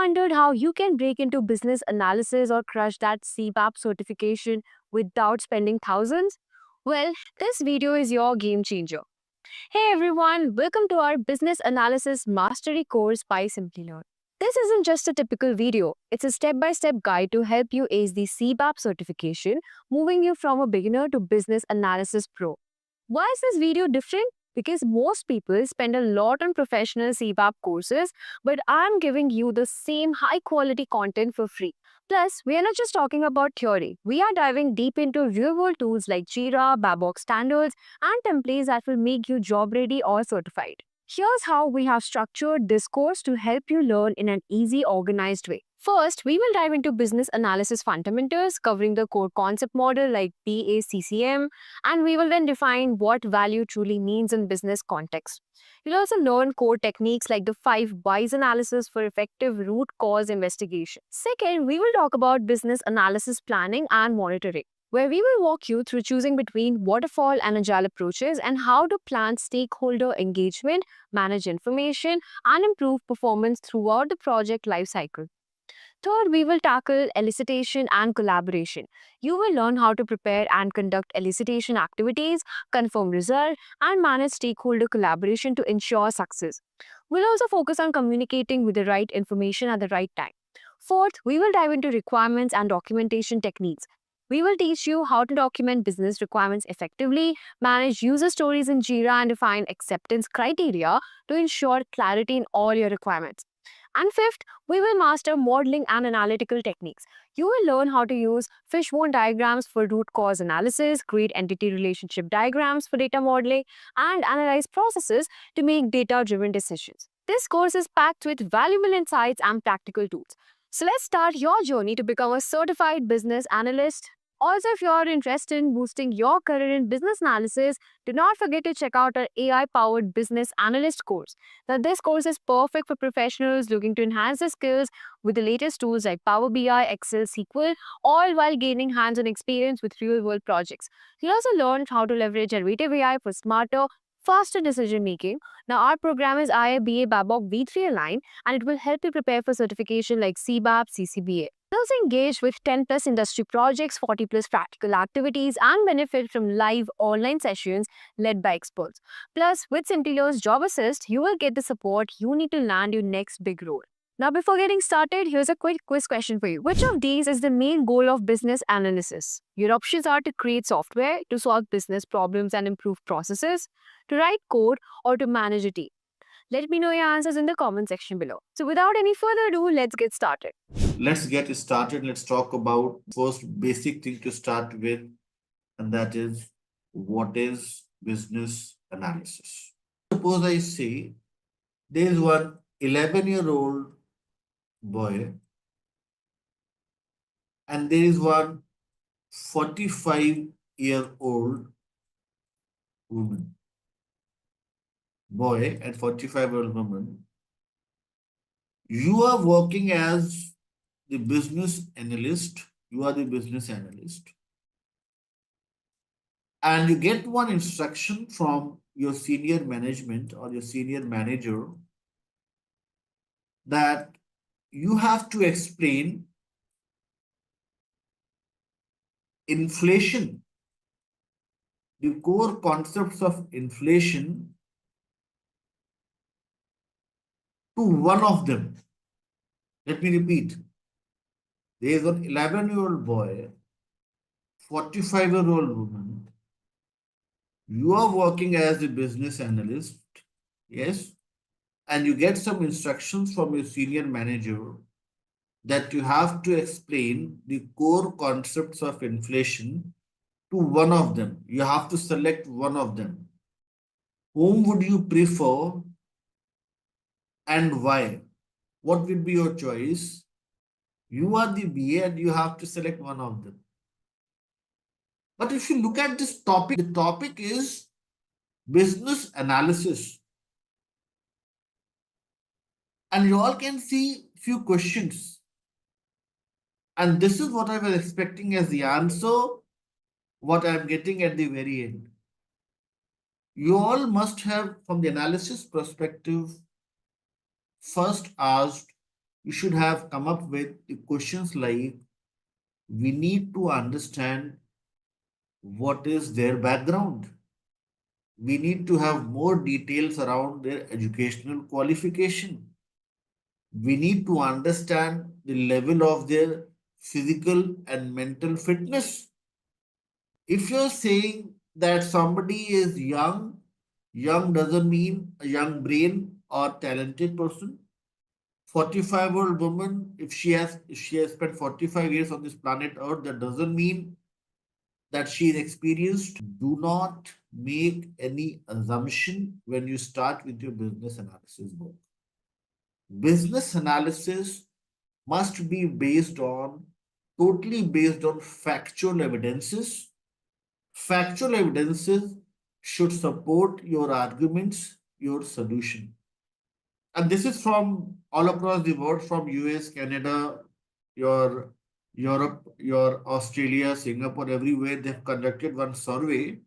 wondered how you can break into business analysis or crush that CBAP certification without spending thousands? Well, this video is your game changer. Hey everyone, welcome to our Business Analysis Mastery course by Simplilearn. This isn't just a typical video, it's a step-by-step guide to help you ace the CBAP certification, moving you from a beginner to business analysis pro. Why is this video different? Because most people spend a lot on professional CBAP courses, but I'm giving you the same high quality content for free. Plus, we are not just talking about theory. We are diving deep into real world tools like Jira, Babok standards, and templates that will make you job ready or certified. Here's how we have structured this course to help you learn in an easy, organized way. First, we will dive into business analysis fundamentals, covering the core concept model like BACCM, and we will then define what value truly means in business context. You'll also learn core techniques like the 5 whys analysis for effective root cause investigation. Second, we will talk about business analysis planning and monitoring, where we will walk you through choosing between waterfall and agile approaches and how to plan stakeholder engagement, manage information, and improve performance throughout the project lifecycle. Third, we will tackle elicitation and collaboration. You will learn how to prepare and conduct elicitation activities, confirm results, and manage stakeholder collaboration to ensure success. We'll also focus on communicating with the right information at the right time. Fourth, we will dive into requirements and documentation techniques. We will teach you how to document business requirements effectively, manage user stories in Jira, and define acceptance criteria to ensure clarity in all your requirements. And fifth, we will master modeling and analytical techniques. You will learn how to use fishbone diagrams for root cause analysis, create entity relationship diagrams for data modeling, and analyze processes to make data-driven decisions. This course is packed with valuable insights and practical tools. So let's start your journey to become a certified business analyst. Also, if you're interested in boosting your career in business analysis, do not forget to check out our AI-powered business analyst course. Now, this course is perfect for professionals looking to enhance their skills with the latest tools like Power BI, Excel, SQL, all while gaining hands-on experience with real-world projects. You'll also learn how to leverage generative AI for smarter, faster decision making. Now, our program is IIBA Babok V3 aligned, and it will help you prepare for certification like CBAP, CCBA. Also engage with 10 plus industry projects, 40 plus practical activities, and benefit from live online sessions led by experts. Plus, with Simplilearn's Job Assist, you will get the support you need to land your next big role. Now, before getting started, here's a quick quiz question for you. Which of these is the main goal of business analysis? Your options are to create software, to solve business problems and improve processes, to write code, or to manage a team. Let me know your answers in the comment section below. So without any further ado, let's get started. Let's get started. Let's talk about first basic thing to start with, and that is what is business analysis. Suppose I say there is one 11-year-old boy and there is one 45-year-old woman. Boy and 45-year-old woman. You are working as the business analyst. You are the business analyst. And you get one instruction from your senior management or your senior manager that you have to explain inflation, the core concepts of inflation to one of them. Let me repeat. There is an 11-year-old boy, 45-year-old woman. You are working as a business analyst, yes, and you get some instructions from your senior manager that you have to explain the core concepts of inflation to one of them. You have to select one of them. Whom would you prefer and why? What will be your choice? You are the BA and you have to select one of them. But if you look at this topic, the topic is business analysis. And you all can see few questions. And this is what I was expecting as the answer, what I'm getting at the very end. You all must have, from the analysis perspective, first asked you should have come up with the questions like we need to understand what is their background. We need to have more details around their educational qualification. We need to understand the level of their physical and mental fitness. If you're saying that somebody is young, young doesn't mean a young brain or talented person. 45-year-old woman, if she has spent 45 years on this planet Earth, that doesn't mean that she is experienced. Do not make any assumption when you start with your business analysis work. Business analysis must be totally based on factual evidences. Factual evidences should support your arguments, your solution. And this is from all across the world, from US, Canada, your Europe, your Australia, Singapore, everywhere. They've conducted one survey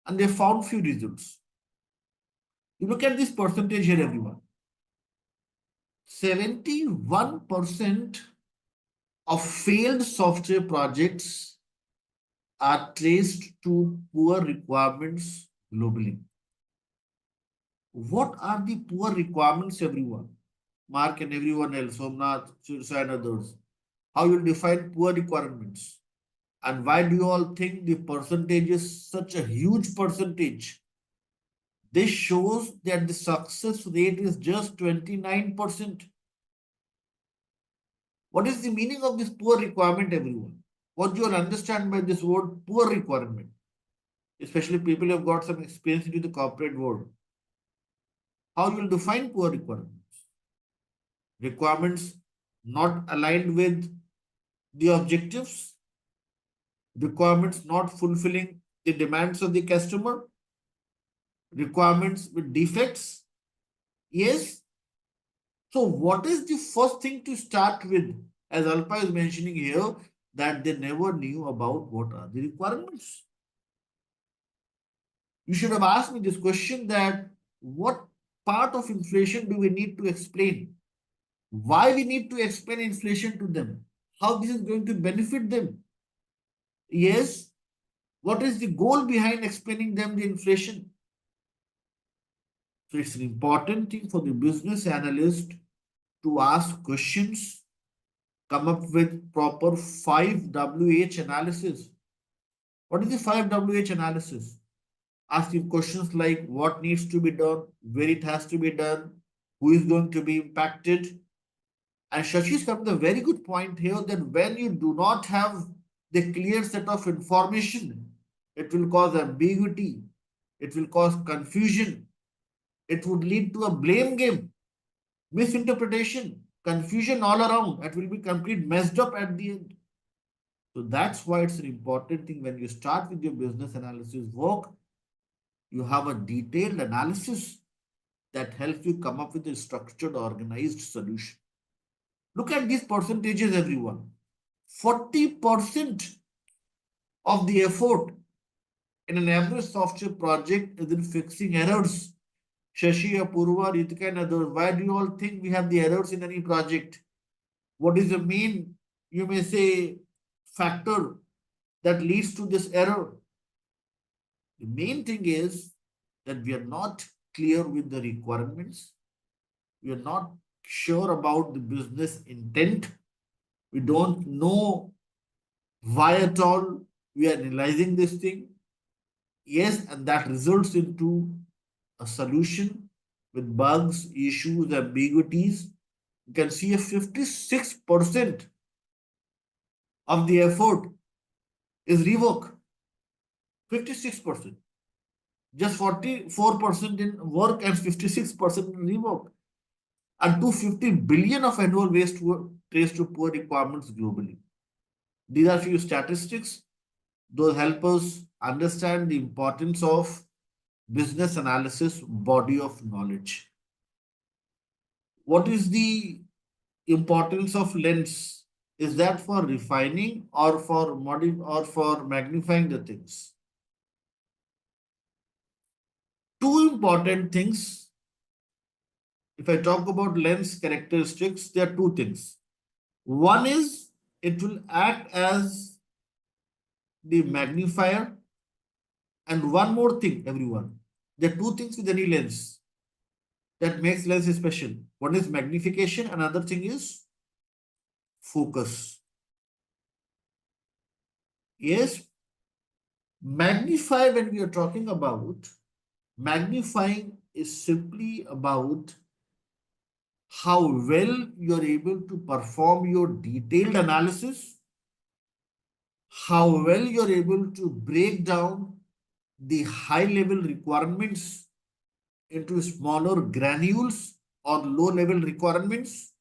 and they found few results. You look at this percentage here, everyone. 71% of failed software projects are traced to poor requirements globally. What are the poor requirements, everyone? Mark and everyone else, Somnath, Shirsa and others. How you define poor requirements? And why do you all think the percentage is such a huge percentage? This shows that the success rate is just 29%. What is the meaning of this poor requirement, everyone? What do you all understand by this word poor requirement? Especially people who have got some experience into the corporate world. How you will define poor requirements? Requirements not aligned with the objectives, requirements not fulfilling the demands of the customer, requirements with defects. Yes. So, what is the first thing to start with? As Alpa is mentioning here, that they never knew about what are the requirements. You should have asked me this question, that what part of inflation do we need to explain? Why we need to explain inflation to them? How this is going to benefit them? Yes. What is the goal behind explaining them the inflation? So it's an important thing for the business analyst to ask questions, come up with proper 5WH analysis. What is the 5WH analysis? Asking questions like what needs to be done, where it has to be done, who is going to be impacted. And Shashi's come to a very good point here, that when you do not have the clear set of information, it will cause ambiguity, it will cause confusion, it would lead to a blame game, misinterpretation, confusion all around. It will be complete messed up at the end. So that's why it's an important thing when you start with your business analysis work, you have a detailed analysis that helps you come up with a structured, organized solution. Look at these percentages, everyone. 40% of the effort in an average software project is in fixing errors. Shashi, Apurva, Ritika, and others. Why do you all think we have the errors in any project? What is the main, you may say, factor that leads to this error? The main thing is that we are not clear with the requirements. We are not sure about the business intent. We don't know why at all we are analyzing this thing. Yes, and that results into a solution with bugs, issues, ambiguities. You can see a 56% of the effort is rework. 56%. Just 44% in work and 56% in rework. And 250 billion of annual waste traced to poor requirements globally. These are few statistics. Those help us understand the importance of business analysis body of knowledge. What is the importance of lens? Is that for refining or for magnifying the things? Two important things. if I talk about lens characteristics, there are two things. One is it will act as the magnifier, and one more thing, everyone. There are two things with any lens that makes lens special. One is magnification, another thing is focus. Yes, magnify, when we are talking about, magnifying is simply about how well you're able to perform your detailed analysis, how well you're able to break down the high level requirements into smaller granules or low level requirements.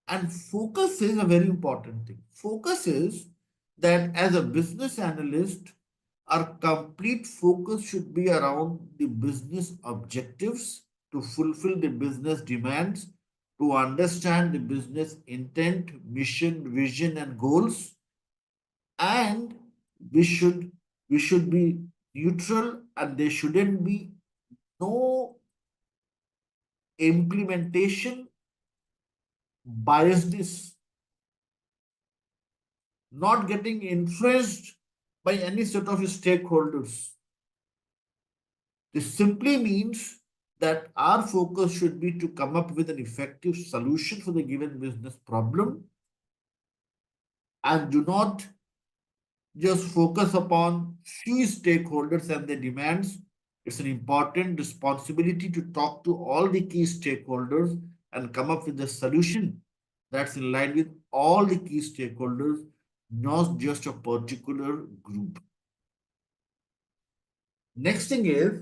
And focus is a very important thing. Focus is that as a business analyst, our complete focus should be around the business objectives to fulfill the business demands, to understand the business intent, mission, vision, and goals. And we should we should be neutral, and there shouldn't be no implementation biasness, not getting influenced by any set of stakeholders. This simply means that our focus should be to come up with an effective solution for the given business problem, and do not just focus upon few stakeholders and their demands. It's an important responsibility to talk to all the key stakeholders and come up with a solution that's in line with all the key stakeholders, not just a particular group. Next thing is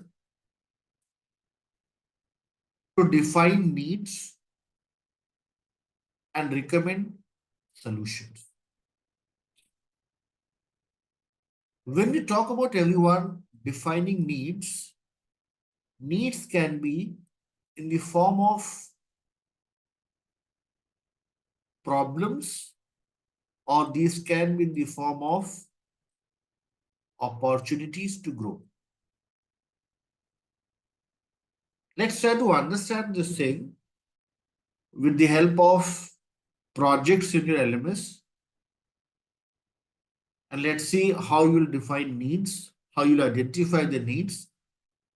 to define needs and recommend solutions. When we talk about everyone defining needs, needs can be in the form of problems, or these can be in the form of opportunities to grow. Let's try to understand this thing with the help of projects in your LMS, and let's see how you'll define needs, how you'll identify the needs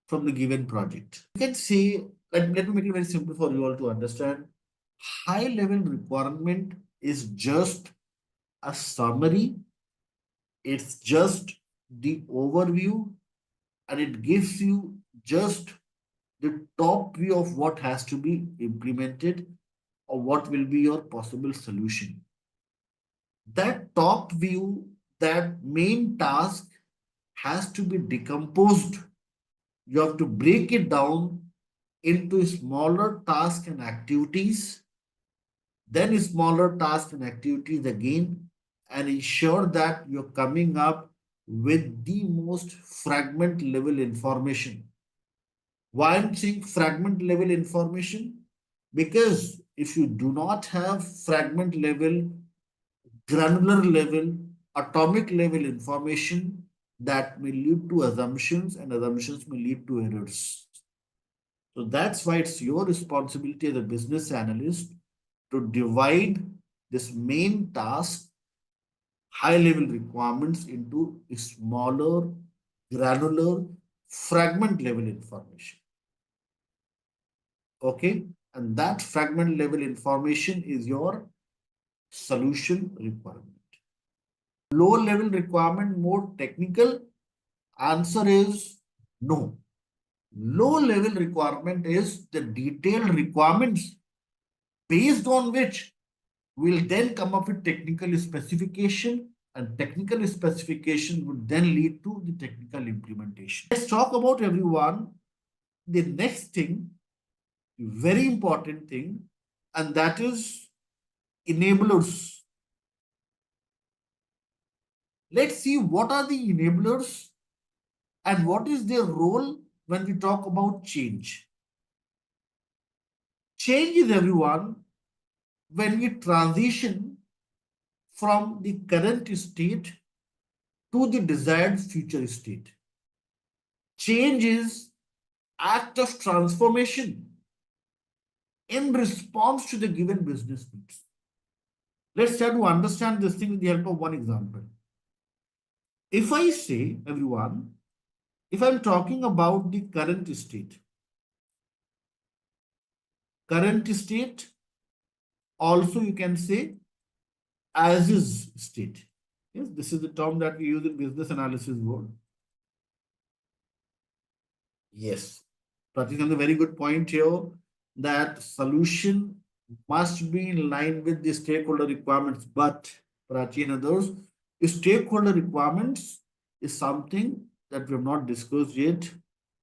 from the given project. You can see, let me make it very simple for you all to understand. High level requirement is just a summary, it's just the overview, and it gives you just the top view of what has to be implemented or what will be your possible solution. That top view, that main task has to be decomposed. You have to break it down into smaller tasks and activities, then smaller tasks and activities again, and ensure that you're coming up with the most fragment level information. Why I'm saying fragment level information? Because if you do not have fragment level, granular level, atomic level information, that may lead to assumptions, and assumptions may lead to errors. So that's why it's your responsibility as a business analyst to divide this main task, high level requirements, into smaller, granular, fragment level information. Okay. And that fragment level information is your solution requirement. Low level requirement, more technical? Answer is no. Low level requirement is the detailed requirements based on which we'll then come up with technical specification, and technical specification would then lead to the technical implementation. Let's talk about, everyone, the next thing, very important thing, and that is enablers. Let's see what are the enablers and what is their role when we talk about change. Change is, everyone, when we transition from the current state to the desired future state. Change is act of transformation. in response to the given business needs. Let's try to understand this thing with the help of one example. If I say, everyone, if I'm talking about the current state, also you can say as is state. Yes, this is the term that we use in business analysis world. Yes. Pratik has a very good point here that solution must be in line with the stakeholder requirements. But Prachi and others, stakeholder requirements is something that we have not discussed yet.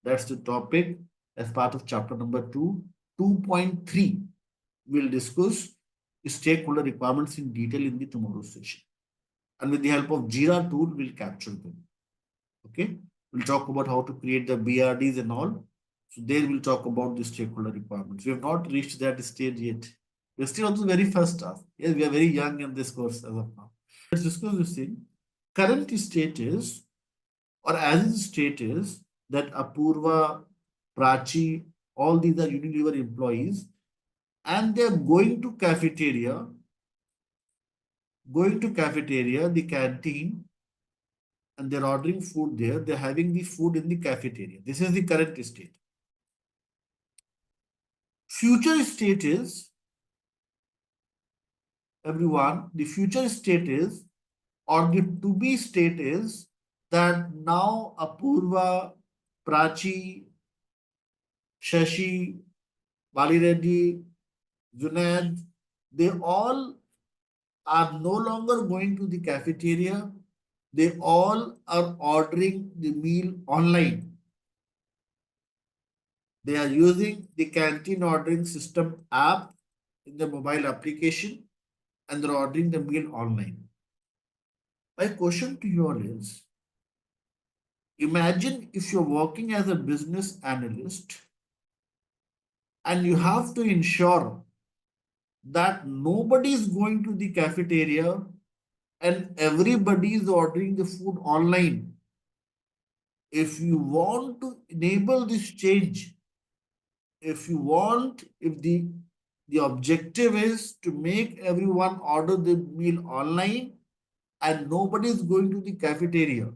That's the topic as part of chapter number 2. 2.3. We'll discuss stakeholder requirements in detail in the tomorrow's session. And with the help of Jira tool, we'll capture them. Okay. We'll talk about how to create the BRDs and all. So there we'll talk about the stakeholder requirements. We have not reached that stage yet. We're still on the very first task. Yes, we are very young in this course as of now. Let's discuss this thing. Current state is, or as is state is, that Apurva, Prachi, all these are Unilever employees, and they're going to cafeteria, the canteen, and they're ordering food there. They're having the food in the cafeteria. This is the current state. Future state is, everyone, the future state is, or the to be state is, that now Apurva, Prachi, Shashi, Bali Reddy, Junaid, they all are no longer going to the cafeteria. They all are ordering the meal online. They are using the canteen ordering system app in the mobile application, and they're ordering the meal online. My question to you all is, imagine if you're working as a business analyst and you have to ensure that nobody is going to the cafeteria and everybody is ordering the food online. If you want to enable this change, if the objective is to make everyone order the meal online and nobody is going to the cafeteria,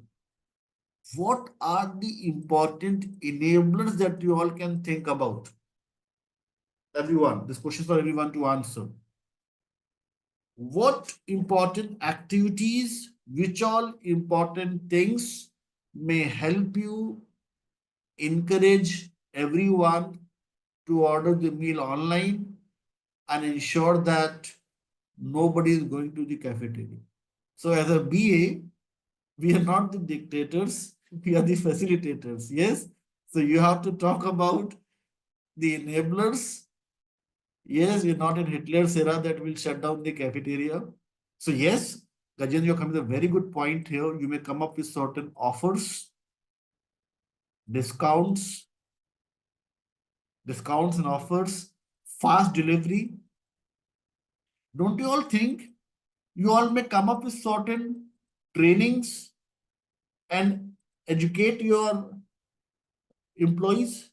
what are the important enablers that you all can think about? Everyone, this question is for everyone to answer. What important activities, which all important things may help you encourage everyone to order the meal online and ensure that nobody is going to the cafeteria? So as a BA, we are not the dictators, we are the facilitators. Yes. So you have to talk about the enablers. Yes, we're not in Hitler's era that will shut down the cafeteria. So yes, Gajen, you're coming with a very good point here. You may come up with certain offers, discounts, and offers, fast delivery. Don't you all think you all may come up with certain trainings and educate your employees?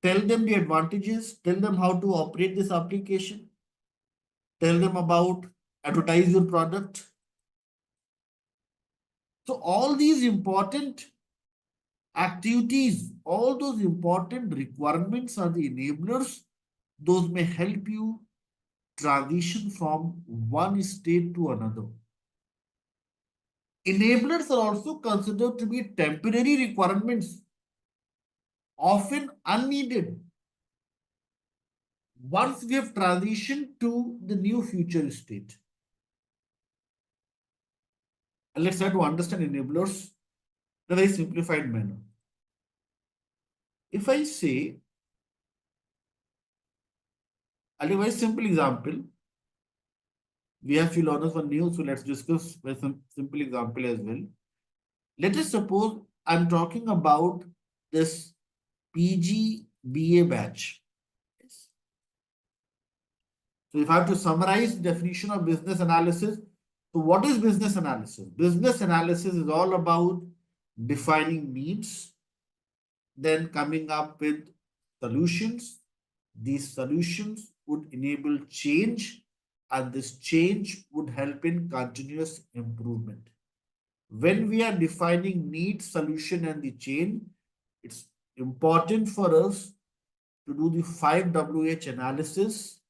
Tell them the advantages, tell them how to operate this application, tell them about advertise your product. So all these important activities, all those important requirements are the enablers. Those may help you transition from one state to another. Enablers are also considered to be temporary requirements, often unneeded once we have transitioned to the new future state. And let's try to understand enablers in a very simplified manner. If I say, I'll give a very simple example. We have few learners for new, so let's discuss a simple example as well. Let us suppose I'm talking about this PG BA batch. Yes. So if I have to summarize the definition of business analysis, so what is business analysis? Business analysis is all about defining needs, then coming up with solutions, These solutions would enable change, and this change would help in continuous improvement. When we are defining need, solution, and the chain, it's important for us to do the 5WH analysis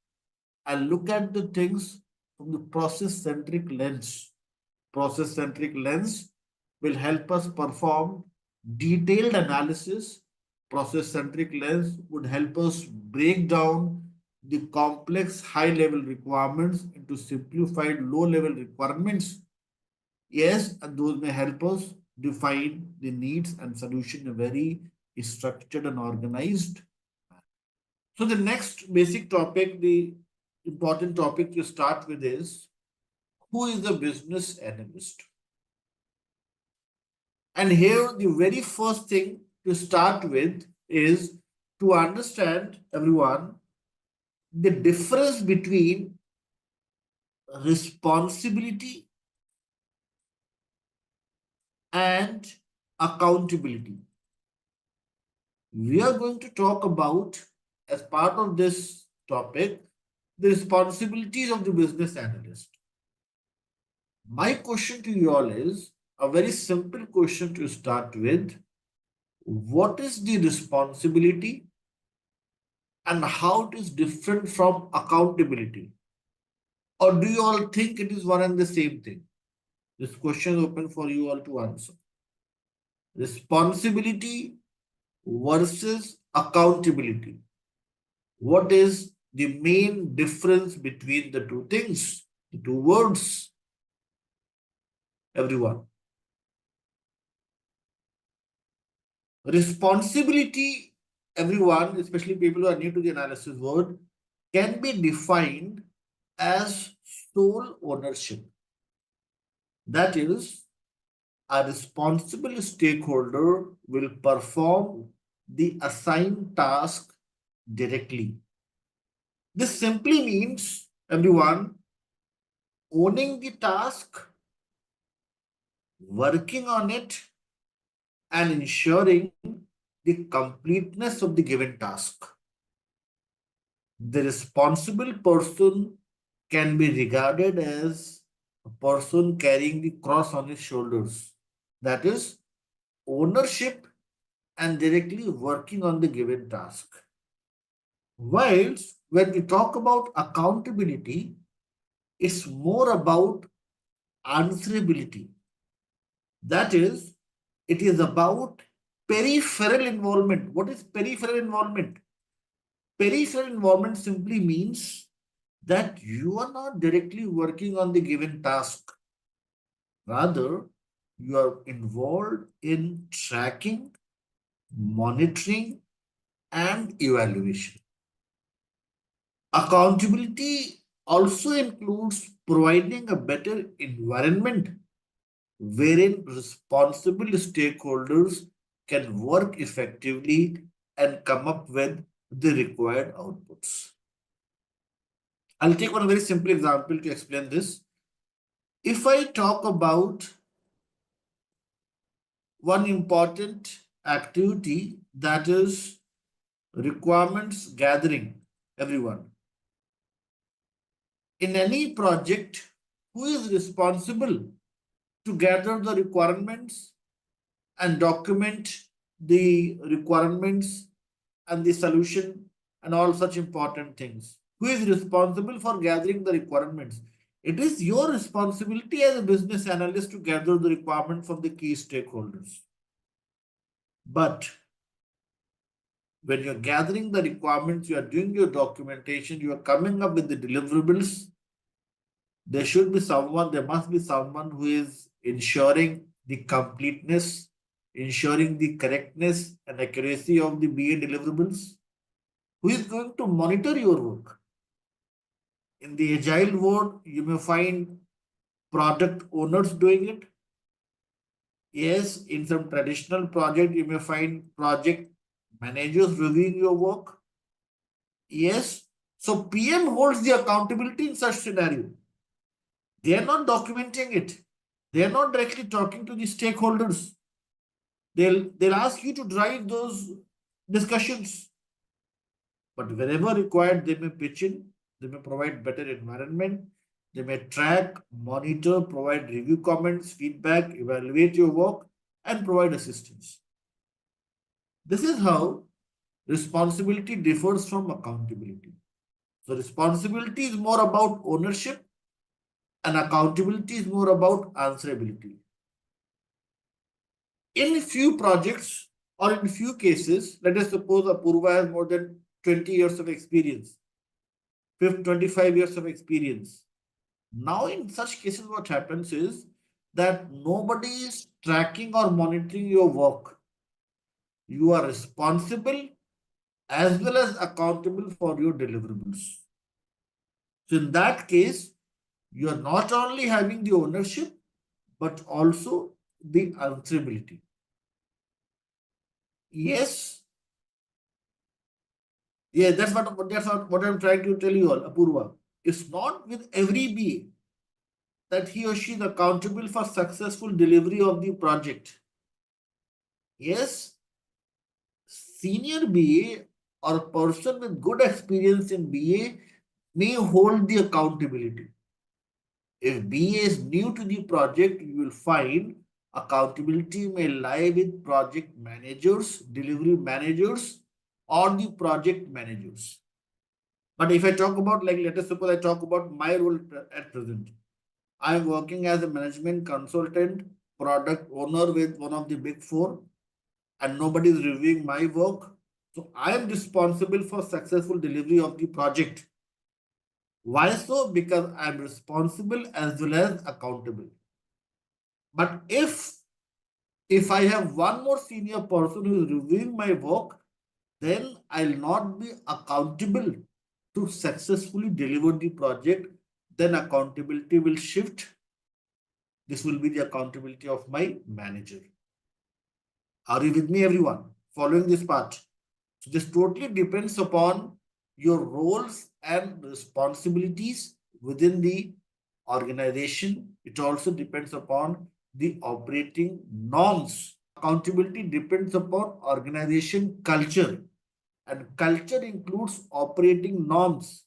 and look at the things from the process centric lens. Process centric lens will help us perform detailed analysis. Process centric lens would help us break down the complex high level requirements into simplified low level requirements. Yes, and those may help us define the needs and solution in a very structured and organized. So the next basic topic, the important topic to start with is, who is the business analyst? And here the very first thing to start with is to understand, everyone, the difference between responsibility and accountability. We are going to talk about, as part of this topic, the responsibilities of the business analyst. My question to you all is a very simple question to start with. What is the responsibility and how it is different from accountability? Or do you all think it is one and the same thing? This question is open for you all to answer. Responsibility versus accountability. What is the main difference between the two things, the two words? Everyone. Responsibility, everyone, especially people who are new to the analysis world, can be defined as sole ownership. That is, a responsible stakeholder will perform the assigned task directly. This simply means, everyone, owning the task, working on it, and ensuring the completeness of the given task. The responsible person can be regarded as a person carrying the cross on his shoulders. That is, ownership and directly working on the given task. Whilst when we talk about accountability, it's more about answerability. That is, it is about peripheral involvement. What is peripheral involvement? Peripheral involvement simply means that you are not directly working on the given task. Rather, you are involved in tracking, monitoring, and evaluation. Accountability also includes providing a better environment wherein responsible stakeholders can work effectively and come up with the required outputs. I'll take one very simple example to explain this. If I talk about one important activity, that is requirements gathering, everyone. In any project, who is responsible to gather the requirements and document the requirements and the solution and all such important things? Who is responsible for gathering the requirements? It is your responsibility as a business analyst to gather the requirement from the key stakeholders. But when you're gathering the requirements, you are doing your documentation, you are coming up with the deliverables, there should be someone, there must be someone who is ensuring the completeness, ensuring the correctness and accuracy of the BA deliverables, who is going to monitor your work. In the agile world, you may find product owners doing it. Yes, in some traditional project, you may find project managers reviewing your work. Yes, so PM holds the accountability in such scenario. They are not documenting it. They are not directly talking to the stakeholders. They'll ask you to drive those discussions. But wherever required, they may pitch in, they may provide better environment, they may track, monitor, provide review comments, feedback, evaluate your work, and provide assistance. This is how responsibility differs from accountability. So, responsibility is more about ownership, and accountability is more about answerability. In few projects or in few cases, let us suppose Apurva has more than 20 years of experience, 25 years of experience. Now, in such cases, what happens is that nobody is tracking or monitoring your work. You are responsible as well as accountable for your deliverables. So, in that case, you are not only having the ownership, but also the answerability. Yes, yeah, that's what I'm trying to tell you all, Apurva. It's not with every BA that he or she is accountable for successful delivery of the project. Yes, senior BA or a person with good experience in BA may hold the accountability. If BA is new to the project, you will find accountability may lie with project managers, delivery managers, or the project managers. But if I talk about, like, let us suppose I talk about my role at present. I am working as a management consultant, product owner with one of the big four, and nobody is reviewing my work. So I am responsible for successful delivery of the project. Why so? Because I am responsible as well as accountable. But if I have one more senior person who is reviewing my work, then I'll not be accountable to successfully deliver the project. Then accountability will shift. This will be the accountability of my manager. Are you with me, everyone? Following this part? So this totally depends upon your roles and responsibilities within the organization. It also depends upon the operating norms. Accountability depends upon organization culture, and culture includes operating norms.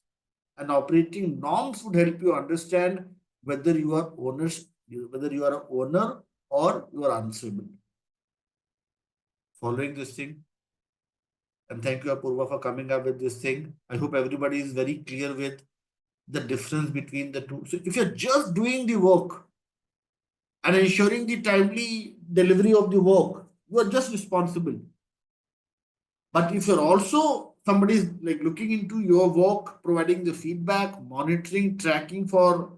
And operating norms would help you understand whether you are owners, whether you are an owner or you are answerable. Following this thing, and thank you, Apurva, for coming up with this thing. I hope everybody is very clear with the difference between the two. So if you're just doing the work and ensuring the timely delivery of the work, you are just responsible. But if you're also somebody is like looking into your work, providing the feedback, monitoring, tracking for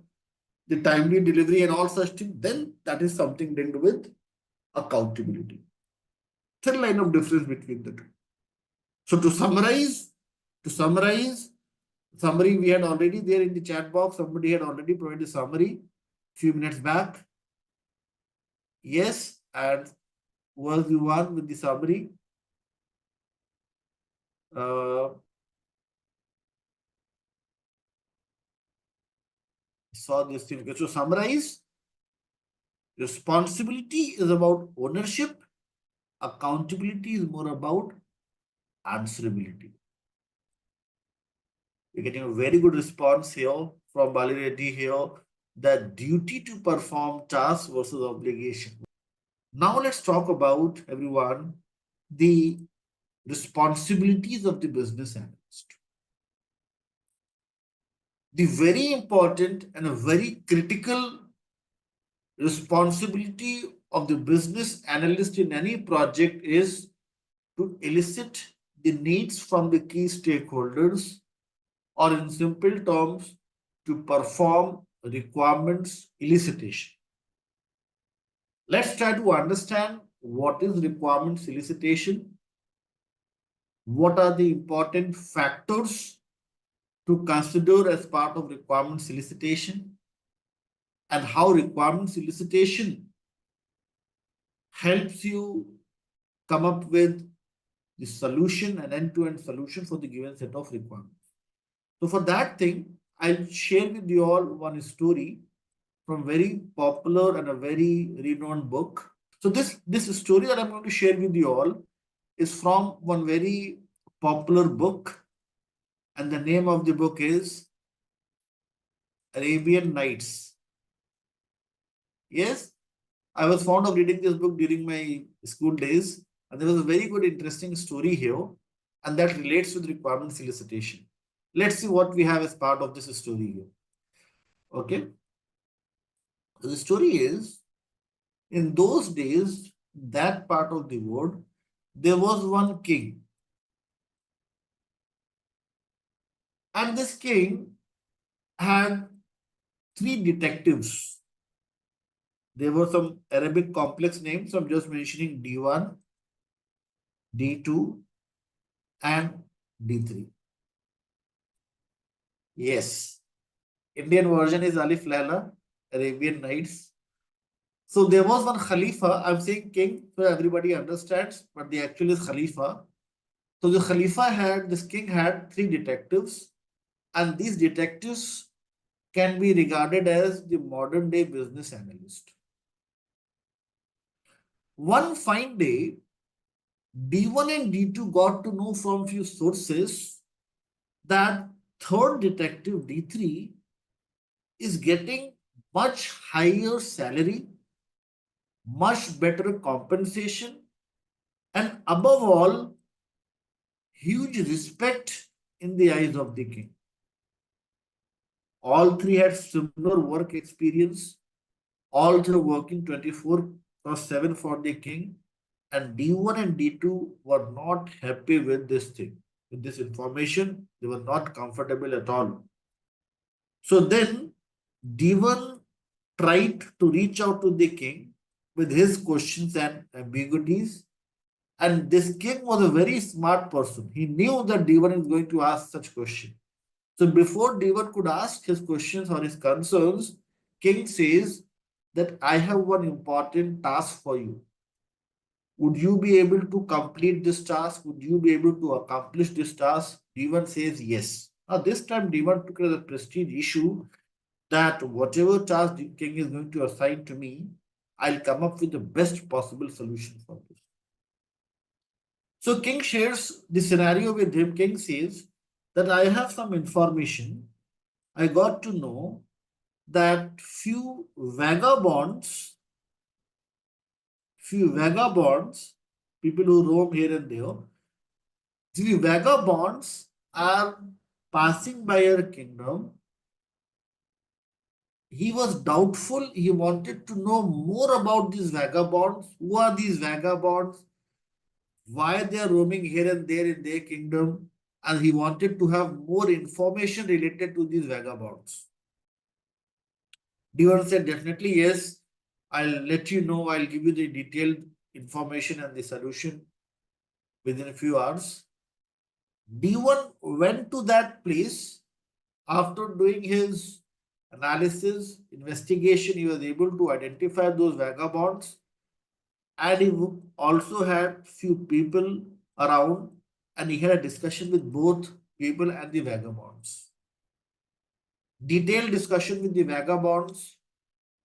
the timely delivery and all such things, then that is something linked with accountability. Thin line of difference between the two. So to summarize, summary we had already there in the chat box. Somebody had already provided summary few minutes back. Yes, and was the one with the summary? Saw this thing. Okay, so summarize. Responsibility is about ownership. Accountability is more about answerability. We're getting a very good response here from Bali Reddy here. The duty to perform tasks versus obligation. Now let's talk about, everyone, the responsibilities of the business analyst. The very important and a very critical responsibility of the business analyst in any project is to elicit the needs from the key stakeholders, or in simple terms, to perform requirements elicitation. Let's try to understand what is requirements elicitation, what are the important factors to consider as part of requirements elicitation, and how requirements elicitation helps you come up with the solution, an end-to-end solution for the given set of requirements. So for that thing, I'll share with you all one story from very popular and a very renowned book. So this story that I'm going to share with you all is from one very popular book And the name of the book is Arabian Nights. Yes, I was fond of reading this book during my school days, and there was a very good, interesting story here, and that relates with requirement solicitation. Let's see what we have as part of this story here. Okay, so the story is in those days, that part of the world, there was one king, and this king had three detectives. There were some Arabic complex names. I'm just mentioning D1, D2, and D3. Yes, Indian version is Alif Laila, Arabian Nights. So there was one Khalifa. I'm saying king so everybody understands, but the actual is Khalifa. So the Khalifa had, this king had three detectives, and these detectives can be regarded as the modern day business analyst. One fine day, D1 and D2 got to know from few sources that third detective D3 is getting much higher salary, much better compensation, and above all, huge respect in the eyes of the king. All three had similar work experience, all three working 24/7 for the king, and D1 and D2 were not happy with this thing, with this information. They were not comfortable at all. So then D1 tried to reach out to the king with his questions and ambiguities. And this king was a very smart person. He knew that D1 is going to ask such question. So before D1 could ask his questions or his concerns, king says that I have one important task for you. Would you be able to complete this task? Would you be able to accomplish this task? D1 says yes. Now this time D1 took it as a prestige issue that whatever task the king is going to assign to me, I'll come up with the best possible solution for this. So king shares the scenario with him. King says that I have some information. I got to know that few vagabonds, people who roam here and there, few vagabonds are passing by your kingdom. He was doubtful. He wanted to know more about these vagabonds. Who are these vagabonds? Why they are roaming here and there in their kingdom? And he wanted to have more information related to these vagabonds. D1 said, definitely yes. I'll let you know. I'll give you the detailed information and the solution within a few hours. D1 went to that place after doing his analysis, investigation. He was able to identify those vagabonds, and he also had few people around, and he had a discussion with both people and the vagabonds. Detailed discussion with the vagabonds,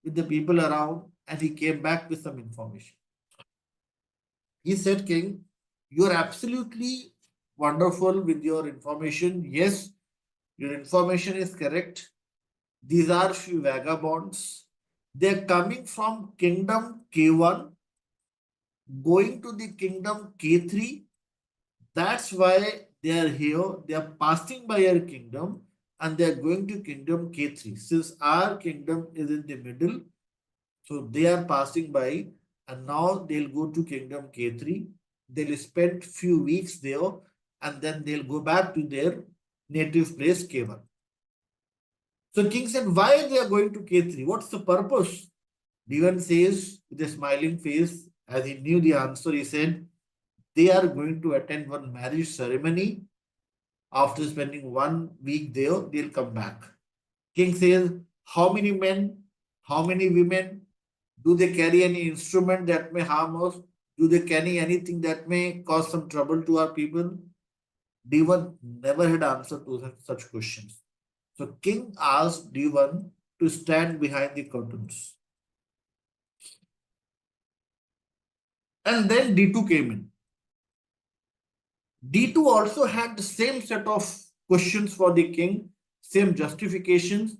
with the people around, and he came back with some information. He said, King, you are absolutely wonderful with your information. Yes, your information is correct. These are few vagabonds. They're coming from kingdom K1, going to the kingdom K3. That's why they are here. They are passing by our kingdom and they are going to kingdom K3. Since our kingdom is in the middle, so they are passing by and now they'll go to kingdom K3. They'll spend few weeks there and then they'll go back to their native place K1. So king said, why they are going to K3? What's the purpose? D1 says with a smiling face, as he knew the answer, he said, they are going to attend one marriage ceremony. After spending 1 week there, they'll come back. King says, how many men, how many women? Do they carry any instrument that may harm us? Do they carry anything that may cause some trouble to our people? D1 never had answer to such questions. So king asked D1 to stand behind the curtains. And then D2 came in. D2 also had the same set of questions for the king, same justifications,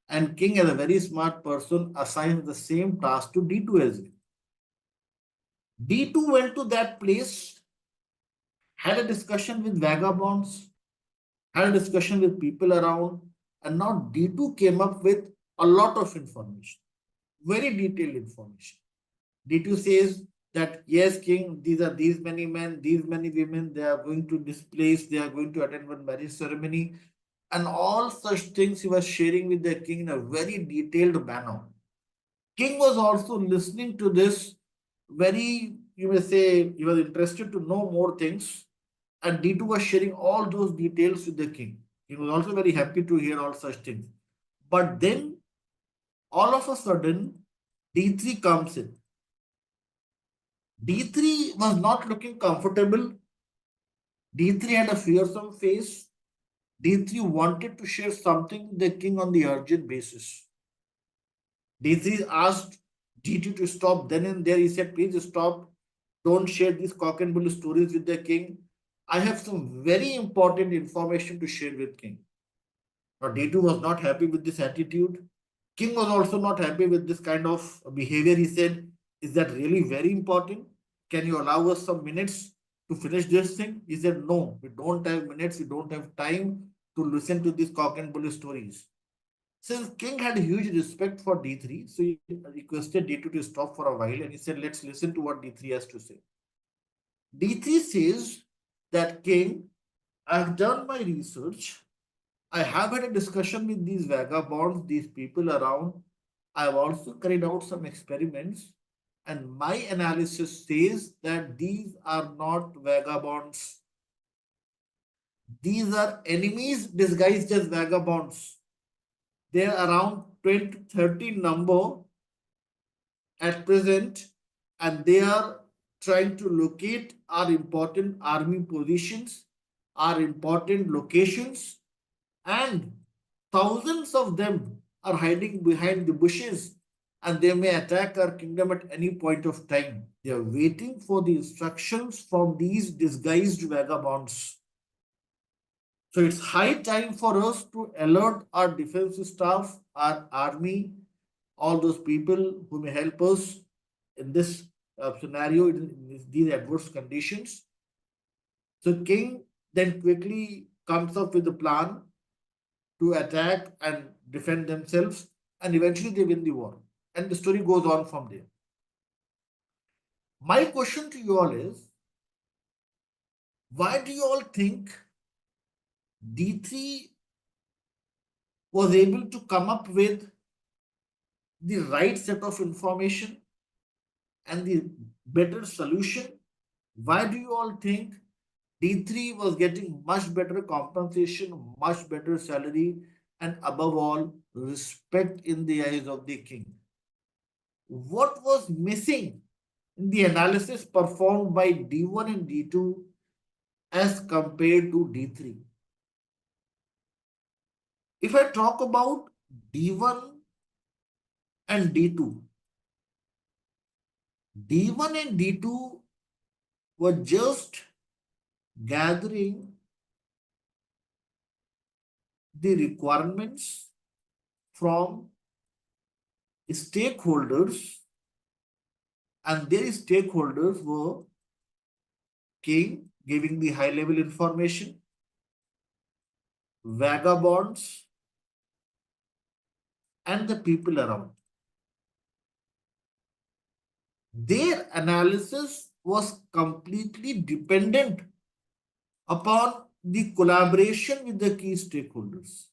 and king as a very smart person assigns the same task to D2 as well. D2 went to that place, had a discussion with vagabonds, had a discussion with people around, and now D2 came up with a lot of information, very detailed information. D2 says that yes, king, these are these many men, these many women, they are going to this place, they are going to attend one marriage ceremony, and all such things he was sharing with the king in a very detailed manner. King was also listening to this very, you may say, he was interested to know more things, and D2 was sharing all those details with the king. He was also very happy to hear all such things. But then, all of a sudden, D3 comes in. D3 was not looking comfortable. D3 had a fearsome face. D3 wanted to share something with the king on the urgent basis. D3 asked D2 to stop. Then and there, he said, please stop. Don't share these cock and bull stories with the king. I have some very important information to share with king. Now, D2 was not happy with this attitude. King was also not happy with this kind of behavior. He said, is that really very important? Can you allow us some minutes to finish this thing? He said, no, we don't have minutes. We don't have time to listen to these cock and bull stories. Since King had huge respect for D3, so he requested D2 to stop for a while and he said, let's listen to what D3 has to say. D3 says that King, I've done my research. I have had a discussion with these vagabonds, these people around. I've also carried out some experiments, and my analysis says that these are not vagabonds. These are enemies disguised as vagabonds. They're around 20 to 30 number at present, and they are trying to locate our important army positions, our important locations, and thousands of them are hiding behind the bushes and they may attack our kingdom at any point of time. They are waiting for the instructions from these disguised vagabonds. So it's high time for us to alert our defense staff, our army, all those people who may help us in this scenario, in these adverse conditions. So King then quickly comes up with a plan to attack and defend themselves, and eventually they win the war. And the story goes on from there. My question to you all is, why do you all think D3 was able to come up with the right set of information and the better solution? Why do you all think D3 was getting much better compensation, much better salary, and above all, respect in the eyes of the king? What was missing in the analysis performed by D1 and D2 as compared to D3? If I talk about D1 and D2, D1 and D2 were just gathering the requirements from stakeholders, and their stakeholders were king giving the high level information, vagabonds, and the people around. Their analysis was completely dependent upon the collaboration with the key stakeholders.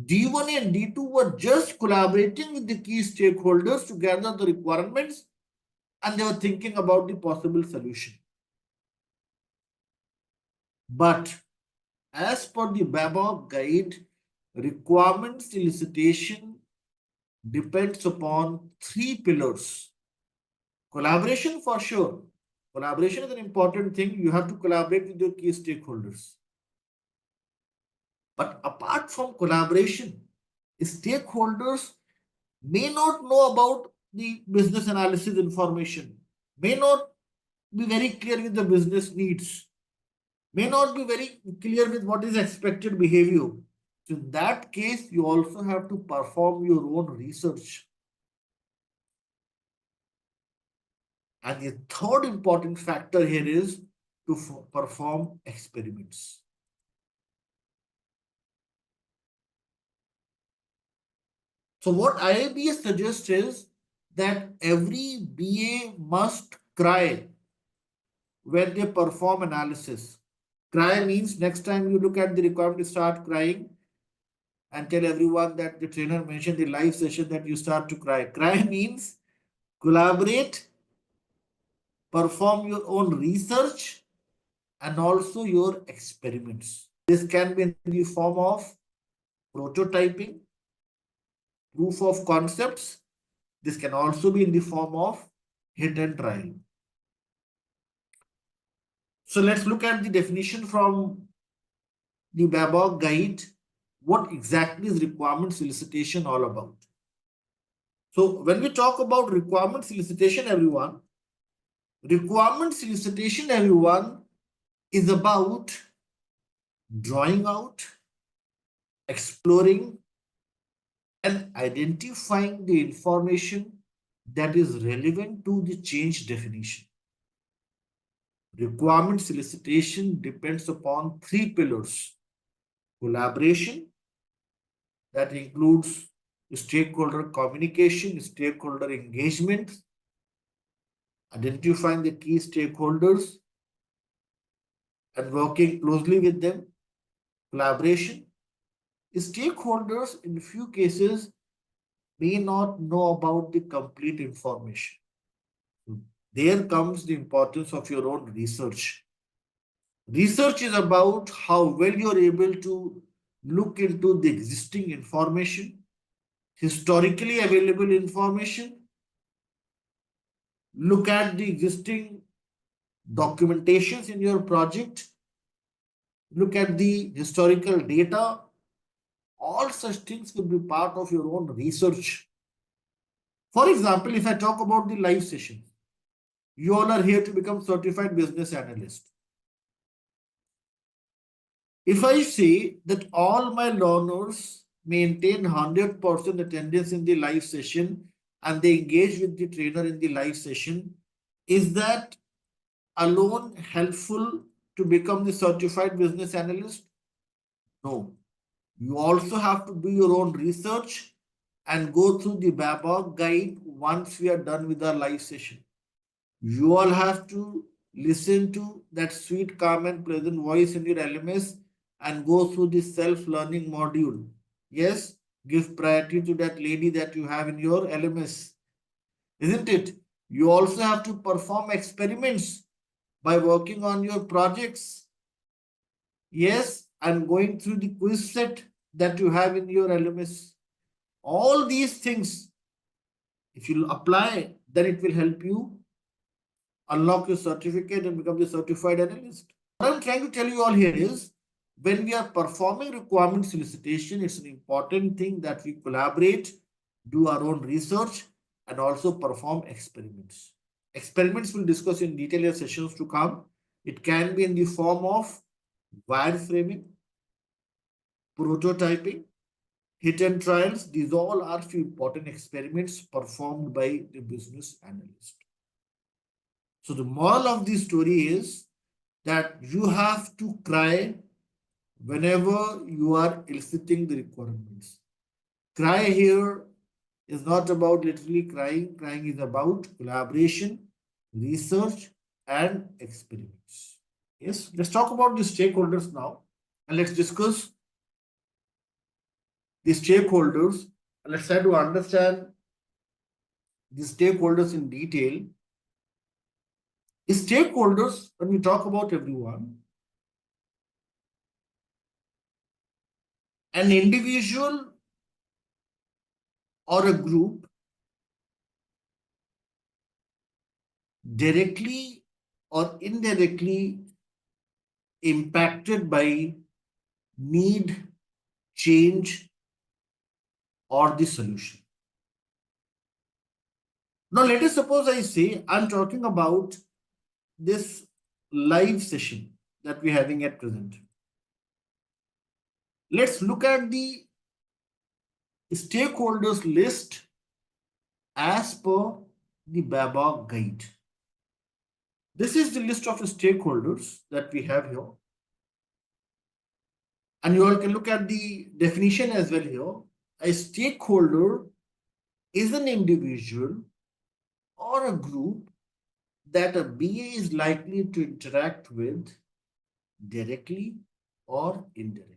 D1 and D2 were just collaborating with the key stakeholders to gather the requirements and they were thinking about the possible solution. But as per the Babok guide, requirements elicitation depends upon three pillars. Collaboration for sure. Collaboration is an important thing. You have to collaborate with your key stakeholders. But apart from collaboration, stakeholders may not know about the business analysis information, may not be very clear with the business needs, may not be very clear with what is expected behavior. So in that case, you also have to perform your own research. And the third important factor here is to perform experiments. So what IABS suggests is that every BA must cry when they perform analysis. Cry means next time you look at the requirement, you start crying and tell everyone that the trainer mentioned the live session that you start to cry. Cry means collaborate, perform your own research, and also your experiments. This can be in the form of prototyping, proof of concepts. This can also be in the form of hit and trial. So let's look at the definition from the Babcock guide. What exactly is requirement solicitation all about? So when we talk about requirement solicitation, everyone is about drawing out, exploring, and identifying the information that is relevant to the change definition. Requirement solicitation depends upon three pillars: collaboration, that includes stakeholder communication, stakeholder engagement, identifying the key stakeholders and working closely with them. Collaboration. Stakeholders in few cases may not know about the complete information. There comes the importance of your own research. Research is about how well you're able to look into the existing information, historically available information, look at the existing documentations in your project, look at the historical data. All such things will be part of your own research. For example, if I talk about the live session, you all are here to become certified business analyst. If I say that all my learners maintain 100% attendance in the live session and they engage with the trainer in the live session, is that alone helpful to become the certified business analyst? No. You also have to do your own research and go through the Babcock guide once we are done with our live session. You all have to listen to that sweet, calm, and pleasant voice in your LMS and go through the self-learning module. Yes, give priority to that lady that you have in your LMS, isn't it? You also have to perform experiments by working on your projects. Yes, and going through the quiz set that you have in your LMS. All these things, if you apply, then it will help you unlock your certificate and become the certified analyst. What I'm trying to tell you all here is when we are performing requirement solicitation, it's an important thing that we collaborate, do our own research, and also perform experiments. Experiments we'll discuss in detail in sessions to come. It can be in the form of wireframing, prototyping, hit and trials. These all are few important experiments performed by the business analyst. So the moral of this story is that you have to cry whenever you are eliciting the requirements. Cry here is not about literally crying. Crying is about collaboration, research, and experiments. Yes, let's talk about the stakeholders now. And let's discuss the stakeholders. And let's try to understand the stakeholders in detail. The stakeholders, when we talk about everyone, an individual or a group directly or indirectly impacted by need, change, or the solution. Now, let us suppose I say I'm talking about this live session that we're having at present. Let's look at the stakeholders list as per the BABA guide. This is the list of the stakeholders that we have here. And you all can look at the definition as well here. A stakeholder is an individual or a group that a BA is likely to interact with directly or indirectly.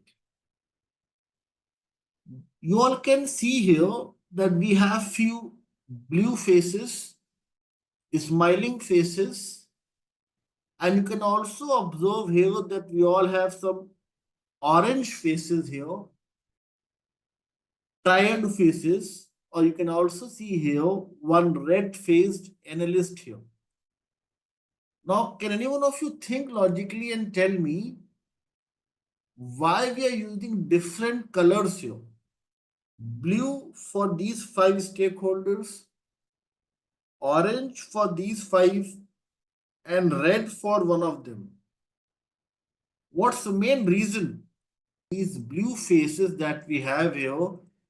You all can see here that we have few blue faces, smiling faces, and you can also observe here that we all have some orange faces here, tired faces, or you can also see here one red-faced analyst here. Now, can any one of you think logically and tell me why we are using different colors here? Blue for these 5 stakeholders, orange for these 5, and red for one of them. What's the main reason? These blue faces that we have here,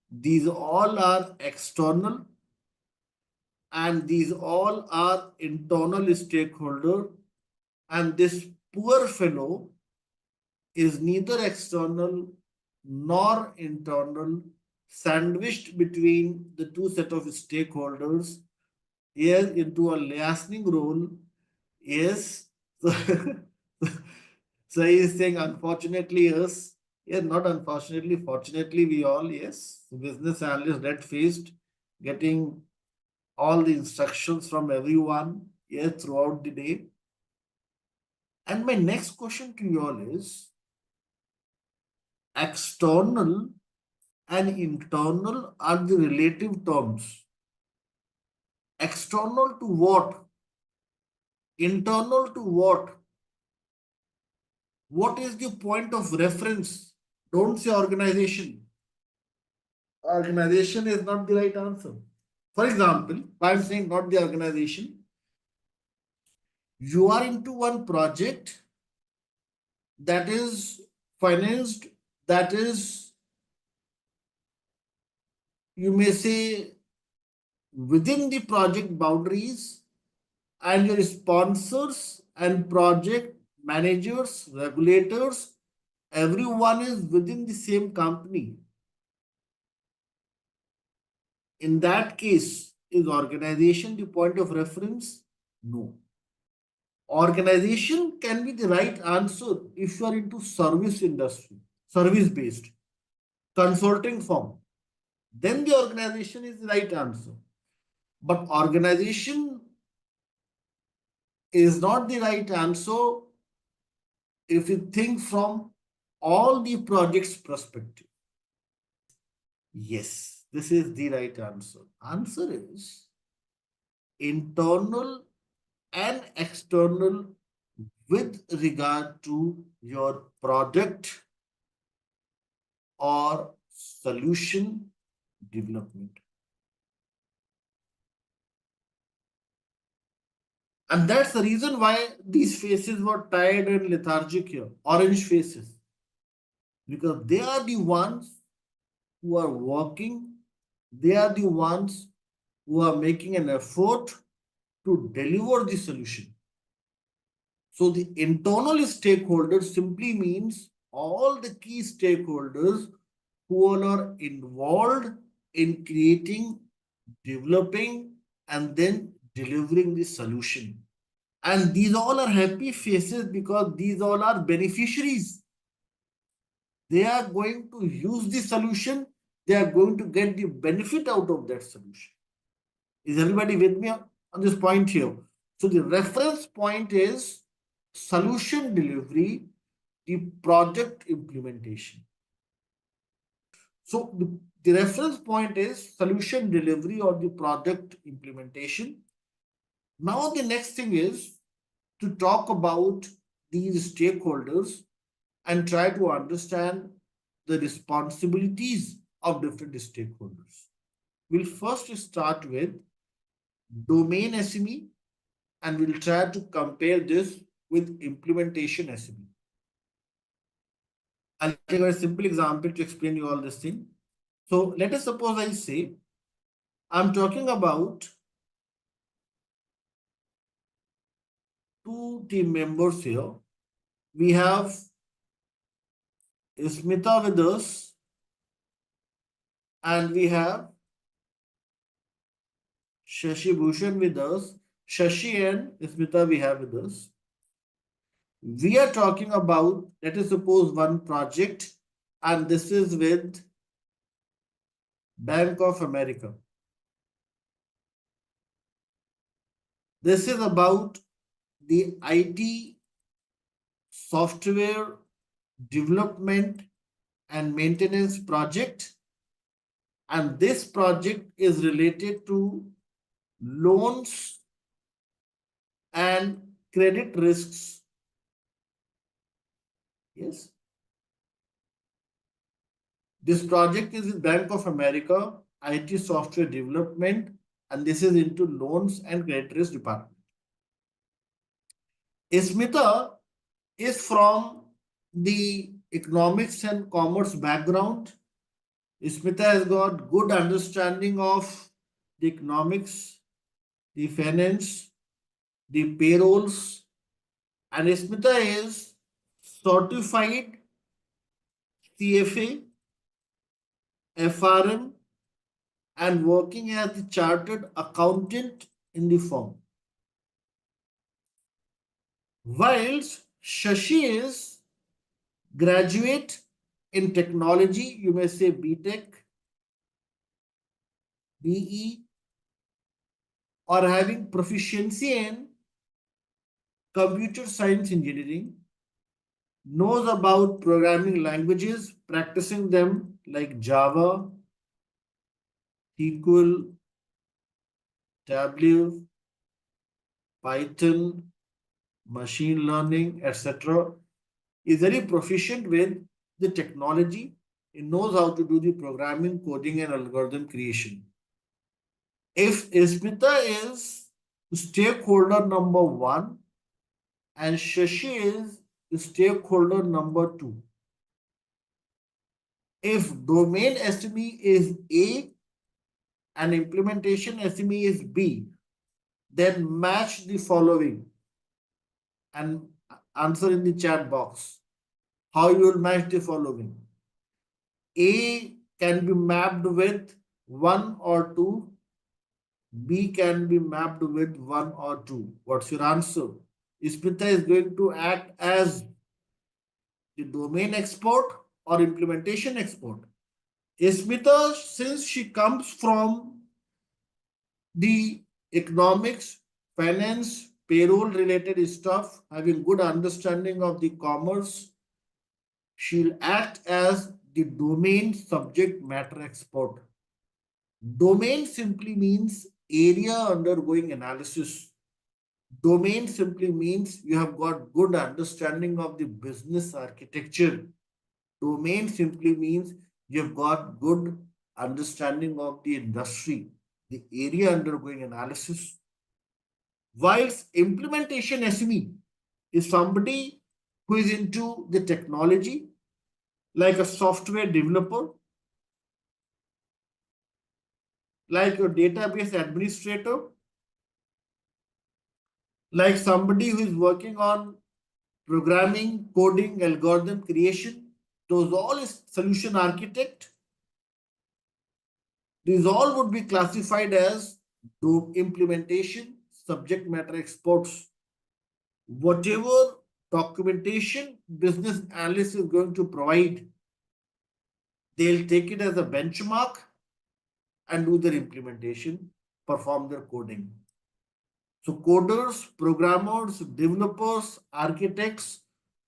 these all are external and these all are internal stakeholder, and this poor fellow is neither external nor internal, sandwiched between the two set of stakeholders, here into a liaising role. Yes. So he is saying, unfortunately, yes. Yes, not unfortunately, fortunately, we all, yes, business analyst red faced, getting all the instructions from everyone, yes, throughout the day. And my next question to you all is, external and internal are the relative terms. External to what? Internal to what? What is the point of reference? Don't say organization. Organization is not the right answer. For example, I'm saying not the organization. You are into one project that is financed, that is, you may say, within the project boundaries, and your sponsors and project managers, regulators, everyone is within the same company. In that case, is organization the point of reference? No. Organization can be the right answer if you are into service industry, service based, consulting firm. Then the organization is the right answer. But organization is not the right answer if you think from all the projects perspective. Yes, this is the right answer. Answer is internal and external with regard to your product or solution development. And that's the reason why these faces were tired and lethargic here, orange faces, because they are the ones who are working, they are the ones who are making an effort to deliver the solution. So the internal stakeholders simply means all the key stakeholders who all are involved in creating, developing, and then delivering the solution. And these all are happy faces because these all are beneficiaries. They are going to use the solution. They are going to get the benefit out of that solution. Is everybody with me on this point here? So the reference point is solution delivery, the project implementation. So the reference point is solution delivery or the project implementation. Now the next thing is to talk about these stakeholders and try to understand the responsibilities of different stakeholders. We'll first start with domain SME, and we'll try to compare this with implementation SME. I'll take a very simple example to explain you all this thing. So let us suppose I say I'm talking about two team members here. We have Smita with us and we have Shashi Bhushan with us. Shashi and Smita we have with us. We are talking about, let us suppose, one project, and this is with Bank of America. This is about the IT software development and maintenance project, and this project is related to loans and credit risks. Yes. This project is with Bank of America, IT software development, and this is into loans and credit risk department. Smita is from the economics and commerce background. Smita has got good understanding of the economics, the finance, the payrolls, and Smita is certified CFA, FRM, and working as the chartered accountant in the firm. Whilst Shashi is graduate in technology, you may say BTech, BE, or having proficiency in computer science engineering, knows about programming languages, practicing them like Java, SQL, Tableau, Python, machine learning, etc. Is very proficient with the technology. He knows how to do the programming, coding, and algorithm creation. If Smita is stakeholder number one and Shashi is stakeholder number two, if domain SME is A and implementation SME is B, then match the following and answer in the chat box. How you will match the following? A can be mapped with 1 or 2. B can be mapped with 1 or 2. What's your answer? Smita is going to act as the domain expert or implementation expert. Smita, since she comes from the economics, finance, payroll related stuff, having good understanding of the commerce, she'll act as the domain subject matter expert. Domain simply means area undergoing analysis. Domain simply means you have got good understanding of the business architecture. Domain simply means you have got good understanding of the industry, the area undergoing analysis. Whilst implementation SME is somebody who is into the technology, like a software developer, like your database administrator, like somebody who is working on programming, coding, algorithm creation. Those all is solution architect. These all would be classified as implementation subject matter experts. Whatever documentation business analyst is going to provide, they'll take it as a benchmark and do their implementation, perform their coding. So coders, programmers, developers, architects,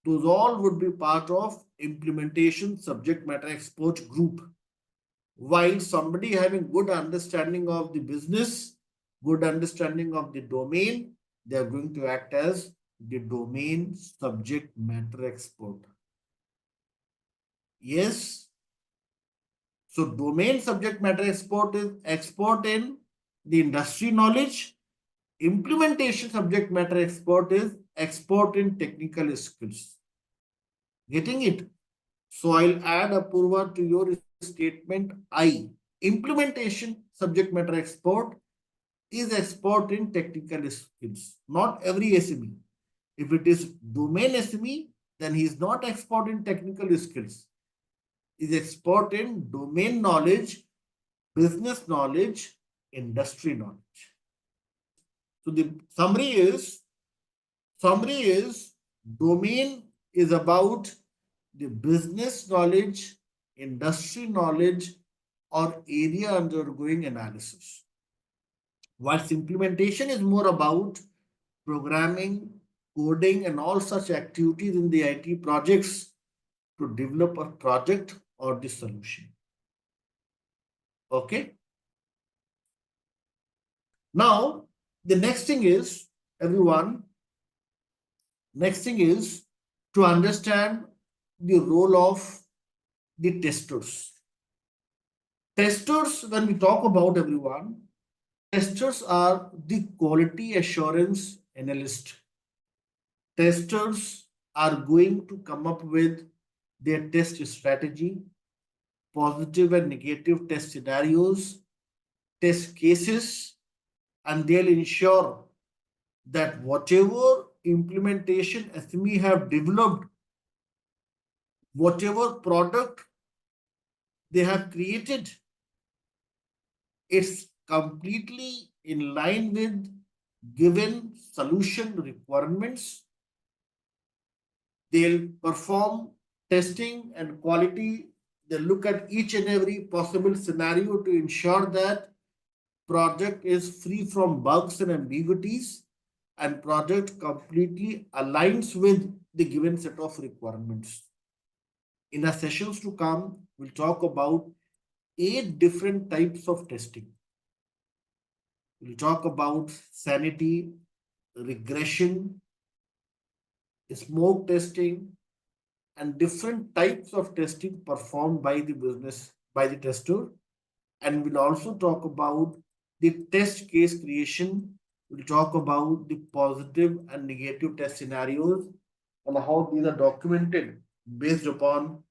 those all would be part of implementation subject matter expert group. While somebody having good understanding of the business, good understanding of the domain, they are going to act as the domain subject matter expert. Yes. So domain subject matter expert is expert in the industry knowledge, Implementation subject matter expert is expert in technical skills. Getting it? So I'll add Apurva to your statement I. Implementation subject matter expert is expert in technical skills. Not every SME. If it is domain SME, then he is not expert in technical skills. He is expert in domain knowledge, business knowledge, industry knowledge. So the summary is domain is about the business knowledge, industry knowledge, or area undergoing analysis. Whilst implementation is more about programming, coding, and all such activities in the IT projects to develop a project or the solution. Okay. Now, the next thing is, everyone, next thing is to understand the role of the testers. Testers, when we talk about everyone, testers are the quality assurance analyst. Testers are going to come up with their test strategy, positive and negative test scenarios, test cases, and they'll ensure that whatever implementation SME have developed, whatever product they have created, it's completely in line with given solution requirements. They'll perform testing and quality. They look at each and every possible scenario to ensure that project is free from bugs and ambiguities and project completely aligns with the given set of requirements. In our sessions to come, we'll talk about 8 different types of testing. We'll talk about sanity, regression, smoke testing, and different types of testing performed by the tester. And we'll also talk about the test case creation. We'll talk about the positive and negative test scenarios and how these are documented based upon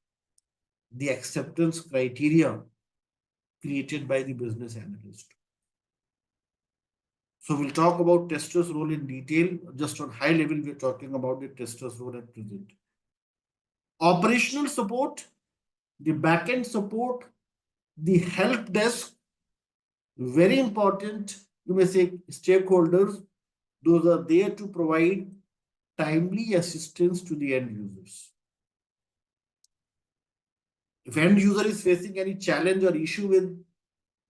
the acceptance criteria created by the business analyst. So we'll talk about tester's role in detail. Just on high level, we're talking about the tester's role at present. Operational support, the backend support, the help desk, very important, you may say stakeholders, those are there to provide timely assistance to the end users. If end user is facing any challenge or issue with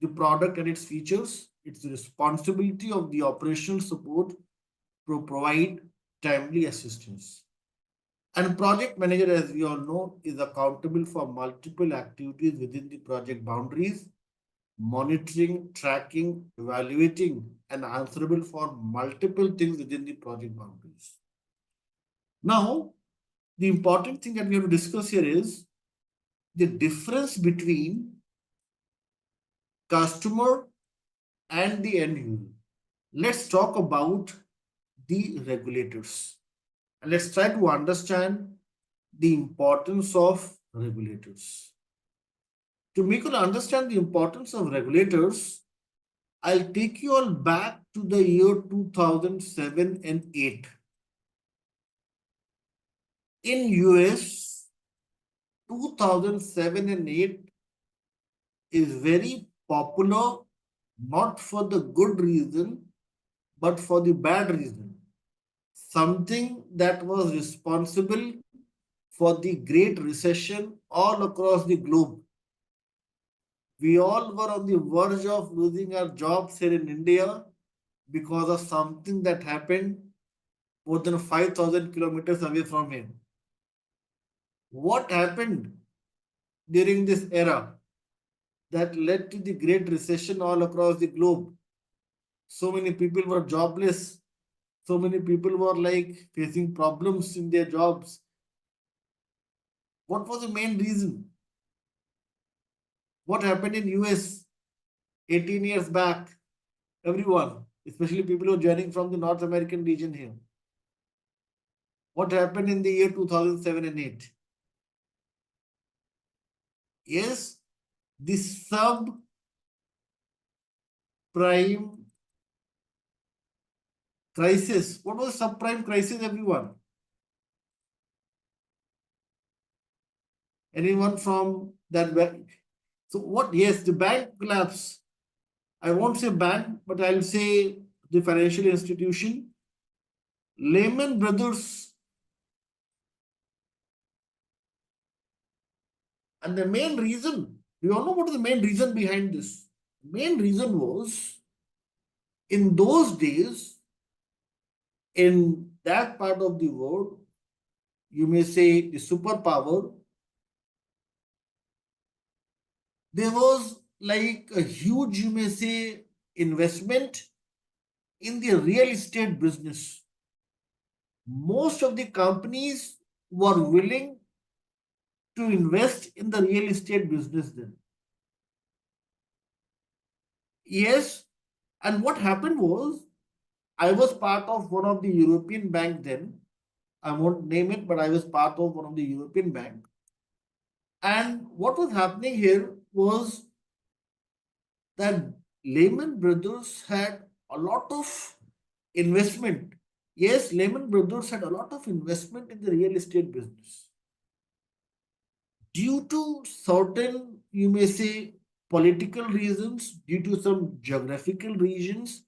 the product and its features, it's the responsibility of the operational support to provide timely assistance. And project manager, as we all know, is accountable for multiple activities within the project boundaries, monitoring, tracking, evaluating, and answerable for multiple things within the project boundaries. Now, the important thing that we have to discuss here is the difference between customer and the end user. Let's talk about the regulators. And let's try to understand the importance of regulators. To make you understand the importance of regulators, I'll take you all back to the year 2007 and 8. In US, 2007 and 8 is very popular, not for the good reason, but for the bad reason. Something that was responsible for the Great Recession all across the globe. We all were on the verge of losing our jobs here in India because of something that happened more than 5,000 kilometers away from here. What happened during this era that led to the Great Recession all across the globe? So many people were jobless. So many people were like facing problems in their jobs. What was the main reason? What happened in US 18 years back? Everyone, especially people who are joining from the North American region here. What happened in the year 2007 and 8? Yes, the subprime crisis. What was subprime crisis, everyone? Anyone from that bank? So what? Yes, the bank collapse. I won't say bank, but I'll say the financial institution. Lehman Brothers, and the main reason, we all know what is the main reason behind this. The main reason was in those days, in that part of the world, you may say the superpower, there was like a huge, you may say, investment in the real estate business. Most of the companies were willing to invest in the real estate business then. Yes, and what happened was I was part of one of the European bank then. I won't name it, but I was part of one of the European bank. And what was happening here was that Lehman Brothers had a lot of investment. Yes, Lehman Brothers had a lot of investment in the real estate business. Due to certain, you may say, political reasons, due to some geographical regions,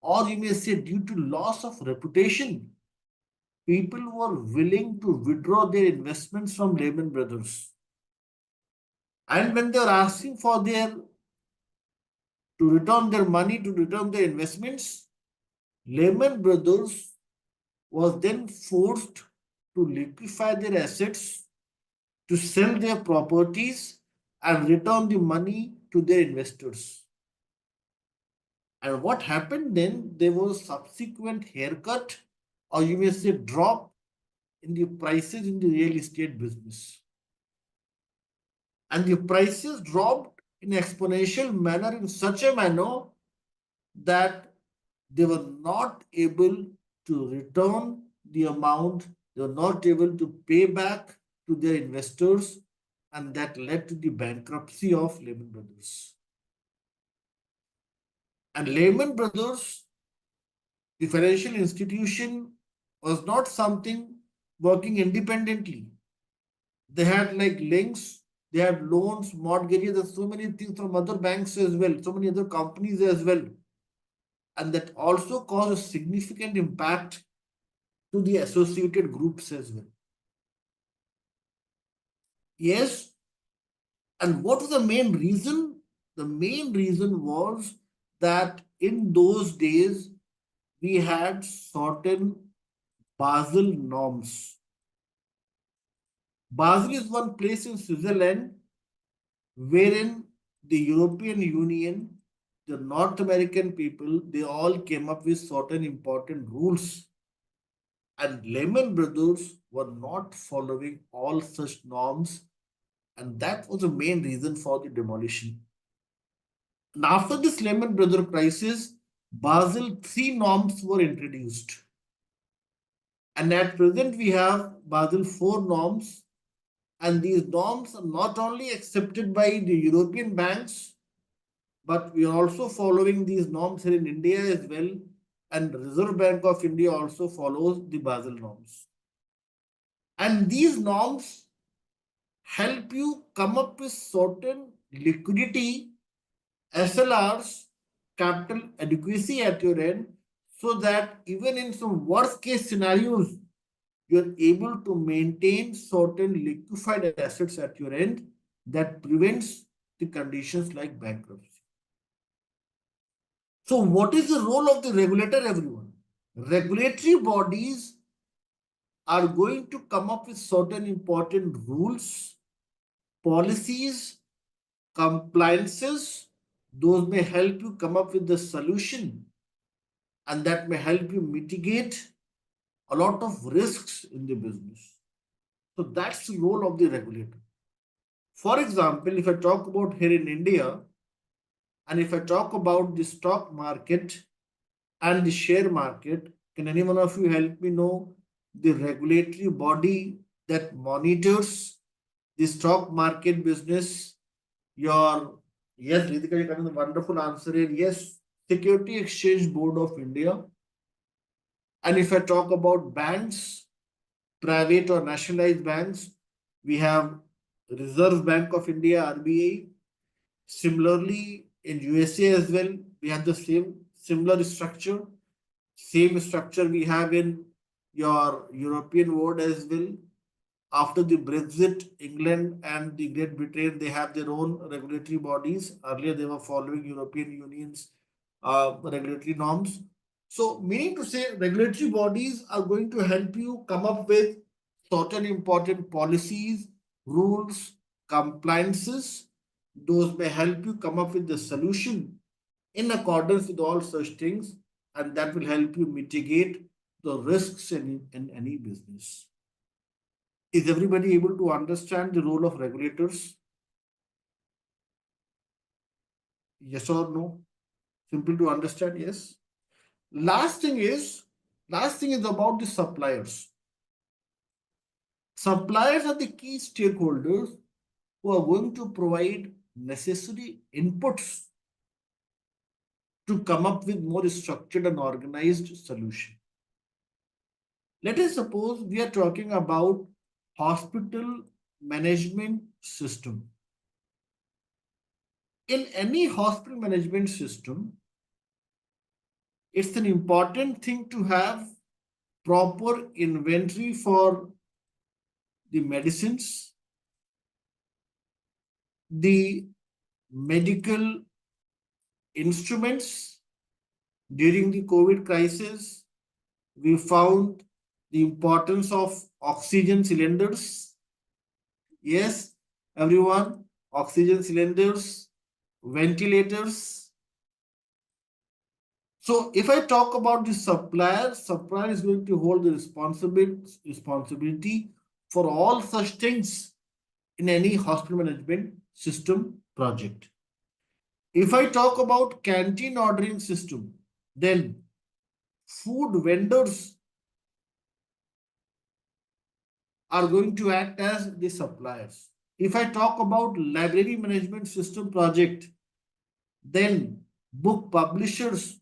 or you may say due to loss of reputation, people were willing to withdraw their investments from Lehman Brothers. And when they were asking for their to return their money, to return their investments, Lehman Brothers was then forced to liquefy their assets, to sell their properties and return the money to their investors. And what happened then? There was subsequent haircut, or you may say drop in the prices in the real estate business. And the prices dropped in exponential manner, in such a manner that they were not able to return the amount, they were not able to pay back to their investors, and that led to the bankruptcy of Lehman Brothers. And Lehman Brothers, the financial institution, was not something working independently. They had like links, they had loans, mortgages, and so many things from other banks as well, so many other companies as well. And that also caused a significant impact to the associated groups as well. Yes, and what was the main reason? The main reason was that in those days we had certain Basel norms. Basel is one place in Switzerland wherein the European Union, the North American people, they all came up with certain important rules. And Lehman Brothers were not following all such norms, and that was the main reason for the demolition. And after this Lehman Brothers crisis, Basel III norms were introduced. And at present, we have Basel IV norms, and these norms are not only accepted by the European banks, but we are also following these norms here in India as well. And the Reserve Bank of India also follows the Basel norms. And these norms help you come up with certain liquidity, SLRs, capital adequacy at your end, so that even in some worst case scenarios, you're able to maintain certain liquefied assets at your end that prevents the conditions like bankruptcy. So what is the role of the regulator, everyone? Regulatory bodies are going to come up with certain important rules, policies, compliances. Those may help you come up with the solution, and that may help you mitigate a lot of risks in the business. So that's the role of the regulator. For example, if I talk about here in India, and if I talk about the stock market, and the share market. Can any one of you help me know the regulatory body that monitors the stock market business? Your yes, Ritika, you're having a wonderful answer here. Yes, Security Exchange Board of India. And if I talk about banks, private or nationalized banks, we have Reserve Bank of India (RBI). Similarly, in USA as well, we have the similar structure. Same structure we have in your European world as well. After the Brexit, England and the Great Britain, they have their own regulatory bodies. Earlier, they were following European Union's regulatory norms. So, meaning to say, regulatory bodies are going to help you come up with certain important policies, rules, compliances. Those may help you come up with the solution in accordance with all such things, and that will help you mitigate the risks in any business. Is everybody able to understand the role of regulators? Yes or no? Simple to understand, yes. Last thing is, last thing is about the suppliers. Suppliers are the key stakeholders who are going to provide necessary inputs to come up with more structured and organized solution. Let us suppose we are talking about hospital management system. In any hospital management system, it's an important thing to have proper inventory for the medicines, the medical instruments. During the COVID crisis, we found the importance of oxygen cylinders. Yes, everyone, oxygen cylinders, ventilators. So if I talk about the supplier, supplier is going to hold the responsibility for all such things in any hospital management system project. If I talk about canteen ordering system, then food vendors are going to act as the suppliers. If I talk about library management system project, then book publishers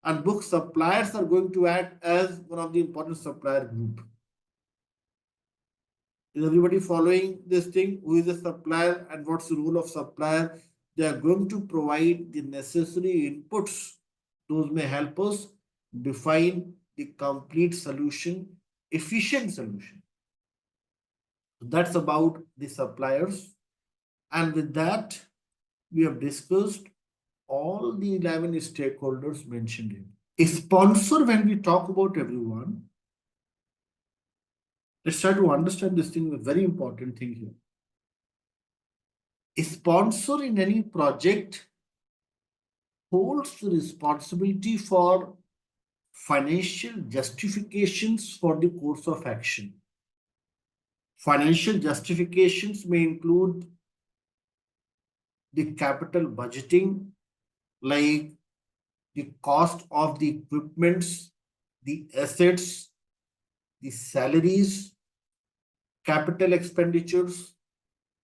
and book suppliers are going to act as one of the important supplier group. Is everybody following this thing? Who is a supplier and what's the role of supplier? They are going to provide the necessary inputs. Those may help us define the complete solution, efficient solution. That's about the suppliers. And with that, we have discussed all the 11 stakeholders mentioned here. A sponsor, when we talk about everyone, let's try to understand this thing, a very important thing here. A sponsor in any project holds the responsibility for financial justifications for the course of action. Financial justifications may include the capital budgeting, like the cost of the equipments, the assets, the salaries, capital expenditures,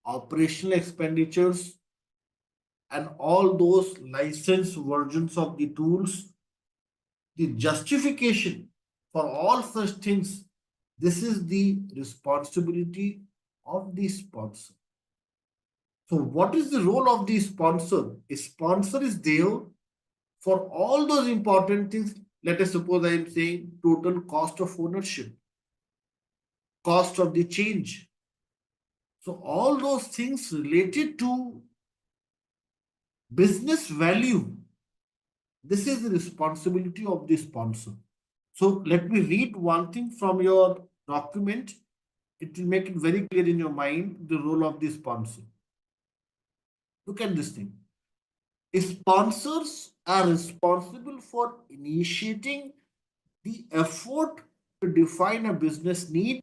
operational expenditures, and all those licensed versions of the tools. The justification for all such things, this is the responsibility of the sponsor. So, what is the role of the sponsor? A sponsor is there for all those important things. Let us suppose I am saying total cost of ownership, cost of the change. So, all those things related to business value, this is the responsibility of the sponsor. So, let me read one thing from your document. It will make it very clear in your mind the role of the sponsor. Look at this thing. Sponsors are responsible for initiating the effort to define a business need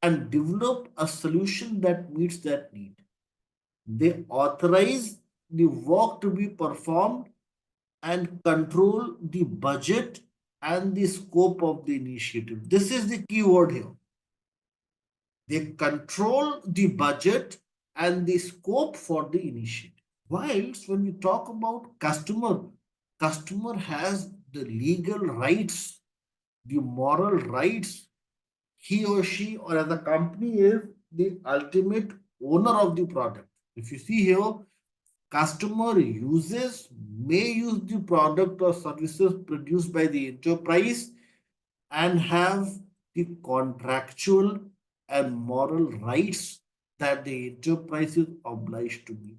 and develop a solution that meets that need. They authorize the work to be performed and control the budget and the scope of the initiative. This is the key word here. They control the budget and the scope for the initiative. Whilst when we talk about customer has the legal rights, the moral rights. He or she or as a company is the ultimate owner of the product. If you see here, customer may use the product or services produced by the enterprise and have the contractual and moral rights that the enterprise is obliged to meet.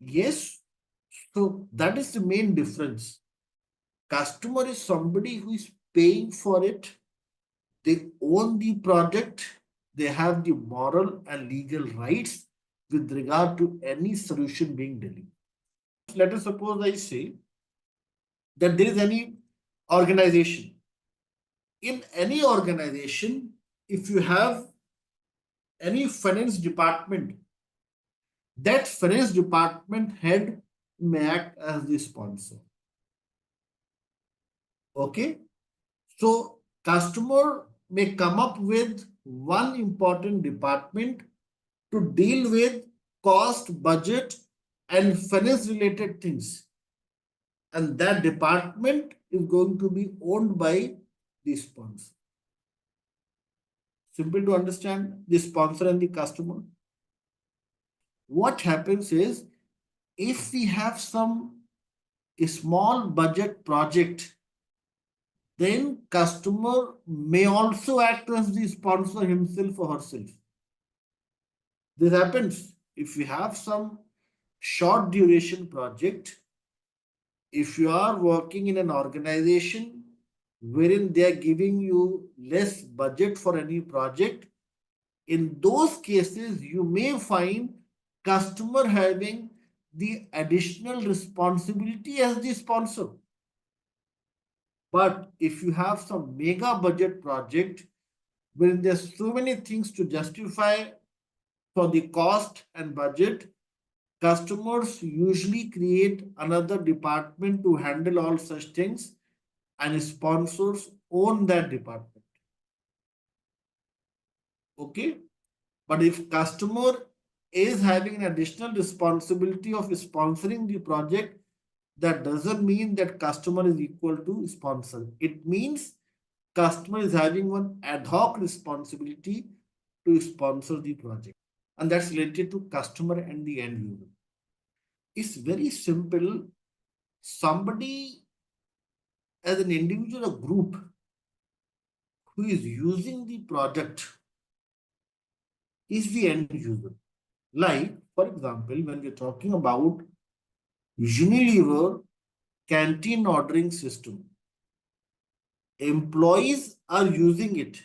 Yes, so that is the main difference. Customer is somebody who is paying for it. They own the project. They have the moral and legal rights with regard to any solution being delivered. Let us suppose I say that there is any organization. In any organization, if you have any finance department, that finance department head may act as the sponsor. Okay. So customer may come up with one important department to deal with cost, budget, and finance related things. And that department is going to be owned by the sponsor. Simple to understand the sponsor and the customer. What happens is if we have a small budget project, then customer may also act as the sponsor himself or herself. This happens if we have some short duration project. If you are working in an organization wherein they are giving you less budget for any project, in those cases you may find customer having the additional responsibility as the sponsor. But if you have some mega budget project wherein there's so many things to justify for the cost and budget, customers usually create another department to handle all such things, and sponsors own that department. Okay. But if customer is having an additional responsibility of sponsoring the project, that doesn't mean that customer is equal to sponsor. It means customer is having one ad hoc responsibility to sponsor the project. And that's related to customer and the end user. It's very simple. Somebody as an individual or group who is using the product is the end user. Like, for example, when we're talking about Unilever canteen ordering system, employees are using it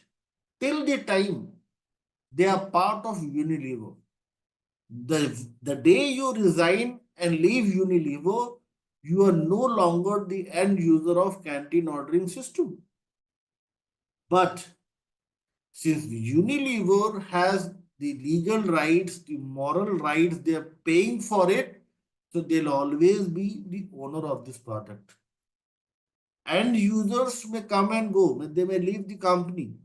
till the time they are part of Unilever. The day you resign and leave Unilever, you are no longer the end user of canteen ordering system. But since Unilever has the legal rights, the moral rights, they are paying for it, so they'll always be the owner of this product. End users may come and go, they may leave the company,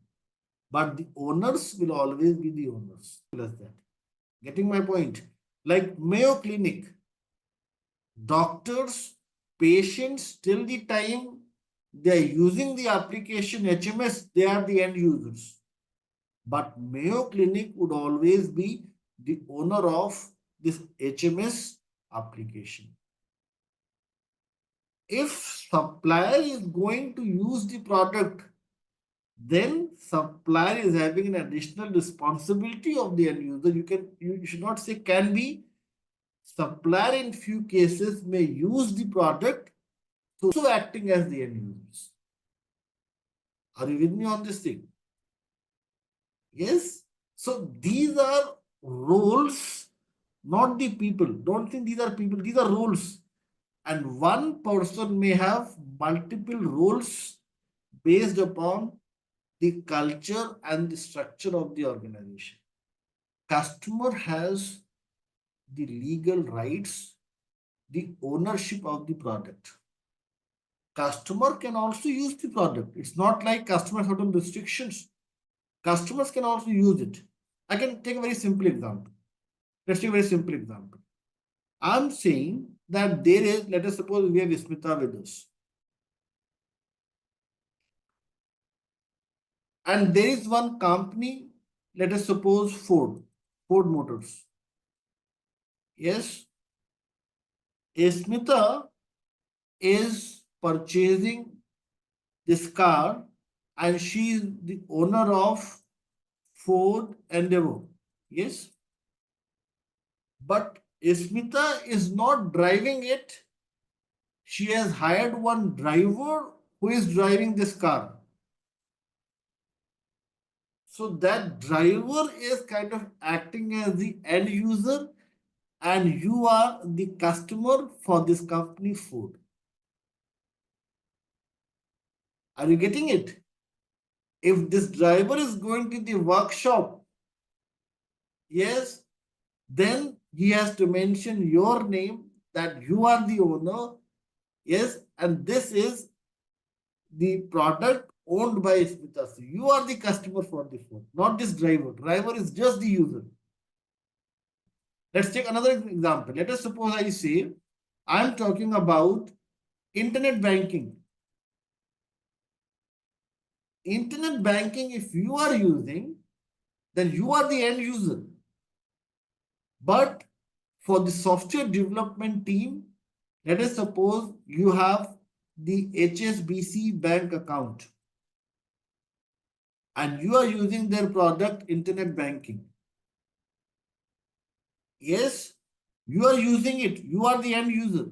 but the owners will always be the owners. Plus that. Getting my point? Like Mayo Clinic, doctors, patients, till the time they are using the application HMS, they are the end users. But Mayo Clinic would always be the owner of this HMS application. If supplier is going to use the product, then supplier is having an additional responsibility of the end user. You should not say can be. Supplier in few cases may use the product, so acting as the end users. Are you with me on this thing? Yes. So these are roles, not the people. Don't think these are people, these are roles. And one person may have multiple roles based upon the culture and the structure of the organization. Customer has the legal rights, the ownership of the product. Customer can also use the product. It's not like customers have some restrictions. Customers can also use it. I can take a very simple example. Let's take a very simple example. I'm saying that there is, let us suppose we have Smita with us. And there is one company, let us suppose Ford Motors. Yes, Smita is purchasing this car and she is the owner of Ford Endeavor. Yes, but Smita is not driving it. She has hired one driver who is driving this car. So that driver is kind of acting as the end user and you are the customer for this company Ford. Are you getting it? If this driver is going to the workshop, yes, then he has to mention your name that you are the owner, yes, and this is the product owned by Smita. So you are the customer for the phone, not this driver. Driver is just the user. Let's take another example. Let us suppose I say I'm talking about internet banking. Internet banking, if you are using, then you are the end user. But for the software development team, let us suppose you have the HSBC bank account and you are using their product internet banking. Yes, you are using it. You are the end user.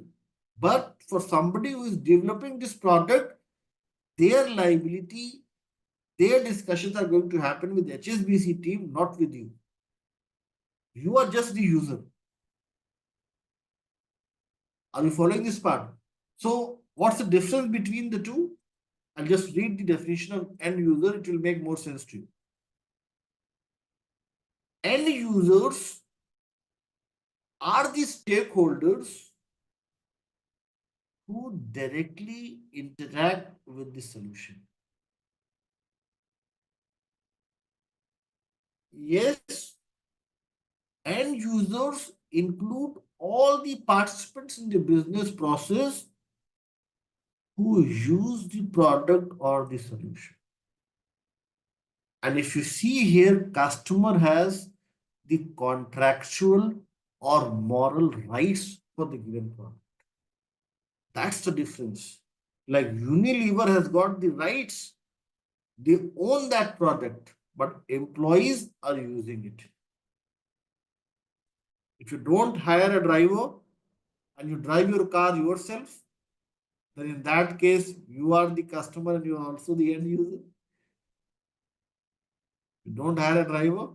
But for somebody who is developing this product, their liability, their discussions are going to happen with HSBC team, not with you. You are just the user. Are you following this part? So what's the difference between the two? I'll just read the definition of end user. It will make more sense to you. End users are the stakeholders who directly interact with the solution. Yes, end users include all the participants in the business process who use the product or the solution. And if you see here, customer has the contractual or moral rights for the given product. That's the difference. Like Unilever has got the rights, they own that product, but employees are using it. If you don't hire a driver and you drive your car yourself, then in that case, you are the customer and you are also the end user. You don't hire a driver,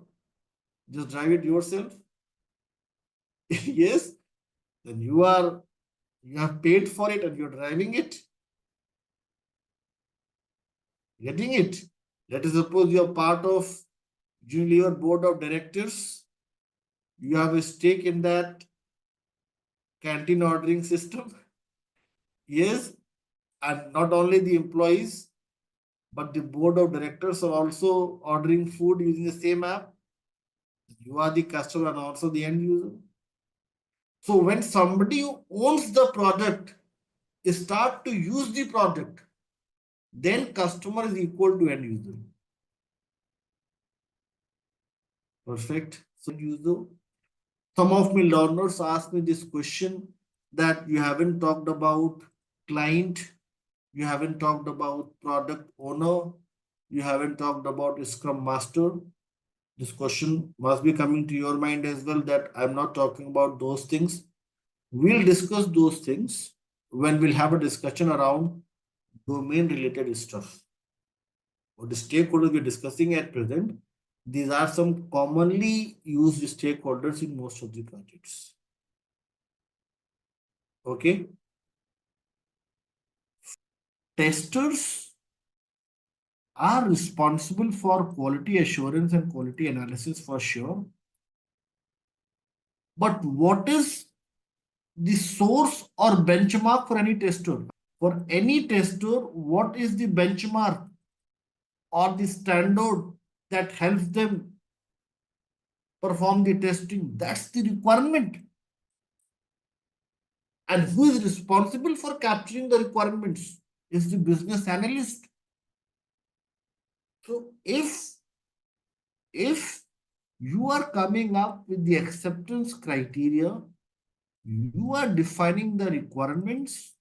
just drive it yourself. Yes, then you have paid for it and you're driving it. Getting it? Let us suppose you are part of Unilever board of directors. You have a stake in that canteen ordering system. Yes, and not only the employees, but the board of directors are also ordering food using the same app. You are the customer and also the end user. So when somebody who owns the product start to use the product, then customer is equal to end user. Perfect. So user. Some of my learners ask me this question that you haven't talked about client, you haven't talked about product owner, you haven't talked about Scrum Master. This question must be coming to your mind as well that I'm not talking about those things. We'll discuss those things when we'll have a discussion around domain related stuff. Or the stakeholders we're discussing at present, these are some commonly used stakeholders in most of the projects. Okay. Testers are responsible for quality assurance and quality analysis for sure. But what is the source or benchmark for any tester? For any tester, what is the benchmark or the standard that helps them perform the testing? That's the requirement. And who is responsible for capturing the requirements is the business analyst. So if you are coming up with the acceptance criteria, you are defining the requirements.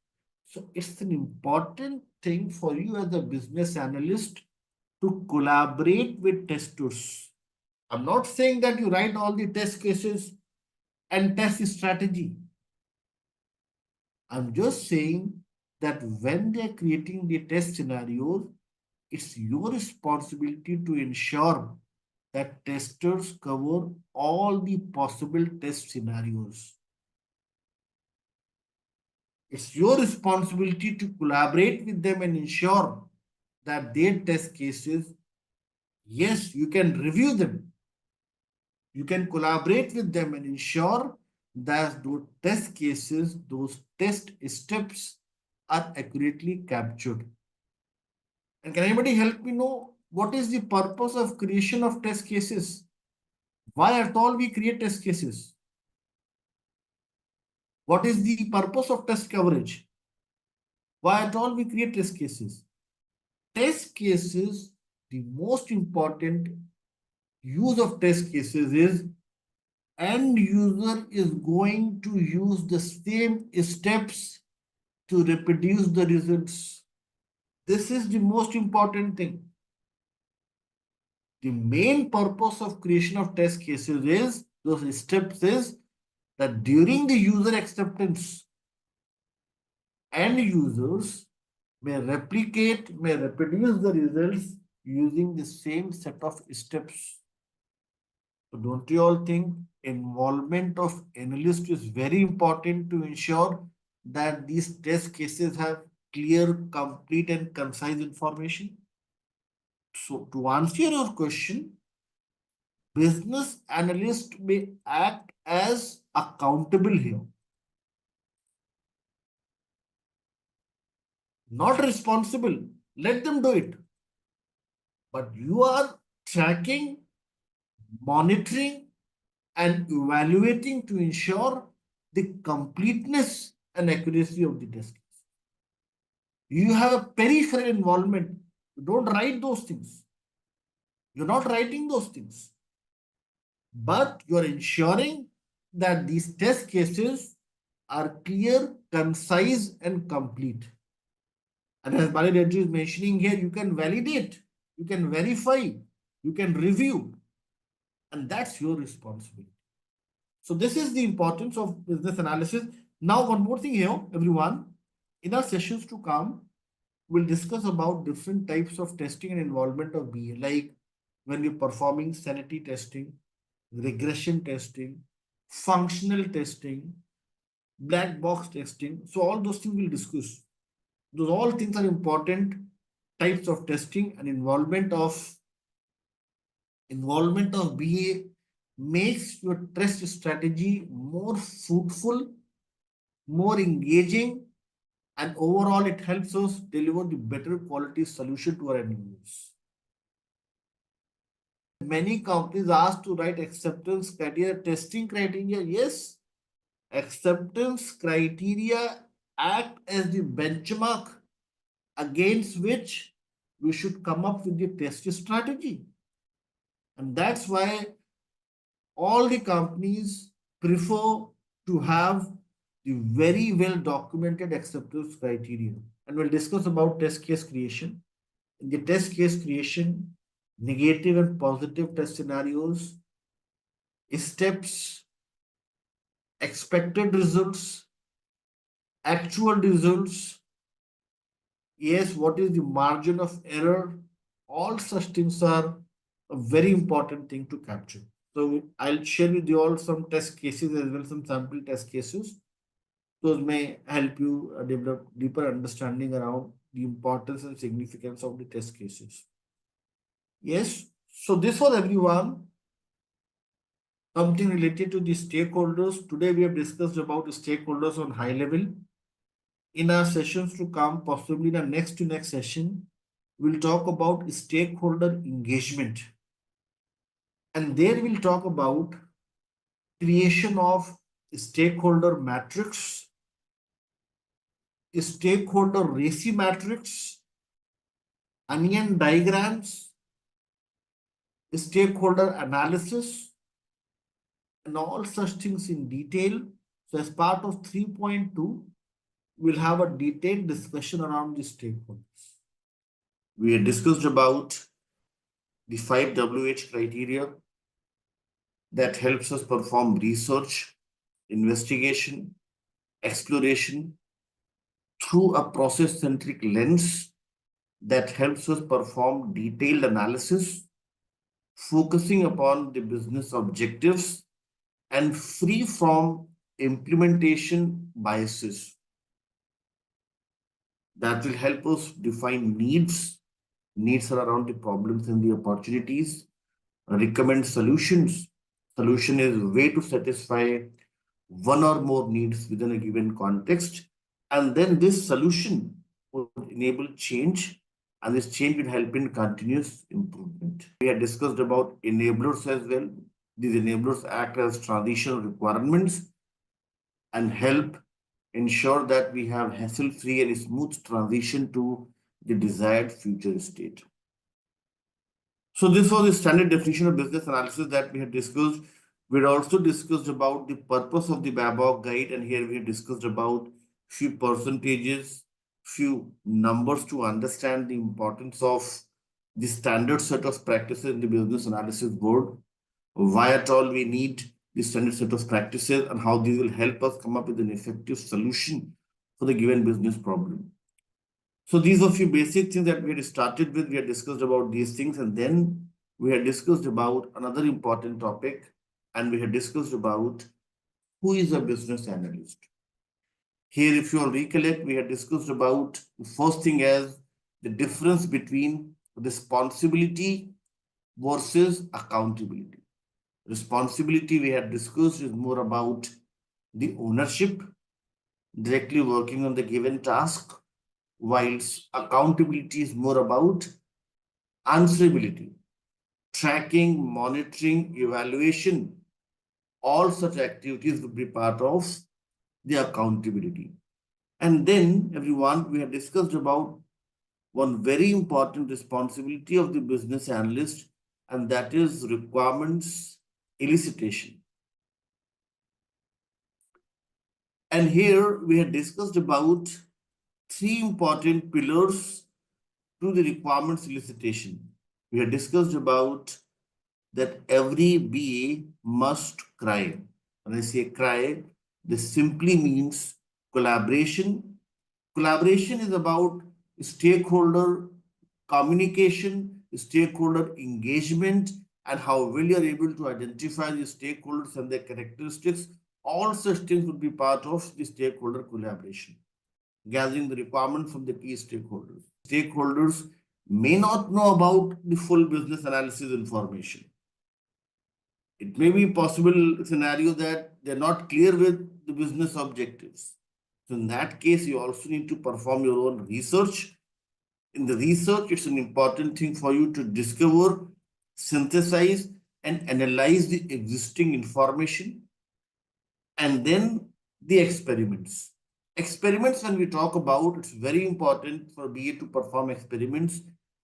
So it's an important thing for you as a business analyst to collaborate with testers. I'm not saying that you write all the test cases and test strategy. I'm just saying that when they're creating the test scenarios, it's your responsibility to ensure that testers cover all the possible test scenarios. It's your responsibility to collaborate with them and ensure that their test cases, yes, you can review them. You can collaborate with them and ensure that those test cases, those test steps are accurately captured. And can anybody help me know what is the purpose of creation of test cases? Why at all we create test cases? What is the purpose of test coverage? Why at all we create test cases? Test cases, the most important use of test cases is end user is going to use the same steps to reproduce the results. This is the most important thing. The main purpose of creation of test cases is those steps is that during the user acceptance, end users may replicate, may reproduce the results using the same set of steps. So don't you all think involvement of analyst is very important to ensure that these test cases have clear, complete, and concise information? So to answer your question, business analyst may act as accountable here, not responsible. Let them do it. But you are tracking, monitoring, and evaluating to ensure the completeness and accuracy of the test. You have a peripheral involvement. You don't write those things. You're not writing those things. But you're ensuring that these test cases are clear, concise, and complete. And as Bali Reddy is mentioning here, you can validate, you can verify, you can review, and that's your responsibility. So this is the importance of business analysis. Now, one more thing here, everyone. In our sessions to come, we'll discuss about different types of testing and involvement of BA, like when you're performing sanity testing, regression testing, functional testing, black box testing. So all those things we'll discuss. Those all things are important types of testing and involvement of BA makes your test strategy more fruitful, more engaging, and overall it helps us deliver the better quality solution to our end users. Many companies asked to write acceptance criteria, testing criteria. Yes, acceptance criteria act as the benchmark against which we should come up with the test strategy. And that's why all the companies prefer to have the very well documented acceptance criteria. And we'll discuss about test case creation. In the test case creation, negative and positive test scenarios, steps, expected results, actual results, yes, what is the margin of error, all such things are a very important thing to capture. So I'll share with you all some test cases as well, some sample test cases. Those may help you develop deeper understanding around the importance and significance of the test cases. Yes, so this was everyone. something related to the stakeholders. Today we have discussed about stakeholders on high level. In our sessions to come, possibly the next to next session, we'll talk about stakeholder engagement. And there we'll talk about creation of stakeholder matrix, stakeholder ratio matrix, onion diagrams, stakeholder analysis, and all such things in detail. So as part of 3.2, we'll have a detailed discussion around the stakeholders. We had discussed about the 5 WH criteria that helps us perform research, investigation, exploration through a process-centric lens that helps us perform detailed analysis, focusing upon the business objectives and free from implementation biases. That will help us define needs. Needs are around the problems and the opportunities. Recommend solutions. Solution is a way to satisfy one or more needs within a given context. And then this solution would enable change, and this change will help in continuous improvement. We had discussed about enablers as well. These enablers act as transitional requirements and help ensure that we have hassle-free and smooth transition to the desired future state. So this was the standard definition of business analysis that we had discussed. We had also discussed about the purpose of the Babcock guide, and here we have discussed about few percentages, few numbers to understand the importance of the standard set of practices in the business analysis board. Why at all we need the standard set of practices and how these will help us come up with an effective solution for the given business problem. So these are a few basic things that we had started with. We had discussed about these things, and then we had discussed about another important topic, and we had discussed about who is a business analyst. Here, if you all recollect, we had discussed about the first thing as the difference between responsibility versus accountability. Responsibility we had discussed is more about the ownership, directly working on the given task, whilst accountability is more about answerability, tracking, monitoring, evaluation. All such activities would be part of the accountability. And then, everyone, we have discussed about one very important responsibility of the business analyst, and that is requirements elicitation. And here we had discussed about three important pillars to the requirements elicitation. We had discussed about that every BA must cry. When I say cry, this simply means collaboration. Collaboration is about stakeholder communication, stakeholder engagement, and how well you are able to identify the stakeholders and their characteristics. All such things would be part of the stakeholder collaboration. Gathering the requirement from the key stakeholders. Stakeholders may not know about the full business analysis information. It may be possible scenario that they're not clear with the business objectives. So in that case, you also need to perform your own research. In the research, it's an important thing for you to discover, synthesize, and analyze the existing information. And then the experiments. Experiments, when we talk about, it's very important for BA to perform experiments.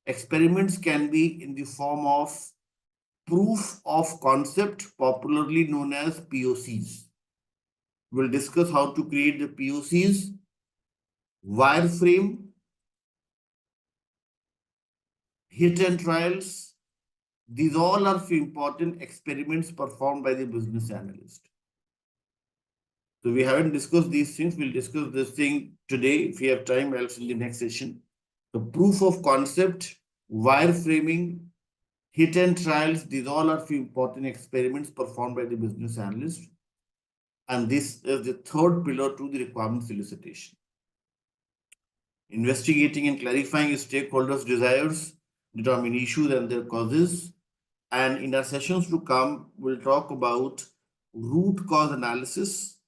Experiments can be in the form of proof of concept, popularly known as POCs. We'll discuss how to create the POCs, wireframe, hit and trials. These all are few important experiments performed by the business analyst. So we haven't discussed these things. We'll discuss this thing today. If we have time, else in the next session. The proof of concept, wireframing, hit and trials, these all are few important experiments performed by the business analyst. And this is the third pillar to the requirements elicitation. Investigating and clarifying stakeholders' desires, determine issues and their causes, And in our sessions to come, we'll talk about root cause analysis,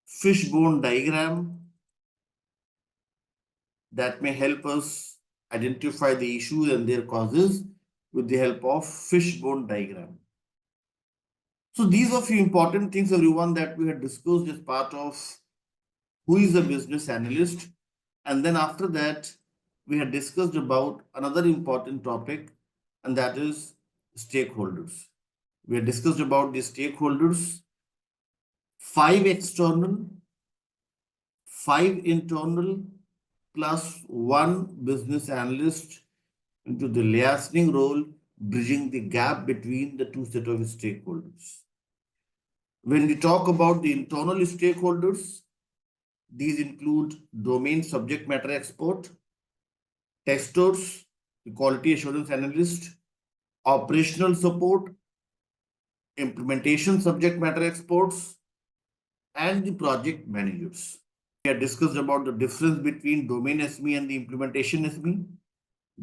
fishbone diagram that may help us identify the issues and their causes with the help of fishbone diagram. So these are few important things, everyone, that we had discussed as part of who is a business analyst. And then after that, we had discussed about another important topic, and that is stakeholders. We had discussed about the stakeholders, five external, five internal, plus one business analyst into the liaising role, bridging the gap between the two set of stakeholders. When we talk about the internal stakeholders, these include domain subject matter expert, testers, the quality assurance analyst, operational support, implementation subject matter experts, and the project managers. We have discussed about the difference between domain SME and the implementation SME.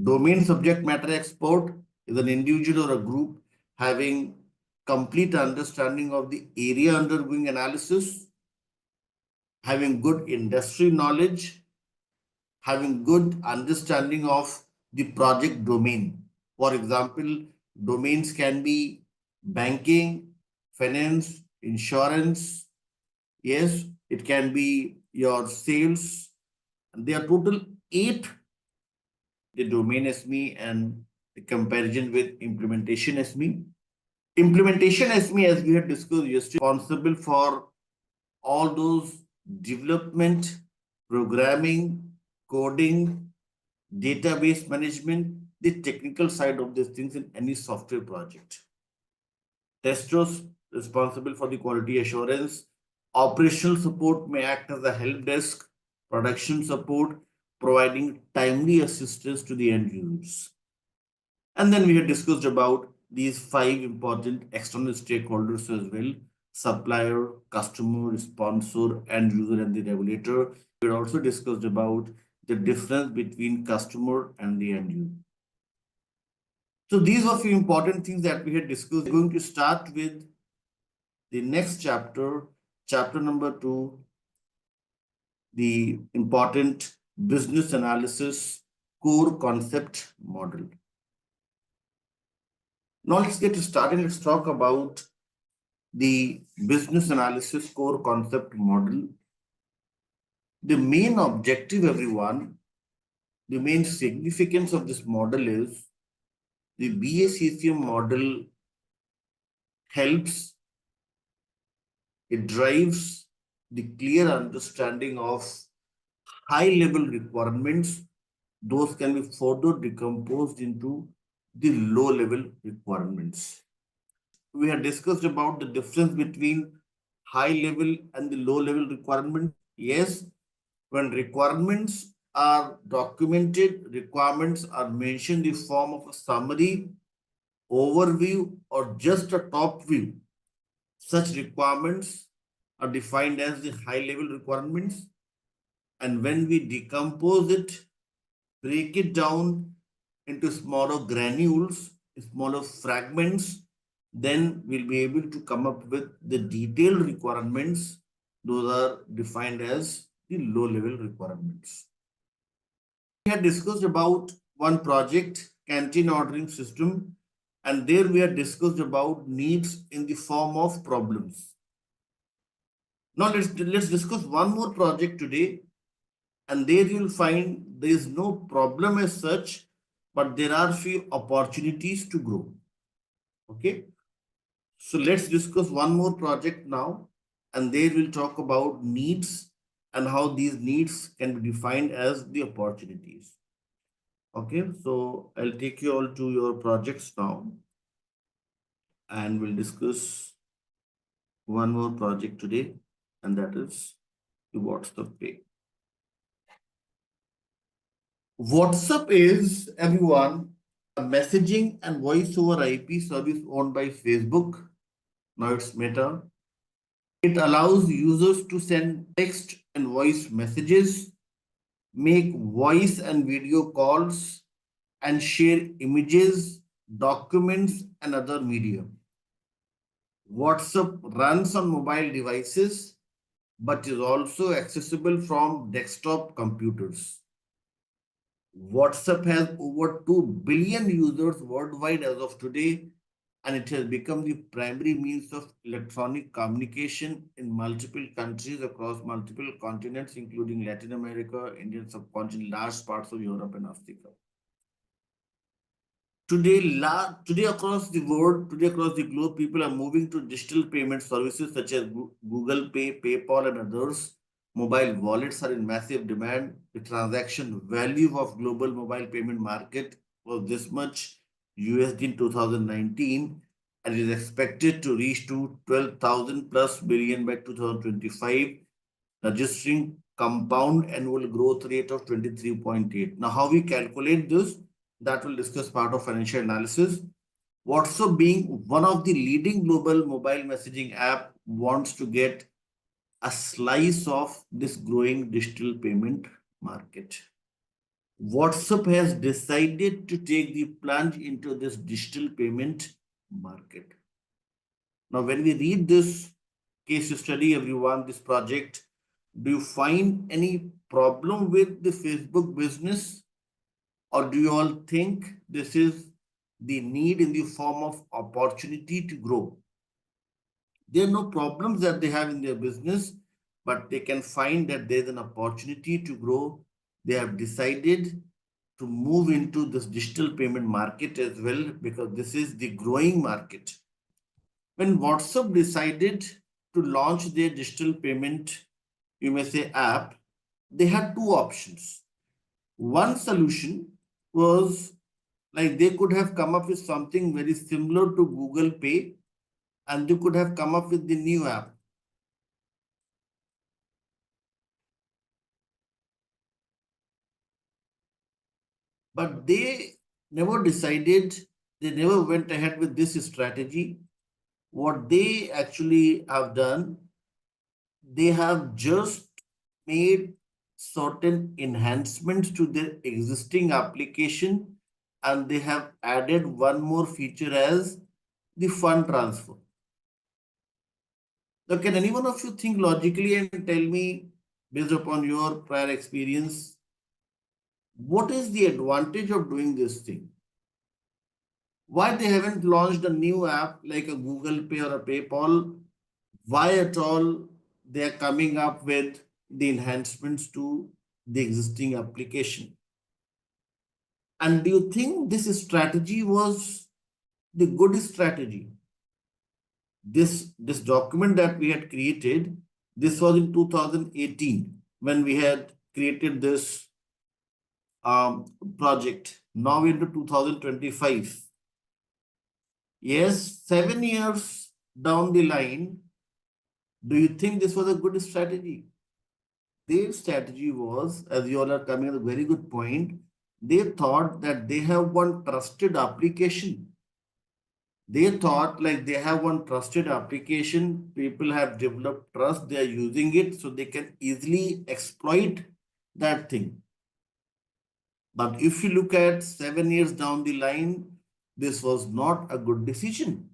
Domain subject matter expert is an individual or a group having complete understanding of the area undergoing analysis, having good industry knowledge, having good understanding of the project domain. For example, domains can be banking, finance, insurance. Yes, it can be your sales. There are total 8, the domain SME and the comparison with implementation SME. Implementation SME, as we had discussed yesterday, responsible for all those development, programming, coding, database management, the technical side of these things in any software project. Testers responsible for the quality assurance. Operational support may act as a help desk, production support, providing timely assistance to the end users. And then we had discussed about these 5 important external stakeholders as well: supplier, customer, sponsor, end user, and the regulator. We had also discussed about the difference between customer and the end user. So these are few important things that we had discussed. We're going to start with the next chapter, chapter number 2, the important business analysis core concept model. Now let's get started. Let's talk about the business analysis core concept model. The main objective, everyone, the main significance of this model is the BACCM model helps, it drives the clear understanding of high level requirements. Those can be further decomposed into the low level requirements. We had discussed about the difference between high level and the low level requirement. Yes, when requirements are documented, requirements are mentioned in the form of a summary, overview, or just a top view. Such requirements are defined as the high level requirements. And when we decompose it, break it down into smaller granules, smaller fragments, then we'll be able to come up with the detailed requirements. Those are defined as the low level requirements. We had discussed about one project, canteen ordering system, and there we had discussed about needs in the form of problems. Now let's discuss one more project today, and there you'll find there is no problem as such, but there are few opportunities to grow. Okay, so let's discuss one more project now, and there we'll talk about needs and how these needs can be defined as the opportunities. Okay, so I'll take you all to your projects now, and we'll discuss one more project today, and that is the WhatsApp Pay. WhatsApp is, everyone, a messaging and voice over IP service owned by Facebook. Now it's Meta. It allows users to send text and voice messages, make voice and video calls, and share images, documents, and other media. WhatsApp runs on mobile devices but is also accessible from desktop computers. WhatsApp has over 2 billion users worldwide as of today, and it has become the primary means of electronic communication in multiple countries across multiple continents, including Latin America, Indian subcontinent, large parts of Europe and Africa. Today across the world, today across the globe, people are moving to digital payment services such as Google Pay, PayPal, and others. Mobile wallets are in massive demand. The transaction value of global mobile payment market was this much USD in 2019, and is expected to reach to 12,000 plus billion by 2025, registering compound annual growth rate of 23.8. Now, how we calculate this? That will discuss part of financial analysis. WhatsApp, being one of the leading global mobile messaging app, wants to get a slice of this growing digital payment market. WhatsApp has decided to take the plunge into this digital payment market. Now, when we read this case study, everyone, this project, do you find any problem with the Facebook business? Or do you all think this is the need in the form of opportunity to grow? There are no problems that they have in their business, but they can find that there's an opportunity to grow. They have decided to move into this digital payment market as well, because this is the growing market. When WhatsApp decided to launch their digital payment, you may say, app, they had two options. One solution was like they could have come up with something very similar to Google Pay, and they could have come up with the new app. But they never decided, they never went ahead with this strategy. What they actually have done, they have just made certain enhancements to their existing application, and they have added one more feature as the fund transfer. Now, can any one of you think logically and tell me, based upon your prior experience, what is the advantage of doing this thing? Why they haven't launched a new app like a Google Pay or a PayPal? Why at all they are coming up with the enhancements to the existing application? And do you think this strategy was the good strategy? This document that we had created, this was in 2018 when we had created this project. Now into 2025. Yes, 7 years down the line, do you think this was a good strategy? Their strategy was, as you all are coming at a very good point, they thought that they have one trusted application. They thought like they have one trusted application, people have developed trust, they are using it, so they can easily exploit that thing. But if you look at 7 years down the line, this was not a good decision.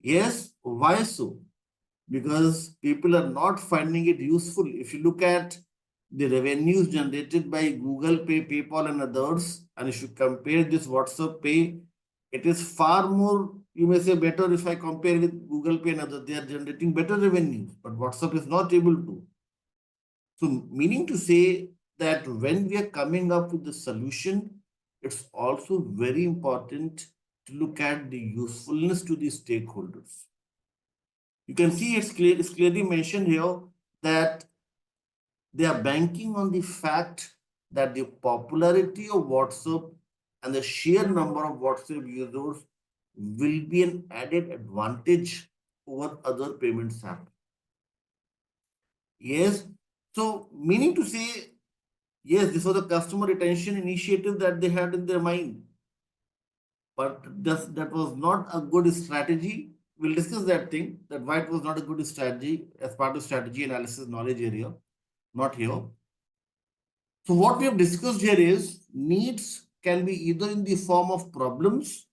Yes, why so? Because people are not finding it useful. If you look at the revenues generated by Google Pay, PayPal, and others, and if you compare this WhatsApp Pay, it is far more, you may say, better if I compare with Google Pay and others. They are generating better revenues, but WhatsApp is not able to. So, meaning to say that when we are coming up with the solution, it's also very important to look at the usefulness to the stakeholders. You can see it's clearly mentioned here that they are banking on the fact that the popularity of WhatsApp and the sheer number of WhatsApp users will be an added advantage over other payments apps. Yes. So, meaning to say, yes, this was a customer retention initiative that they had in their mind. But that was not a good strategy. We'll discuss that thing, that why it was not a good strategy as part of strategy analysis knowledge area, not here. So what we have discussed here is needs can be either in the form of problems.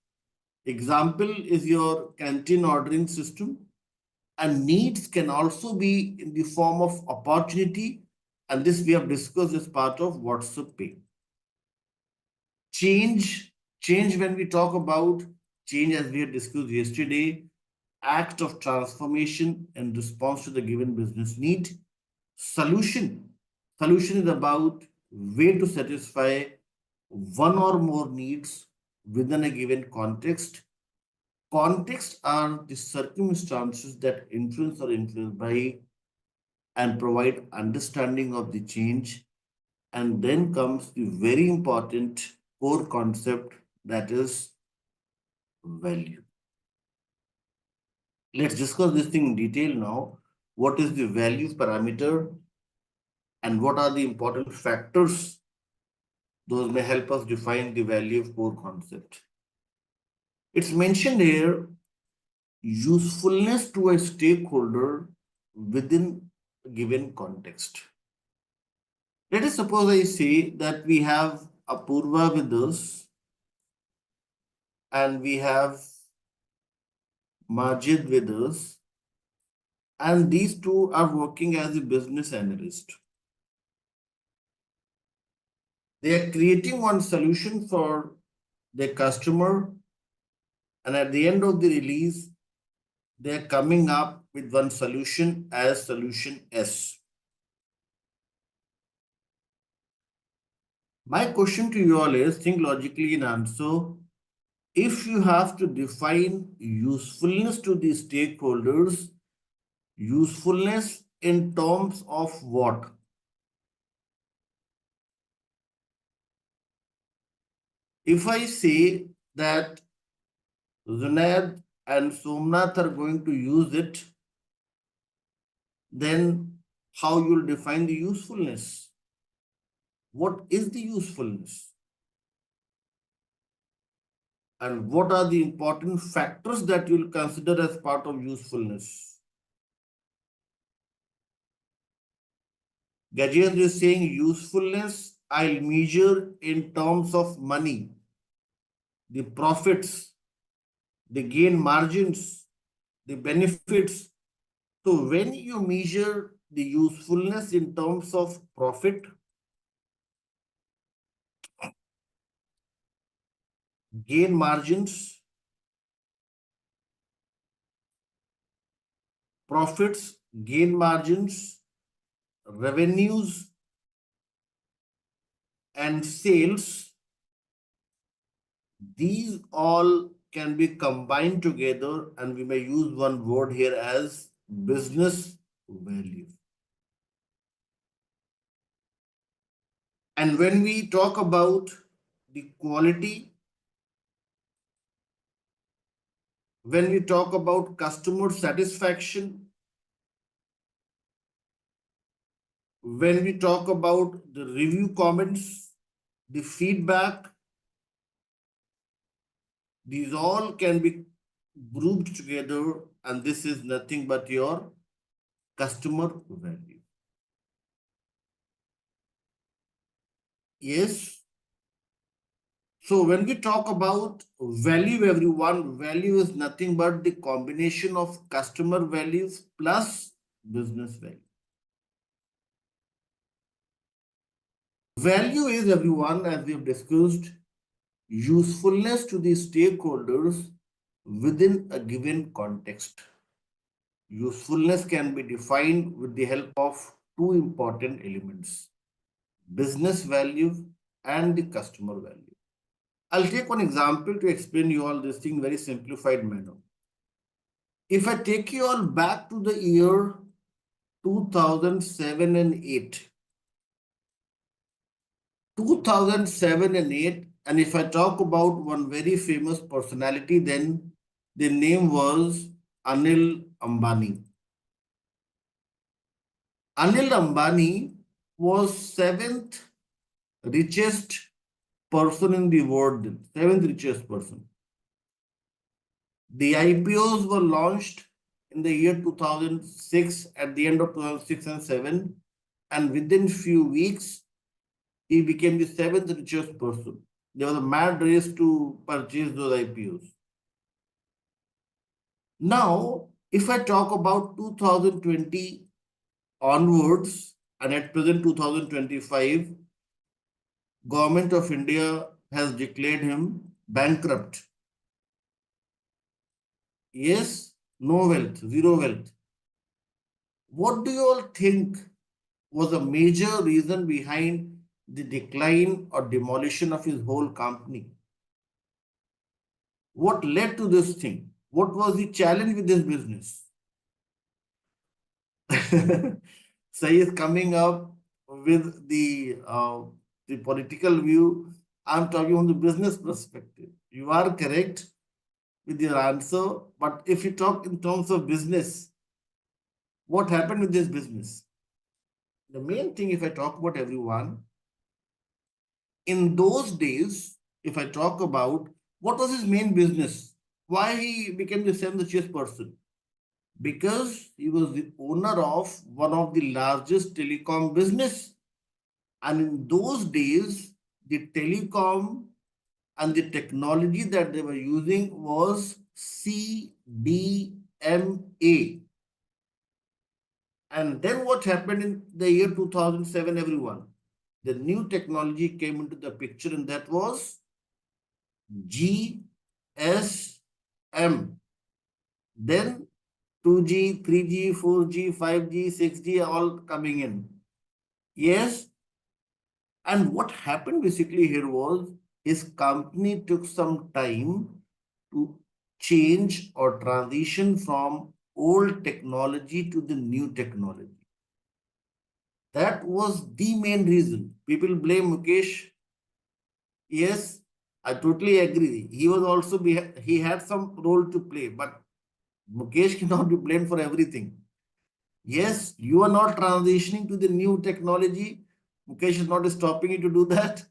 Example is your canteen ordering system. And needs can also be in the form of opportunity. And this we have discussed as part of WhatsApp Pay. Change when we talk about change, as we had discussed yesterday, act of transformation in response to the given business need. Solution. Solution is about way to satisfy one or more needs within a given context. Context are the circumstances that influence or influenced by and provide understanding of the change. And then comes the very important core concept, that is value. Let's discuss this thing in detail now. What is the value parameter and what are the important factors? Those may help us define the value of core concept. It's mentioned here, usefulness to a stakeholder within a given context. Let us suppose I say that we have Apurva with us and we have Majid with us, and these two are working as a business analyst. They are creating one solution for their customer, and at the end of the release, they are coming up with one solution as solution S. My question to you all is, think logically and answer. If you have to define usefulness to the stakeholders, usefulness in terms of what? If I say that Zunaid and Somnath are going to use it, then how you'll define the usefulness? What is the usefulness? And what are the important factors that you'll consider as part of usefulness? Gajendra is saying usefulness I'll measure in terms of money, the profits, the gain margins, the benefits. So when you measure the usefulness in terms of profit, gain margins, profits, gain margins, revenues, and sales, these all can be combined together, and we may use one word here as business value. And when we talk about the quality, when we talk about customer satisfaction, when we talk about the review comments, the feedback, these all can be grouped together, and this is nothing but your customer value. Yes. So when we talk about value, everyone, value is nothing but the combination of customer values plus business value. Value is, everyone, as we have discussed, usefulness to the stakeholders within a given context. Usefulness can be defined with the help of two important elements, business value and the customer value. I'll take one example to explain you all this thing in very simplified manner. If I take you all back to the year 2007 and 8, 2007 and 8, and if I talk about one very famous personality, then the name was Anil Ambani. Anil Ambani was seventh richest person in the world, seventh richest person. The IPOs were launched in the year 2006, at the end of 2006 and 7, and within few weeks, he became the seventh richest person. There was a mad race to purchase those IPOs. Now, if I talk about 2020 onwards and at present 2025, Government of India has declared him bankrupt. Yes, no wealth, zero wealth. What do you all think was a major reason behind the decline or demolition of his whole company? What led to this thing? What was the challenge with this business? So he is coming up with the political view. I'm talking from the business perspective. You are correct with your answer, but if you talk in terms of business, what happened with this business? The main thing, if I talk about everyone, in those days, if I talk about what was his main business, why he became the richest person? Because he was the owner of one of the largest telecom business. And in those days, the telecom and the technology that they were using was CDMA. And then what happened in the year 2007, everyone? The new technology came into the picture, and that was GSM. Then 2G, 3G, 4G, 5G, 6G all coming in. Yes. And what happened basically here was his company took some time to change or transition from old technology to the new technology. That was the main reason. People blame Mukesh. Yes, I totally agree. He was also he had some role to play, but Mukesh cannot be blamed for everything. Yes, you are not transitioning to the new technology. Mukesh is not stopping you to do that.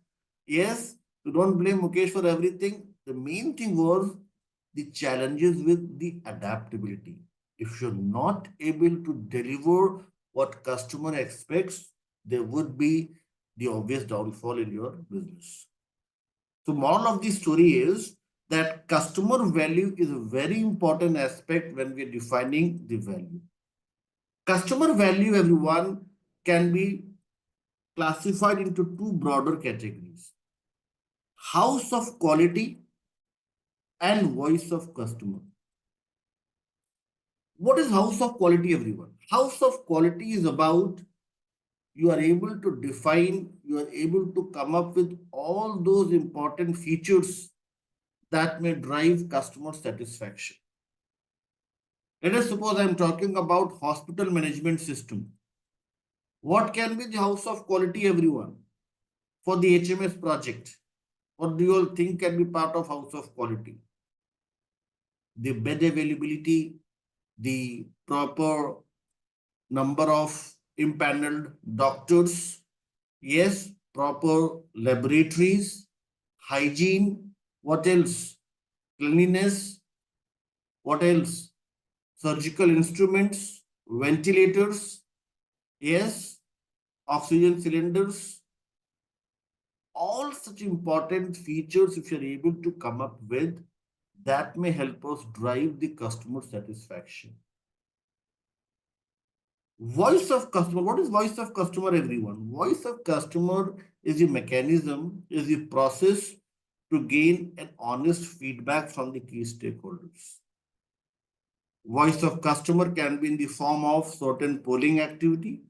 Yes, you don't blame Mukesh for everything. The main thing was the challenges with the adaptability. If you're not able to deliver what customer expects, there would be the obvious downfall in your business. So moral of the story is that customer value is a very important aspect when we're defining the value. Customer value, everyone, can be classified into two broader categories: house of quality and voice of customer. What is house of quality, everyone? House of quality is about you are able to define, you are able to come up with all those important features that may drive customer satisfaction. Let us suppose I am talking about hospital management system. What can be the house of quality, everyone, for the HMS project? What do you all think can be part of house of quality? The bed availability, the proper number of impaneled doctors, yes, proper laboratories, hygiene, what else? Cleanliness, what else? Surgical instruments, ventilators, yes, oxygen cylinders, all such important features, if you're able to come up with, that may help us drive the customer satisfaction. Voice of customer. What is voice of customer, everyone? Voice of customer is the mechanism, is the process to gain an honest feedback from the key stakeholders. Voice of customer can be in the form of certain polling activity.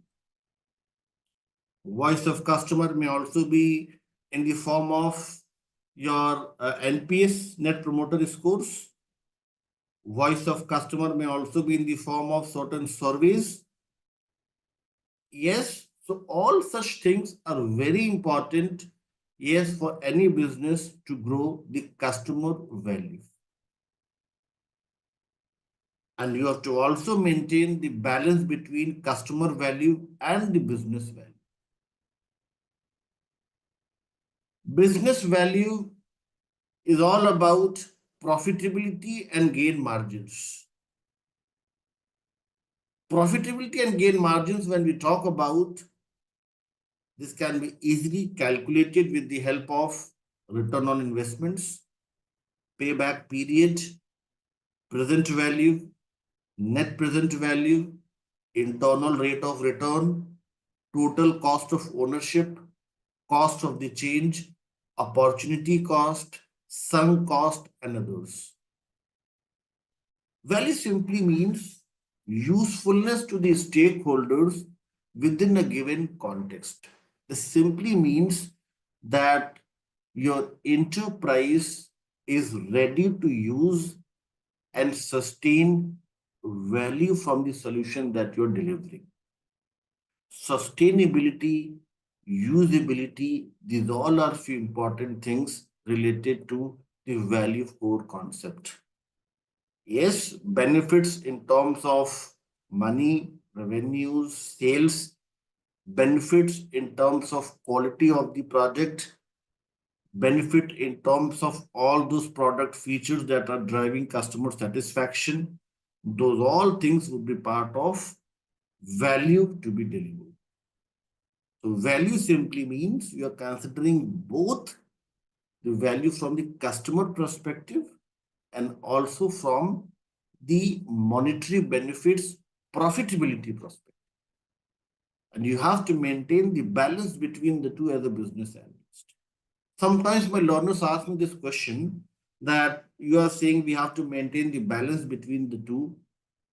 Voice of customer may also be in the form of your NPS, Net Promoter Scores. Voice of customer may also be in the form of certain surveys. Yes, so all such things are very important, yes, for any business to grow the customer value. And you have to also maintain the balance between customer value and the business value. Business value is all about profitability and gain margins. Profitability and gain margins, when we talk about, this can be easily calculated with the help of return on investments, payback period, present value, net present value, internal rate of return, total cost of ownership, cost of the change, opportunity cost, sunk cost, and others. Value simply means usefulness to the stakeholders within a given context. This simply means that your enterprise is ready to use and sustain value from the solution that you're delivering. Sustainability, usability, these all are few important things related to the value core concept. Yes, benefits in terms of money, revenues, sales, benefits in terms of quality of the project, benefit in terms of all those product features that are driving customer satisfaction. Those all things would be part of value to be delivered. So value simply means you are considering both the value from the customer perspective and also from the monetary benefits profitability perspective. And you have to maintain the balance between the two as a business analyst. Sometimes my learners ask me this question that you are saying we have to maintain the balance between the two.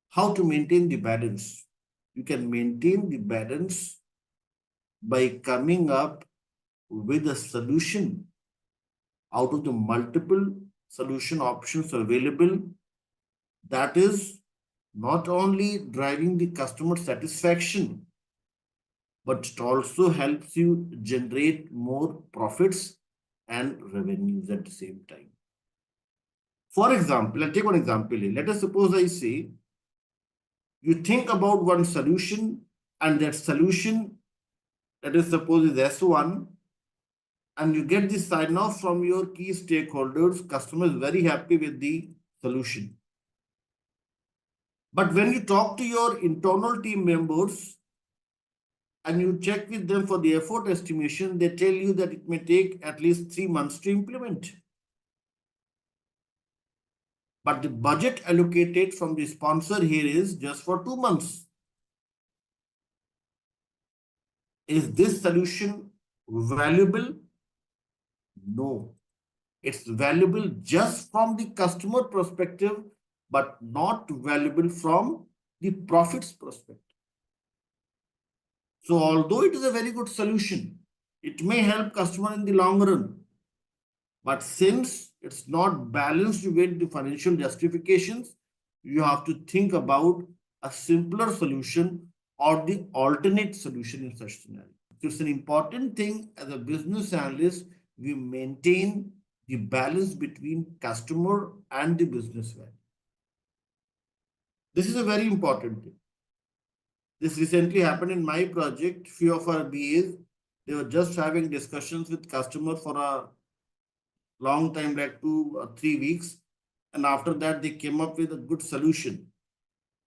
How to maintain the balance? You can maintain the balance by coming up with a solution out of the multiple solution options available that is not only driving the customer satisfaction, but it also helps you generate more profits and revenues at the same time. For example, I'll take one example here. Let us suppose I say you think about one solution and that solution, let us suppose is S1, and you get the sign off from your key stakeholders, customer is very happy with the solution. But when you talk to your internal team members and you check with them for the effort estimation, they tell you that it may take at least 3 months to implement. But the budget allocated from the sponsor here is just for 2 months. Is this solution valuable? No. It's valuable just from the customer perspective, but not valuable from the profits perspective. So although it is a very good solution, it may help customer in the long run. But since it's not balanced with the financial justifications, you have to think about a simpler solution or the alternate solution in such scenario. So it's an important thing as a business analyst, we maintain the balance between customer and the business value. This is a very important thing. This recently happened in my project. Few of our BAs, they were just having discussions with customer for a long time, like 2 or 3 weeks. And after that, they came up with a good solution.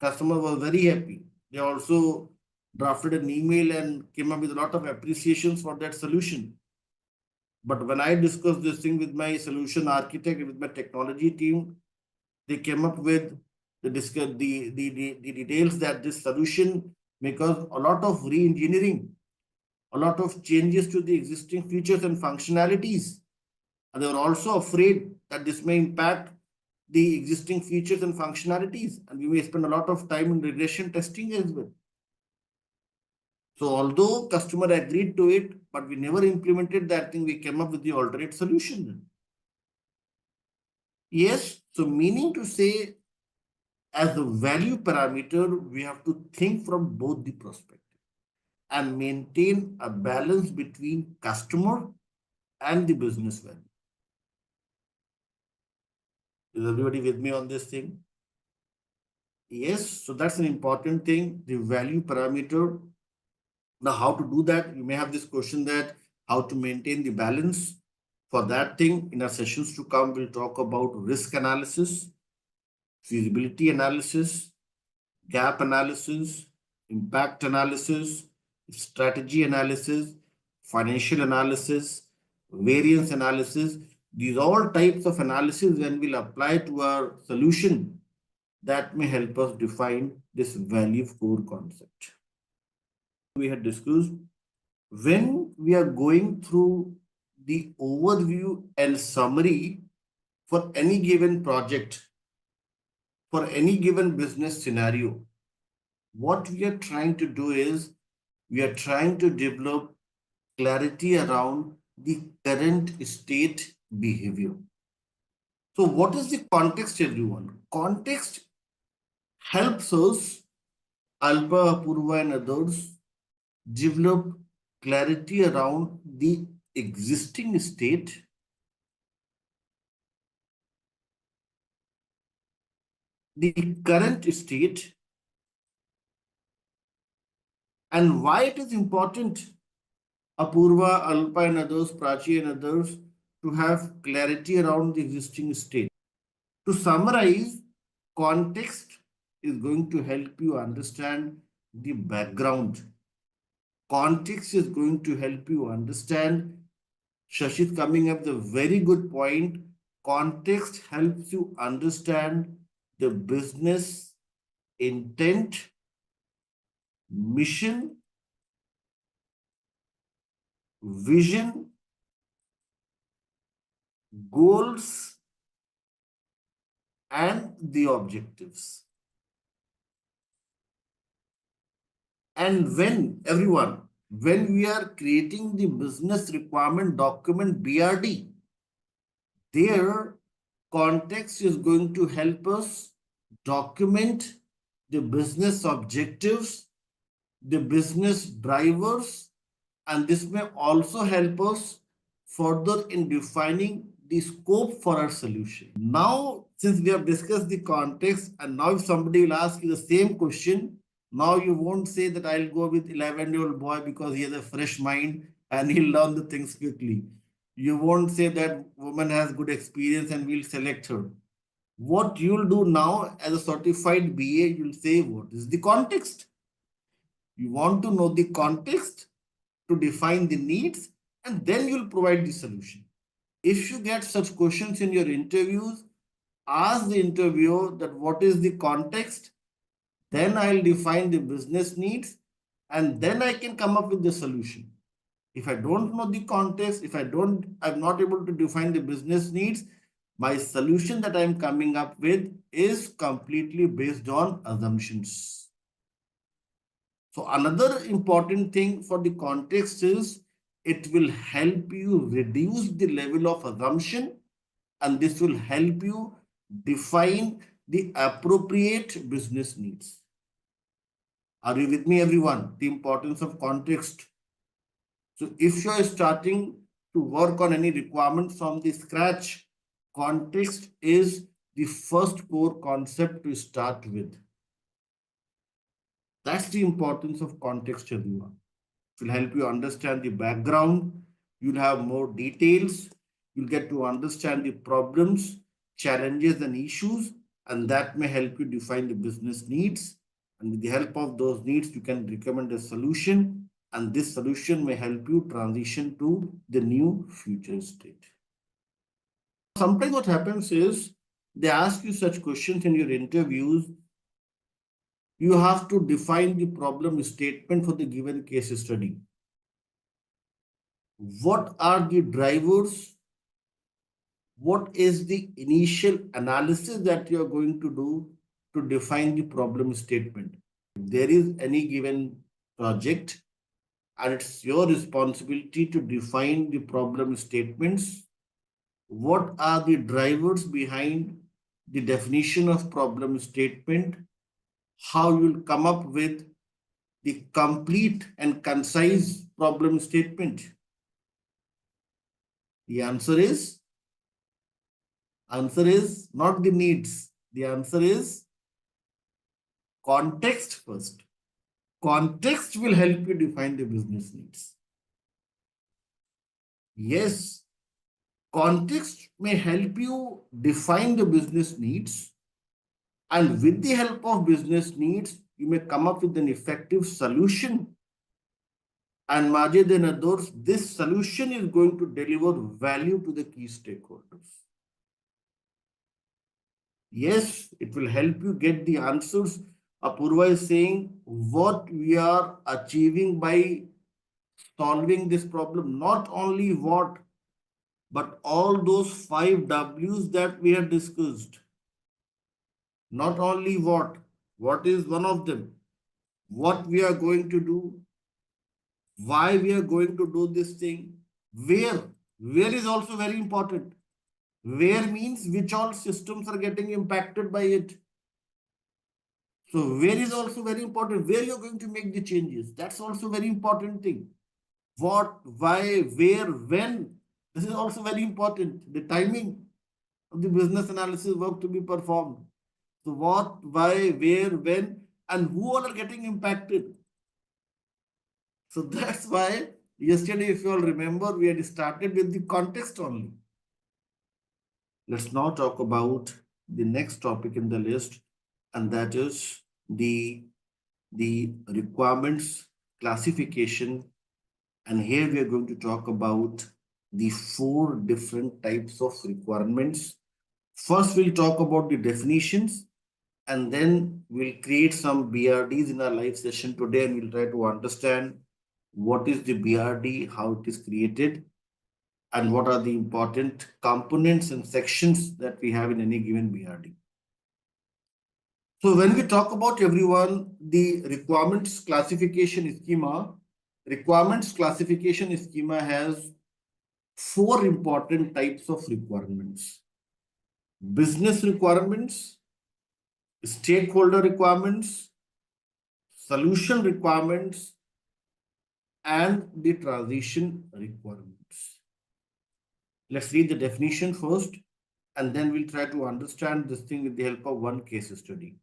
Customer was very happy. They also drafted an email and came up with a lot of appreciations for that solution. But when I discussed this thing with my solution architect, with my technology team, they came up with the details that this solution may cause a lot of re-engineering, a lot of changes to the existing features and functionalities. And they were also afraid that this may impact the existing features and functionalities, and we may spend a lot of time in regression testing as well. So although customer agreed to it, but we never implemented that thing, we came up with the alternate solution. Yes, so meaning to say, as the value parameter, we have to think from both the perspective and maintain a balance between customer and the business value. Is everybody with me on this thing? Yes, so that's an important thing, the value parameter. Now, how to do that? You may have this question that how to maintain the balance. For that thing, in our sessions to come, we'll talk about risk analysis, feasibility analysis, gap analysis, impact analysis, strategy analysis, financial analysis, variance analysis. These all types of analysis when we'll apply to our solution that may help us define this value core concept. We had discussed when we are going through the overview and summary for any given project, for any given business scenario, what we are trying to do is we are trying to develop clarity around the current state behavior. So, what is the context, everyone? Context helps us, Alba, Apurva, and others, develop clarity around the existing state, the current state, and why it is important, Apurva, Alpa, and others, Prachi, and others, to have clarity around the existing state. To summarize, context is going to help you understand the background. Context is going to help you understand. Shashit coming up with a very good point. Context helps you understand the business intent, mission, vision, goals, and the objectives. And when we are creating the business requirement document BRD, their context is going to help us document the business objectives, the business drivers, and this may also help us further in defining the scope for our solution. Now, since we have discussed the context, and now if somebody will ask you the same question, now you won't say that I'll go with 11-year-old boy because he has a fresh mind and he'll learn the things quickly. You won't say that woman has good experience and we'll select her. What you'll do now as a certified BA, you'll say, what is the context? You want to know the context to define the needs, and then you'll provide the solution. If you get such questions in your interviews, ask the interviewer that what is the context, then I'll define the business needs, and then I can come up with the solution. If I don't know the context, if I'm not able to define the business needs, my solution that I'm coming up with is completely based on assumptions. So another important thing for the context is it will help you reduce the level of assumption, and this will help you define the appropriate business needs. Are you with me, everyone? The importance of context. So if you are starting to work on any requirement from the scratch, context is the first core concept to start with. That's the importance of context, everyone. It will help you understand the background. You'll have more details. You'll get to understand the problems, challenges, and issues, and that may help you define the business needs. And with the help of those needs, you can recommend a solution, and this solution may help you transition to the new future state. Sometimes what happens is they ask you such questions in your interviews. You have to define the problem statement for the given case study. What are the drivers? What is the initial analysis that you are going to do to define the problem statement? If there is any given project and it's your responsibility to define the problem statements, what are the drivers behind the definition of problem statement? How you'll come up with the complete and concise problem statement? The answer is not the needs. The answer is context first. Context will help you define the business needs. Yes, context may help you define the business needs, and with the help of business needs, you may come up with an effective solution and Majid and others, this solution is going to deliver value to the key stakeholders. Yes, it will help you get the answers. Apurva is saying what we are achieving by solving this problem, not only what, but all those 5 W's that we have discussed. Not only what is one of them, what we are going to do, why we are going to do this thing, where, where is also very important. Where means which all systems are getting impacted by it. So where is also very important, where you're going to make the changes. That's also very important thing. What, why, where, when. This is also very important. The timing of the business analysis work to be performed. So what, why, where, when, and who all are getting impacted. So that's why yesterday, if you all remember, we had started with the context only. Let's now talk about the next topic in the list, and that is the requirements classification. And here we are going to talk about the 4 different types of requirements. First, we'll talk about the definitions, and then we'll create some BRDs in our live session today, and we'll try to understand what is the BRD, how it is created, and what are the important components and sections that we have in any given BRD. So when we talk about everyone, the requirements classification schema has 4 important types of requirements: business requirements, stakeholder requirements, solution requirements, and the transition requirements. Let's read the definition first, and then we'll try to understand this thing with the help of one case study.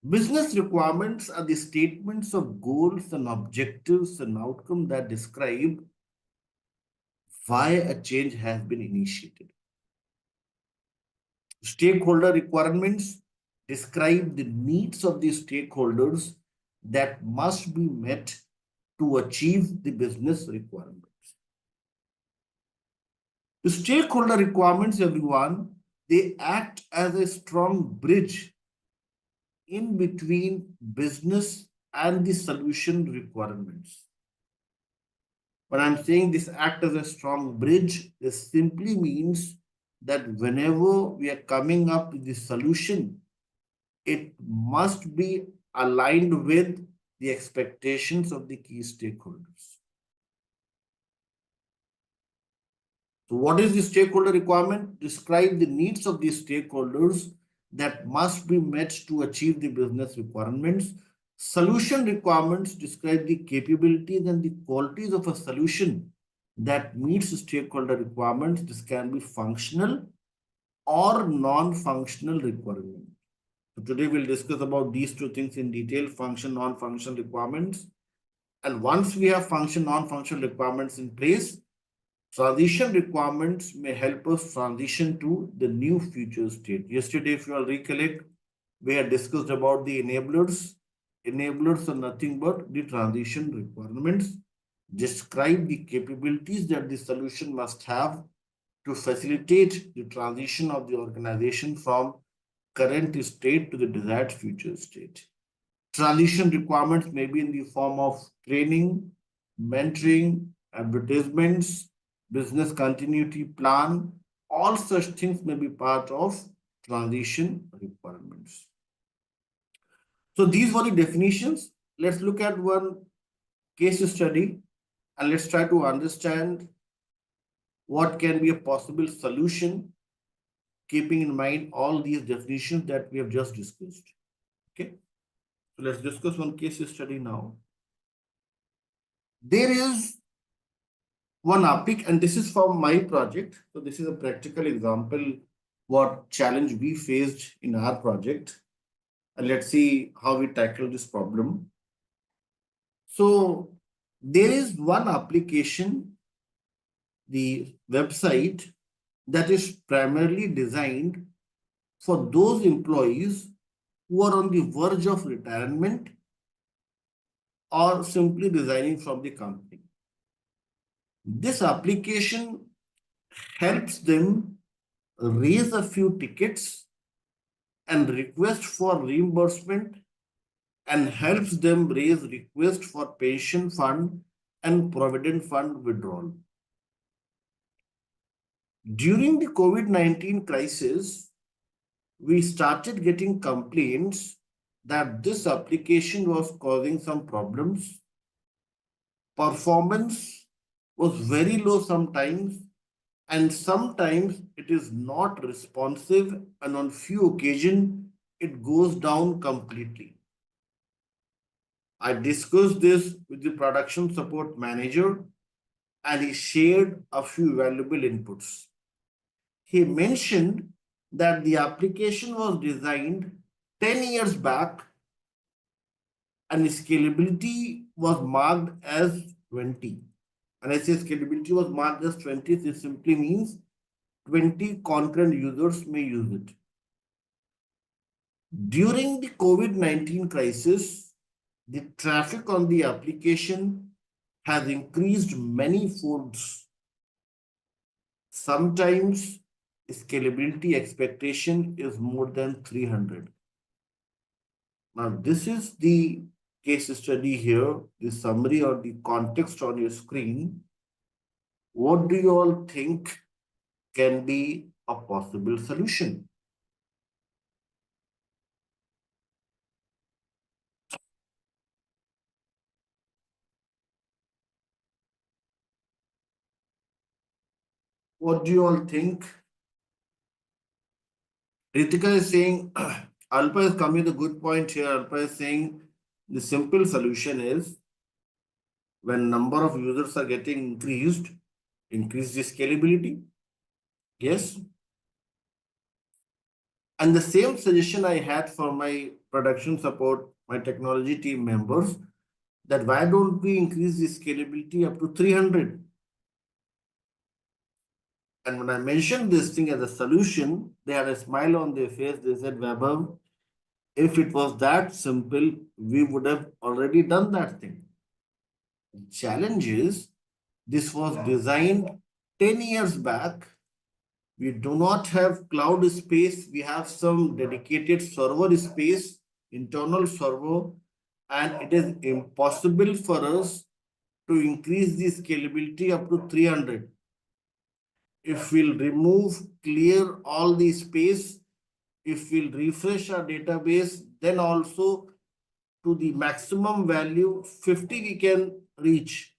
Business requirements are the statements of goals and objectives and outcomes that describe why a change has been initiated. Stakeholder requirements describe the needs of the stakeholders that must be met to achieve the business requirements. The stakeholder requirements, everyone, they act as a strong bridge in between business and the solution requirements. When I'm saying this act as a strong bridge, this simply means that whenever we are coming up with the solution, it must be aligned with the expectations of the key stakeholders. So what is the stakeholder requirement? Describe the needs of the stakeholders that must be met to achieve the business requirements. Solution requirements describe the capabilities and the qualities of a solution that meets stakeholder requirements. This can be functional or non-functional requirement. So today we'll discuss about these 2 things in detail: function, non-functional requirements. And once we have function, non-functional requirements in place, transition requirements may help us transition to the new future state. Yesterday, if you all recollect, we had discussed about the enablers. Enablers are nothing but the transition requirements. Describe the capabilities that the solution must have to facilitate the transition of the organization from current state to the desired future state. Transition requirements may be in the form of training, mentoring, advertisements, business continuity plan. All such things may be part of transition requirements. So these were the definitions. Let's look at one case study and let's try to understand what can be a possible solution, keeping in mind all these definitions that we have just discussed. Okay, so let's discuss one case study now. There is one applic, and this is from my project. So this is a practical example what challenge we faced in our project. And let's see how we tackle this problem. So there is one application, the website, that is primarily designed for those employees who are on the verge of retirement or simply resigning from the company. This application helps them raise a few tickets and request for reimbursement, and helps them raise request for pension fund and provident fund withdrawal. During the COVID-19 crisis, we started getting complaints that this application was causing some problems. Performance was very low sometimes, and sometimes it is not responsive, and on few occasions it goes down completely. I discussed this with the production support manager, and he shared a few valuable inputs. He mentioned that the application was designed 10 years back and scalability was marked as 20. And I say scalability was marked as 20, this simply means 20 concurrent users may use it. During the COVID-19 crisis, the traffic on the application has increased many folds. Sometimes scalability expectation is more than 300. Now, this is the case study here, the summary or the context on your screen. What do you all think can be a possible solution? What do you all think? Ritika is saying, Alpa is coming with a good point here. Alpa is saying the simple solution is when number of users are getting increased, increase the scalability. Yes. And the same suggestion I had for my production support, my technology team members, that why don't we increase the scalability up to 300? And when I mentioned this thing as a solution, they had a smile on their face. They said, Vaibhav, if it was that simple, we would have already done that thing. The challenge is, this was designed 10 years back. We do not have cloud space. We have some dedicated server space, internal server, and it is impossible for us to increase the scalability up to 300. If we'll remove, clear all the space, if we'll refresh our database, then also to the maximum value 50 we can reach.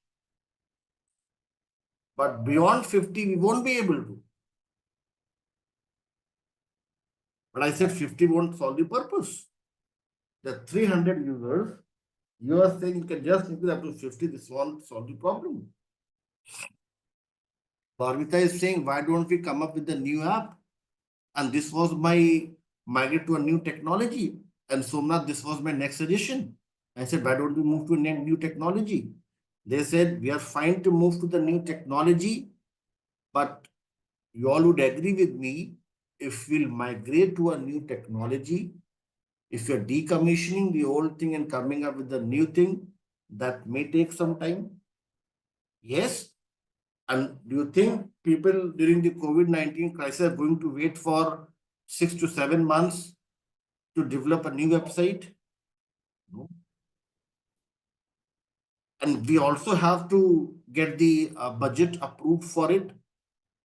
But beyond 50, we won't be able to. But I said 50 won't solve the purpose. The 300 users, you are saying you can just increase up to 50, this won't solve the problem. Parvita is saying, why don't we come up with a new app? And this was my migrate to a new technology. And Somnath, this was my next suggestion. I said, why don't we move to a new technology? They said, we are fine to move to the new technology, but you all would agree with me, if we'll migrate to a new technology, if you're decommissioning the old thing and coming up with a new thing, that may take some time. Yes. And do you think people during the COVID-19 crisis are going to wait for 6 to 7 months to develop a new website? No. And we also have to get the budget approved for it.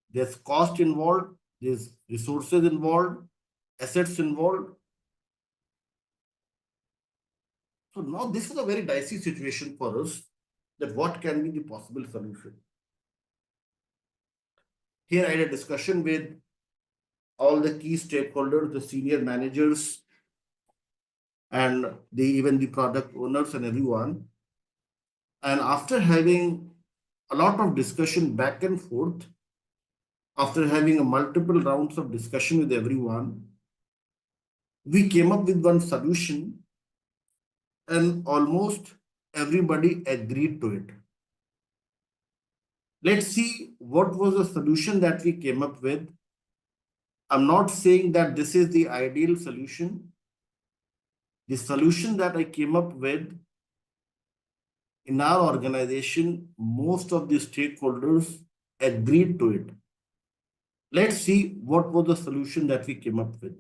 There's cost involved, there's resources involved, assets involved. So now this is a very dicey situation for us, that what can be the possible solution. Here I had a discussion with all the key stakeholders, the senior managers, and even the product owners and everyone. And after having a lot of discussion back and forth, after having a multiple rounds of discussion with everyone, we came up with one solution, and almost everybody agreed to it. Let's see what was the solution that we came up with. I'm not saying that this is the ideal solution. The solution that I came up with in our organization, most of the stakeholders agreed to it. Let's see what was the solution that we came up with.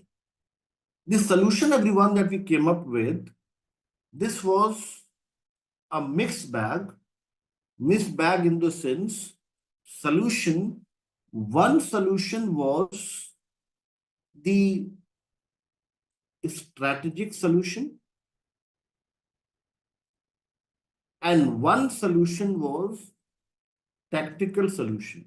The solution, everyone, that we came up with, this was a mixed bag in the sense solution. One solution was the strategic solution, and one solution was tactical solution.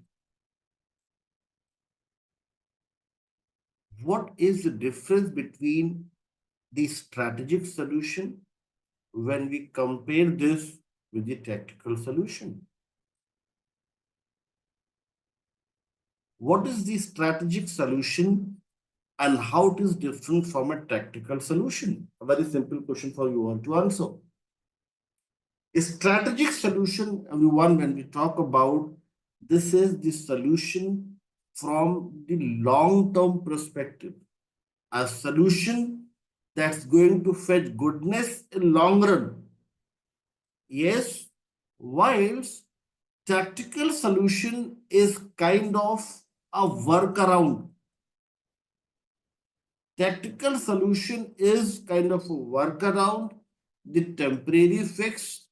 What is the difference between the strategic solution when we compare this with the tactical solution? What is the strategic solution and how it is different from a tactical solution? A very simple question for you all to answer. A strategic solution, everyone, when we talk about, this is the solution from the long-term perspective. A solution that's going to fetch goodness in long run. Yes, whilst tactical solution is kind of a workaround. Tactical solution is kind of a workaround, the temporary fix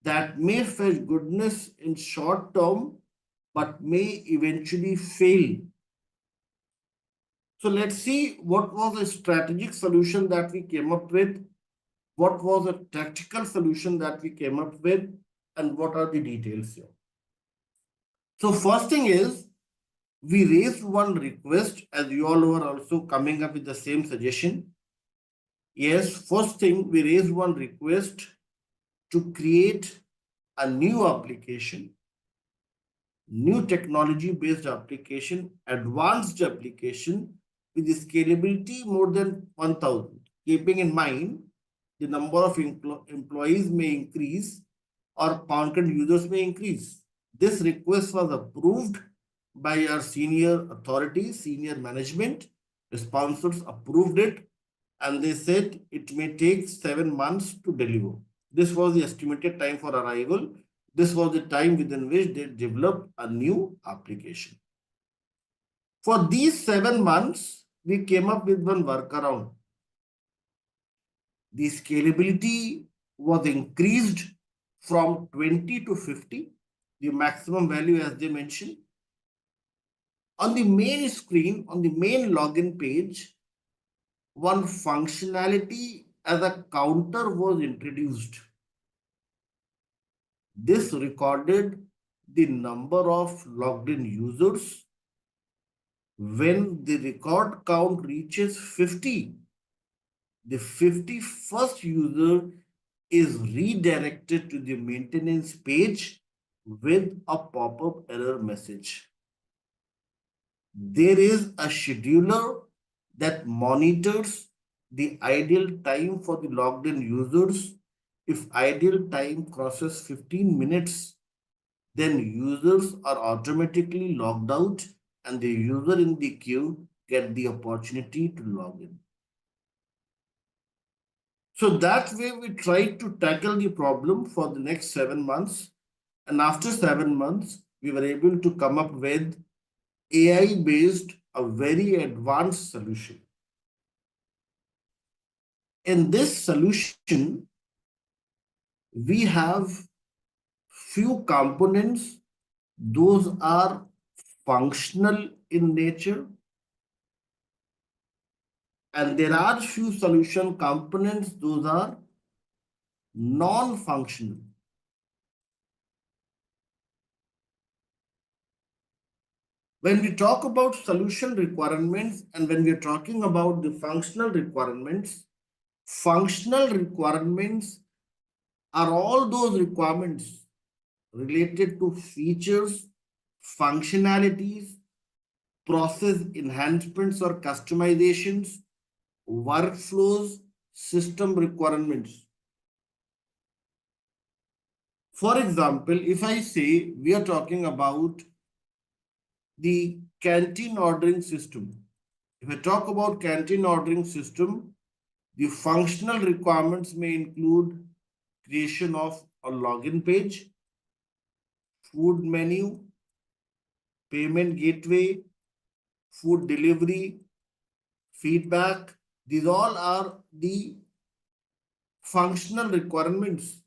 that may fetch goodness in short term, but may eventually fail. So let's see what was the strategic solution that we came up with, what was the tactical solution that we came up with, and what are the details here. So first thing is, we raised one request, as you all were also coming up with the same suggestion. Yes, first thing, we raised one request to create a new application, new technology based application, advanced application with scalability more than 1000. Keeping in mind the number of employees may increase or content users may increase. This request was approved by our senior authorities, senior management. The sponsors approved it and they said it may take 7 months to deliver. This was the estimated time for arrival. This was the time within which they developed a new application. For these 7 months, we came up with one workaround. The scalability was increased from 20 to 50, the maximum value as they mentioned. On the main screen, on the main login page, one functionality as a counter was introduced. This recorded the number of logged in users. When the record count reaches 50, the 51st user is redirected to the maintenance page with a pop-up error message. There is a scheduler that monitors the ideal time for the logged in users. If ideal time crosses 15 minutes, then users are automatically logged out and the user in the queue get the opportunity to log in. So that way we tried to tackle the problem for the next 7 months. And after 7 months, we were able to come up with AI-based, a very advanced solution. In this solution, we have few components. Those are functional in nature. And there are few solution components, those are non-functional. When we talk about solution requirements and when we're talking about the functional requirements are all those requirements related to features, functionalities, process enhancements or customizations, workflows, system requirements. For example, if I say we are talking about the canteen ordering system. If I talk about canteen ordering system, the functional requirements may include creation of or login page, food menu, payment gateway, food delivery, feedback. These all are the functional requirements.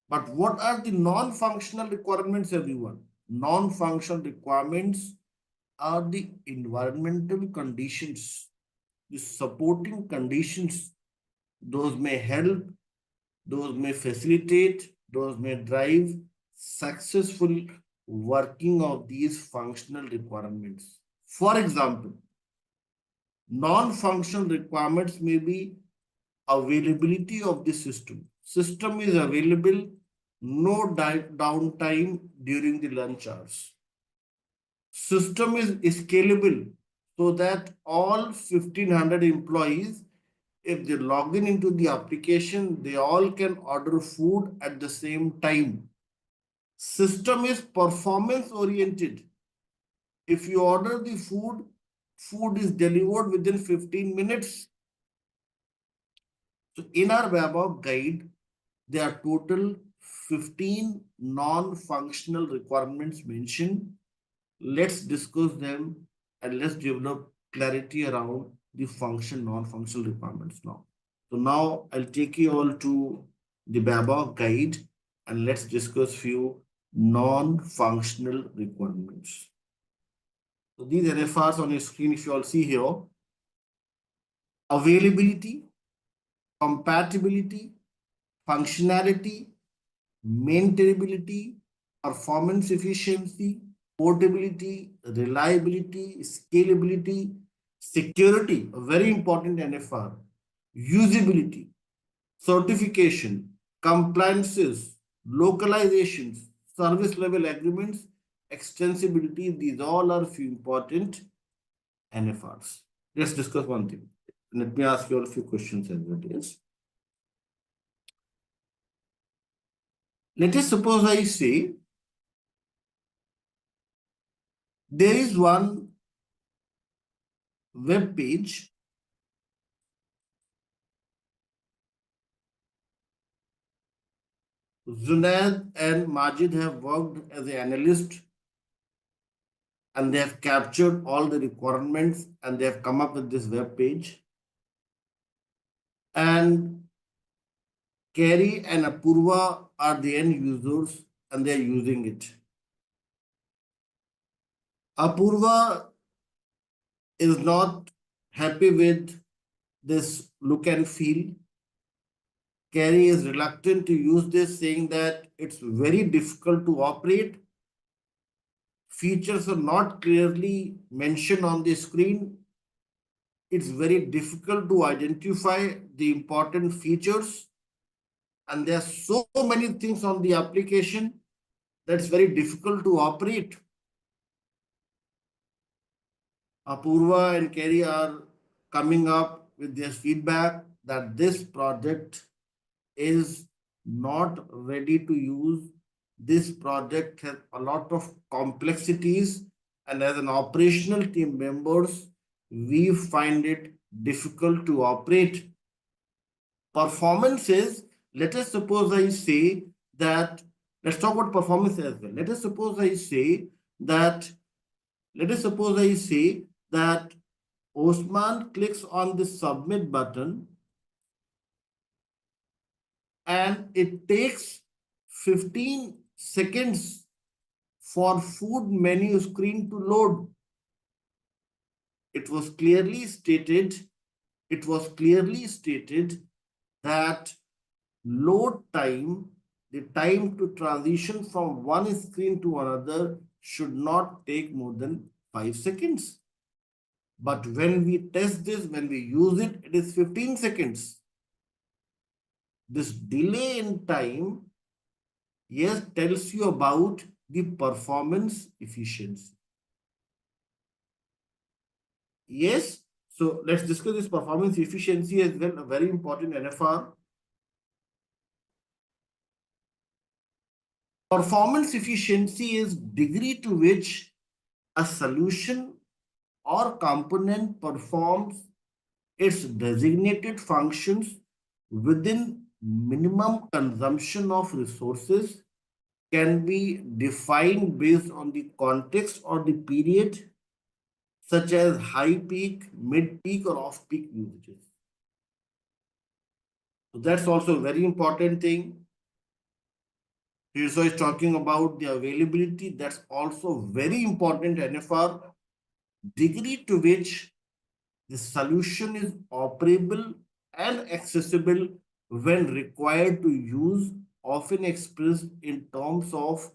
But what are the non-functional requirements, everyone? Non-functional requirements are the environmental conditions, the supporting conditions. Those may help, those may facilitate, those may drive successful working of these functional requirements. For example, non-functional requirements may be availability of the system. System is available, no downtime during the lunch hours. System is scalable so that all 1500 employees, if they log in into the application, they all can order food at the same time. System is performance oriented. If you order the food, food is delivered within 15 minutes. So in our web guide, there are total 15 non-functional requirements mentioned. Let's discuss them and let's develop clarity around the function, non-functional requirements now. So now I'll take you all to the BABA guide and let's discuss few non-functional requirements. So these NFRs on your screen, if you all see here, availability, compatibility, functionality, maintainability, performance efficiency, portability, reliability, scalability, security, a very important NFR, usability, certification, compliances, localizations, service level agreements, extensibility, these all are few important NFRs. Let's discuss one thing. Let me ask you all a few questions as well. Yes. Let us suppose I say there is one web page Zunaid and Majid have worked as an analyst and they have captured all the requirements and they have come up with this web page. And Kerry and Apurva are the end users and they are using it. Apurva is not happy with this look and feel. Kerry is reluctant to use this, saying that it's very difficult to operate. Features are not clearly mentioned on the screen. It's very difficult to identify the important features. And there are so many things on the application that's very difficult to operate. Apurva and Kerry are coming up with their feedback that this project is not ready to use. This project has a lot of complexities, and as an operational team members, we find it difficult to operate. Performance is, let us suppose I say that, let's talk about performance as well. Let us suppose I say that, Osman clicks on the submit button and it takes 15 seconds for food menu screen to load. It was clearly stated that load time, the time to transition from one screen to another, should not take more than 5 seconds. But when we test this, when we use it, it is 15 seconds. This delay in time, yes, tells you about the performance efficiency. Yes, so let's discuss this performance efficiency as well, a very important NFR. Performance efficiency is degree to which a solution or component performs its designated functions within minimum consumption of resources can be defined based on the context or the period, such as high peak, mid peak, or off peak usages. So that's also a very important thing. Here so is talking about the availability. That's also very important NFR, degree to which the solution is operable and accessible when required to use, often expressed in terms of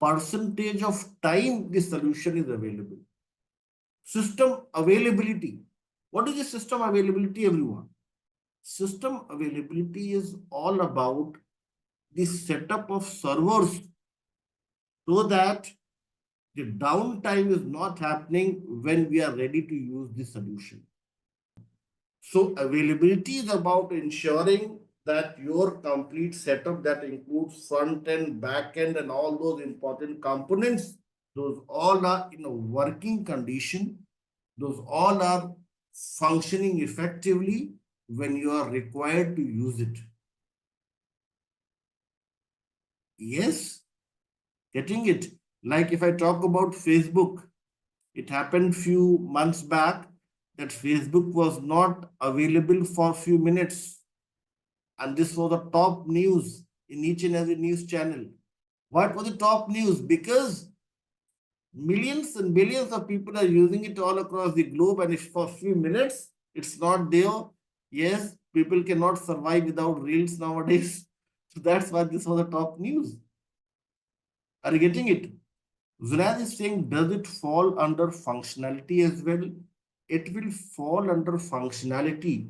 percentage of time the solution is available. System availability. What is the system availability, everyone? System availability is all about the setup of servers so that the downtime is not happening when we are ready to use the solution. So availability is about ensuring that your complete setup that includes front end, back end, and all those important components, those all are in a working condition. Those all are functioning effectively when you are required to use it. Yes, getting it. Like if I talk about Facebook, it happened few months back that Facebook was not available for a few minutes. And this was the top news in each and every news channel. What was the top news? Because millions and billions of people are using it all across the globe, and if for a few minutes it's not there, yes, people cannot survive without reels nowadays. So that's why this was the top news. Are you getting it? Zunad is saying, does it fall under functionality as well? It will fall under functionality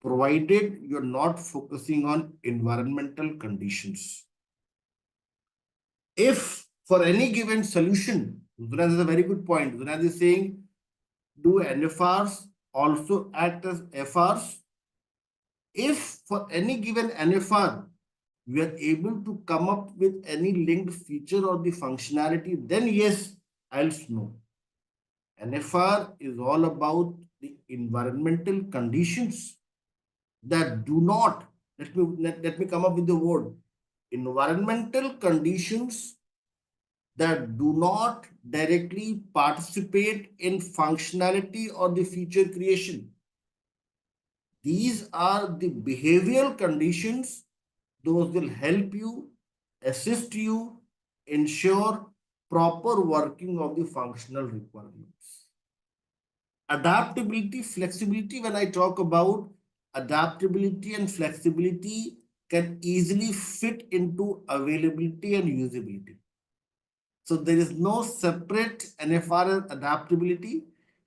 provided you're not focusing on environmental conditions. If for any given solution, Zunad is a very good point. Zunad is saying, do NFRs also act as FRs? If for any given NFR, we are able to come up with any linked feature or the functionality, then yes, else no. NFR is all about the environmental conditions that do not, let me come up with the word, environmental conditions that do not directly participate in functionality or the feature creation. These are the behavioral conditions. Those will help you, assist you, ensure proper working of the functional requirements. Adaptability, flexibility, when I talk about adaptability and flexibility, can easily fit into availability and usability. So there is no separate NFR adaptability.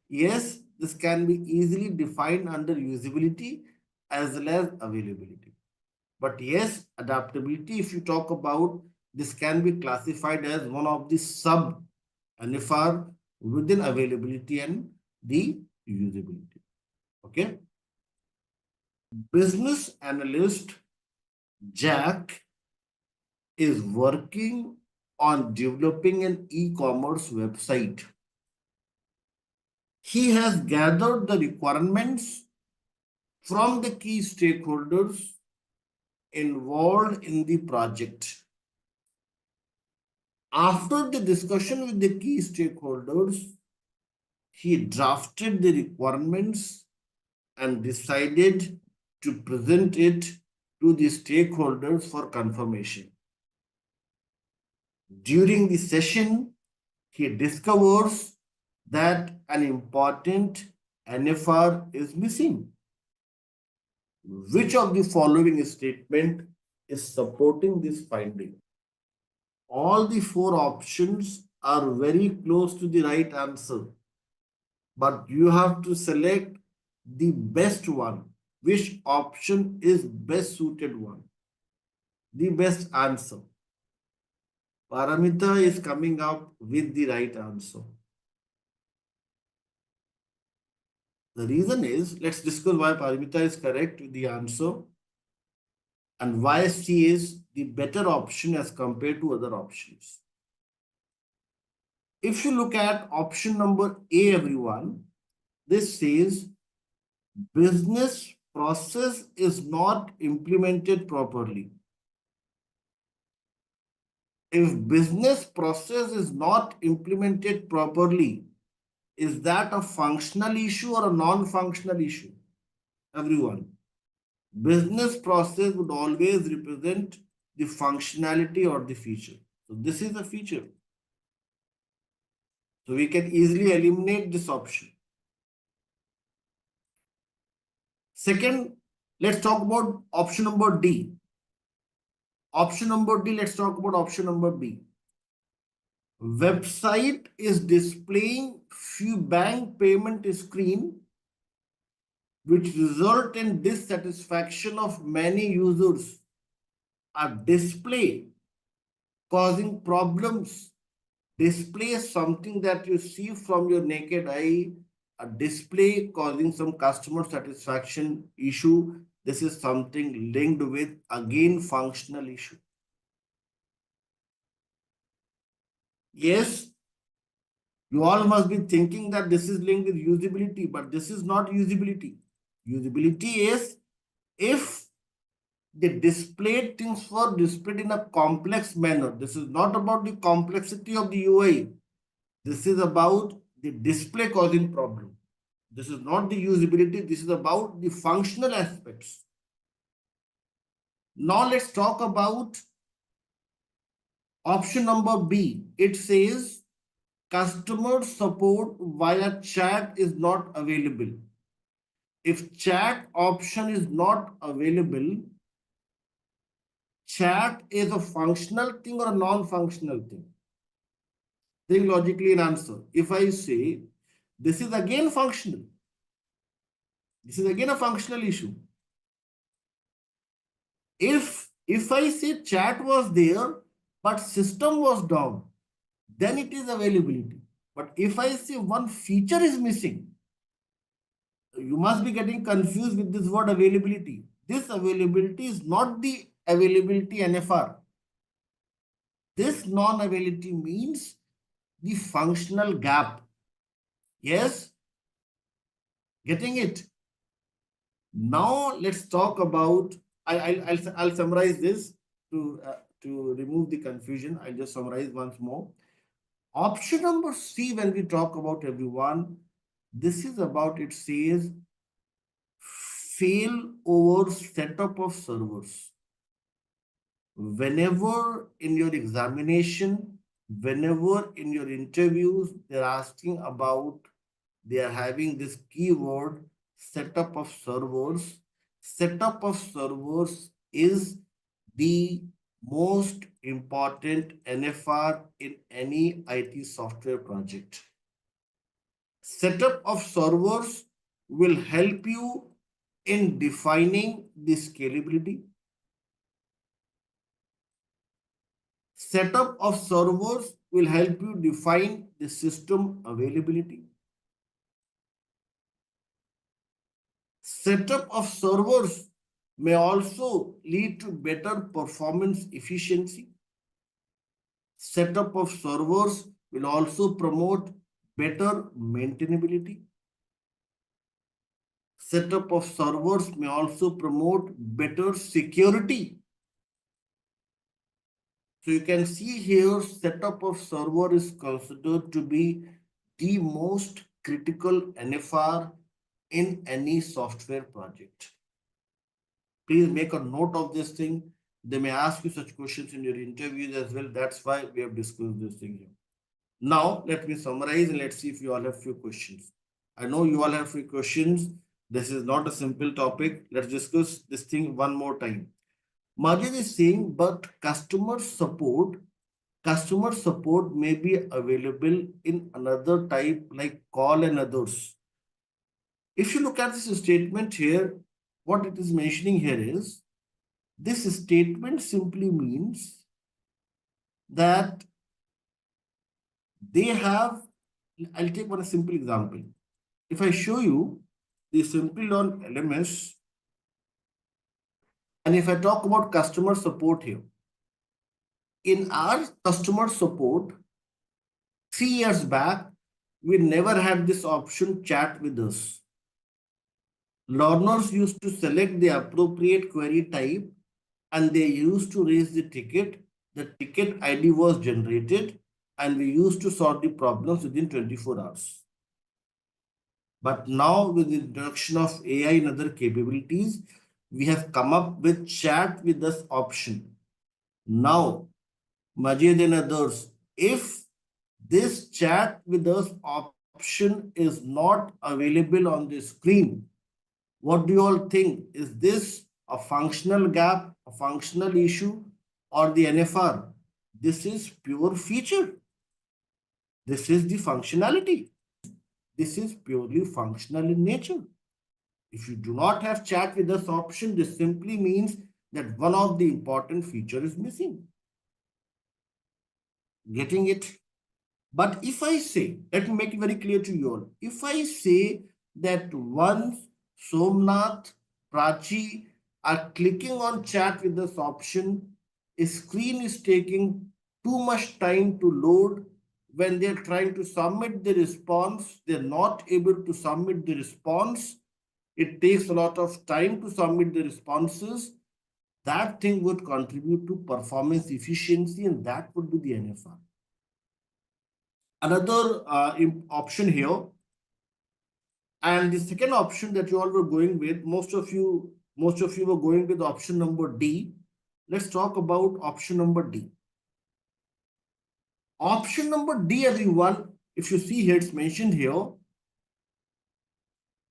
Yes, this can be easily defined under usability as well as availability. But yes, adaptability, if you talk about, this can be classified as one of the sub NFR within availability and the usability. Okay. Business analyst Jack is working on developing an e-commerce website. He has gathered the requirements from the key stakeholders involved in the project. After the discussion with the key stakeholders, he drafted the requirements and decided to present it to the stakeholders for confirmation. During the session, he discovers that an important NFR is missing. Which of the following statement is supporting this finding? All the four options are very close to the right answer, but you have to select the best one. Which option is best suited one? The best answer. Paramita is coming up with the right answer. The reason is, let's discuss why Paramita is correct with the answer and why C is the better option as compared to other options. If you look at option number A, everyone, this says business process is not implemented properly, if business process is not implemented properly, is that a functional issue or a non-functional issue? Everyone, business process would always represent the functionality or the feature. So this is a feature. So we can easily eliminate this option. Second, let's talk about option number D. Option number D, let's talk about option number B. Website is displaying few bank payment screen which result in dissatisfaction of many users. A display causing problems. Display is something that you see from your naked eye. A display causing some customer satisfaction issue. This is something linked with, again, functional issue. Yes, you all must be thinking that this is linked with usability, but this is not usability. Usability is if the displayed things were displayed in a complex manner. This is not about the complexity of the UI. This is about the display causing problem. This is not the usability. This is about the functional aspects. Now let's talk about option number B. It says customer support via chat is not available. If chat option is not available, chat is a functional thing or a non-functional thing? Think logically and answer. If I say this is again functional, this is again a functional issue. If I say chat was there, but system was down, then it is availability. But if I say one feature is missing, you must be getting confused with this word availability. This availability is not the availability NFR. This non-availability means the functional gap. Yes? Getting it? Now let's talk about, I'll summarize this to remove the confusion. I'll just summarize once more. Option number C, when we talk about everyone, this is about, it says fail over setup of servers. Whenever in your examination, whenever in your interviews, they're asking about, they are having this keyword setup of servers. Setup of servers is the most important NFR in any IT software project. Setup of servers will help you in defining the scalability. Setup of servers will help you define the system availability. Setup of servers may also lead to better performance efficiency. Setup of servers will also promote better maintainability. Setup of servers may also promote better security. So you can see here, setup of server is considered to be the most critical NFR in any software project. Please make a note of this thing. They may ask you such questions in your interviews as well. That's why we have discussed this thing here. Now, let me summarize and let's see if you all have few questions. I know you all have few questions. This is not a simple topic. Let's discuss this thing one more time. Majid is saying, but customer support may be available in another type like call and others. If you look at this statement here, what it is mentioning here is, this statement simply means that they have, I'll take one simple example. If I show you the Simplilearn LMS, and if I talk about customer support here, in our customer support, 3 years back, we never had this option chat with us. Learners used to select the appropriate query type and they used to raise the ticket. The ticket ID was generated and we used to solve the problems within 24 hours. But now with the introduction of AI and other capabilities, we have come up with chat with us option. Now, Majid and others, if this chat with us option is not available on the screen, what do you all think? Is this a functional gap, a functional issue, or the NFR? This is pure feature. This is the functionality. This is purely functional in nature. If you do not have chat with us option, this simply means that one of the important feature is missing. Getting it? But if I say, let me make it very clear to you all. If I say that once Somnath, Prachi are clicking on chat with this option, a screen is taking too much time to load. When they're trying to submit the response, they're not able to submit the response. It takes a lot of time to submit the responses. That thing would contribute to performance efficiency, and that would be the NFR. Another option here, and the second option that you all were going with, most of you were going with option number D. Let's talk about option number D. Option number D, everyone, if you see here, it's mentioned here,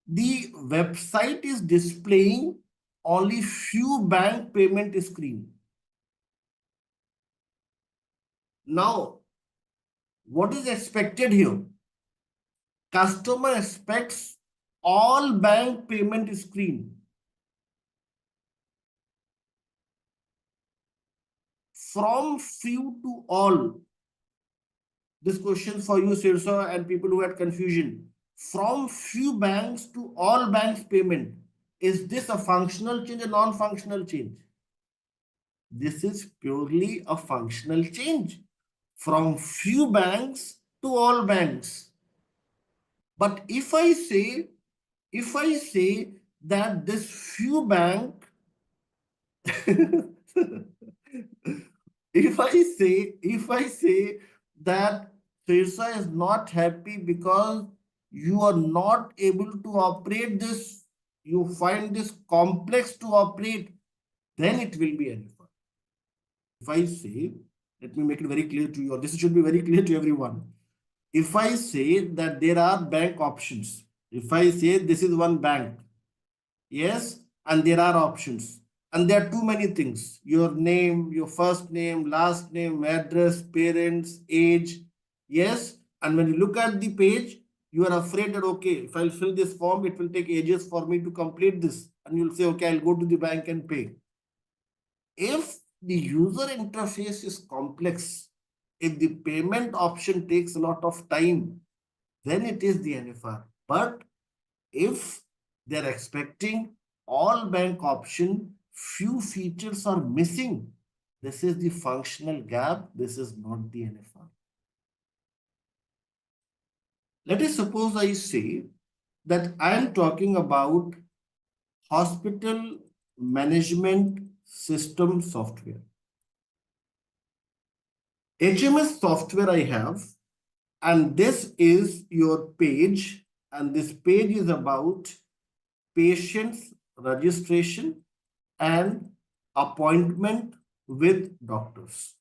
the website is displaying only few bank payment screen. Now, what is expected here? Customer expects all bank payment screen. From few to all. This question for you, Sirsa, and people who had confusion. From few banks to all banks payment. Is this a functional change or non-functional change? This is purely a functional change. From few banks to all banks. But if I say that this few bank, if I say that Sirsa is not happy because you are not able to operate this, you find this complex to operate, then it will be NFR. If I say, let me make it very clear to you, or this should be very clear to everyone. If I say that there are bank options, if I say this is one bank, yes, and there are options, and there are too many things, your name, your first name, last name, address, parents, age, yes, and when you look at the page, you are afraid that, okay, if I'll fill this form, it will take ages for me to complete this, and you'll say, okay, I'll go to the bank and pay. If the user interface is complex, if the payment option takes a lot of time, then it is the NFR. But if they're expecting all bank option, few features are missing. This is the functional gap. This is not the NFR. Let us suppose I say that I am talking about hospital management system software. HMS software I have, and this is your page, and this page is about patients registration and appointment with doctors.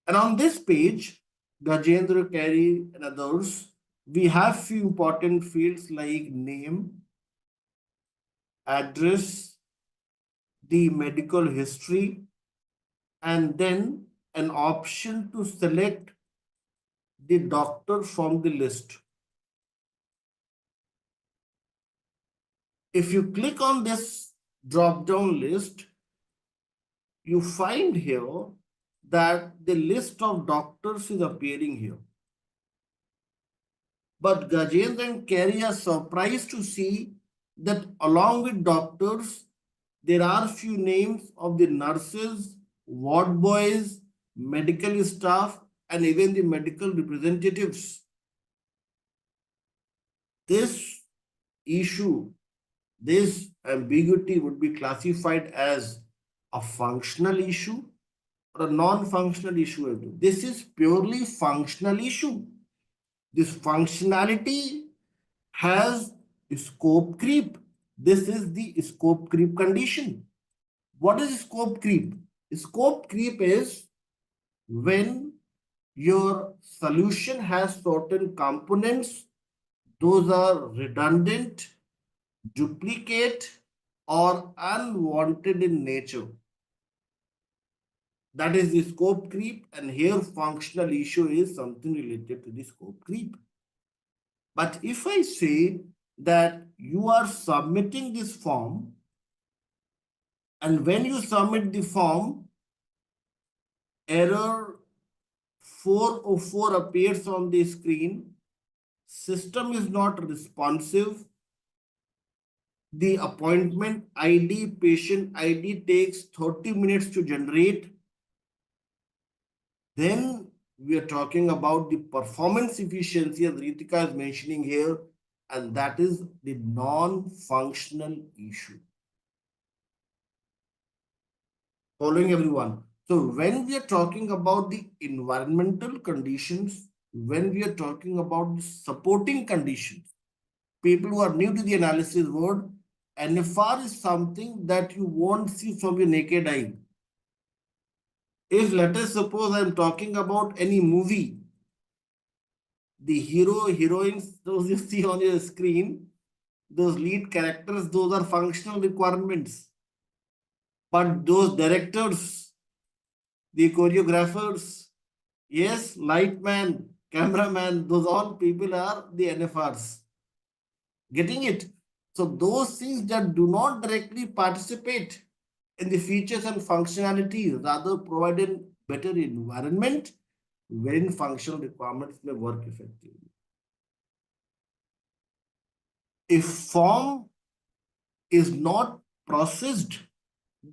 And on this page, Gajendra, Carey, and others, we have few important fields like name, address, the medical history, and then an option to select the doctor from the list. If you click on this drop-down list, you find here that the list of doctors is appearing here. But Gajendra and Carey are surprised to see that along with doctors, there are few names of the nurses, ward boys, medical staff, and even the medical representatives. This issue this ambiguity would be classified as a functional issue or a non-functional issue. This is purely functional issue. This functionality has scope creep. This is the scope creep condition. What is scope creep? Scope creep is when your solution has certain components, those are redundant, duplicate, or unwanted in nature. That is the scope creep, and here functional issue is something related to the scope creep. But if I say that you are submitting this form, and when you submit the form, error 404 appears on the screen, system is not responsive, the appointment ID, patient ID takes 30 minutes to generate, then we are talking about the performance efficiency, as Ritika is mentioning here, and that is the non-functional issue. Following everyone. So when we are talking about the environmental conditions, when we are talking about the supporting conditions, people who are new to the analysis world, NFR is something that you won't see from your naked eye. If let us suppose I am talking about any movie, the hero, heroines, those you see on your screen, those lead characters, those are functional requirements. But those directors, the choreographers, yes, lightman, cameraman, those all people are the NFRs. Getting it? So those things that do not directly participate in the features and functionality, rather provide a better environment wherein functional requirements may work effectively. If form is not processed,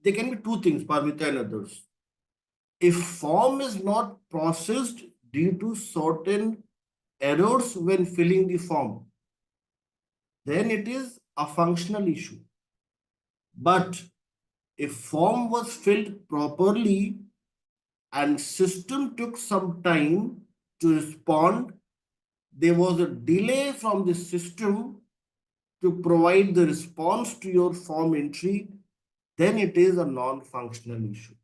there can be two things, Parmita and others. If form is not processed due to certain errors when filling the form, then it is a functional issue. But if form was filled properly and system took some time to respond, there was a delay from the system to provide the response to your form entry, then it is a non-functional issue.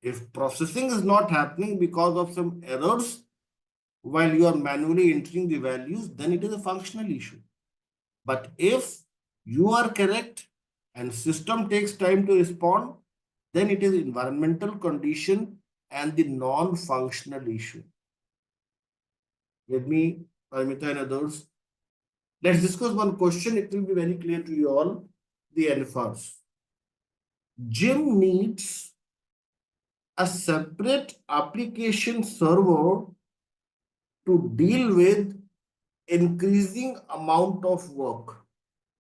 If processing is not happening because of some errors while you are manually entering the values, then it is a functional issue. But if you are correct and system takes time to respond, then it is environmental condition and the non-functional issue. With me, Paramita and others. Let's discuss one question. It will be very clear to you all. The NFRs. Gym needs a separate application server to deal with increasing amount of work.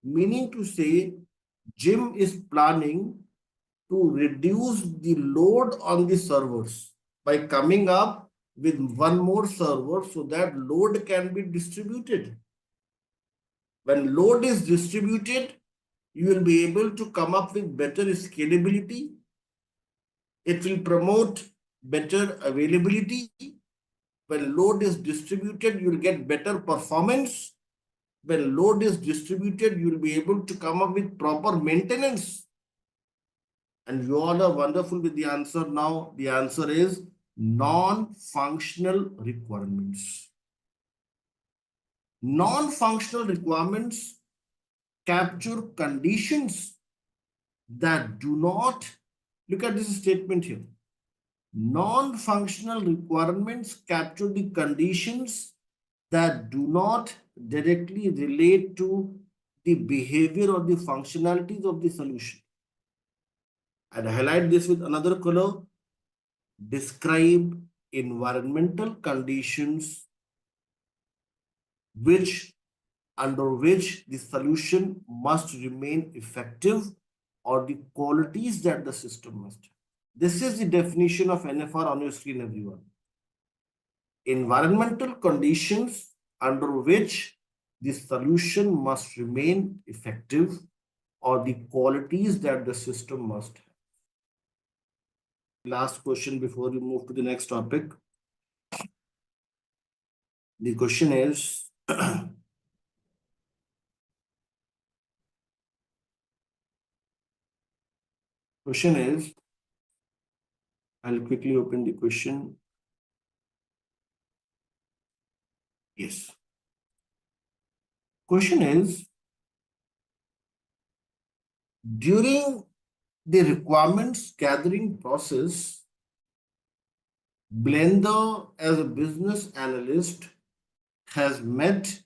Meaning to say, Gym is planning to reduce the load on the servers by coming up with one more server so that load can be distributed. When load is distributed, you will be able to come up with better scalability. It will promote better availability. When load is distributed, you will get better performance. When load is distributed, you will be able to come up with proper maintenance. And you all are wonderful with the answer now. The answer is non-functional requirements. Non-functional requirements capture conditions that do not, look at this statement here. Non-functional requirements capture the conditions that do not directly relate to the behavior or the functionalities of the solution. I'd highlight this with another color. Describe environmental conditions under which the solution must remain effective or the qualities that the system must have. This is the definition of NFR on your screen, everyone. Environmental conditions under which the solution must remain effective or the qualities that the system must have. Last question before we move to the next topic. The question is question is, I'll quickly open the question. Yes. Question is, during the requirements gathering process, Blender as a business analyst has met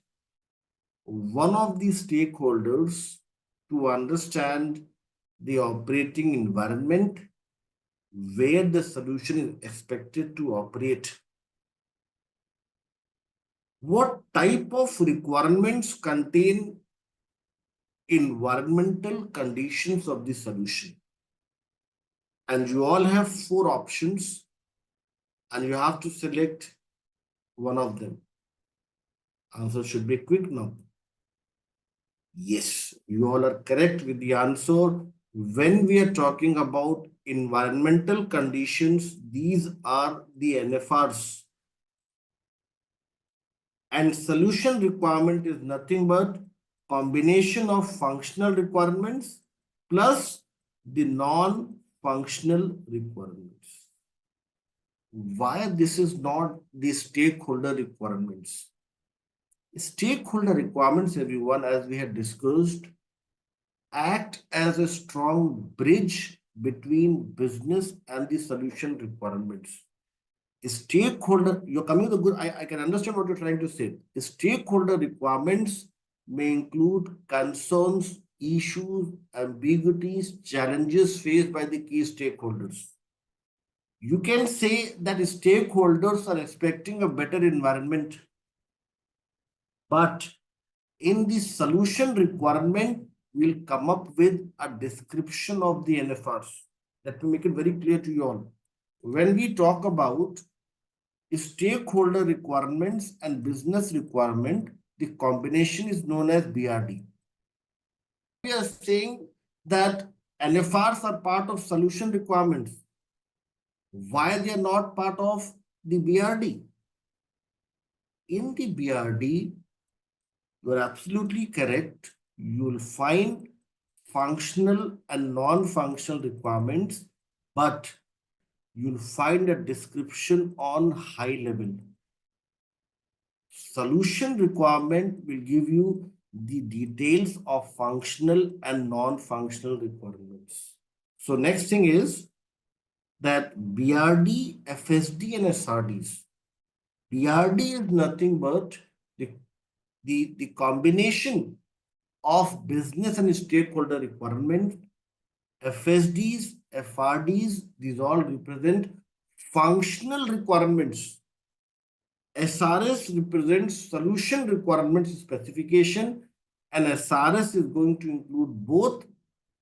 one of the stakeholders to understand the operating environment where the solution is expected to operate. What type of requirements contain environmental conditions of the solution? And you all have 4 options and you have to select one of them. Answer should be quick now. Yes, you all are correct with the answer. When we are talking about environmental conditions, these are the NFRs. And solution requirement is nothing but combination of functional requirements plus the non-functional requirements. Why this is not the stakeholder requirements? Stakeholder requirements, everyone, as we had discussed, act as a strong bridge between business and the solution requirements. Stakeholder, you're coming to the good, I can understand what you're trying to say. Stakeholder requirements may include concerns, issues, ambiguities, challenges faced by the key stakeholders. You can say that stakeholders are expecting a better environment, but in the solution requirement, we'll come up with a description of the NFRs. Let me make it very clear to you all. When we talk about stakeholder requirements and business requirement, the combination is known as BRD. We are saying that NFRs are part of solution requirements. Why they are not part of the BRD? In the BRD, you are absolutely correct. You will find functional and non-functional requirements, but you'll find a description on high level. Solution requirement will give you the details of functional and non-functional requirements. So next thing is that BRD, FSD and SRDs. BRD is nothing but the combination of business and stakeholder requirement. FSDs, FRDs, these all represent functional requirements. SRS represents solution requirements specification, and SRS is going to include both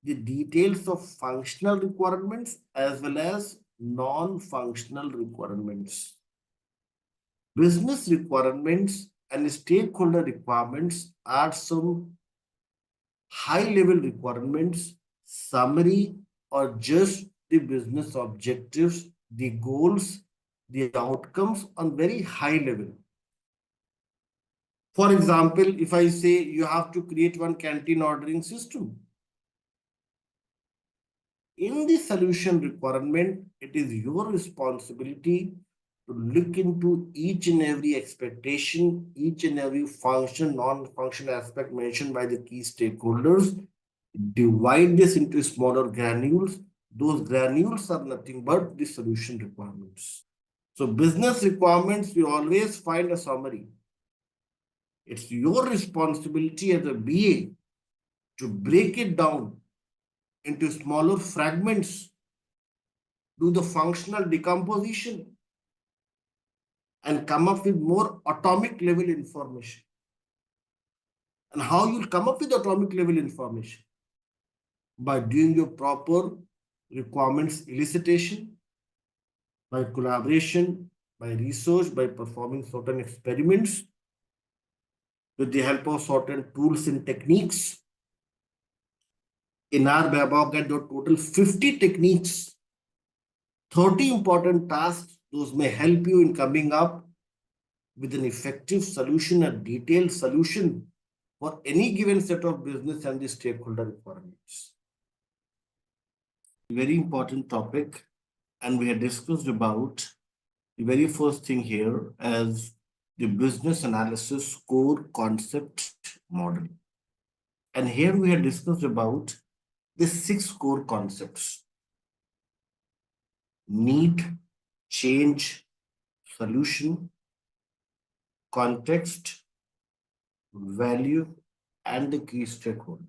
the details of functional requirements as well as non-functional requirements. Business requirements and stakeholder requirements are some high-level requirements, summary, or just the business objectives, the goals, the outcomes on very high level. For example, if I say you have to create one canteen ordering system, in the solution requirement, it is your responsibility to look into each and every expectation, each and every function, non-function aspect mentioned by the key stakeholders, divide this into smaller granules. Those granules are nothing but the solution requirements. So business requirements, you always find a summary. It's your responsibility as a BA to break it down into smaller fragments, do the functional decomposition, and come up with more atomic level information. And how you'll come up with atomic level information? By doing your proper requirements elicitation, by collaboration, by research, by performing certain experiments. with the help of certain tools and techniques. In our web get the total 50 techniques, 30 important tasks. Those may help you in coming up with an effective solution, a detailed solution for any given set of business and the stakeholder requirements. Very important topic, and we had discussed about the very first thing here as the business analysis core concept model. And here we had discussed about the 6 core concepts: need, change, solution, context, value, and the key stakeholder.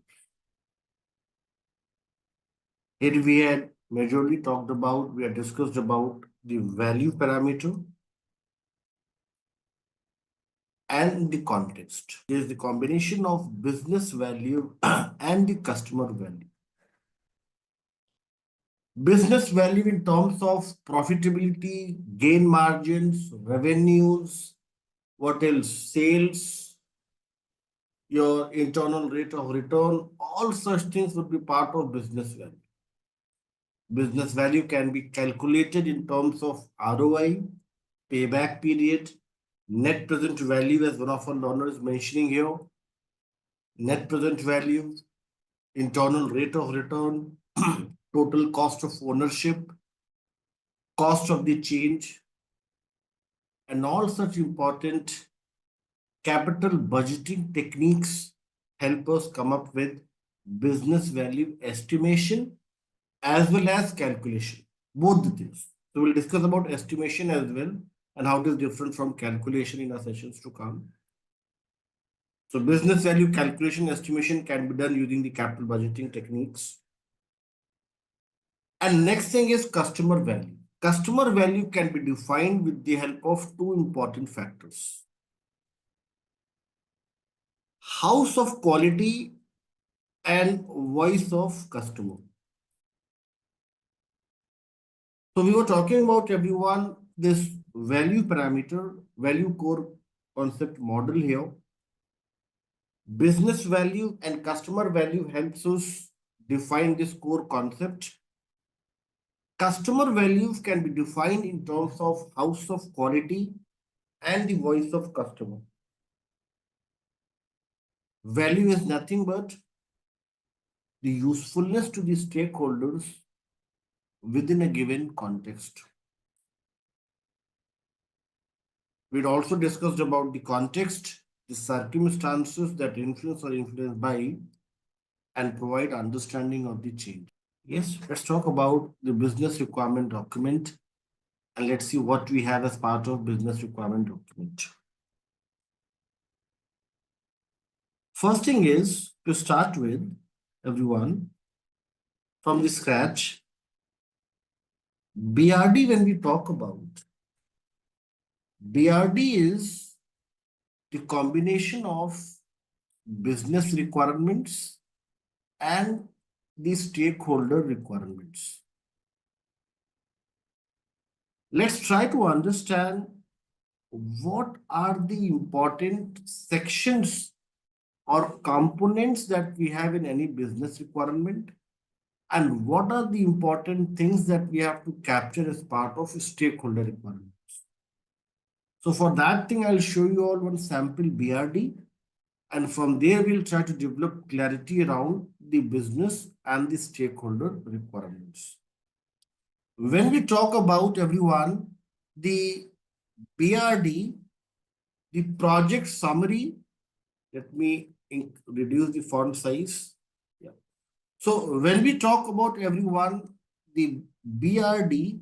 Here we had majorly talked about, we had discussed about the value parameter and the context. There is the combination of business value and the customer value. Business value in terms of profitability, gain margins, revenues, what else, sales, your internal rate of return, all such things would be part of business value. Business value can be calculated in terms of ROI, payback period, net present value, as one of our learners is mentioning here, net present value, internal rate of return, total cost of ownership, cost of the change, and all such important capital budgeting techniques help us come up with business value estimation as well as calculation, both the things. So we'll discuss about estimation as well and how it is different from calculation in our sessions to come. So business value calculation estimation can be done using the capital budgeting techniques. And next thing is customer value. Customer value can be defined with the help of 2 important factors: house of quality and voice of customer. So we were talking about, everyone, this value parameter, value core concept model here. Business value and customer value helps us define this core concept. Customer values can be defined in terms of house of quality and the voice of customer. Value is nothing but the usefulness to the stakeholders within a given context. We'd also discussed about the context, the circumstances that influence or influenced by and provide understanding of the change. Yes, let's talk about the business requirement document and let's see what we have as part of business requirement document. First thing is to start with, everyone, from the scratch. BRD, when we talk about, BRD is the combination of business requirements and the stakeholder requirements. Let's try to understand what are the important sections or components that we have in any business requirement and what are the important things that we have to capture as part of a stakeholder requirements. So for that thing, I'll show you all one sample BRD, and from there we'll try to develop clarity around the business and the stakeholder requirements. When we talk about, everyone, the BRD, the project summary, let me reduce the font size. Yeah. So when we talk about, everyone, the BRD,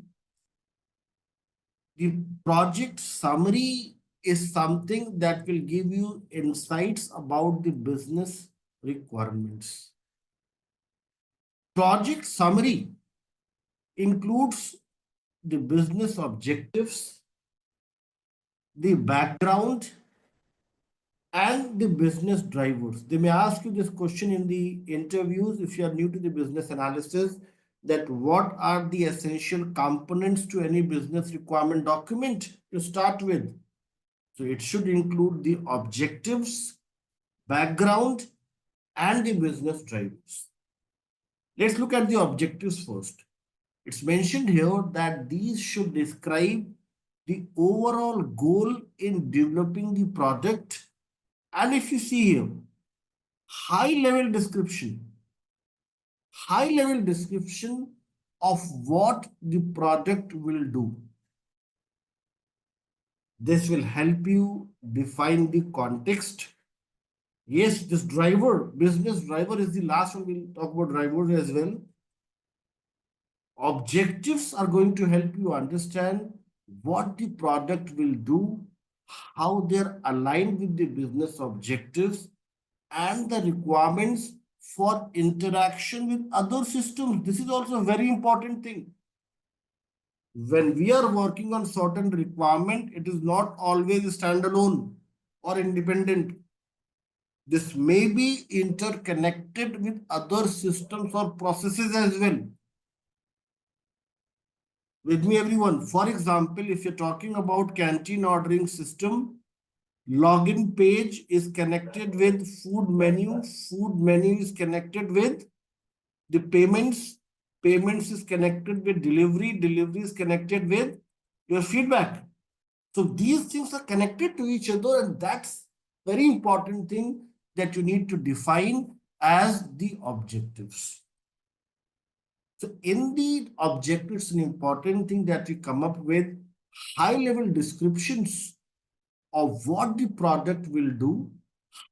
the project summary is something that will give you insights about the business requirements. Project summary includes the business objectives, the background, and the business drivers. They may ask you this question in the interviews if you are new to the business analysis, that what are the essential components to any business requirement document to start with. So it should include the objectives, background, and the business drivers. Let's look at the objectives first. It's mentioned here that these should describe the overall goal in developing the product. And if you see here, high level description, high level description of what the product will do. This will help you define the context. Yes, this driver, business driver is the last one. We'll talk about drivers as well. Objectives are going to help you understand what the product will do, how they're aligned with the business objectives, and the requirements for interaction with other systems. This is also a very important thing. When we are working on certain requirement, it is not always standalone or independent. This may be interconnected with other systems or processes as well. With me, everyone. For example, if you're talking about canteen ordering system, login page is connected with food menu. Food menu is connected with the payments. Payments is connected with delivery. Delivery is connected with your feedback. So these things are connected to each other, and that's very important thing that you need to define as the objectives. So in the objective, it's an important thing that we come up with high level descriptions of what the product will do,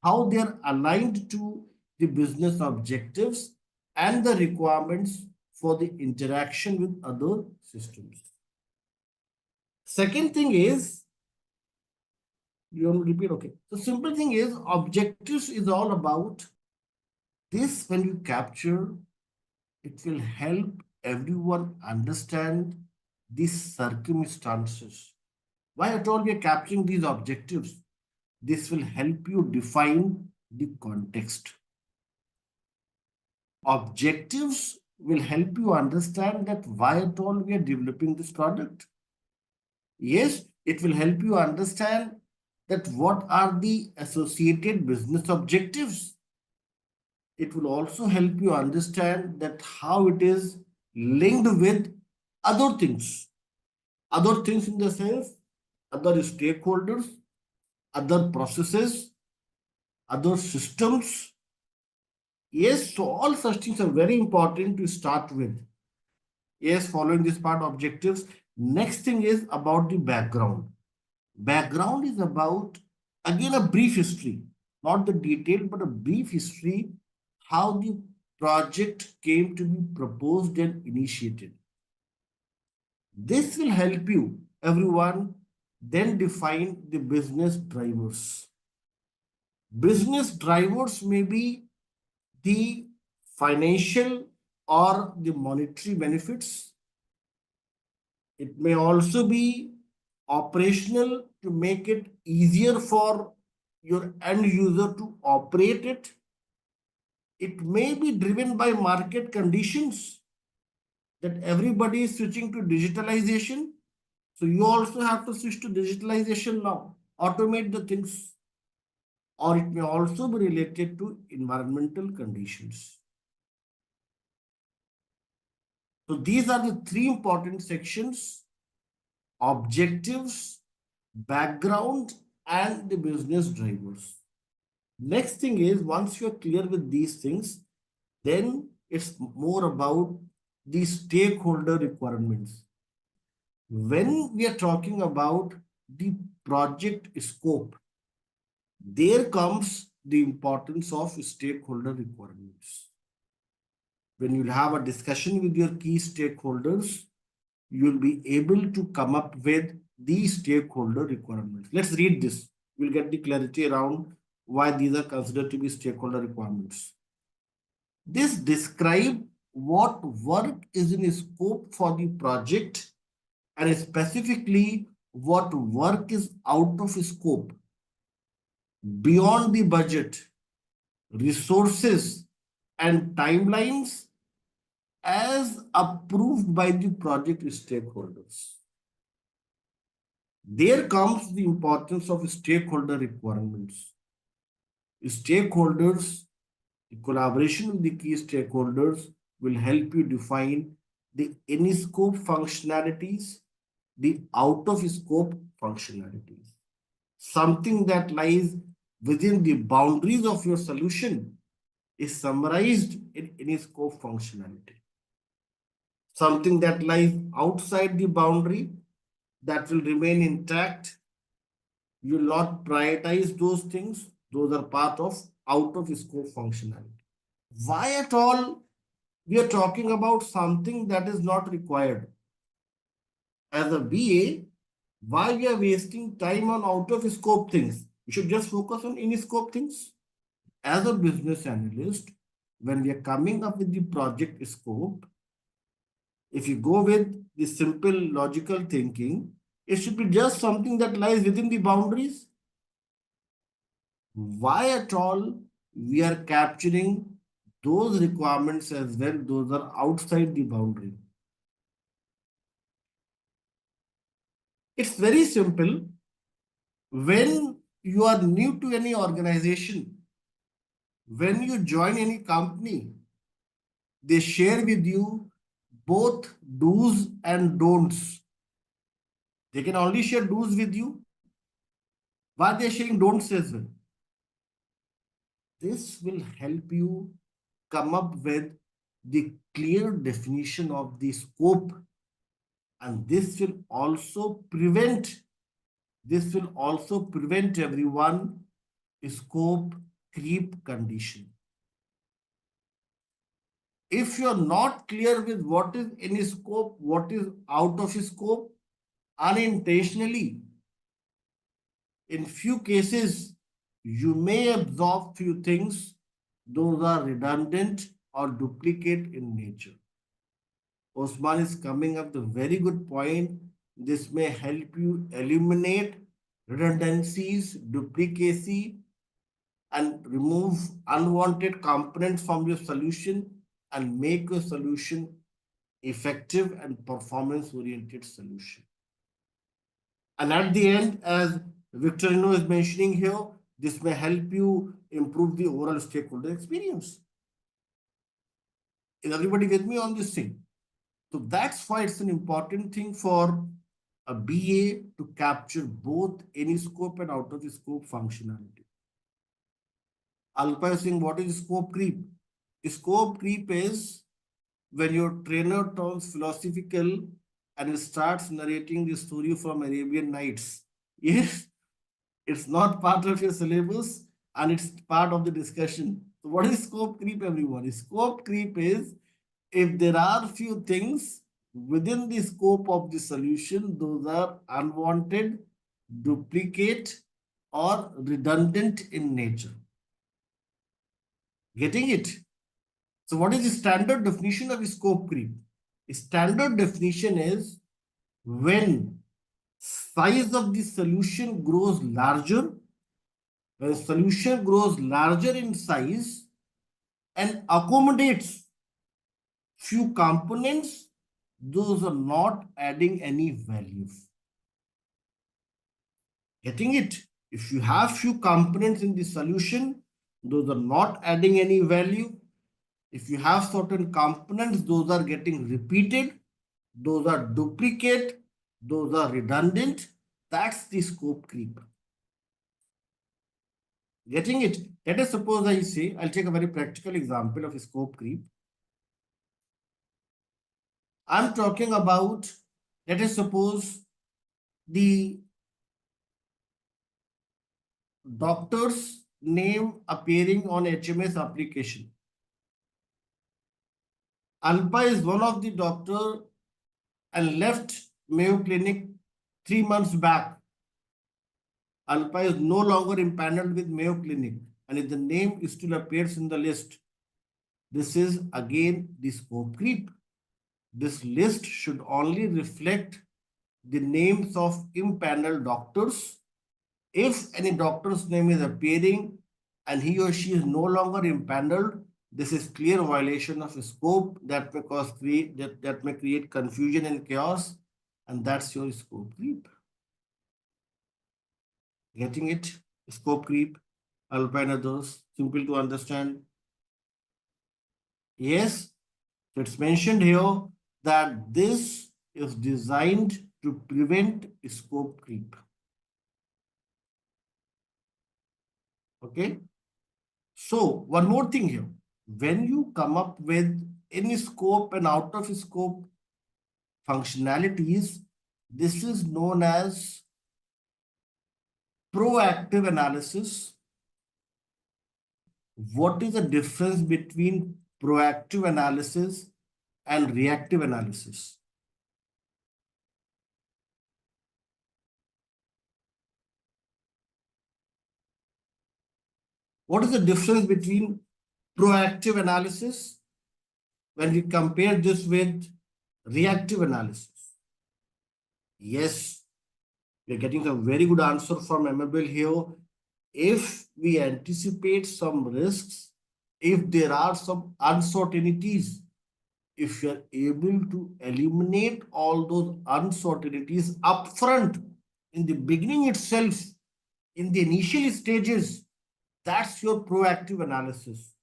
how they are aligned to the business objectives, and the requirements for the interaction with other systems. Second thing is, you want to repeat? Okay. The simple thing is, objectives is all about this. When you capture, it will help everyone understand these circumstances. Why at all we are capturing these objectives? This will help you define the context. Objectives will help you understand that why at all we are developing this product. Yes, it will help you understand that what are the associated business objectives. It will also help you understand that how it is linked with other things. Other things in the sense, other stakeholders, other processes, other systems. Yes, so all such things are very important to start with. Yes, following this part, objectives. Next thing is about the background. Background is about, again, a brief history, not the detail, but a brief history, how the project came to be proposed and initiated. This will help you, everyone, then define the business drivers. Business drivers may be the financial or the monetary benefits. It may also be operational to make it easier for your end user to operate it. It may be driven by market conditions that everybody is switching to digitalization. So you also have to switch to digitalization now, automate the things. Or it may also be related to environmental conditions. So these are the three important sections: objectives, background, and the business drivers. Next thing is, once you're clear with these things, then it's more about the stakeholder requirements. When we are talking about the project scope, there comes the importance of stakeholder requirements. When you have a discussion with your key stakeholders, you'll be able to come up with these stakeholder requirements. Let's read this. We'll get the clarity around why these are considered to be stakeholder requirements. This describe what work is in scope for the project, and specifically what work is out of scope, beyond the budget, resources, and timelines as approved by the project stakeholders. There comes the importance of stakeholder requirements. Stakeholders, the collaboration with the key stakeholders will help you define the in scope functionalities, the out of scope functionalities. Something that lies within the boundaries of your solution is summarized in any scope functionality. Something that lies outside the boundary that will remain intact, you will not prioritize those things. Those are part of out of scope functionality. Why at all we are talking about something that is not required? As a BA, why we are wasting time on out of scope things? We should just focus on in scope things. As a business analyst, when we are coming up with the project scope, if you go with the simple logical thinking, it should be just something that lies within the boundaries. Why at all we are capturing those requirements as well? Those are outside the boundary. It's very simple. When you are new to any organization, when you join any company, they share with you both do's and don'ts. They can only share do's with you. Why they are sharing don'ts as well? This will help you come up with the clear definition of the scope, and this will also prevent everyone scope creep condition. If you're not clear with what is in scope, what is out of scope, unintentionally, in few cases, you may absorb few things, those are redundant or duplicate in nature. Osman is coming up with a very good point. This may help you eliminate redundancies, duplicacy, and remove unwanted components from your solution and make your solution effective and performance oriented solution. And at the end, as Victorino is mentioning here, this may help you improve the overall stakeholder experience. Is everybody with me on this thing? So that's why it's an important thing for a BA to capture both in scope and out of scope functionality. Alpa is saying, what is scope creep? Scope creep is when your trainer turns philosophical and starts narrating the story from Arabian Nights. Yes, it's not part of your syllabus and it's part of the discussion. So what is scope creep, everyone? Scope creep is if there are few things within the scope of the solution, those are unwanted, duplicate, or redundant in nature. Getting it? So what is the standard definition of scope creep? Standard definition is when size of the solution grows larger, when solution grows larger in size and accommodates few components, those are not adding any value. Getting it? If you have few components in the solution, those are not adding any value. If you have certain components, those are getting repeated, those are duplicate, those are redundant. That's the scope creep. Getting it? Let us suppose I say, I'll take a very practical example of scope creep. I'm talking about, let us suppose, the doctor's name appearing on HMS application. Alpa is one of the doctor and left Mayo Clinic 3 months back. Alpa is no longer empaneled with Mayo Clinic, and if the name still appears in the list, this is again the scope creep. This list should only reflect the names of impaneled doctors. If any doctor's name is appearing and he or she is no longer impaneled, this is clear violation of scope that may create confusion and chaos, and that's your scope creep. Getting it? Scope creep. Alpine others, simple to understand. Yes, it's mentioned here that this is designed to prevent scope creep. Okay. So one more thing here. When you come up with in scope and out of scope functionalities, this is known as proactive analysis. What is the difference between proactive analysis and reactive analysis? What is the difference between proactive analysis when we compare this with reactive analysis? Yes, we are getting a very good answer from Amabel here. If we anticipate some risks, if there are some uncertainties, if you are able to eliminate all those uncertainties upfront in the beginning itself, in the initial stages, that's your proactive analysis.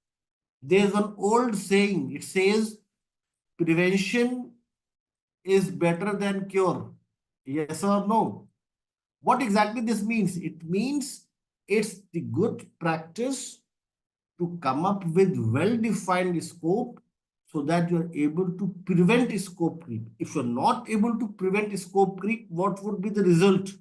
There's an old saying, it says, prevention is better than cure. Yes or no? What exactly this means? It means it's the good practice to come up with well-defined scope so that you're able to prevent scope creep. If you're not able to prevent scope creep, what would be the result?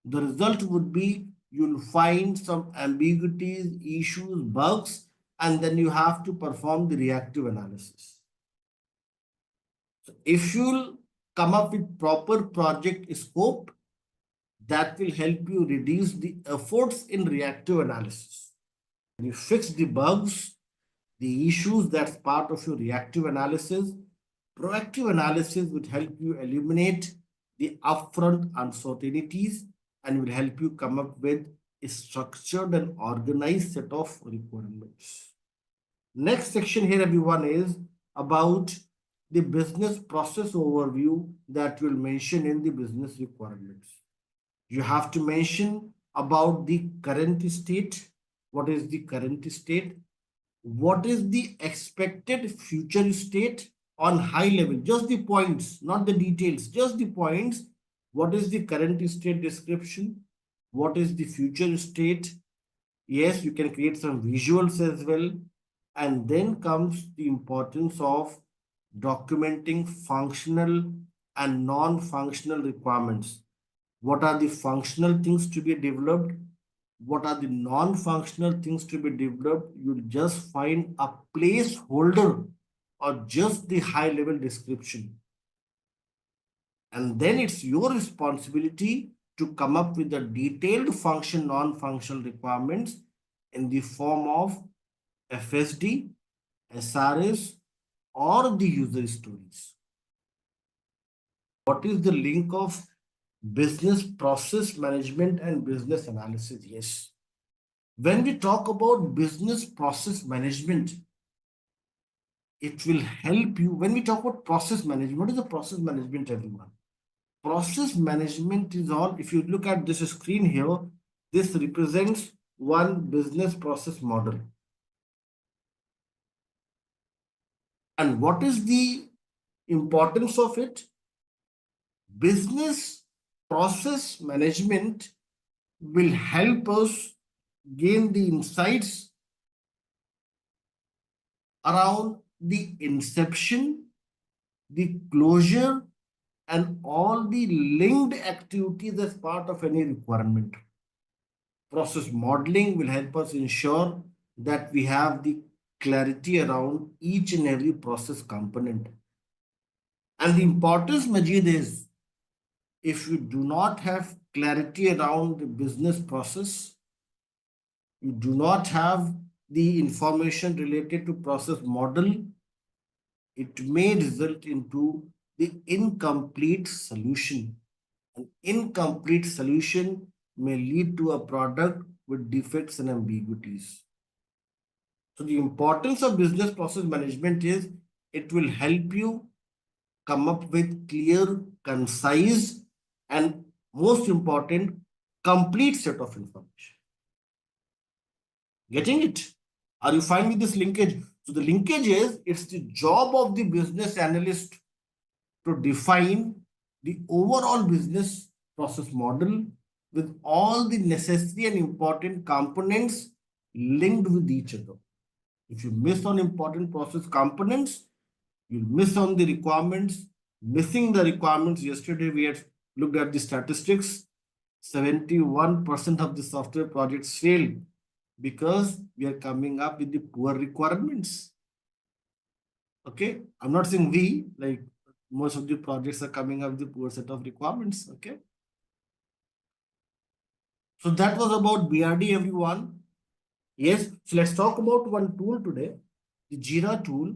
The result would be you'll find some ambiguities, issues, bugs, and then you have to perform the reactive analysis. So if you'll come up with proper project scope, that will help you reduce the efforts in reactive analysis. When you fix the bugs, the issues that's part of your reactive analysis, proactive analysis would help you eliminate the upfront uncertainties and will help you come up with a structured and organized set of requirements. Next section here, everyone, is about the business process overview that will mention in the business requirements. You have to mention about the current state. What is the current state? What is the expected future state on high level? Just the points, not the details, just the points. What is the current state description? What is the future state? Yes, you can create some visuals as well. And then comes the importance of documenting functional and non-functional requirements. What are the functional things to be developed? What are the non-functional things to be developed? You'll just find a placeholder or just the high level description. And then it's your responsibility to come up with the detailed function, non-functional requirements in the form of FSD, SRS, or the user stories. What is the link of business process management and business analysis? Yes. When we talk about business process management, it will help you. When we talk about process management, what is the process management, everyone? Process management is all, if you look at this screen here, this represents one business process model. And what is the importance of it? Business process management will help us gain the insights around the inception, the closure, and all the linked activities as part of any requirement. Process modeling will help us ensure that we have the clarity around each and every process component. And the importance, Majid, is if you do not have clarity around the business process, you do not have the information related to process model, it may result into the incomplete solution. An incomplete solution may lead to a product with defects and ambiguities. So the importance of business process management is it will help you come up with clear, concise, and most important, complete set of information. Getting it? Are you fine with this linkage? So the linkage is it's the job of the business analyst to define the overall business process model with all the necessary and important components linked with each other. If you miss on important process components, you'll miss on the requirements. Missing the requirements, yesterday we had looked at the statistics. 71% of the software projects fail because we are coming up with the poor requirements. Okay, I'm not saying we, like most of the projects are coming up with the poor set of requirements. Okay, so that was about BRD, everyone. Yes, so let's talk about one tool today, the Jira tool.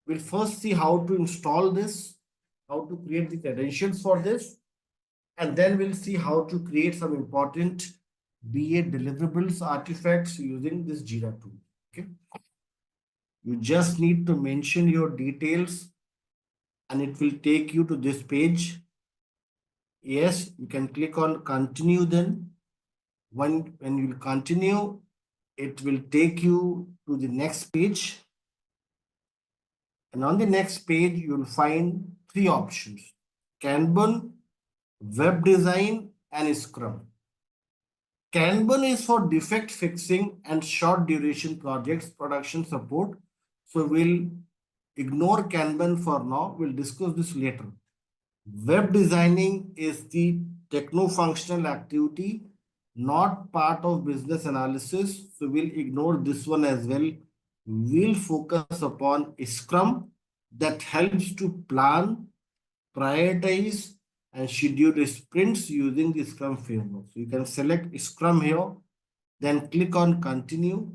We'll first see how to install this, how to create the credentials for this, and then we'll see how to create some important BA deliverables artifacts using this Jira tool. Okay, you just need to mention your details and it will take you to this page. Yes, you can click on continue then. When you continue, it will take you to the next page. And on the next page, you'll find three options: Kanban, web design, and Scrum. Kanban is for defect fixing and short duration projects, production support. So we'll ignore Kanban for now. We'll discuss this later. Web designing is the techno-functional activity, not part of business analysis. So we'll ignore this one as well. We'll focus upon Scrum that helps to plan, prioritize, and schedule sprints using the Scrum framework. So you can select Scrum here, then click on continue.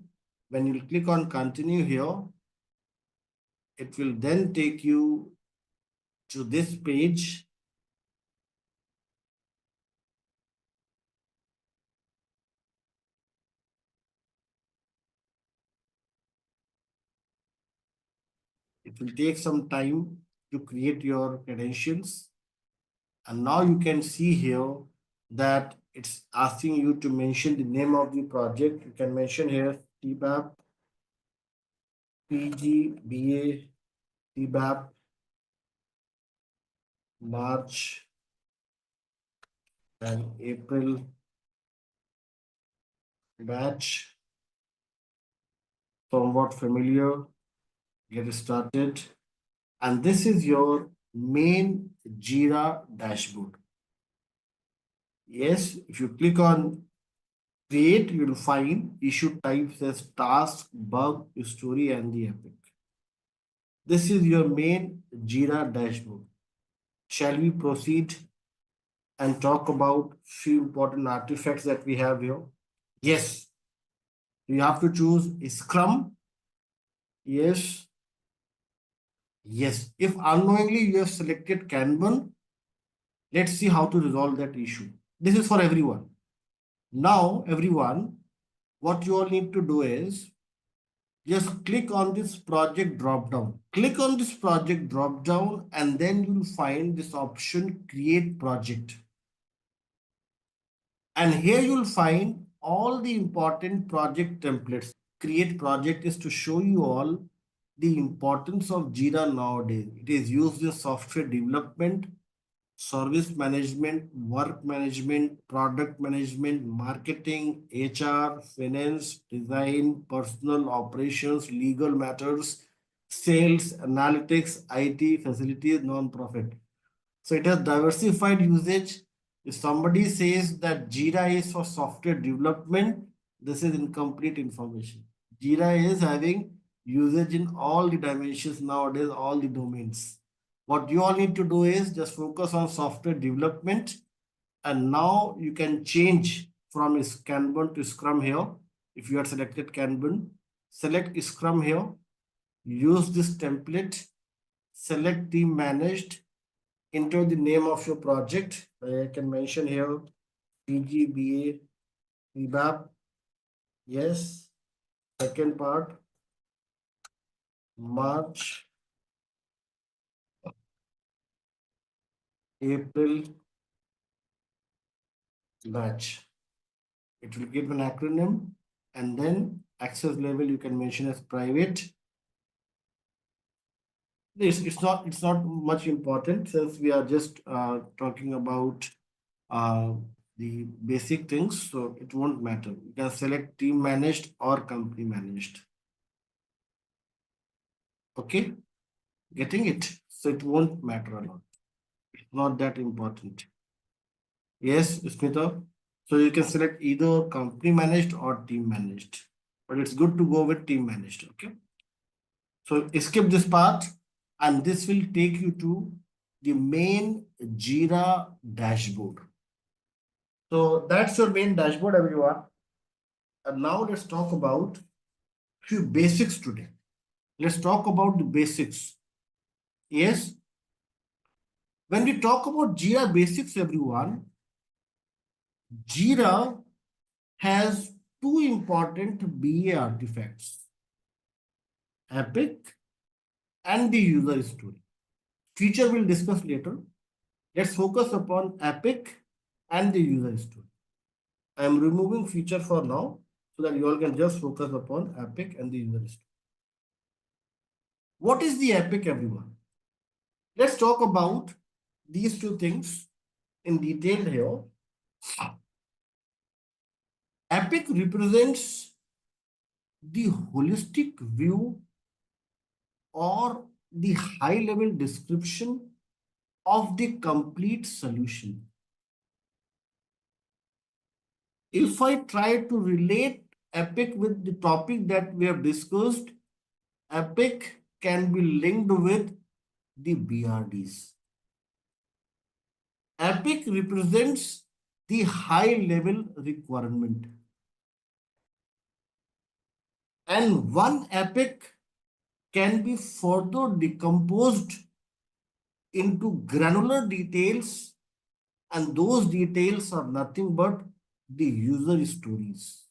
When you click on continue here, it will then take you to this page. It will take some time to create your credentials. And now you can see here that it's asking you to mention the name of the project. You can mention here TBAP, PG, BA, TBAP, March and April batch. Somewhat familiar. Get started. And this is your main Jira dashboard. Yes, if you click on create, you'll find issue types as task, bug, story, and the epic. This is your main Jira dashboard. Shall we proceed and talk about few important artifacts that we have here? Yes, you have to choose Scrum. Yes, yes. If unknowingly you have selected Kanban, let's see how to resolve that issue. This is for everyone. Now, everyone, what you all need to do is just click on this project drop down. Click on this project drop down and then you'll find this option create project. And here you'll find all the important project templates. Create project is to show you all the importance of Jira nowadays. It is used in software development, service management, work management, product management, marketing, HR, finance, design, personal operations, legal matters, sales, analytics, IT, facilities, non-profit. So it has diversified usage. If somebody says that Jira is for software development, this is incomplete information. Jira is having usage in all the dimensions nowadays, all the domains. What you all need to do is just focus on software development. And now you can change from Kanban to Scrum here. If you had selected Kanban, select Scrum here, use this template, select team managed, enter the name of your project. I can mention here PGBA, PBAP. Yes. Second part, March, April batch. It will give an acronym. and then access level you can mention as private. It's not much important since we are just talking about uh, the basic things, so it won't matter. You can select team managed or company managed. Okay, getting it? So it won't matter a lot. It's not that important. Yes, Smita. So you can select either company managed or team managed, but it's good to go with team managed. Okay. So skip this part, and this will take you to the main Jira dashboard. So that's your main dashboard, everyone. And now let's talk about few basics today. Let's talk about the basics. Yes, when we talk about Jira basics, everyone, Jira has two important BA artifacts, Epic and the user story. Feature we'll discuss later. Let's focus upon Epic and the user story. I am removing feature for now so that you all can just focus upon Epic and the user story. What is the Epic, everyone? Let's talk about these two things in detail here. Epic represents the holistic view or the high level description of the complete solution. If I try to relate Epic with the topic that we have discussed, Epic can be linked with the BRDs. Epic represents the high level requirement. And one epic can be further decomposed into granular details, and those details are nothing but the user stories.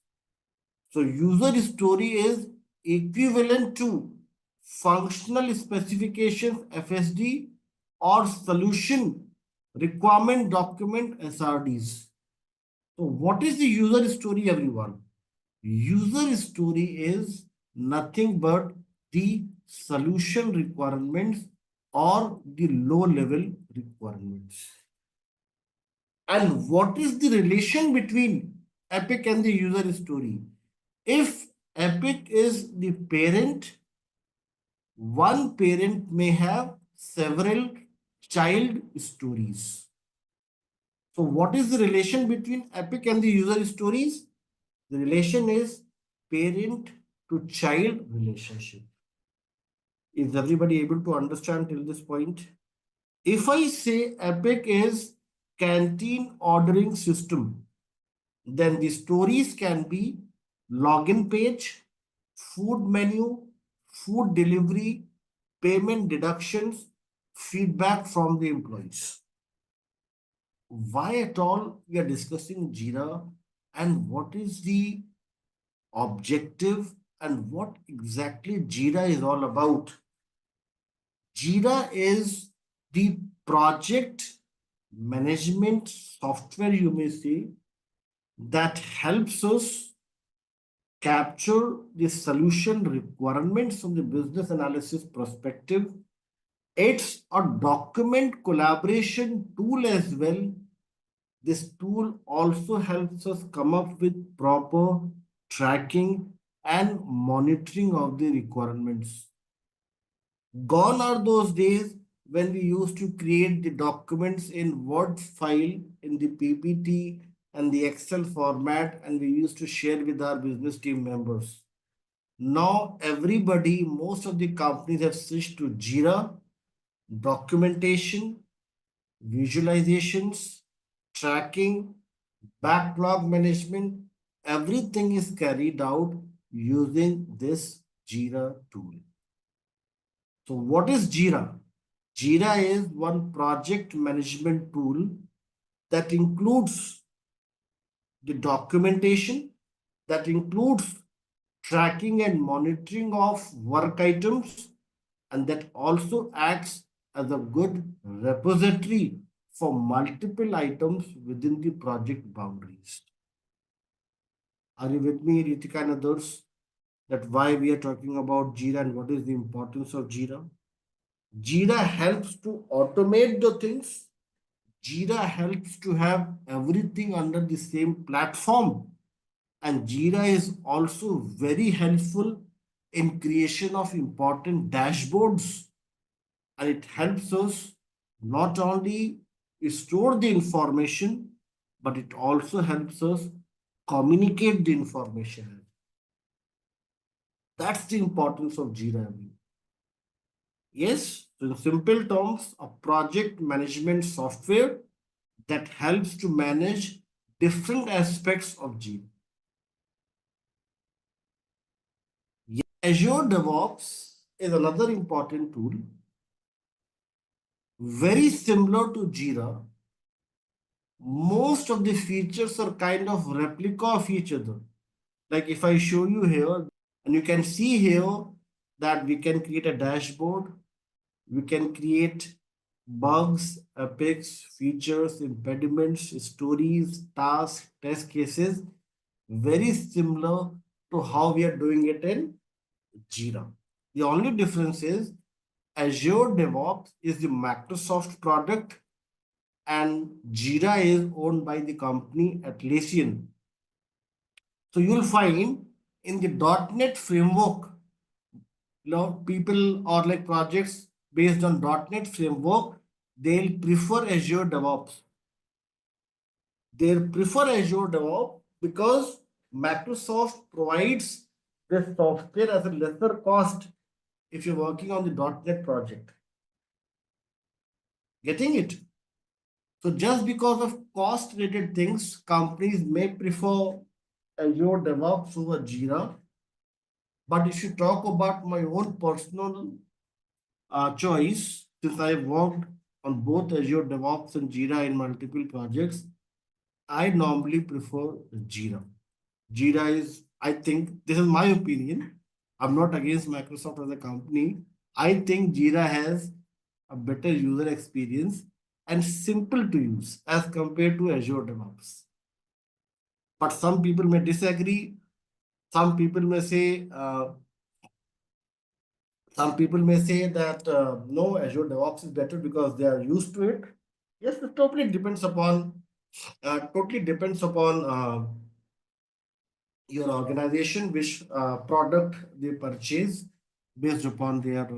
So user story is equivalent to functional specifications FSD or solution requirement document SRDs. So what is the user story, everyone? User story is nothing but the solution requirements or the low level requirements. And what is the relation between Epic and the user story? If Epic is the parent, one parent may have several child stories. So what is the relation between Epic and the user stories? The relation is parent to child relationship. Is everybody able to understand till this point? If I say Epic is canteen ordering system, then the stories can be login page, food menu, food delivery, payment deductions, feedback from the employees. Why at all we are discussing Jira, and what is the objective and what exactly Jira is all about? Jira is the project management software, you may say, that helps us capture the solution requirements from the business analysis perspective. It's a document collaboration tool as well. This tool also helps us come up with proper tracking and monitoring of the requirements. Gone are those days when we used to create the documents in Word file in the PPT and the Excel format, and we used to share with our business team members. Now, everybody, most of the companies have switched to Jira, documentation, visualizations, tracking, backlog management. Everything is carried out using this Jira tool. So what is Jira? Jira is one project management tool that includes the documentation, that includes tracking and monitoring of work items, and that also acts as a good repository for multiple items within the project boundaries. Are you with me, Ritika and others? That why we are talking about Jira and what is the importance of Jira? Jira helps to automate the things. Jira helps to have everything under the same platform. And Jira is also very helpful in creation of important dashboards. And it helps us not only store the information, but it also helps us communicate the information. That's the importance of Jira. Yes, in simple terms, a project management software that helps to manage different aspects of Jira. Azure DevOps is another important tool, very similar to Jira. Most of the features are kind of replica of each other. Like if I show you here, and you can see here that we can create a dashboard, we can create bugs, epics, features, impediments, stories, tasks, test cases, very similar to how we are doing it in Jira. The only difference is Azure DevOps is the Microsoft product and Jira is owned by the company Atlassian. So you'll find in the .NET framework, people or like projects based on .NET framework, they'll prefer Azure DevOps. They'll prefer Azure DevOps because Microsoft provides this software as a lesser cost if you're working on the .NET project. Getting it? So just because of cost related things, companies may prefer Azure DevOps over Jira. But if you talk about my own personal choice, since I've worked on both Azure DevOps and Jira in multiple projects, I normally prefer Jira. Jira is, I think, this is my opinion. I'm not against Microsoft as a company. I think Jira has a better user experience and simple to use as compared to Azure DevOps. But some people may disagree. Some people may say, that no, Azure DevOps is better because they are used to it. Yes, it totally depends upon your organization, which product they purchase based upon their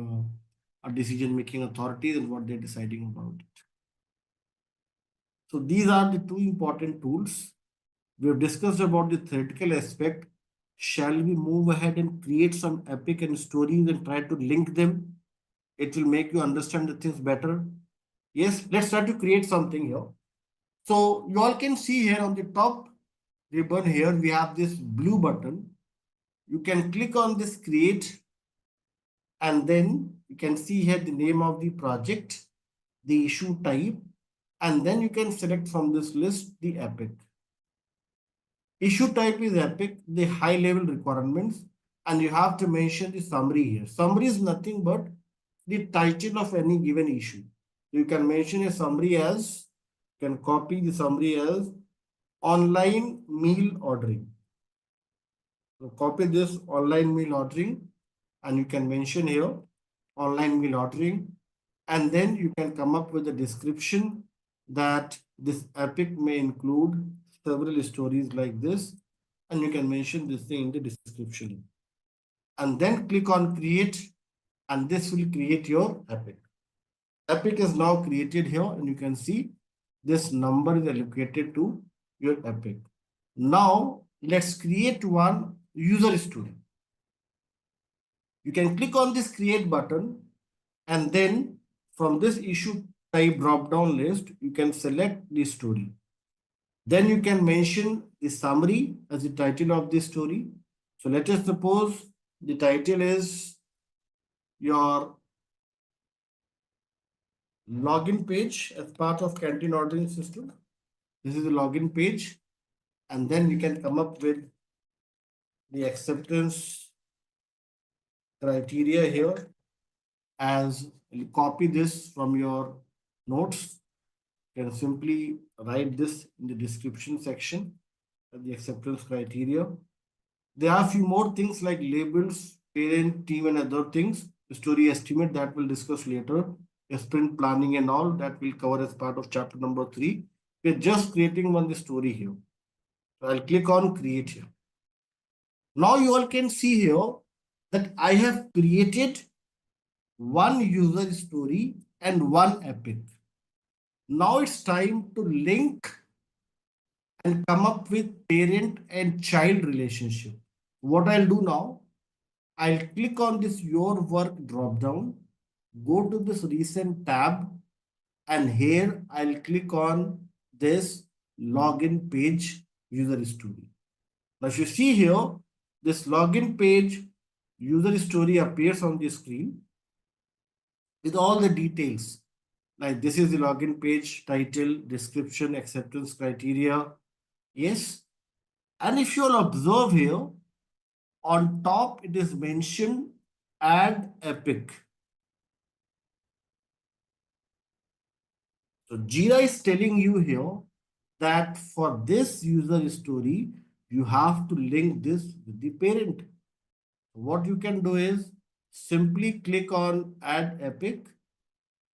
decision making authorities and what they're deciding about it. So these are the two important tools. We have discussed about the theoretical aspect. Shall we move ahead and create some epic and stories and try to link them? It will make you understand the things better. Yes, let's try to create something here. So you all can see here on the top ribbon here, we have this blue button. You can click on this create and then you can see here the name of the project, the issue type, and then you can select from this list the epic. Issue type is epic, the high level requirements, and you have to mention the summary here. Summary is nothing but the title of any given issue. You can mention a summary as, you can copy the summary as online meal ordering. So copy this online meal ordering and you can mention here online meal ordering, and then you can come up with a description that this epic may include several stories like this, and you can mention this thing in the description and then click on create, and this will create your epic. Epic is now created here and you can see this number is allocated to your epic. Now let's create one user story. You can click on this create button and then from this issue type drop down list, you can select the story. Then you can mention the summary as the title of this story. So let us suppose the title is your login page as part of canteen ordering system. This is the login page. And then you can come up with the acceptance criteria here as you copy this from your notes. You can simply write this in the description section, the acceptance criteria. There are a few more things like labels, parent, team, and other things. Story estimate that we'll discuss later. Sprint planning and all that we'll cover as part of chapter number 3. We're just creating one story here. So I'll click on create here. Now you all can see here that I have created one user story and one epic. Now it's time to link and come up with parent and child relationship. What I'll do now, I'll click on this your work drop down, go to this recent tab, and here I'll click on this login page user story. Now if you see here, this login page user story appears on the screen with all the details. Like this is the login page, title, description, acceptance criteria. Yes. And if you'll observe here, on top it is mentioned add epic. So Jira is telling you here that for this user story, you have to link this with the parent. What you can do is simply click on add epic,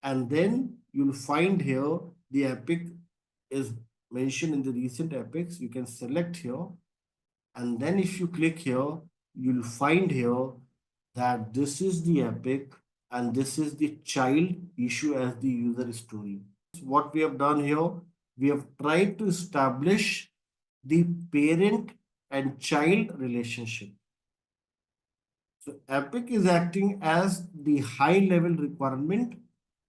and then you'll find here the epic is mentioned in the recent epics. You can select here, and then if you click here, you'll find here that this is the epic and this is the child issue as the user story. What we have done here, we have tried to establish the parent and child relationship. So epic is acting as the high level requirement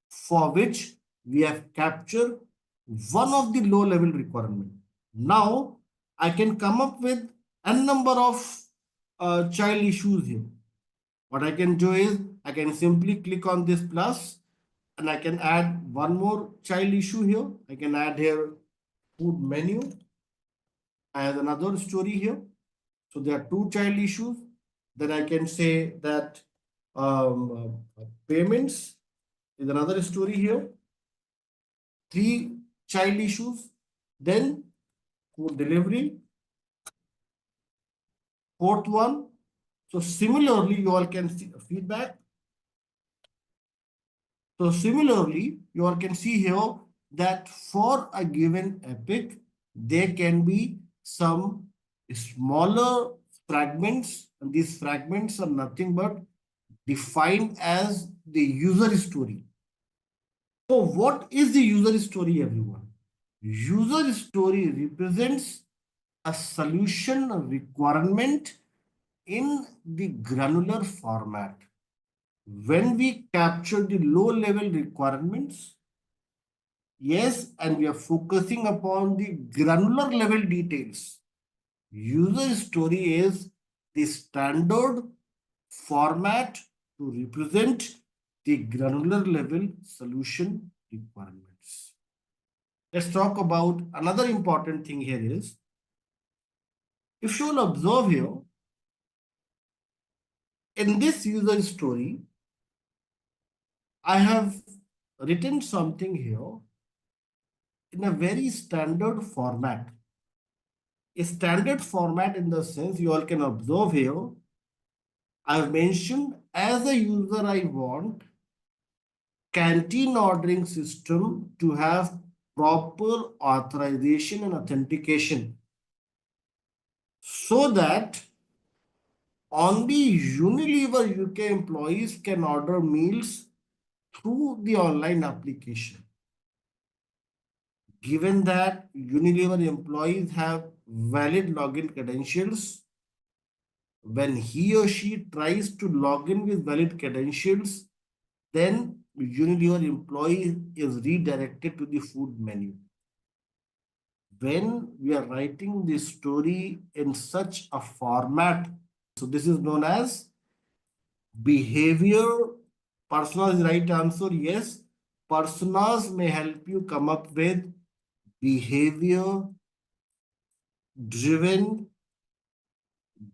for which we have captured one of the low level requirement. Now I can come up with a number of child issues here. What I can do is I can simply click on this plus and I can add one more child issue here. I can add here food menu as another story here. So there are two child issues. Then I can say that payments is another story here. Three child issues. Then food delivery. Fourth one. So similarly, you all can see feedback. So similarly, you all can see here that for a given epic, there can be some smaller fragments, and these fragments are nothing but defined as the user story. So what is the user story, everyone? User story represents a solution requirement in the granular format. When we capture the low level requirements, yes, and we are focusing upon the granular level details. User story is the standard format to represent the granular level solution requirements. Let's talk about another important thing here is, if you'll observe here, in this user story, I have written something here in a very standard format. A standard format in the sense you all can observe here. I have mentioned as a user I want canteen ordering system to have proper authorization and authentication so that only Unilever UK employees can order meals through the online application. Given that Unilever employees have valid login credentials, when he or she tries to log in with valid credentials, then Unilever employee is redirected to the food menu. When we are writing the story in such a format, so this is known as behavior. Personas is the right answer. Yes, personas may help you come up with behavior driven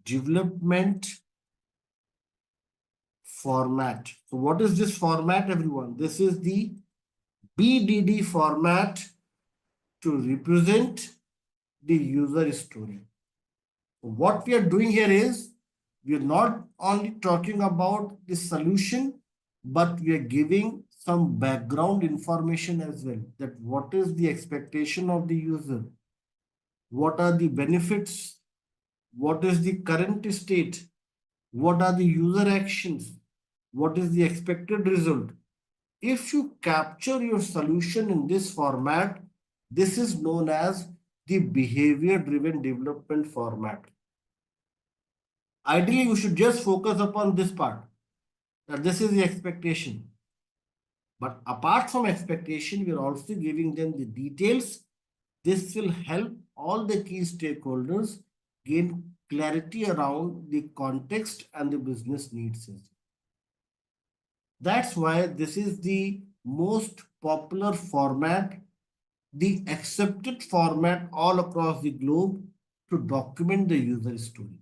development format. So what is this format, everyone? This is the BDD format to represent the user story. What we are doing here is we are not only talking about the solution, but we are giving some background information as well. That what is the expectation of the user? What are the benefits? What is the current state? What are the user actions? What is the expected result? If you capture your solution in this format, this is known as the behavior driven development format. Ideally, you should just focus upon this part, that this is the expectation. But apart from expectation, we are also giving them the details. This will help all the key stakeholders gain clarity around the context and the business needs. That's why this is the most popular format, the accepted format all across the globe to document the user story.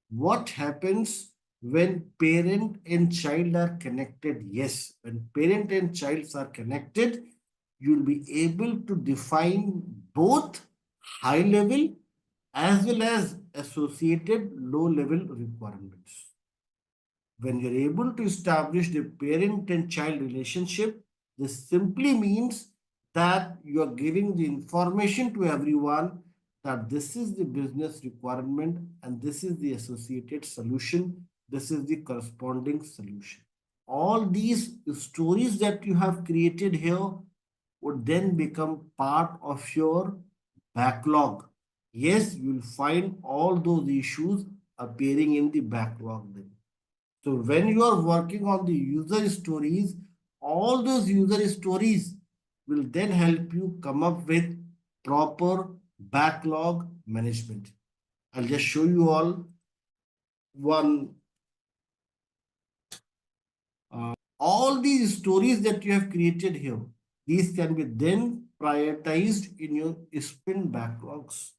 What happens when parent and child are connected? Yes, when parent and child are connected, you'll be able to define both high level as well as associated low level requirements. When you're able to establish the parent and child relationship, this simply means that you are giving the information to everyone that this is the business requirement and this is the associated solution, this is the corresponding solution. All these stories that you have created here would then become part of your backlog. Yes, you will find all those issues appearing in the backlog then. So when you are working on the user stories, all those user stories will then help you come up with proper backlog management. I'll just show you all one. All these stories that you have created here, these can be then prioritized in your sprint backlogs.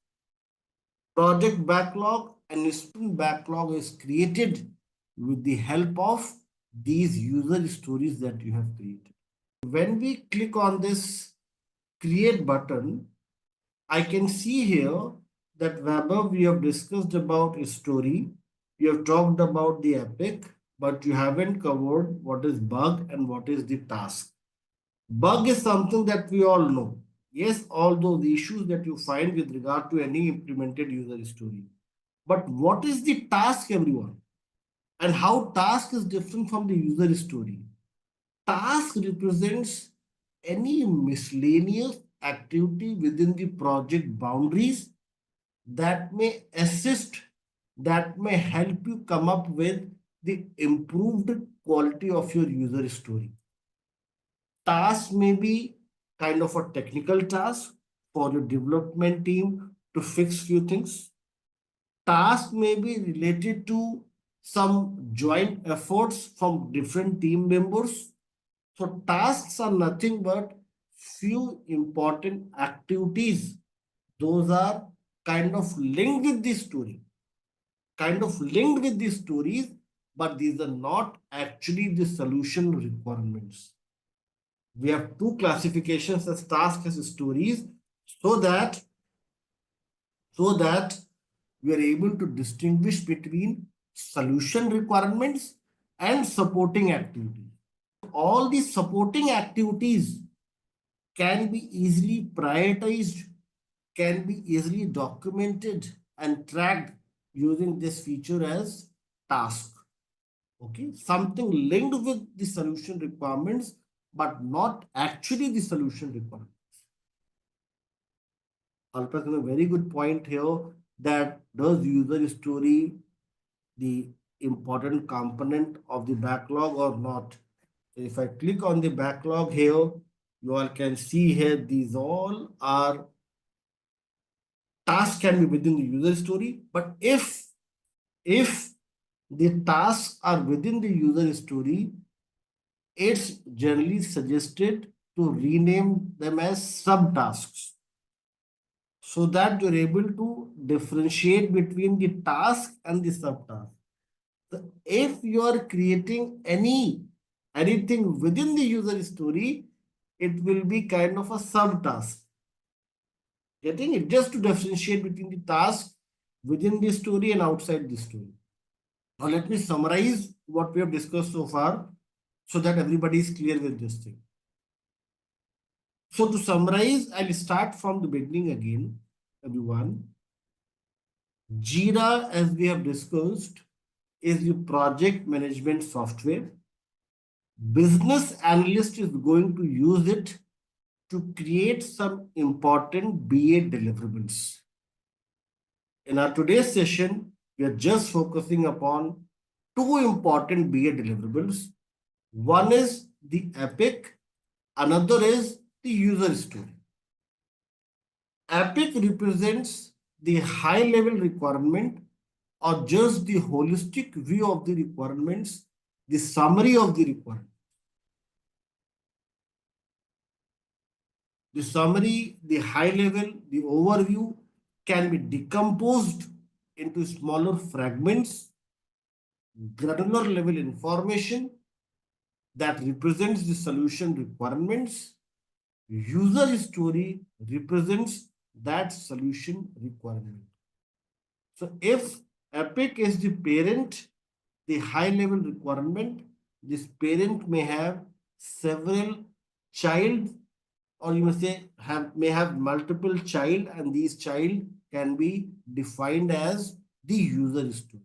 Project backlog and sprint backlog is created with the help of these user stories that you have created. When we click on this create button, I can see here that Weber, we have discussed about a story. We have talked about the epic, but you haven't covered what is bug and what is the task. Bug is something that we all know. Yes, all those issues that you find with regard to any implemented user story. But what is the task, everyone? And how task is different from the user story? Task represents any miscellaneous activity within the project boundaries that may assist, that may help you come up with the improved quality of your user story. Task may be kind of a technical task for your development team to fix few things. Task may be related to some joint efforts from different team members. So tasks are nothing but few important activities. Those are kind of linked with the story, but these are not actually the solution requirements. We have two classifications as tasks as stories so that we are able to distinguish between solution requirements and supporting activities. All these supporting activities can be easily prioritized, can be easily documented and tracked using this feature as task. Okay, something linked with the solution requirements, but not actually the solution requirements. Alpesh has a very good point here that does user story the important component of the backlog or not? If I click on the backlog here, you all can see here these all are tasks can be within the user story, but if the tasks are within the user story, it's generally suggested to rename them as subtasks so that you're able to differentiate between the task and the subtask. So if you are creating anything within the user story, it will be kind of a subtask. Getting it? Just to differentiate between the task within the story and outside the story. Now, let me summarize what we have discussed so far so that everybody is clear with this thing. So, to summarize, I'll start from the beginning again, everyone. Jira, as we have discussed, is the project management software. Business analyst is going to use it to create some important BA deliverables. In our today's session, we are just focusing upon two important BA deliverables. One is the epic, another is the user story. Epic represents the high level requirement or just the holistic view of the requirements, the summary of the requirement. The summary, the high level, the overview can be decomposed into smaller fragments, granular level information that represents the solution requirements. User story represents that solution requirement. So if Epic is the parent, the high level requirement, this parent may have several child, or you may say may have multiple child, and these child can be defined as the user story.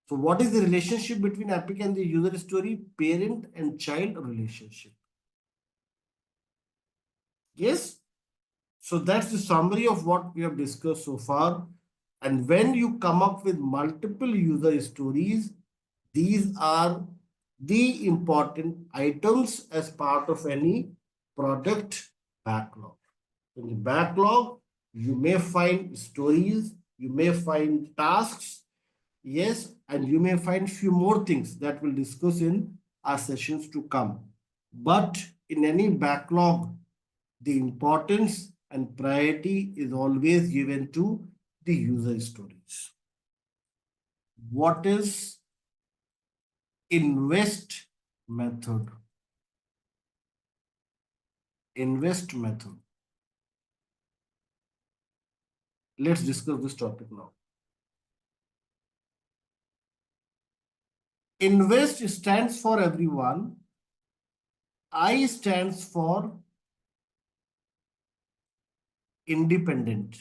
So what is the relationship between Epic and the user story? Parent and child relationship. Yes. So that's the summary of what we have discussed so far. And when you come up with multiple user stories, these are the important items as part of any product backlog. In the backlog, you may find stories, you may find tasks, yes, and you may find few more things that we'll discuss in our sessions to come. But in any backlog, the importance and priority is always given to the user stories. What is invest method? Invest method. Let's discuss this topic now. Invest stands for everyone. I stands for independent.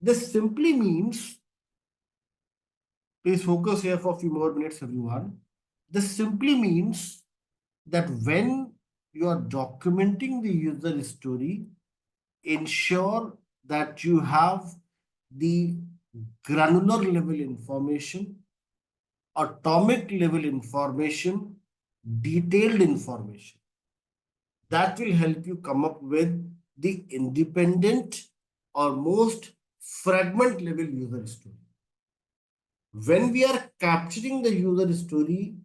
This simply means, please focus here for a few more minutes, everyone. This simply means that when you are documenting the user story, ensure that you have the granular level information, atomic level information, detailed information. That will help you come up with the independent or most fragment level user story. When we are capturing the user story,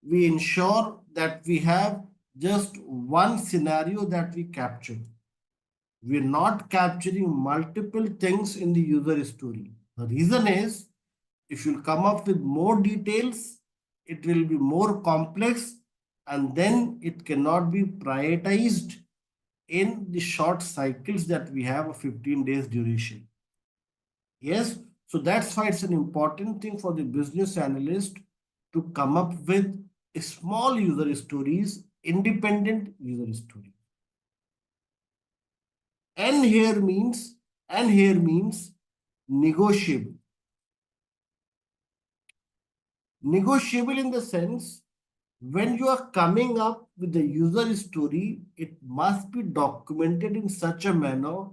we ensure that we have just one scenario that we capture. We're not capturing multiple things in the user story. The reason is, if you come up with more details, it will be more complex, and then it cannot be prioritized in the short cycles that we have of 15 days duration. Yes, so that's why it's an important thing for the business analyst to come up with small user stories, independent user stories. And here means negotiable. Negotiable in the sense, when you are coming up with the user story, it must be documented in such a manner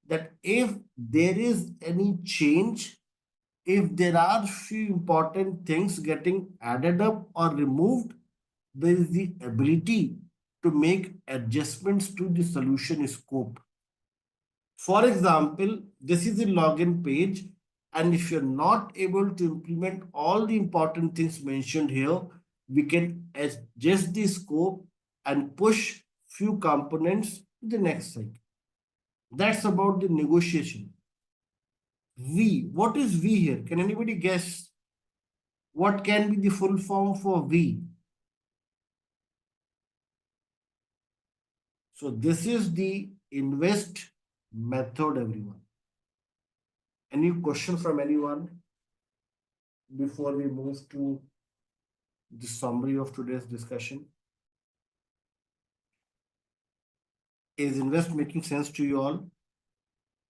that if there is any change, if there are few important things getting added up or removed, there is the ability to make adjustments to the solution scope. For example, this is a login page, and if you're not able to implement all the important things mentioned here, we can adjust the scope and push few components to the next cycle. That's about the negotiation. V. What is V here? Can anybody guess what can be the full form for V? So this is the invest method, everyone. Any question from anyone before we move to the summary of today's discussion? Is invest making sense to you all?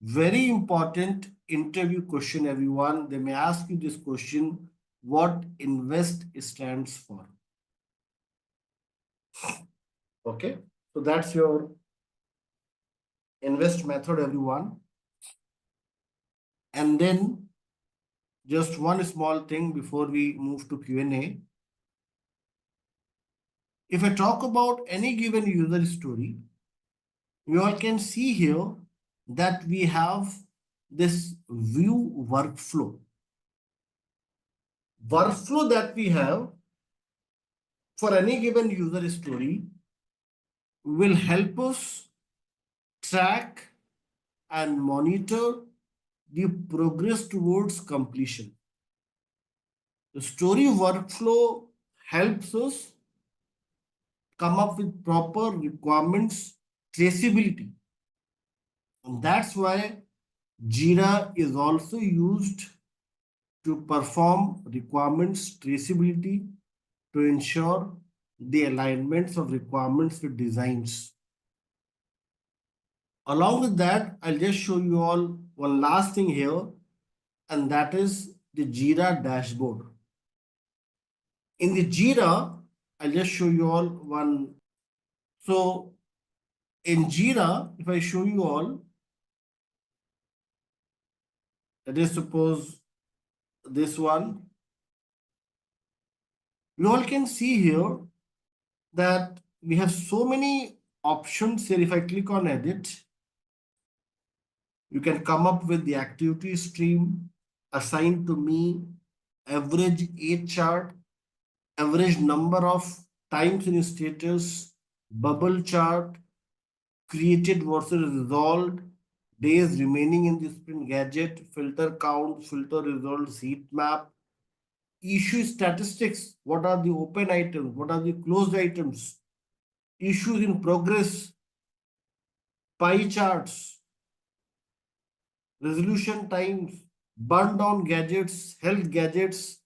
Very important interview question, everyone. They may ask you this question: what invest stands for? Okay, so that's your invest method, everyone. And then just one small thing before we move to Q&A. If I talk about any given user story, you all can see here that we have this view workflow. Workflow that we have for any given user story will help us track and monitor the progress towards completion. The story workflow helps us come up with proper requirements traceability. And that's why Jira is also used to perform requirements traceability to ensure the alignments of requirements with designs. Along with that, I'll just show you all one last thing here, and that is the Jira dashboard. In the Jira, I'll just show you all one. So in Jira, if I show you all, let us suppose this one, you all can see here that we have so many options here. If I click on edit, you can come up with the activity stream, assigned to me, average age chart, average number of times in status, bubble chart, created versus resolved, days remaining in the sprint gadget, filter count, filter results, heat map, issue statistics. What are the open items? What are the closed items? Issues in progress, pie charts, resolution times, burn down gadgets, health gadgets,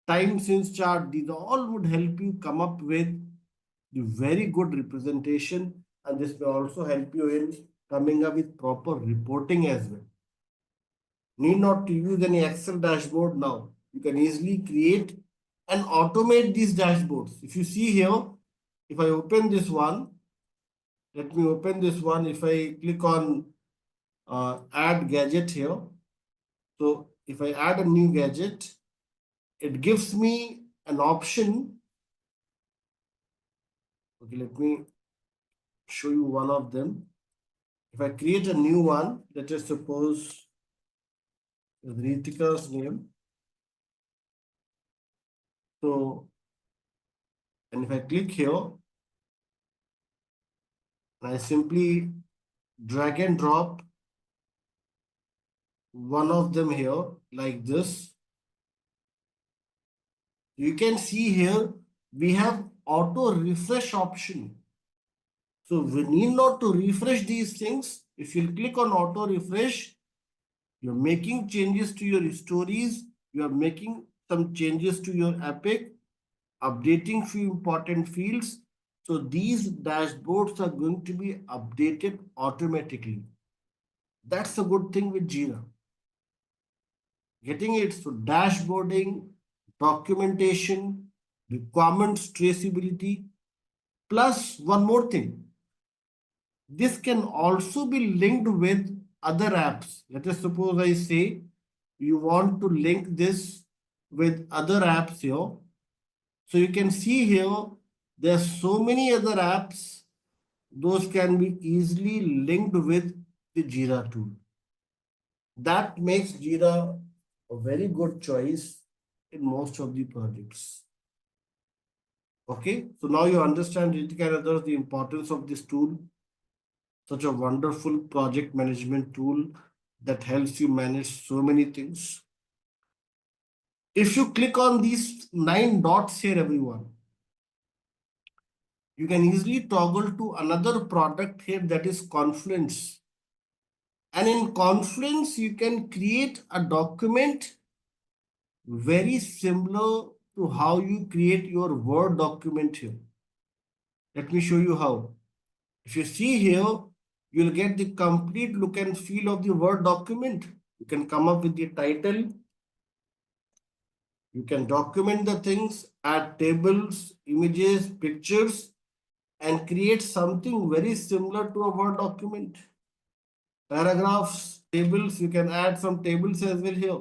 time since chart. These all would help you come up with the very good representation, and this may also help you in coming up with proper reporting as well. Need not to use any Excel dashboard now. You can easily create and automate these dashboards. If you see here, if I open this one, let me open this one. If I click on add gadget here, so if I add a new gadget, it gives me an option. Okay, let me show you one of them. If I create a new one, let us suppose Ritika's name. So, and if I click here, I simply drag and drop one of them here like this. You can see here we have auto refresh option. So we need not to refresh these things. If you click on auto refresh, you're making changes to your stories, you are making some changes to your epic, updating few important fields. So these dashboards are going to be updated automatically. That's a good thing with Jira. Getting it, so dashboarding, documentation, requirements traceability, plus one more thing. This can also be linked with other apps. Let us suppose I say you want to link this with other apps here. So you can see here, there are so many other apps. Those can be easily linked with the Jira tool. That makes Jira a very good choice in most of the projects. Okay, so now you understand, Ritika and others, the importance of this tool. Such a wonderful project management tool that helps you manage so many things. If you click on these 9 dots here, everyone, You can easily toggle to another product here, that is Confluence. And in Confluence, you can create a document very similar to how you create your Word document here. Let me show you how. If you see here, you'll get the complete look and feel of the Word document. You can come up with the title. You can document the things, add tables, images, pictures, and create something very similar to a Word document. Paragraphs, tables, you can add some tables as well here.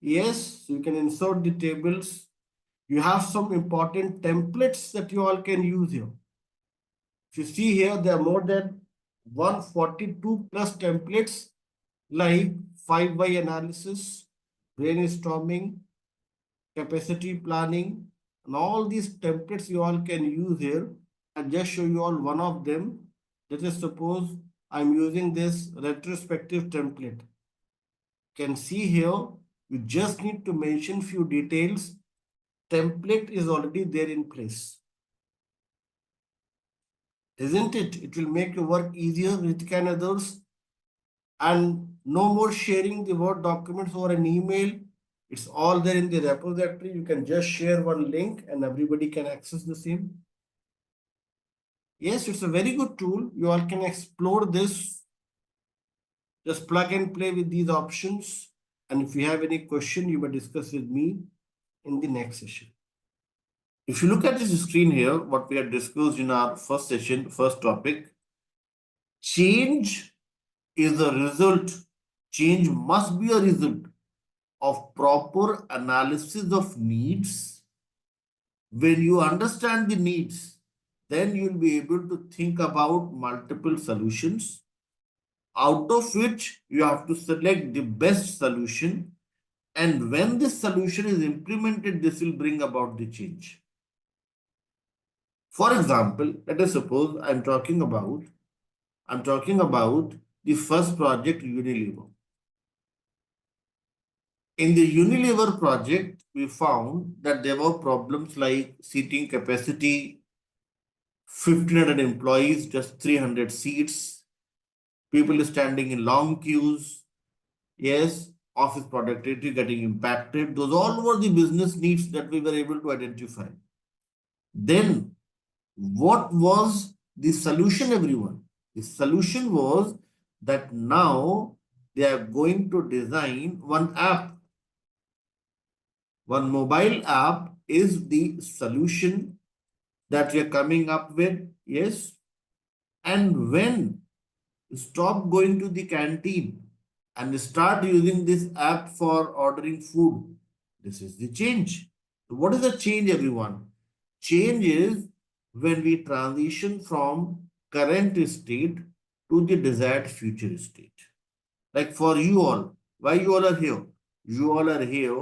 Yes, you can insert the tables. You have some important templates that you all can use here. If you see here, there are more than 142 plus templates like 5 by analysis, brainstorming, capacity planning, and all these templates you all can use here. I'll just show you all one of them. Let us suppose I'm using this retrospective template. You can see here, you just need to mention few details. Template is already there in place. Isn't it? It will make your work easier, Ritika and others. And no more sharing the Word documents or an email. It's all there in the repository. You can just share one link and everybody can access the same. Yes, it's a very good tool. You all can explore this. Just plug and play with these options. And if you have any question, you may discuss with me in the next session. If you look at this screen here, what we had discussed in our first session, first topic, change is a result. Change must be a result of proper analysis of needs. When you understand the needs, then you'll be able to think about multiple solutions, out of which you have to select the best solution. And when this solution is implemented, this will bring about the change. For example, let us suppose I'm talking about the first project, Unilever. In the Unilever project, we found that there were problems like seating capacity, 1,500 employees, just 300 seats, people standing in long queues, yes, office productivity getting impacted. Those all were the business needs that we were able to identify. Then, what was the solution, everyone? The solution was that now they are going to design one app. One mobile app is the solution that we are coming up with. Yes. And when you stop going to the canteen and start using this app for ordering food, this is the change. What is the change, everyone? Change is when we transition from current state to the desired future state. Like for you all, why you all are here? You all are here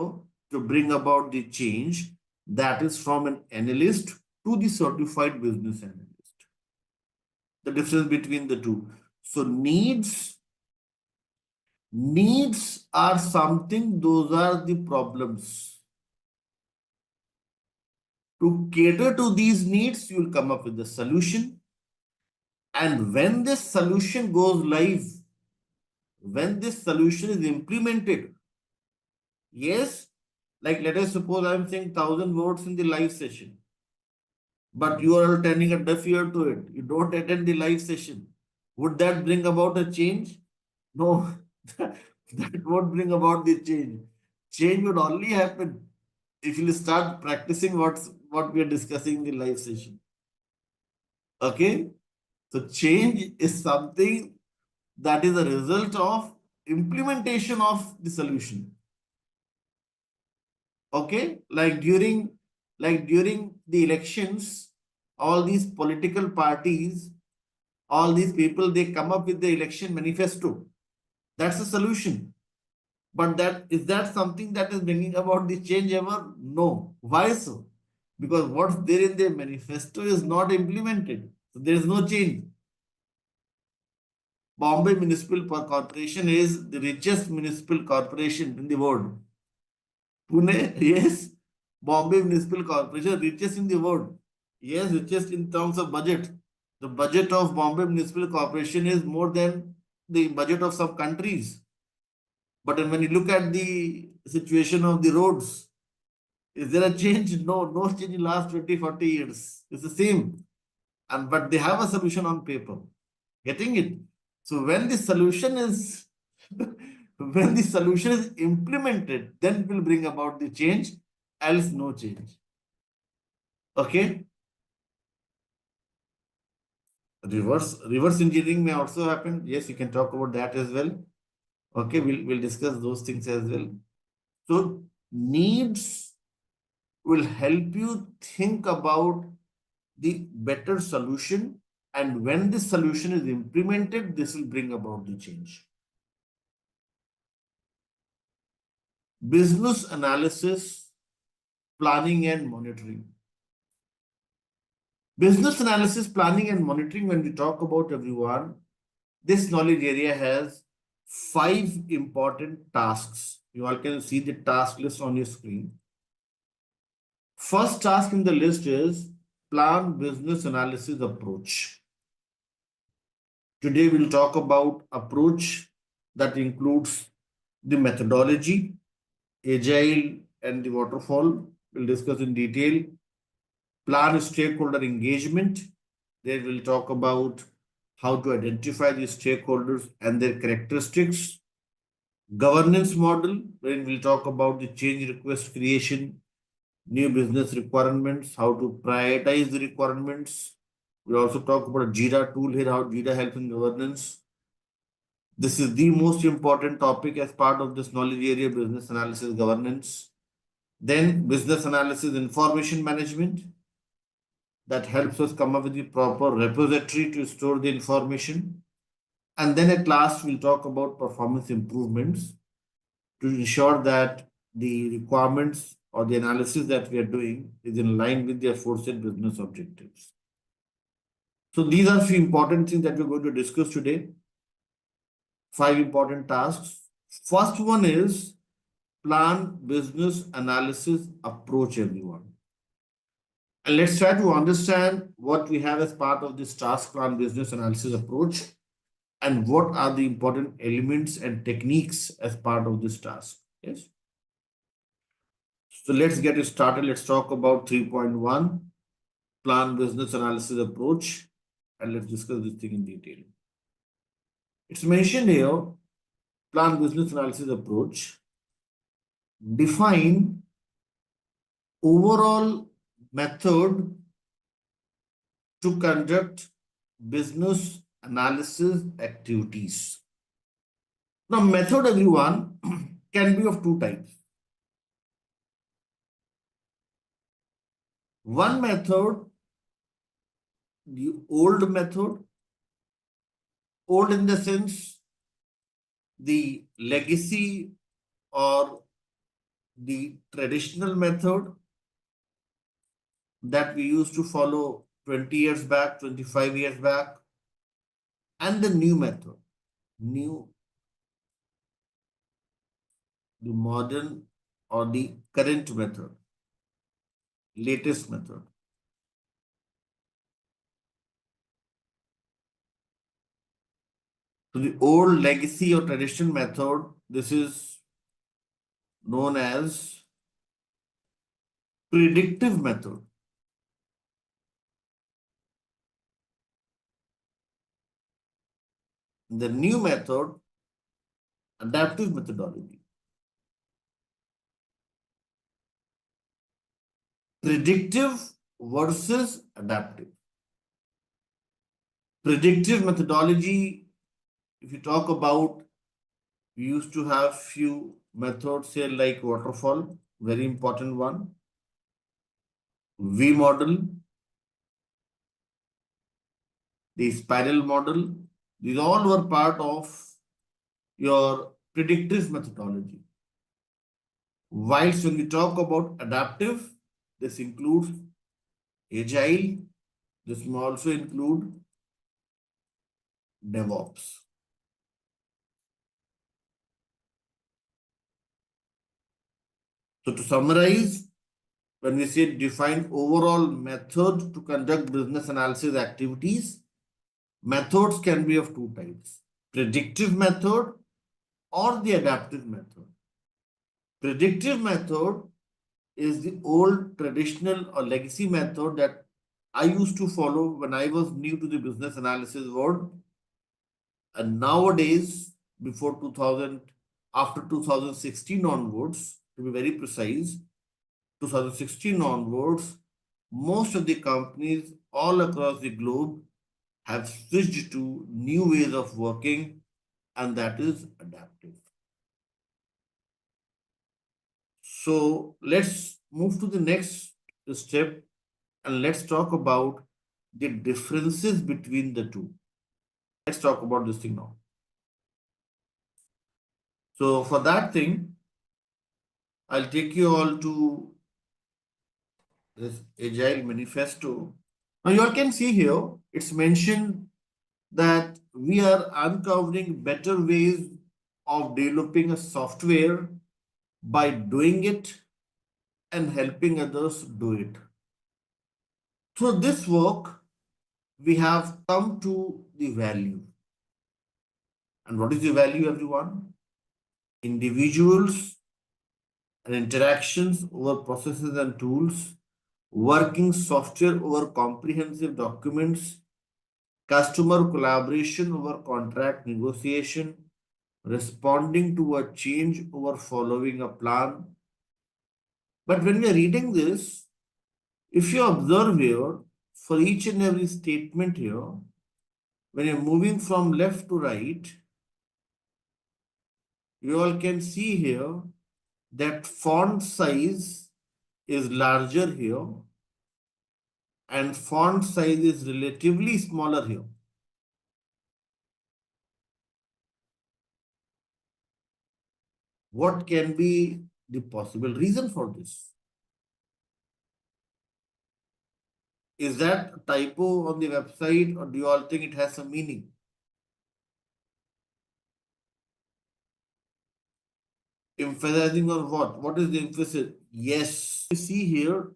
to bring about the change that is from an analyst to the certified business analyst. The difference between the two. So needs are something, those are the problems. To cater to these needs, you will come up with the solution. And when this solution goes live, when this solution is implemented, yes, like let us suppose I am saying 1,000 words in the live session, but you are turning a deaf ear to it. You don't attend the live session. Would that bring about a change? No, that won't bring about the change. Change would only happen if you start practicing what we are discussing in the live session. Okay? So change is something that is a result of implementation of the solution. Okay, like during the elections, all these political parties, all these people, they come up with the election manifesto. That's the solution. But that is that something that is bringing about the change ever? No. Why so? Because what's there in the manifesto is not implemented. So there is no change. Bombay Municipal Corporation is the richest municipal corporation in the world. Pune, yes, Bombay Municipal Corporation, richest in the world. Yes, richest in terms of budget. The budget of Bombay Municipal Corporation is more than the budget of some countries. But when you look at the situation of the roads, is there a change? No, no change in last 20, 40 years. It's the same. And but they have a solution on paper. Getting it? So when the solution is when the solution is implemented, then it will bring about the change, else no change. Okay. Reverse engineering may also happen. Yes, you can talk about that as well. Okay, we'll discuss those things as well. So needs will help you think about the better solution, and when this solution is implemented, this will bring about the change. Business analysis, planning and monitoring. Business analysis, planning and monitoring, when we talk about everyone, this knowledge area has 5 important tasks. You all can see the task list on your screen. First task in the list is plan business analysis approach. Today we'll talk about approach that includes the methodology, agile and the waterfall. We'll discuss in detail. Plan stakeholder engagement. There we'll talk about how to identify the stakeholders and their characteristics. Governance model, wherein we'll talk about the change request creation, new business requirements, how to prioritize the requirements. We'll also talk about a Jira tool here, how Jira helps in governance. This is the most important topic as part of this knowledge area, business analysis governance. Then business analysis information management, that helps us come up with the proper repository to store the information. And then at last, we'll talk about performance improvements to ensure that the requirements or the analysis that we are doing is in line with the aforesaid business objectives. So these are few important things that we're going to discuss today. 5 important tasks. First one is plan business analysis approach, everyone. And let's try to understand what we have as part of this task plan business analysis approach and what are the important elements and techniques as part of this task. Yes. So let's get it started. Let's talk about 3.1 plan business analysis approach, and let's discuss this thing in detail. It's mentioned here, plan business analysis approach, define overall method to conduct business analysis activities. Now, method, everyone, can be of 2 types. One method, the old method, old in the sense the legacy or the traditional method that we used to follow 20 years back, 25 years back, and the new method, new, the modern or the current method, latest method. So the old legacy or traditional method, this is known as predictive method. The new method, adaptive methodology. Predictive versus adaptive. Predictive methodology, if you talk about, we used to have few methods here like waterfall, very important one. V model, the spiral model, these all were part of your predictive methodology. Whilst when we talk about adaptive, this includes agile, this may also include DevOps. So to summarize, when we say define overall method to conduct business analysis activities, methods can be of two types: predictive method or the adaptive method. Predictive method is the old traditional or legacy method that I used to follow when I was new to the business analysis world. And nowadays, before 2000, after 2016 onwards, to be very precise, 2016 onwards, most of the companies all across the globe have switched to new ways of working, and that is adaptive. So let's move to the next step and let's talk about the differences between the two. Let's talk about this thing now. So for that thing, I'll take you all to this Agile Manifesto. Now you all can see here, it's mentioned that we are uncovering better ways of developing a software by doing it and helping others do it. Through this work, we have come to the value. And what is the value, everyone? Individuals and interactions over processes and tools, working software over comprehensive documents, customer collaboration over contract negotiation, responding to a change over following a plan. But when we are reading this, if you observe here, for each and every statement here, when you're moving from left to right, you all can see here that font size is larger here and font size is relatively smaller here. What can be the possible reason for this? Is that a typo on the website, or do you all think it has some meaning? Emphasizing on what? What is the emphasis? Yes, you see here,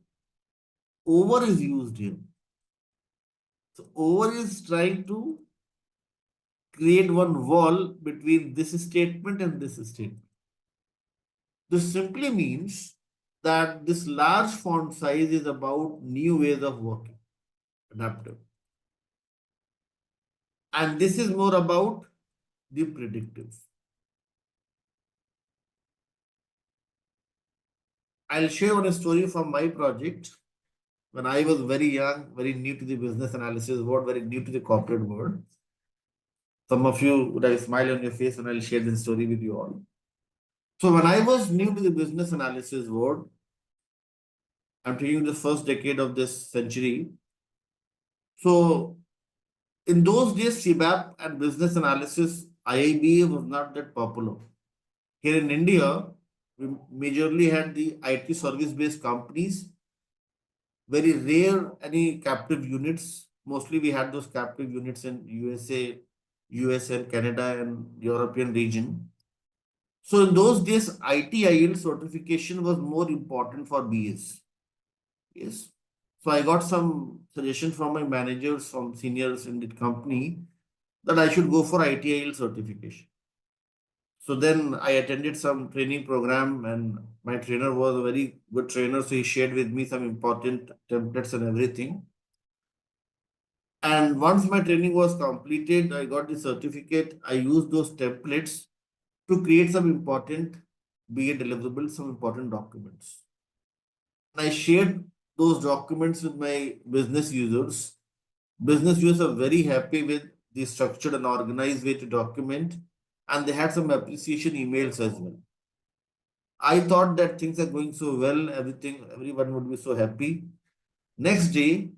over is used here. So over is trying to create one wall between this statement and this statement. This simply means that this large font size is about new ways of working, adaptive. And this is more about the predictive. I'll share one story from my project. When I was very young, very new to the business analysis world, very new to the corporate world. Some of you would have a smile on your face, and I'll share this story with you all. So when I was new to the business analysis world, I'm taking you the first decade of this century. So in those days, CBAP and business analysis, IIBA was not that popular. Here in India, we majorly had the IT service-based companies, very rare any captive units. Mostly we had those captive units in USA, US and Canada and European region. So in those days, ITIL certification was more important for BAs. Yes. So I got some suggestion from my managers, from seniors in the company, that I should go for ITIL certification. So then I attended some training program, and my trainer was a very good trainer. So he shared with me some important templates and everything. And once my training was completed, I got the certificate. I used those templates to create some important BA deliverables, some important documents. And I shared those documents with my business users. Business users are very happy with the structured and organized way to document, and they had some appreciation emails as well. I thought that things are going so well, everyone would be so happy. Next day,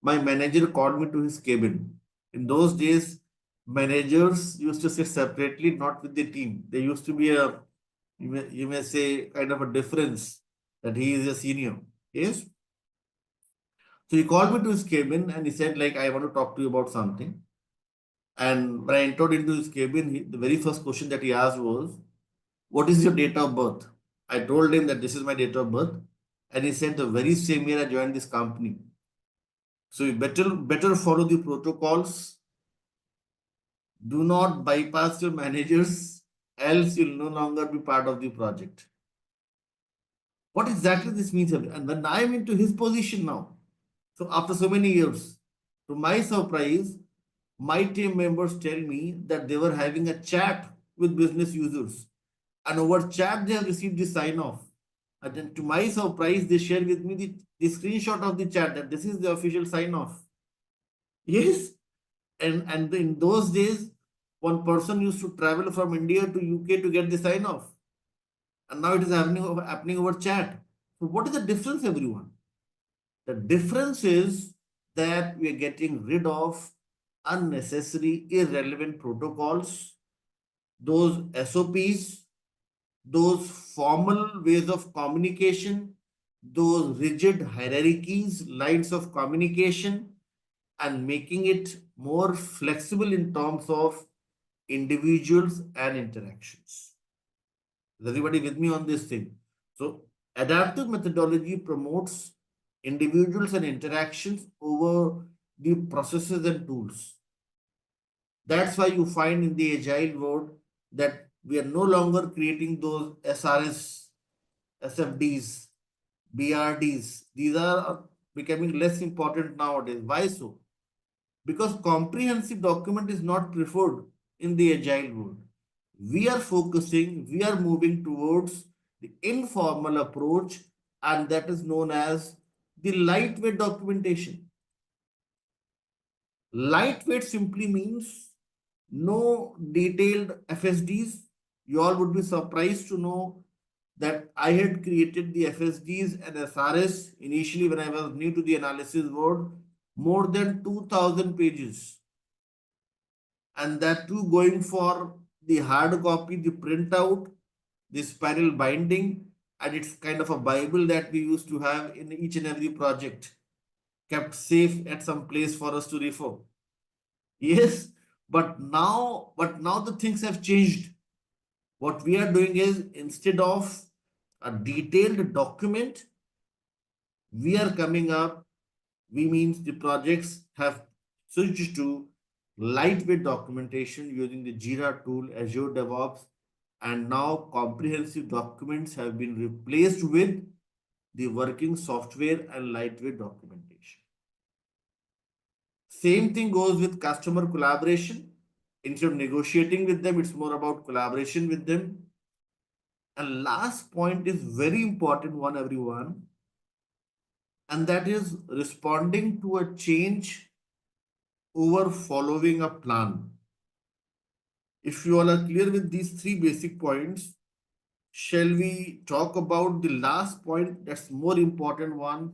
my manager called me to his cabin. In those days, managers used to sit separately, not with the team. There used to be a, you may say, kind of a difference that he is a senior. Yes. So he called me to his cabin and he said, like, I want to talk to you about something. And when I entered into his cabin, the very first question that he asked was, what is your date of birth? I told him that this is my date of birth. And he said the very same year I joined this company. So you better follow the protocols. Do not bypass your managers, else you'll no longer be part of the project. What exactly this means? And when I'm into his position now, so after so many years, to my surprise, my team members tell me that they were having a chat with business users, and over chat they have received the sign off. And then to my surprise, they share with me the screenshot of the chat that this is the official sign off. Yes, and in those days, one person used to travel from India to UK to get the sign off, and now it is happening over chat. So what is the difference, everyone? The difference is that we are getting rid of unnecessary, irrelevant protocols, those SOPs, those formal ways of communication, those rigid hierarchies, lines of communication, and making it more flexible in terms of individuals and interactions. Is everybody with me on this thing? So, adaptive methodology promotes individuals and interactions over the processes and tools. That's why you find in the agile world that we are no longer creating those SRS, SFDs, BRDs. These are becoming less important nowadays. Why so? Because comprehensive document is not preferred in the agile world. We are moving towards the informal approach, and that is known as the lightweight documentation. Lightweight simply means no detailed FSDs. You all would be surprised to know that I had created the FSDs and SRS initially when I was new to the analysis world, more than 2000 pages. And that too going for the hard copy, the printout, the spiral binding, and it's kind of a Bible that we used to have in each and every project, kept safe at some place for us to refer. Yes, but now the things have changed. What we are doing is instead of a detailed document, we are coming up, we means the projects have switched to lightweight documentation using the Jira tool, Azure DevOps, and now comprehensive documents have been replaced with the working software and lightweight documentation. Same thing goes with customer collaboration. Instead of negotiating with them, it's more about collaboration with them. And last point is very important one, everyone, and that is responding to a change over following a plan. If you all are clear with these three basic points, shall we talk about the last point that's more important one,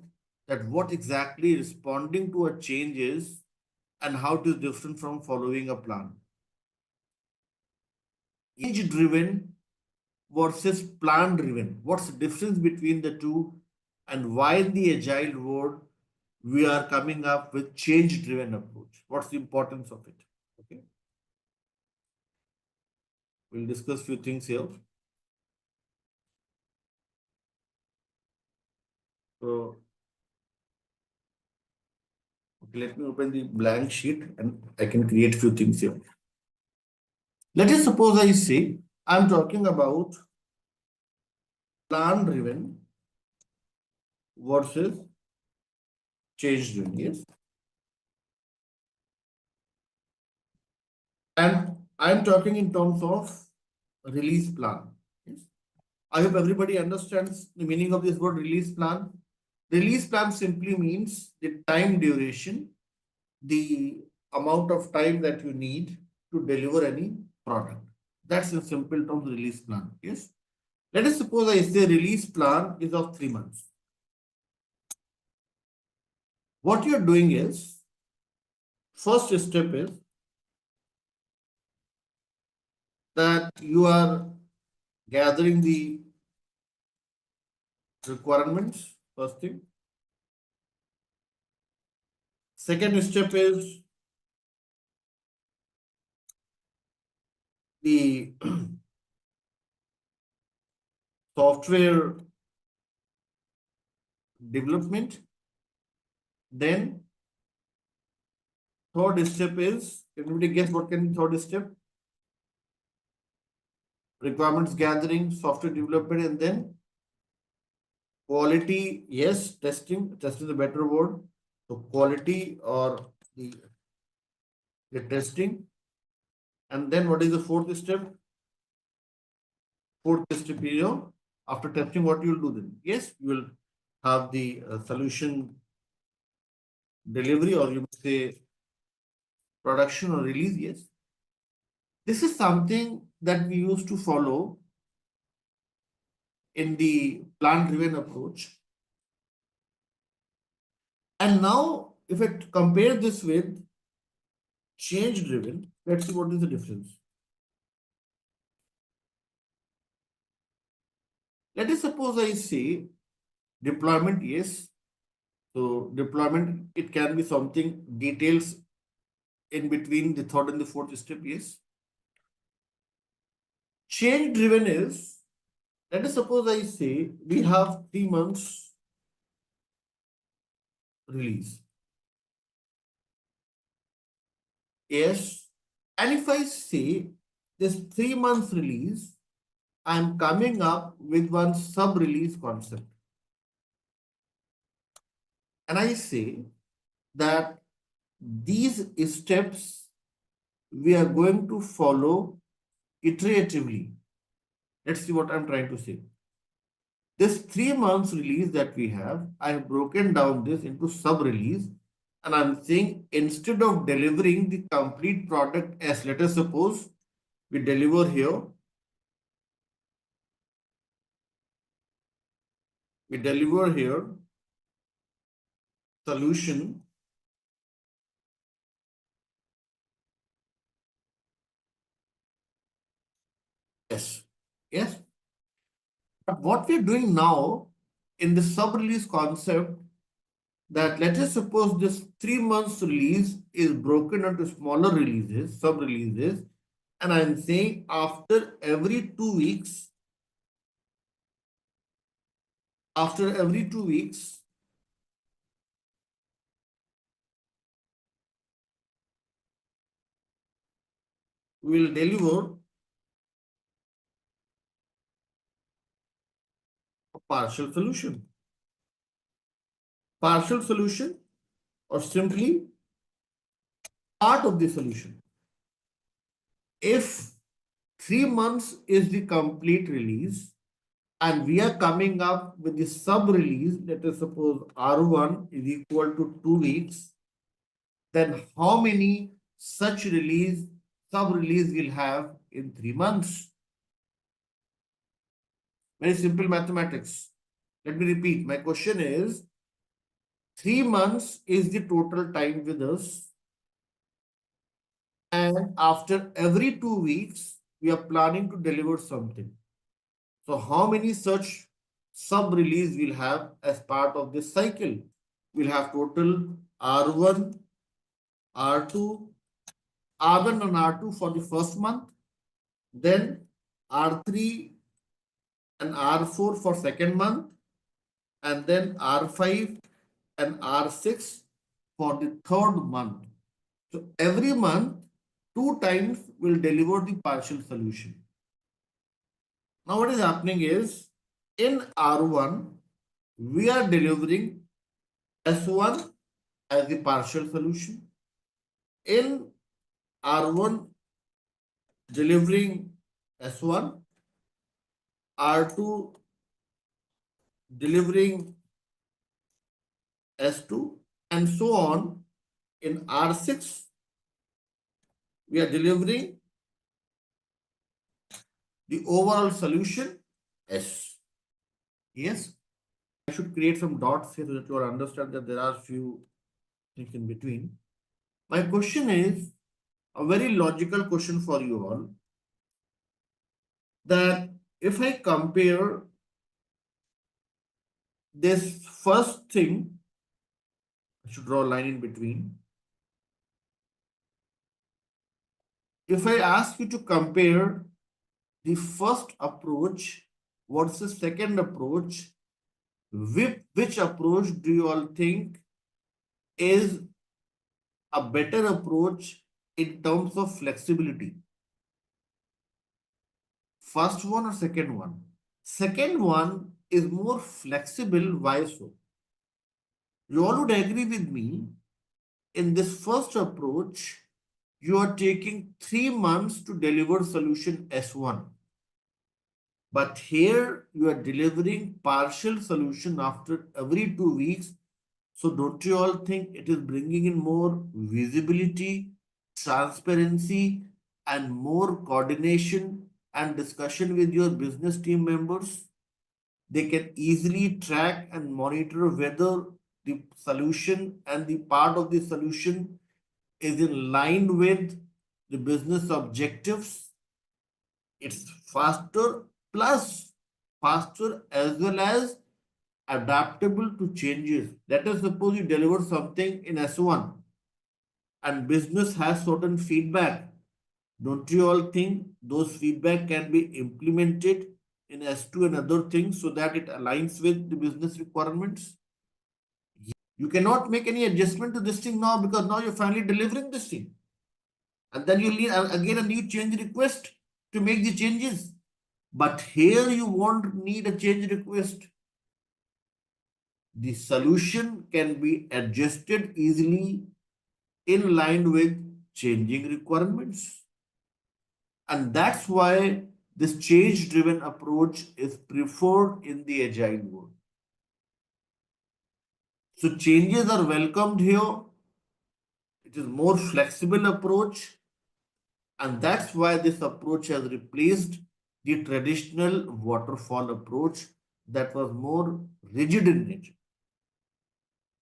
that what exactly responding to a change is and how it is different from following a plan. Change driven versus plan driven. What's the difference between the two, and why in the agile world we are coming up with change driven approach? What's the importance of it? Okay, we'll discuss few things here. So okay, let me open the blank sheet and I can create few things here. Let us suppose I say I'm talking about plan driven versus change driven. Yes. And I'm talking in terms of release plan. Yes. I hope everybody understands the meaning of this word release plan. Release plan simply means the time duration, the amount of time that you need to deliver any product. That's in simple terms release plan. Yes. Let us suppose I say release plan is of 3 months. What you're doing is, first step is that you are gathering the requirements, first thing. Second step is the software development. Then third step is, everybody guess what can be third step? Requirements gathering, software development, and then quality. Yes, testing. Testing is a better word. So quality or the testing. And then what is the fourth step? Fourth step is, after testing, what you will do then? Yes, you will have the solution delivery, or you say production or release. Yes. This is something that we used to follow in the plan-driven approach. And now, if I compare this with change-driven, let's see what is the difference. Let us suppose I say deployment, yes. So deployment, it can be something details in between the third and the fourth step, yes. Change-driven is, let us suppose I say we have 3 months release. Yes. And if I say this 3 months release, I'm coming up with one sub-release concept. And I say that these steps we are going to follow iteratively. Let's see what I'm trying to say. This 3 months release that we have, I have broken down this into sub-release, and I'm saying instead of delivering the complete product as, let us suppose we deliver here, solution. Yes. Yes. But what we're doing now in the sub-release concept, that let us suppose this 3 months release is broken into smaller releases, sub-releases, and I'm saying after every 2 weeks, we will deliver a partial solution. Partial solution, or simply part of the solution. If 3 months is the complete release, and we are coming up with the sub release, let us suppose R1 is equal to 2 weeks, then how many such sub release we'll have in 3 months? Very simple mathematics. Let me repeat. My question is, 3 months is the total time with us. And after every 2 weeks, we are planning to deliver something. So how many such sub release we'll have as part of this cycle? We'll have total R1, R2, R1 and R2 for the first month, then R3 and R4 for second month, and then R5 and R6 for the third month. So every month, 2 times will deliver the partial solution. Now what is happening is, in R1, we are delivering S1 as the partial solution. In R1, delivering S1, R2 delivering S2, and so on. In R6, we are delivering the overall solution S. Yes, I should create some dots here so that you will understand that there are few things in between. My question is a very logical question for you all, that if I compare this first thing, I should draw a line in between. If I ask you to compare the first approach versus second approach, Which approach do you all think is a better approach in terms of flexibility? First one or second one? Second one is more flexible. Why so? You all would agree with me. In this first approach, you are taking 3 months to deliver solution S1. But here you are delivering partial solution after every 2 weeks. So don't you all think it is bringing in more visibility, transparency, and more coordination and discussion with your business team members? They can easily track and monitor whether the solution and the part of the solution is in line with the business objectives. It's faster, plus faster as well as adaptable to changes. Let us suppose you deliver something in S1 and business has certain feedback. Don't you all think those feedback can be implemented in S2 and other things so that it aligns with the business requirements? You cannot make any adjustment to this thing now because now you're finally delivering this thing. And then you need again a new change request to make the changes. But here you won't need a change request. The solution can be adjusted easily in line with changing requirements. And that's why this change driven approach is preferred in the agile world. So changes are welcomed here. It is more flexible approach, and that's why this approach has replaced the traditional waterfall approach that was more rigid in nature.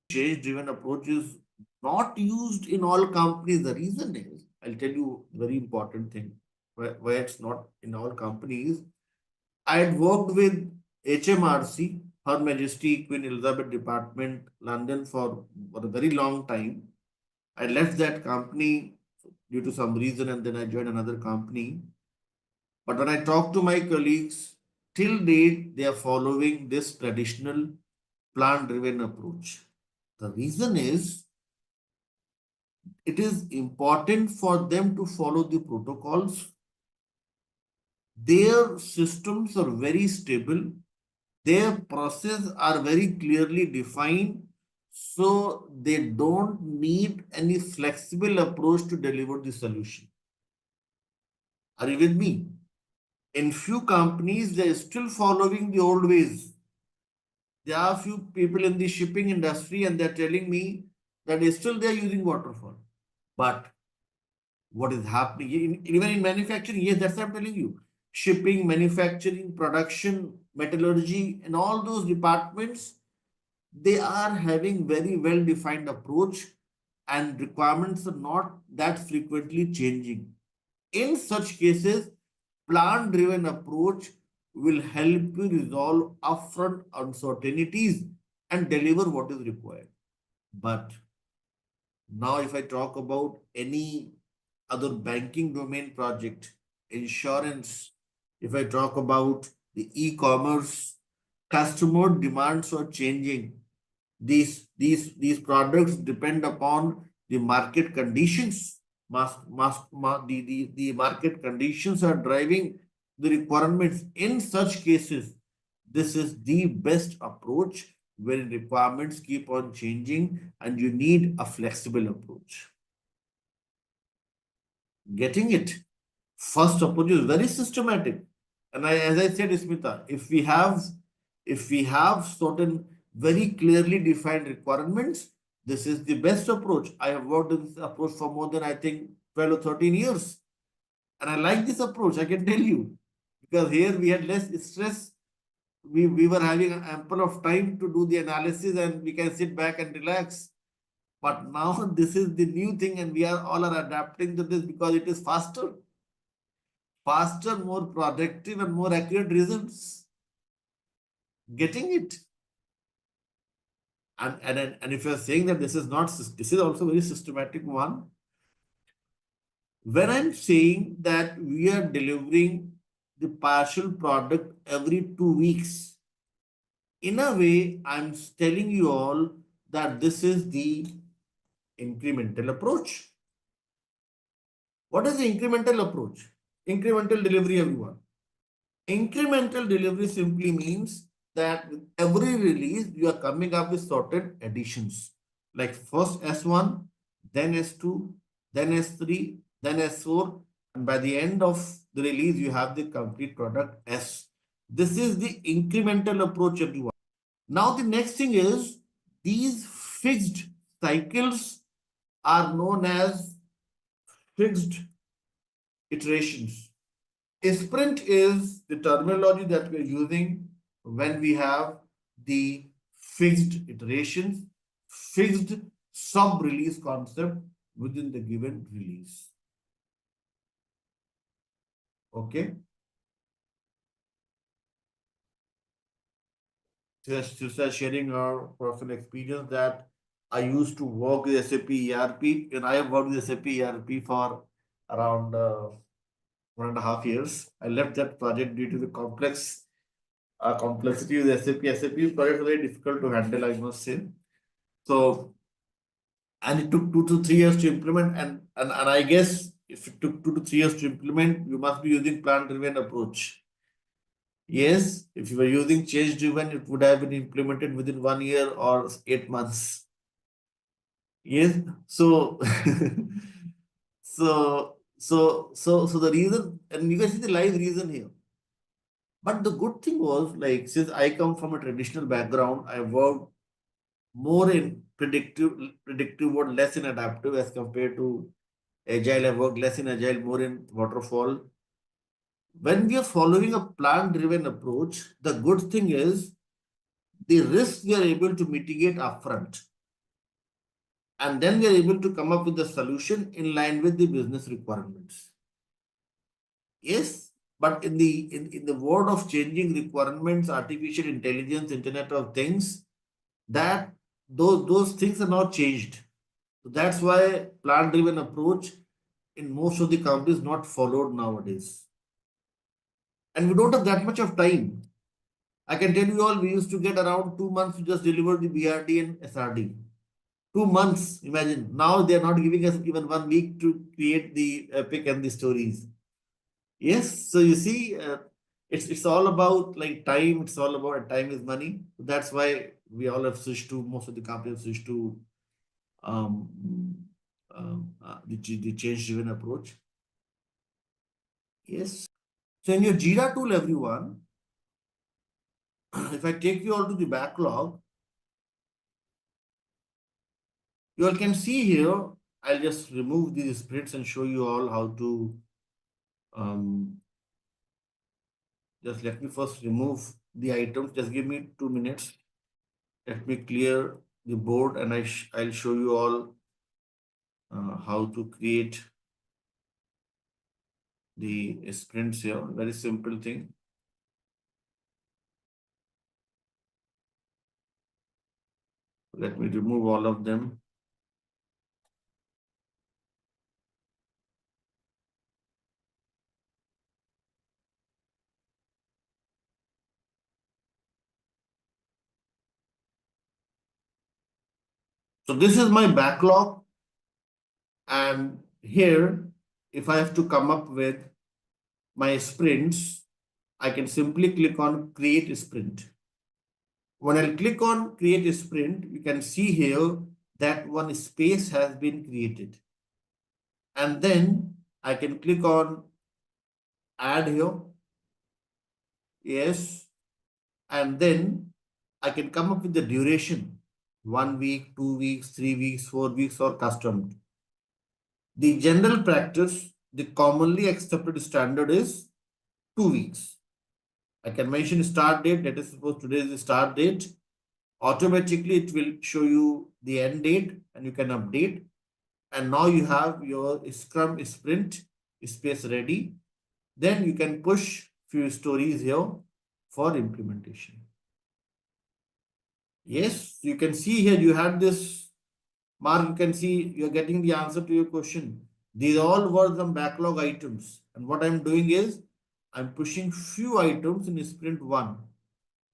Change driven approach is not used in all companies. The reason is, I'll tell you very important thing why it's not in all companies. I had worked with HMRC, Her Majesty Queen Elizabeth Department, London for a very long time. I left that company due to some reason and then I joined another company. But when I talk to my colleagues, till date, they are following this traditional plan driven approach. The reason is it is important for them to follow the protocols. Their systems are very stable. Their processes are very clearly defined. So they don't need any flexible approach to deliver the solution. Are you with me? In few companies, they are still following the old ways. There are few people in the shipping industry and they're telling me that still they're using waterfall. But what is happening even in manufacturing? Yes, that's what I'm telling you. Shipping, manufacturing, production, metallurgy, and all those departments, they are having very well defined approach and requirements are not that frequently changing. In such cases, plan driven approach will help you resolve upfront uncertainties and deliver what is required. But now, if I talk about any other banking domain project, insurance, if I talk about the e-commerce, customer demands are changing. These products depend upon the market conditions. The market conditions are driving the requirements. In such cases, this is the best approach when requirements keep on changing and you need a flexible approach. Getting it? First approach is very systematic. And as I said, Smita, if we have certain very clearly defined requirements, this is the best approach. I have worked in this approach for more than I think 12 or 13 years. And I like this approach, I can tell you. Because here we had less stress. We were having ample of time to do the analysis and we can sit back and relax. But now this is the new thing and we are all are adapting to this because it is faster, more productive and more accurate results. Getting it? And if you're saying that this is not, this is also very systematic one. When I'm saying that we are delivering the partial product every 2 weeks, In a way, I'm telling you all that this is the incremental approach. What is the incremental approach? Incremental delivery, everyone. Incremental delivery simply means that with every release, you are coming up with certain additions. Like first S1, then S2, then S3, then S4, and by the end of the release, you have the complete product S. This is the incremental approach, everyone. Now, the next thing is these fixed cycles are known as fixed iterations. A sprint is the terminology that we're using when we have the fixed iterations, fixed sub-release concept within the given release. Okay. Just sharing our personal experience that I used to work with SAP ERP, and I have worked with SAP ERP for around 1.5 years. I left that project due to the complexity with SAP. SAP project is very difficult to handle, I must say. So, and it took 2 to 3 years to implement, and I guess if it took 2 to 3 years to implement, you must be using plan-driven approach. Yes, if you were using change-driven, it would have been implemented within 1 year or 8 months. Yes, so so the reason, and you can see the live reason here. But the good thing was, like, since I come from a traditional background, I worked more in predictive or less in adaptive as compared to agile. I worked less in agile, more in waterfall. When we are following a plan-driven approach, the good thing is the risk we are able to mitigate upfront. And then we are able to come up with a solution in line with the business requirements. Yes, but in the world of changing requirements, artificial intelligence, Internet of Things, that those things are now changed. So that's why plan-driven approach in most of the companies not followed nowadays. And we don't have that much of time. I can tell you all, we used to get around 2 months to just deliver the BRD and SRD. 2 months, imagine. Now they are not giving us even 1 week to create the epic and the stories. Yes, so you see, it's all about like time. It's all about time is money. That's why we all have switched to, most of the companies have switched to um, the change-driven approach. Yes. So in your Jira tool, everyone, if I take you all to the backlog, you all can see here. I'll just remove these splits and show you all how to. Just let me first remove the items. Just give me 2 minutes. Let me clear the board, and I'll show you all how to create the sprints here. Very simple thing. Let me remove all of them. So this is my backlog, and here, if I have to come up with my sprints, I can simply click on create a sprint. When I click on create a sprint, you can see here that one space has been created. And then I can click on add here. Yes. And then I can come up with the duration, 1 week, 2 weeks, 3 weeks, 4 weeks, or custom. The general practice, the commonly accepted standard is 2 weeks. I can mention start date. Let us suppose today is the start date. Automatically, it will show you the end date and you can update. And now you have your Scrum sprint space ready. Then you can push few stories here for implementation. Yes, you can see here you have this mark. You can see you're getting the answer to your question. These all were some backlog items. And what I'm doing is I'm pushing few items in sprint one.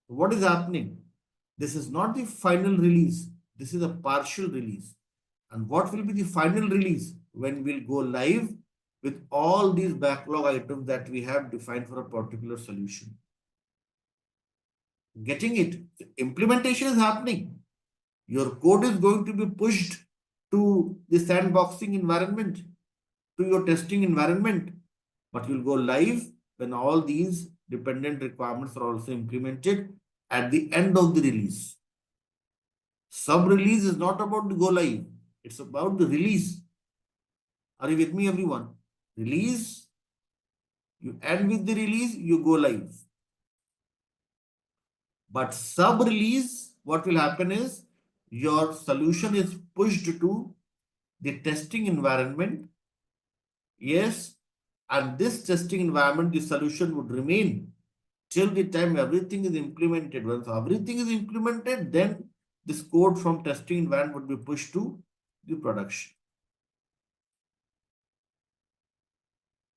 What is happening? This is not the final release. This is a partial release. And what will be the final release? When we'll go live with all these backlog items that we have defined for a particular solution. Getting it? Implementation is happening. Your code is going to be pushed to the sandboxing environment, to your testing environment, but you'll go live when all these dependent requirements are also implemented at the end of the release. Sub release is not about the go live, it's about the release. Are you with me, everyone? Release, you end with the release, you go live. But sub release, what will happen is your solution is pushed to the testing environment. Yes, and this testing environment, the solution would remain till the time everything is implemented. Once everything is implemented, then this code from testing environment would be pushed to the production.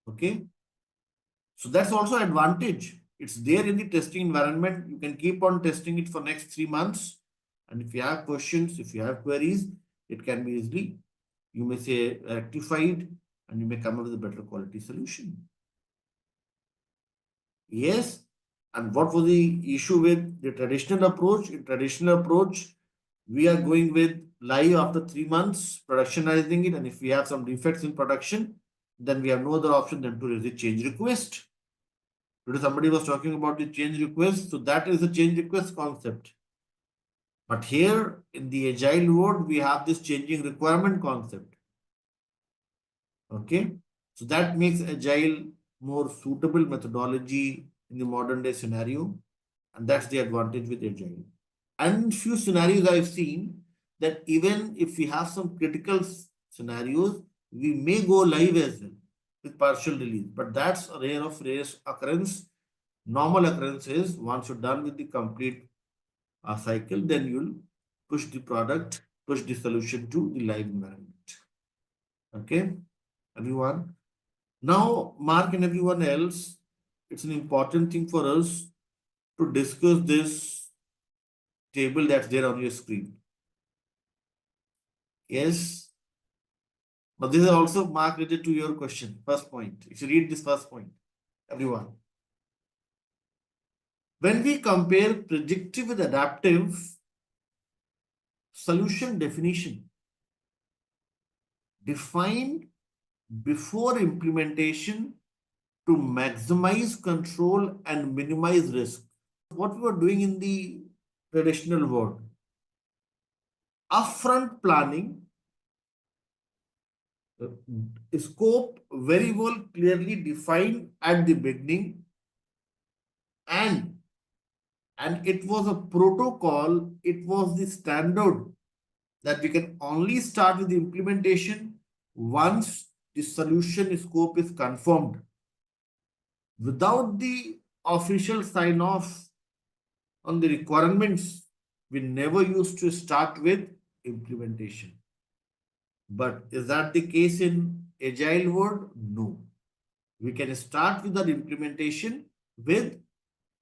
Okay. So that's also advantage. It's there in the testing environment. You can keep on testing it for next 3 months. And if you have questions, if you have queries, it can be easily, you may say, rectified, and you may come up with a better quality solution. Yes. And what was the issue with the traditional approach? In traditional approach, we are going with live after 3 months, productionizing it. And if we have some defects in production, then we have no other option than to raise a change request. Today somebody was talking about the change request. So that is the change request concept. But here in the agile world, we have this changing requirement concept. Okay. So that makes agile more suitable methodology in the modern day scenario. And that's the advantage with agile. And few scenarios I've seen that even if we have some critical scenarios, we may go live as well with partial release. But that's a rare occurrence. Normal occurrence is once you're done with the complete cycle, then you'll push the product, push the solution to the live environment. Okay, everyone. Now, Mark and everyone else, it's an important thing for us to discuss this table that's there on your screen. Yes. Now, this is also, Mark, related to your question. First point. You should read this first point, everyone. When we compare predictive with adaptive, solution definition defined before implementation to maximize control and minimize risk. What we were doing in the traditional world, upfront planning, scope very well clearly defined at the beginning, and it was a protocol, it was the standard that we can only start with the implementation once the solution scope is confirmed. Without the official sign off on the requirements, we never used to start with implementation. But is that the case in agile world? No. We can start with the implementation with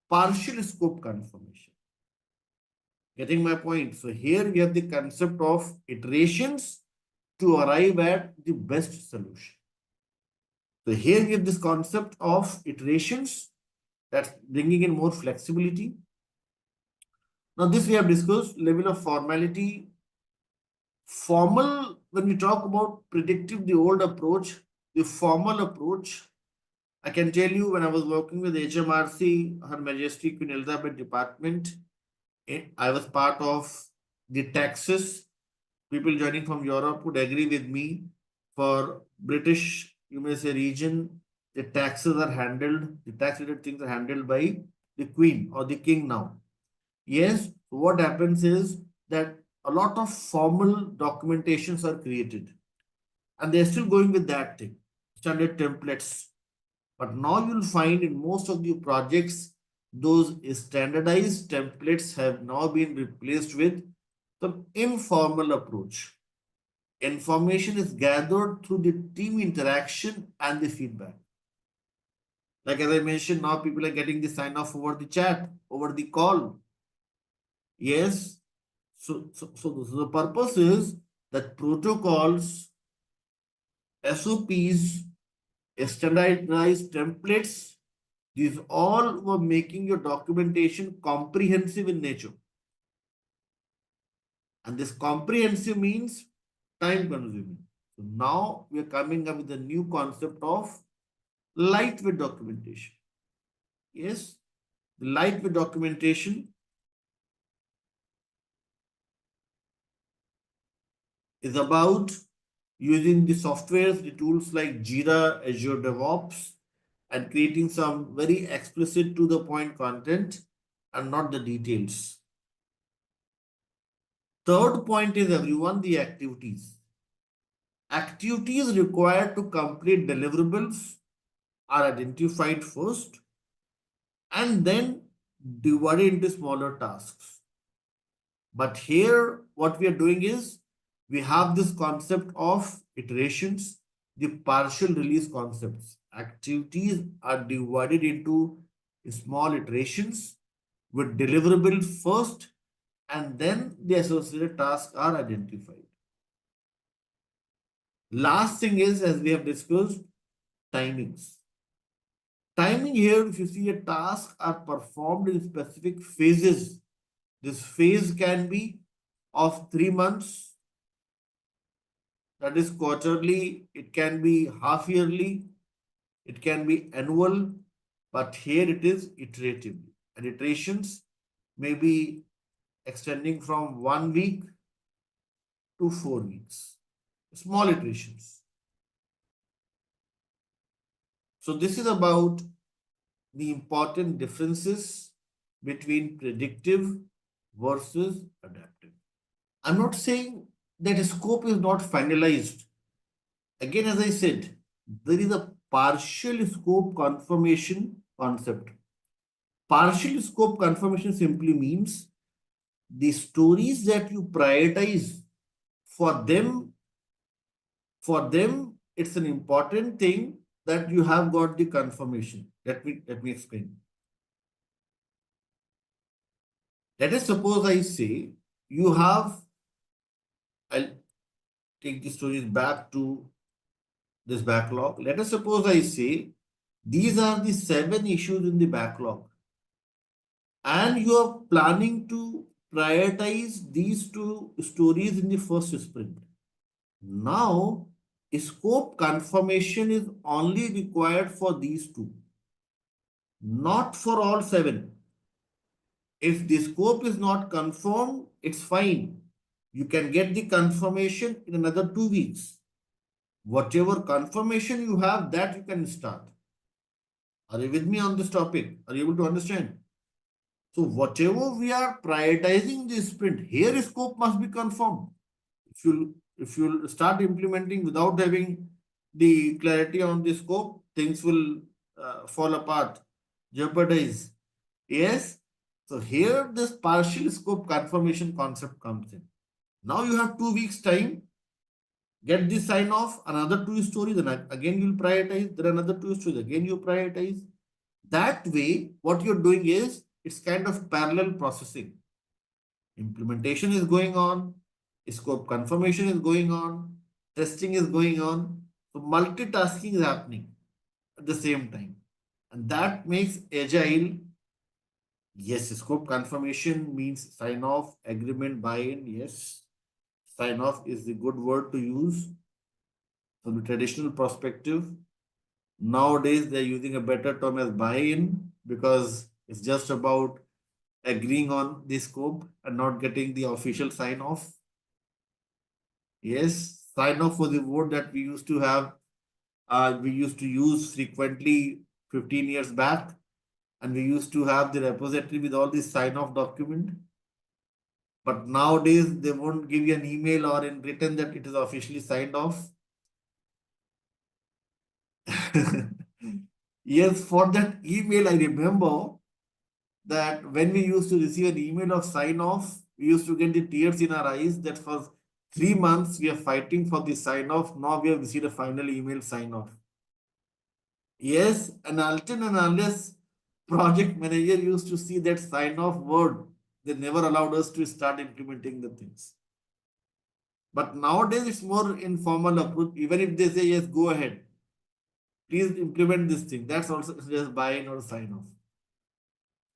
partial scope confirmation. Getting my point? So here we have the concept of iterations to arrive at the best solution. So here we have this concept of iterations that's bringing in more flexibility. Now this we have discussed level of formality. Formal, when we talk about predictive, the old approach, the formal approach, I can tell you when I was working with HMRC, Her Majesty Queen Elizabeth Department, I was part of the taxes. People joining from Europe would agree with me. For British, you may say region, the taxes are handled, the tax related things are handled by the Queen or the King now. Yes, what happens is that a lot of formal documentations are created and they're still going with that thing, standard templates. But now you'll find in most of the projects, those standardized templates have now been replaced with some informal approach. Information is gathered through the team interaction and the feedback. Like as I mentioned, now people are getting the sign off over the chat, over the call. Yes. So the purpose is that protocols, SOPs, standardized templates, these all were making your documentation comprehensive in nature. And this comprehensive means time consuming. So now we are coming up with a new concept of lightweight documentation. Yes, the lightweight documentation is about using the softwares, the tools like Jira, Azure DevOps, and creating some very explicit to the point content and not the details. Third point is everyone, the activities. Activities required to complete deliverables are identified first and then divided into smaller tasks. But here, what we are doing is we have this concept of iterations, the partial release concepts. Activities are divided into small iterations with deliverable first, and then the associated tasks are identified. Last thing is, as we have discussed, timings. Timing here, if you see a task are performed in specific phases. This phase can be of 3 months, that is quarterly, it can be half yearly, it can be annual, but here it is iteratively. And iterations may be extending from 1 week to 4 weeks. Small iterations. So this is about the important differences between predictive versus adaptive. I'm not saying that scope is not finalized. Again, as I said, there is a partial scope confirmation concept. Partial scope confirmation simply means the stories that you prioritize for them, it's an important thing that you have got the confirmation. Let me explain. Let us suppose I say you have, I'll take the stories back to this backlog. Let us suppose I say these are the 7 issues in the backlog, and you are planning to prioritize these 2 stories in the first sprint. Now, scope confirmation is only required for these 2, not for all 7. If the scope is not confirmed, it's fine. You can get the confirmation in another 2 weeks. Whatever confirmation you have, that you can start. Are you with me on this topic? Are you able to understand? So whatever we are prioritizing this sprint, here scope must be confirmed. If you start implementing without having the clarity on the scope, things will fall apart, jeopardize. Yes. So here this partial scope confirmation concept comes in. Now you have 2 weeks time. Get this sign off, another 2 stories, then again you'll prioritize, then another 2 stories, again you prioritize. That way, what you're doing is it's kind of parallel processing. Implementation is going on, scope confirmation is going on, testing is going on. So multitasking is happening at the same time. And that makes agile. Yes, scope confirmation means sign off, agreement, buy-in. Yes, sign off is the good word to use from the traditional perspective. Nowadays, they're using a better term as buy-in because it's just about agreeing on the scope and not getting the official sign off. Yes, sign off was the word that we used to have, we used to use frequently 15 years back, and we used to have the repository with all these sign off document. But nowadays, they won't give you an email or in written that it is officially signed off. Yes, for that email, I remember that when we used to receive an email of sign off, we used to get the tears in our eyes that for 3 months we are fighting for the sign off. Now we have received a final email sign off. Yes, an alternate and unless project manager used to see that sign off word They never allowed us to start implementing the things. But nowadays it's more informal approach. Even if they say yes, go ahead, please implement this thing. That's also just buy in or sign off.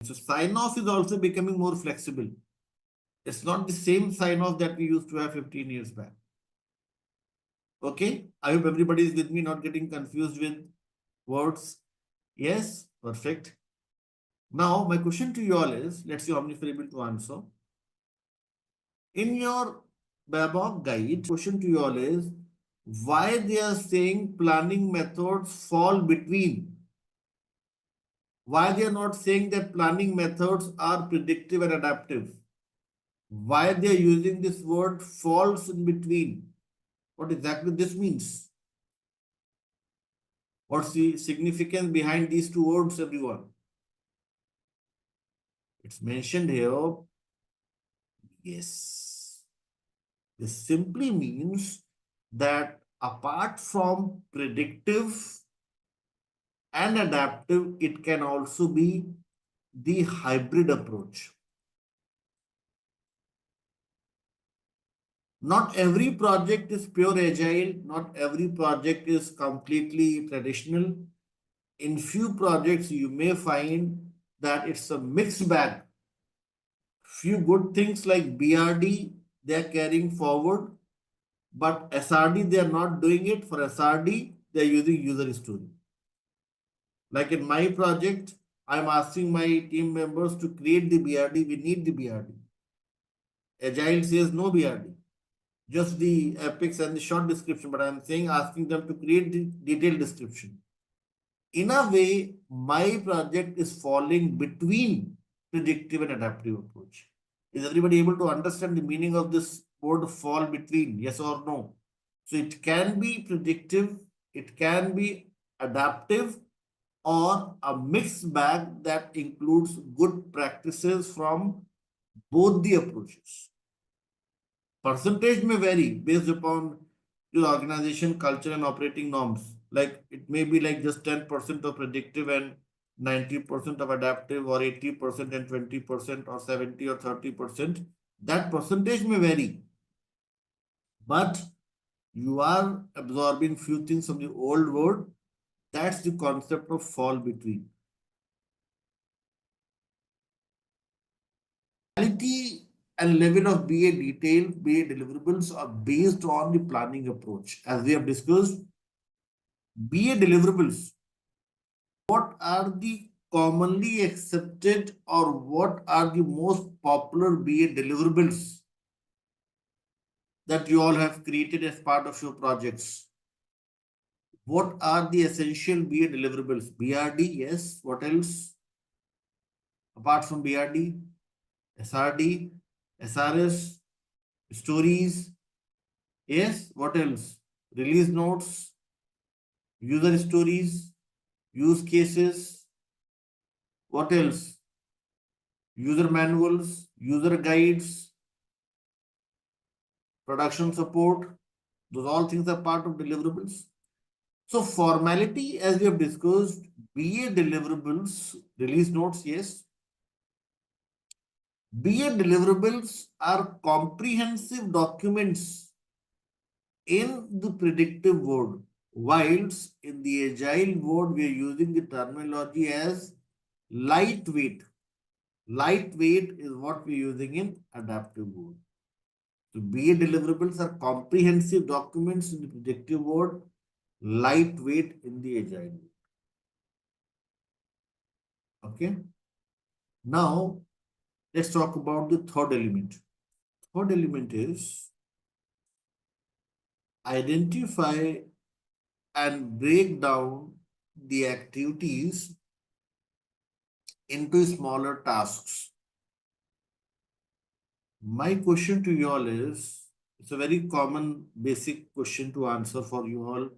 So sign off is also becoming more flexible. It's not the same sign off that we used to have 15 years back. Okay, I hope everybody is with me, not getting confused with words. Yes, perfect. Now, my question to you all is, let's see how many are able to answer. In your Babok guide, question to you all is, why they are saying planning methods fall between? Why they are not saying that planning methods are predictive and adaptive? Why they are using this word falls in between? What exactly this means? What's the significance behind these two words, everyone? It's mentioned here. Yes. This simply means that apart from predictive and adaptive, it can also be the hybrid approach. Not every project is pure agile, not every project is completely traditional. In few projects, you may find that it's a mixed bag. Few good things like BRD, they're carrying forward, but SRD, they're not doing it. For SRD, they're using user story. Like in my project, I'm asking my team members to create the BRD. We need the BRD. Agile says no BRD, just the epics and the short description, but I'm saying asking them to create the detailed description. In a way, my project is falling between predictive and adaptive approach. Is everybody able to understand the meaning of this word fall between? Yes or no? So it can be predictive, it can be adaptive, or a mixed bag that includes good practices from both the approaches. Percentage may vary based upon your organization culture and operating norms. Like it may be like just 10% of predictive and 90% of adaptive, or 80% and 20%, or 70 or 30%. That percentage may vary, but you are absorbing few things from the old world. That's the concept of fall between. Quality and level of BA detail, BA deliverables are based on the planning approach. As we have discussed, BA deliverables, what are the commonly accepted or what are the most popular BA deliverables that you all have created as part of your projects? What are the essential BA deliverables? BRD, yes. What else? Apart from BRD, SRD, SRS, stories, yes. What else? Release notes, user stories, use cases. What else? User manuals, user guides, production support. Those all things are part of deliverables. So formality, as we have discussed, BA deliverables, release notes, yes. BA deliverables are comprehensive documents in the predictive world, whilst in the agile world, we are using the terminology as lightweight. Lightweight is what we're using in adaptive world. So BA deliverables are comprehensive documents in the predictive world, lightweight in the agile world. Okay. Now let's talk about the third element. Third element is identify and break down the activities into smaller tasks. My question to you all is, it's a very common basic question to answer for you all,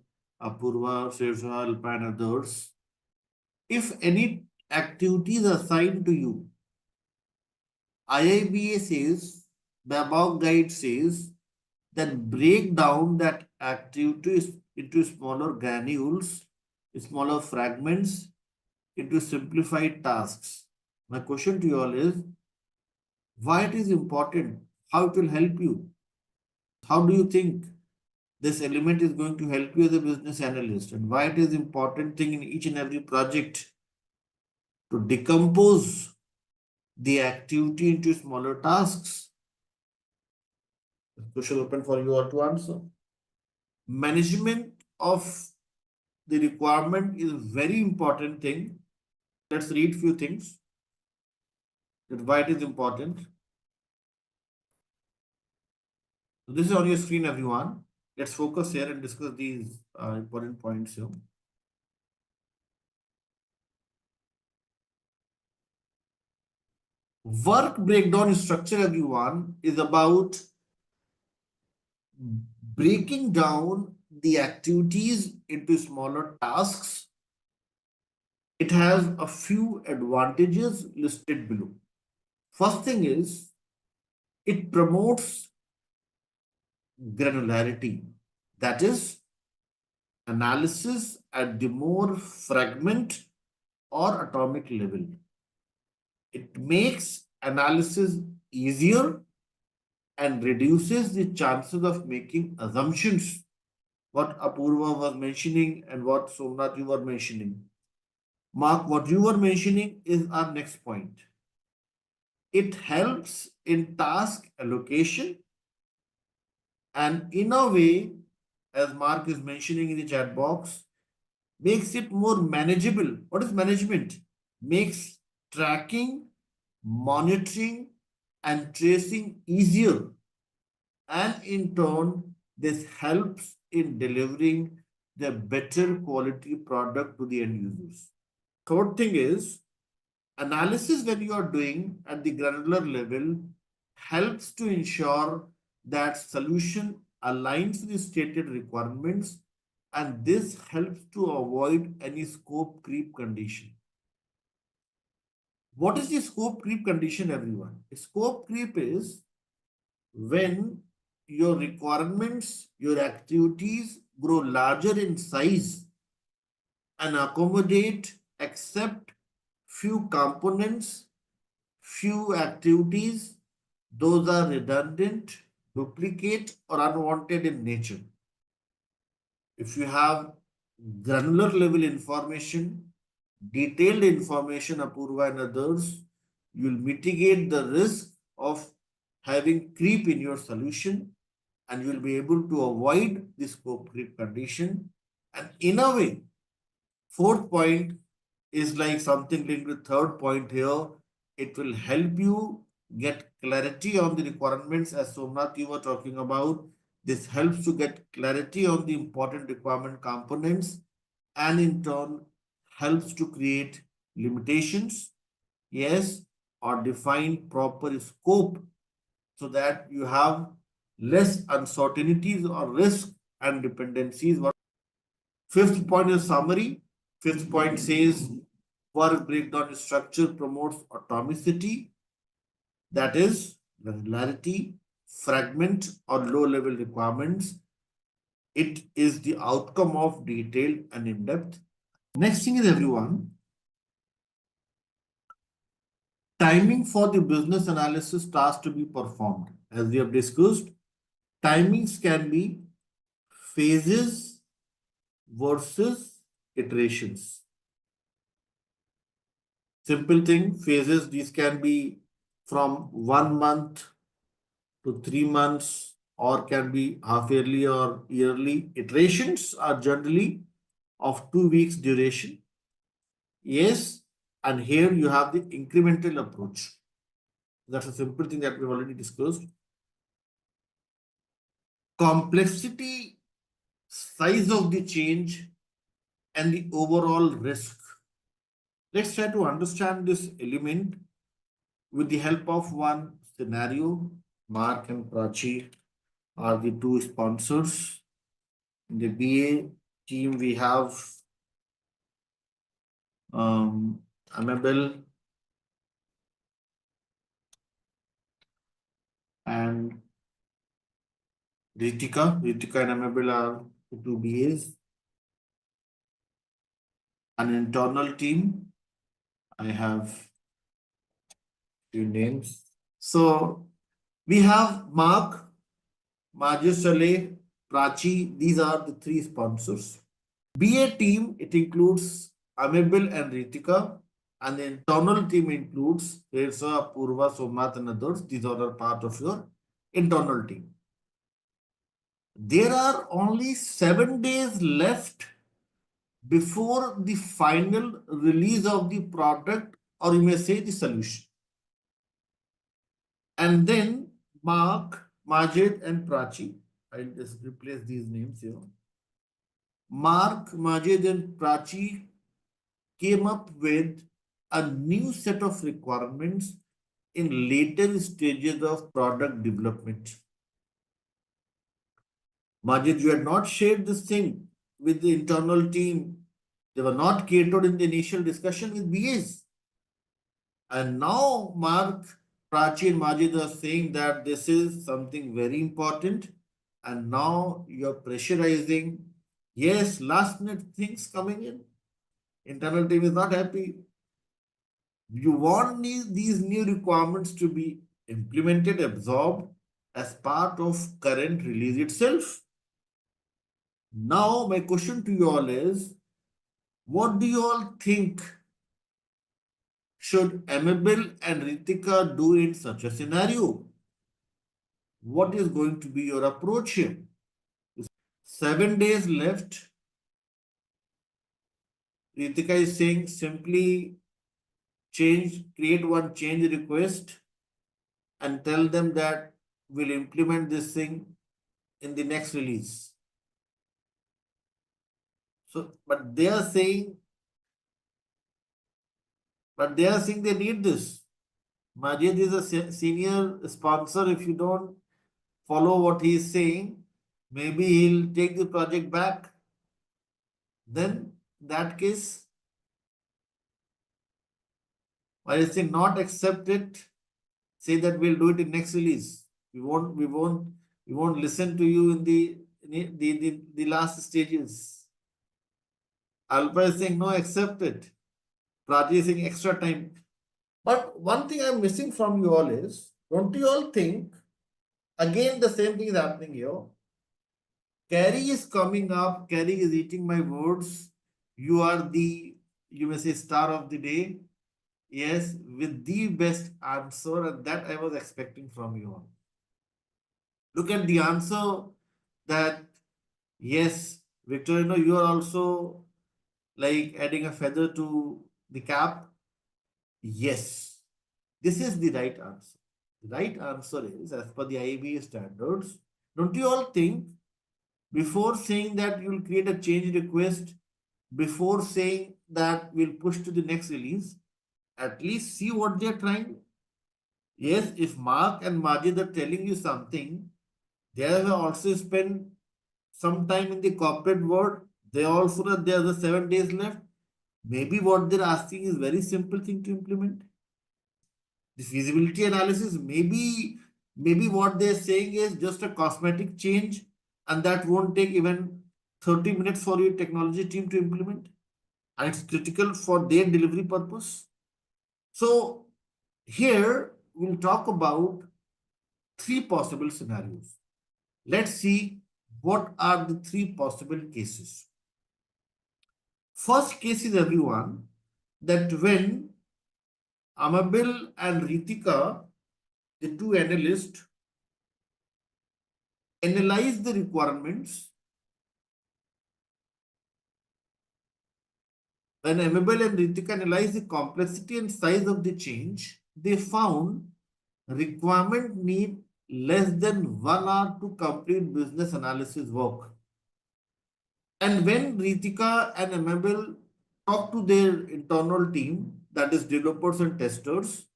Apurva, Shirja, Alpa and others. If any activities assigned to you, IIBA says, Babok guide says, then break down that activities into smaller granules, smaller fragments, into simplified tasks. My question to you all is, why it is important, how it will help you. How do you think this element is going to help you as a business analyst, and why it is important thing in each and every project to decompose the activity into smaller tasks. Question open for you all to answer. Management of the requirement is very important thing. Let's read few things that why it is important. So this is on your screen, everyone. Let's focus here and discuss these important points here. Work breakdown structure, everyone, is about breaking down the activities into smaller tasks. It has a few advantages listed below. First thing is it promotes granularity, that is, analysis at the more fragment or atomic level. It makes analysis easier and reduces the chances of making assumptions. What Apurva was mentioning and what Somnath you were mentioning. Mark, what you were mentioning is our next point. It helps in task allocation and in a way, as Mark is mentioning in the chat box, makes it more manageable. What is management? Makes tracking, monitoring, and tracing easier. And in turn, this helps in delivering the better quality product to the end users. Third thing is analysis when you are doing at the granular level helps to ensure that solution aligns with the stated requirements, and this helps to avoid any scope creep condition. What is the scope creep condition, everyone? Scope creep is when your requirements, your activities grow larger in size and accommodate, accept few components, few activities, those are redundant, duplicate, or unwanted in nature. If you have granular level information, detailed information, Apurva and others, you'll mitigate the risk of having creep in your solution, and you'll be able to avoid the scope creep condition. And in a way, fourth point is like something linked with third point here. It will help you get clarity on the requirements, as Somnath you were talking about. This helps to get clarity on the important requirement components, and in turn helps to create limitations, yes, or define proper scope so that you have less uncertainties or risk and dependencies. Fifth point is summary. Fifth point says work breakdown structure promotes atomicity, that is, granularity, fragment, or low level requirements. It is the outcome of detailed and in depth. Next thing is, everyone, timing for the business analysis task to be performed. As we have discussed, timings can be phases versus iterations. Simple thing, phases, these can be from 1 month to 3 months, or can be half yearly or yearly. Iterations are generally of 2 weeks duration. Yes, and here you have the incremental approach. That's a simple thing that we've already discussed. Complexity, size of the change, and the overall risk. Let's try to understand this element with the help of one scenario. Mark and Prachi are the two sponsors. In the BA team, we have Amabel and Ritika. Ritika and Amabel are the two BAs. An internal team, I have few names. So we have Mark, Majusale, Prachi. These are the three sponsors. BA team, it includes Amable and Ritika. And the internal team includes Reza, Purva, Somat and others. These are all part of your internal team. There are only 7 days left before the final release of the product, or you may say the solution. And then Mark, Majid, and Prachi. I'll just replace these names here. Mark, Majid, and Prachi came up with a new set of requirements in later stages of product development. Majid, you had not shared this thing with the internal team. They were not catered in the initial discussion with BAs. And now Mark, Prachi, and Majid are saying that this is something very important. And now you're pressurizing. Yes, last minute things coming in. Internal team is not happy. You want these new requirements to be implemented, absorbed as part of current release itself. Now, my question to you all is, what do you all think should Amable and Ritika do in such a scenario? What is going to be your approach here? 7 days left. Ritika is saying simply create one change request and tell them that we'll implement this thing in the next release. So, but they are saying they need this. Majid is a senior sponsor. If you don't follow what he is saying, maybe he'll take the project back. Then, in that case, I say not accept it. Say that we'll do it in next release. We won't listen to you in the last stages. Alpa is saying no, accept it. Praji is saying extra time. But one thing I'm missing from you all is, don't you all think, again the same thing is happening here. Carrie is coming up, Carrie is eating my words. You are the, you may say, star of the day. Yes, with the best answer, and that I was expecting from you all. Look at the answer that, yes, Victorino, you are also like adding a feather to the cap. Yes, this is the right answer. The right answer is, as per the IAB standards, don't you all think before saying that you'll create a change request, before saying that we'll push to the next release, at least see what they're trying? Yes, if Mark and Majid are telling you something, they have also spent some time in the corporate world. They also know there's the 7 days left. Maybe what they're asking is very simple thing to implement. The feasibility analysis, maybe what they're saying is just a cosmetic change, and that won't take even 30 minutes for your technology team to implement, and it's critical for their delivery purpose. So here we'll talk about three possible scenarios. Let's see what are the three possible cases. First case is, everyone, that when Amabil and Ritika, the two analysts, analyze the requirements, when Amabel and Ritika analyzed the complexity and size of the change, they found requirement need less than 1 hour to complete business analysis work. And when Ritika and Amabel talk to their internal team, that is developers and testers,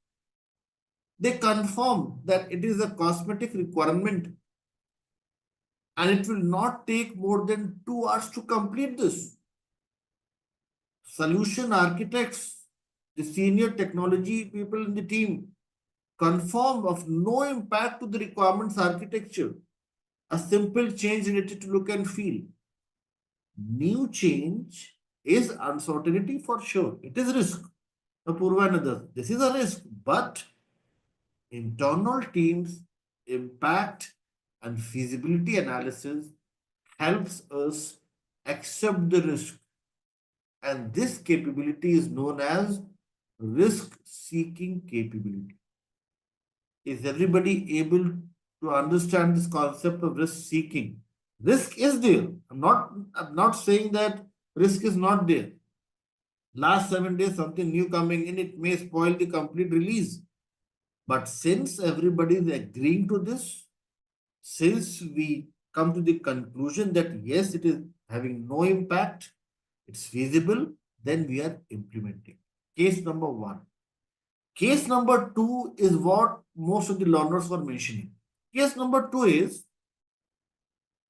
they confirm that it is a cosmetic requirement and it will not take more than 2 hours to complete this. Solution architects, the senior technology people in the team, confirm of no impact to the requirements architecture. A simple change related to look and feel. New change is uncertainty for sure. It is risk. Apurva and others. This is a risk, but Internal teams impact and feasibility analysis helps us accept the risk, and this capability is known as risk seeking capability. Is everybody able to understand this concept of risk seeking? Risk is there. I'm not saying that risk is not there. Last 7 days, something new coming in, it may spoil the complete release. But since everybody is agreeing to this, since we come to the conclusion that yes, it is having no impact, it's feasible, then we are implementing. Case number one. Case number two is what most of the learners were mentioning. Case number two is,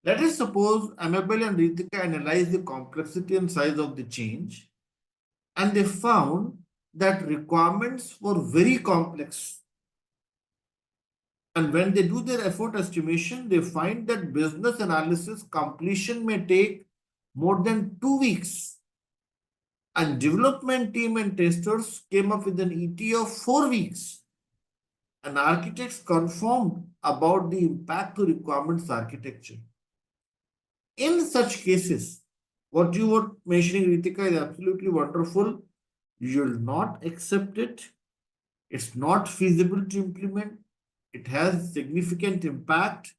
let us suppose Amabel and Ritika analyzed the complexity and size of the change, and they found that requirements were very complex. And when they do their effort estimation, they find that business analysis completion may take more than 2 weeks. And development team and testers came up with an ETA of 4 weeks. And architects confirmed about the impact to requirements architecture. In such cases, what you were mentioning, Ritika, is absolutely wonderful. You will not accept it. It's not feasible to implement. It has significant impact.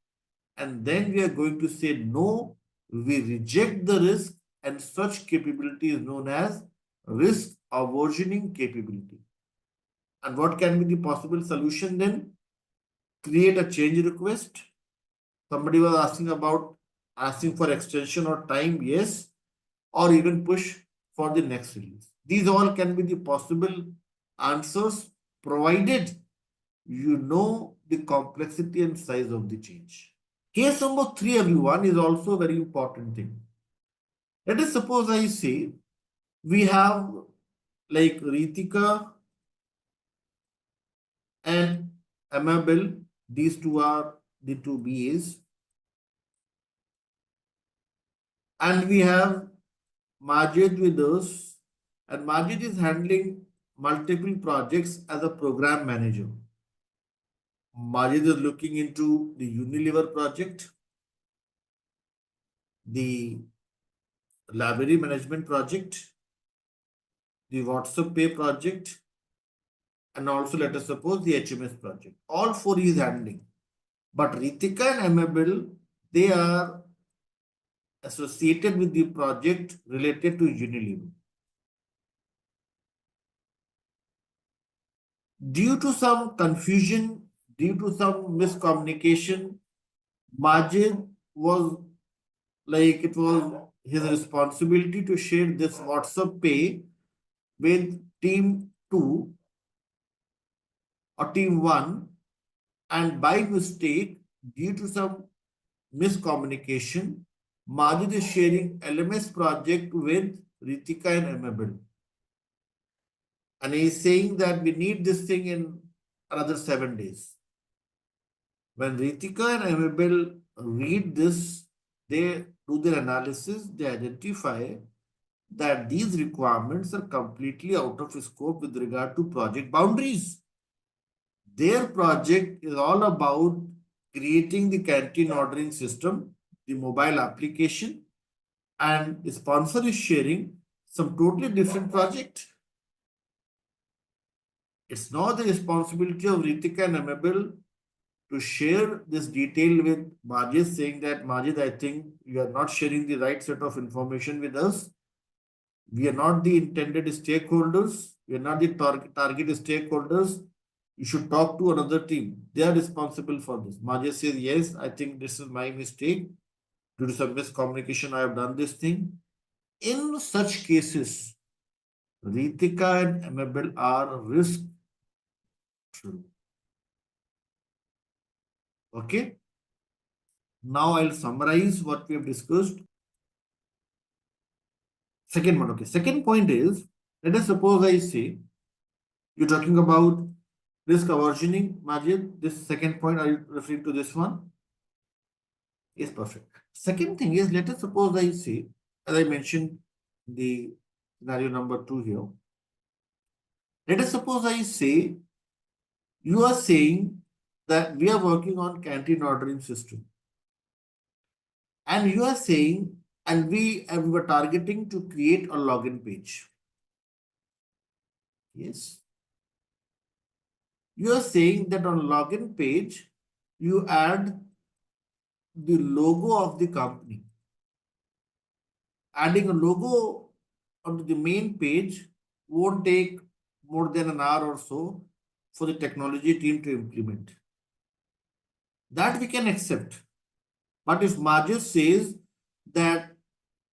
And then we are going to say no, we reject the risk, and such capability is known as risk aversioning capability. And what can be the possible solution then? Create a change request. Somebody was asking for extension or time, yes, or even push for the next release. These all can be the possible answers, provided you know the complexity and size of the change. Case number three, everyone, is also a very important thing. Let us suppose I say we have like Ritika and Amabel, these two are the two BAs, and we have Majid with us, and Majid is handling multiple projects as a program manager. Majid is looking into the Unilever project, the library management project, the WhatsApp Pay project, and also let us suppose the HMS project. All four he is handling. But Ritika and Amabel, they are associated with the project related to Unilever. Due to some confusion, due to some miscommunication, Majid was like it was his responsibility to share this WhatsApp pay with team 2 or team 1, and by mistake, due to some miscommunication, Majid is sharing LMS project with Ritika and Amabel. And he is saying that we need this thing in another 7 days. When Ritika and Amabel read this, they do their analysis, they identify that these requirements are completely out of scope with regard to project boundaries. Their project is all about creating the canteen ordering system, the mobile application, and the sponsor is sharing some totally different project. It's not the responsibility of Ritika and Amabel to share this detail with Majid, saying that Majid, I think you are not sharing the right set of information with us. We are not the intended stakeholders. We are not the target stakeholders. You should talk to another team. They are responsible for this. Majid says, yes, I think this is my mistake. Due to some miscommunication, I have done this thing. In such cases, Ritika and Amabel are risk true. Okay. Now I'll summarize what we have discussed. Second one. Okay. Second point is, let us suppose I say you're talking about risk aversioning, Majid. This second point, are you referring to this one? Yes, perfect. Second thing is, let us suppose I say, as I mentioned, the scenario number 2 here. Let us suppose I say You are saying that we are working on canteen ordering system, and you are saying, and we were targeting to create a login page. Yes. You are saying that on login page, you add the logo of the company. Adding a logo onto the main page won't take more than an hour or so for the technology team to implement. That we can accept. But if Majid says that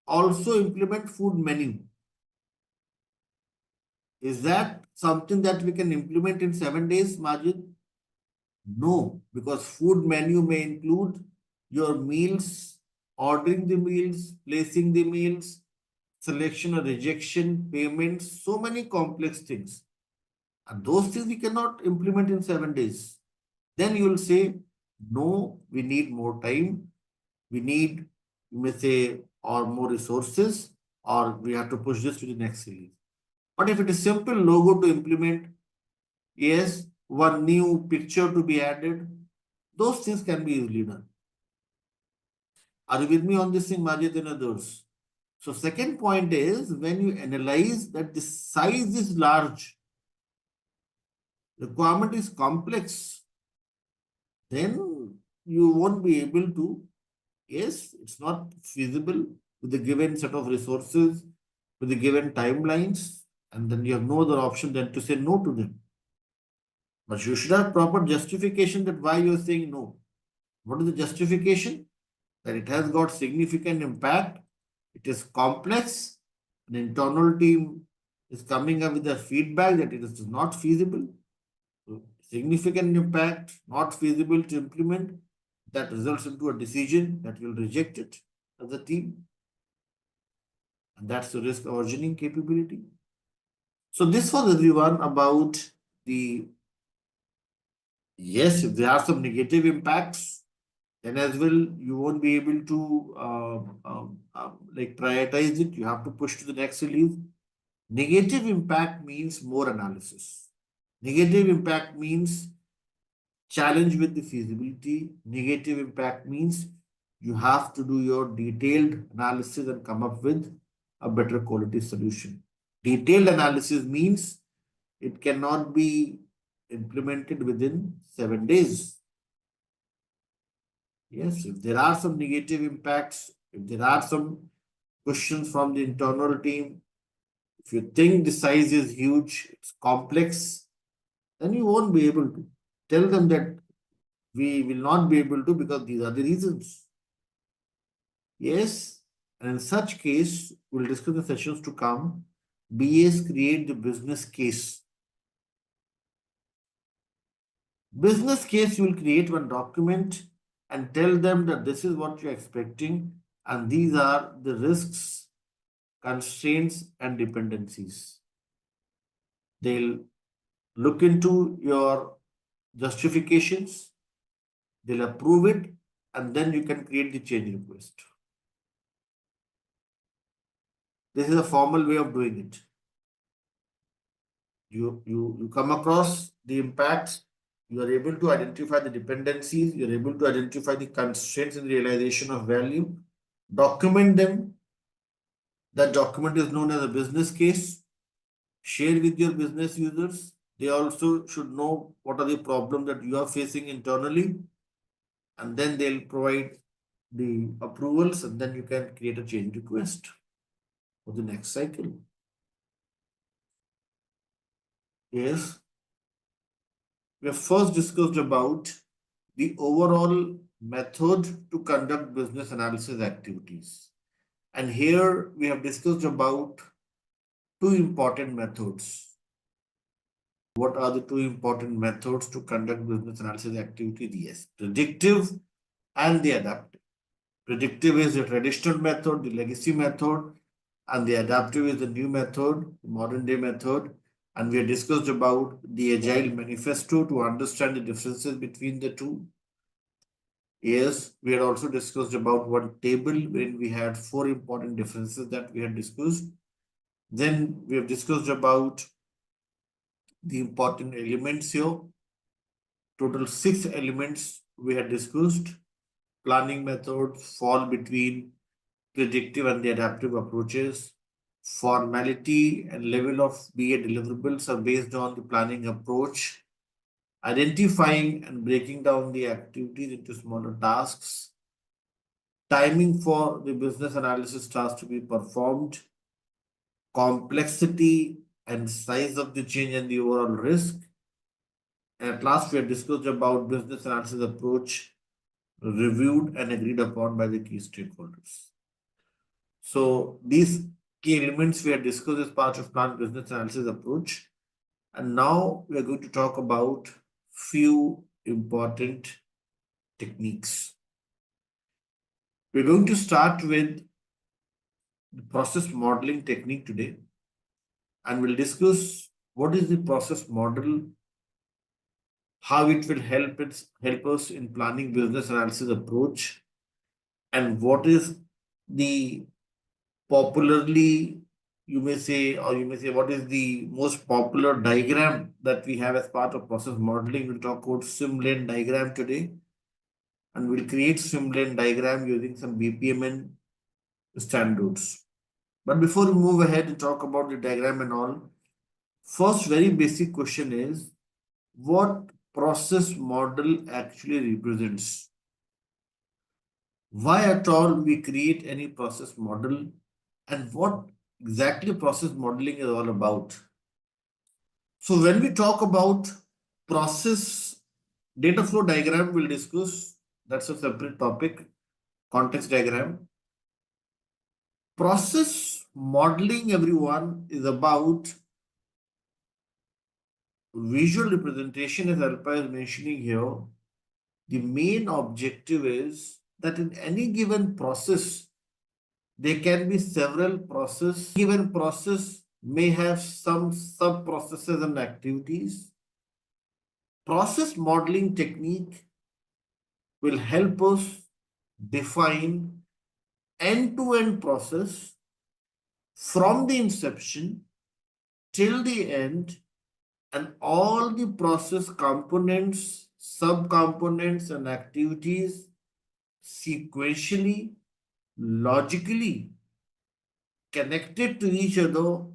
also implement food menu, is that something that we can implement in 7 days, Majid? No, because food menu may include your meals, ordering the meals, placing the meals, selection or rejection, payments, so many complex things. And those things we cannot implement in 7 days. Then you will say, no, we need more time. We need, you may say, or more resources, or we have to push this to the next release. But if it is simple logo to implement, yes, one new picture to be added, those things can be easily done. Are you with me on this thing, Majid and others? So second point is when you analyze that the size is large, requirement is complex, then you won't be able to, yes, it's not feasible with the given set of resources, with the given timelines, and then you have no other option than to say no to them. But you should have proper justification that why you're saying no. What is the justification? That it has got significant impact, it is complex, an internal team is coming up with a feedback that it is not feasible. So significant impact, not feasible to implement, that results into a decision that will reject it as a team. And that's the risk aversioning capability. So this was everyone about the, yes, if there are some negative impacts, then as well you won't be able to like prioritize it. You have to push to the next release. Negative impact means more analysis. Negative impact means challenge with the feasibility. Negative impact means you have to do your detailed analysis and come up with a better quality solution. Detailed analysis means it cannot be implemented within 7 days. Yes, if there are some negative impacts, if there are some questions from the internal team, if you think the size is huge, it's complex, then you won't be able to. Tell them that we will not be able to because these are the reasons. Yes, and in such case, we'll discuss the sessions to come. BAs create the business case. Business case, you will create one document and tell them that this is what you're expecting and these are the risks, constraints, and dependencies. They'll look into your justifications, they'll approve it, and then you can create the change request. This is a formal way of doing it. You come across the impacts, you are able to identify the dependencies, you're able to identify the constraints in the realization of value, document them. That document is known as a business case. Share with your business users. They also should know what are the problems that you are facing internally, and then they'll provide the approvals, and then you can create a change request for the next cycle. Yes, we have first discussed about the overall method to conduct business analysis activities. And here we have discussed about two important methods. What are the two important methods to conduct business analysis activities? Yes, predictive and the adaptive. Predictive is the traditional method, the legacy method, and the adaptive is the new method, the modern day method. And we have discussed about the Agile Manifesto to understand the differences between the two. Yes, we had also discussed about one table when we had four important differences that we had discussed. Then we have discussed about the important elements here. Total 6 elements we had discussed. Planning methods fall between predictive and the adaptive approaches. Formality and level of BA deliverables are based on the planning approach. Identifying and breaking down the activities into smaller tasks. Timing for the business analysis task to be performed. Complexity and size of the change and the overall risk. And at last, we have discussed about business analysis approach reviewed and agreed upon by the key stakeholders. So these key elements we have discussed as part of plan business analysis approach. And now we are going to talk about few important techniques. We're going to start with the process modeling technique today, and we'll discuss what is the process model, how it will help us in planning business analysis approach, and what is the popularly, you may say, or you may say, what is the most popular diagram that we have as part of process modeling. We'll talk about Simplilearn diagram today, and we'll create Simplilearn diagram using some BPMN standards. But before we move ahead and talk about the diagram and all, first very basic question is, what process model actually represents? Why at all we create any process model, and what exactly process modeling is all about? So when we talk about process data flow diagram, we'll discuss, that's a separate topic, context diagram. Process modeling, everyone, is about visual representation, as Alpa is mentioning here. The main objective is that in any given process, there can be several processes. Given process may have some sub processes and activities. Process modeling technique will help us define end-to-end process from the inception till the end, and all the process components, sub-components and activities sequentially, logically connected to each other,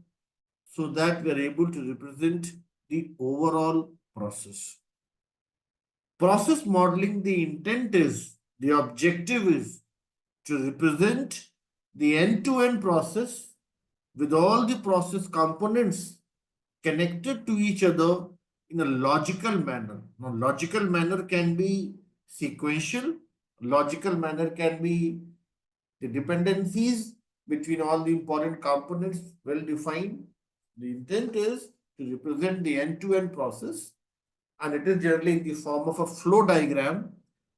so that we are able to represent the overall process. Process modeling, the intent is, the objective is to represent the end-to-end process with all the process components connected to each other in a logical manner. Now, logical manner can be sequential, logical manner can be the dependencies between all the important components well defined. The intent is to represent the end-to-end process, and it is generally in the form of a flow diagram,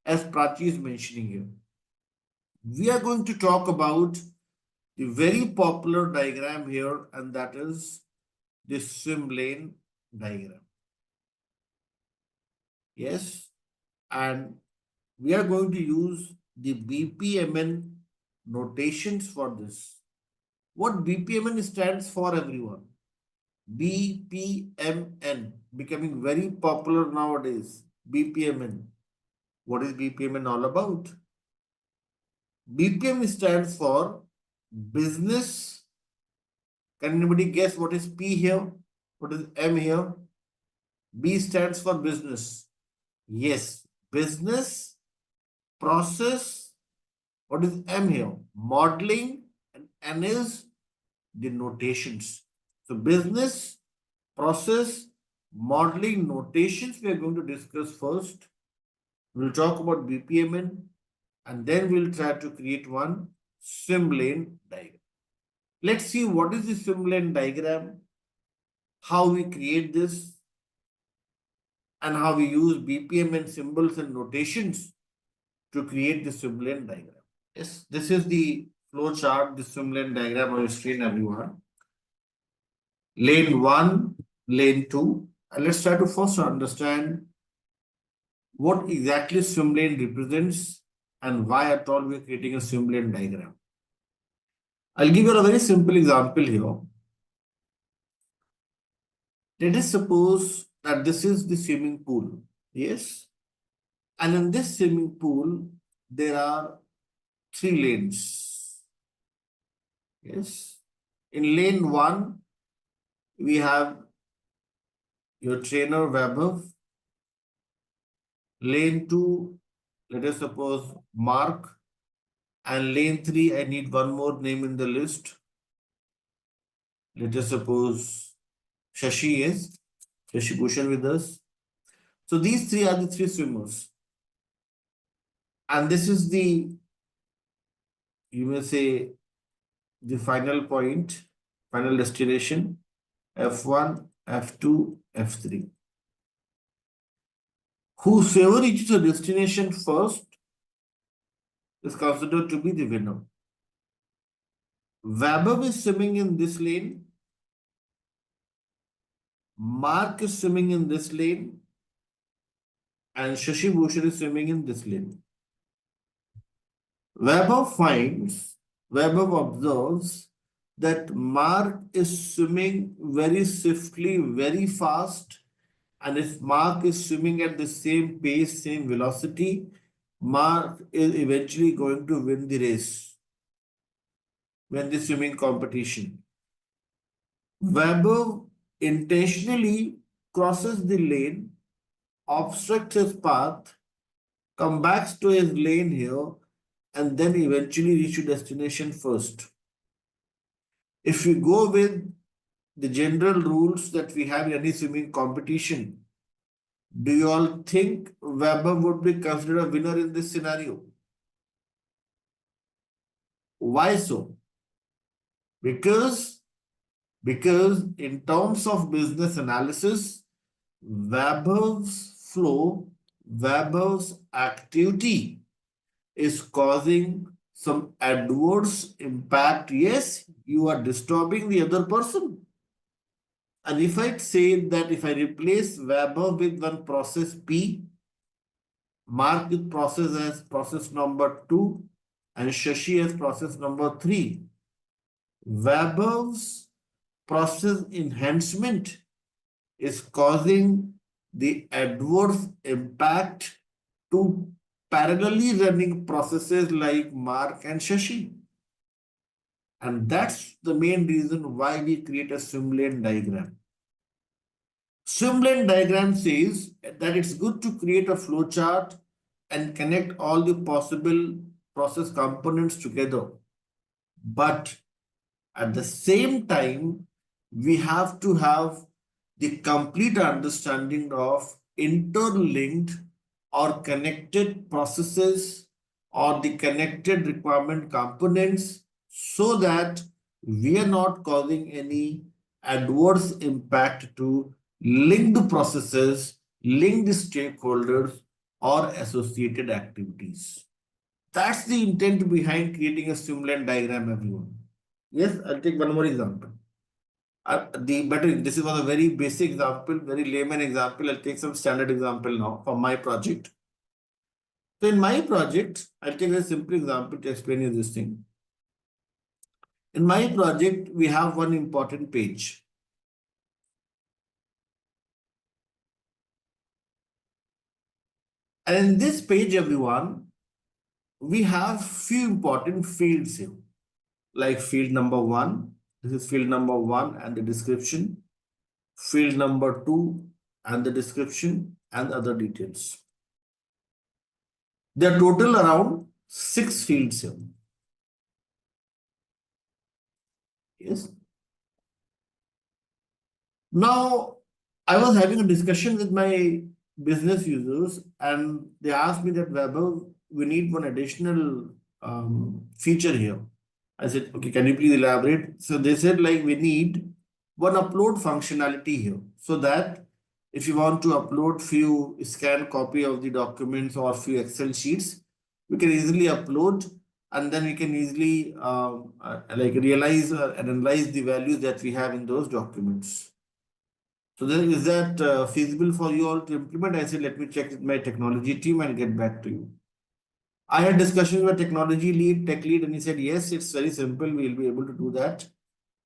as Prachi is mentioning here. We are going to talk about the very popular diagram here, and that is the swim lane diagram. Yes, and we are going to use the BPMN notations for this. What BPMN stands for, everyone? BPMN, becoming very popular nowadays. BPMN. What is BPMN all about? BPM stands for business. Can anybody guess what is P here? What is M here? B stands for business. Yes, business, process. What is M here? Modeling, and N is the notations. So business, process, modeling, notations we are going to discuss first. We'll talk about BPMN, and then we'll try to create one swim lane diagram. Let's see what is the swim lane diagram, how we create this, and how we use BPMN symbols and notations to create the swim lane diagram. Yes, this is the flow chart, the swim lane diagram on your screen, everyone. Lane 1, lane 2. And let's try to first understand what exactly swim lane represents and why at all we're creating a swim lane diagram. I'll give you a very simple example here. Let us suppose that this is the swimming pool. Yes. And in this swimming pool, there are three lanes. Yes. In lane one, we have your trainer Weber. Lane two, let us suppose Mark. And lane three, I need one more name in the list. Let us suppose Shashi is. Shashi Bhushan with us. So these three are the three swimmers. And this is the, you may say, the final point, final destination, F1, F2, F3. Whosoever reaches the destination first is considered to be the winner. Weber is swimming in this lane. Mark is swimming in this lane. And Shashi Bhushan is swimming in this lane. Weber observes that Mark is swimming very swiftly, very fast, and if Mark is swimming at the same pace, same velocity, Mark is eventually going to win the race, win the swimming competition. Weber intentionally crosses the lane, obstructs his path, comes back to his lane here, and then eventually reach to destination first. If we go with the general rules that we have in any swimming competition, do you all think Weber would be considered a winner in this scenario? Why so? Because, because in terms of business analysis, Weber's flow, Weber's activity is causing some adverse impact. Yes, you are disturbing the other person. And if I say that if I replace Weber with one process P, Mark with process as process number 2, and Shashi as process number 3, Weber's process enhancement is causing the adverse impact to parallelly running processes like Mark and Shashi. And that's the main reason why we create a Simplilearn diagram. Simplilearn diagram says that it's good to create a flow chart and connect all the possible process components together. But at the same time, we have to have the complete understanding of interlinked or connected processes or the connected requirement components so that we are not causing any adverse impact to linked processes, linked stakeholders, or associated activities. That's the intent behind creating a Simplilearn diagram, everyone. Yes, I'll take one more example. This was a very basic example, very layman example. I'll take some standard example now for my project. So in my project, I'll take a simple example to explain you this thing. In my project, we have one important page. And in this page, everyone, we have few important fields here, like field number 1. This is field number 1 and the description. Field number 2 and the description and other details. There are total around 6 fields here. Yes. Now, I was having a discussion with my business users and they asked me that Weber, we need one additional feature here. I said, okay, can you please elaborate? So they said like we need one upload functionality here so that if you want to upload few scanned copy of the documents or few Excel sheets, we can easily upload and then we can easily like realize and analyze the values that we have in those documents. So then is that feasible for you all to implement? I said, let me check with my technology team and get back to you. I had discussion with technology lead, tech lead, and he said, yes, it's very simple. We'll be able to do that.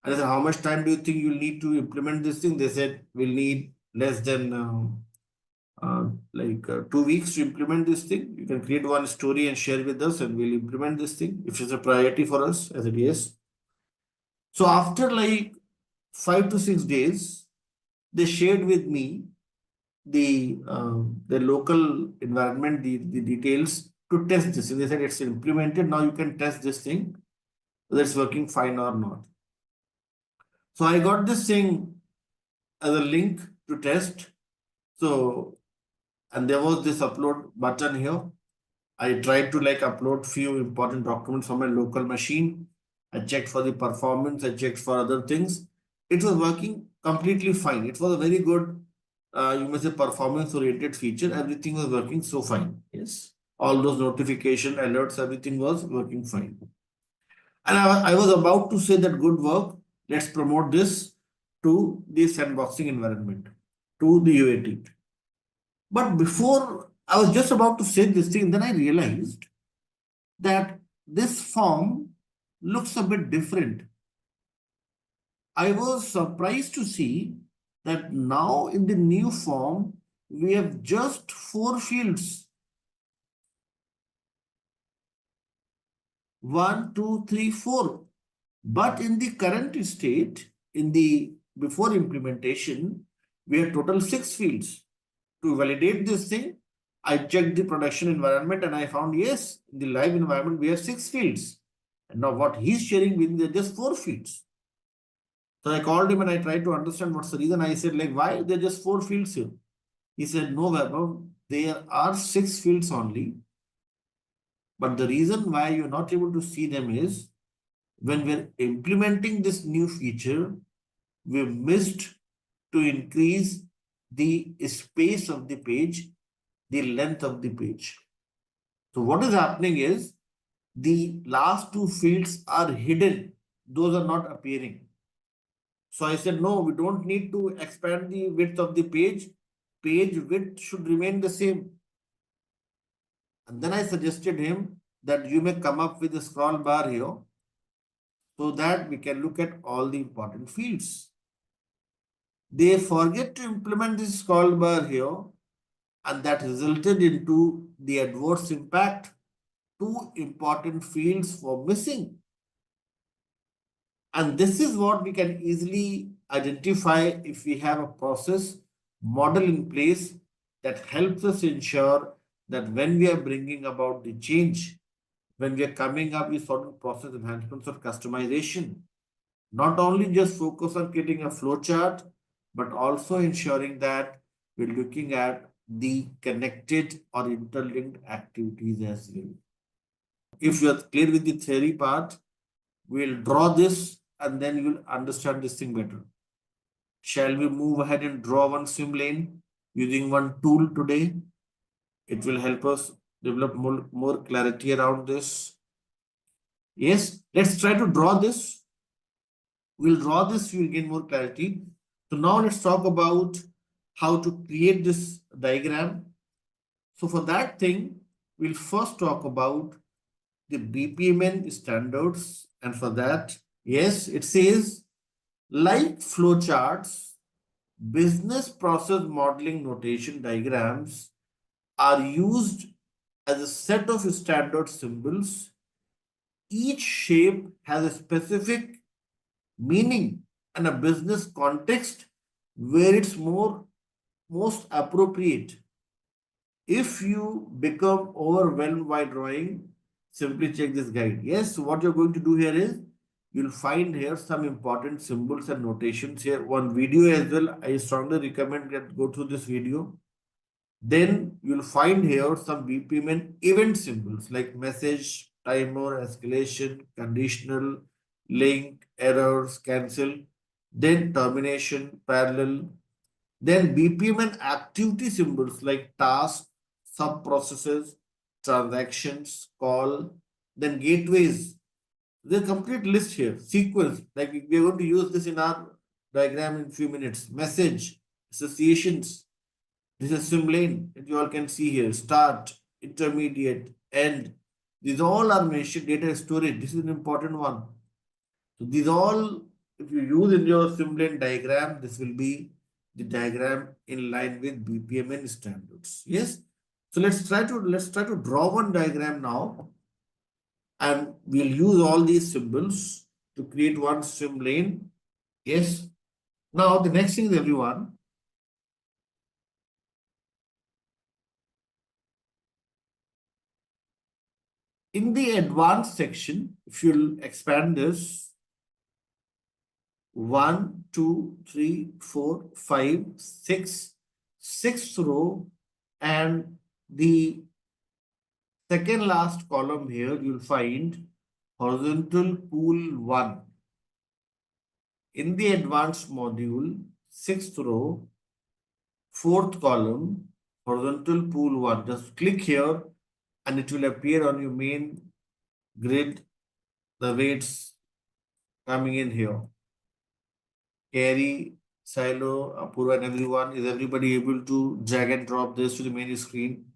And I said, how much time do you think you'll need to implement this thing? They said, we'll need less than 2 weeks to implement this thing. You can create one story and share with us, and we'll implement this thing if it's a priority for us as it is. So after like 5 to 6 days, they shared with me the local environment, the details to test this. And they said it's implemented. Now you can test this thing, whether it's working fine or not. So I got this thing as a link to test. So, and there was this upload button here. I tried to like upload few important documents from my local machine. I checked for the performance. I checked for other things. It was working completely fine. It was a very good, you may say, performance-oriented feature. Everything was working so fine. Yes, all those notification alerts, everything was working fine. And I was about to say that good work. Let's promote this to the sandboxing environment, to the UAT. But before I was just about to say this thing, then I realized that this form looks a bit different. I was surprised to see that now in the new form, we have just 4 fields. 1, 2, 3, 4. But in the current state, in the before implementation, we have total 6 fields. To validate this thing, I checked the production environment and I found yes, in the live environment, we have 6 fields. And now what he's sharing with me, just 4 fields. So I called him and I tried to understand what's the reason. I said, like, why there are just 4 fields here? He said, no, Vaibhav, there are 6 fields only. But the reason why you're not able to see them is when we're implementing this new feature, we missed to increase the space of the page, the length of the page. So what is happening is the last 2 fields are hidden. Those are not appearing. So I said, no, we don't need to expand the width of the page. Page width should remain the same. And then I suggested him that you may come up with a scroll bar here so that we can look at all the important fields. They forget to implement this scroll bar here, and that resulted into the adverse impact. 2 important fields for missing. And this is what we can easily identify if we have a process model in place that helps us ensure that when we are bringing about the change, when we are coming up with certain process enhancements or customization, not only just focus on creating a flow chart, but also ensuring that we're looking at the connected or interlinked activities as well. If you are clear with the theory part, we'll draw this and then you will understand this thing better. Shall we move ahead and draw one swim lane using one tool today? It will help us develop more clarity around this. Yes, let's try to draw this. We'll draw this, you'll gain more clarity. So now let's talk about how to create this diagram. So for that thing, we'll first talk about the BPMN standards. And for that, yes, it says like flowcharts, business process modeling notation diagrams are used as a set of standard symbols. Each shape has a specific meaning and a business context where it's most appropriate. If you become overwhelmed by drawing, simply check this guide. Yes, what you're going to do here is you'll find here some important symbols and notations here. One video as well. I strongly recommend that go through this video. Then you'll find here some BPM and event symbols like message, timer, escalation, conditional, link, errors, cancel, then termination, parallel, then BPM and activity symbols like task, sub-processes, transactions, call, then gateways. There's a complete list here. Sequence, like we're going to use this in our diagram in a few minutes. Message, associations. This is swim lane that you all can see here. Start, intermediate, end. These all are mentioned. Data storage. This is an important one. So these all, if you use in your swim lane diagram, this will be the diagram in line with BPMN standards. Yes. So let's try to draw one diagram now, and we'll use all these symbols to create one swim lane. Yes. Now the next thing is, everyone, in the advanced section, if you'll expand this, 1, 2, 3, 4, 5, 6, sixth row, and the second last column here, you'll find horizontal pool 1. In the advanced module, sixth row, fourth column, horizontal pool 1. Just click here and it will appear on your main grid the way it's coming in here. Carry, Silo, Apurva, and everyone. Is everybody able to drag and drop this to the main screen?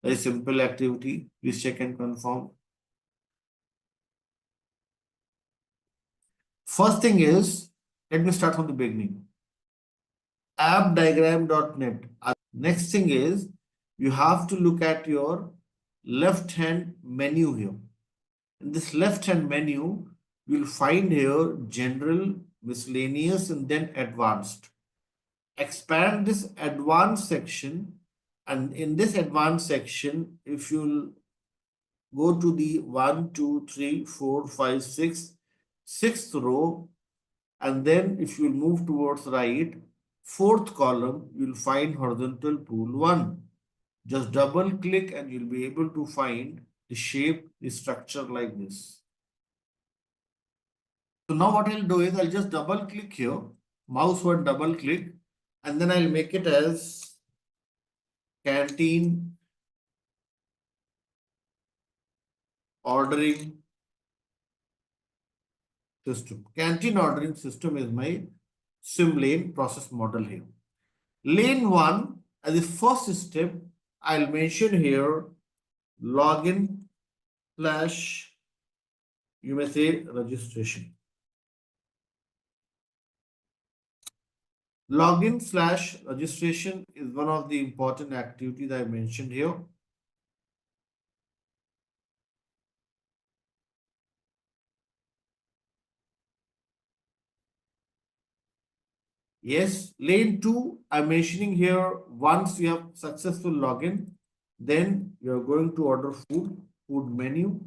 Very simple activity. Please check and confirm. First thing is, let me start from the beginning. Appdiagram.net. Next thing is, you have to look at your left hand menu here. In this left hand menu, you'll find here general, miscellaneous, and then advanced. Expand this advanced section, and in this advanced section, if you'll go to the 1, 2, 3, 4, 5, 6, sixth row, and then if you'll move towards right, fourth column, you'll find horizontal pool 1. Just double click and you'll be able to find the shape, the structure like this. So now what I'll do is, I'll just double click here, mouse one double click, and then I'll make it as canteen ordering system. Canteen ordering system is my swim lane process model here. Lane 1, as the first step, I'll mention here login slash, you may say, registration. Login slash registration is one of the important activities I mentioned here. Yes, lane 2, I'm mentioning here, once you have successful login, then you're going to order food menu.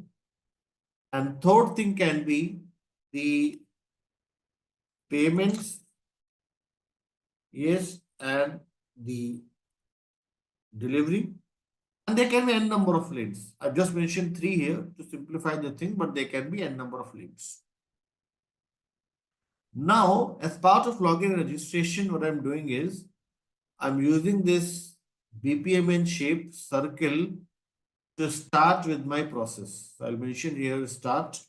And third thing can be the payments, yes, and the delivery. And there can be n number of lanes. I've just mentioned 3 here to simplify the thing, but there can be n number of lanes. Now, as part of login registration, what I'm doing is, I'm using this BPMN shape circle to start with my process. I'll mention here start.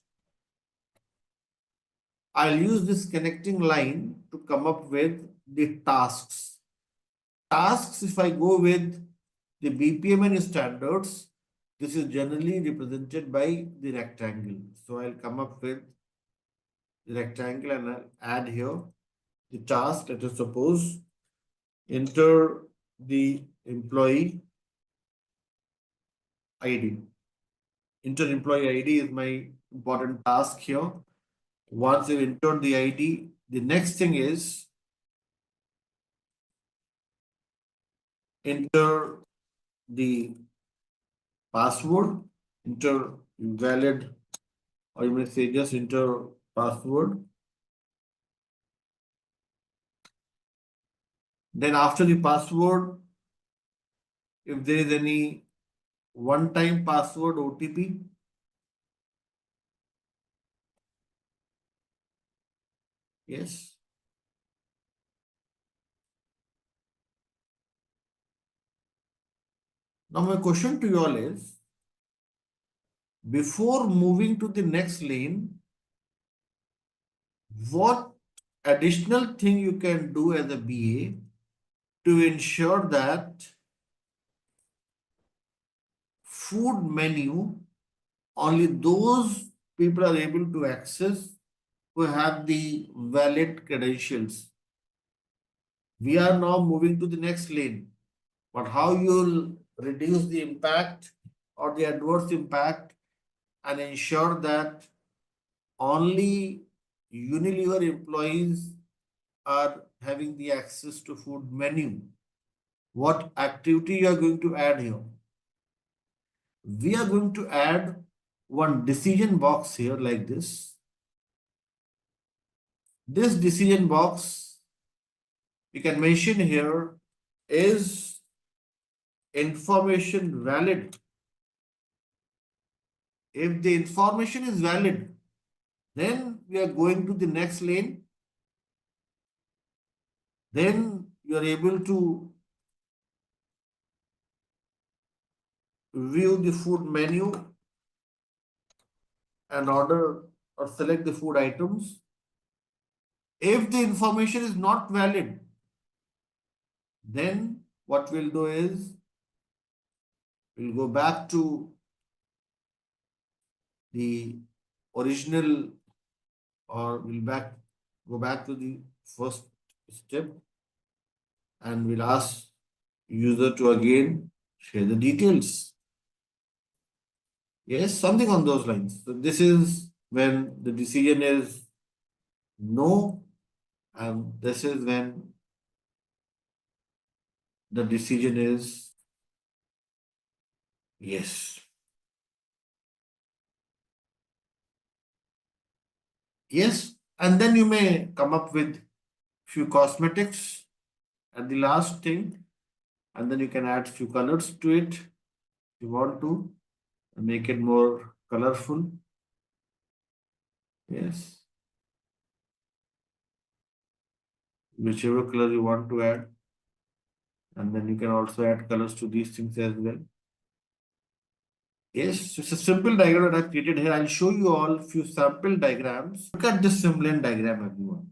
I'll use this connecting line to come up with the tasks. Tasks, if I go with the BPMN standards, this is generally represented by the rectangle. So I'll come up with the rectangle and I'll add here the task. Let us suppose enter the employee ID. Enter employee ID is my important task here. Once you've entered the ID, the next thing is enter the password, enter invalid, or you may say just enter password. Then after the password, if there is any one-time password OTP, yes. Now my question to you all is, before moving to the next lane, what additional thing you can do as a BA to ensure that food menu, only those people are able to access who have the valid credentials. We are now moving to the next lane. But how you'll reduce the impact or the adverse impact and ensure that only Unilever employees are having the access to food menu. What activity you are going to add here? We are going to add one decision box here like this. This decision box, you can mention here, is information valid? If the information is valid, then we are going to the next lane. Then you are able to view the food menu and order or select the food items. If the information is not valid, then what we'll do is we'll go back to the original, or go back to the first step, and we'll ask user to again share the details. Yes, something on those lines. So this is when the decision is no, and this is when the decision is yes. Yes, and then you may come up with few cosmetics at the last thing, and then you can add few colors to it if you want to make it more colorful. Yes, whichever color you want to add, and then you can also add colors to these things as well. Yes, it's a simple diagram that I've created here. I'll show you all few sample diagrams. Look at this Simplilearn diagram, everyone.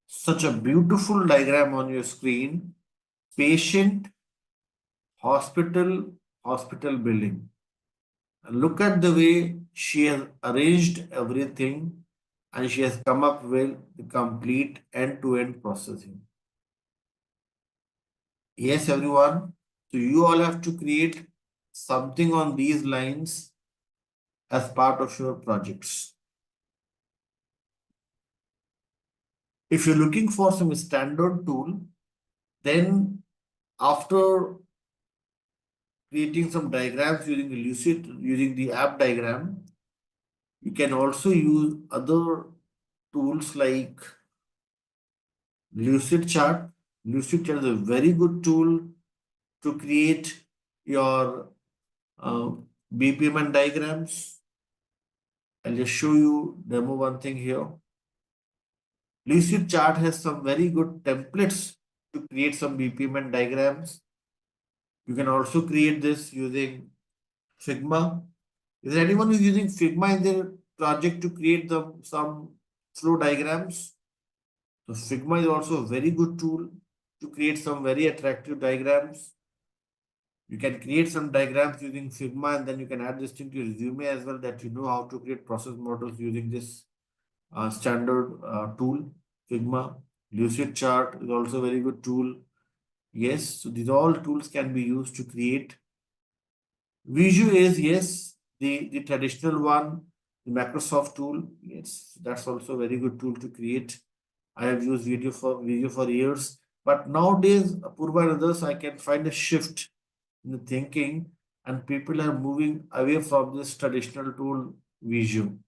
Such a beautiful diagram on your screen. Patient, hospital, hospital billing. And look at the way she has arranged everything and she has come up with the complete end-to-end processing. Yes, everyone. So you all have to create something on these lines as part of your projects. If you're looking for some standard tool, then after creating some diagrams using the Lucid, using the app diagram, you can also use other tools like Lucid Chart. Lucid Chart is a very good tool to create your uh, BPM and diagrams. I'll just show you demo one thing here. Lucid Chart has some very good templates to create some BPM and diagrams. You can also create this using Figma. Is there anyone who's using Figma in their project to create some flow diagrams? So Figma is also a very good tool to create some very attractive diagrams. You can create some diagrams using Figma, and then you can add this thing to your resume as well, that you know how to create process models using this standard tool, Figma. Lucid Chart is also a very good tool. Yes, so these all tools can be used to create. Visio is, yes, the traditional one, the Microsoft tool. Yes, that's also a very good tool to create. I have used video for years, but nowadays, Apurva and others, I can find a shift in the thinking, and people are moving away from this traditional tool Visio.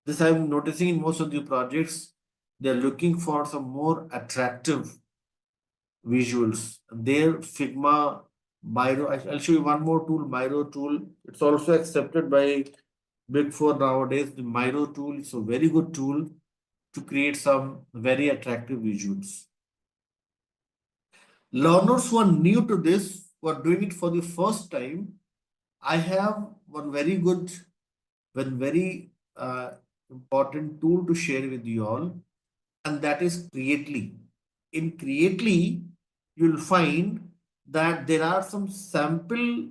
This I'm noticing in most of the projects. They're looking for some more attractive visuals. Their Figma, Miro. I'll show you one more tool, Miro tool. It's also accepted by Big Four nowadays. The Miro tool is a very good tool to create some very attractive visuals. Learners who are new to this, who are doing it for the first time, I have one very important tool to share with you all, and that is Creately. In Creately, you'll find that there are some sample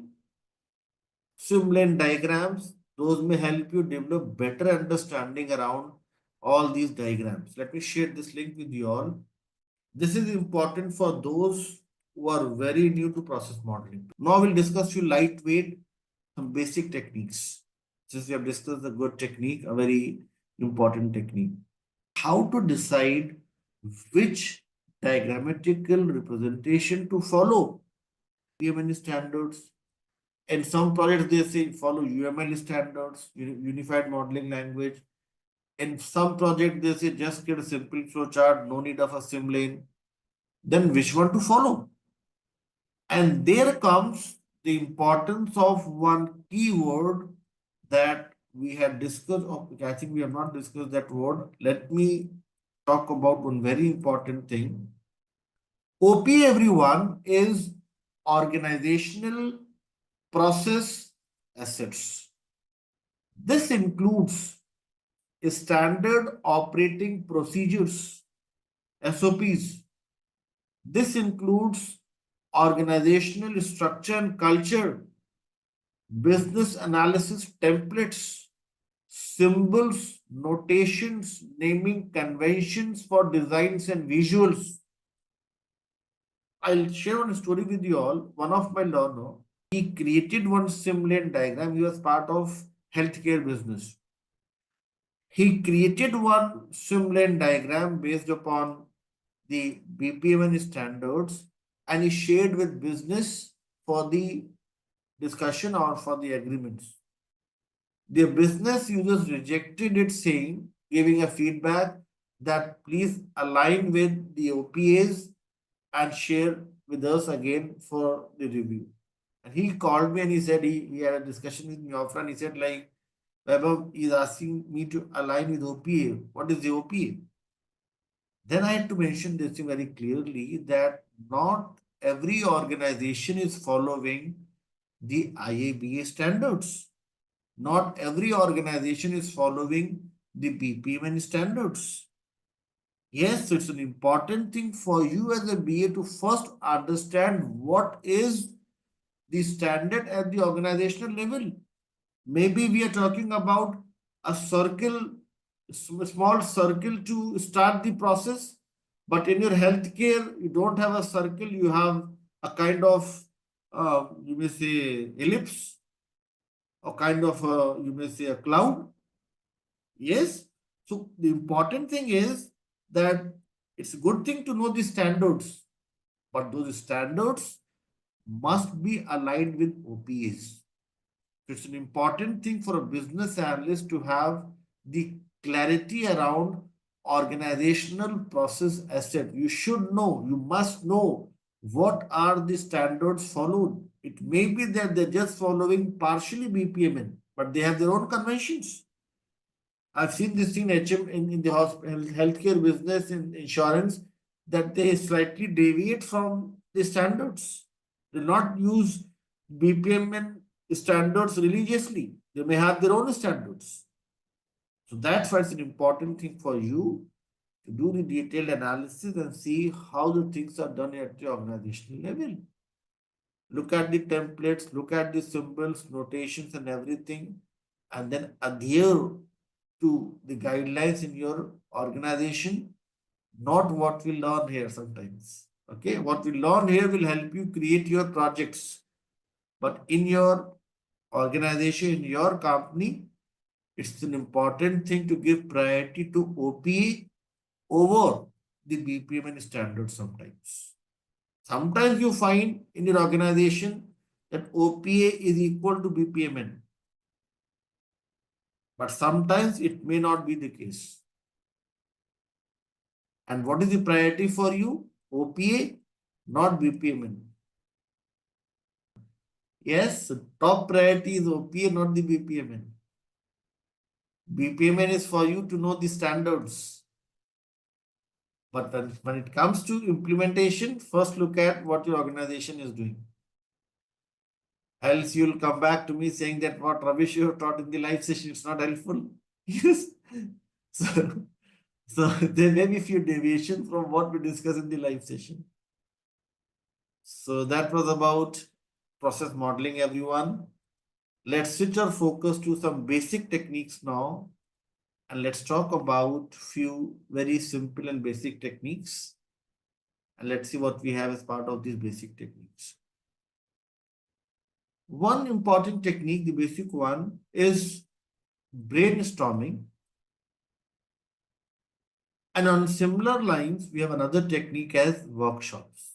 swimlane diagrams. Those may help you develop better understanding around all these diagrams. Let me share this link with you all. This is important for those who are very new to process modeling. Now we'll discuss few lightweight, some basic techniques. Since we have discussed the good technique, a very important technique. How to decide which diagrammatical representation to follow. UML standards. In some projects, they say follow UML standards, Unified Modeling Language. In some project, they say just get a simple flowchart, no need of a sim lane. Then which one to follow? And there comes the importance of one keyword that we had discussed. I think we have not discussed that word. Let me talk about one very important thing. OP, everyone, is organizational process assets. This includes standard operating procedures, SOPs. This includes organizational structure and culture, business analysis templates, symbols, notations, naming conventions for designs and visuals. I'll share one story with you all. One of my learner, he created one simulate diagram. He was part of healthcare business. He created one simulate diagram based upon the BPMN standards and he shared with business for the discussion or for the agreements. The business users rejected it, saying, giving a feedback that please align with the OPAs and share with us again for the review. And he called me and he said he had a discussion with me offline. He said, like, Vaibhav is asking me to align with OPA. What is the OPA? Then I had to mention this thing very clearly that not every organization is following the IABA standards. Not every organization is following the BPMN standards. Yes, so it's an important thing for you as a BA to first understand what is the standard at the organizational level. Maybe we are talking about a circle, small circle to start the process, but in your healthcare, you don't have a circle, you have a kind of, you may say, ellipse, or kind of, you may say, a cloud. Yes. So the important thing is that it's a good thing to know the standards, but those standards must be aligned with OPAs. It's an important thing for a business analyst to have the clarity around organizational process asset. You should know, you must know what are the standards followed. It may be that they're just following partially BPMN, but they have their own conventions. I've seen this in HM in the hospital, healthcare business in insurance that they slightly deviate from the standards. They not use BPMN standards religiously. They may have their own standards. So that's why it's an important thing for you to do the detailed analysis and see how the things are done at the organizational level. Look at the templates, look at the symbols, notations, and everything, and then adhere to the guidelines in your organization, not what we learn here sometimes. Okay, what we learn here will help you create your projects, but in your organization, in your company, it's an important thing to give priority to OPA over the BPMN standards sometimes. Sometimes you find in your organization that OPA is equal to BPMN, but sometimes it may not be the case. And what is the priority for you? OPA, not BPMN. Yes, so top priority is OPA, not the BPMN. BPMN is for you to know the standards. But when it comes to implementation, first look at what your organization is doing. Else you'll come back to me saying that what rubbish you have taught in the live session is not helpful. Yes. So, so there may be few deviations from what we discussed in the live session. So that was about process modeling, everyone. Let's switch our focus to some basic techniques now. And let's talk about few very simple and basic techniques. And let's see what we have as part of these basic techniques. One important technique, the basic one, is brainstorming. And on similar lines, we have another technique as workshops.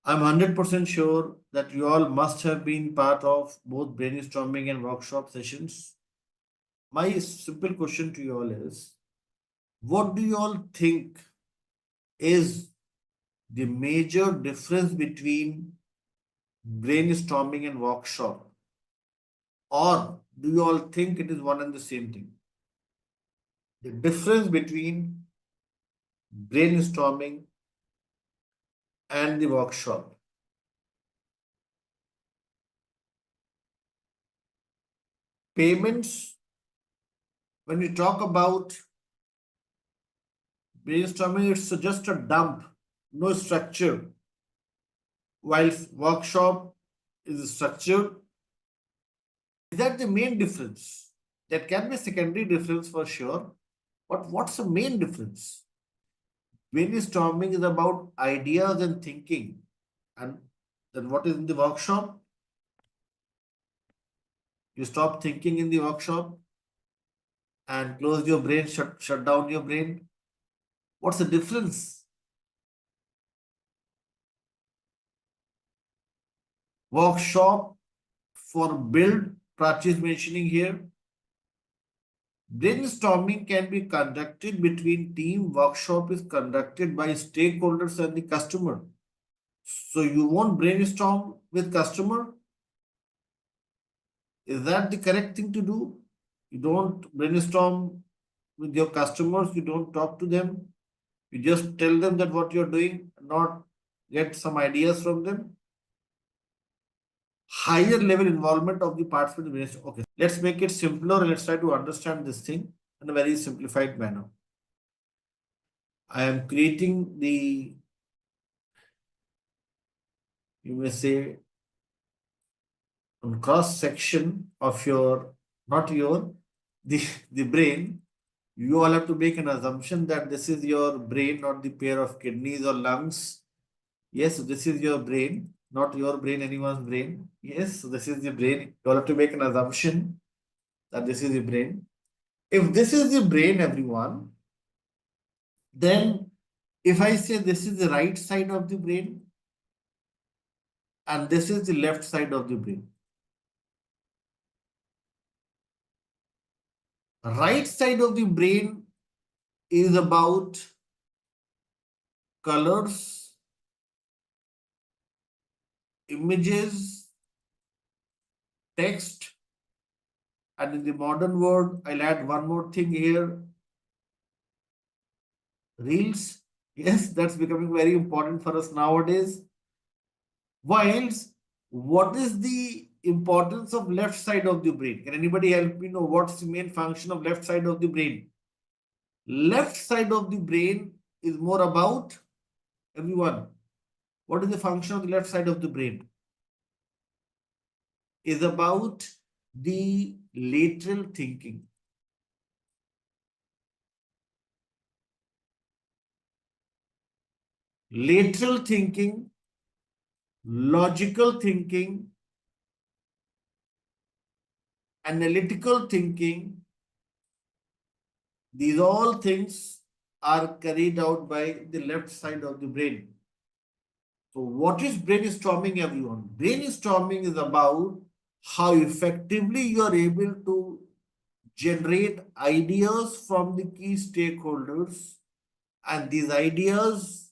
I'm 100% sure that you all must have been part of both brainstorming and workshop sessions. My simple question to you all is, what do you all think is the major difference between brainstorming and workshop? Or do you all think it is one and the same thing? The difference between brainstorming and the workshop. Payments, when we talk about brainstorming, it's just a dump, no structure, while workshop is structured. Is that the main difference? That can be a secondary difference for sure, but what's the main difference? Brainstorming is about ideas and thinking, and then what is in the workshop? You stop thinking in the workshop and close your brain, shut down your brain. What's the difference? Workshop for build, Prachi is mentioning here. Brainstorming can be conducted between team. Workshop is conducted by stakeholders and the customer. So you won't brainstorm with customer. Is that the correct thing to do? You don't brainstorm with your customers. You don't talk to them. You just tell them that what you're doing, not get some ideas from them. Higher level involvement of the participants. Okay, let's make it simpler. Let's try to understand this thing in a very simplified manner. I am creating the, you may say, cross section of your, not your, the brain. You all have to make an assumption that this is your brain, not the pair of kidneys or lungs. Yes, this is your brain, not your brain, anyone's brain. Yes, this is the brain. You all have to make an assumption that this is the brain. If this is the brain, everyone, then if I say this is the right side of the brain and this is the left side of the brain, right side of the brain is about colors, images, text, and in the modern world, I'll add one more thing here, reels. Yes, that's becoming very important for us nowadays. Whilst, what is the importance of left side of the brain? Can anybody help me know what's the main function of left side of the brain? Left side of the brain is more about, everyone, what is the function of the left side of the brain? Is about the lateral thinking. Lateral thinking, logical thinking, analytical thinking, these all things are carried out by the left side of the brain. So what is brainstorming, everyone? Brainstorming is about how effectively you are able to generate ideas from the key stakeholders, and these ideas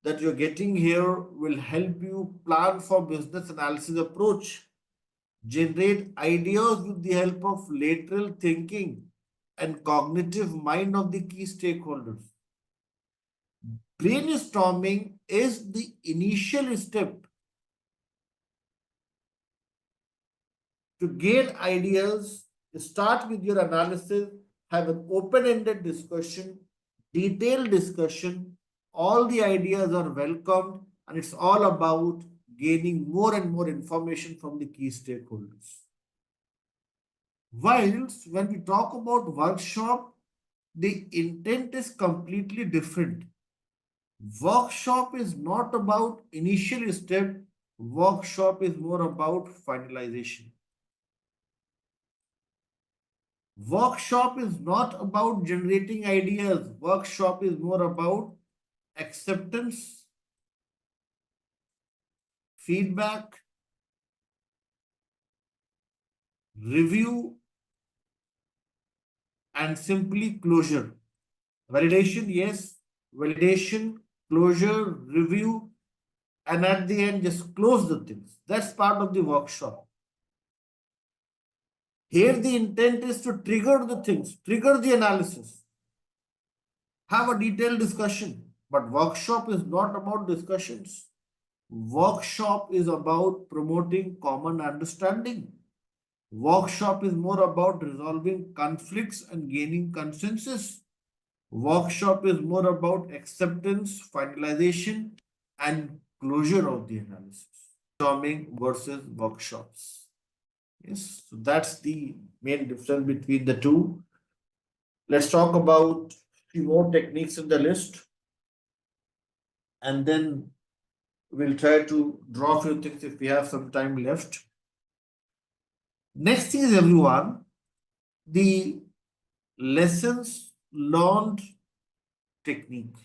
that you're getting here will help you plan for business analysis approach, generate ideas with the help of lateral thinking and cognitive mind of the key stakeholders. Brainstorming is the initial step to gain ideas. Start with your analysis, have an open-ended discussion, detailed discussion. All the ideas are welcomed, and it's all about gaining more and more information from the key stakeholders. Whilst when we talk about workshop, the intent is completely different. Workshop is not about initial step, workshop is more about finalization. Workshop is not about generating ideas, workshop is more about acceptance, feedback, review, and simply closure. Validation, yes, validation, closure, review, and at the end, just close the things. That's part of the workshop. Here, the intent is to trigger the things, trigger the analysis, have a detailed discussion. But workshop is not about discussions. Workshop is about promoting common understanding. Workshop is more about resolving conflicts and gaining consensus. Workshop is more about acceptance, finalization, and closure of the analysis. Brainstorming versus workshops. Yes, so that's the main difference between the two. Let's talk about few more techniques in the list, and then we'll try to draw a few things if we have some time left. Next thing is everyone, the lessons learned technique.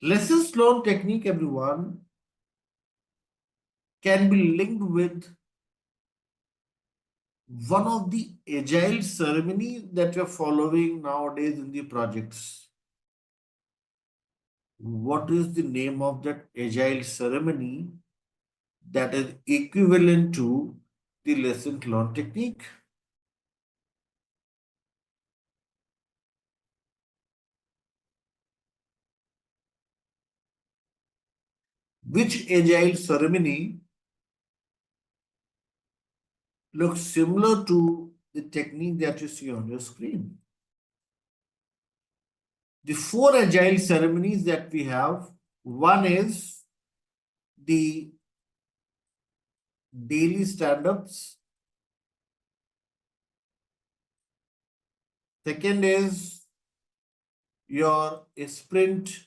Lessons learned technique, everyone, can be linked with one of the agile ceremony that you're following nowadays in the projects. What is the name of that agile ceremony that is equivalent to the lesson learned technique? Which agile ceremony looks similar to the technique that you see on your screen? The four agile ceremonies that we have, one is the daily stand-ups. Second is your sprint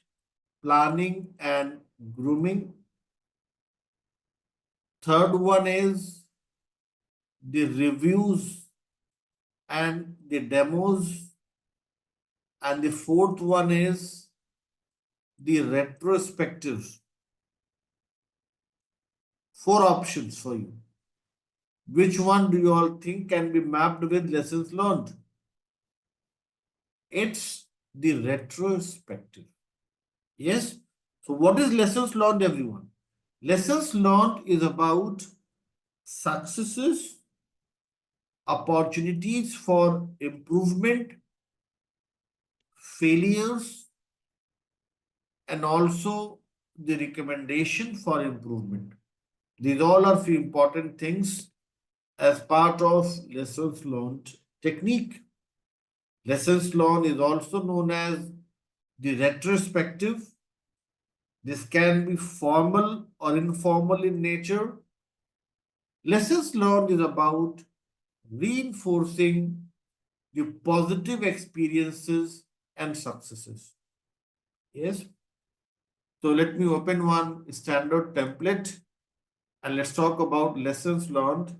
planning and grooming. Third one is the reviews and the demos. And the fourth one is the retrospective. Four options for you. Which one do you all think can be mapped with lessons learned? It's the retrospective. Yes. So what is lessons learned, everyone? Lessons learned is about successes, opportunities for improvement, failures, and also the recommendation for improvement. These all are few important things as part of lessons learned technique. Lessons learned is also known as the retrospective. This can be formal or informal in nature. Lessons learned is about reinforcing the positive experiences and successes. Yes. So let me open one standard template and let's talk about lessons learned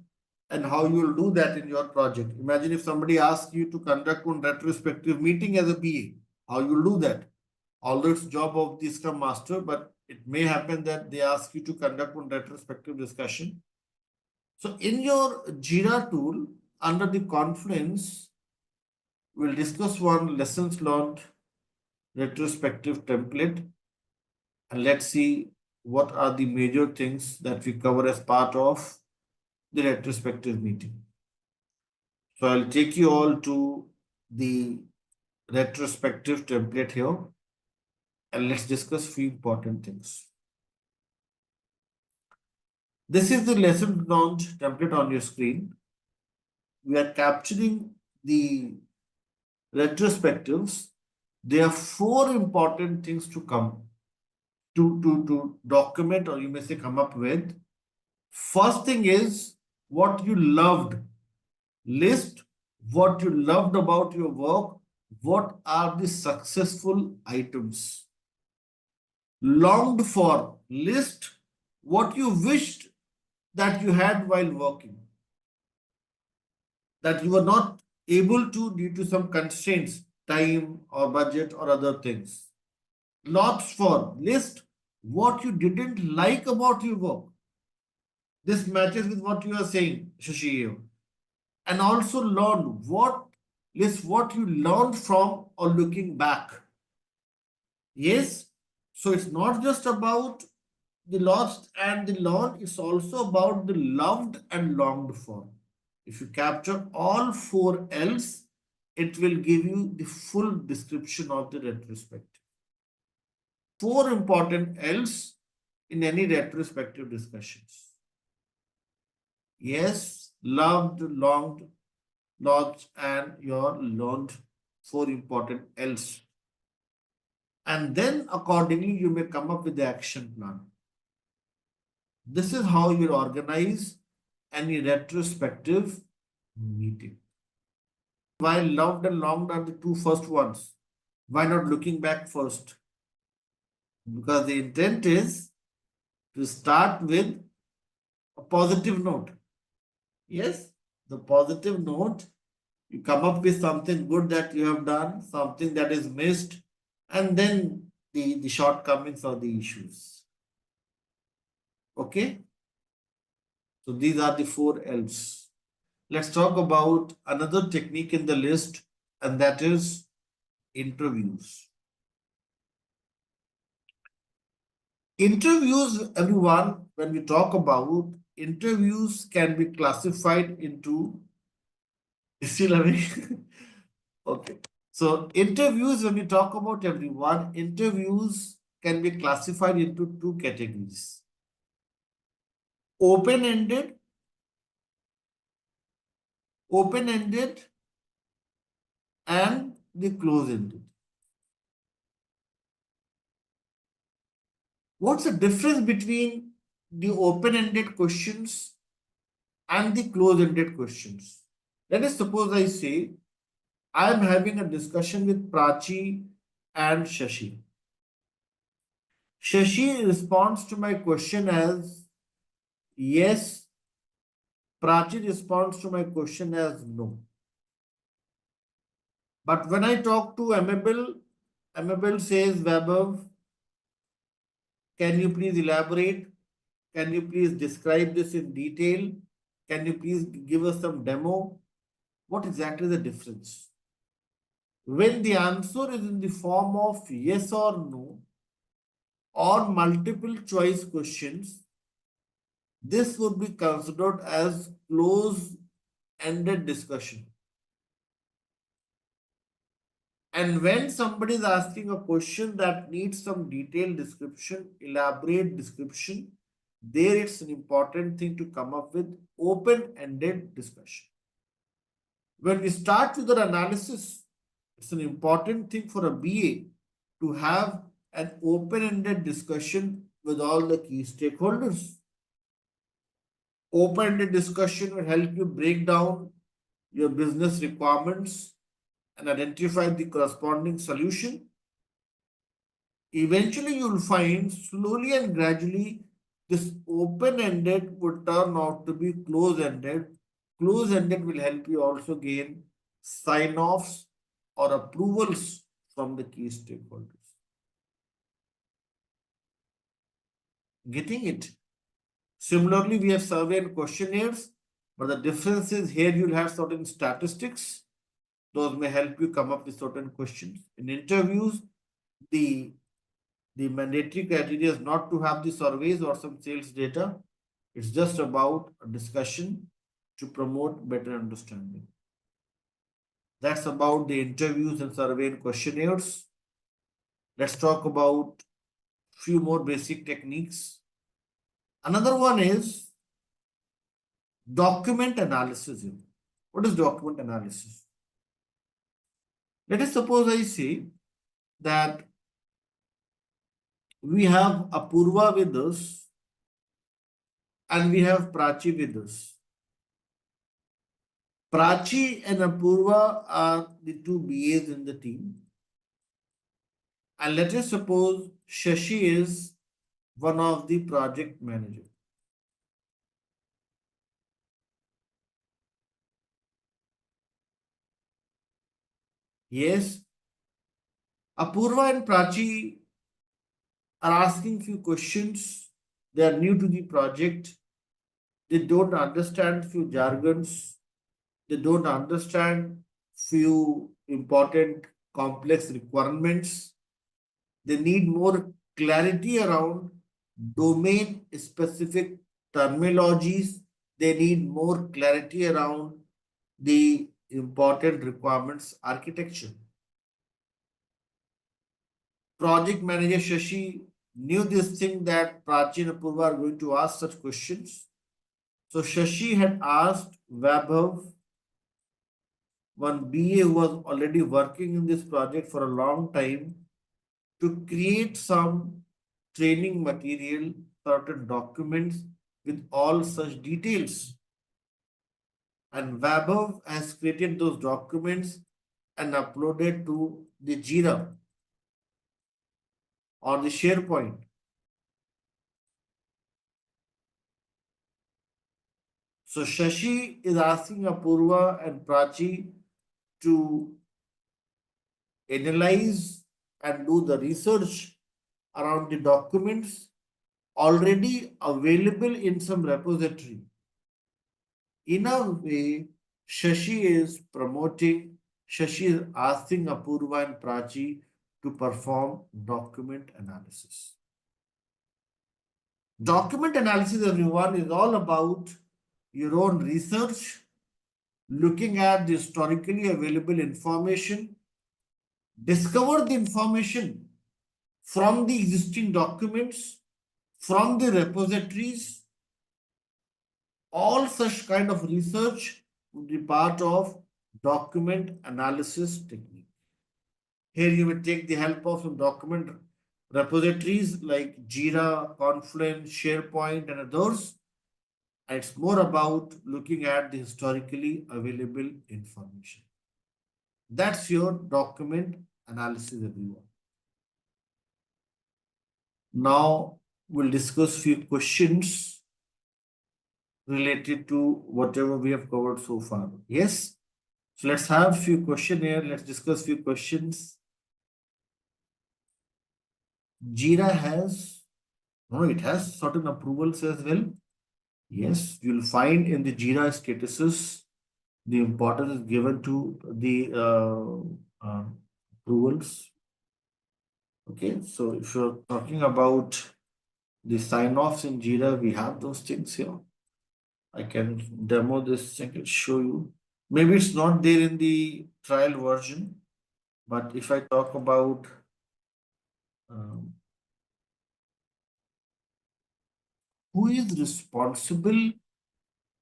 and how you will do that in your project. Imagine if somebody asks you to conduct one retrospective meeting as a BA, how you will do that? Although it's job of the Scrum Master, but it may happen that they ask you to conduct one retrospective discussion. So in your Jira tool, under the Confluence, we'll discuss one lessons learned retrospective template, and let's see what are the major things that we cover as part of the retrospective meeting. So I'll take you all to the retrospective template here, and let's discuss few important things. This is the lesson learned template on your screen. We are capturing the retrospectives. There are four important things to come to document, or you may say come up with. First thing is what you loved. List what you loved about your work, what are the successful items. Longed for, list what you wished that you had while working, that you were not able to due to some constraints, time or budget or other things. Lots for, list what you didn't like about your work. This matches with what you are saying, Shashi here. And also learn what, list what you learned from or looking back. Yes, so it's not just about the lost and the learned, it's also about the loved and longed for. If you capture all four L's, it will give you the full description of the retrospective. Four important L's in any retrospective discussions. Yes, loved, longed, lost, and your learned. Four important L's. And then accordingly, you may come up with the action plan. This is how you organize any retrospective meeting. While loved and longed are the two first ones, why not looking back first? Because the intent is to start with a positive note. Yes, the positive note, you come up with something good that you have done, something that is missed, and then the shortcomings or the issues. Okay, so these are the four L's. Let's talk about another technique in the list, and that is interviews. Interviews, everyone, when we talk about interviews, can be classified into, is still away? Okay. So, interviews, when we talk about everyone, interviews can be classified into two categories: open ended, open ended, and the close ended. What's the difference between the open-ended questions and the close-ended questions? Let us suppose I say I am having a discussion with Prachi and Shashi. Shashi responds to my question as yes. Prachi responds to my question as no. But when I talk to Amable, Amable says, Vaibhav, can you please elaborate? Can you please describe this in detail? Can you please give us some demo? What exactly is the difference? When the answer is in the form of yes or no or multiple choice questions, this would be considered as close-ended discussion. And when somebody is asking a question that needs some detailed description, elaborate description, there it's an important thing to come up with open-ended discussion. When we start with our analysis, it's an important thing for a BA to have an open-ended discussion with all the key stakeholders. Open-ended discussion will help you break down your business requirements and identify the corresponding solution. Eventually, you'll find slowly and gradually this open-ended would turn out to be close-ended. Close-ended will help you also gain sign-offs or approvals from the key stakeholders. Getting it? Similarly, we have survey and questionnaires, but the difference is here you'll have certain statistics. Those may help you come up with certain questions. In interviews, the mandatory criteria is not to have the surveys or some sales data. It's just about a discussion to promote better understanding. That's about the interviews and survey and questionnaires. Let's talk about few more basic techniques. Another one is document analysis. What is document analysis? Let us suppose I say that we have Apurva with us and we have Prachi with us. Prachi and Apurva are the two BAs in the team. And let us suppose Shashi is one of the project manager. Yes, Apurva and Prachi are asking few questions. They are new to the project. They don't understand few jargons. They don't understand few important complex requirements. They need more clarity around domain specific terminologies. They need more clarity around the important requirements architecture. Project manager Shashi knew this thing that Prachi and Apurva are going to ask such questions. So Shashi had asked Vaibhav, one BA who was already working in this project for a long time, to create some training material, certain documents with all such details. And Vaibhav has created those documents and uploaded to the Jira or the SharePoint. So Shashi is asking Apurva and Prachi to analyze and do the research around the documents already available in some repository. In a way, Shashi is promoting, Shashi is asking Apurva and Prachi to perform document analysis. Document analysis, everyone, is all about your own research, looking at the historically available information, discover the information from the existing documents, from the repositories. All such kind of research would be part of document analysis technique. Here you will take the help of some document repositories like Jira, Confluence, SharePoint, and others. And it's more about looking at the historically available information. That's your document analysis, everyone. Now we'll discuss few questions related to whatever we have covered so far. Yes? So let's have few questions here. Let's discuss few questions. Jira has, no, it has certain approvals as well. Yes, you'll find in the Jira statuses, the importance is given to the approvals. Okay, so if you're talking about the sign-offs in Jira, we have those things here. I can demo this, I can show you. Maybe it's not there in the trial version, but if I talk about um, who is responsible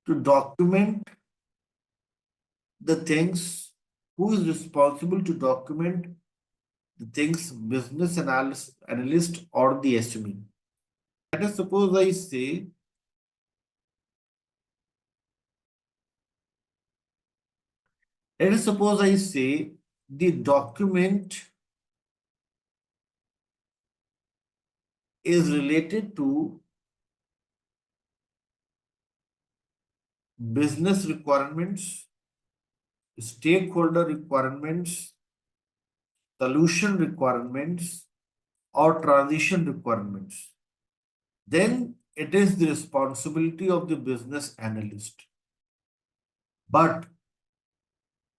to document the things, who is responsible to document the things, business analyst or the SME. Let us suppose I say, let us suppose I say the document is related to business requirements, stakeholder requirements, solution requirements, or transition requirements. Then it is the responsibility of the business analyst. But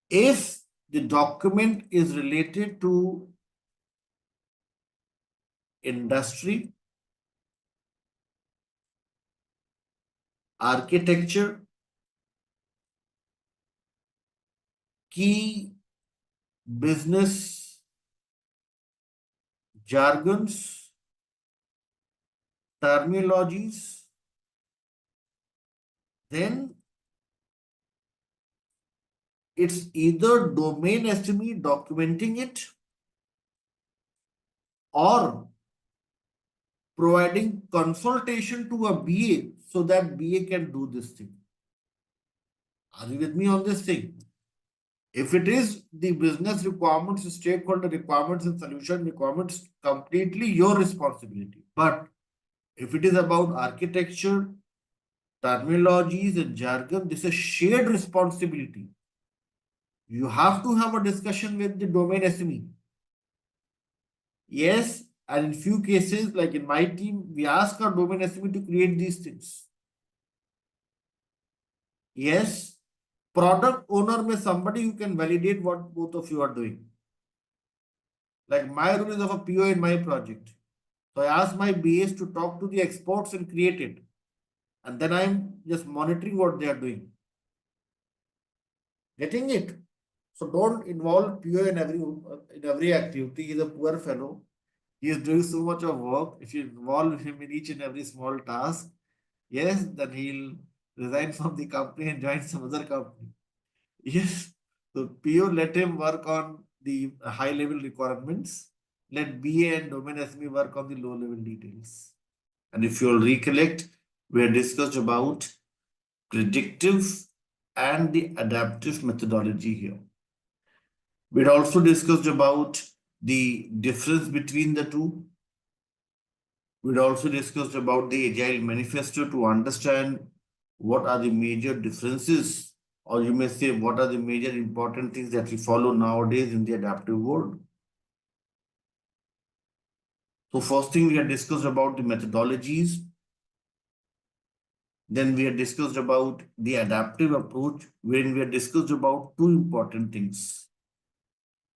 if the document is related to industry, architecture, key business jargons, terminologies, then it's either domain SME documenting it or providing consultation to a BA so that BA can do this thing. Are you with me on this thing? If it is the business requirements, stakeholder requirements, and solution requirements, completely your responsibility. But if it is about architecture, terminologies, and jargon, this is shared responsibility. You have to have a discussion with the domain SME. Yes, and in few cases, like in my team, we ask our domain SME to create these things. Yes, product owner may somebody who can validate what both of you are doing. Like my role is of a PO in my project. So I ask my BAs to talk to the experts and create it. And then I'm just monitoring what they are doing. Getting it? So don't involve PO in every activity. He's a poor fellow. He is doing so much of work. If you involve him in each and every small task, yes, then he'll resign from the company and join some other company. Yes. So PO, let him work on the high level requirements. Let BA and domain SME work on the low level details. And if you'll recollect, we had discussed about predictive and the adaptive methodology here. We had also discussed about the difference between the two. We'd also discussed about the Agile Manifesto to understand what are the major differences, or you may say, what are the major important things that we follow nowadays in the adaptive world. So, first thing we had discussed about the methodologies. Then we had discussed about the adaptive approach, wherein we had discussed about two important things.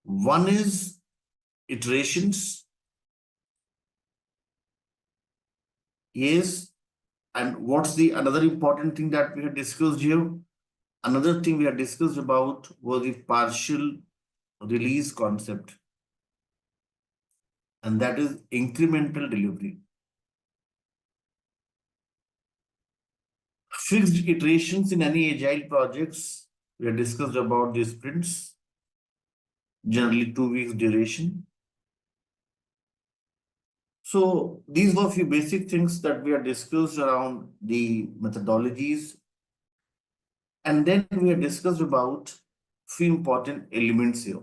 One is iterations. Yes. And what's the another important thing that we had discussed here? Another thing we had discussed about was the partial release concept, and that is incremental delivery. Fixed iterations in any agile projects, we had discussed about the sprints, generally 2 weeks duration. So these were a few basic things that we had discussed around the methodologies. And then we had discussed about few important elements here.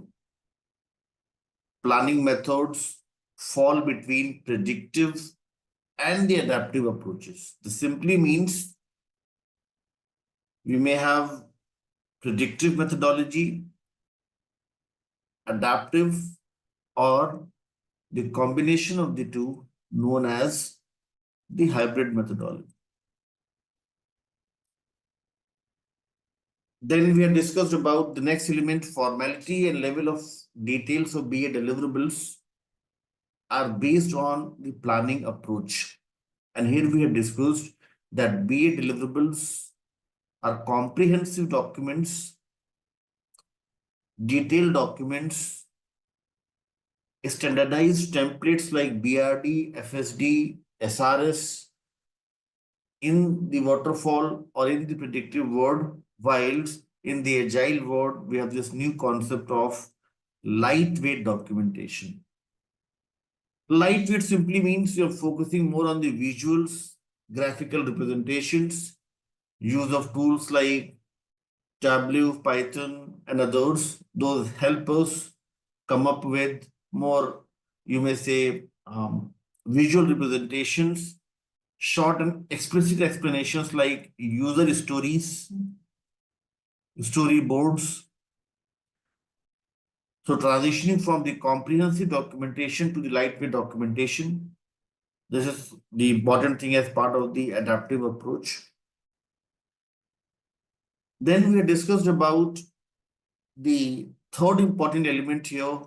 Planning methods fall between predictive and the adaptive approaches. This simply means we may have predictive methodology, adaptive, or the combination of the two known as the hybrid methodology. Then we have discussed about the next element, formality and level of details of BA deliverables are based on the planning approach. And here we have discussed that BA deliverables are comprehensive documents, detailed documents, standardized templates like BRD, FSD, SRS in the waterfall or in the predictive world, whilst in the agile world, we have this new concept of lightweight documentation. Lightweight simply means you're focusing more on the visuals, graphical representations, use of tools like Tableau, Python, and others. Those help us come up with more, you may say, visual representations, short and explicit explanations like user stories, storyboards. So transitioning from the comprehensive documentation to the lightweight documentation, this is the important thing as part of the adaptive approach. Then we have discussed about the third important element here,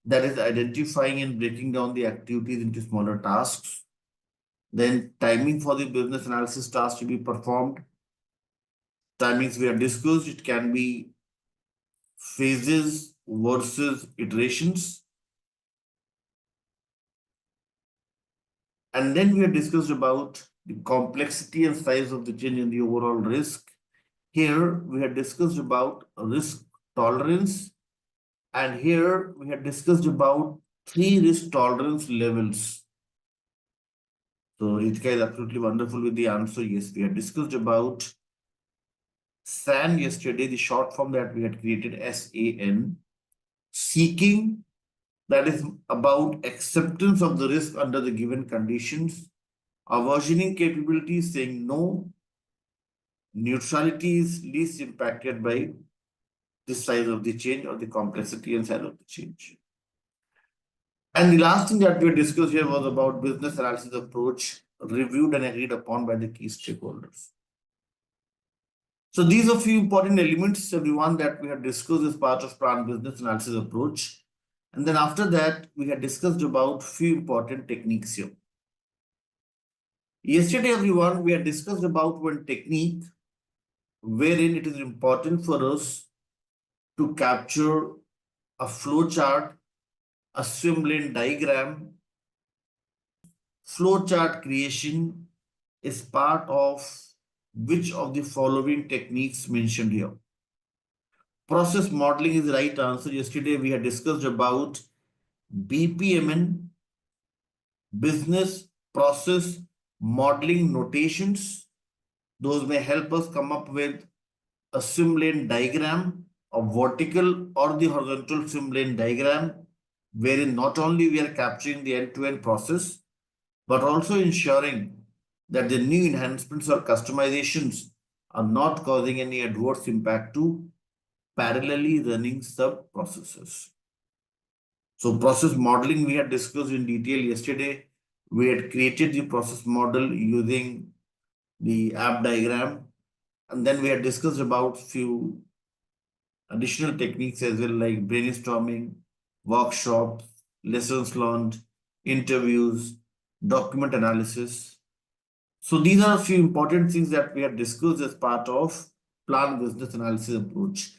that is identifying and breaking down the activities into smaller tasks. Then timing for the business analysis task to be performed. Timings we have discussed, it can be phases versus iterations. And then we have discussed about the complexity and size of the change in the overall risk. Here we have discussed about risk tolerance, and here we have discussed about 3 risk tolerance levels. So Ritika is absolutely wonderful with the answer. Yes, we have discussed about SAN yesterday, the short form that we had created, SAN, seeking, that is about acceptance of the risk under the given conditions, aversioning capability, saying no, neutrality is least impacted by the size of the change or the complexity and size of the change. And the last thing that we discussed here was about business analysis approach reviewed and agreed upon by the key stakeholders. So these are few important elements, everyone, that we have discussed as part of plan business analysis approach. And then after that, we had discussed about few important techniques here. Yesterday, everyone, we had discussed about one technique wherein it is important for us to capture a flow chart, a swim lane diagram. Flow chart creation is part of which of the following techniques mentioned here? Process modeling is the right answer. Yesterday we had discussed about BPMN, business process modeling notations. Those may help us come up with a swim lane diagram, a vertical or the horizontal swim lane diagram, wherein not only we are capturing the end-to-end process, but also ensuring that the new enhancements or customizations are not causing any adverse impact to parallelly running sub processes. So process modeling we had discussed in detail yesterday. We had created the process model using the app diagram, and then we had discussed about few additional techniques as well, like brainstorming, workshops, lessons learned, interviews, document analysis. So these are a few important things that we have discussed as part of plan business analysis approach.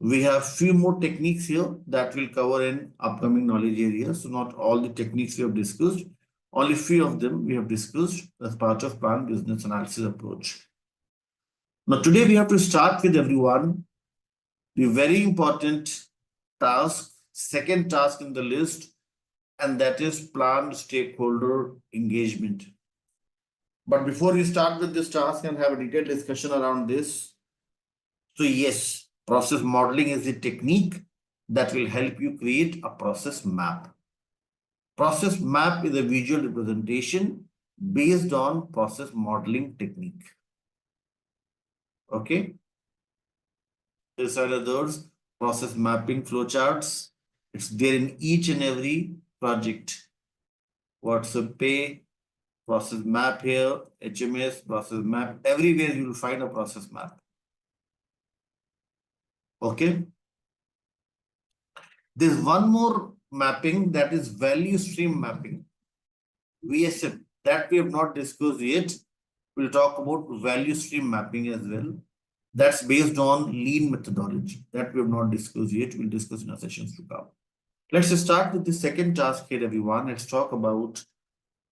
We have few more techniques here that will cover in upcoming knowledge areas. So not all the techniques we have discussed, only few of them we have discussed as part of plan business analysis approach. Now today we have to start with everyone the very important task, second task in the list, and that is planned stakeholder engagement. But before we start with this task and have a detailed discussion around this, so yes, process modeling is the technique that will help you create a process map. Process map is a visual representation based on process modeling technique. Okay. These are others, process mapping flowcharts. It's there in each and every project. WhatsApp Pay, process map here, HMS, process map. Everywhere you will find a process map. Okay. There's one more mapping, that is value stream mapping. VSM, that we have not discussed yet. We'll talk about value stream mapping as well. That's based on lean methodology that we have not discussed yet. We'll discuss in our sessions to come. Let's start with the second task here, everyone. Let's talk about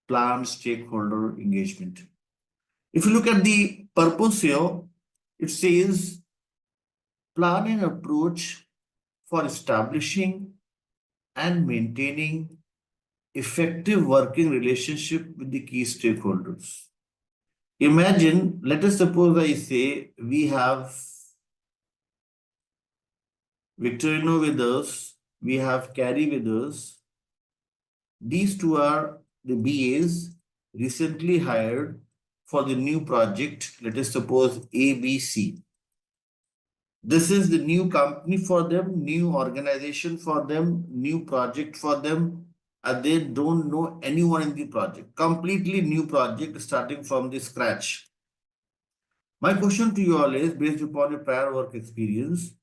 planned stakeholder engagement. If you look at the purpose here, it says plan an approach for establishing and maintaining effective working relationship with the key stakeholders. Imagine, let us suppose I say we have Victorino with us, we have Carrie with us. These two are the BAs recently hired for the new project. Let us suppose ABC. This is the new company for them, new organization for them, new project for them. And they don't know anyone in the project. Completely new project starting from the scratch. My question to you all is, based upon your prior work experience,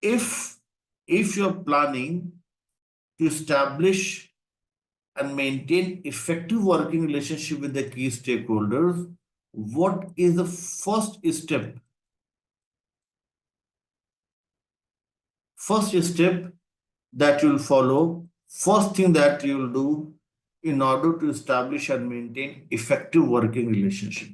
if you're planning to establish and maintain effective working relationship with the key stakeholders, what is the first step? First step that you'll follow, first thing that you'll do in order to establish and maintain effective working relationship.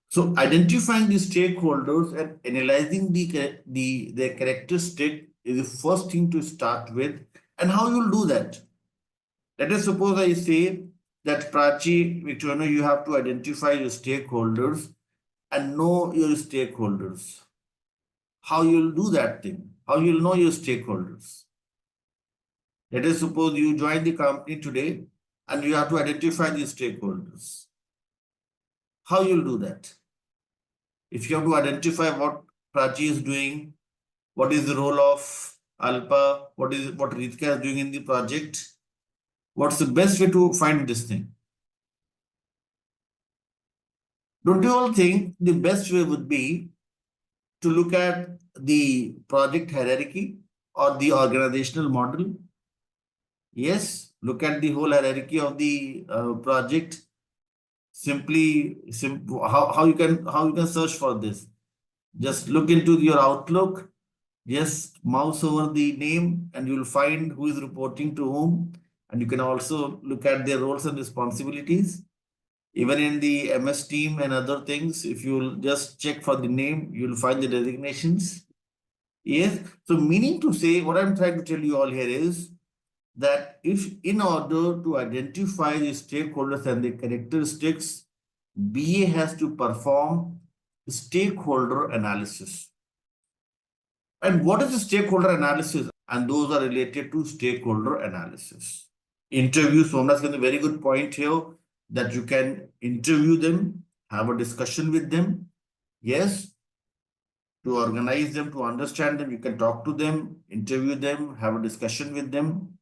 So identifying the stakeholders and analyzing their characteristic is the first thing to start with. And how you'll do that? Let us suppose I say that Prachi, Victorino, you have to identify your stakeholders and know your stakeholders. How you'll do that thing? How you'll know your stakeholders? Let us suppose you join the company today and you have to identify the stakeholders. How you'll do that? If you have to identify what Prachi is doing, what is the role of Alpa, what Ritika is doing in the project, what's the best way to find this thing? Don't you all think the best way would be to look at the project hierarchy or the organizational model? Yes, look at the whole hierarchy of the project. How you can search for this. Just look into your Outlook. Just mouse over the name and you'll find who is reporting to whom. And you can also look at their roles and responsibilities. Even in the MS team and other things, if you'll just check for the name, you'll find the designations. Yes. So meaning to say, what I'm trying to tell you all here is that if in order to identify the stakeholders and the characteristics, BA has to perform stakeholder analysis. And what is the stakeholder analysis? And those are related to stakeholder analysis. Interview, Somnath has a very good point here that you can interview them, have a discussion with them. Yes, to organize them, to understand them, you can talk to them, interview them, have a discussion with them.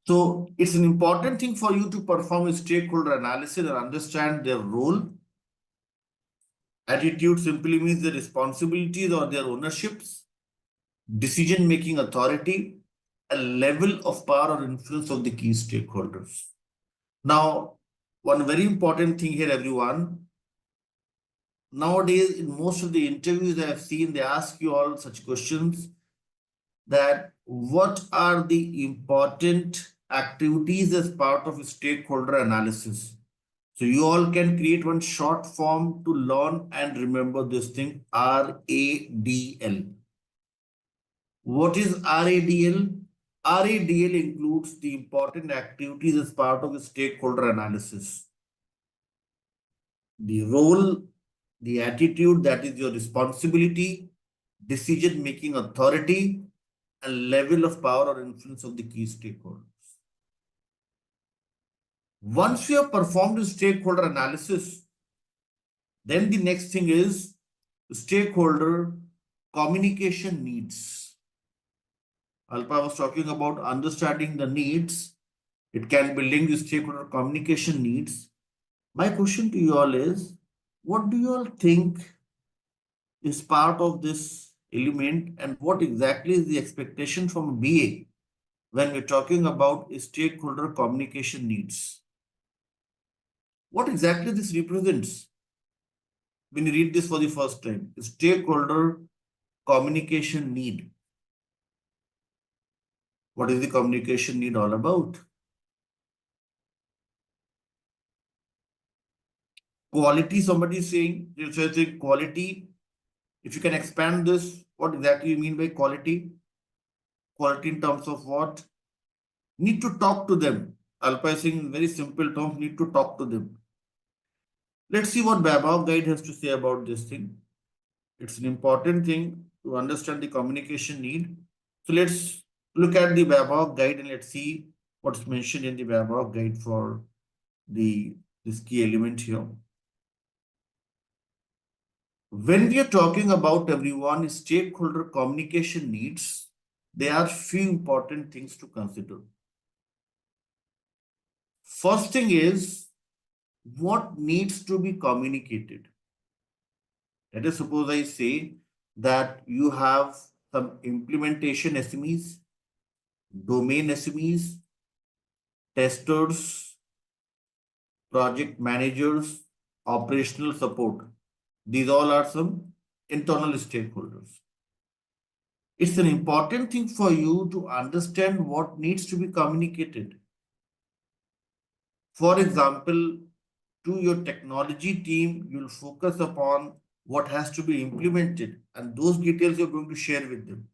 So it's an important thing for you to perform a stakeholder analysis and understand their role. Attitude simply means their responsibilities or their ownerships, decision-making authority, a level of power or influence of the key stakeholders. Now, one very important thing here, everyone. Nowadays, in most of the interviews I have seen, they ask you all such questions that what are the important activities as part of stakeholder analysis? So you all can create one short form to learn and remember this thing, RADL. What is RADL? RADL includes the important activities as part of the stakeholder analysis. The role, the attitude, that is your responsibility, decision-making authority, and level of power or influence of the key stakeholders. Once you have performed the stakeholder analysis, then the next thing is stakeholder communication needs. Alpa was talking about understanding the needs. It can be linked with stakeholder communication needs. My question to you all is, what do you all think is part of this element and what exactly is the expectation from a BA when we're talking about stakeholder communication needs? What exactly this represents when you read this for the first time? Stakeholder communication need. What is the communication need all about? Quality, somebody is saying, you're saying quality. If you can expand this, what exactly you mean by quality? Quality in terms of what? Need to talk to them. Alpa is saying in very simple terms, need to talk to them. Let's see what Babov guide has to say about this thing. It's an important thing to understand the communication need. So let's look at the Babov guide and let's see what's mentioned in the Babov guide for this key element here. When we are talking about everyone stakeholder communication needs, there are few important things to consider. First thing is what needs to be communicated. Let us suppose I say that you have some implementation SMEs, domain SMEs, testers, project managers, operational support. These all are some internal stakeholders. It's an important thing for you to understand what needs to be communicated. For example, to your technology team, you'll focus upon what has to be implemented, and those details you're going to share with them.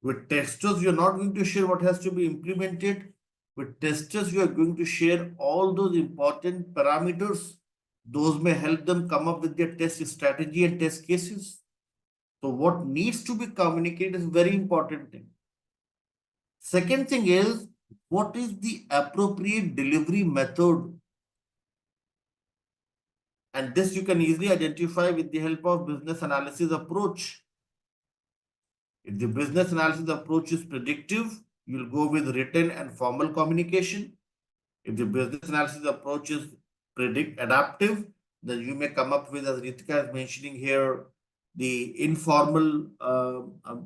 With testers, you're not going to share what has to be implemented. With testers, you are going to share all those important parameters. Those may help them come up with their test strategy and test cases. So what needs to be communicated is very important thing. Second thing is, what is the appropriate delivery method? And this you can easily identify with the help of business analysis approach. If the business analysis approach is predictive, you'll go with written and formal communication. If the business analysis approach is adaptive, then you may come up with, as Ritika is mentioning here, the informal,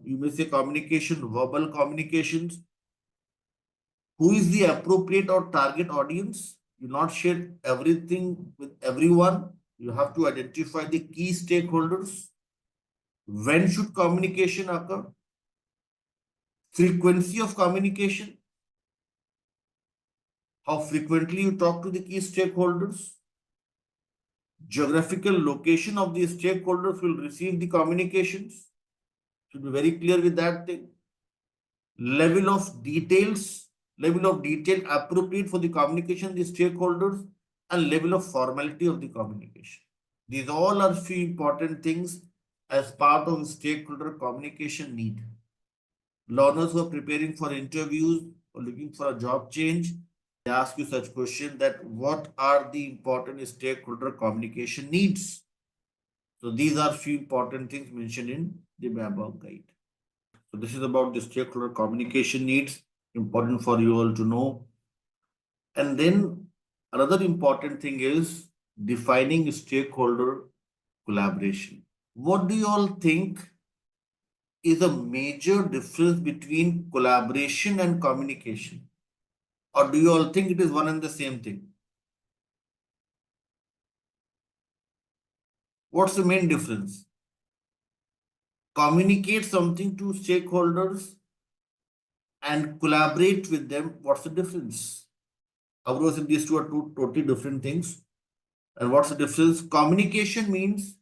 you may say communication, verbal communications. Who is the appropriate or target audience? You not share everything with everyone. You have to identify the key stakeholders. When should communication occur? Frequency of communication. How frequently you talk to the key stakeholders. Geographical location of the stakeholders will receive the communications. Should be very clear with that thing. Level of detail appropriate for the communication of the stakeholders, and level of formality of the communication. These all are few important things as part of stakeholder communication need. Learners who are preparing for interviews or looking for a job change, they ask you such question that what are the important stakeholder communication needs? So these are few important things mentioned in the above guide. So this is about the stakeholder communication needs, important for you all to know. And then another important thing is defining stakeholder collaboration. What do you all think is a major difference between collaboration and communication? Or do you all think it is one and the same thing? What's the main difference? Communicate something to stakeholders and collaborate with them. What's the difference? Otherwise, these two are two totally different things. And what's the difference? Communication means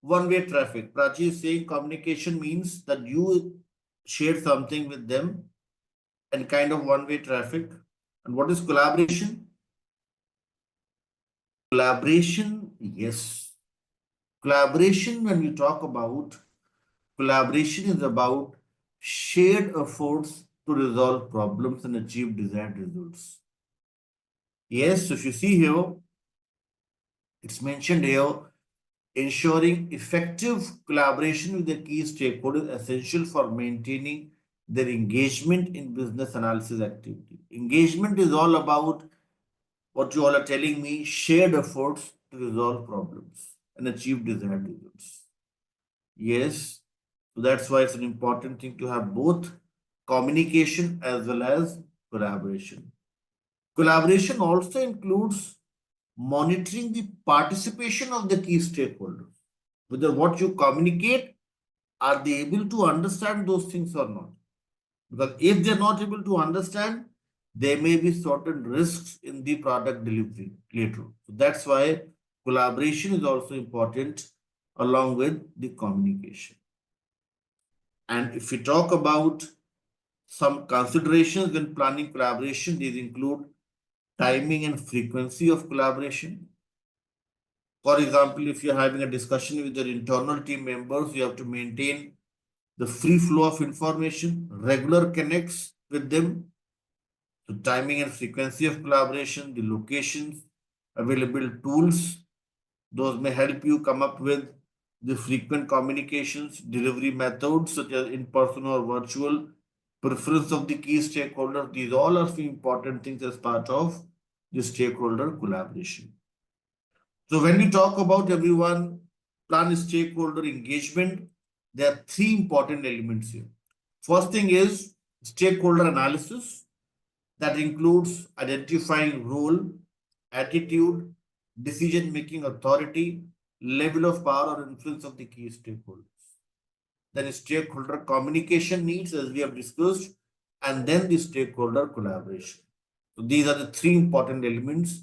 one-way traffic. Prachi is saying communication means that you share something with them and kind of one-way traffic. And what is collaboration? Collaboration, yes. Collaboration, when we talk about collaboration, is about shared efforts to resolve problems and achieve desired results. Yes, so if you see here, it's mentioned here, ensuring effective collaboration with the key stakeholders is essential for maintaining their engagement in business analysis activity. Engagement is all about what you all are telling me, shared efforts to resolve problems and achieve desired results. Yes, so that's why it's an important thing to have both communication as well as collaboration. Collaboration also includes monitoring the participation of the key stakeholders. Whether what you communicate, are they able to understand those things or not? Because if they're not able to understand, there may be certain risks in the product delivery later. So that's why collaboration is also important along with the communication. And if we talk about some considerations when planning collaboration, these include timing and frequency of collaboration. For example, if you're having a discussion with your internal team members, you have to maintain the free flow of information, regular connects with them, the timing and frequency of collaboration, the locations, available tools, those may help you come up with the frequent communications, delivery methods such as in-person or virtual, preference of the key stakeholders. These all are few important things as part of the stakeholder collaboration. So when we talk about everyone, plan stakeholder engagement, there are three important elements here. First thing is stakeholder analysis that includes identifying role, attitude, decision-making authority, level of power or influence of the key stakeholders. Then stakeholder communication needs, as we have discussed, and then the stakeholder collaboration. So these are the three important elements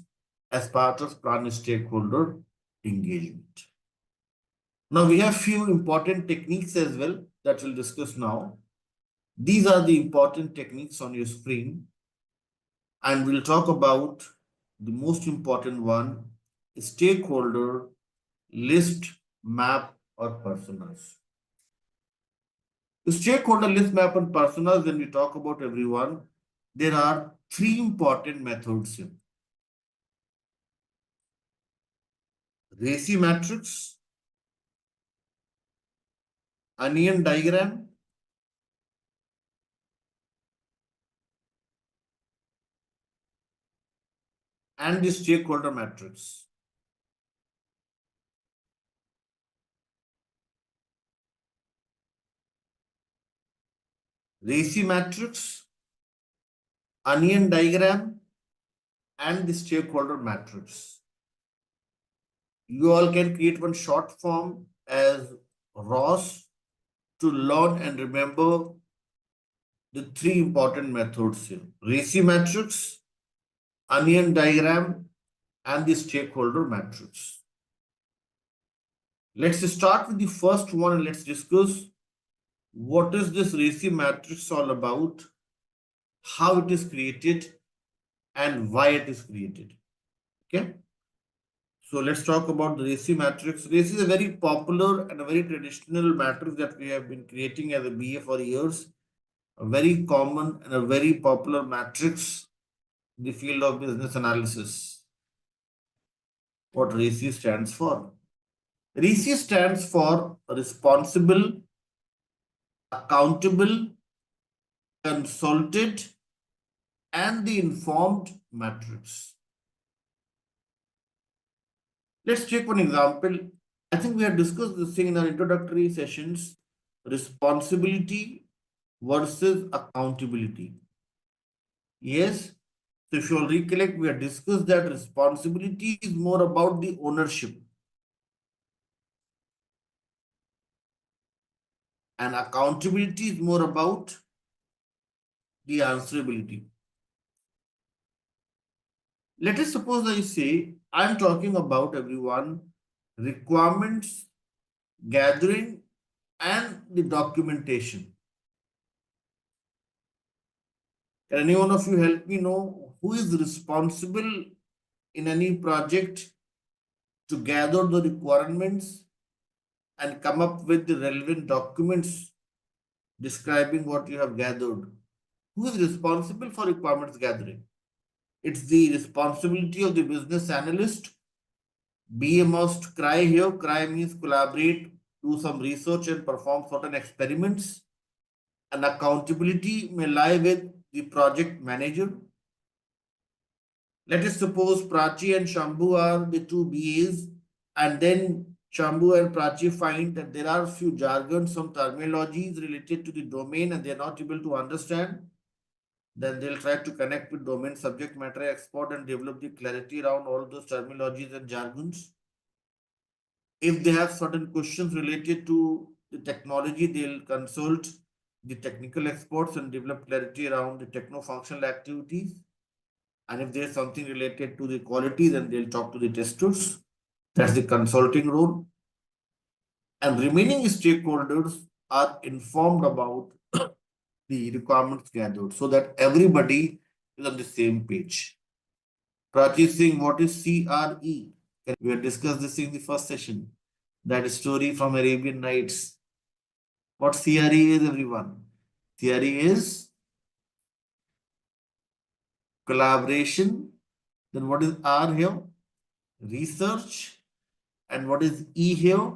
as part of plan stakeholder engagement. Now we have few important techniques as well that we'll discuss now. These are the important techniques on your screen. And we'll talk about the most important one, stakeholder list, map, or personas. The stakeholder list, map, and personas, when we talk about everyone, there are three important methods here. RACI matrix, onion diagram, and the stakeholder matrix. RACI matrix, onion diagram, and the stakeholder matrix. You all can create one short form as ROS to learn and remember the three important methods here. RACI matrix, onion diagram, and the stakeholder matrix. Let's start with the first one and let's discuss what is this RACI matrix all about, how it is created, and why it is created. Okay. So let's talk about the RACI matrix. RACI is a very popular and a very traditional matrix that we have been creating as a BA for years. A very common and a very popular matrix in the field of business analysis. What RACI stands for? RACI stands for responsible, accountable, consulted, and the informed matrix. Let's take one example. I think we have discussed this thing in our introductory sessions, responsibility versus accountability. Yes. So if you'll recollect, we have discussed that responsibility is more about the ownership. And accountability is more about the answerability. Let us suppose I say, I'm talking about everyone, requirements, gathering, and the documentation. Can any one of you help me know who is responsible in any project to gather the requirements and come up with the relevant documents describing what you have gathered? Who is responsible for requirements gathering? It's the responsibility of the business analyst. BA must cry here. Cry means collaborate, do some research and perform certain experiments. And accountability may lie with the project manager. Let us suppose Prachi and Shambhu are the two BAs, and then Shambhu and Prachi find that there are few jargons, some terminologies related to the domain, and they are not able to understand. Then they'll try to connect with domain subject matter expert and develop the clarity around all those terminologies and jargons. If they have certain questions related to the technology, they'll consult the technical experts and develop clarity around the techno-functional activities. And if there's something related to the quality, then they'll talk to the testers. That's the consulting role. And remaining stakeholders are informed about the requirements gathered so that everybody is on the same page. Prachi Singh, what is CRE? We have discussed this in the first session. That story from Arabian Nights. What CRE is, everyone? CRE is collaboration. Then what is R here? Research. And what is E here?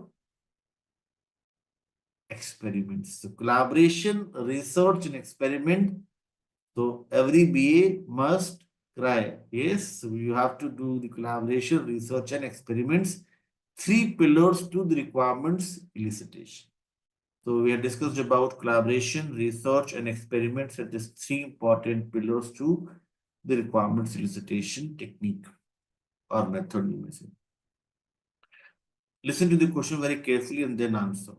Experiments. So collaboration, research, and experiment. So every BA must cry. Yes, so you have to do the collaboration, research, and experiments. Three pillars to the requirements elicitation. So we have discussed about collaboration, research, and experiments, and these three important pillars to the requirements elicitation technique or method, you may say. Listen to the question very carefully and then answer.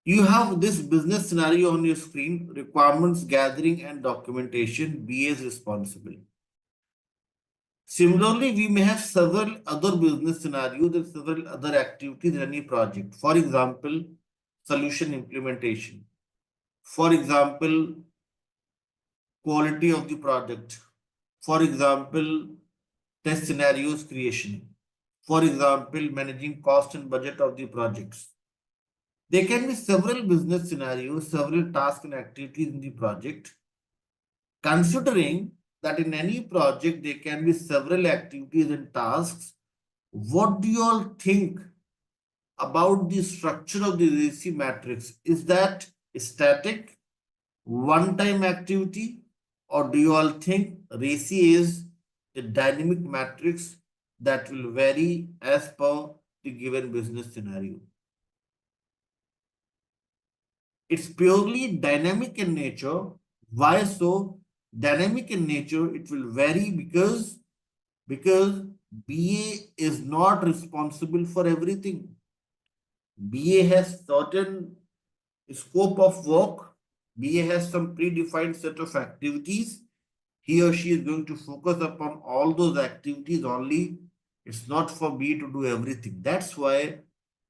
You have this business scenario on your screen, requirements gathering and documentation, BA is responsible. Similarly, we may have several other business scenarios and several other activities in any project. For example, solution implementation. For example, quality of the project. For example, test scenarios creation. For example, managing cost and budget of the projects. There can be several business scenarios, several tasks and activities in the project. Considering that in any project there can be several activities and tasks, what do you all think about the structure of the RACI matrix? Is that static, one-time activity, or do you all think RACI is a dynamic matrix that will vary as per the given business scenario? It's purely dynamic in nature. Why so? Dynamic in nature, it will vary because BA is not responsible for everything. BA has certain scope of work. BA has some predefined set of activities. He or she is going to focus upon all those activities only. It's not for BA to do everything. That's why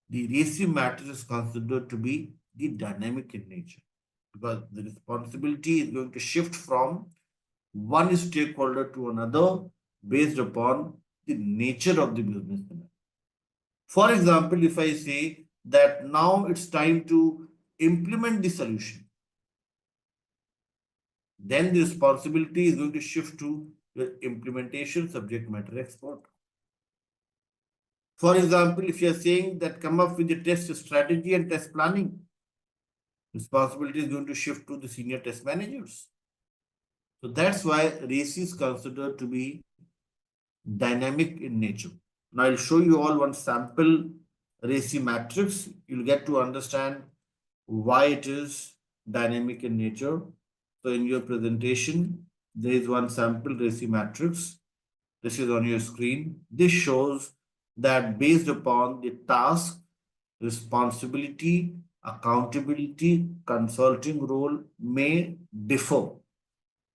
the RACI matrix is considered to be the dynamic in nature, because the responsibility is going to shift from one stakeholder to another based upon the nature of the business. For example, if I say that now it's time to implement the solution, then the responsibility is going to shift to the implementation subject matter expert. For example, if you are saying that come up with the test strategy and test planning, responsibility is going to shift to the senior test managers. So that's why RACI is considered to be dynamic in nature. Now I'll show you all one sample RACI matrix. You'll get to understand why it is dynamic in nature. So in your presentation, there is one sample RACI matrix. This is on your screen. This shows that based upon the task, responsibility, accountability, consulting role may differ.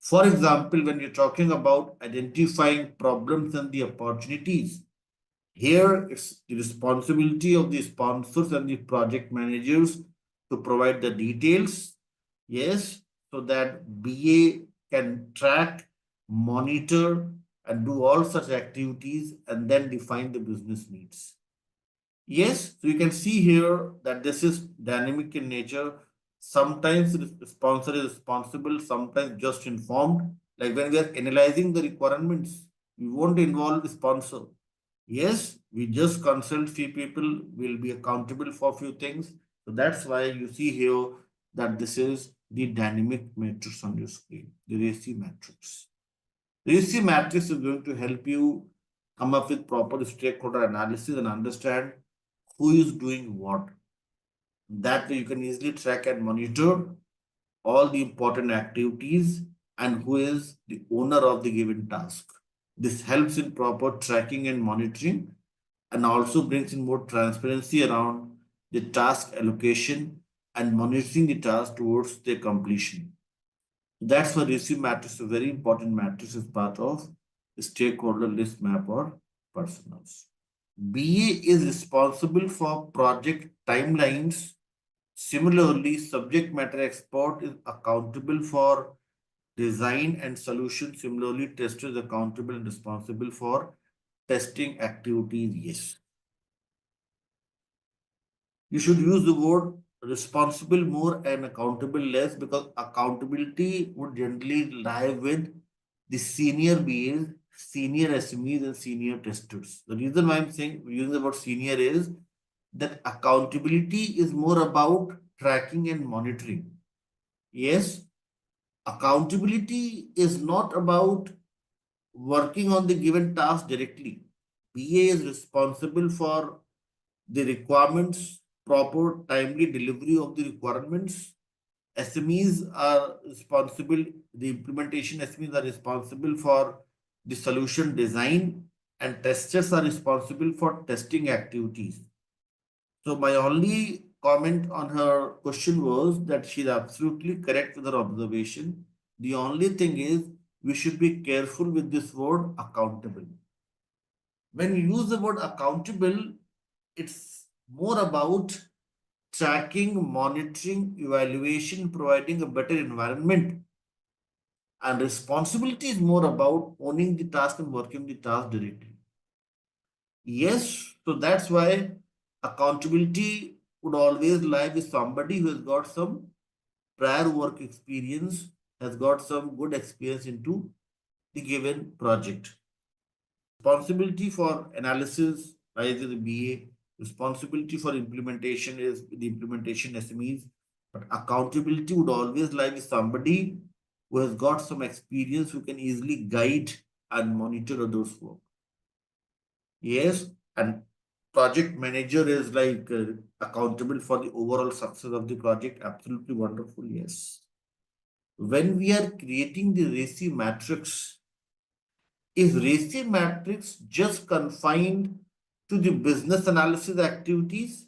For example, when you're talking about identifying problems and the opportunities, here it's the responsibility of the sponsors and the project managers to provide the details. Yes, so that BA can track, monitor, and do all such activities and then define the business needs. Yes, so you can see here that this is dynamic in nature. Sometimes the sponsor is responsible, sometimes just informed. Like when we are analyzing the requirements, we won't involve the sponsor. Yes, we just consult few people, will be accountable for few things. So that's why you see here that this is the dynamic matrix on your screen, the RACI matrix. The RACI matrix is going to help you come up with proper stakeholder analysis and understand who is doing what. That way you can easily track and monitor all the important activities and who is the owner of the given task. This helps in proper tracking and monitoring and also brings in more transparency around the task allocation and monitoring the task towards their completion. That's why RACI matrix is a very important matrix as part of the stakeholder list map or personas. BA is responsible for project timelines. Similarly, subject matter expert is accountable for design and solution. Similarly, tester is accountable and responsible for testing activities. Yes. You should use the word responsible more and accountable less, because accountability would generally lie with the senior BAs, senior SMEs, and senior testers. The reason why I'm saying using the word senior is that accountability is more about tracking and monitoring. Yes, accountability is not about working on the given task directly. BA is responsible for the requirements, proper timely delivery of the requirements. SMEs are responsible, the implementation SMEs are responsible for the solution design, and testers are responsible for testing activities. So my only comment on her question was that she's absolutely correct with her observation. The only thing is we should be careful with this word accountable. When you use the word accountable, it's more about tracking, monitoring, evaluation, providing a better environment And responsibility is more about owning the task and working the task directly. Yes, so that's why accountability would always lie with somebody who has got some prior work experience, has got some good experience into the given project. Responsibility for analysis lies with the BA. Responsibility for implementation is the implementation SMEs. But accountability would always lie with somebody who has got some experience, who can easily guide and monitor others' work. Yes, and project manager is like accountable for the overall success of the project. Absolutely wonderful. Yes. When we are creating the RACI matrix, is RACI matrix just confined to the business analysis activities,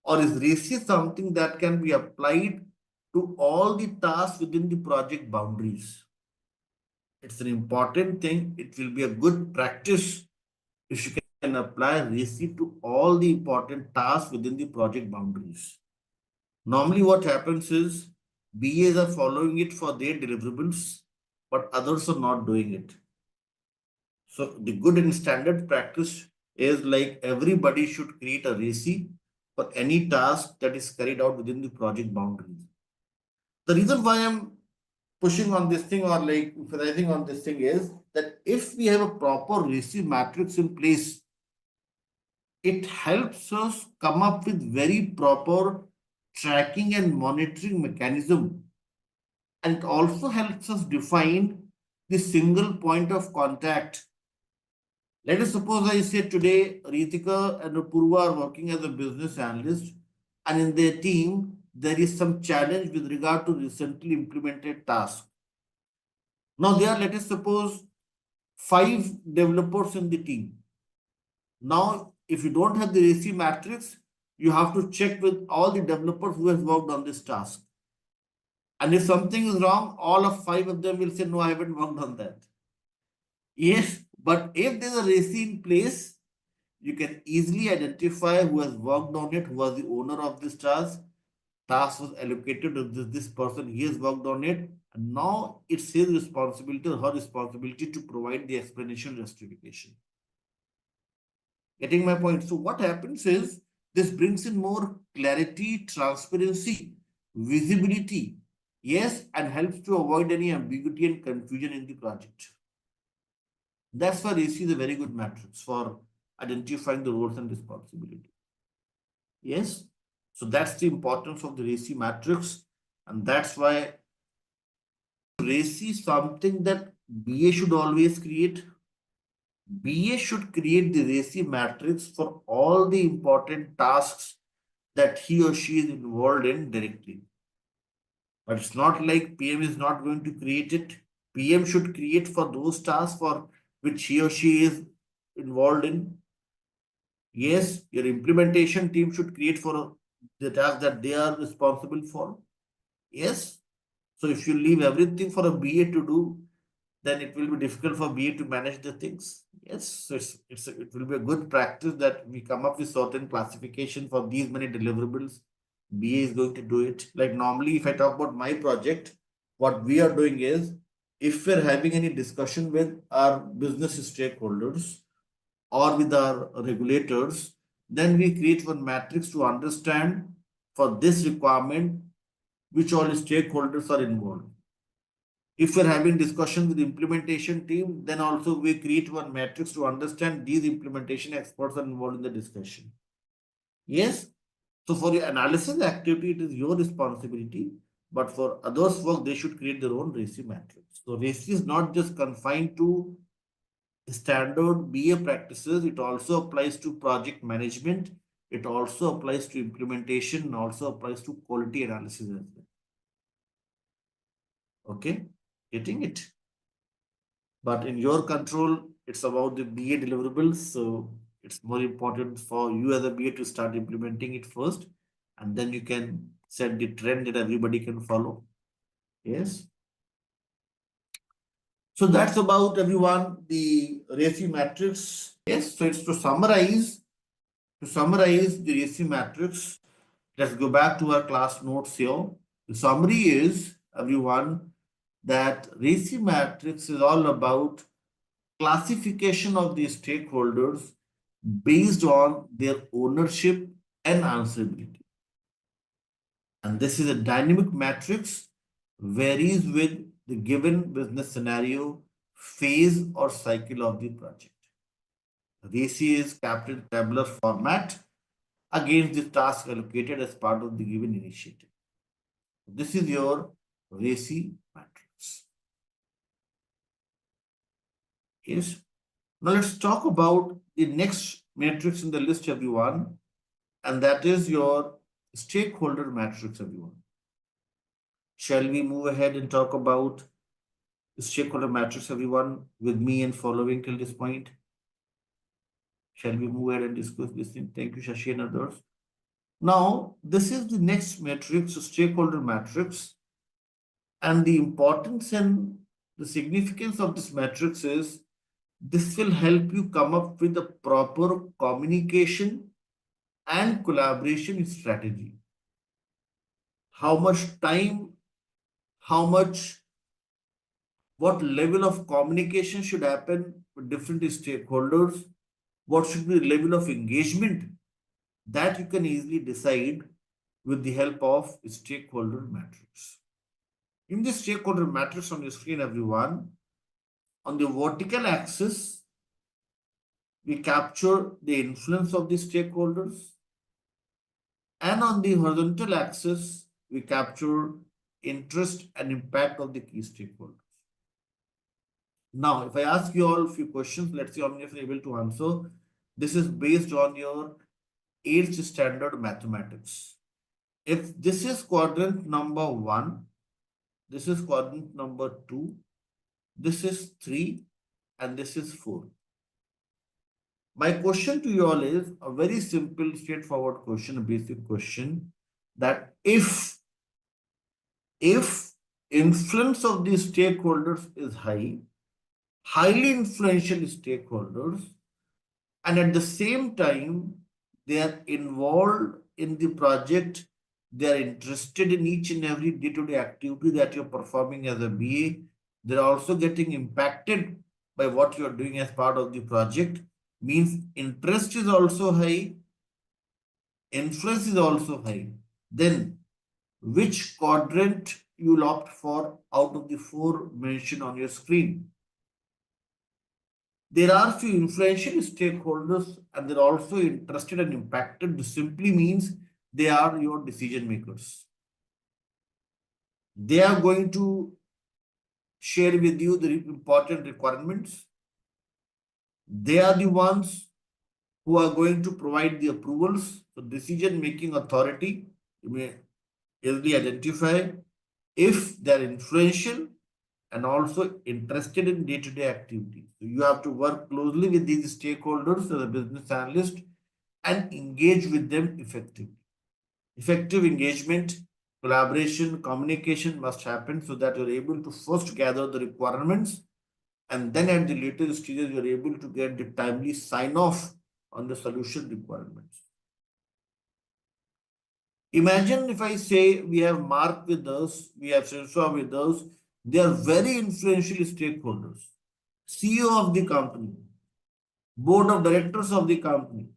or is RACI something that can be applied to all the tasks within the project boundaries? It's an important thing. It will be a good practice if you can apply RACI to all the important tasks within the project boundaries. Normally, what happens is BAs are following it for their deliverables, but others are not doing it. So the good and standard practice is like everybody should create a RACI for any task that is carried out within the project boundaries. The reason why I'm pushing on this thing or like emphasizing on this thing is that if we have a proper RACI matrix in place, it helps us come up with very proper tracking and monitoring mechanism, and it also helps us define the single point of contact. Let us suppose I say today Ritika and Purva are working as a business analyst, and in their team there is some challenge with regard to recently implemented task. Now there are, let us suppose, 5 developers in the team. Now, if you don't have the RACI matrix, you have to check with all the developers who has worked on this task. And if something is wrong, all of 5 of them will say, no, I haven't worked on that. Yes, but if there's a RACI in place, you can easily identify who has worked on it, who was the owner of this task. Task was allocated to this person, he has worked on it. And now it's his responsibility or her responsibility to provide the explanation justification. Getting my point? So what happens is this brings in more clarity, transparency, visibility, yes, and helps to avoid any ambiguity and confusion in the project. That's why AC is a very good matrix for identifying the roles and responsibility. Yes, so that's the importance of the RACI matrix, and that's why RACI is something that BA should always create. BA should create the RACI matrix for all the important tasks that he or she is involved in directly. But it's not like PM is not going to create it. PM should create for those tasks for which he or she is involved in. Yes, your implementation team should create for the task that they are responsible for. Yes. So if you leave everything for a BA to do, then it will be difficult for BA to manage the things. Yes, so it will be a good practice that we come up with certain classification for these many deliverables. BA is going to do it. Like normally, if I talk about my project, what we are doing is if we're having any discussion with our business stakeholders or with our regulators, then we create one matrix to understand for this requirement which all stakeholders are involved. If we're having discussion with the implementation team, then also we create one matrix to understand these implementation experts are involved in the discussion. Yes. So for the analysis activity, it is your responsibility. But for others' work, they should create their own RACI matrix. So RACI is not just confined to standard BA practices. It also applies to project management. It also applies to implementation and also applies to quality analysis as well. Okay, getting it? But in your control, it's about the BA deliverables. So it's more important for you as a BA to start implementing it first, and then you can set the trend that everybody can follow. Yes. So that's about everyone, the RACI matrix. Yes. So it's to summarize the RACI matrix. Let's go back to our class notes here. The summary is everyone, that RACI matrix is all about classification of the stakeholders based on their ownership and answerability. And this is a dynamic matrix, varies with the given business scenario, phase, or cycle of the project. RACI is kept in tabular format against the task allocated as part of the given initiative. This is your RACI matrix. Yes. Now let's talk about the next matrix in the list, everyone, and that is your stakeholder matrix, everyone. Shall we move ahead and talk about the stakeholder matrix, everyone, with me and following till this point? Shall we move ahead and discuss this thing? Thank you, Shashi and others. Now, this is the next matrix, stakeholder matrix, and the importance and the significance of this matrix is this will help you come up with a proper communication and collaboration strategy. How much time, how much, what level of communication should happen with different stakeholders, what should be the level of engagement, that you can easily decide with the help of stakeholder matrix. In this stakeholder matrix on your screen, everyone, on the vertical axis, we capture the influence of the stakeholders, and on the horizontal axis, we capture interest and impact of the key stakeholders. Now, if I ask you all a few questions, let's see how many of you are able to answer. This is based on your 8th standard mathematics. If this is quadrant number 1, this is quadrant number 2, this is 3, and this is 4. My question to you all is a very simple, straightforward question, a basic question, that if influence of the stakeholders is high, highly influential stakeholders, and at the same time, they are involved in the project, they are interested in each and every day-to-day activity that you're performing as a BA, they're also getting impacted by what you're doing as part of the project, means interest is also high, influence is also high. Then which quadrant you will opt for out of the 4 mentioned on your screen? There are few influential stakeholders and they're also interested and impacted. This simply means they are your decision makers. They are going to share with you the important requirements. They are the ones who are going to provide the approvals. So decision-making authority, you may easily identify if they're influential and also interested in day-to-day activities. So you have to work closely with these stakeholders as a business analyst and engage with them effectively. Effective engagement, collaboration, communication must happen so that you're able to first gather the requirements and then at the later stages you're able to get the timely sign-off on the solution requirements. Imagine if I say we have Mark with us, we have Shirsha with us, they are very influential stakeholders, CEO of the company, board of directors of the company,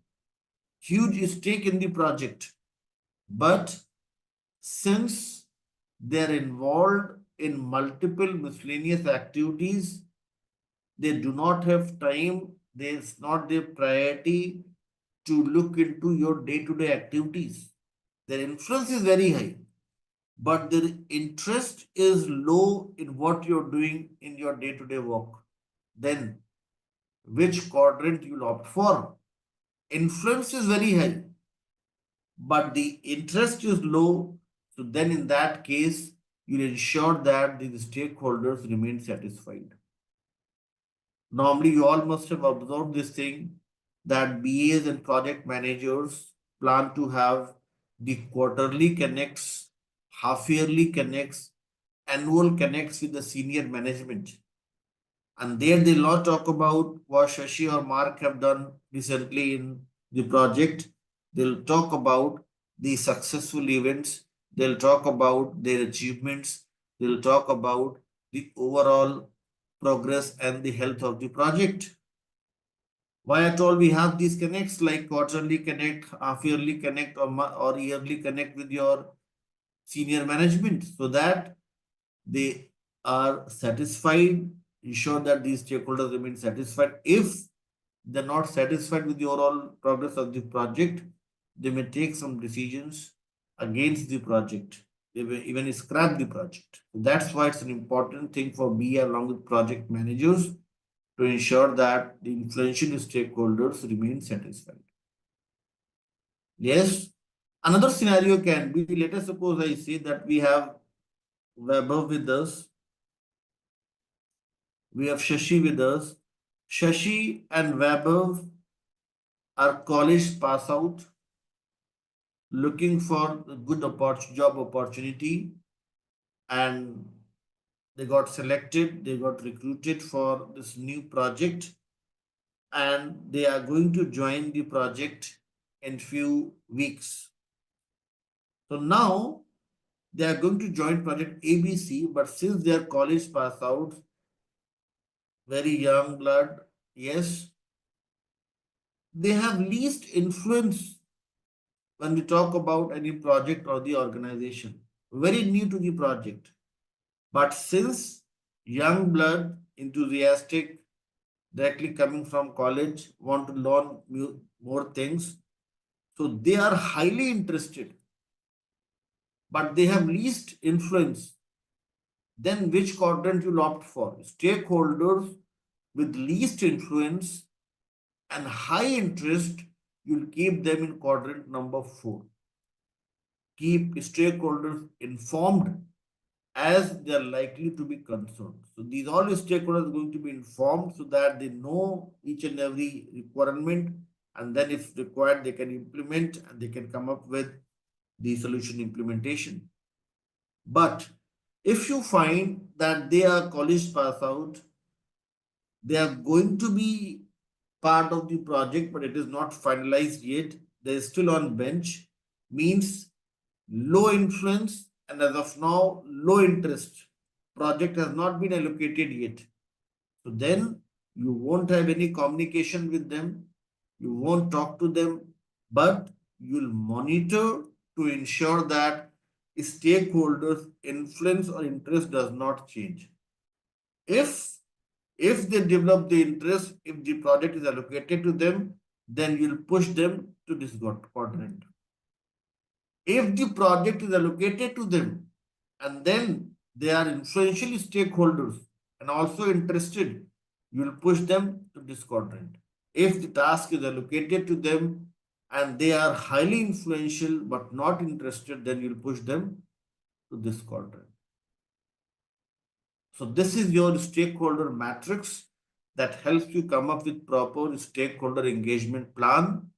huge stake in the project. But since they're involved in multiple miscellaneous activities, they do not have time, it's not their priority to look into your day-to-day activities. Their influence is very high, but their interest is low in what you're doing in your day-to-day work. Then which quadrant you'll opt for? Influence is very high, but the interest is low. So then in that case, you'll ensure that the stakeholders remain satisfied. Normally, you all must have observed this thing that BAs and project managers plan to have the quarterly connects, half yearly connects, annual connects with the senior management. And there they'll not talk about what Shashi or Mark have done recently in the project. They'll talk about the successful events. They'll talk about their achievements. They'll talk about the overall progress and the health of the project. Why at all we have these connects like quarterly connect, half yearly connect, or yearly connect with your senior management so that they are satisfied, ensure that these stakeholders remain satisfied. If they're not satisfied with the overall progress of the project, they may take some decisions against the project. They may even scrap the project. That's why it's an important thing for me along with project managers to ensure that the influential stakeholders remain satisfied. Yes, another scenario can be, let us suppose I say that we have Weber with us, we have Shashi with us. Shashi and Weber are college pass out looking for a good job opportunity, and they got selected, they got recruited for this new project, and they are going to join the project in few weeks. So now they are going to join project ABC, but since they are college pass out, very young blood, yes, they have least influence when we talk about any project or the organization. Very new to the project. But since young blood, enthusiastic, directly coming from college, want to learn more things, so they are highly interested, but they have least influence. Then which quadrant you opt for? Stakeholders with least influence and high interest, you'll keep them in quadrant number 4. Keep stakeholders informed as they are likely to be concerned. So these all stakeholders are going to be informed so that they know each and every requirement, and then if required they can implement and they can come up with the solution implementation. But if you find that they are college pass out, they are going to be part of the project but it is not finalized yet, they are still on bench, means low influence and as of now low interest, project has not been allocated yet. So then you won't have any communication with them, you won't talk to them, but you'll monitor to ensure that stakeholders influence or interest does not change. If they develop the interest, if the project is allocated to them, then you'll push them to this quadrant. If the project is allocated to them and then they are influential stakeholders and also interested, you will push them to this quadrant. If the task is allocated to them and they are highly influential but not interested, then you'll push them to this quadrant. So this is your stakeholder matrix that helps you come up with proper stakeholder engagement plan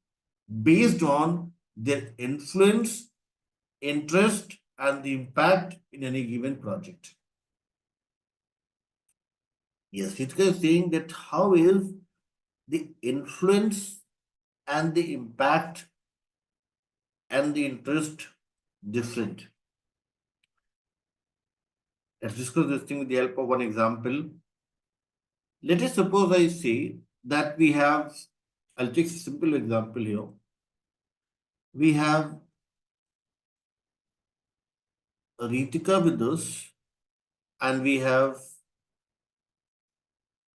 based on their influence, interest, and the impact in any given project. Yes, Hitka is saying that how is the influence and the impact and the interest different? Let's discuss this thing with the help of one example. Let us suppose I say that we have, I'll take a simple example here. We have Ritika with us and we have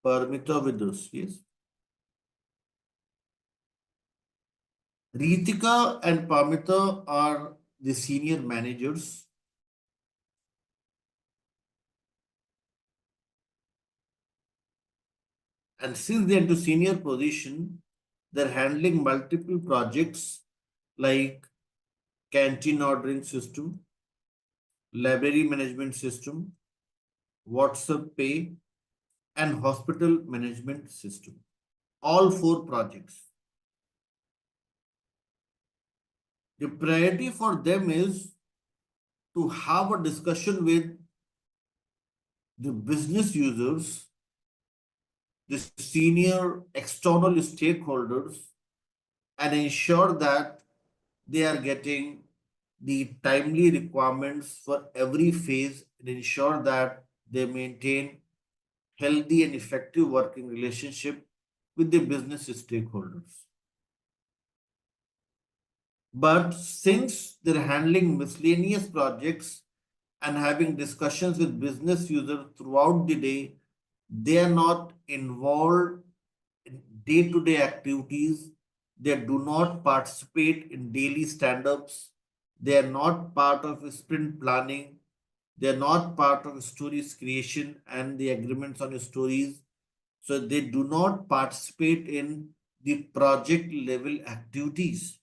Parmita with us. Yes. Ritika and Parmita are the senior managers. And since they're into senior position, they're handling multiple projects like canteen ordering system, library management system, WhatsApp pay, and hospital management system. All 4 projects. The priority for them is to have a discussion with the business users, the senior external stakeholders, and ensure that they are getting the timely requirements for every phase and ensure that they maintain healthy and effective working relationship with the business stakeholders. But since they're handling miscellaneous projects and having discussions with business users throughout the day, they are not involved in day-to-day activities. They do not participate in daily stand-ups. They are not part of sprint planning. They are not part of stories creation and the agreements on stories. So they do not participate in the project level activities.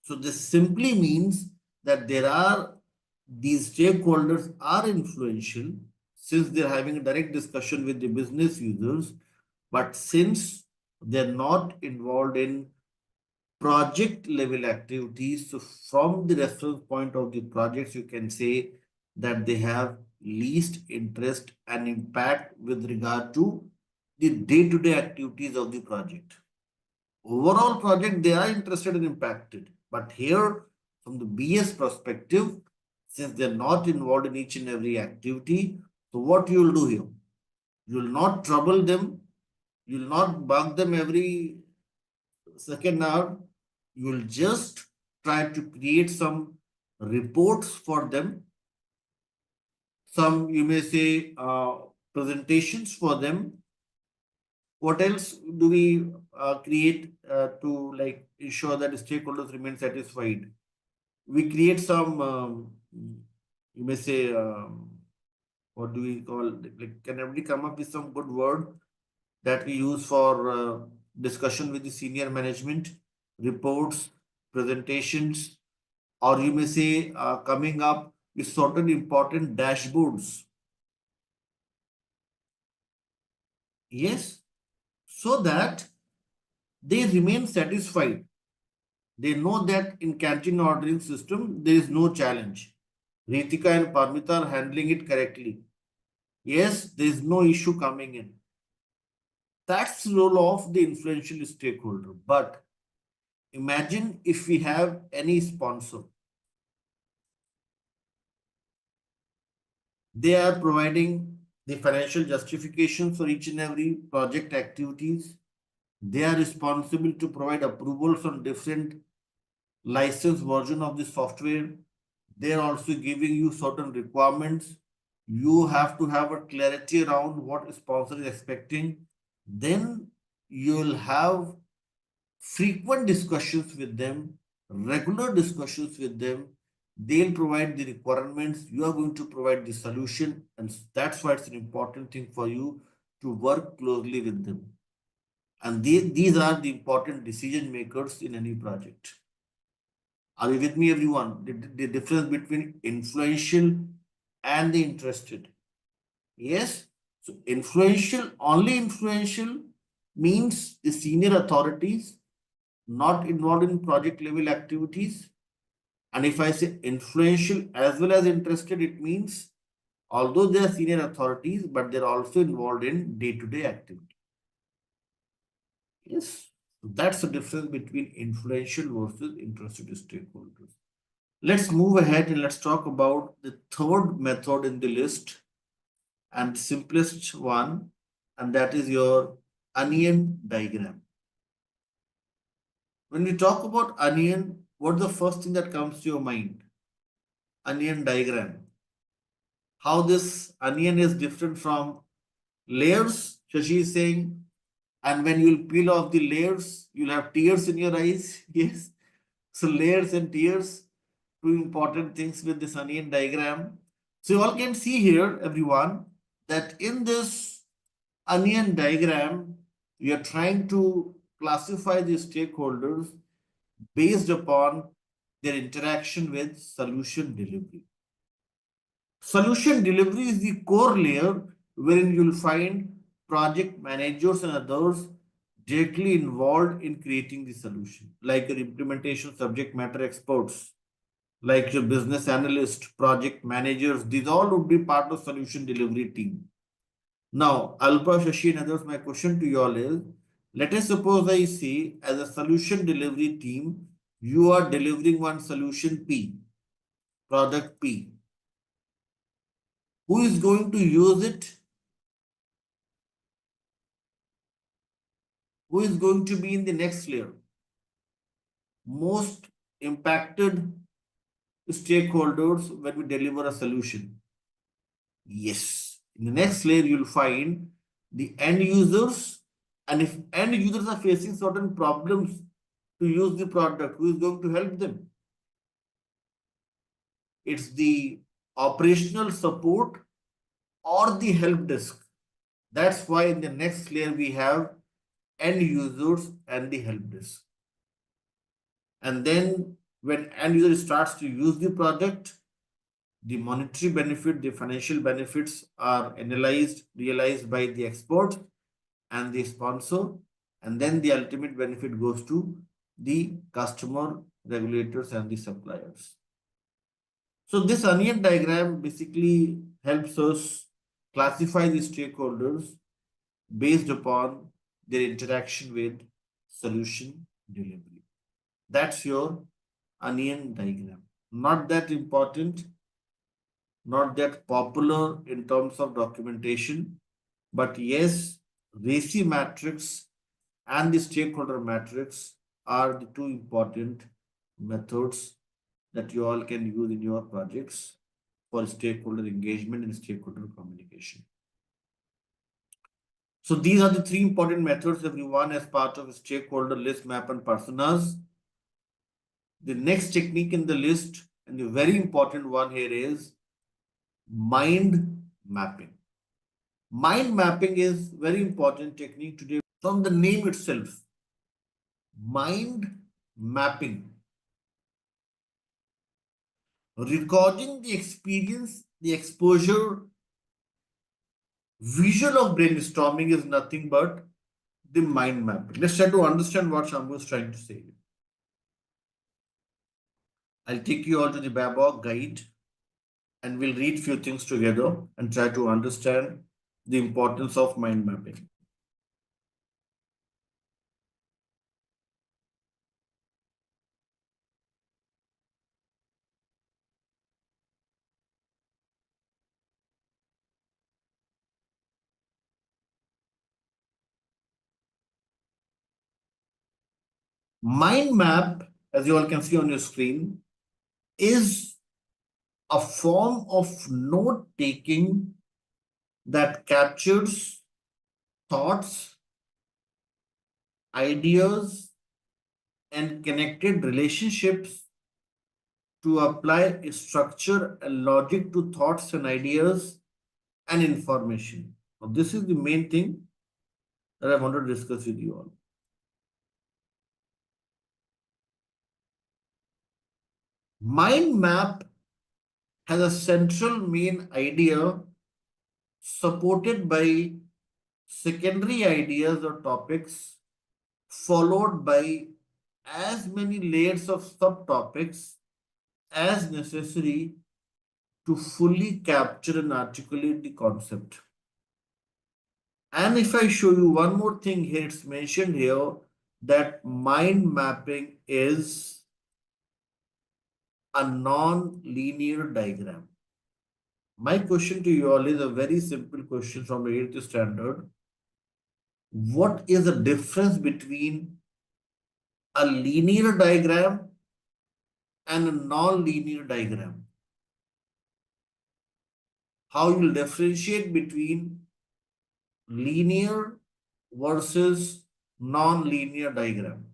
So this simply means that these stakeholders are influential since they're having a direct discussion with the business users, but since they're not involved in project level activities, so from the reference point of the projects, you can say that they have least interest and impact with regard to the day-to-day activities of the project. Overall project, they are interested and impacted. But here, from the BS perspective, since they're not involved in each and every activity, so what you will do here? You will not trouble them. You will not bug them every second hour. You will just try to create some reports for them. Some, you may say, presentations for them. What else do we create to like ensure that stakeholders remain satisfied? We create some, you may say, what do we call? Like, can everybody come up with some good word that we use for discussion with the senior management, reports, presentations, or you may say coming up with certain important dashboards. Yes, so that they remain satisfied. They know that in canteen ordering system, there is no challenge. Ritika and Parmita are handling it correctly. Yes, there is no issue coming in. That's the role of the influential stakeholder. But imagine if we have any sponsor. They are providing the financial justification for each and every project activities. They are responsible to provide approvals on different license version of the software. They are also giving you certain requirements. You have to have a clarity around what sponsor is expecting. Then you will have frequent discussions with them, regular discussions with them. They'll provide the requirements. You are going to provide the solution. And that's why it's an important thing for you to work closely with them. And these are the important decision makers in any project. Are you with me, everyone? The difference between influential and the interested. Yes. So influential, only influential means the senior authorities not involved in project level activities. And if I say influential as well as interested, it means although they are senior authorities, but they're also involved in day-to-day activity. Yes. So that's the difference between influential versus interested stakeholders. Let's move ahead and let's talk about the third method in the list and simplest one, and that is your onion diagram. When we talk about onion, what's the first thing that comes to your mind? Onion diagram. How this onion is different from layers, Shashi is saying, and when you'll peel off the layers, you'll have tears in your eyes. Yes. So layers and tears, two important things with this onion diagram. So you all can see here, everyone, that in this onion diagram, we are trying to classify the stakeholders based upon their interaction with solution delivery. Solution delivery is the core layer wherein you'll find project managers and others directly involved in creating the solution, like your implementation subject matter experts, like your business analyst, project managers. These all would be part of solution delivery team. Now, Alpa, Shashi, and others, my question to you all is, let us suppose I say as a solution delivery team, you are delivering one solution P, product P. Who is going to use it? Who is going to be in the next layer? Most impacted stakeholders when we deliver a solution. Yes. In the next layer, you'll find the end users. And if end users are facing certain problems to use the product, who is going to help them? It's the operational support or the help desk. That's why in the next layer we have end users and the help desk. And then when end user starts to use the product, the monetary benefit, the financial benefits are analyzed, realized by the expert and the sponsor, and then the ultimate benefit goes to the customer, regulators, and the suppliers. So this onion diagram basically helps us classify the stakeholders based upon their interaction with solution delivery. That's your onion diagram. Not that important, not that popular in terms of documentation, but yes, RACI matrix and the stakeholder matrix are the two important methods that you all can use in your projects for stakeholder engagement and stakeholder communication. So these are the three important methods everyone as part of stakeholder list map and personas. The next technique in the list and the very important one here is mind mapping. Mind mapping is very important technique today from the name itself. Mind mapping. Recording the experience, the exposure, visual of brainstorming is nothing but the mind mapping. Let's try to understand what Shambhu is trying to say. I'll take you all to the Babok guide and we'll read few things together and try to understand the importance of mind mapping. Mind map, as you all can see on your screen, is a form of note taking that captures thoughts, ideas, and connected relationships to apply a structure and logic to thoughts and ideas and information. Now, this is the main thing that I want to discuss with you all. Mind map has a central main idea supported by secondary ideas or topics, followed by as many layers of subtopics as necessary to fully capture and articulate the concept. And if I show you one more thing here, it's mentioned here that mind mapping is a non-linear diagram. My question to you all is a very simple question from the 8th standard. What is the difference between a linear diagram and a non-linear diagram? How you will differentiate between linear versus non-linear diagram?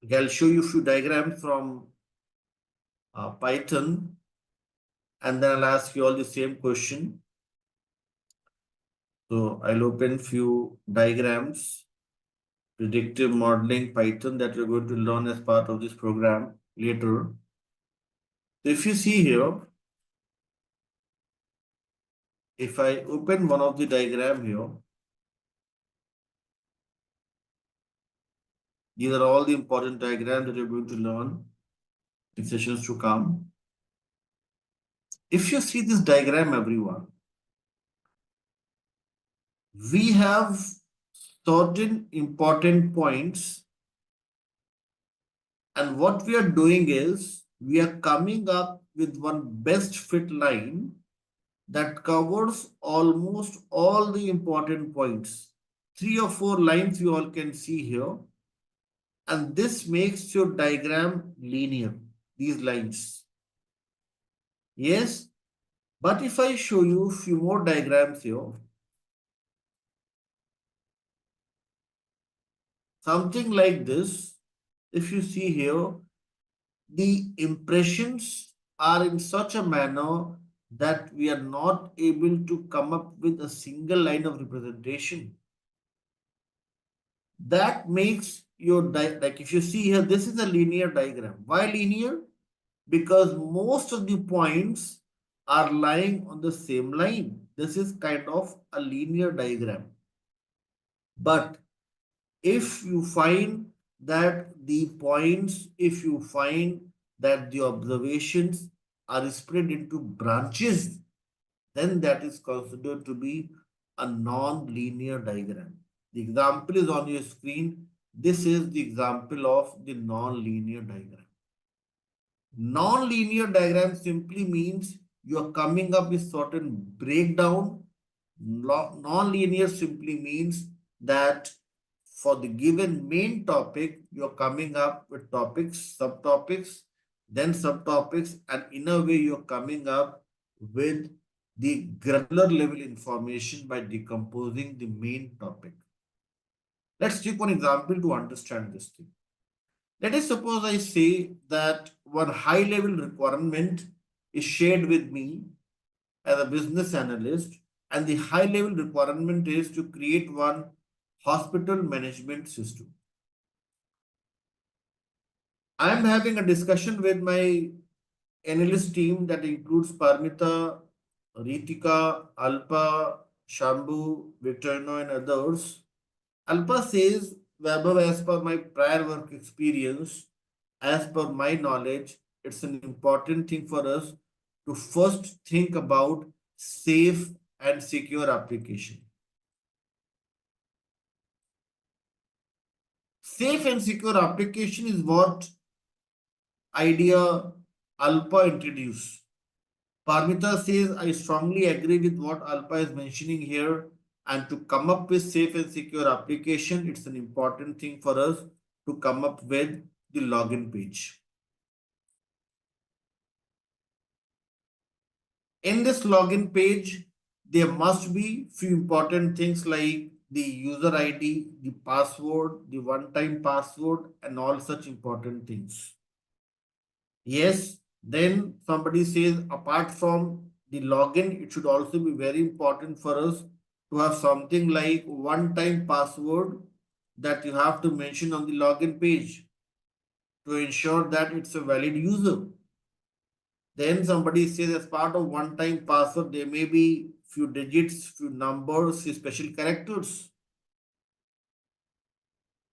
Okay, I'll show you a few diagrams from Python and then I'll ask you all the same question. So I'll open few diagrams, predictive modeling Python that we're going to learn as part of this program later. So if you see here, if I open one of the diagram here, these are all the important diagrams that you're going to learn in sessions to come. If you see this diagram, everyone, we have certain important points, and what we are doing is we are coming up with one best fit line that covers almost all the important points. Three or four lines you all can see here, and this makes your diagram linear, these lines. Yes, but if I show you a few more diagrams here, something like this, if you see here, the impressions are in such a manner that we are not able to come up with a single line of representation. That makes your like if you see here, this is a linear diagram. Why linear? Because most of the points are lying on the same line. This is kind of a linear diagram. But if you find that the points, if you find that the observations are spread into branches, then that is considered to be a non-linear diagram. The example is on your screen. This is the example of the non-linear diagram. Non-linear diagram simply means you are coming up with certain breakdown. Non-linear simply means that for the given main topic, you're coming up with topics, subtopics, then subtopics, and in a way, you're coming up with the granular level information by decomposing the main topic. Let's take one example to understand this thing. Let us suppose I say that one high level requirement is shared with me as a business analyst, and the high level requirement is to create one hospital management system. I am having a discussion with my analyst team that includes Parmita, Ritika, Alpa, Shambhu, Victorino, and others. Alpa says, Vaibhav, as per my prior work experience, as per my knowledge, it's an important thing for us to first think about safe and secure application. Safe and secure application is what idea Alpa introduced. Parmita says, I strongly agree with what Alpa is mentioning here. And to come up with safe and secure application, it's an important thing for us to come up with the login page. In this login page, there must be few important things like the user ID, the password, the one-time password, and all such important things. Yes, then somebody says apart from the login, it should also be very important for us to have something like one-time password that you have to mention on the login page to ensure that it's a valid user. Then somebody says as part of one-time password, there may be few digits, few numbers, few special characters.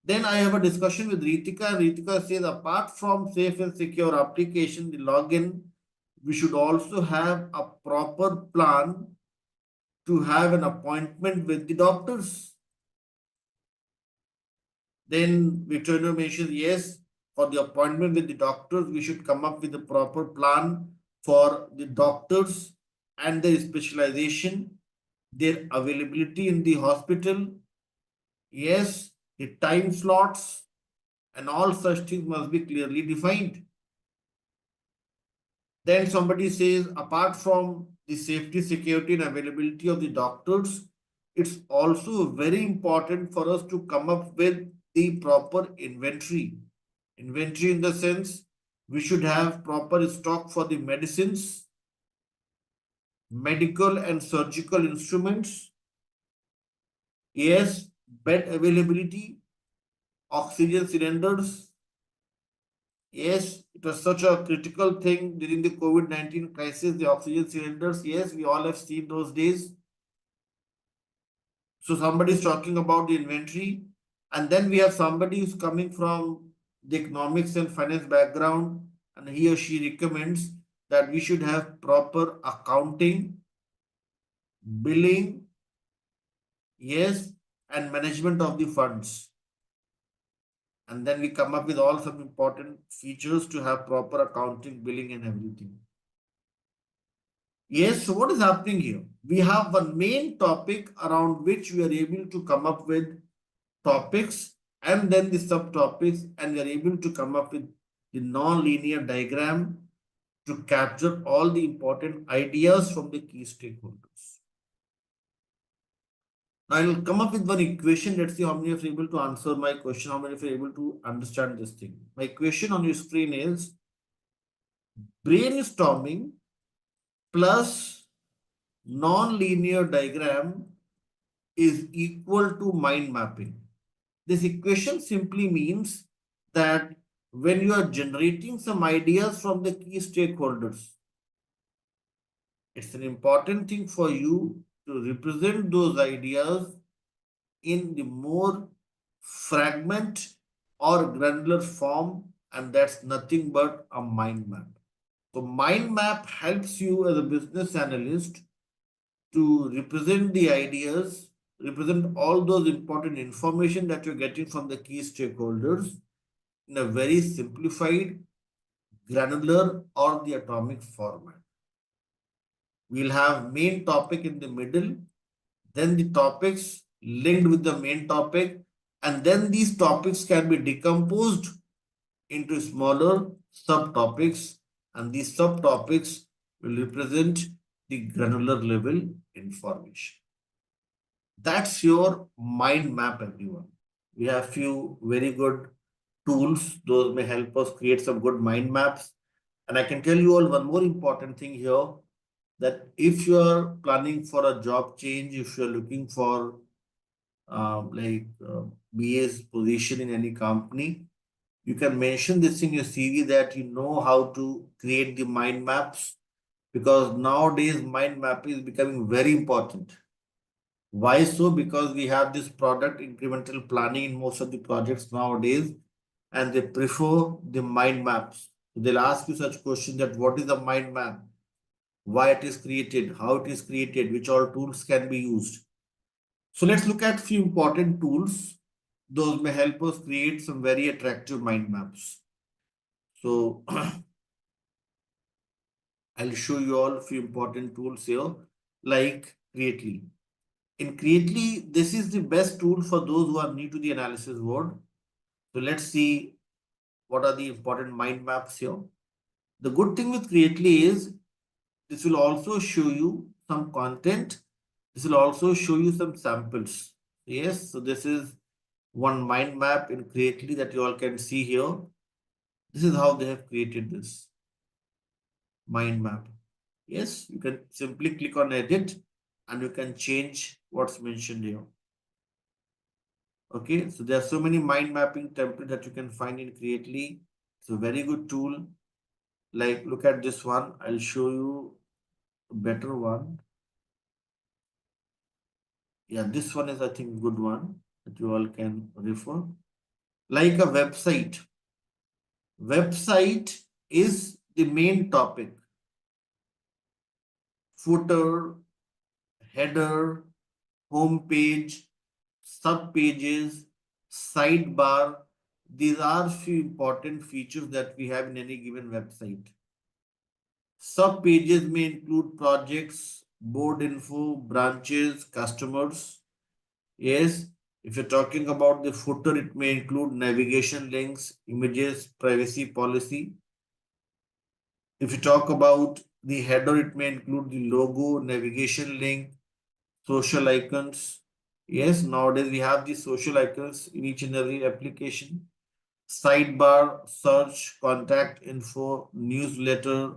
Then I have a discussion with Ritika, and Ritika says apart from safe and secure application, the login, we should also have a proper plan to have an appointment with the doctors. Then Victoria mentions, yes, for the appointment with the doctors, we should come up with a proper plan for the doctors and their specialization, their availability in the hospital. Yes, the time slots and all such things must be clearly defined. Then somebody says, apart from the safety, security, and availability of the doctors, it's also very important for us to come up with the proper inventory. Inventory in the sense we should have proper stock for the medicines, medical and surgical instruments, yes, bed availability, oxygen cylinders. Yes, it was such a critical thing during the COVID-19 crisis, the oxygen cylinders. Yes, we all have seen those days. So somebody is talking about the inventory, and then we have somebody who's coming from the economics and finance background, and he or she recommends that we should have proper accounting, billing, yes, and management of the funds. And then we come up with all some important features to have proper accounting, billing, and everything. Yes, so what is happening here? We have one main topic around which we are able to come up with topics and then the subtopics, and we are able to come up with the non-linear diagram to capture all the important ideas from the key stakeholders. Now I will come up with one equation. Let's see how many of you are able to answer my question, how many of you are able to understand this thing. My equation on your screen is brainstorming plus non-linear diagram is equal to mind mapping. This equation simply means that when you are generating some ideas from the key stakeholders, it's an important thing for you to represent those ideas in the more fragment or granular form, and that's nothing but a mind map. So mind map helps you as a business analyst to represent the ideas, represent all those important information that you're getting from the key stakeholders in a very simplified, granular, or the atomic format. We'll have main topic in the middle, then the topics linked with the main topic, and then these topics can be decomposed into smaller subtopics, and these subtopics will represent the granular level information. That's your mind map, everyone. We have few very good tools. Those may help us create some good mind maps. And I can tell you all one more important thing here, that if you are planning for a job change, if you're looking for BA's position in any company, you can mention this in your CV that you know how to create the mind maps, because nowadays mind map is becoming very important. Why so? Because we have this product incremental planning in most of the projects nowadays, and they prefer the mind maps. They'll ask you such questions that what is the mind map, why it is created, how it is created, which all tools can be used. So let's look at few important tools. Those may help us create some very attractive mind maps. So I'll show you all a few important tools here, like Creately. In Creately, this is the best tool for those who are new to the analysis world. So let's see what are the important mind maps here. The good thing with Creately is this will also show you some content. This will also show you some samples. Yes, so this is one mind map in Creately that you all can see here. This is how they have created this mind map. Yes, you can simply click on edit and you can change what's mentioned here. Okay, so there are so many mind mapping templates that you can find in Creately. It's a very good tool. Like, look at this one. I'll show you a better one. Yeah, this one is, I think, good one that you all can refer. Like a website. Website is the main topic. Footer, header, home page, sub pages, sidebar. These are few important features that we have in any given website. Sub pages may include projects, board info, branches, customers. Yes, if you're talking about the footer, it may include navigation links, images, privacy policy. If you talk about the header, it may include the logo, navigation link, social icons. Yes, nowadays we have the social icons in each and every application. Sidebar, search, contact info, newsletter,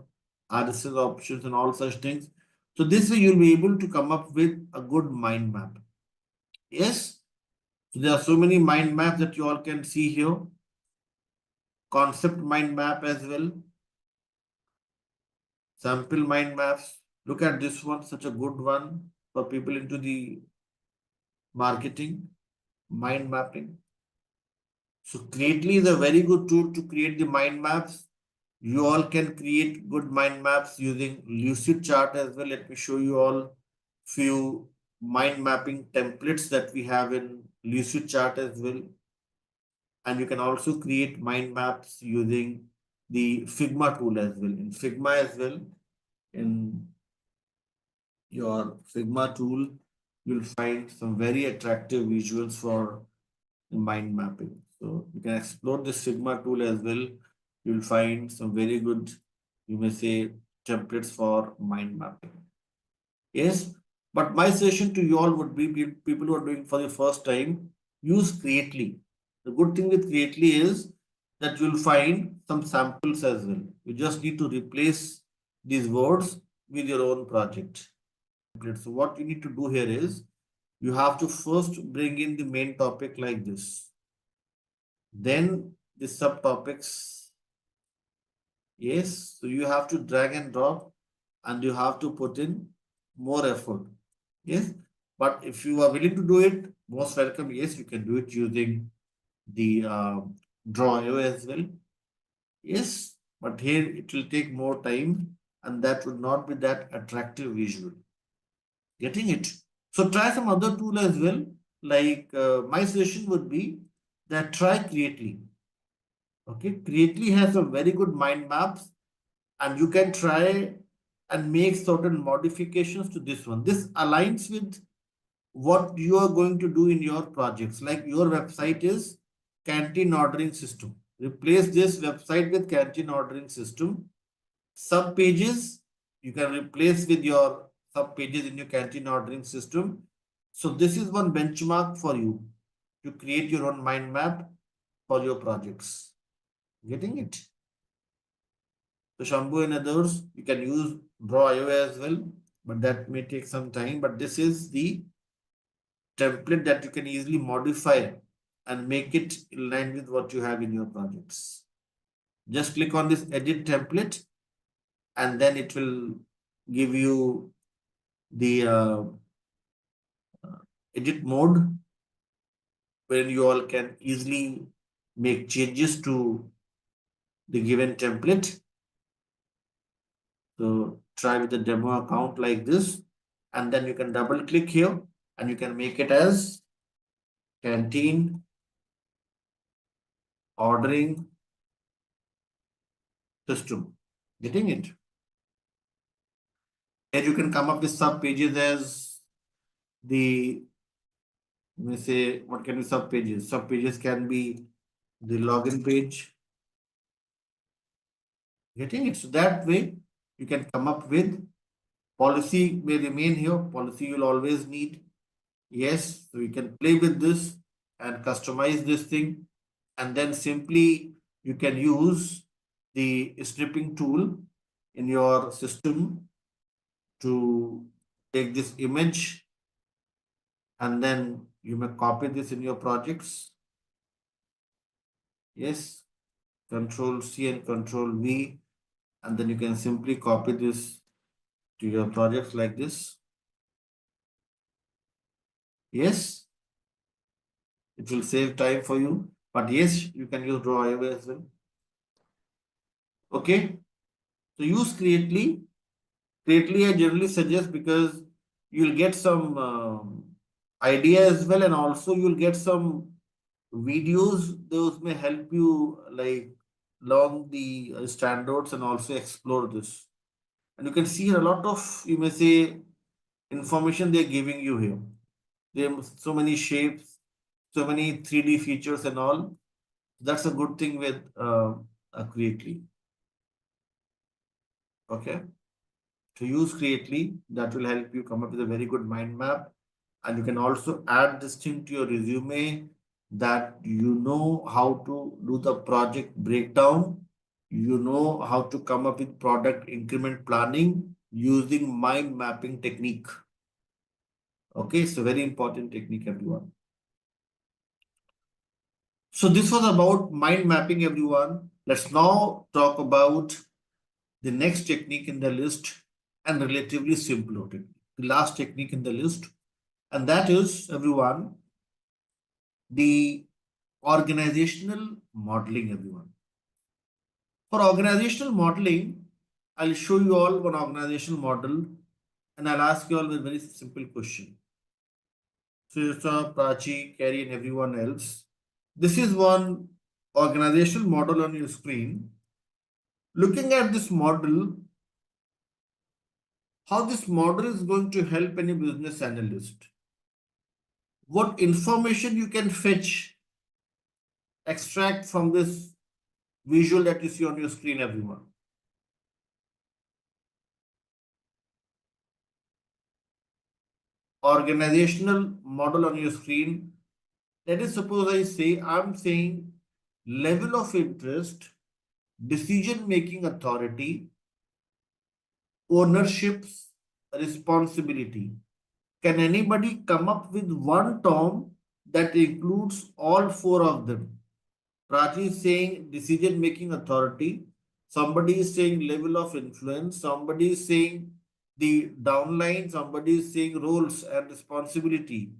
RSS options, and all such things. So this way you'll be able to come up with a good mind map. Yes, so there are so many mind maps that you all can see here. Concept mind map as well. Sample mind maps. Look at this one, such a good one for people into the marketing, mind mapping. So Creately is a very good tool to create the mind maps. You all can create good mind maps using Lucid chart as well. Let me show you all few mind mapping templates that we have in Lucid chart as well. And you can also create mind maps using the Figma tool as well. In Figma as well, in your Figma tool, you'll find some very attractive visuals for mind mapping. So you can explore this Figma tool as well. You'll find some very good, you may say, templates for mind mapping. Yes, but my suggestion to you all would be people who are doing for the first time, use Creately. The good thing with Creately is that you'll find some samples as well. You just need to replace these words with your own project. So what you need to do here is you have to first bring in the main topic like this. Then the subtopics. Yes, so you have to drag and drop and you have to put in more effort. Yes, but if you are willing to do it, most welcome. Yes, you can do it using the Draw.io as well. Yes, but here it will take more time and that would not be that attractive visual. Getting it? So try some other tool as well. Like my suggestion would be that try Creately. Okay, Creately has some very good mind maps and you can try and make certain modifications to this one. This aligns with what you are going to do in your projects. Like your website is canteen ordering system. Replace this website with canteen ordering system. Sub pages you can replace with your sub pages in your canteen ordering system. So this is one benchmark for you to create your own mind map for your projects. Getting it? So Shambhu and others, you can use Draw.io as well, but that may take some time. But this is the template that you can easily modify and make it in line with what you have in your projects. Just click on this edit template and then it will give you the edit mode where you all can easily make changes to the given template. So try with the demo account like this and then you can double click here and you can make it as canteen ordering system. Getting it? Here you can come up with sub pages as the, let me say, what can be sub pages? Sub pages can be the login page. Getting it? So that way you can come up with policy may remain here. Policy you'll always need. Yes, so you can play with this and customize this thing. And then simply you can use the stripping tool in your system to take this image and then you may copy this in your projects. Yes, Control C and Control V, and then you can simply copy this to your projects like this. Yes, it will save time for you, but yes, you can use Draw.io as well. Okay, so use Creately. Creately, I generally suggest because you'll get some idea as well, and also you'll get some videos. Those may help you like learn the standards and also explore this. And you can see a lot of, you may say, information they're giving you here. There are so many shapes, so many 3D features and all. That's a good thing with Creately. Okay. To use Creately, that will help you come up with a very good mind map. And you can also add this thing to your resume that you know how to do the project breakdown. You know how to come up with product increment planning using mind mapping technique. Okay, it's a very important technique, everyone. So this was about mind mapping, everyone. Let's now talk about the next technique in the list and relatively simpler technique. The last technique in the list, and that is, everyone, the organizational modeling, everyone. For organizational modeling, I'll show you all one organizational model and I'll ask you all a very simple question. So, Prachi, Carrie, and everyone else, This is one organizational model on your screen. Looking at this model, how this model is going to help any business analyst. What information you can fetch, extract from this visual that you see on your screen, everyone. Organizational model on your screen. Let us suppose I'm saying level of interest, decision making authority, ownership's responsibility. Can anybody come up with one term that includes all four of them? Prachi is saying decision making authority. Somebody is saying level of influence. Somebody is saying the downline. Somebody is saying roles and responsibility.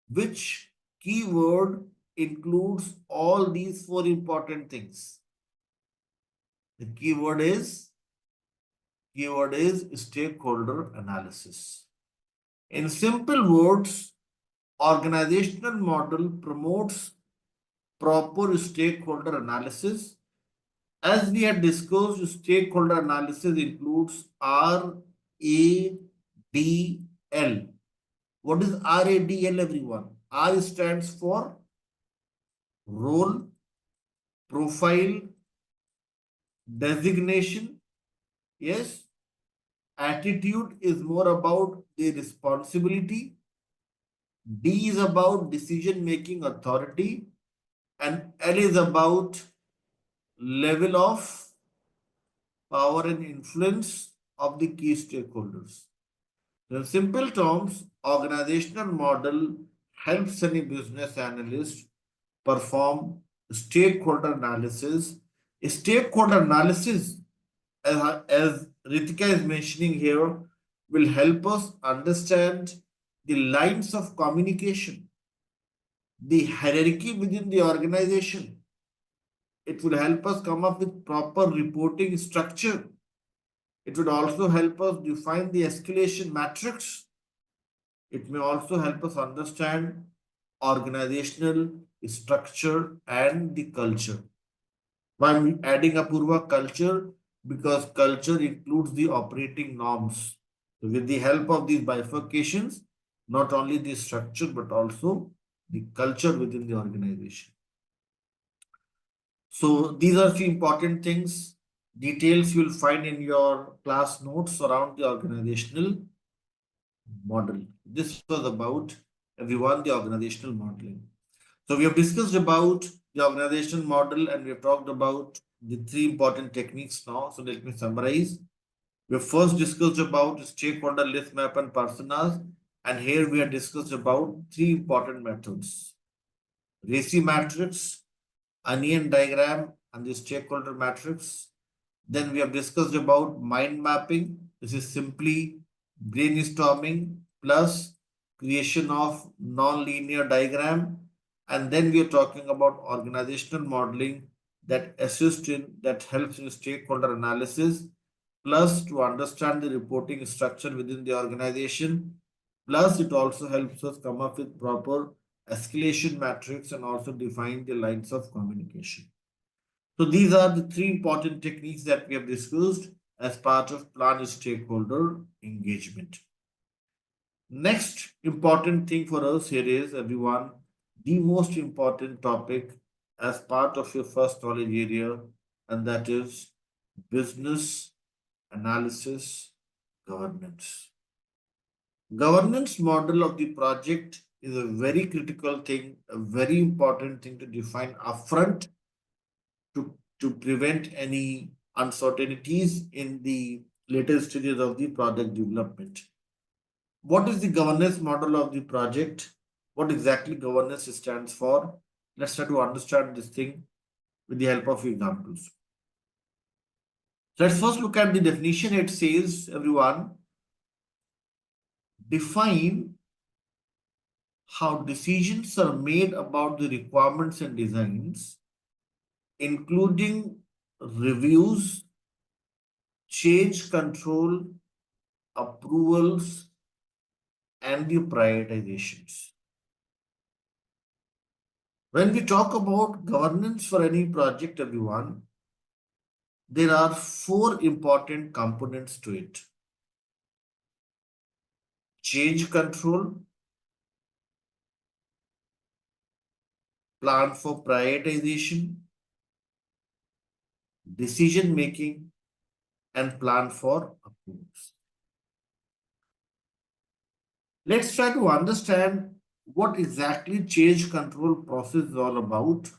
Which keyword includes all these four important things? The keyword is stakeholder analysis. In simple words, organizational model promotes proper stakeholder analysis. As we had discussed, stakeholder analysis includes RADL. What is RADL, everyone? R stands for role, profile, designation. Yes. Attitude is more about the responsibility. D is about decision making authority. And L is about level of power and influence of the key stakeholders. In simple terms, organizational model helps any business analyst perform stakeholder analysis. Stakeholder analysis, as Ritika is mentioning here, will help us understand the lines of communication, the hierarchy within the organization. It will help us come up with proper reporting structure. It would also help us define the escalation matrix. It may also help us understand organizational structure and the culture. Why I'm adding Apurva culture? Because culture includes the operating norms. So with the help of these bifurcations, not only the structure but also the culture within the organization. So these are few important things. Details you will find in your class notes around the organizational model. This was about everyone the organizational modeling. So we have discussed about the organizational model and we have talked about the three important techniques now. So let me summarize. We have first discussed about stakeholder list map and personas, and here we have discussed about three important methods: RACI matrix, onion diagram, and the stakeholder matrix. Then we have discussed about mind mapping. This is simply brainstorming plus creation of non-linear diagram. And then we are talking about organizational modeling that helps in stakeholder analysis, plus to understand the reporting structure within the organization. Plus, it also helps us come up with proper escalation matrix and also define the lines of communication. So these are the three important techniques that we have discussed as part of plan stakeholder engagement. Next important thing for us here is, everyone, the most important topic as part of your first knowledge area, and that is business analysis governance. Governance model of the project is a very critical thing, a very important thing to define upfront to prevent any uncertainties in the later stages of the project development. What is the governance model of the project? What exactly governance stands for? Let's try to understand this thing with the help of examples. Let's first look at the definition. It says, everyone, define how decisions are made about the requirements and designs, including reviews, change control, approvals, and the prioritizations. When we talk about governance for any project, everyone, there are four important components to it: change control, plan for prioritization, decision making, and plan for approvals. Let's try to understand what exactly change control process is all about.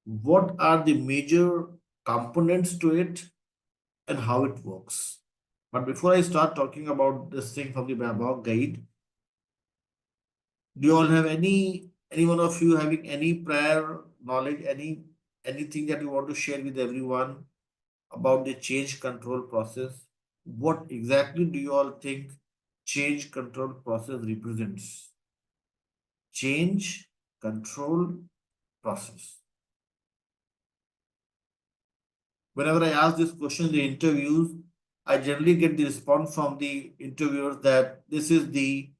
What are the major components to it and how it works. But before I start talking about this thing from the Babok guide, do you all have any one of you having any prior knowledge, anything that you want to share with everyone about the change control process? What exactly do you all think change control process represents? Change control process. Whenever I ask this question in the interviews, I generally get the response from the interviewers that this is the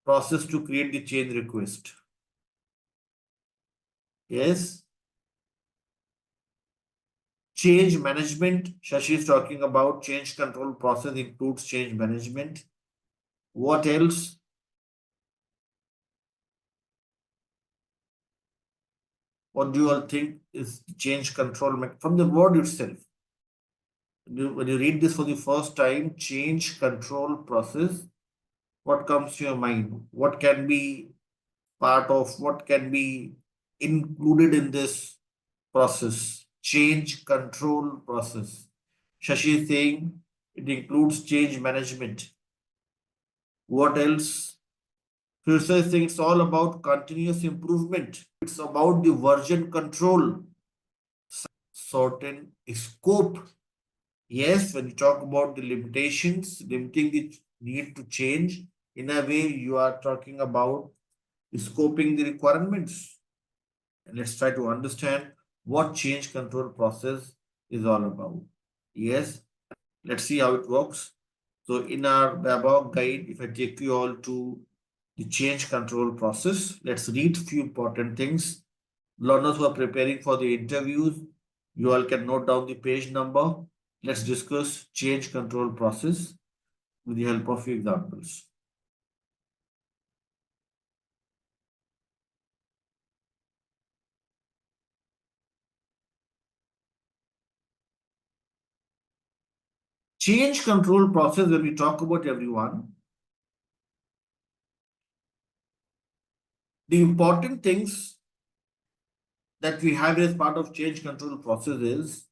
process to create the change request. Yes. Change management. Shashi is talking about change control process includes change management. What else? What do you all think is change control from the word itself? When you read this for the first time, change control process, what comes to your mind? What can be part of, what can be included in this process? Change control process. Shashi is saying it includes change management. What else? First, I think it's all about continuous improvement. It's about the version control, certain scope. Yes, when you talk about the limitations, limiting the need to change, in a way you are talking about scoping the requirements. And let's try to understand what change control process is all about. Yes, let's see how it works. So in our Babok guide, if I take you all to the change control process, let's read few important things. Learners who are preparing for the interviews, you all can note down the page number. Let's discuss change control process with the help of few examples. Change control process, when we talk about everyone, the important things that we have as part of change control process is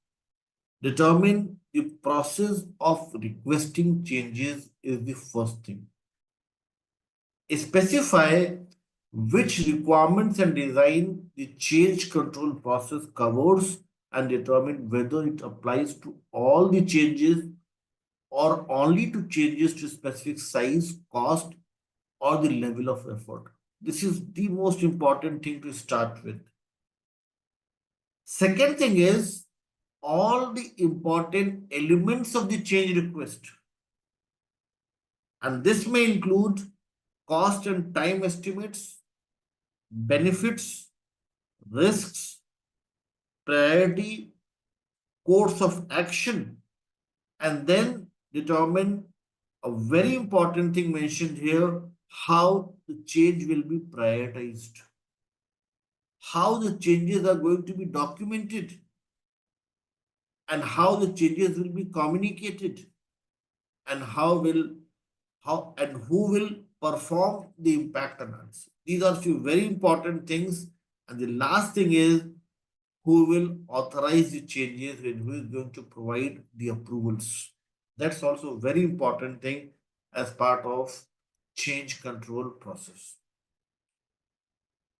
determine the process of requesting changes is the first thing. Specify which requirements and design the change control process covers and determine whether it applies to all the changes or only to changes to specific size, cost, or the level of effort. This is the most important thing to start with. Second thing is all the important elements of the change request. And this may include cost and time estimates, benefits, risks, priority, course of action, and then determine a very important thing mentioned here, how the change will be prioritized, how the changes are going to be documented, and how the changes will be communicated, and how and who will perform the impact analysis. These are few very important things. And the last thing is who will authorize the changes and who is going to provide the approvals. That's also a very important thing as part of change control process.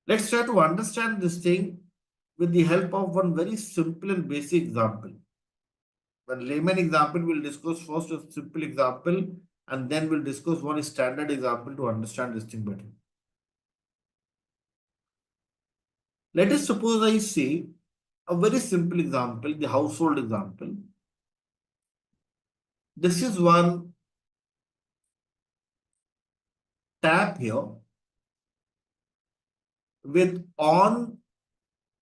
Let's try to understand this thing with the help of one very simple and basic example. One layman example, we'll discuss first a simple example and then we'll discuss one standard example to understand this thing better. Let us suppose I say a very simple example, the household example. This is one tap here with on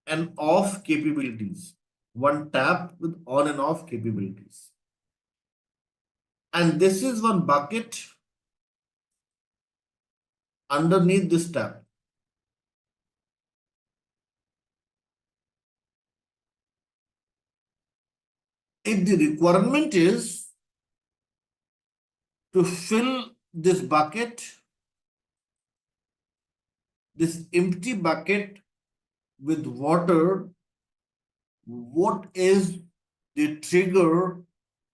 and off capabilities. One tap with on and off capabilities. And this is one bucket underneath this tap. If the requirement is to fill this bucket, this empty bucket with water, what is the trigger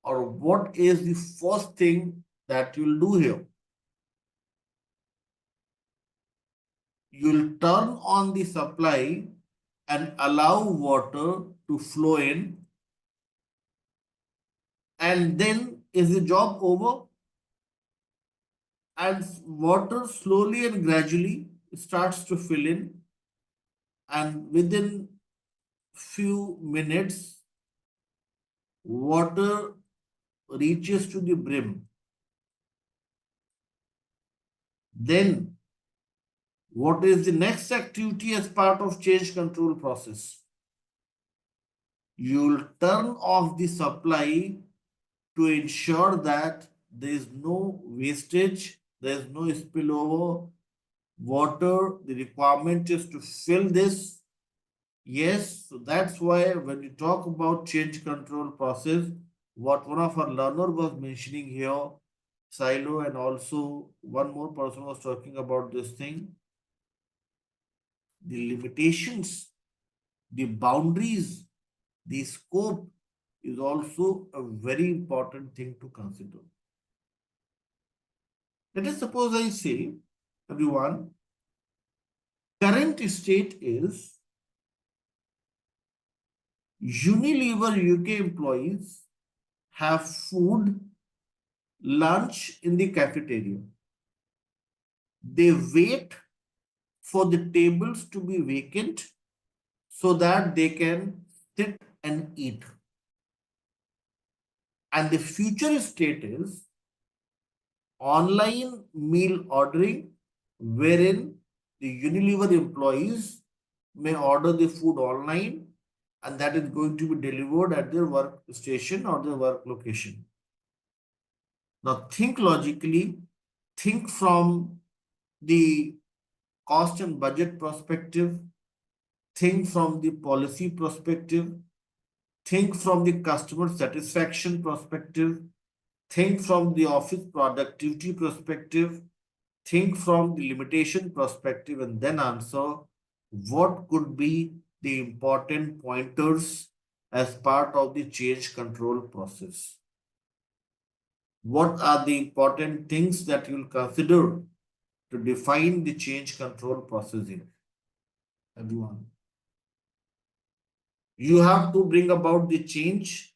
or what is the first thing that you'll do here? You'll turn on the supply and allow water to flow in, and then is the job over? And water slowly and gradually starts to fill in, and within few minutes water reaches to the brim. Then what is the next activity as part of change control process? You'll turn off the supply to ensure that there is no wastage, there is no spillover water. The requirement is to fill this. Yes, so that's why when you talk about change control process, what one of our learner was mentioning here, silo, and also one more person was talking about this thing, the limitations, the boundaries, the scope is also a very important thing to consider. Let us suppose I say, everyone, current state is Unilever UK employees have food, lunch in the cafeteria. They wait for the tables to be vacant so that they can sit and eat. And the future state is online meal ordering, wherein the Unilever employees may order the food online and that is going to be delivered at their work station or their work location. Now think logically, think from the cost and budget perspective, think from the policy perspective, think from the customer satisfaction perspective, think from the office productivity perspective, think from the limitation perspective, and then answer what could be the important pointers as part of the change control process. What are the important things that you'll consider to define the change control process in? Everyone. You have to bring about the change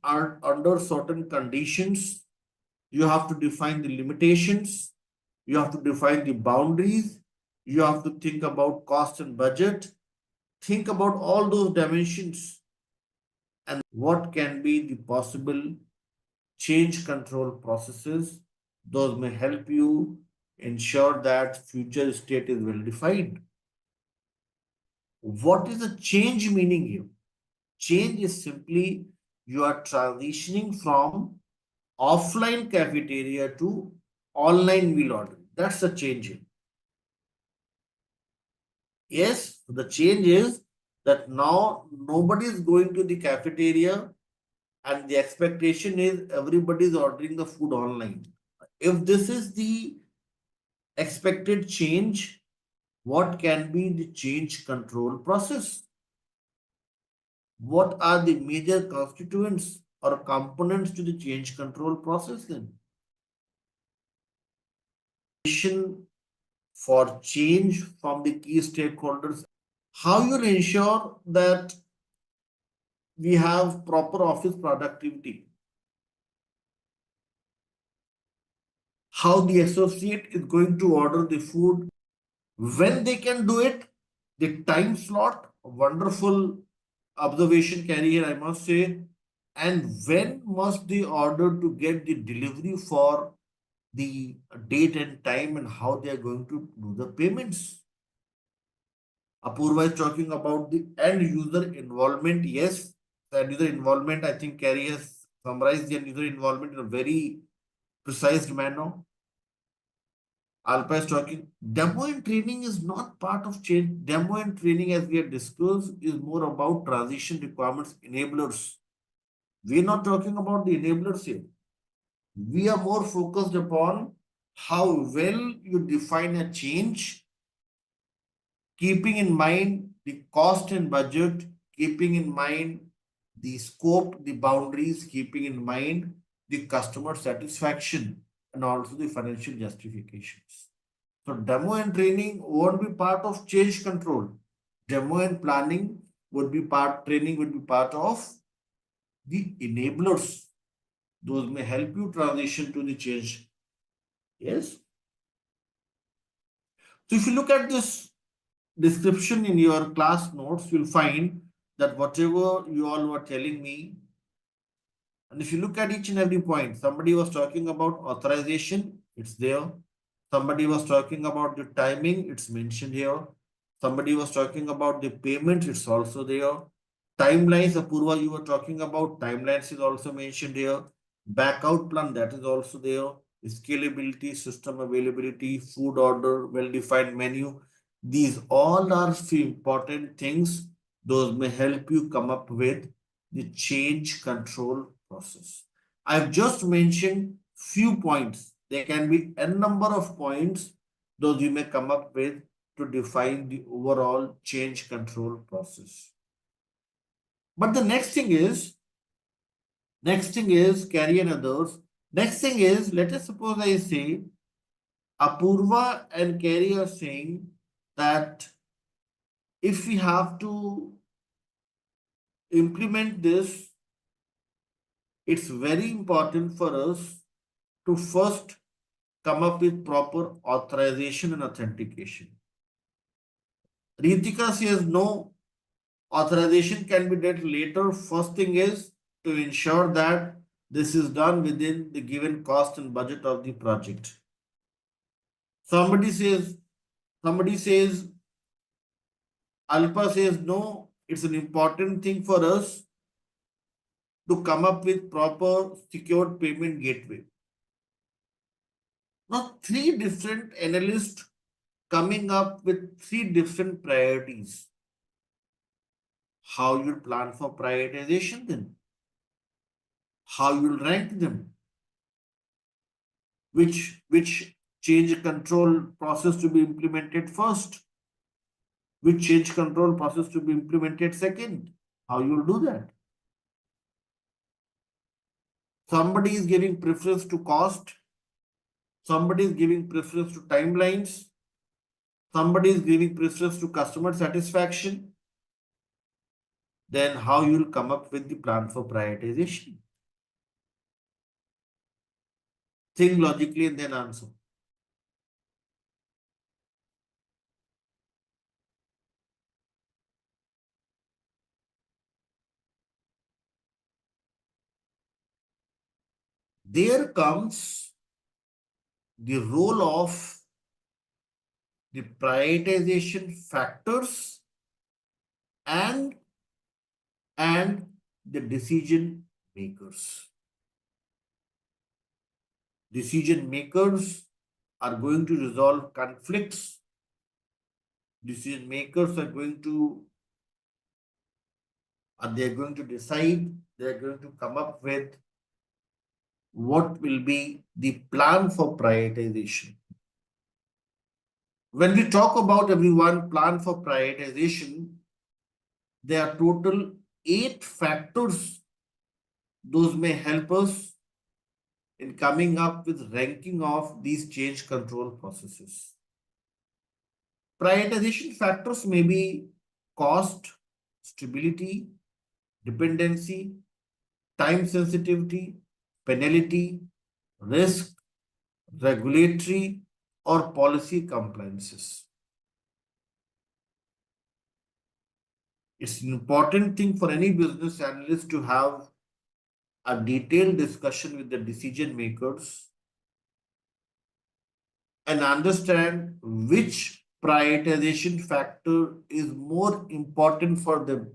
are under certain conditions. You have to define the limitations. You have to define the boundaries. You have to think about cost and budget. Think about all those dimensions and what can be the possible change control processes. Those may help you ensure that future state is well defined. What is the change meaning here? Change is simply you are transitioning from offline cafeteria to online meal ordering. That's the change. Yes, the change is that now nobody is going to the cafeteria and the expectation is everybody is ordering the food online. If this is the expected change, what can be the change control process? What are the major constituents or components to the change control process then? For change from the key stakeholders, how you'll ensure that we have proper office productivity, how the associate is going to order the food, when they can do it, the time slot, wonderful observation carrier, I must say, and when must they order to get the delivery for the date and time and how they are going to do the payments. Apurva is talking about the end user involvement. Yes, the end user involvement, I think Carrie has summarized the end user involvement in a very precise manner. Alpa is talking, demo and training is not part of change. Demo and training, as we have discussed, is more about transition requirements, enablers. We are not talking about the enablers here. We are more focused upon how well you define a change, keeping in mind the cost and budget, keeping in mind the scope, the boundaries, keeping in mind the customer satisfaction and also the financial justifications. So demo and training won't be part of change control. Demo and planning would be part, training would be part of the enablers. Those may help you transition to the change. Yes. So if you look at this description in your class notes, you'll find that whatever you all were telling me, and if you look at each and every point, somebody was talking about authorization, it's there. Somebody was talking about the timing, it's mentioned here. Somebody was talking about the payment, it's also there. Timelines, Apurva, you were talking about timelines is also mentioned here. Back out plan, that is also there. Scalability, system availability, food order, well-defined menu. These all are few important things. Those may help you come up with the change control process. I've just mentioned few points. There can be n number of points those you may come up with to define the overall change control process. But the next thing is carry and others. Next thing is, let us suppose I say Apurva and Carrie are saying that if we have to implement this, it's very important for us to first come up with proper authorization and authentication. Ritika says no, authorization can be done later. First thing is to ensure that this is done within the given cost and budget of the project. Somebody says, somebody says, Alpha says no, it's an important thing for us to come up with proper secured payment gateway. Now, three different analysts coming up with three different priorities. How you plan for prioritization then? How you'll rank them? Which change control process to be implemented first? Which change control process to be implemented second? How you'll do that? Somebody is giving preference to cost. Somebody is giving preference to timelines. Somebody is giving preference to customer satisfaction. Then how you'll come up with the plan for prioritization? Think logically and then answer. There comes the role of the prioritization factors and the decision makers. Decision makers are going to resolve conflicts. Decision makers are going to they're going to decide, they're going to come up with what will be the plan for prioritization. When we talk about everyone plan for prioritization, there are total 8 factors. Those may help us in coming up with ranking of these change control processes. Prioritization factors may be cost, stability, dependency, time sensitivity, penalty, risk, regulatory, or policy compliances. It's an important thing for any business analyst to have a detailed discussion with the decision makers and understand which prioritization factor is more important for them.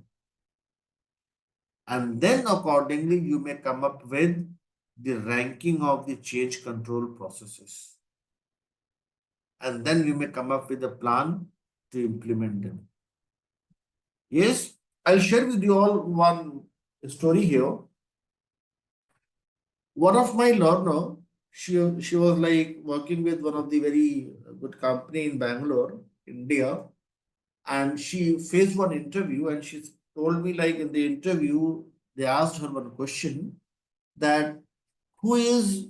And then accordingly, you may come up with the ranking of the change control processes. And then you may come up with a plan to implement them. Yes, I'll share with you all one story here. One of my learner, she was like working with one of the very good company in Bangalore, India, and she faced one interview and she told me like in the interview they asked her one question that who is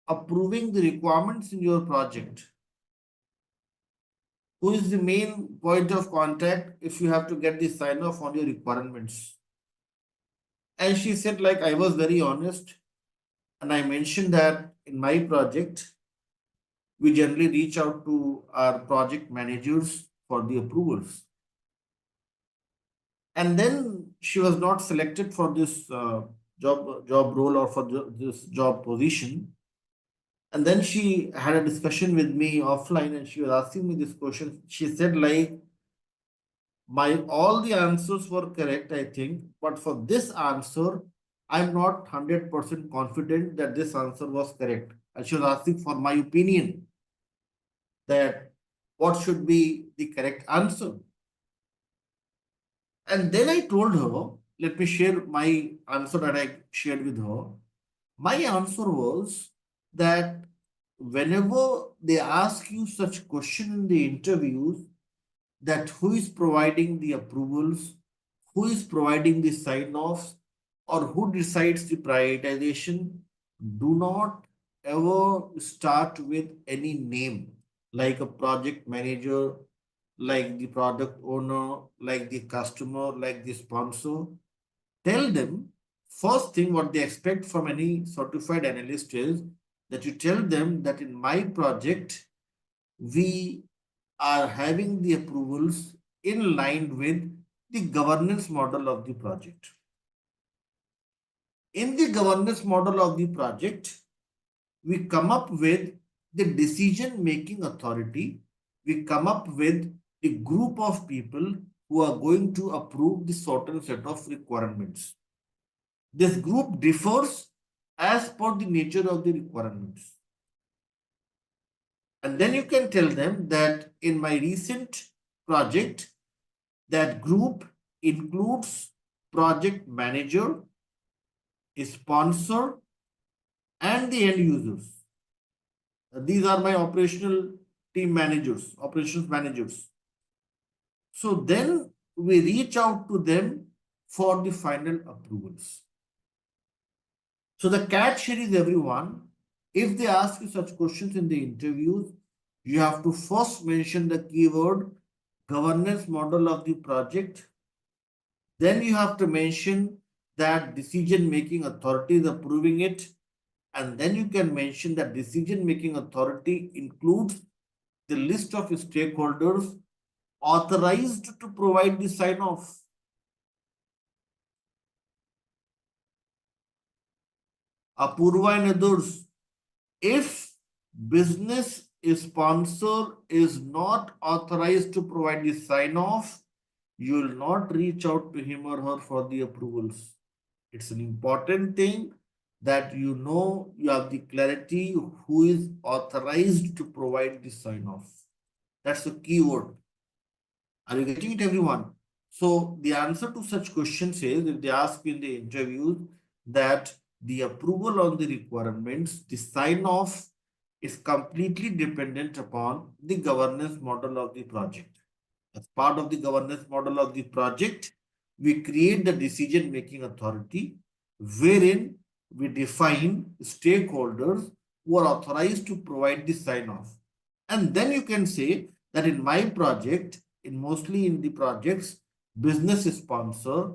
approving the requirements in your project? Who is the main point of contact if you have to get the sign off on your requirements? And she said like I was very honest and I mentioned that in my project we generally reach out to our project managers for the approvals. And then she was not selected for this job role or for this job position. And then she had a discussion with me offline and she was asking me this question. She said like my all the answers were correct, I think, but for this answer I'm not 100% confident that this answer was correct. And she was asking for my opinion that what should be the correct answer. And then I told her, let me share my answer that I shared with her. My answer was that whenever they ask you such question in the interviews, that who is providing the approvals, who is providing the sign-offs, or who decides the prioritization, do not ever start with any name like a project manager, like the product owner, like the customer, like the sponsor. Tell them first thing what they expect from any certified analyst is that you tell them that in my project, we are having the approvals in line with the governance model of the project. In the governance model of the project, we come up with the decision making authority. We come up with a group of people who are going to approve the certain set of requirements. This group differs as per the nature of the requirements. And then you can tell them that in my recent project, that group includes project manager, a sponsor, and the end users. These are my operational team managers, operations managers. So then we reach out to them for the final approvals. So the catch here is everyone, if they ask you such questions in the interviews, you have to first mention the keyword governance model of the project. Then you have to mention that decision making authority is approving it. And then you can mention that decision making authority includes the list of stakeholders authorized to provide the sign off. Apurva and others. If business sponsor is not authorized to provide the sign off, you will not reach out to him or her for the approvals. It's an important thing that you have the clarity who is authorized to provide the sign off. That's the key word. Are you getting it, everyone? So the answer to such questions is if they ask in the interviews that the approval on the requirements, the sign off is completely dependent upon the governance model of the project. As part of the governance model of the project, we create the decision making authority wherein we define stakeholders who are authorized to provide the sign off. And then you can say that in my project, mostly in the projects, business sponsor,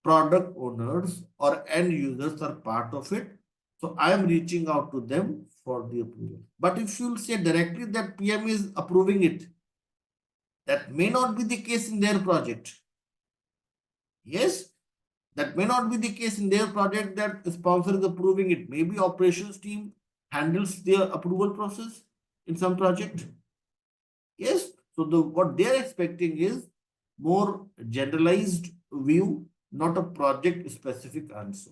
product owners or end users are part of it. So I am reaching out to them for the approval. But if you say directly that PM is approving it, that may not be the case in their project. Yes, that may not be the case in their project that the sponsor is approving it. Maybe operations team handles their approval process. in some project? Yes. So what they are expecting is more generalized view, not a project specific answer.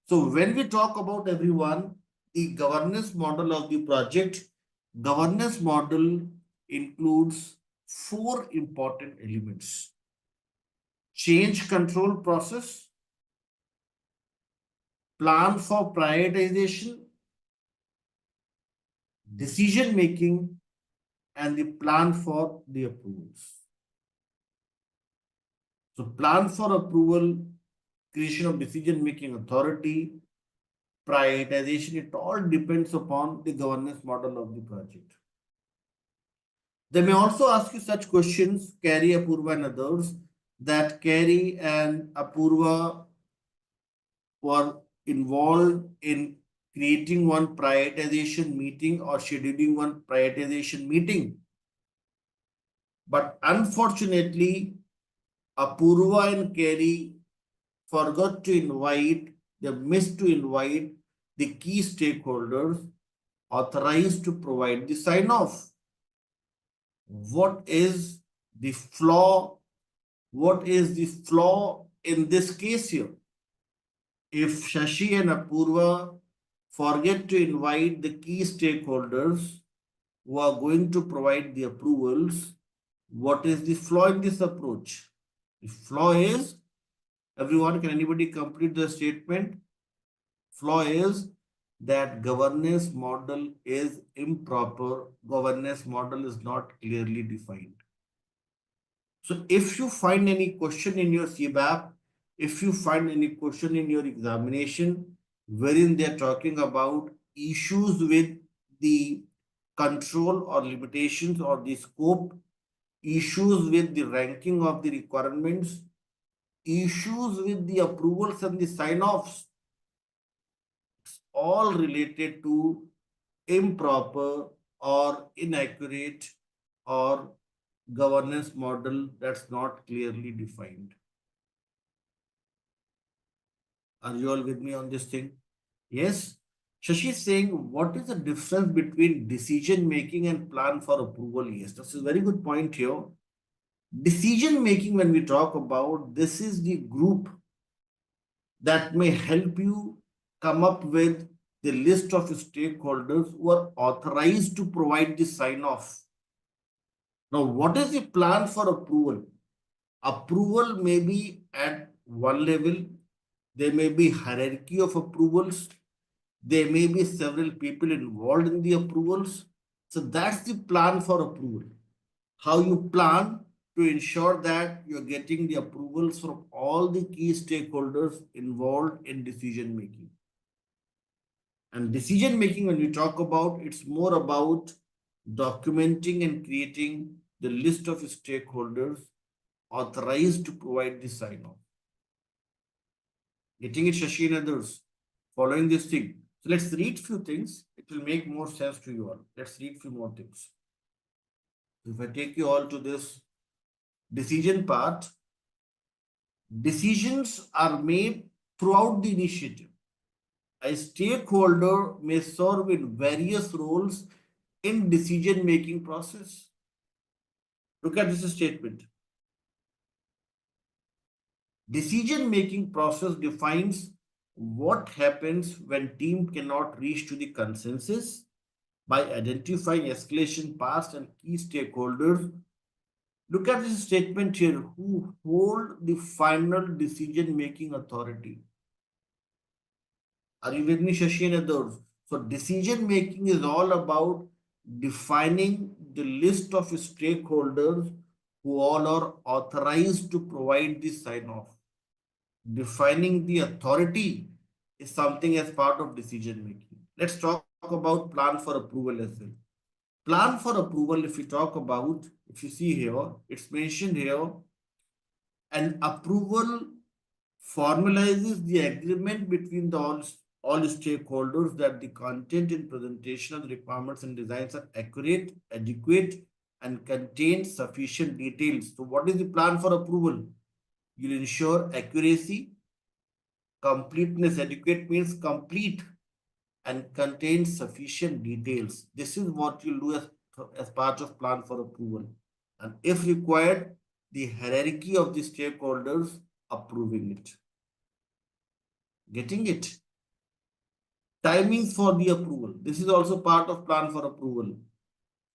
So when we talk about everyone, the governance model of the project, governance model includes four important elements: change control process, plan for prioritization, decision making, and the plan for the approvals. So plan for approval, creation of decision making authority, prioritization, it all depends upon the governance model of the project. They may also ask you such questions, Carrie, Apurva, and others, that Carrie and Apurva were involved in creating one prioritization meeting or scheduling one prioritization meeting. But unfortunately, Apurva and Carrie forgot to invite, they missed to invite the key stakeholders authorized to provide the sign off. What is the flaw? What is the flaw in this case here? If Shashi and Apurva forget to invite the key stakeholders who are going to provide the approvals, what is the flaw in this approach? The flaw is, everyone, can anybody complete the statement? Flaw is that governance model is improper, governance model is not clearly defined. So if you find any question in your CBAP, if you find any question in your examination wherein they are talking about issues with the control or limitations or the scope, issues with the ranking of the requirements, issues with the approvals and the sign-offs, all related to improper or inaccurate or governance model that's not clearly defined. Are you all with me on this thing? Yes. Shashi is saying, what is the difference between decision making and plan for approval? Yes, that's a very good point here. Decision making, when we talk about, this is the group that may help you come up with the list of stakeholders who are authorized to provide the sign off. Now, what is the plan for approval? Approval may be at one level, there may be hierarchy of approvals, there may be several people involved in the approvals. So that's the plan for approval. How you plan to ensure that you're getting the approvals from all the key stakeholders involved in decision making. And decision making, when we talk about, it's more about documenting and creating the list of stakeholders authorized to provide the sign off. Getting it, Shashi and others? Following this thing. So let's read few things. It will make more sense to you all. Let's read few more things. If I take you all to this decision part, decisions are made throughout the initiative. A stakeholder may serve in various roles in decision-making process. Look at this statement. Decision-making process defines what happens when team cannot reach to the consensus by identifying escalation paths and key stakeholders. Look at this statement here, who hold the final decision-making authority. Are you with me, Shashi and others? So decision-making is all about defining the list of stakeholders who all are authorized to provide the sign-off. Defining the authority is something as part of decision-making. Let's talk about plan for approval as well. Plan for approval, if we talk about, if you see here, it's mentioned here, an approval formalizes the agreement between the all stakeholders that the content and presentation of the requirements and designs are accurate, adequate, and contain sufficient details. So what is the plan for approval? You'll ensure accuracy, completeness. Adequate means complete, and contains sufficient details. This is what you do as part of plan for approval. And if required, the hierarchy of the stakeholders approving it. Getting it? Timings for the approval. This is also part of plan for approval.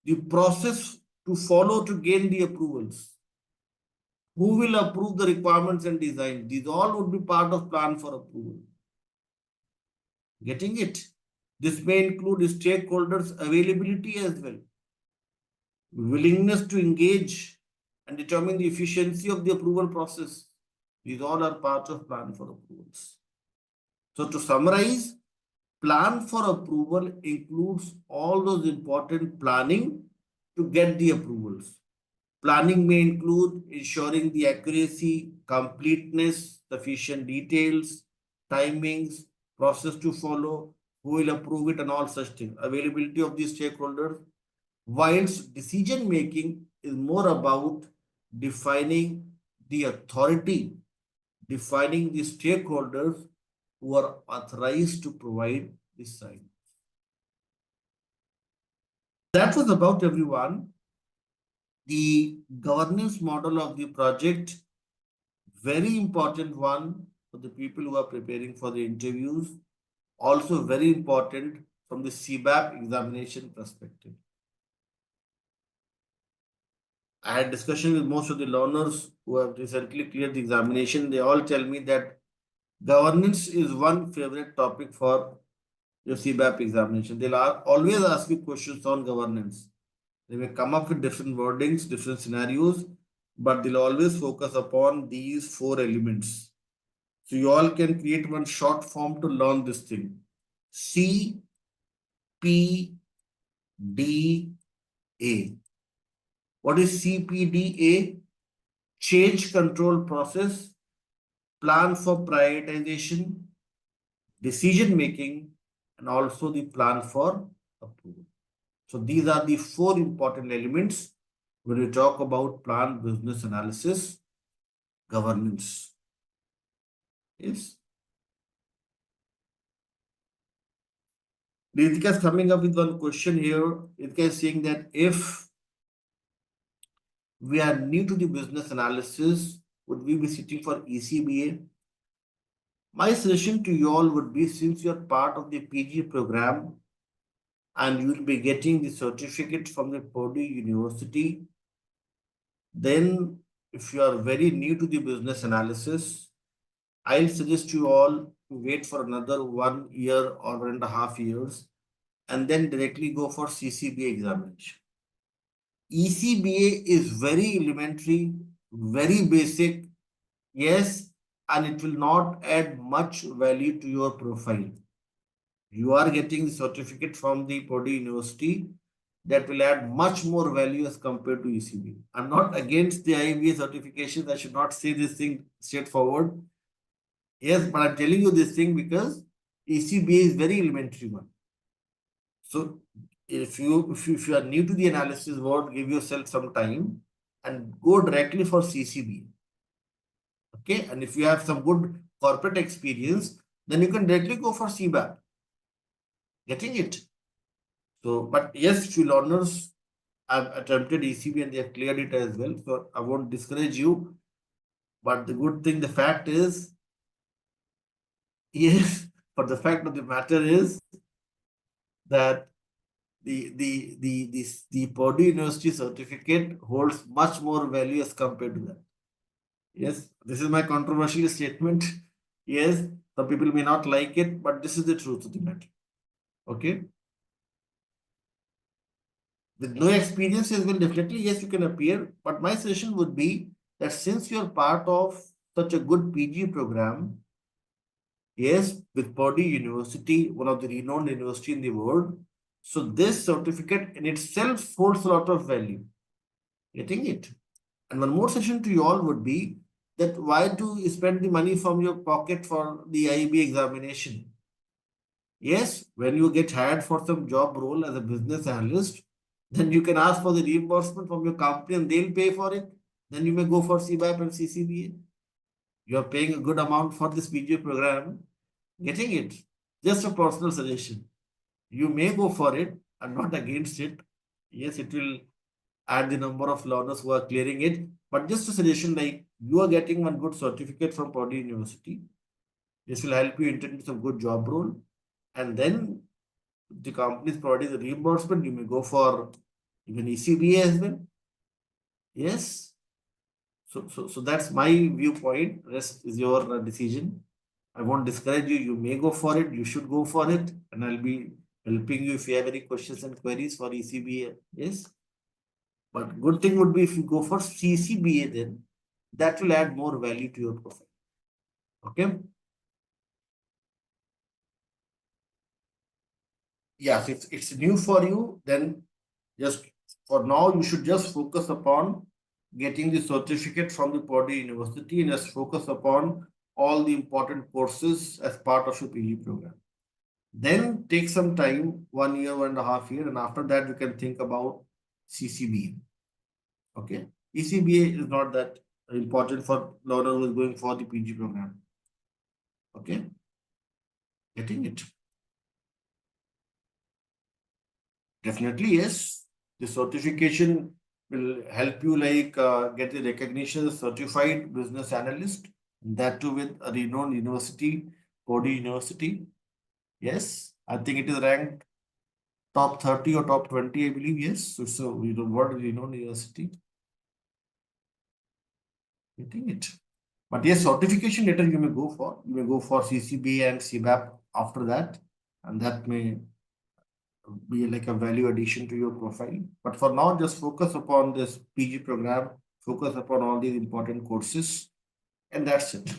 The process to follow to gain the approvals. Who will approve the requirements and design? These all would be part of plan for approval. Getting it? This may include stakeholders' availability as well, willingness to engage and determine the efficiency of the approval process. These all are part of plan for approvals. So to summarize, plan for approval includes all those important planning to get the approvals. Planning may include ensuring the accuracy, completeness, sufficient details, timings, process to follow, who will approve it, and all such things. Availability of the stakeholders. Whilst decision making is more about defining the authority, defining the stakeholders who are authorized to provide this sign. That was about everyone. The governance model of the project, very important one for the people who are preparing for the interviews, also very important from the CBAP examination perspective. I had discussion with most of the learners who have recently cleared the examination. They all tell me that governance is one favorite topic for your CBAP examination. They'll always ask you questions on governance. They may come up with different wordings, different scenarios, but they'll always focus upon these four elements. So you all can create one short form to learn this thing. C, P, D, A. What is CPDA? Change control process, plan for prioritization, decision making, and also the plan for approval. So these are the four important elements when we talk about plan, business analysis, governance. Yes. Ritika is coming up with one question here. Ritika is saying that if we are new to the business analysis, would we be sitting for ECBA? My suggestion to you all would be, since you are part of the PG program and you will be getting the certificate from the Purdue University, then if you are very new to the business analysis, I'll suggest you all to wait for another 1 year or 1.5 years and then directly go for CCBA examination. ECBA is very elementary, very basic, yes, and it will not add much value to your profile. You are getting the certificate from the Purdue University that will add much more value as compared to ECBA. I'm not against the IBA certifications. I should not say this thing straightforward. Yes, but I'm telling you this thing because ECBA is very elementary one. So if you are new to the analysis world, give yourself some time and go directly for CCBA. Okay, and if you have some good corporate experience, then you can directly go for CBAP. Getting it? So, but yes, few learners have attempted ECB and they have cleared it as well. So I won't discourage you. But the good thing, the fact is, yes, but the fact of the matter is that the Purdue University certificate holds much more value as compared to that. Yes, this is my controversial statement. Yes, some people may not like it, but this is the truth of the matter. Okay. With no experience as well, definitely, yes, you can appear. But my suggestion would be that since you're part of such a good PG program, yes, with Purdue University, one of the renowned university in the world, so this certificate in itself holds a lot of value. Getting it? And one more suggestion to you all would be that why do you spend the money from your pocket for the IB examination? Yes, when you get hired for some job role as a business analyst, then you can ask for the reimbursement from your company and they'll pay for it. Then you may go for CBAP and CCBA. You are paying a good amount for this PG program. Getting it? Just a personal suggestion. You may go for it. I'm not against it. Yes, it will add the number of learners who are clearing it. But just a suggestion, like you are getting one good certificate from Purdue University. This will help you enter into some good job role. And then the company is providing the reimbursement. You may go for even ECBA as well. Yes. So that's my viewpoint. Rest is your decision. I won't discourage you. You may go for it. You should go for it. And I'll be helping you if you have any questions and queries for ECBA. Yes. But good thing would be if you go for CCBA, then that will add more value to your profile. Okay. Yes, if it's new for you, then just for now, you should just focus upon getting the certificate from the Purdue University and just focus upon all the important courses as part of your PG program. Then take some time, 1 year, 1.5 years, and after that, you can think about CCBA. Okay. ECBA is not that important for learner who is going for the PG program. Okay. Getting it? Definitely, yes. The certification will help you like get the recognition as certified business analyst. That too with a renowned university, Purdue University. Yes, I think it is ranked top 30 or top 20, I believe. Yes, so we don't world renowned university. Getting it. But yes, certification later you may go for. You may go for CCBA and CBAP after that, and that may be like a value addition to your profile. But for now, just focus upon this PG program, focus upon all these important courses, and that's it.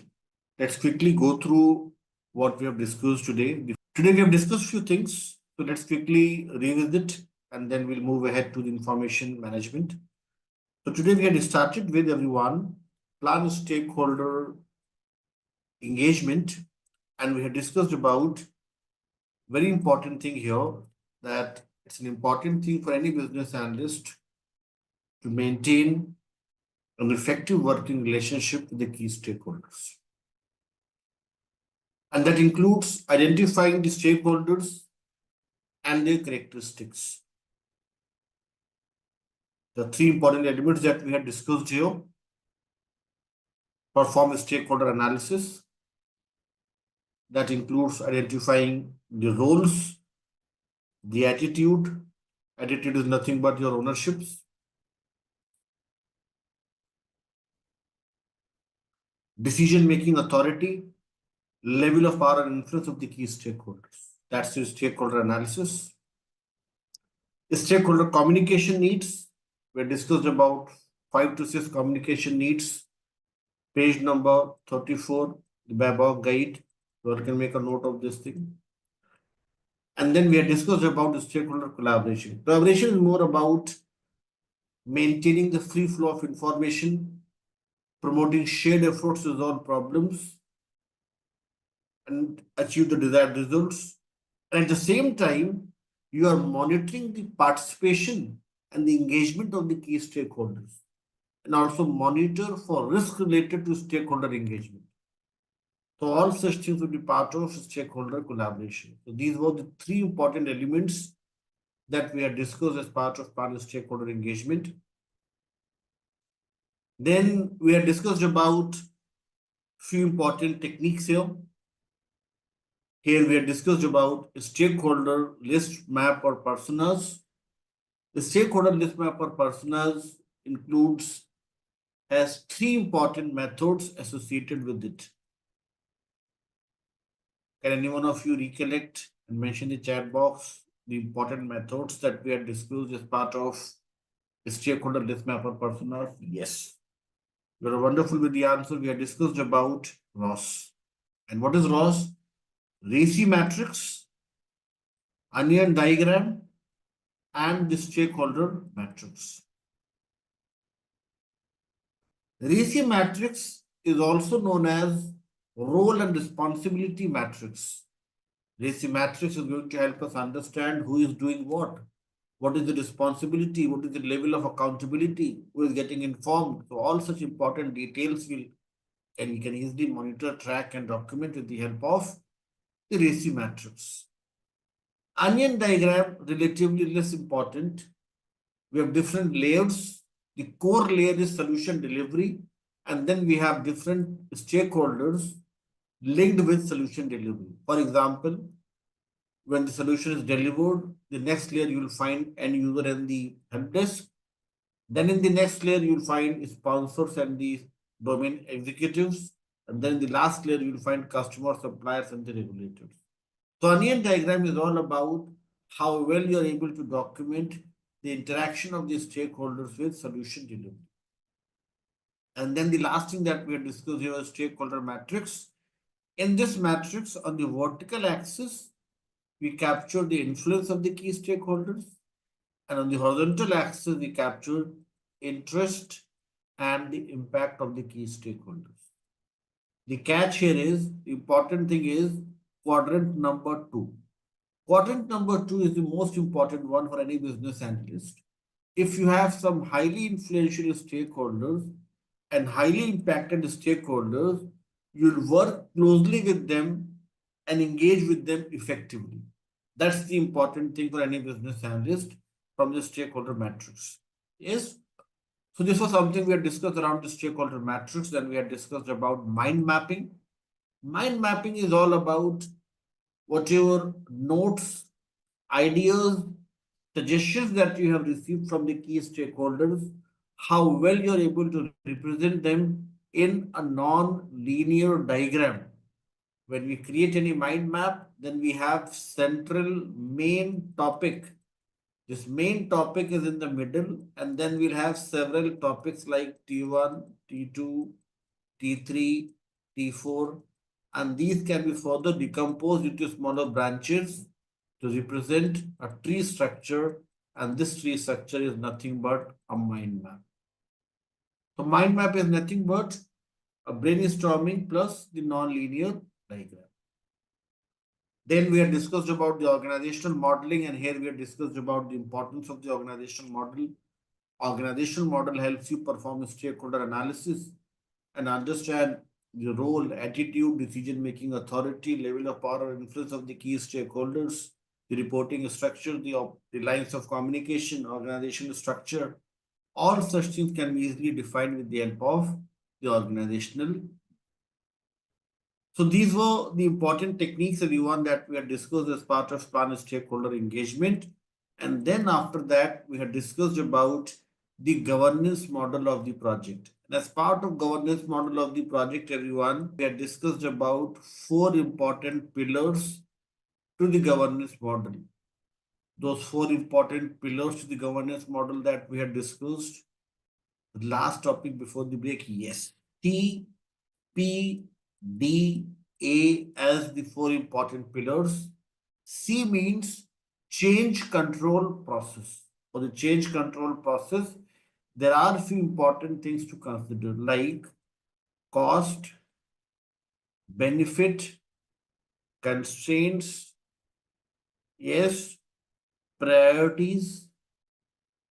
Let's quickly go through what we have discussed today. Today, we have discussed few things. So let's quickly revisit and then we'll move ahead to the information management. So today we had started with everyone, plan stakeholder engagement, and we had discussed about very important thing here that it's an important thing for any business analyst to maintain an effective working relationship with the key stakeholders. And that includes identifying the stakeholders and their characteristics. The three important elements that we had discussed here: perform a stakeholder analysis, that includes identifying the roles, the attitude. Attitude is nothing but your ownerships. Decision making authority, level of power and influence of the key stakeholders. That's your stakeholder analysis. Stakeholder communication needs. We discussed about 5 to 6 communication needs. Page number 34, the Babok guide. You can make a note of this thing. And then we had discussed about the stakeholder collaboration. Collaboration is more about maintaining the free flow of information, promoting shared efforts to resolve problems, and achieve the desired results. And at the same time, you are monitoring the participation and the engagement of the key stakeholders, and also monitor for risk related to stakeholder engagement. So all such things will be part of stakeholder collaboration. So these were the three important elements that we had discussed as part of panel stakeholder engagement. Then we had discussed about few important techniques here. Here we had discussed about stakeholder list map or personas. The stakeholder list map or personas includes has three important methods associated with it. Can any one of you recollect and mention in the chat box the important methods that we had discussed as part of stakeholder list map or personas? Yes. You are wonderful with the answer. We had discussed about ROS. And what is ROS? Racy matrix, onion diagram, and the stakeholder matrix. Racy matrix is also known as role and responsibility matrix. Racy matrix is going to help us understand who is doing what is the responsibility, what is the level of accountability, who is getting informed. So all such important details will and we can easily monitor, track, and document with the help of the Racy matrix. Onion diagram, relatively less important. We have different layers. The core layer is solution delivery, and then we have different stakeholders linked with solution delivery. For example, when the solution is delivered, the next layer you will find end user and the help desk. Then in the next layer, you'll find sponsors and the domain executives. And then in the last layer, you'll find customers, suppliers, and the regulators. So onion diagram is all about how well you're able to document the interaction of the stakeholders with solution delivery. And then the last thing that we have discussed here is stakeholder matrix. In this matrix, on the vertical axis, we capture the influence of the key stakeholders. And on the horizontal axis, we capture interest and the impact of the key stakeholders. The catch here is, the important thing is quadrant number two. Quadrant number two is the most important one for any business analyst. If you have some highly influential stakeholders and highly impacted stakeholders, you'll work closely with them and engage with them effectively. That's the important thing for any business analyst from the stakeholder matrix. Yes. So this was something we had discussed around the stakeholder matrix. Then we had discussed about mind mapping. Mind mapping is all about whatever notes, ideas, suggestions that you have received from the key stakeholders, how well you're able to represent them in a non-linear diagram. When we create any mind map, then we have central main topic. This main topic is in the middle, and then we'll have several topics like T1, T2, T3, T4, and these can be further decomposed into smaller branches to represent a tree structure, and this tree structure is nothing but a mind map. So mind map is nothing but a brainstorming plus the non-linear diagram. Then we have discussed about the organizational modeling, and here we have discussed about the importance of the organizational model. Organizational model helps you perform stakeholder analysis and understand the role, attitude, decision-making authority, level of power or influence of the key stakeholders, the reporting structure, the lines of communication, organizational structure. All such things can be easily defined with the help of the organizational. So these were the important techniques, everyone, that we had discussed as part of plan stakeholder engagement. And then after that, we had discussed about the governance model of the project. And as part of governance model of the project, everyone, we had discussed about four important pillars to the governance model. Those four important pillars to the governance model that we had discussed. The last topic before the break, yes. T, P, D, A as the four important pillars. C means change control process. For the change control process, there are a few important things to consider like cost, benefit, constraints, yes, priorities,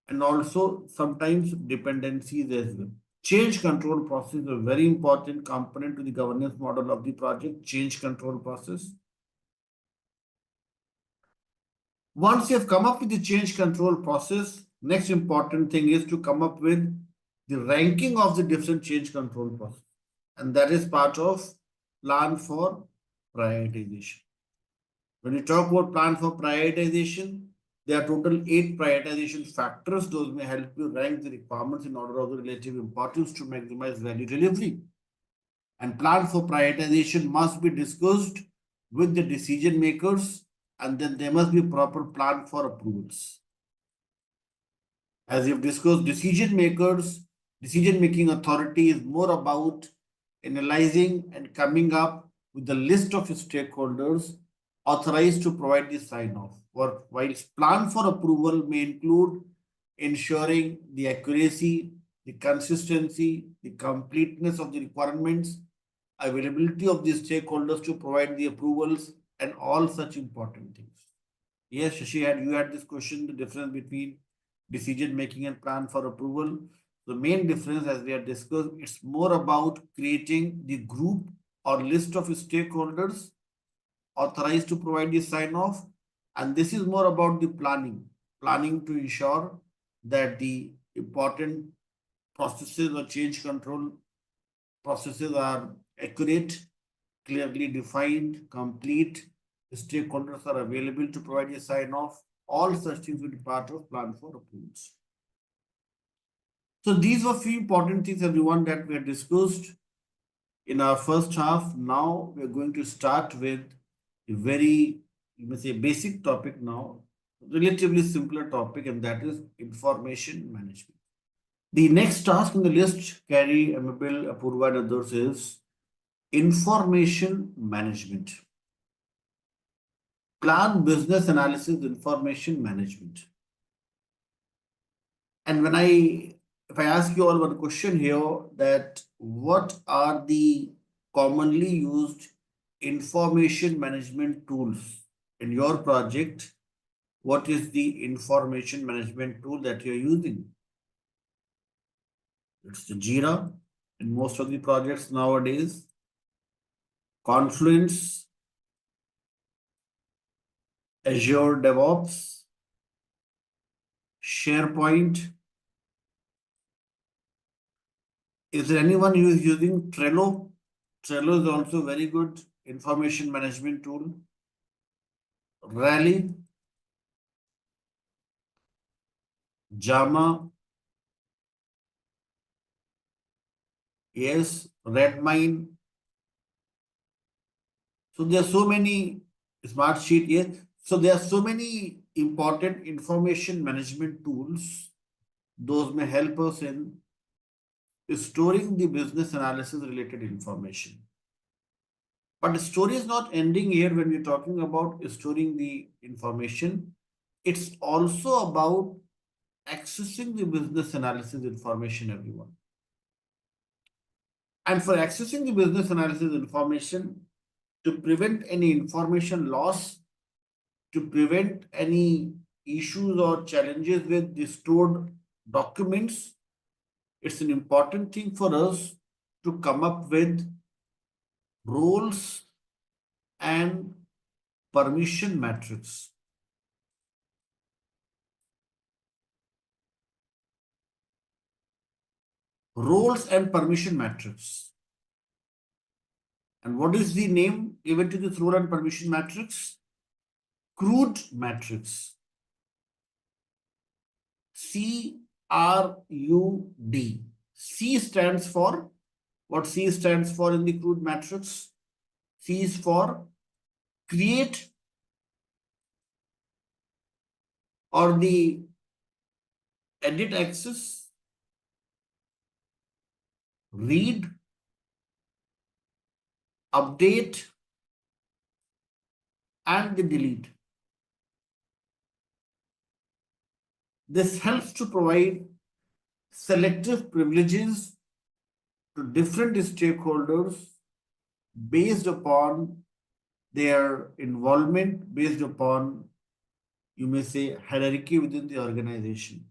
and also sometimes dependencies as well. Change control process is a very important component to the governance model of the project, change control process. Once you have come up with the change control process, next important thing is to come up with the ranking of the different change control process. And that is part of plan for prioritization. When you talk about plan for prioritization, there are total 8 prioritization factors. Those may help you rank the requirements in order of the relative importance to maximize value delivery. And plan for prioritization must be discussed with the decision makers, and then there must be a proper plan for approvals. As you've discussed, decision makers, decision making authority is more about analyzing and coming up with the list of stakeholders authorized to provide the sign off. While plan for approval may include ensuring the accuracy, the consistency, the completeness of the requirements, availability of the stakeholders to provide the approvals, and all such important things. Yes, Shashi, you had this question, the difference between decision making and plan for approval. The main difference, as we had discussed, it's more about creating the group or list of stakeholders authorized to provide the sign off, And this is more about the planning to ensure that the important processes or change control processes are accurate, clearly defined, complete. Stakeholders are available to provide a sign off. All such things will be part of plan for approvals. So these were few important things, everyone, that we had discussed in our first half. Now we are going to start with a very, you may say, basic topic now, relatively simpler topic, and that is information management. The next task on the list, Carrie, Amabel, Apurva, and others, is information management. Plan business analysis, information management. And if I ask you all one question here, that what are the commonly used information management tools in your project? What is the information management tool that you're using? It's the Jira in most of the projects nowadays, Confluence, Azure DevOps, SharePoint. Is there anyone who is using Trello? Trello is also very good information management tool. Rally, Jama, yes, Redmine. So there are so many Smartsheet, yes. So there are so many important information management tools. Those may help us in storing the business analysis related information. But the story is not ending here when we're talking about storing the information. It's also about accessing the business analysis information, everyone. And for accessing the business analysis information, to prevent any information loss, to prevent any issues or challenges with the stored documents, it's an important thing for us to come up with roles and permission matrix. Roles and permission matrix. And what is the name given to this role and permission matrix? CRUD matrix. CRUD. C stands for what C stands for in the CRUD matrix? C is for create or the edit access, read, update, and the delete. This helps to provide selective privileges to different stakeholders based upon their involvement, based upon, you may say, hierarchy within the organization.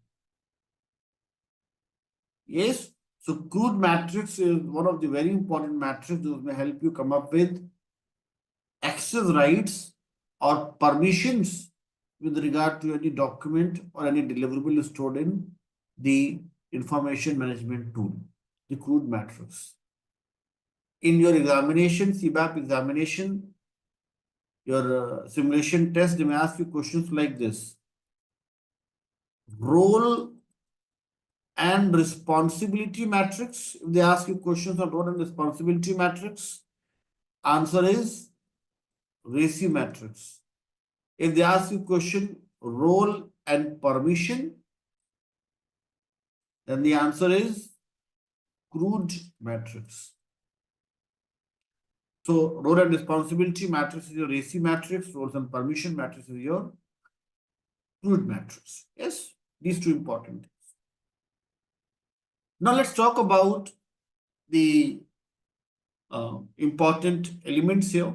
Yes, so CRUD matrix is one of the very important matrices that may help you come up with access rights or permissions with regard to any document or any deliverable stored in the information management tool, the CRUD matrix. In your examination, CBAP examination, your simulation test, they may ask you questions like this. Role and responsibility matrix. If they ask you questions on role and responsibility matrix, answer is RACI matrix. If they ask you question role and permission, then the answer is CRUD matrix. So role and responsibility matrix is your RACI matrix, roles and permission matrix is your CRUD matrix. Yes, these two important things. Now let's talk about the important elements here.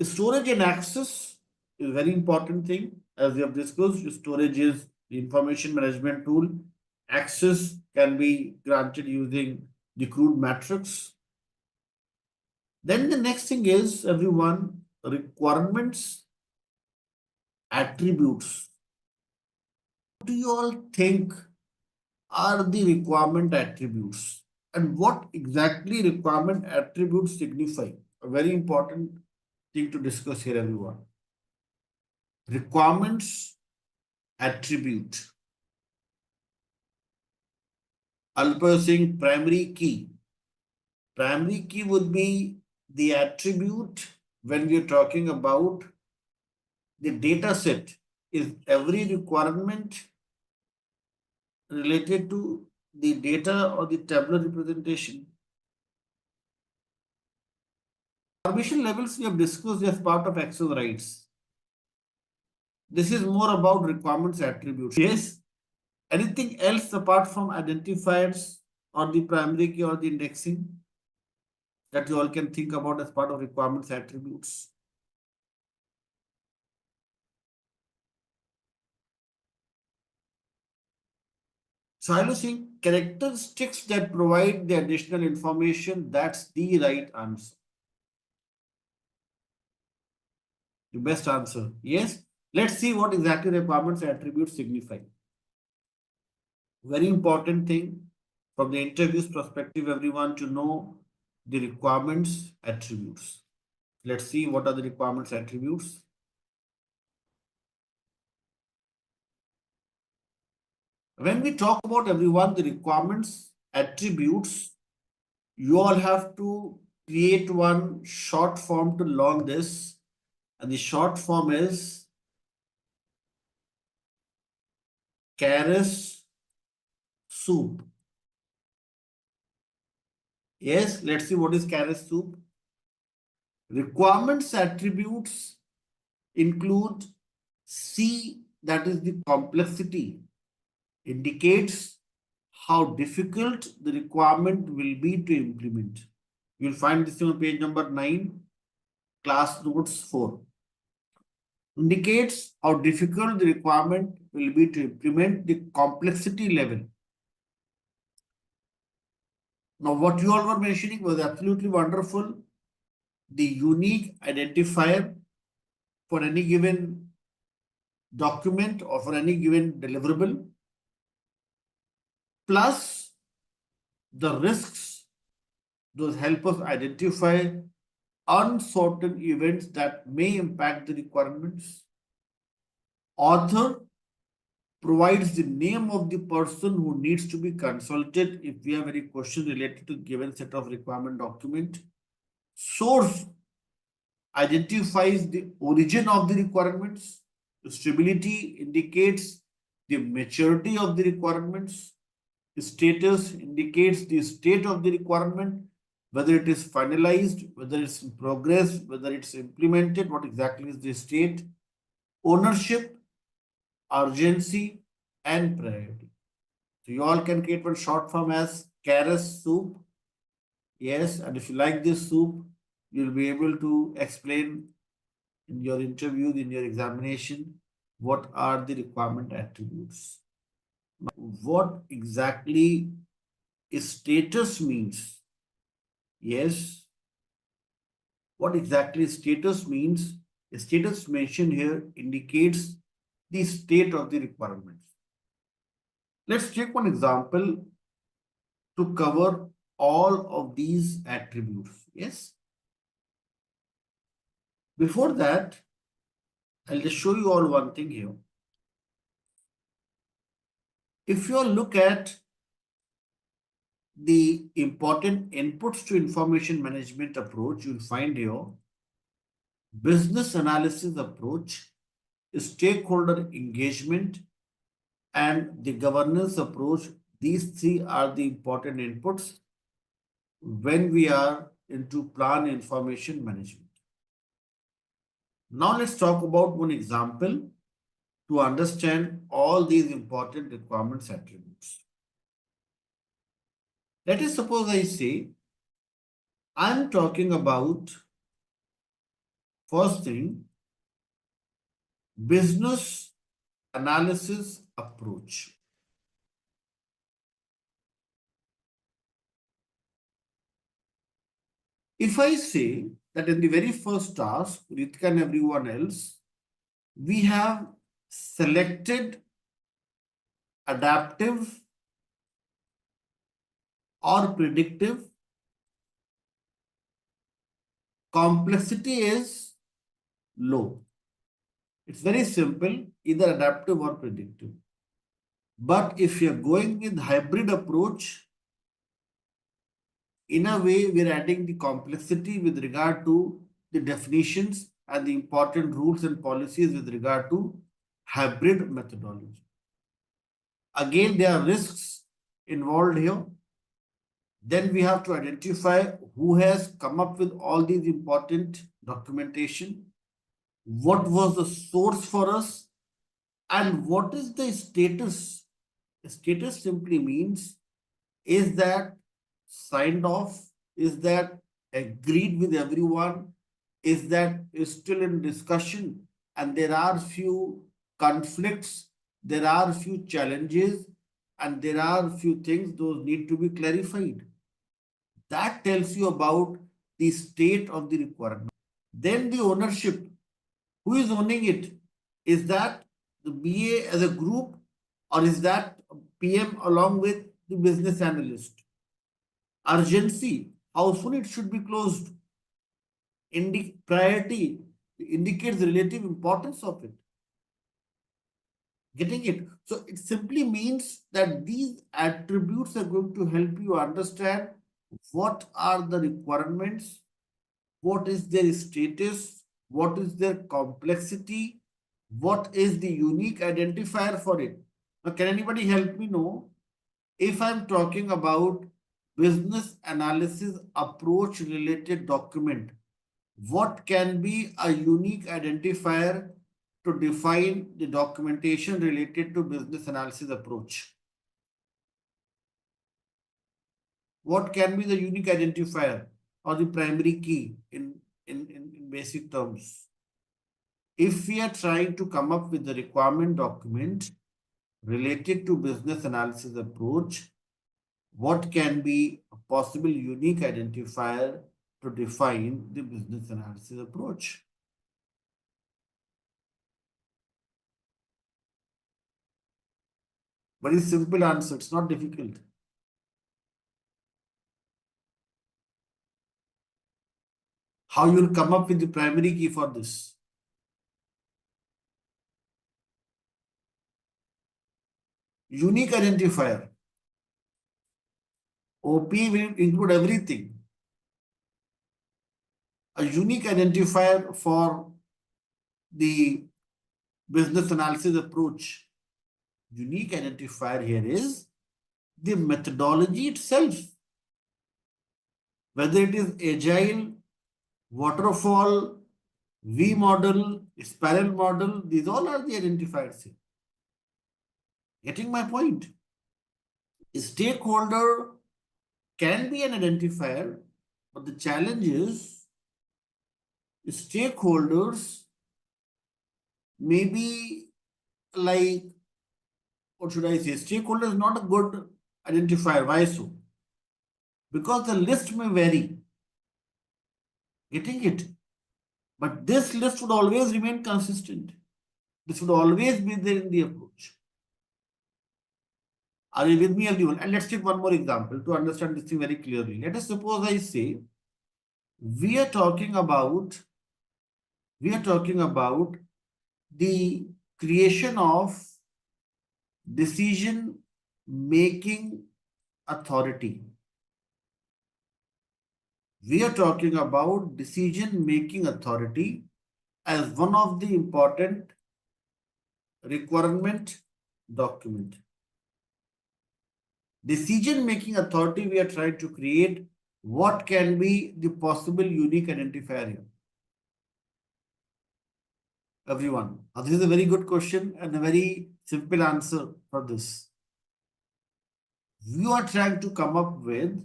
Storage and access is a very important thing. As we have discussed, storage is the information management tool. Access can be granted using the CRUD matrix. Then the next thing is, everyone, requirements attributes. What do you all think are the requirement attributes? And what exactly requirement attributes signify? A very important thing to discuss here, everyone. Requirements attribute. Alper Singh, primary key. Primary key would be the attribute when we are talking about the data set. Is every requirement related to the data or the tabular representation? Permission levels we have discussed as part of access rights. This is more about requirements attributes. Yes. Anything else apart from identifiers or the primary key or the indexing that you all can think about as part of requirements attributes? So I was saying characteristics that provide the additional information, that's the right answer. The best answer. Yes. Let's see what exactly requirements attributes signify. Very important thing from the interview's perspective, everyone, to know the requirements attributes. Let's see what are the requirements attributes. When we talk about, everyone, the requirements attributes, you all have to create one short form to learn this. And the short form is Keras soup. Yes, let's see what is Keras soup. Requirements attributes include C, that is the complexity, indicates how difficult the requirement will be to implement. You'll find this on page number 9, class notes 4. Indicates how difficult the requirement will be to implement, the complexity level. Now, what you all were mentioning was absolutely wonderful. The unique identifier for any given document or for any given deliverable, plus the risks, those help us identify uncertain events that may impact the requirements. Author provides the name of the person who needs to be consulted if we have any question related to given set of requirement document. Source identifies the origin of the requirements. Stability indicates the maturity of the requirements. Status indicates the state of the requirement, whether it is finalized, whether it's in progress, whether it's implemented, what exactly is the state. Ownership, urgency, and priority. So you all can create one short form as Keras soup. Yes, and if you like this soup, you'll be able to explain in your interview, in your examination, what are the requirement attributes. What exactly is status means? Yes. What exactly status means? Status mentioned here indicates the state of the requirements. Let's take one example to cover all of these attributes. Yes. Before that, I'll just show you all one thing here. If you all look at the important inputs to information management approach, you'll find here business analysis approach, stakeholder engagement, and the governance approach. These three are the important inputs when we are into plan information management. Now let's talk about one example to understand all these important requirements attributes. Let us suppose I say I'm talking about first thing, business analysis approach. If I say that in the very first task, Ritika and everyone else, we have selected adaptive or predictive. Complexity is low. It's very simple, either adaptive or predictive. But if you're going with hybrid approach, in a way, we're adding the complexity with regard to the definitions and the important rules and policies with regard to hybrid methodology. Again, there are risks involved here. Then we have to identify who has come up with all these important documentation, what was the source for us, and what is the status. Status simply means, is that signed off? Is that agreed with everyone? Is that is still in discussion? And there are few conflicts, there are few challenges, and there are few things those need to be clarified. That tells you about the state of the requirement. Then the ownership. Who is owning it? Is that the BA as a group, or is that PM along with the business analyst? Urgency. How soon it should be closed? Priority indicates the relative importance of it. Getting it? So it simply means that these attributes are going to help you understand what are the requirements, what is their status, what is their complexity, what is the unique identifier for it. Now, can anybody help me know if I'm talking about business analysis approach related document, what can be a unique identifier to define the documentation related to business analysis approach? What can be the unique identifier or the primary key in basic terms? If we are trying to come up with the requirement document related to business analysis approach, what can be a possible unique identifier to define the business analysis approach? Very simple answer. It's not difficult. How you will come up with the primary key for this? Unique identifier. OP will include everything. A unique identifier for the business analysis approach. Unique identifier here is the methodology itself. Whether it is agile, waterfall, V model, spiral model, these all are the identifiers here. Getting my point? A stakeholder can be an identifier, but the challenge is stakeholders may be like, what should I say? Stakeholder is not a good identifier. Why so? Because the list may vary. Getting it? But this list would always remain consistent. This would always be there in the approach. Are you with me, everyone? And let's take one more example to understand this thing very clearly. Let us suppose I say we are talking about the creation of decision making authority. We are talking about decision making authority as one of the important requirement document. Decision making authority we are trying to create. What can be the possible unique identifier here? Everyone. Now, this is a very good question and a very simple answer for this. You are trying to come up with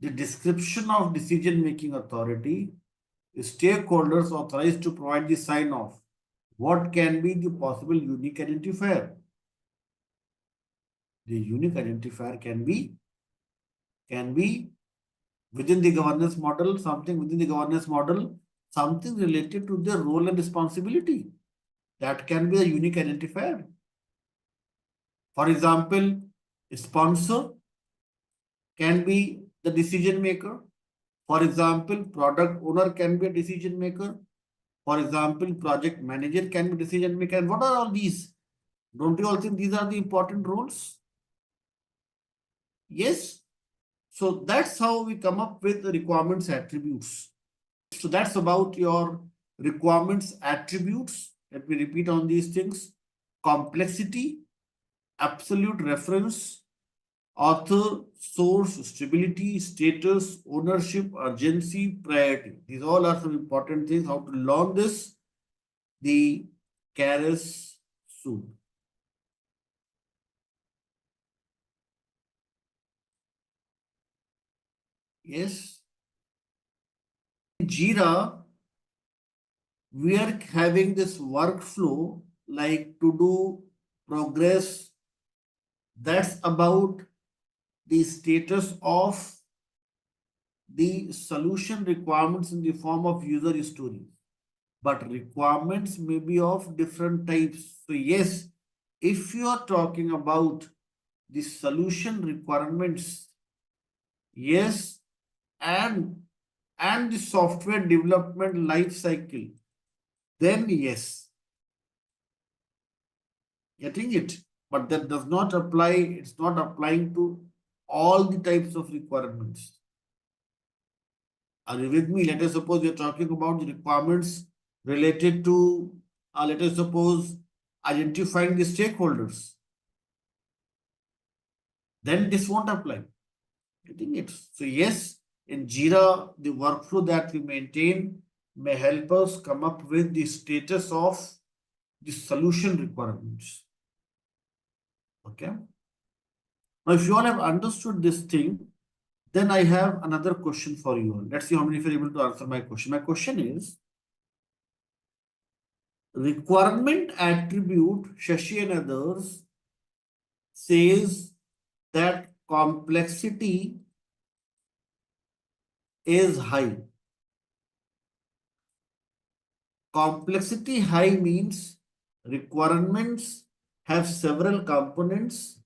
the description of decision making authority, stakeholders authorized to provide the sign off. What can be the possible unique identifier? The unique identifier can be Within the governance model, something within the governance model, something related to their role and responsibility. That can be a unique identifier. For example, a sponsor can be the decision maker. For example, product owner can be a decision maker. For example, project manager can be decision maker. And what are all these? Don't you all think these are the important roles? Yes. So that's how we come up with the requirements attributes. So that's about your requirements attributes. Let me repeat on these things. Complexity, absolute reference, author, source, stability, status, ownership, urgency, priority. These all are some important things. How to learn this? The Keras soup. Yes. In Jira, we are having this workflow like to do progress. That's about the status of the solution requirements in the form of user stories. But requirements may be of different types. So yes, if you are talking about the solution requirements, yes, and the software development life cycle, then yes, getting it. But that does not apply, it's not applying to all the types of requirements. Are you with me? Let us suppose we are talking about the requirements related to, let us suppose, identifying the stakeholders. Then this won't apply. Getting it? So yes, in Jira, the workflow that we maintain may help us come up with the status of the solution requirements. Okay. Now, if you all have understood this thing, then I have another question for you all. Let's see how many of you are able to answer my question. My question is, requirement attribute, Shashi and others, says that complexity is high. Complexity high means requirements have several components.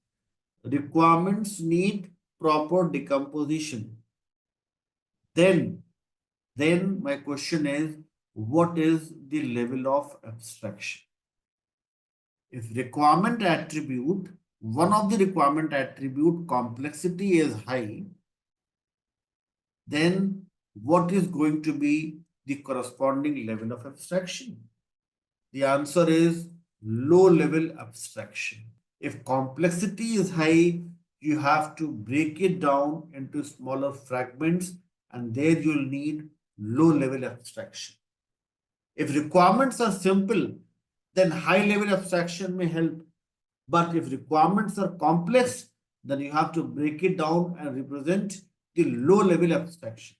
Requirements need proper decomposition. Then my question is, what is the level of abstraction? If requirement attribute, one of the requirement attribute complexity is high, then what is going to be the corresponding level of abstraction? The answer is low level abstraction. If complexity is high, you have to break it down into smaller fragments, and there you'll need low level abstraction. If requirements are simple, then high level abstraction may help. But if requirements are complex, then you have to break it down and represent the low level abstraction.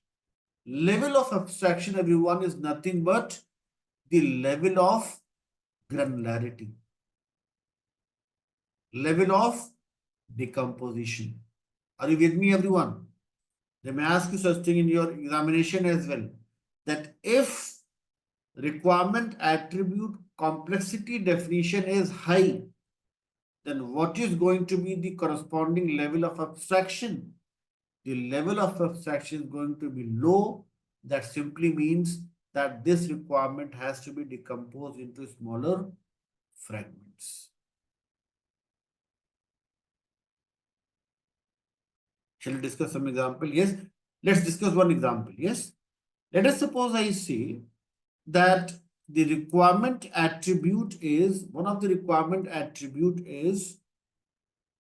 Level of abstraction, everyone, is nothing but the level of granularity, level of decomposition. Are you with me, everyone? They may ask you such thing in your examination as well, that if requirement attribute complexity definition is high, then what is going to be the corresponding level of abstraction? The level of abstraction is going to be low. That simply means that this requirement has to be decomposed into smaller fragments. Shall we discuss some example? Yes. Let's discuss one example. Yes. Let us suppose I say that the requirement attribute is, one of the requirement attribute is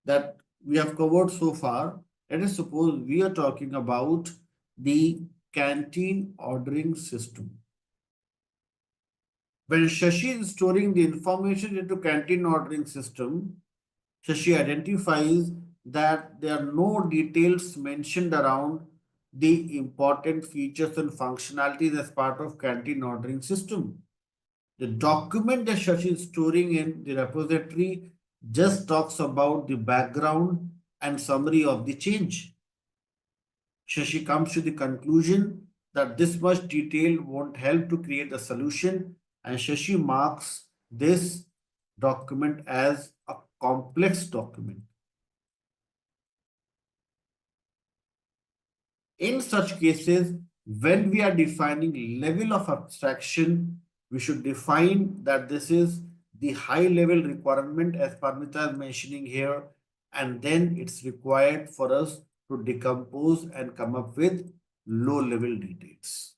that we have covered so far. Let us suppose we are talking about the canteen ordering system. When Shashi is storing the information into canteen ordering system, Shashi identifies that there are no details mentioned around the important features and functionalities as part of canteen ordering system. The document that Shashi is storing in the repository just talks about the background and summary of the change. Shashi comes to the conclusion that this much detail won't help to create a solution, and Shashi marks this document as a complex document. In such cases, when we are defining level of abstraction, we should define that this is the high level requirement as Parmita is mentioning here, and then it's required for us to decompose and come up with low level details.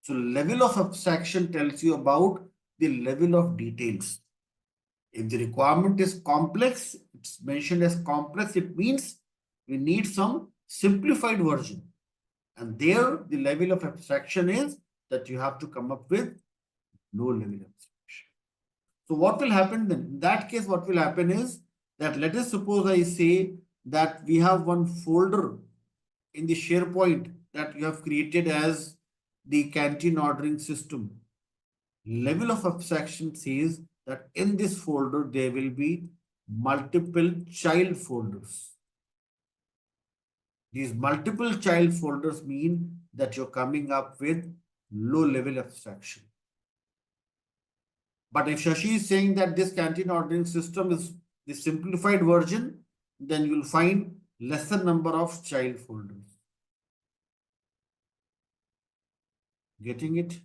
So level of abstraction tells you about the level of details. If the requirement is complex, it's mentioned as complex, it means we need some simplified version. And there, the level of abstraction is that you have to come up with low level abstraction. So what will happen then? In that case, what will happen is that let us suppose I say that we have one folder in the SharePoint that you have created as the canteen ordering system. Level of abstraction says that in this folder, there will be multiple child folders. These multiple child folders mean that you're coming up with low level abstraction. But if Shashi is saying that this canteen ordering system is the simplified version, then you'll find lesser number of child folders. Getting it?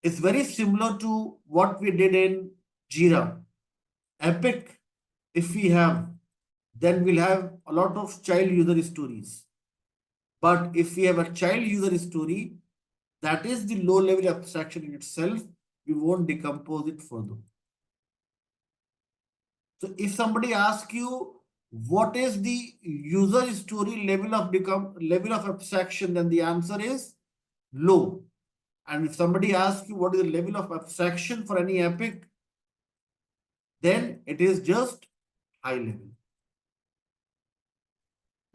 It's very similar to what we did in Jira. Epic, if we have, then we'll have a lot of child user stories. But if we have a child user story, that is the low level abstraction in itself. We won't decompose it further. So if somebody asks you what is the user story level of abstraction, then the answer is low. And if somebody asks you what is the level of abstraction for any epic, then it is just high level.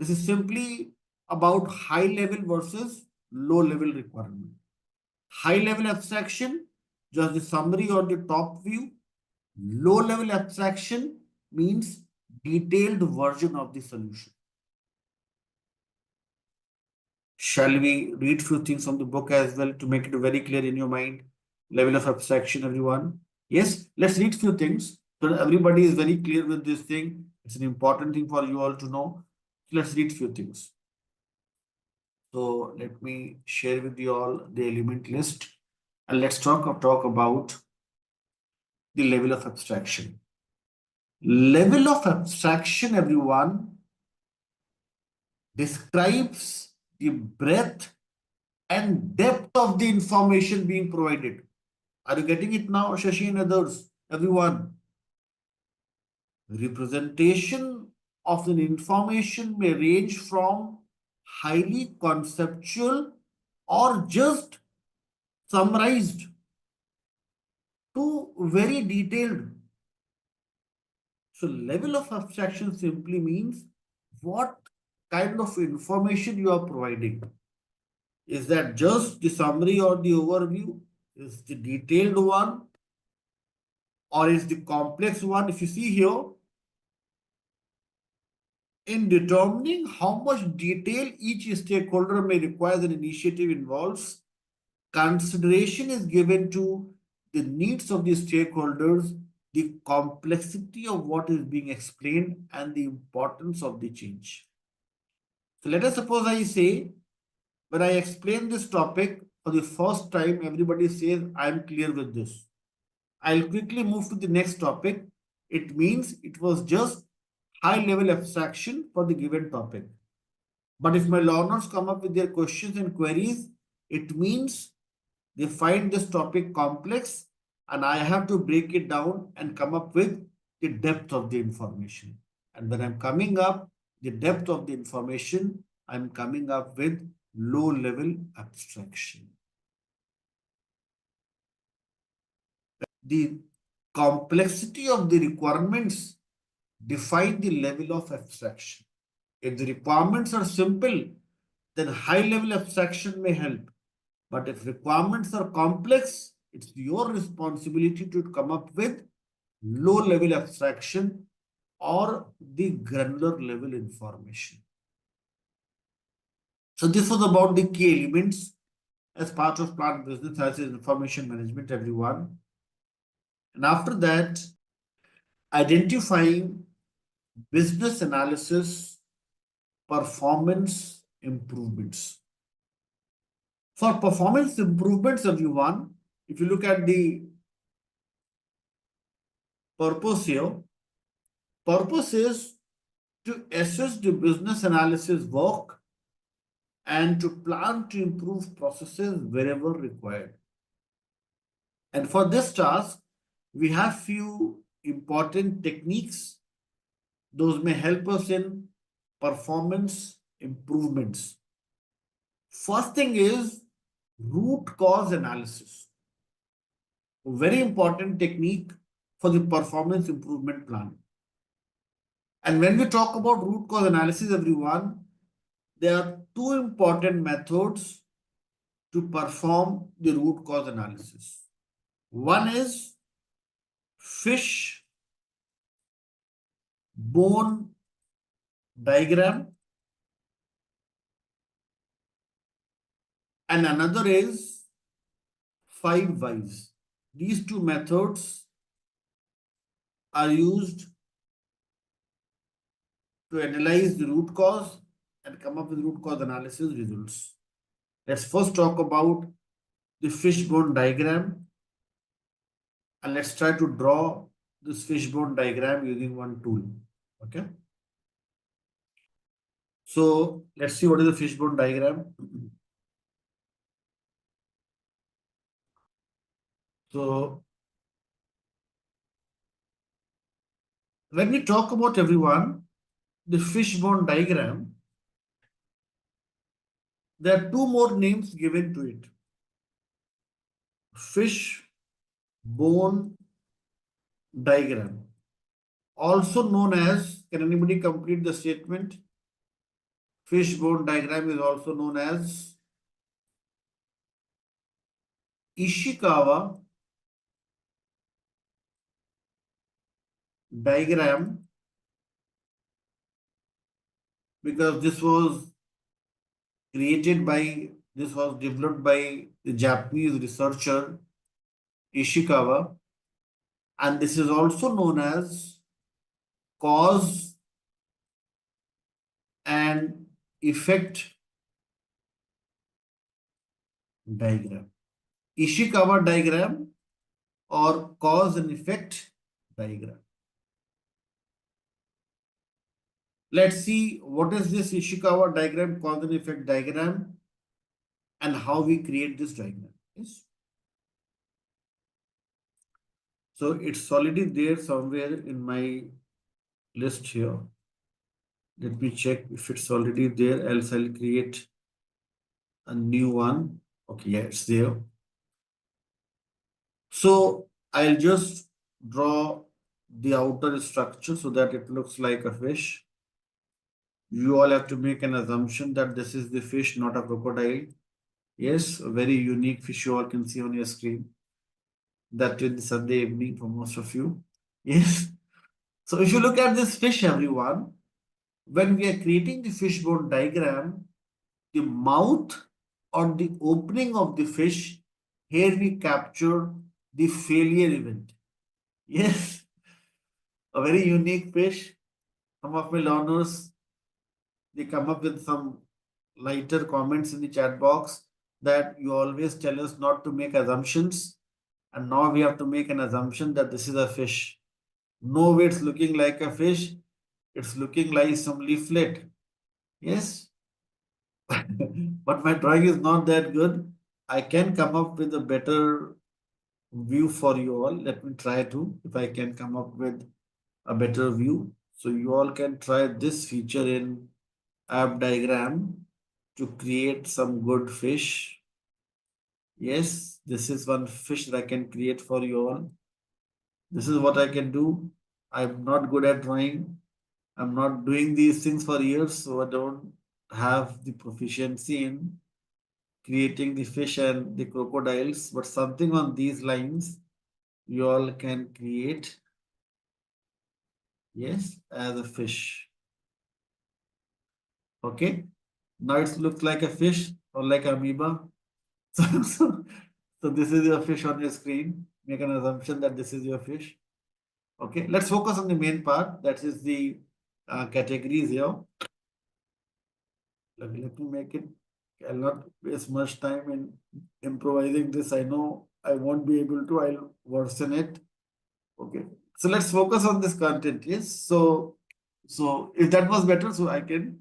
This is simply about high level versus low level requirement. High level abstraction, just the summary or the top view. Low level abstraction means detailed version of the solution. Shall we read few things from the book as well to make it very clear in your mind? Level of abstraction, everyone. Yes, let's read few things so that everybody is very clear with this thing. It's an important thing for you all to know. Let's read few things. So let me share with you all the element list and let's talk about the level of abstraction. Level of abstraction, everyone, describes the breadth and depth of the information being provided. Are you getting it now, Shashi and others? Everyone. Representation of the information may range from highly conceptual or just summarized to very detailed. So level of abstraction simply means what kind of information you are providing. Is that just the summary or the overview? Is the detailed one? Or is the complex one? If you see here, in determining how much detail each stakeholder may require an initiative involves, consideration is given to the needs of the stakeholders, the complexity of what is being explained, and the importance of the change. So let us suppose I say, when I explain this topic for the first time, everybody says, I'm clear with this. I'll quickly move to the next topic. It means it was just high level abstraction for the given topic. But if my learners come up with their questions and queries, it means they find this topic complex and I have to break it down and come up with the depth of the information. And when I'm coming up the depth of the information, I'm coming up with low level abstraction. The complexity of the requirements define the level of abstraction. If the requirements are simple, then high level abstraction may help. But if requirements are complex, it's your responsibility to come up with low level abstraction or the granular level information. So this was about the key elements as part of plant business as information management, everyone. And after that, identifying business analysis performance improvements. For performance improvements, everyone, if you look at the purpose here, purpose is to assess the business analysis work and to plan to improve processes wherever required. And for this task, we have few important techniques. Those may help us in performance improvements. First thing is root cause analysis. A very important technique for the performance improvement plan. And when we talk about root cause analysis, everyone, there are two important methods to perform the root cause analysis. One is fish bone diagram, and another is 5 whys. These two methods are used to analyze the root cause and come up with root cause analysis results. Let's first talk about the fishbone diagram, and let's try to draw this fishbone diagram using one tool. Okay. So let's see what is the fishbone diagram. So when we talk about, everyone, the fishbone diagram, there are two more names given to it. Fish bone diagram, also known as, can anybody complete the statement? Fish bone diagram is also known as Ishikawa diagram, because this was developed by the Japanese researcher Ishikawa, and this is also known as cause and effect diagram. Ishikawa diagram or cause and effect diagram. Let's see what is this Ishikawa diagram, cause and effect diagram, and how we create this diagram. Yes. So it's already there somewhere in my list here. Let me check if it's already there, else I'll create a new one. Okay, yeah, it's there. So I'll just draw the outer structure so that it looks like a fish. You all have to make an assumption that this is the fish, not a crocodile. Yes, a very unique fish you all can see on your screen. That in the Sunday evening for most of you. Yes. So if you look at this fish, everyone, when we are creating the fishbone diagram, the mouth or the opening of the fish, here we capture the failure event. Yes, a very unique fish. Some of my learners, they come up with some lighter comments in the chat box that you always tell us not to make assumptions. And now we have to make an assumption that this is a fish. No way it's looking like a fish. It's looking like some leaflet. Yes. But my drawing is not that good. I can come up with a better view for you all. Let me try to, if I can come up with a better view. So you all can try this feature in app diagram to create some good fish. Yes, this is one fish that I can create for you all. This is what I can do. I'm not good at drawing. I'm not doing these things for years, so I don't have the proficiency in creating the fish and the crocodiles, but something on these lines you all can create. Yes, as a fish. Okay. Now it looks like a fish or like amoeba. So, so, so this is your fish on your screen. Make an assumption that this is your fish. Okay. Let's focus on the main part. That is the categories here. Let me make it. I'll not waste much time in improvising this. I know I won't be able to. I'll worsen it. Okay. So let's focus on this content. Yes. So if that was better, so I can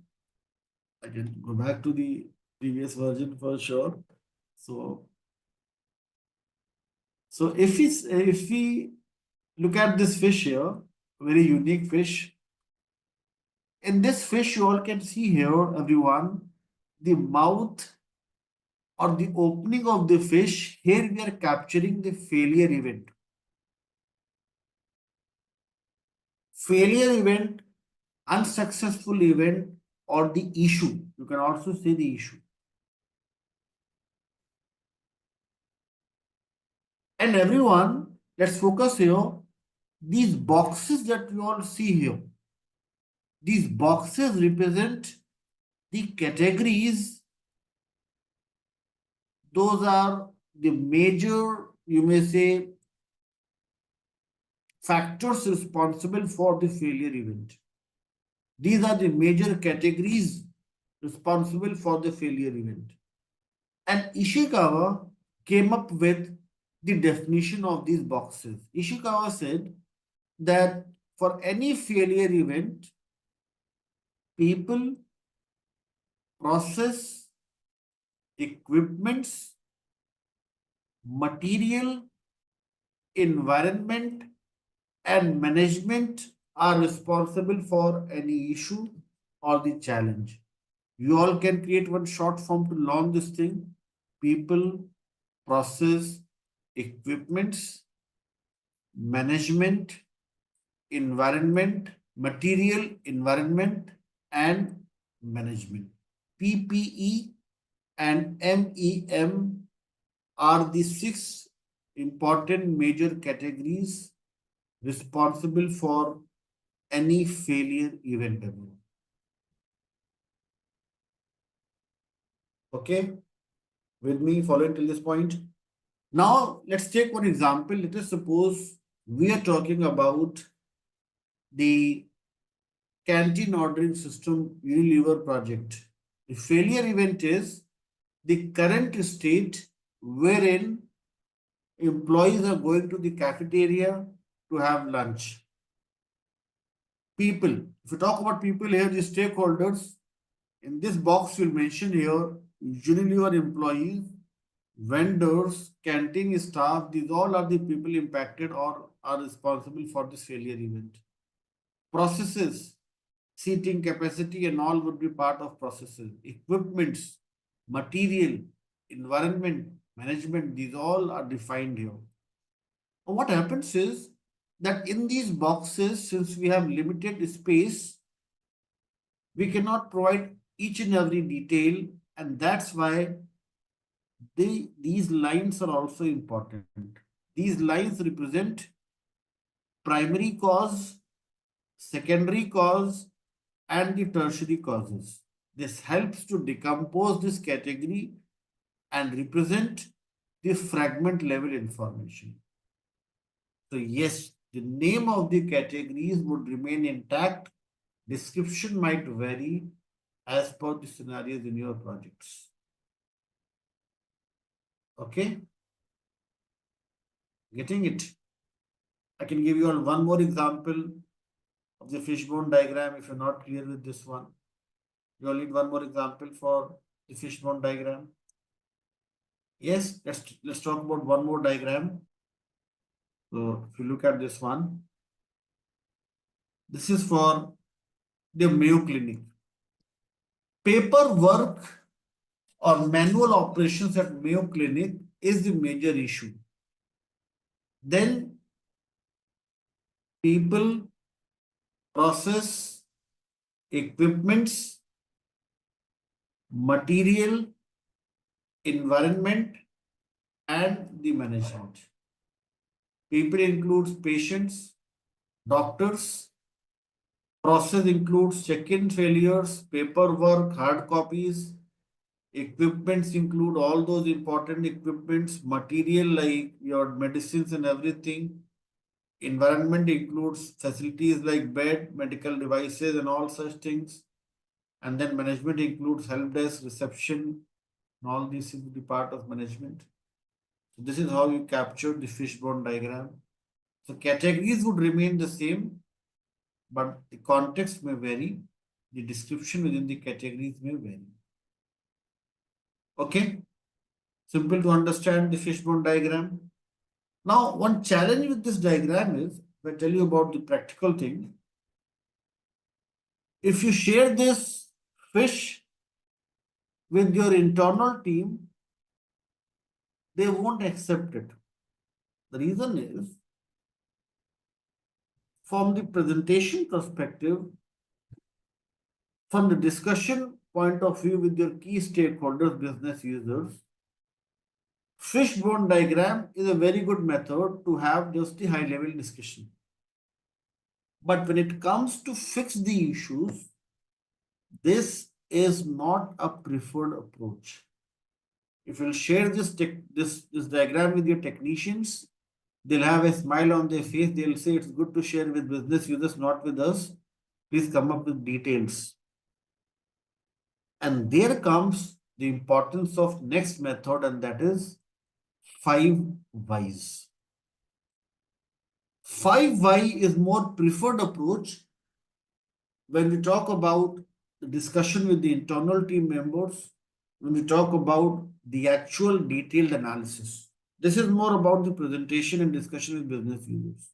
go back to the previous version for sure. So so if we look at this fish here, very unique fish. In this fish, you all can see here, everyone, the mouth or the opening of the fish. Here we are capturing the failure event. Failure event, unsuccessful event, or the issue. You can also say the issue. And everyone, let's focus here. These boxes that you all see here, these boxes represent the categories. Those are the major, you may say, factors responsible for the failure event. These are the major categories responsible for the failure event. And Ishikawa came up with the definition of these boxes. Ishikawa said that for any failure event, people, process, equipments, material, environment, and management are responsible for any issue or the challenge. You all can create one short form to learn this thing. People, process, equipments, management, environment, material, environment, and management. PPE and MEM are the six important major categories responsible for any failure event. Okay, with me, following till this point. Now, let's take one example. Let us suppose we are talking about the canteen ordering system Unilever project. The failure event is the current state wherein employees are going to the cafeteria to have lunch. People, if you talk about people here, the stakeholders, in this box you'll mention here, Unilever employees, vendors, canteen staff, these all are the people impacted or are responsible for this failure event. Processes, seating capacity and all would be part of processes. Equipments, material, environment, management, these all are defined here. What happens is that in these boxes, since we have limited space, we cannot provide each and every detail, and that's why these lines are also important. These lines represent primary cause, secondary cause, and the tertiary causes. This helps to decompose this category and represent the fragment level information. So yes, the name of the categories would remain intact. Description might vary as per the scenarios in your projects. Okay, getting it? I can give you all one more example of the fishbone diagram if you're not clear with this one. You all need one more example for the fishbone diagram. Yes, let's talk about one more diagram. So if you look at this one, this is for the Mayo Clinic. Paperwork or manual operations at Mayo Clinic is the major issue. Then people, process, equipments, material, environment, and the management. People includes patients, doctors, Process includes check-in failures, paperwork, hard copies. Equipments include all those important equipments, material like your medicines and everything. Environment includes facilities like bed, medical devices, and all such things. And then management includes help desk, reception, and all these will be part of management. So this is how you capture the fishbone diagram. So categories would remain the same, but the context may vary. The description within the categories may vary. Okay, simple to understand the fishbone diagram. Now, one challenge with this diagram is, if I tell you about the practical thing, if you share this fish with your internal team, they won't accept it. The reason is, from the presentation perspective, from the discussion point of view with your key stakeholders, business users, fishbone diagram is a very good method to have just the high level discussion. But when it comes to fix the issues, this is not a preferred approach. If you'll share this diagram with your technicians, they'll have a smile on their face. They'll say it's good to share with business users, not with us. Please come up with details. And there comes the importance of next method, and that is 5 whys. 5 why is more preferred approach when we talk about the discussion with the internal team members, when we talk about the actual detailed analysis. This is more about the presentation and discussion with business users.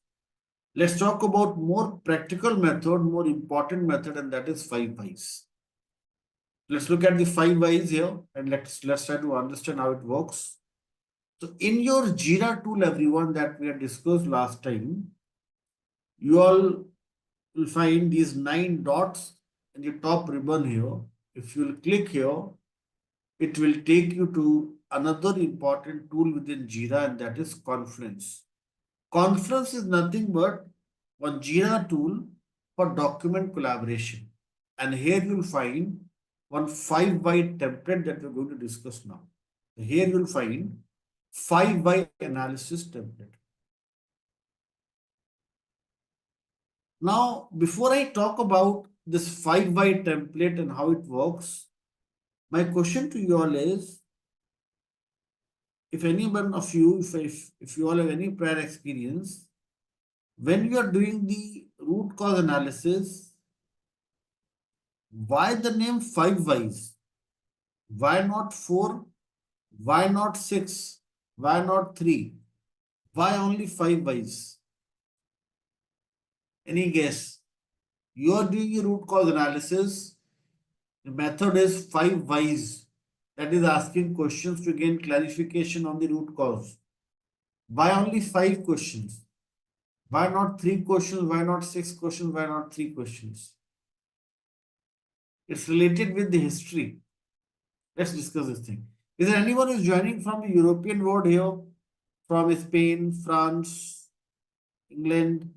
Let's talk about more practical method, more important method, and that is 5 whys. Let's look at the 5 whys here and let's try to understand how it works. So in your Jira tool, everyone, that we had discussed last time, you all will find these 9 dots in the top ribbon here. If you will click here, it will take you to another important tool within Jira, and that is Confluence. Confluence is nothing but one Jira tool for document collaboration. And here you'll find one 5 why template that we're going to discuss now. Here you'll find 5 why analysis template. Now, before I talk about this 5 why template and how it works, my question to you all is, if any one of you, if you all have any prior experience, when you are doing the root cause analysis, why the name 5 whys? Why not 4? Why not 6? Why not 3? Why only 5 whys? Any guess? You are doing a root cause analysis. The method is 5 whys. That is asking questions to gain clarification on the root cause. Why only 5 questions? Why not 3 questions? Why not 6 questions? Why not 3 questions? It's related with the history. Let's discuss this thing. Is there anyone who's joining from the European world here? From Spain, France, England,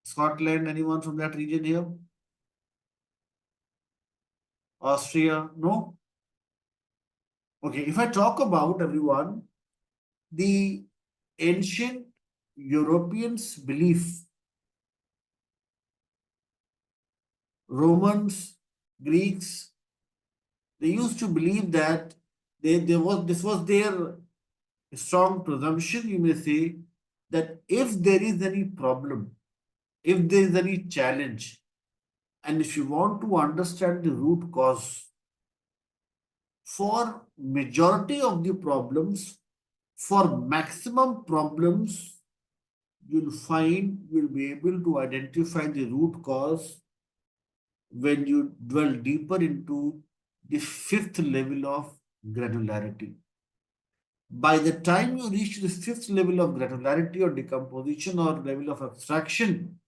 Scotland? Anyone from that region here? Austria? No? Okay, if I talk about everyone, the ancient Europeans' belief, Romans, Greeks, they used to believe that this was their strong presumption, you may say, that if there is any problem, if there is any challenge, and if you want to understand the root cause, for majority of the problems, for maximum problems, you'll be able to identify the root cause when you dwell deeper into the fifth level of granularity. By the time you reach the fifth level of granularity or decomposition or level of abstraction,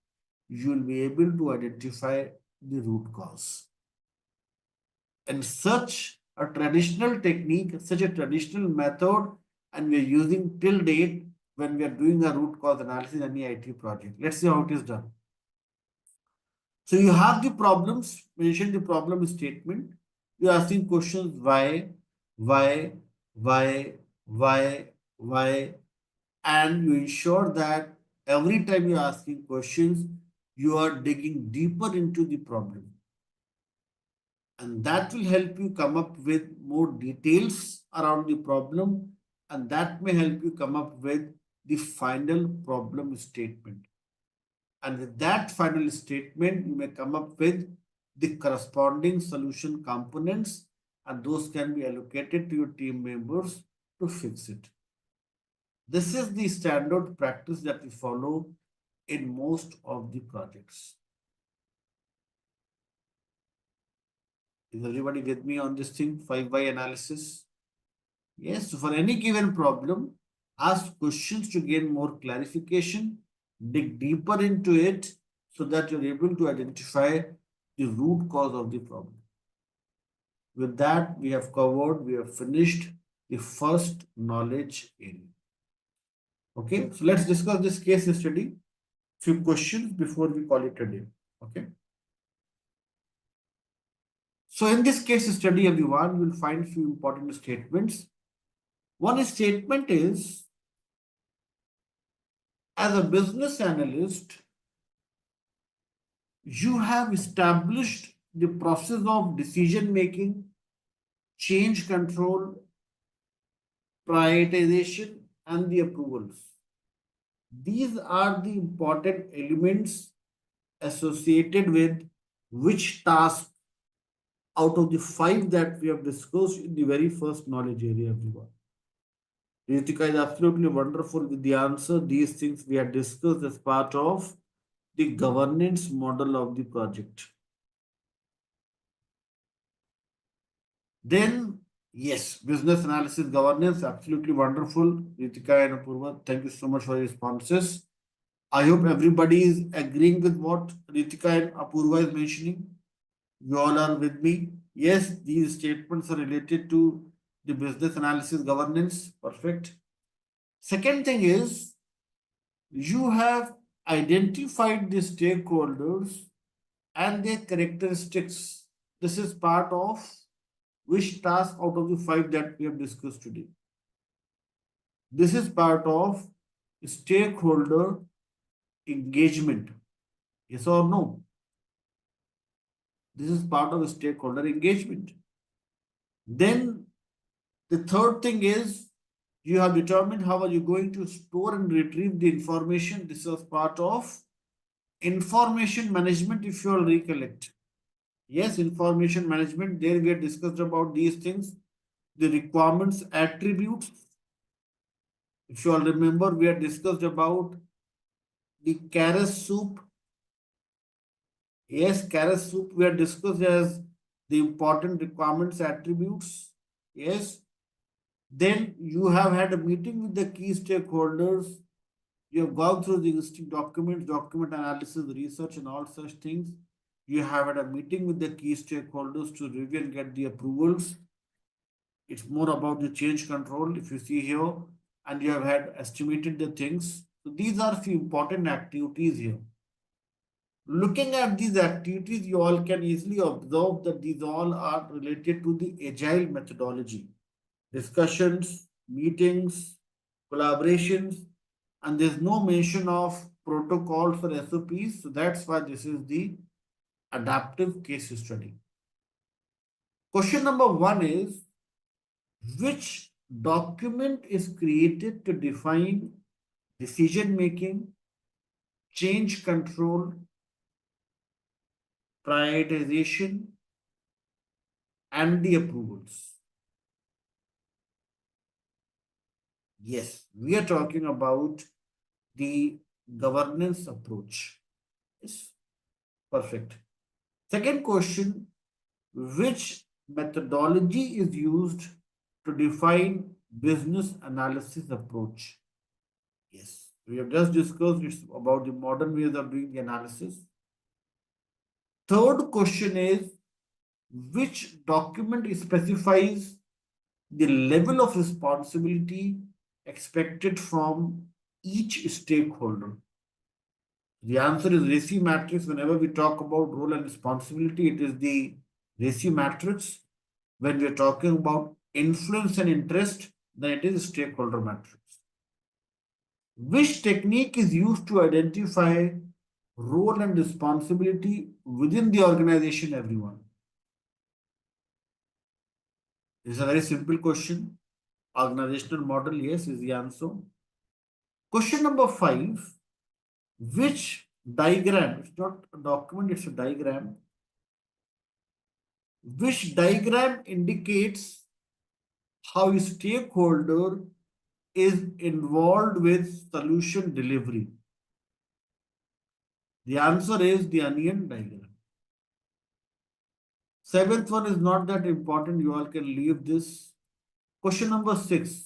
you will be able to identify the root cause. And such a traditional technique, such a traditional method, and we are using till date when we are doing a root cause analysis in any IT project. Let's see how it is done. So you have the problems, mention the problem statement. You're asking questions why, why, why, why, and you ensure that every time you're asking questions, you are digging deeper into the problem. And that will help you come up with more details around the problem, and that may help you come up with the final problem statement. And with that final statement, you may come up with the corresponding solution components, and those can be allocated to your team members to fix it. This is the standard practice that we follow in most of the projects. Is everybody with me on this thing? 5 by analysis. Yes, so for any given problem, ask questions to gain more clarification, dig deeper into it so that you're able to identify the root cause of the problem. With that, we have finished the first knowledge area. Okay, so let's discuss this case study. Few questions before we call it a day. Okay. So in this case study, everyone will find few important statements. One statement is, as a business analyst, you have established the process of decision making, change control, prioritization, and the approvals. These are the important elements associated with which task out of the 5 that we have discussed in the very first knowledge area, everyone. Ritika is absolutely wonderful with the answer. These things we have discussed as part of the governance model of the project. Then, yes, business analysis governance, absolutely wonderful. Ritika and Apurva, thank you so much for your responses. I hope everybody is agreeing with what Ritika and Apurva is mentioning. You all are with me. Yes, these statements are related to the business analysis governance. Perfect. Second thing is, you have identified the stakeholders and their characteristics. This is part of which task out of the 5 that we have discussed today? This is part of stakeholder engagement. Yes or no? This is part of stakeholder engagement. Then the third thing is, you have determined how are you going to store and retrieve the information. This is part of information management, if you all recollect. Yes, information management. There we have discussed about these things, the requirements, attributes. If you all remember, we had discussed about the carrot soup. Yes, carrot soup we had discussed as the important requirements, attributes. Yes. Then you have had a meeting with the key stakeholders. You have gone through the existing documents, document analysis, research, and all such things. You have had a meeting with the key stakeholders to review and get the approvals. It's more about the change control, if you see here, and you have had estimated the things. So these are few important activities here. Looking at these activities, you all can easily observe that these all are related to the agile methodology. Discussions, meetings, collaborations, and there's no mention of protocols or SOPs. So that's why this is the adaptive case study. Question number 1 is, which document is created to define decision making, change control, prioritization, and the approvals? Yes, we are talking about the governance approach. Yes, perfect. Second question, which methodology is used to define business analysis approach? Yes, we have just discussed it's about the modern ways of doing the analysis. Third question is, which document specifies the level of responsibility expected from each stakeholder? The answer is ratio matrix. Whenever we talk about role and responsibility, it is the ratio matrix. When we are talking about influence and interest, then it is stakeholder matrix. Which technique is used to identify role and responsibility within the organization, everyone? This is a very simple question. Organizational model, yes, is the answer. Question number 5. Which diagram, it's not a document, it's a diagram. Which diagram indicates how a stakeholder is involved with solution delivery? The answer is the onion diagram. Seventh one is not that important. You all can leave this. Question number 6.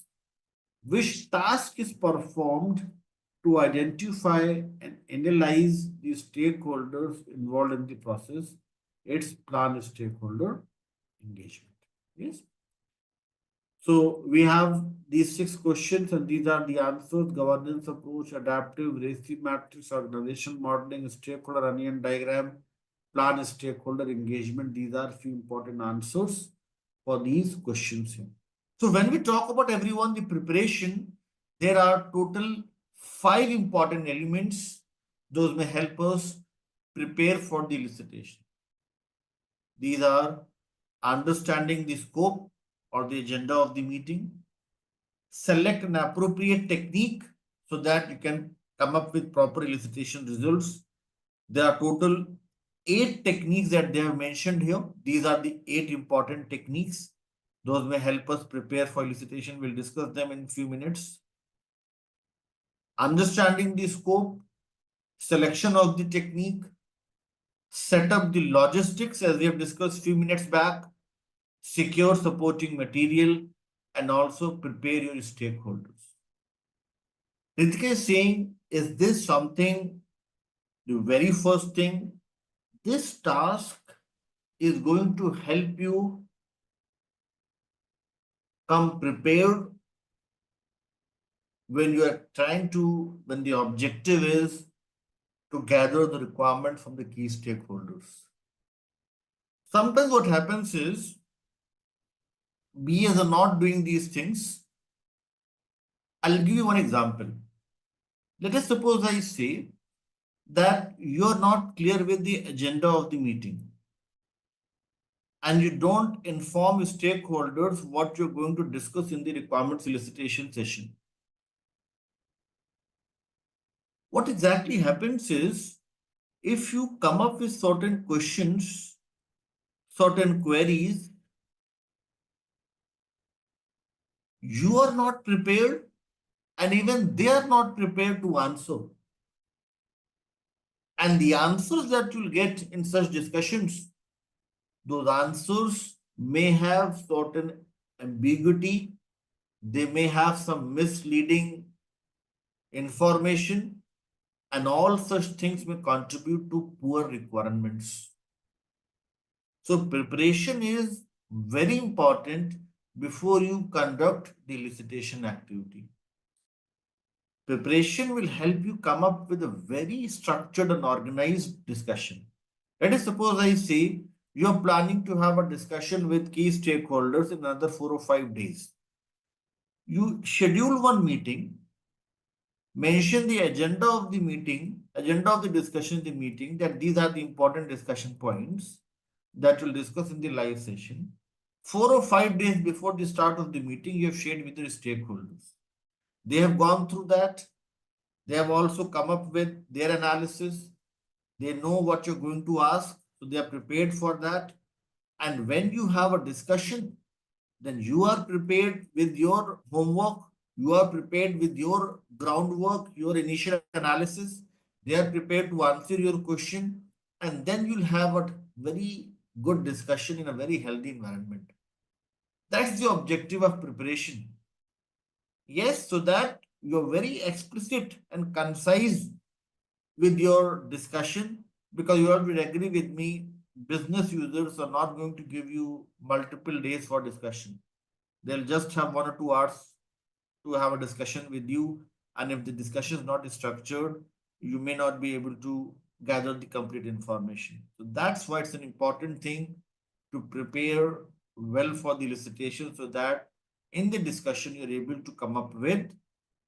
Which task is performed to identify and analyze the stakeholders involved in the process? Its plan is stakeholder engagement. Yes. So we have these 6 questions and these are the answers: governance approach, adaptive, ratio matrix, organization modeling, stakeholder onion diagram, plan, stakeholder engagement. These are few important answers for these questions here. So when we talk about everyone, the preparation, there are total 5 important elements. Those may help us prepare for the elicitation. These are understanding the scope or the agenda of the meeting, select an appropriate technique so that you can come up with proper elicitation results. There are total 8 techniques that they have mentioned here. These are the 8 important techniques. Those may help us prepare for elicitation. We'll discuss them in a few minutes. Understanding the scope, selection of the technique, set up the logistics as we have discussed a few minutes back, secure supporting material, and also prepare your stakeholders. Ritika is saying, is this something, the very first thing, this task is going to help you come prepared when you are trying to, when the objective is to gather the requirement from the key stakeholders. Sometimes what happens is, BAs are not doing these things. I'll give you one example. Let us suppose I say that you are not clear with the agenda of the meeting and you don't inform stakeholders what you're going to discuss in the requirement solicitation session. What exactly happens is, if you come up with certain questions, certain queries, you are not prepared and even they are not prepared to answer. And the answers that you'll get in such discussions, those answers may have certain ambiguity, they may have some misleading information, and all such things may contribute to poor requirements. So preparation is very important before you conduct the elicitation activity. Preparation will help you come up with a very structured and organized discussion. Let us suppose I say you are planning to have a discussion with key stakeholders in another 4 or 5 days. You schedule one meeting, mention the agenda of the meeting, agenda of the discussion in the meeting, that these are the important discussion points that we'll discuss in the live session. 4 or 5 days before the start of the meeting, you have shared with your stakeholders. They have gone through that. They have also come up with their analysis. They know what you're going to ask, so they are prepared for that. And when you have a discussion, then you are prepared with your homework, you are prepared with your groundwork, your initial analysis. They are prepared to answer your question, and then you'll have a very good discussion in a very healthy environment. That's the objective of preparation. Yes, so that you're very explicit and concise with your discussion, because you already agree with me, business users are not going to give you multiple days for discussion. They'll just have 1 or 2 hours to have a discussion with you. And if the discussion is not structured, you may not be able to gather the complete information. So that's why it's an important thing to prepare well for the elicitation so that in the discussion you're able to come up with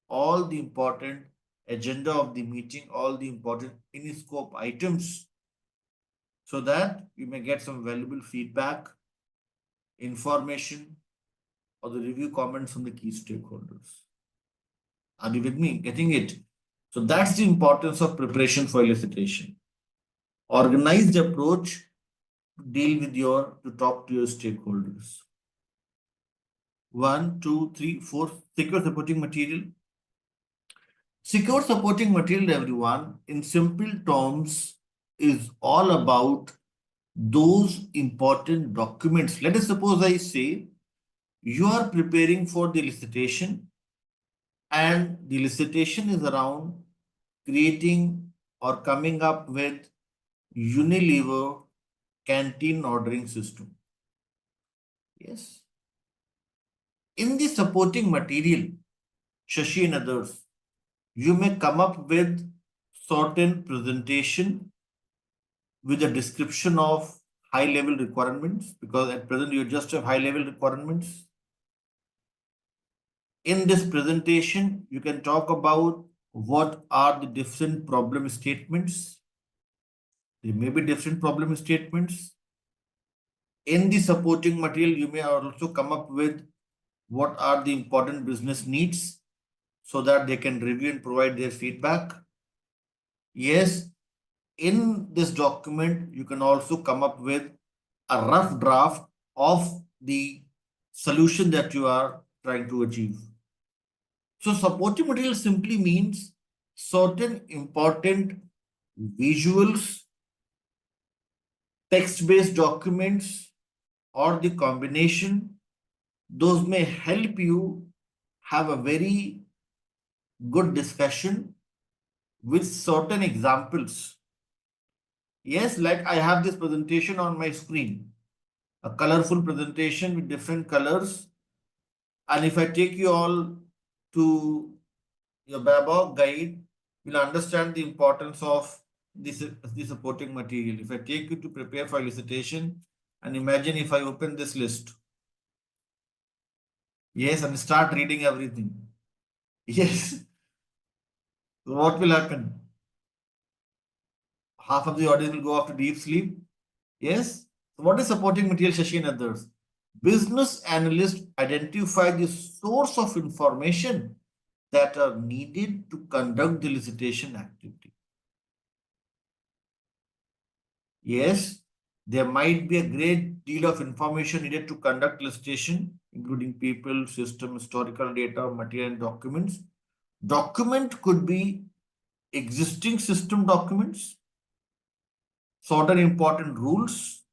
all the important agenda of the meeting, all the important in scope items so that you may get some valuable feedback, information, or the review comments from the key stakeholders. Are you with me? Getting it? So that's the importance of preparation for elicitation. Organized approach to deal with to talk to your stakeholders. One, two, three, four. Secure supporting material. Secure supporting material, everyone, in simple terms, is all about those important documents. Let us suppose I say you are preparing for the elicitation, and the elicitation is around creating or coming up with Unilever canteen ordering system. Yes. In the supporting material, Shashi and others, you may come up with certain presentation with a description of high level requirements because at present you just have high level requirements. In this presentation, you can talk about what are the different problem statements. There may be different problem statements. In the supporting material, you may also come up with what are the important business needs so that they can review and provide their feedback. Yes, in this document, you can also come up with a rough draft of the solution that you are trying to achieve. So supporting material simply means certain important visuals, text-based documents, or the combination. Those may help you have a very good discussion with certain examples. Yes, like I have this presentation on my screen, a colorful presentation with different colors. And if I take you all to your Babok guide, you'll understand the importance of the supporting material. If I take you to prepare for elicitation, and imagine if I open this list, yes, and start reading everything. Yes, what will happen? Half of the audience will go off to deep sleep. Yes. So what is supporting material, Shashi and others? Business analysts identify the source of information that are needed to conduct the elicitation activity. Yes, there might be a great deal of information needed to conduct elicitation, including people, system, historical data, material, and documents. Document could be existing system documents, certain important rules,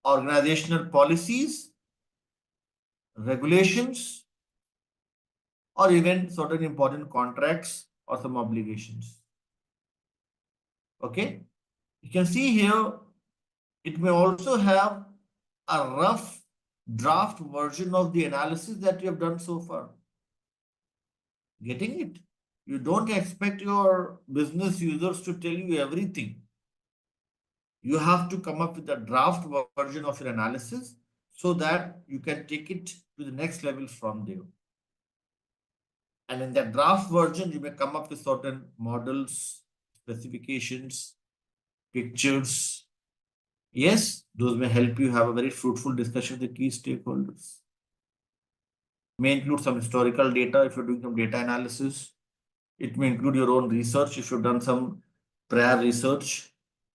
organizational policies, regulations, or even certain important contracts or some obligations. Okay, you can see here it may also have a rough draft version of the analysis that you have done so far. Getting it? You don't expect your business users to tell you everything. You have to come up with a draft version of your analysis so that you can take it to the next level from there. And in that draft version, you may come up with certain models, specifications, pictures. Yes, those may help you have a very fruitful discussion with the key stakeholders. May include some historical data if you're doing some data analysis. It may include your own research if you've done some prior research.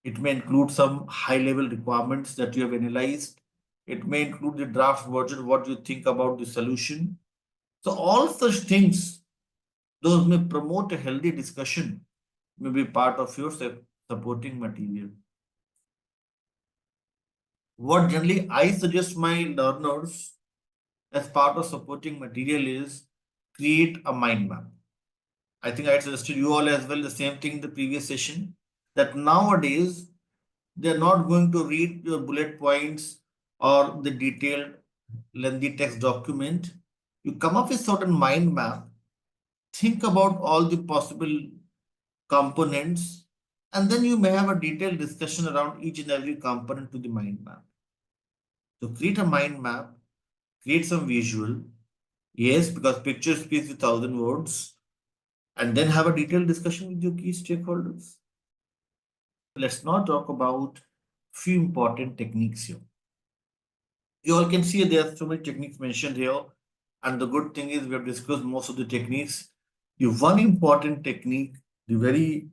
It may include some high level requirements that you have analyzed. It may include the draft version, what you think about the solution. So all such things, those may promote a healthy discussion, may be part of your supporting material. What generally I suggest my learners as part of supporting material is create a mind map. I think I suggested you all as well the same thing in the previous session that nowadays they're not going to read your bullet points or the detailed lengthy text document. You come up with certain mind map, think about all the possible components, and then you may have a detailed discussion around each and every component to the mind map. So create a mind map, create some visual, yes, because picture speaks 1,000 words, and then have a detailed discussion with your key stakeholders. Let's now talk about few important techniques here. You all can see there are so many techniques mentioned here, and the good thing is we have discussed most of the techniques. The one important technique, the very,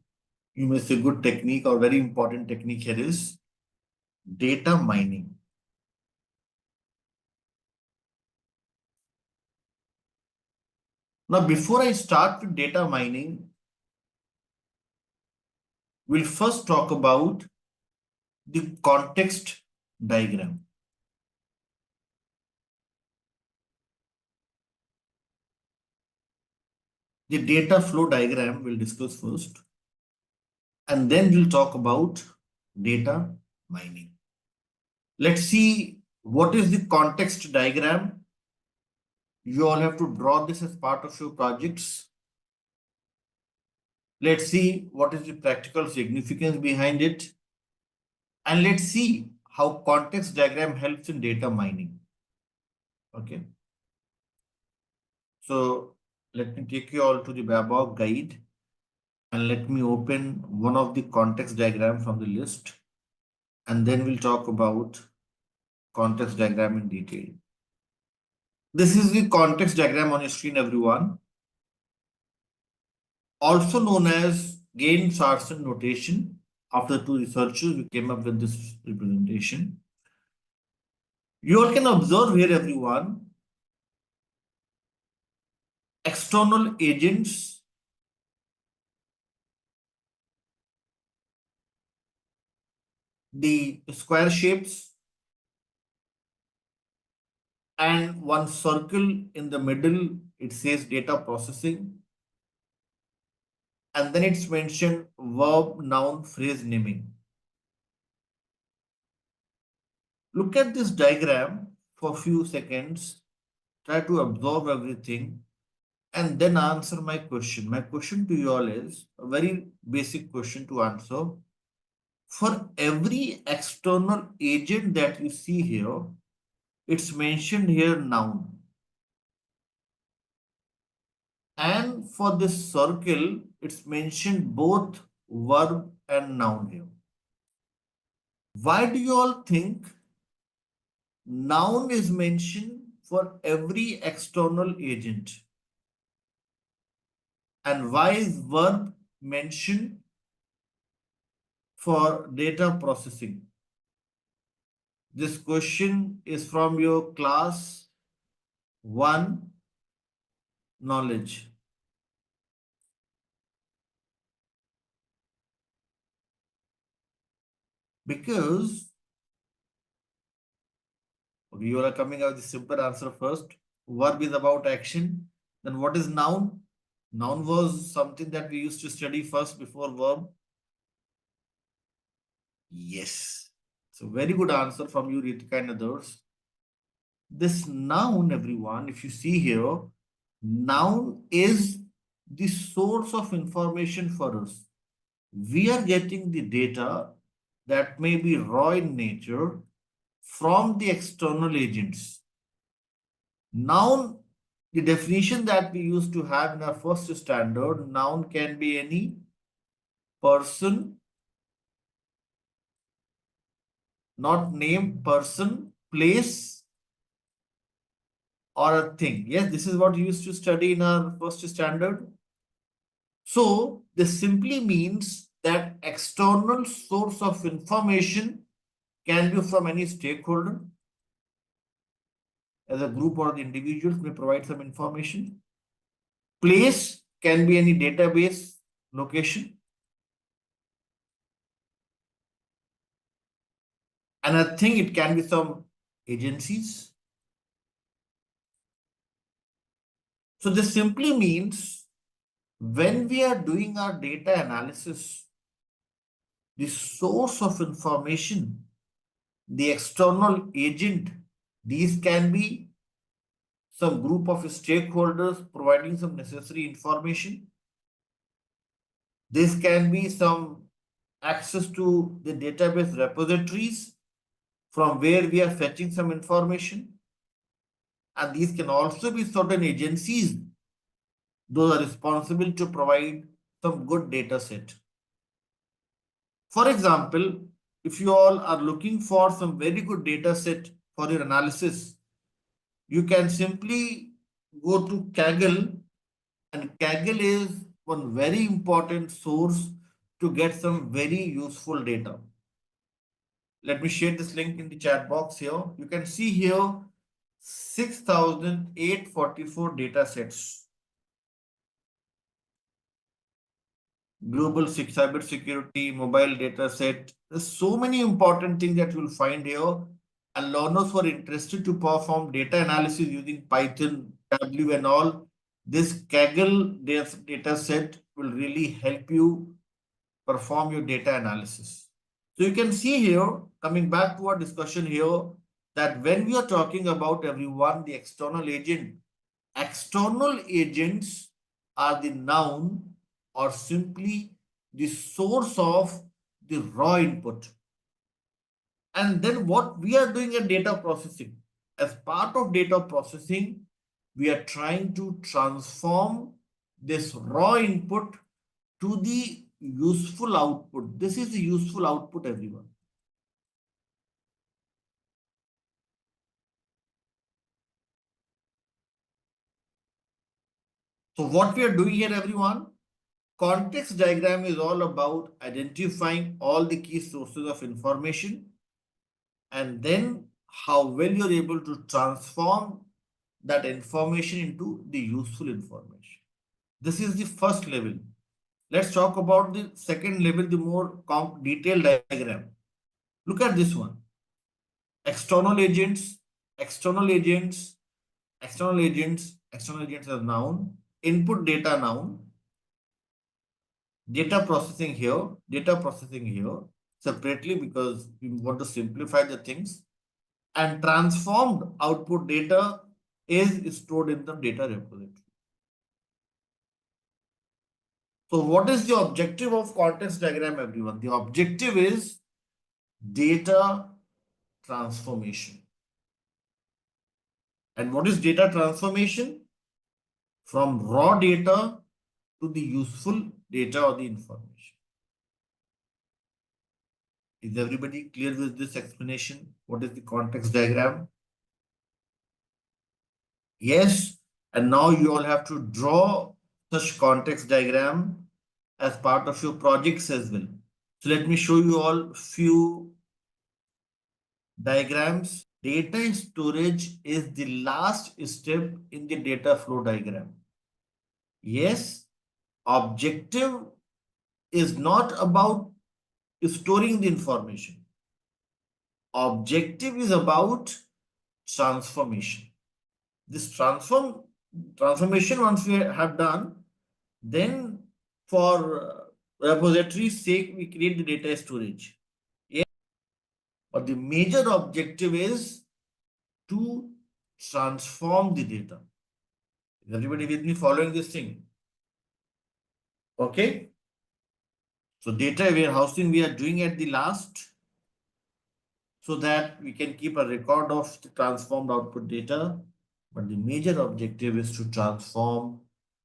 you may say, good technique or very important technique here is data mining. Now, before I start with data mining, we'll first talk about the context diagram. The data flow diagram we'll discuss first, and then we'll talk about data mining. Let's see what is the context diagram. You all have to draw this as part of your projects. Let's see what is the practical significance behind it. And let's see how context diagram helps in data mining. Okay. So let me take you all to the Babok guide and let me open one of the context diagram from the list. And then we'll talk about context diagram in detail. This is the context diagram on your screen, everyone. Also known as Gain-Sarson notation. After two researchers, we came up with this representation. You all can observe here, everyone, external agents, the square shapes, and one circle in the middle, it says data processing. And then it's mentioned verb, noun, phrase naming. Look at this diagram for a few seconds. Try to absorb everything and then answer my question. My question to you all is a very basic question to answer. For every external agent that you see here, it's mentioned here noun. And for this circle, it's mentioned both verb and noun here. Why do you all think noun is mentioned for every external agent? And why is verb mentioned for data processing? This question is from your class 1 knowledge. Because okay, you are coming out with the simple answer first. Verb is about action. Then what is noun? Noun was something that we used to study first before verb. Yes. So very good answer from you, Ritika and others. This noun, everyone, if you see here, noun is the source of information for us. We are getting the data that may be raw in nature from the external agents. Noun, the definition that we used to have in our first standard, noun can be any person, not name, person, place, or a thing. Yes, this is what we used to study in our first standard. So this simply means that external source of information can be from any stakeholder, as a group or the individuals may provide some information. Place can be any database location. And I think it can be some agencies. So this simply means when we are doing our data analysis, the source of information, the external agent, these can be some group of stakeholders providing some necessary information. This can be some access to the database repositories from where we are fetching some information. And these can also be certain agencies. Those are responsible to provide some good data set. For example, if you all are looking for some very good data set for your analysis, you can simply go to Kaggle, and Kaggle is one very important source to get some very useful data. Let me share this link in the chat box here. You can see here 6,844 data sets. Global cyber security, mobile data set. There's so many important things that you'll find here. And learners who are interested to perform data analysis using Python, W and all, this Kaggle data set will really help you perform your data analysis. So you can see here, coming back to our discussion here, that when we are talking about everyone, the external agents are the noun or simply the source of the raw input. And then what we are doing in data processing, as part of data processing, we are trying to transform this raw input to the useful output. This is the useful output, everyone. So what we are doing here, everyone, context diagram is all about identifying all the key sources of information and then how well you're able to transform that information into the useful information. This is the first level. Let's talk about the second level, the more detailed diagram. Look at this one. External agents, external agents, external agents, external agents as noun, input data noun, data processing here separately because we want to simplify the things, and transformed output data is stored in the data repository. So what is the objective of context diagram, everyone? The objective is data transformation. And what is data transformation? From raw data to the useful data or the information. Is everybody clear with this explanation? What is the context diagram? Yes. And now you all have to draw such context diagram as part of your projects as well. So let me show you all few diagrams. Data storage is the last step in the data flow diagram. Yes, objective is not about storing the information. Objective is about transformation. This transformation once we have done, then for repository's sake, we create the data storage. Yeah. But the major objective is to transform the data. Is everybody with me following this thing? Okay. So data warehousing we are doing at the last so that we can keep a record of the transformed output data. But the major objective is to transform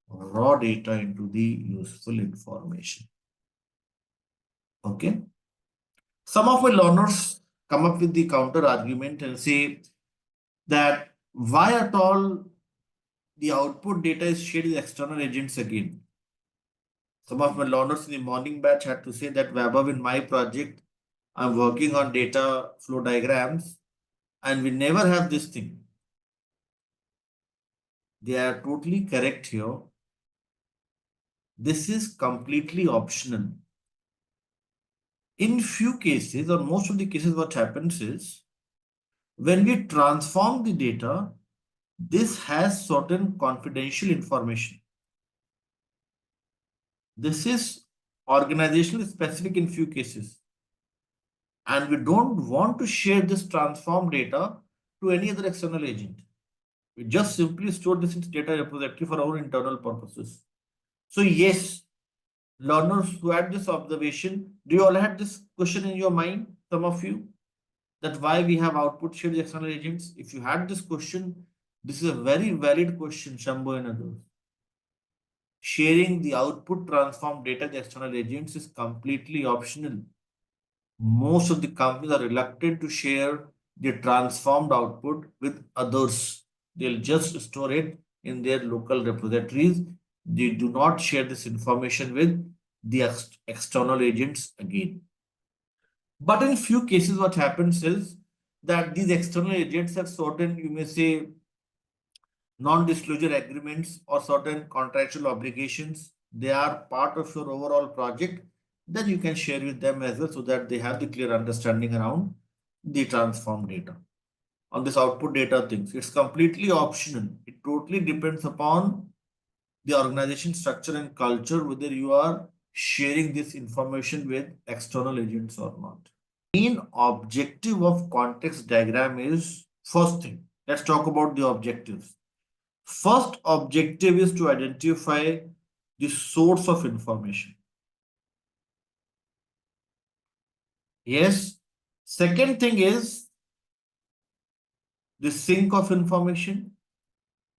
raw data into the useful information. Okay. Some of my learners come up with the counter argument and say that why at all the output data is shared with external agents again. Some of my learners in the morning batch had to say that Vaibhav, in my project, I'm working on data flow diagrams and we never have this thing. They are totally correct here. This is completely optional. In few cases, or most of the cases, what happens is when we transform the data, this has certain confidential information. This is organizational specific in few cases. And we don't want to share this transformed data to any other external agent. We just simply store this in data repository for our internal purposes. So yes, Learners who had this observation, do you all had this question in your mind, some of you, that why we have output shared with external agents? If you had this question, this is a very valid question, Shambhu and others. Sharing the output transform data with external agents is completely optional. Most of the companies are reluctant to share the transformed output with others. They'll just store it in their local repositories. They do not share this information with the external agents again. But in few cases, what happens is that these external agents have certain, you may say, non-disclosure agreements or certain contractual obligations. They are part of your overall project. Then you can share with them as well so that they have the clear understanding around the transformed data. On this output data things, it's completely optional. It totally depends upon the organization structure and culture whether you are sharing this information with external agents or not. Main objective of context diagram is first thing. Let's talk about the objectives. First objective is to identify the source of information. Yes. Second thing is the sink of information.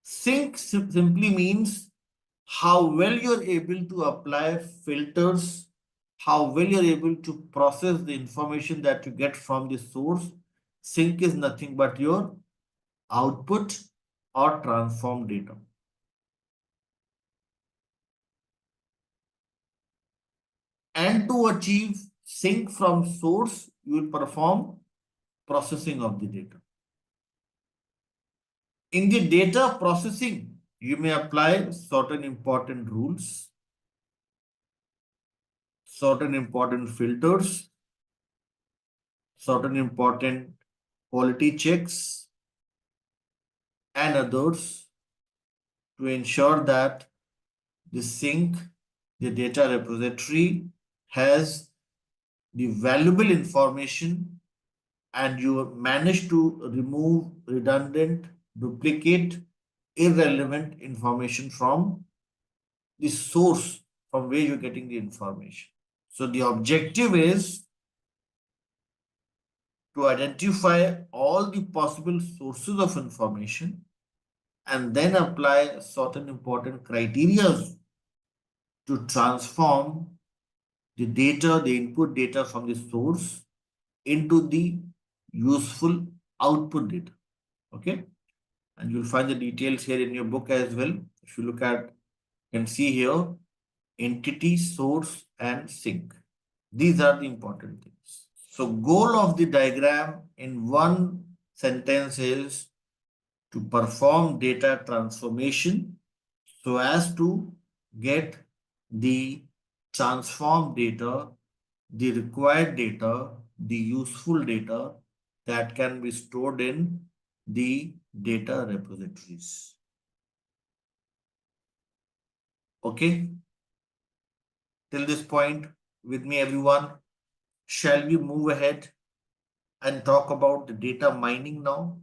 Sink simply means how well you're able to apply filters, how well you're able to process the information that you get from the source. Sink is nothing but your output or transform data. And to achieve sync from source, you will perform processing of the data. In the data processing, you may apply certain important rules, certain important filters, certain important quality checks, and others to ensure that the sync, the data repository has the valuable information and you manage to remove redundant, duplicate, irrelevant information from the source from where you're getting the information. So the objective is to identify all the possible sources of information and then apply certain important criteria to transform the data, the input data from the source into the useful output data. Okay. And you'll find the details here in your book as well. If you look at, you can see here, entity, source, and sink. These are the important things. So goal of the diagram in one sentence is to perform data transformation so as to get the transformed data, the required data, the useful data that can be stored in the data repositories. Okay, till this point with me, everyone. Shall we move ahead and talk about the data mining now?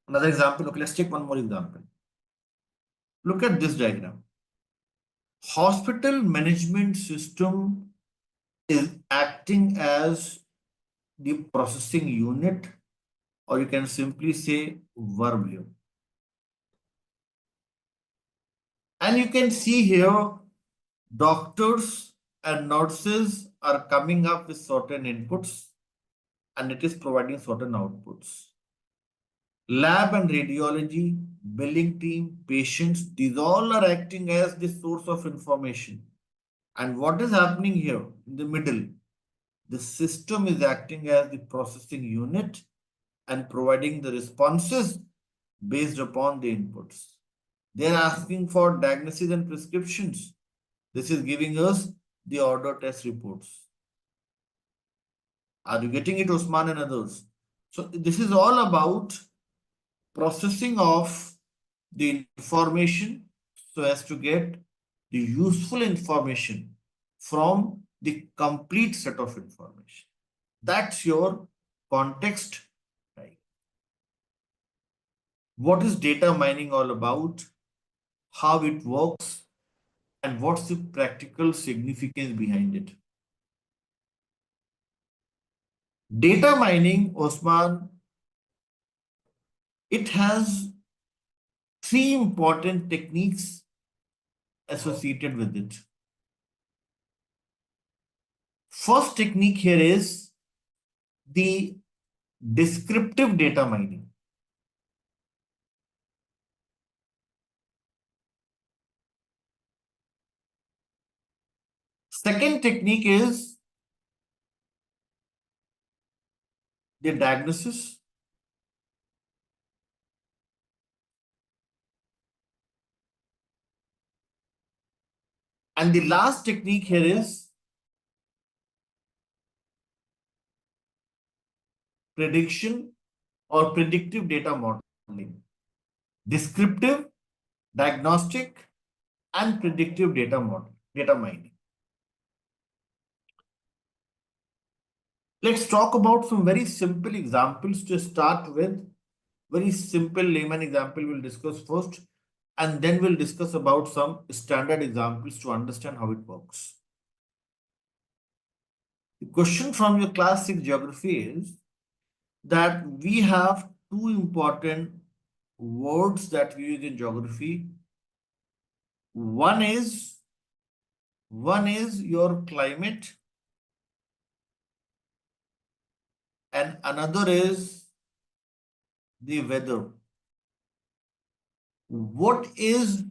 Another example. Okay, let's take one more example. Look at this diagram. Hospital management system is acting as the processing unit, or you can simply say verb here. And you can see here, doctors and nurses are coming up with certain inputs and it is providing certain outputs. Lab and radiology, billing team, patients, these all are acting as the source of information. And what is happening here in the middle? The system is acting as the processing unit and providing the responses based upon the inputs. They are asking for diagnosis and prescriptions. This is giving us the order test reports. Are you getting it, Osman and others? So this is all about processing of the information so as to get the useful information from the complete set of information. That's your context. Right. What is data mining all about? How it works? And what's the practical significance behind it? Data mining, Osman, it has three important techniques associated with it. First technique here is the descriptive data mining. Second technique is the diagnosis. And the last technique here is prediction or predictive data modeling. Descriptive, diagnostic, and predictive data mining. Let's talk about some very simple examples to start with. Very simple layman example we'll discuss first, and then we'll discuss about some standard examples to understand how it works. The question from your class 6 geography is that we have two important words that we use in geography. One is your climate, and another is the weather. What is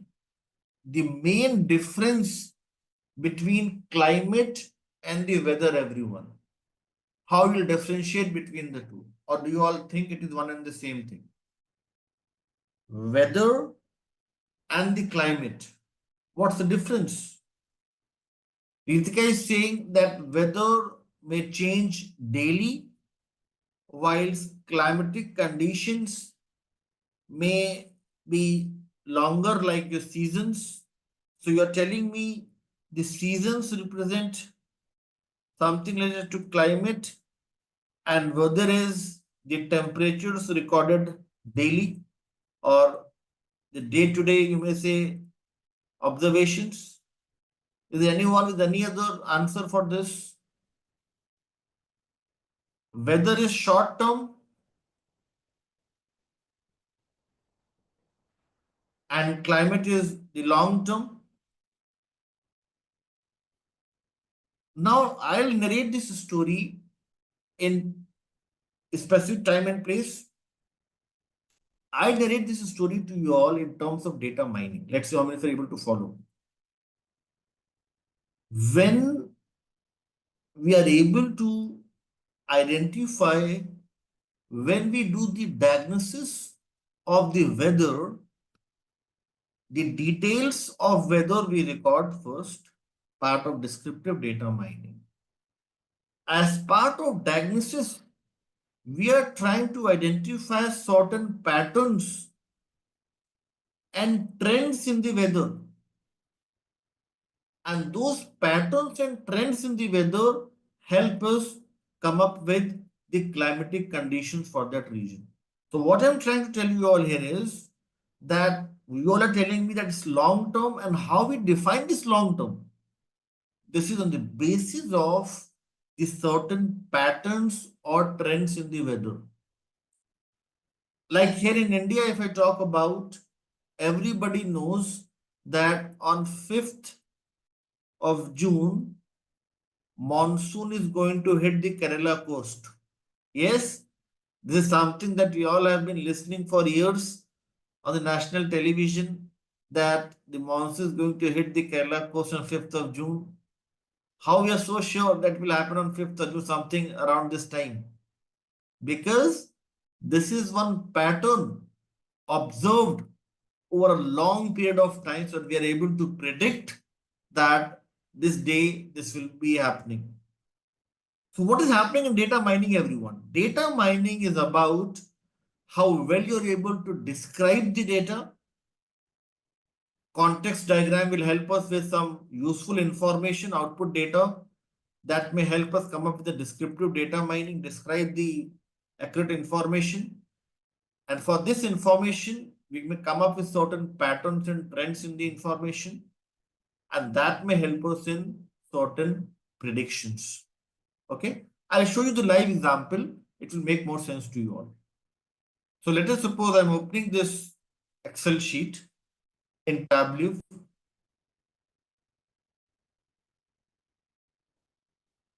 the main difference between climate and the weather, everyone? How you differentiate between the two? Or do you all think it is one and the same thing? Weather and the climate. What's the difference? Ritika is saying that weather may change daily, whilst climatic conditions may be longer, like your seasons. So you're telling me the seasons represent something related to climate, and weather is the temperatures recorded daily, or the day-to-day, you may say, observations. Is there anyone with any other answer for this? Weather is short term and climate is the long term. Now I'll narrate this story in a specific time and place. I narrate this story to you all in terms of data mining. Let's see how many are able to follow. When we are able to identify, when we do the diagnosis of the weather, the details of weather we record first, part of descriptive data mining. As part of diagnosis, we are trying to identify certain patterns and trends in the weather. And those patterns and trends in the weather help us come up with the climatic conditions for that region. So what I'm trying to tell you all here is that you all are telling me that it's long term, and how we define this long term. This is on the basis of the certain patterns or trends in the weather. Like here in India, if I talk about, everybody knows that on 5th of June, monsoon is going to hit the Kerala coast. Yes, this is something that we all have been listening for years on the national television, that the monsoon is going to hit the Kerala coast on 5th of June. How we are so sure that will happen on 5th of June, something around this time? Because this is one pattern observed over a long period of time, so we are able to predict that this day this will be happening. So what is happening in data mining, everyone? Data mining is about how well you're able to describe the data. Context diagram will help us with some useful information, output data that may help us come up with a descriptive data mining, describe the accurate information. And for this information, we may come up with certain patterns and trends in the information, and that may help us in certain predictions. Okay, I'll show you the live example. It will make more sense to you all. So let us suppose I'm opening this Excel sheet in Tableau.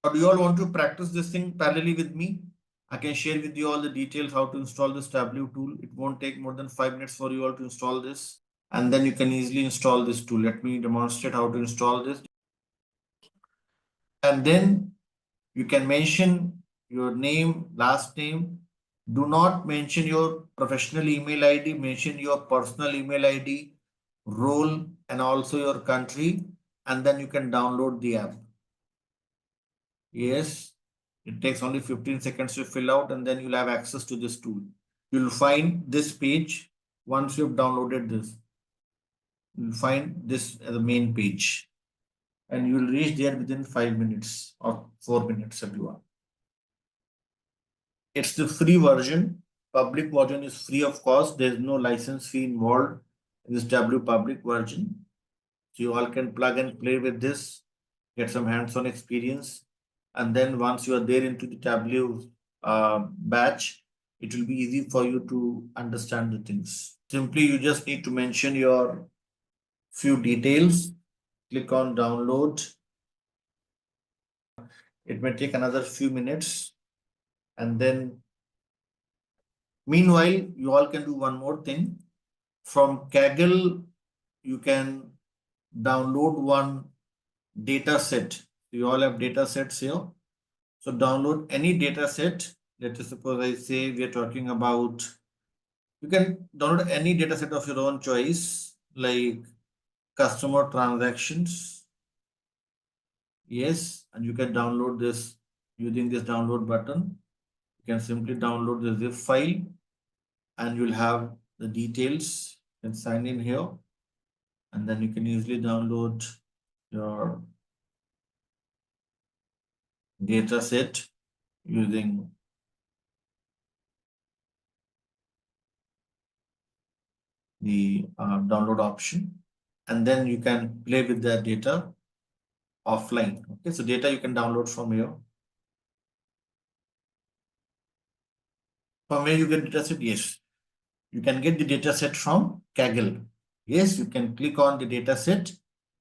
Or do you all want to practice this thing parallelly with me? I can share with you all the details how to install this Tableau tool. It won't take more than 5 minutes for you all to install this. And then you can easily install this tool. Let me demonstrate how to install this. And then you can mention your name, last name. Do not mention your professional email ID. Mention your personal email ID, role, and also your country. And then you can download the app. Yes, it takes only 15 seconds to fill out, and then you'll have access to this tool. You'll find this page once you've downloaded this. You'll find this as the main page, and you'll reach there within 5 minutes or 4 minutes if you want. It's the free version. Public version is free of cost. There's no license fee involved in this W public version. So you all can plug and play with this, get some hands-on experience. And then once you are there into the Tableau batch, it will be easy for you to understand the things. Simply, you just need to mention your few details, click on download. It may take another few minutes. And then meanwhile, you all can do one more thing. From Kaggle, you can download one data set. You all have data sets here. So download any data set. Let us suppose I say we are talking about, you can download any data set of your own choice, like customer transactions. Yes, and you can download this using this download button. You can simply download the zip file and you'll have the details. You can sign in here and then you can easily download your data set using the download option, and then you can play with the data offline. Okay, so data you can download from here. From where you get data set? Yes, you can get the data set from Kaggle. Yes, you can click on the data set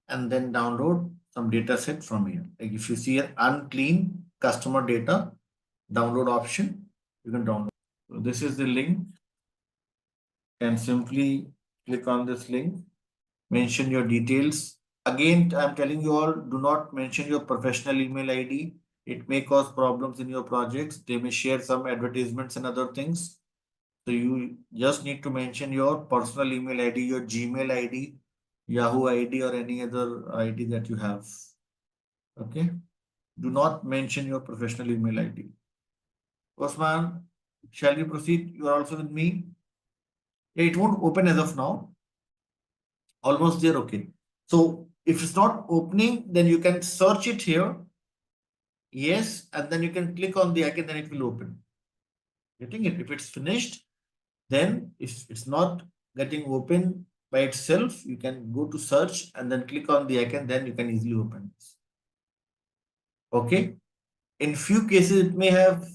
and then download some data set from here. Like if you see an unclean customer data download option, you can download. So this is the link. You can simply click on this link, mention your details. Again, I'm telling you all, do not mention your professional email ID. It may cause problems in your projects. They may share some advertisements and other things. So you just need to mention your personal email ID, your Gmail ID, Yahoo ID, or any other ID that you have. Okay. Do not mention your professional email ID. Osman, shall we proceed? You are also with me. It won't open as of now. Almost there. Okay. So if it's not opening, then you can search it here. Yes. And then you can click on the icon, then it will open. Getting it? If it's finished, then if it's not getting open by itself, you can go to search and then click on the icon, then you can easily open this. Okay. In few cases, it may have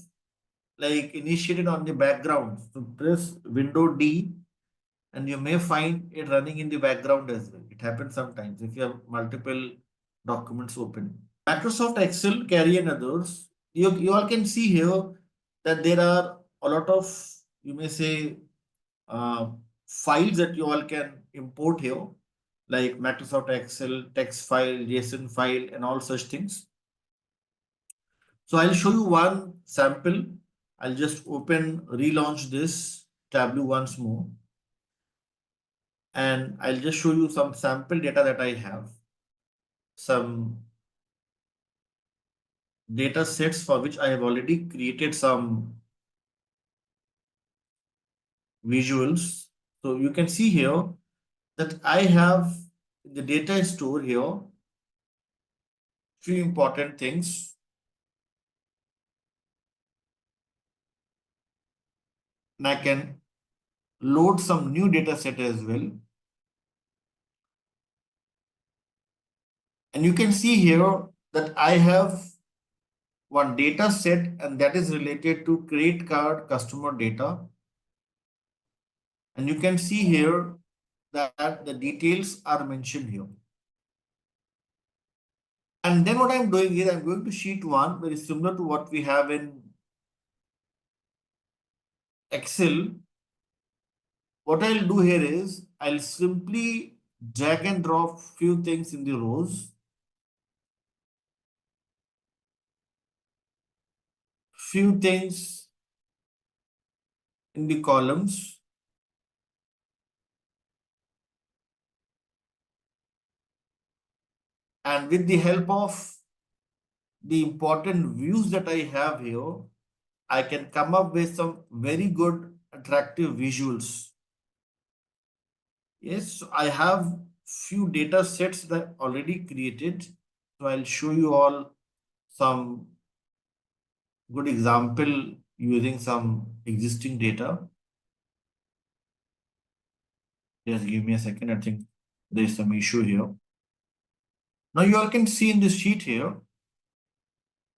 like initiated on the background. So press Window D and you may find it running in the background as well. It happens sometimes if you have multiple documents open. Microsoft Excel, Carry and others, you all can see here that there are a lot of, you may say, uh, files that you all can import here, like Microsoft Excel, text file, JSON file, and all such things. So I'll show you one sample. I'll just relaunch this Tableau once more. And I'll just show you some sample data that I have. Some data sets for which I have already created some visuals. So you can see here that I have the data store here, few important things. And I can load some new data set as well. And you can see here that I have one data set, and that is related to credit card customer data. And you can see here that the details are mentioned here. And then what I'm doing is I'm going to sheet one, very similar to what we have in Excel. What I'll do here is I'll simply drag and drop few things in the rows, few things in the columns, and with the help of the important views that I have here, I can come up with some very good attractive visuals. Yes, so I have few data sets that I already created. So I'll show you all some good example using some existing data. Just give me a second. I think there is some issue here. Now you all can see in this sheet here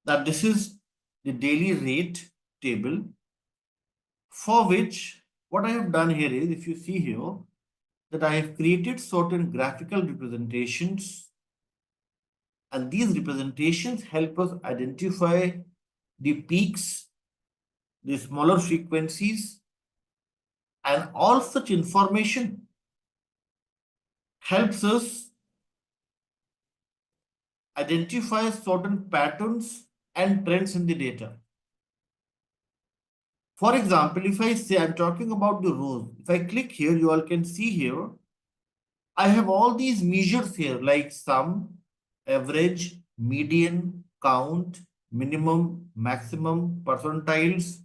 that this is the daily rate table, for which what I have done here is, if you see here, that I have created certain graphical representations, and these representations help us identify the peaks, the smaller frequencies, and all such information helps us identify certain patterns and trends in the data. For example, if I say I'm talking about the rows, if I click here, you all can see here, I have all these measures here like sum, average, median, count, minimum, maximum, percentiles,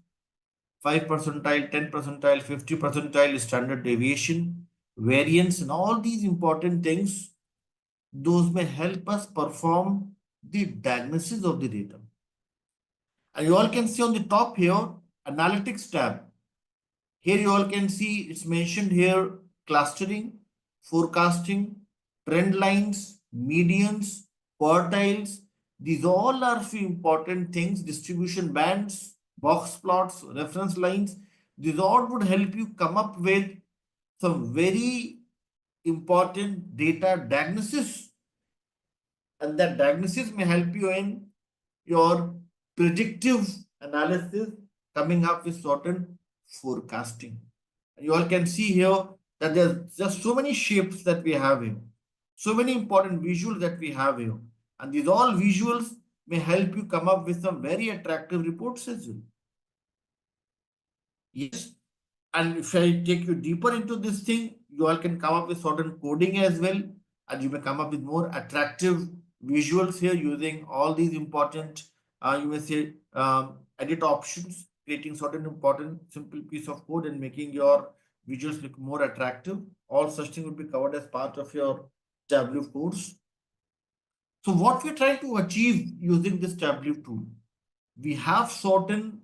5 percentile, 10 percentile, 50 percentile, standard deviation, variance, and all these important things. Those may help us perform the diagnosis of the data. And you all can see on the top here, analytics tab. Here you all can see it's mentioned here clustering, forecasting, trend lines, medians, quartiles. These all are few important things. Distribution bands, box plots, reference lines. These all would help you come up with some very important data diagnosis. And that diagnosis may help you in your predictive analysis, coming up with certain forecasting. You all can see here that there's just so many shapes that we have here, so many important visuals that we have here. And these all visuals may help you come up with some very attractive reports as well. Yes. And if I take you deeper into this thing, you all can come up with certain coding as well. And you may come up with more attractive visuals here using all these important, you may say, edit options, creating certain important simple piece of code and making your visuals look more attractive. All such things will be covered as part of your Tableau course. So what we're trying to achieve using this Tableau tool, we have certain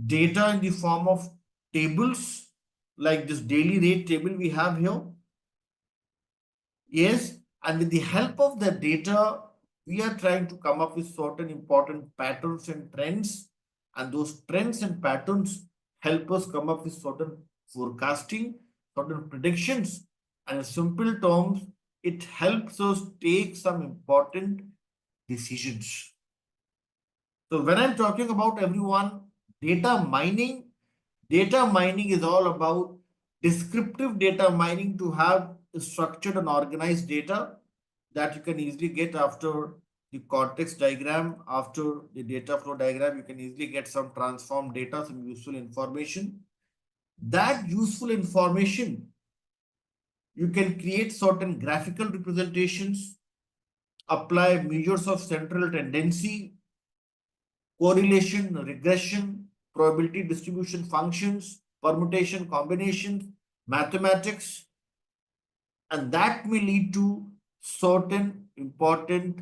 data in the form of tables like this daily rate table we have here. Yes, and with the help of the data, we are trying to come up with certain important patterns and trends. And those trends and patterns help us come up with certain forecasting, certain predictions. And in simple terms, it helps us take some important decisions. So when I'm talking about everyone, data mining, data mining is all about descriptive data mining to have structured and organized data that you can easily get after the context diagram, after the data flow diagram. You can easily get some transformed data, some useful information. That useful information, you can create certain graphical representations, apply measures of central tendency, correlation, regression, probability distribution functions, permutation, combinations, mathematics, and that may lead to certain important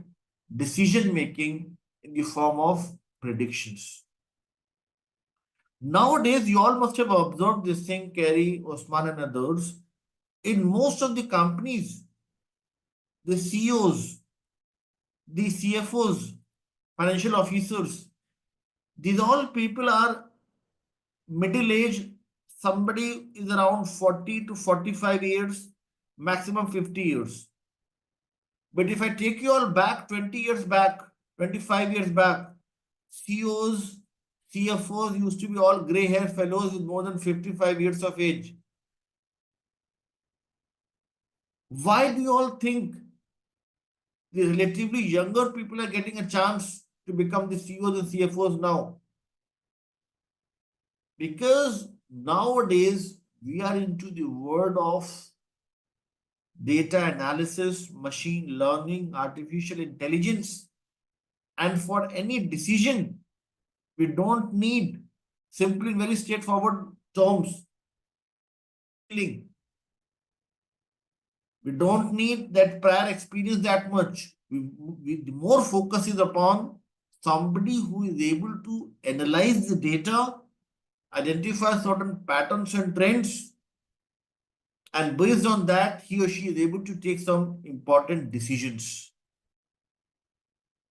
decision making in the form of predictions. Nowadays, you all must have observed this thing, Kerry, Osman, and others. In most of the companies, the CEOs, the CFOs, financial officers, these all people are middle age. Somebody is around 40 to 45 years, maximum 50 years. But if I take you all back 20 years back, 25 years back, CEOs, CFOs used to be all gray hair fellows with more than 55 years of age. Why do you all think the relatively younger people are getting a chance to become the CEOs and CFOs now? Because nowadays we are into the world of data analysis, machine learning, artificial intelligence, and for any decision, we don't need, simply in very straightforward terms, we don't need that prior experience that much. The more focus is upon somebody who is able to analyze the data, identify certain patterns and trends, and based on that, he or she is able to take some important decisions.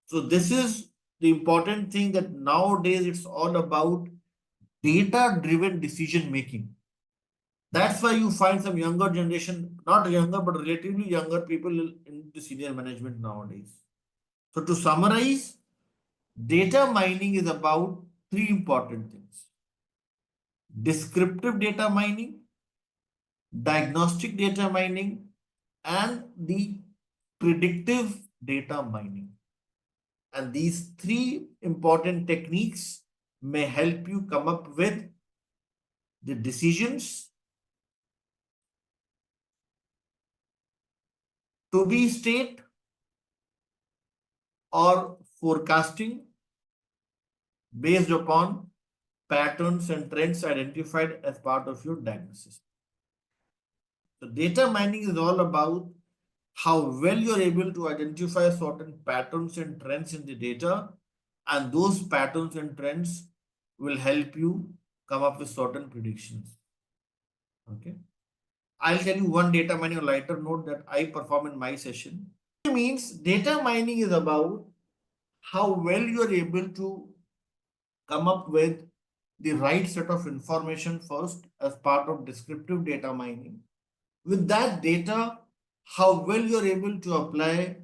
So this is the important thing, that nowadays it's all about data-driven decision making. That's why you find some younger generation, not younger, but relatively younger people in the senior management nowadays. So to summarize, data mining is about three important things: descriptive data mining, diagnostic data mining, and the predictive data mining. And these three important techniques may help you come up with the decisions to be state or forecasting based upon patterns and trends identified as part of your diagnosis. So data mining is all about how well you're able to identify certain patterns and trends in the data, and those patterns and trends will help you come up with certain predictions. Okay. I'll tell you one data mining lighter note that I perform in my session. It means data mining is about how well you're able to come up with the right set of information first as part of descriptive data mining. With that data, how well you're able to apply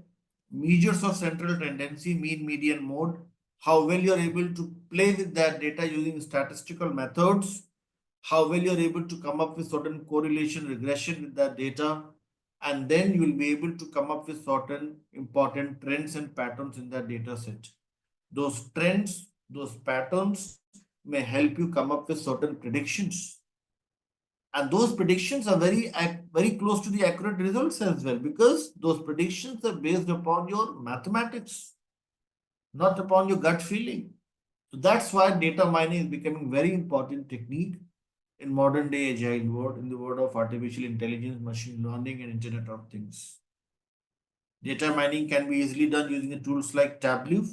measures of central tendency, mean, median, mode, how well you're able to play with that data using statistical methods, how well you're able to come up with certain correlation regression with that data, and then you will be able to come up with certain important trends and patterns in that data set. Those trends, those patterns may help you come up with certain predictions. And those predictions are very close to the accurate results as well, because those predictions are based upon your mathematics, not upon your gut feeling. So that's why data mining is becoming very important technique in modern day agile world, in the world of artificial intelligence, machine learning, and Internet of Things. Data mining can be easily done using tools like Tableau.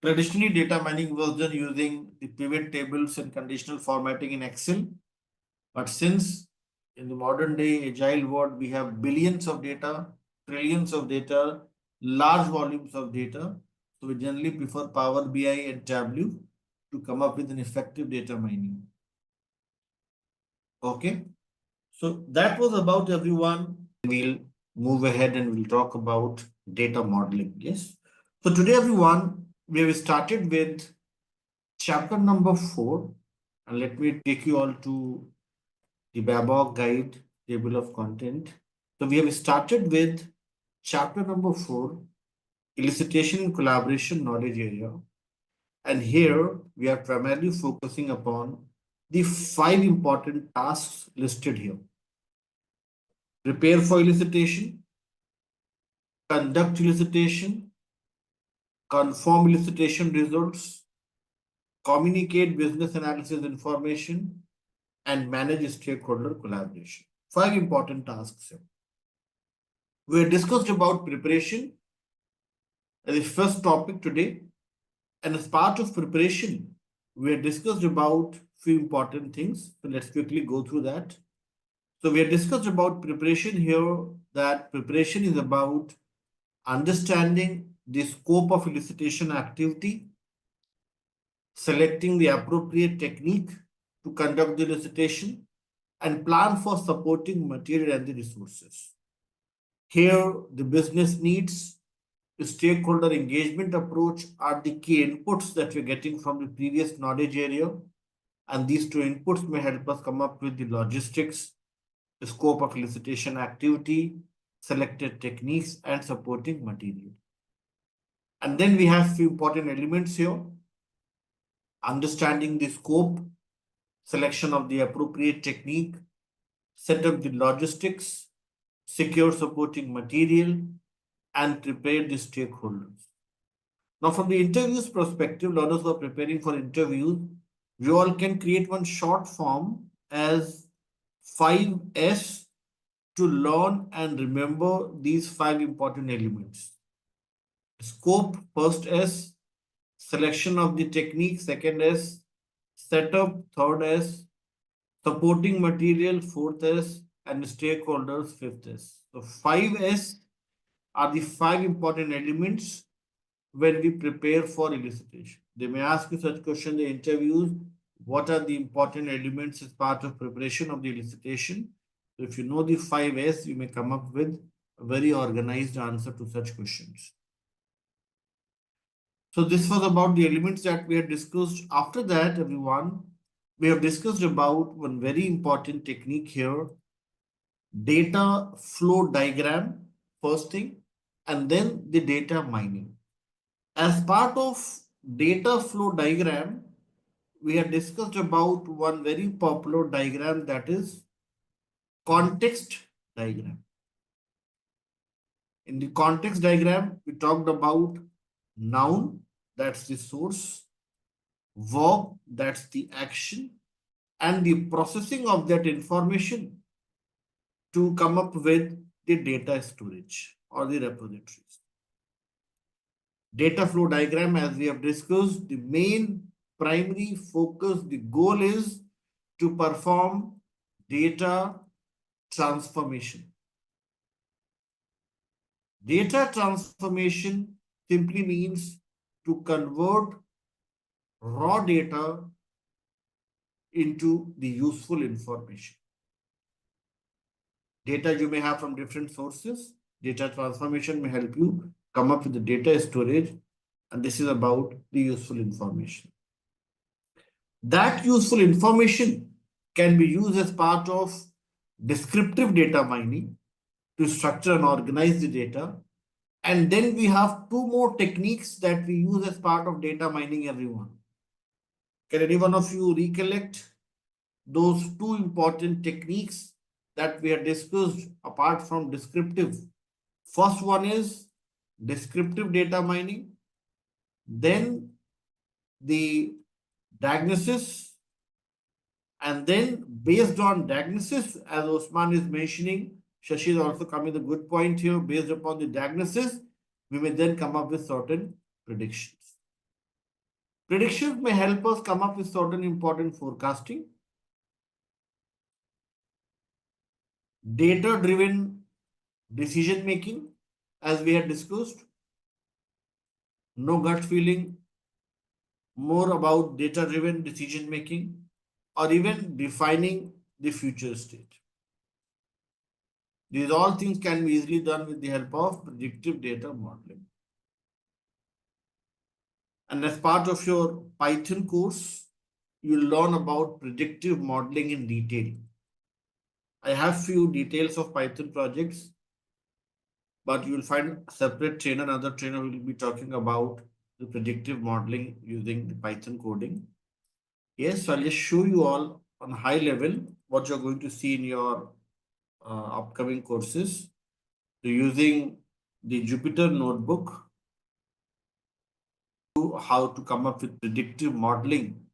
Traditionally, data mining was done using the pivot tables and conditional formatting in Excel. But since in the modern day agile world, we have billions of data, trillions of data, large volumes of data. So we generally prefer Power BI and Tableau to come up with an effective data mining. Okay. So that was about everyone. We'll move ahead and we'll talk about data modeling. Yes. So today, everyone, we have started with chapter number 4. And let me take you all to the Babok guide table of content. So we have started with chapter number 4, elicitation and collaboration knowledge area. And here we are primarily focusing upon the 5 important tasks listed here: prepare for elicitation, conduct elicitation, confirm elicitation results, communicate business analysis information, and manage stakeholder collaboration. 5 important tasks here. We have discussed about preparation as the first topic today. And as part of preparation, we have discussed about few important things. So let's quickly go through that. So we have discussed about preparation here, that preparation is about understanding the scope of elicitation activity, selecting the appropriate technique to conduct the elicitation, and plan for supporting material and the resources. Here, the business needs, the stakeholder engagement approach are the key inputs that we're getting from the previous knowledge area. And these two inputs may help us come up with the logistics, the scope of elicitation activity, selected techniques, and supporting material. And then we have few important elements here: understanding the scope, selection of the appropriate technique, set up the logistics, secure supporting material, and prepare the stakeholders. Now, from the interviews perspective, learners who are preparing for interviews, we all can create one short form as 5S to learn and remember these 5 important elements. Scope, first S; selection of the technique, second S; setup, third S; supporting material, fourth S; and stakeholders, fifth S. So 5S are the 5 important elements when we prepare for elicitation. They may ask you such question in the interviews: what are the important elements as part of preparation of the elicitation? So if you know the 5S, you may come up with a very organized answer to such questions. So this was about the elements that we had discussed. After that, everyone, we have discussed about one very important technique here: data flow diagram, first thing, and then the data mining. As part of data flow diagram, we have discussed about one very popular diagram, that is context diagram. In the context diagram, we talked about noun, that's the source; verb, that's the action; and the processing of that information to come up with the data storage or the repositories. Data flow diagram, as we have discussed, the main primary focus, the goal is to perform data transformation. Data transformation simply means to convert raw data into the useful information. Data you may have from different sources. Data transformation may help you come up with the data storage, and this is about the useful information. That useful information can be used as part of descriptive data mining to structure and organize the data. And then we have two more techniques that we use as part of data mining, everyone. Can any one of you recollect those two important techniques that we have discussed apart from descriptive? First one is descriptive data mining, then the diagnosis, and then based on diagnosis, as Osman is mentioning, Shashi is also coming with a good point here. Based upon the diagnosis, we may then come up with certain predictions. Predictions may help us come up with certain important forecasting. Data-driven decision making, as we had discussed. No gut feeling, more about data-driven decision making, or even defining the future state. These all things can be easily done with the help of predictive data modeling. And as part of your Python course, you'll learn about predictive modeling in detail. I have few details of Python projects, but you will find a separate trainer, another trainer will be talking about the predictive modeling using the Python coding. Yes, so I'll just show you all on high level what you're going to see in your upcoming courses. So using the Jupyter notebook, how to come up with predictive modeling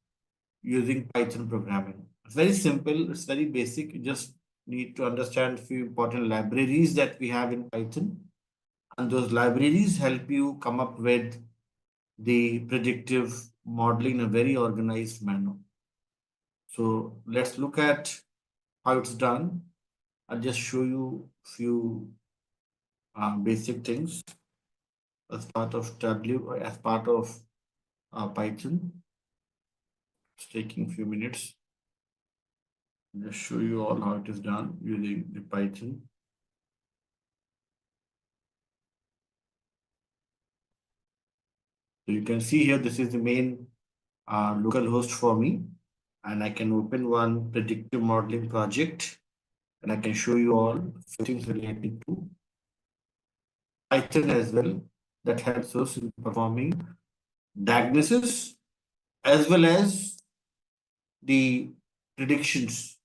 using Python programming. It's very simple, it's very basic. You just need to understand a few important libraries that we have in Python. And those libraries help you come up with the predictive modeling in a very organized manner. So let's look at how it's done. I'll just show you few basic things as part of W, as part of Python. It's taking few minutes. I'll just show you all how it is done using the Python. So you can see here, this is the main local host for me, and I can open one predictive modeling project, and I can show you all things related to Python as well that helps us in performing diagnosis as well as the predictions.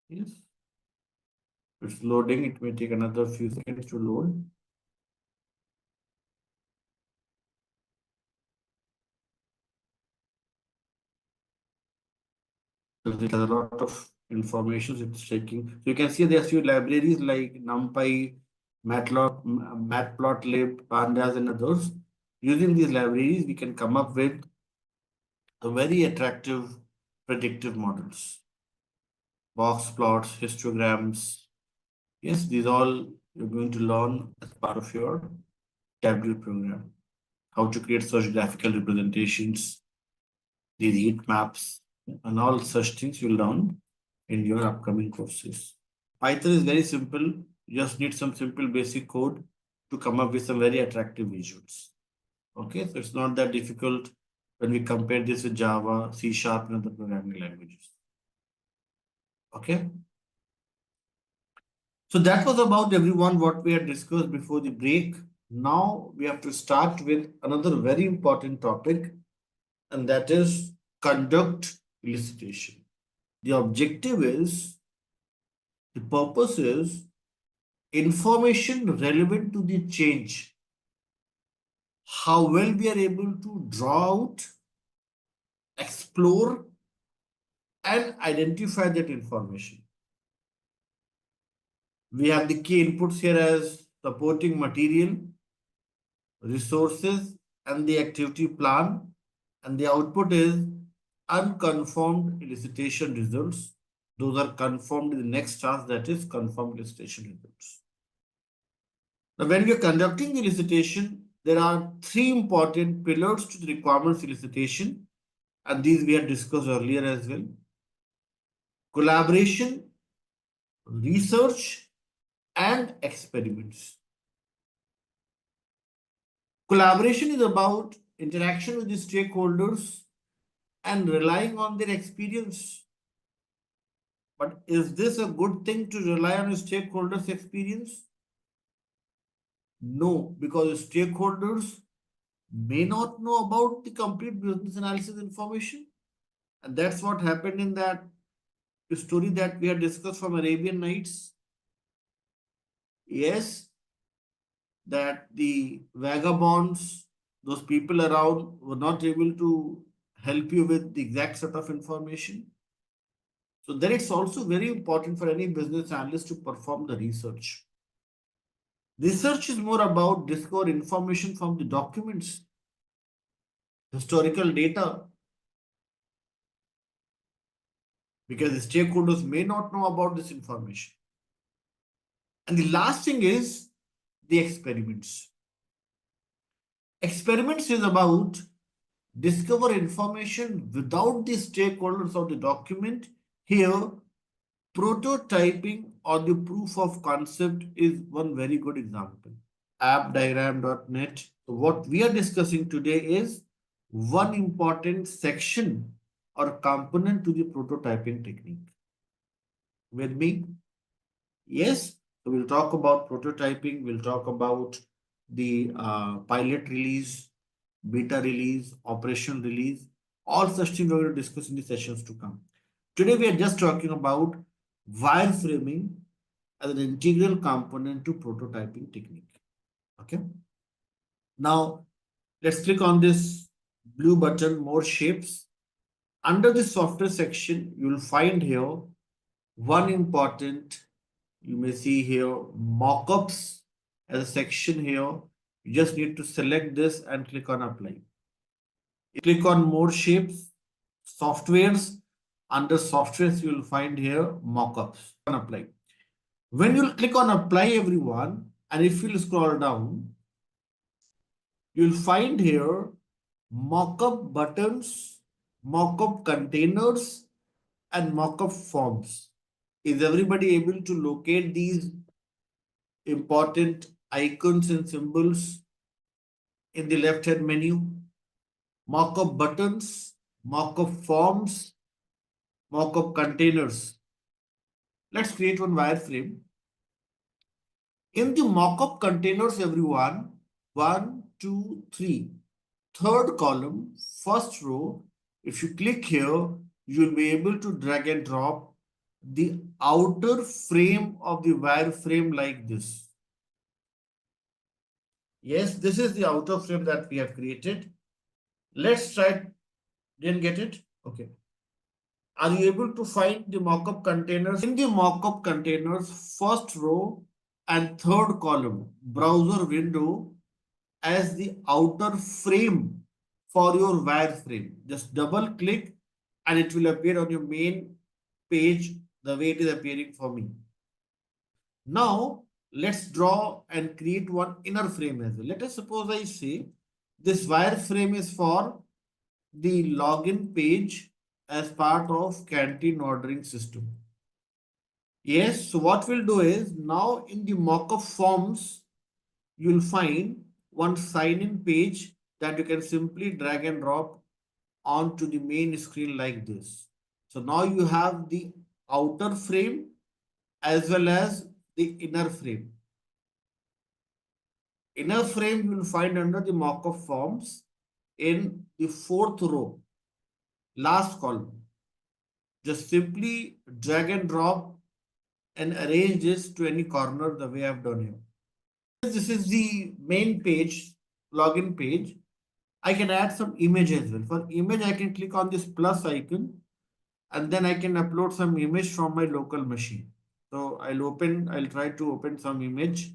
Yes, it's loading. It may take another few seconds to load. So there's a lot of information it's taking. So you can see there's few libraries like NumPy, Matplotlib, Pandas, and others. Using these libraries, we can come up with a very attractive predictive models, box plots, histograms. Yes, these all you're going to learn as part of your W program. How to create such graphical representations, these heat maps, and all such things you'll learn in your upcoming courses. Python is very simple. You just need some simple basic code to come up with some very attractive visuals. Okay, so it's not that difficult when we compare this with Java, C Sharp, and other programming languages. Okay, so that was about everyone what we had discussed before the break. Now we have to start with another very important topic, and that is conduct elicitation. The objective is, the purpose is information relevant to the change. How well we are able to draw out, explore, and identify that information. We have the key inputs here as supporting material, resources, and the activity plan. And the output is unconfirmed elicitation results. Those are confirmed in the next task, that is confirmed elicitation results. Now, when we are conducting the elicitation, there are three important pillars to the requirements elicitation, and these we had discussed earlier as well. Collaboration, research, and experiments. Collaboration is about interaction with the stakeholders and relying on their experience. But is this a good thing to rely on a stakeholders' experience? No, because stakeholders may not know about the complete business analysis information. And that's what happened in that story that we had discussed from Arabian Nights. Yes, that the vagabonds, those people around, were not able to help you with the exact set of information. So then it's also very important for any business analyst to perform the research. Research is more about discover information from the documents, historical data, because the stakeholders may not know about this information. And the last thing is the experiments. Experiments is about discover information without the stakeholders of the document. Here, prototyping or the proof of concept is one very good example. Appdiagram.net. So what we are discussing today is one important section or component to the prototyping technique. With me? Yes. So we'll talk about prototyping. We'll talk about the pilot release, beta release, operation release. All such things we're going to discuss in the sessions to come. Today we are just talking about wireframing as an integral component to prototyping technique. Okay. Now let's click on this blue button, more shapes. Under the software section, you will find here one important, you may see here mockups as a section here. You just need to select this and click on apply. Click on more shapes, softwares. Under softwares, you will find here mockups. Apply. When you click on apply everyone, and if you scroll down, you'll find here mockup buttons, mockup containers, and mockup forms. Is everybody able to locate these important icons and symbols in the left hand menu? Mockup buttons, mockup forms, mockup containers. Let's create one wireframe. In the mockup containers, everyone, 1, 2, 3. Third column, first row, if you click here, you'll be able to drag and drop the outer frame of the wireframe like this. Yes, this is the outer frame that we have created. Let's try. Didn't get it? Okay. Are you able to find the mockup containers? In the mockup containers, first row and third column, browser window as the outer frame for your wireframe. Just double click and it will appear on your main page the way it is appearing for me. Now, let's draw and create one inner frame as well. Let us suppose I say this wireframe is for the login page as part of canteen ordering system. Yes, so what we'll do is now in the mockup forms, you'll find one sign-in page that you can simply drag and drop onto the main screen like this. So now you have the outer frame as well as the inner frame. Inner frame you will find under the mockup forms in the fourth row, last column. Just simply drag and drop and arrange this to any corner the way I've done here. This is the main page, login page. I can add some image as well. For image, I can click on this plus icon and then I can upload some image from my local machine. So I'll try to open some image,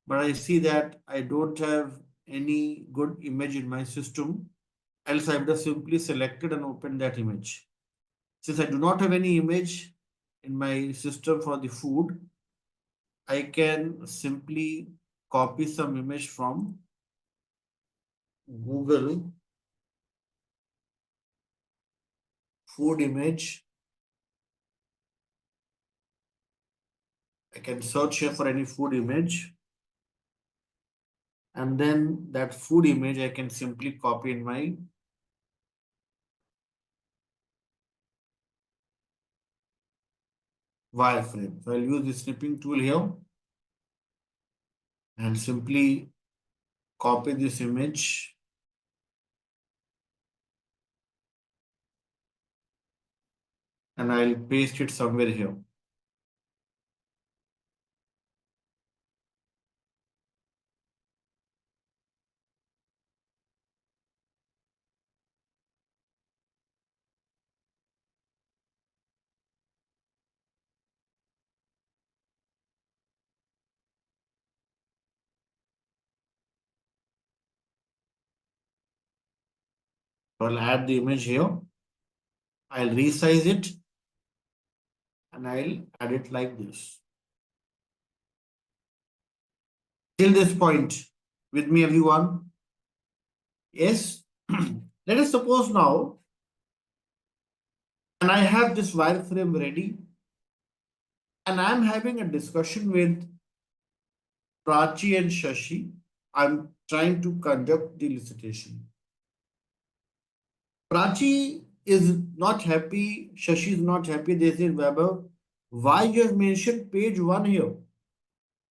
but I see that I don't have any good image in my system. Else I would have simply selected and opened that image. Since I do not have any image in my system for the food, I can simply copy some image from Google food image. I can search here for any food image. And then that food image I can simply copy in my wireframe. So I'll use the snipping tool here and simply copy this image and I'll paste it somewhere here. So I'll add the image here. I'll resize it and I'll add it like this. Till this point, with me everyone? Yes. Let us suppose now, and I have this wireframe ready, and I'm having a discussion with Prachi and Shashi. I'm trying to conduct the elicitation. Prachi is not happy, Shashi is not happy. They said, Weber, why you have mentioned page 1 here?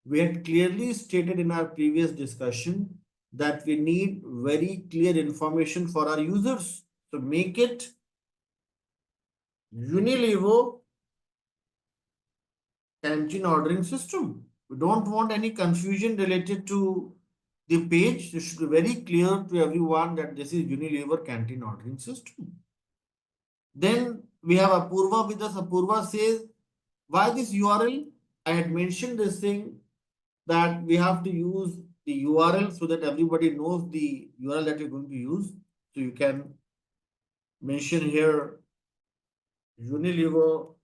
We had clearly stated in our previous discussion that we need very clear information for our users. So make it Unilever canteen ordering system. We don't want any confusion related to the page. It should be very clear to everyone that this is Unilever canteen ordering system. Then we have Apurva with us. Apurva says, why this URL? I had mentioned this thing that we have to use the URL so that everybody knows the URL that you're going to use. So you can mention here Unilever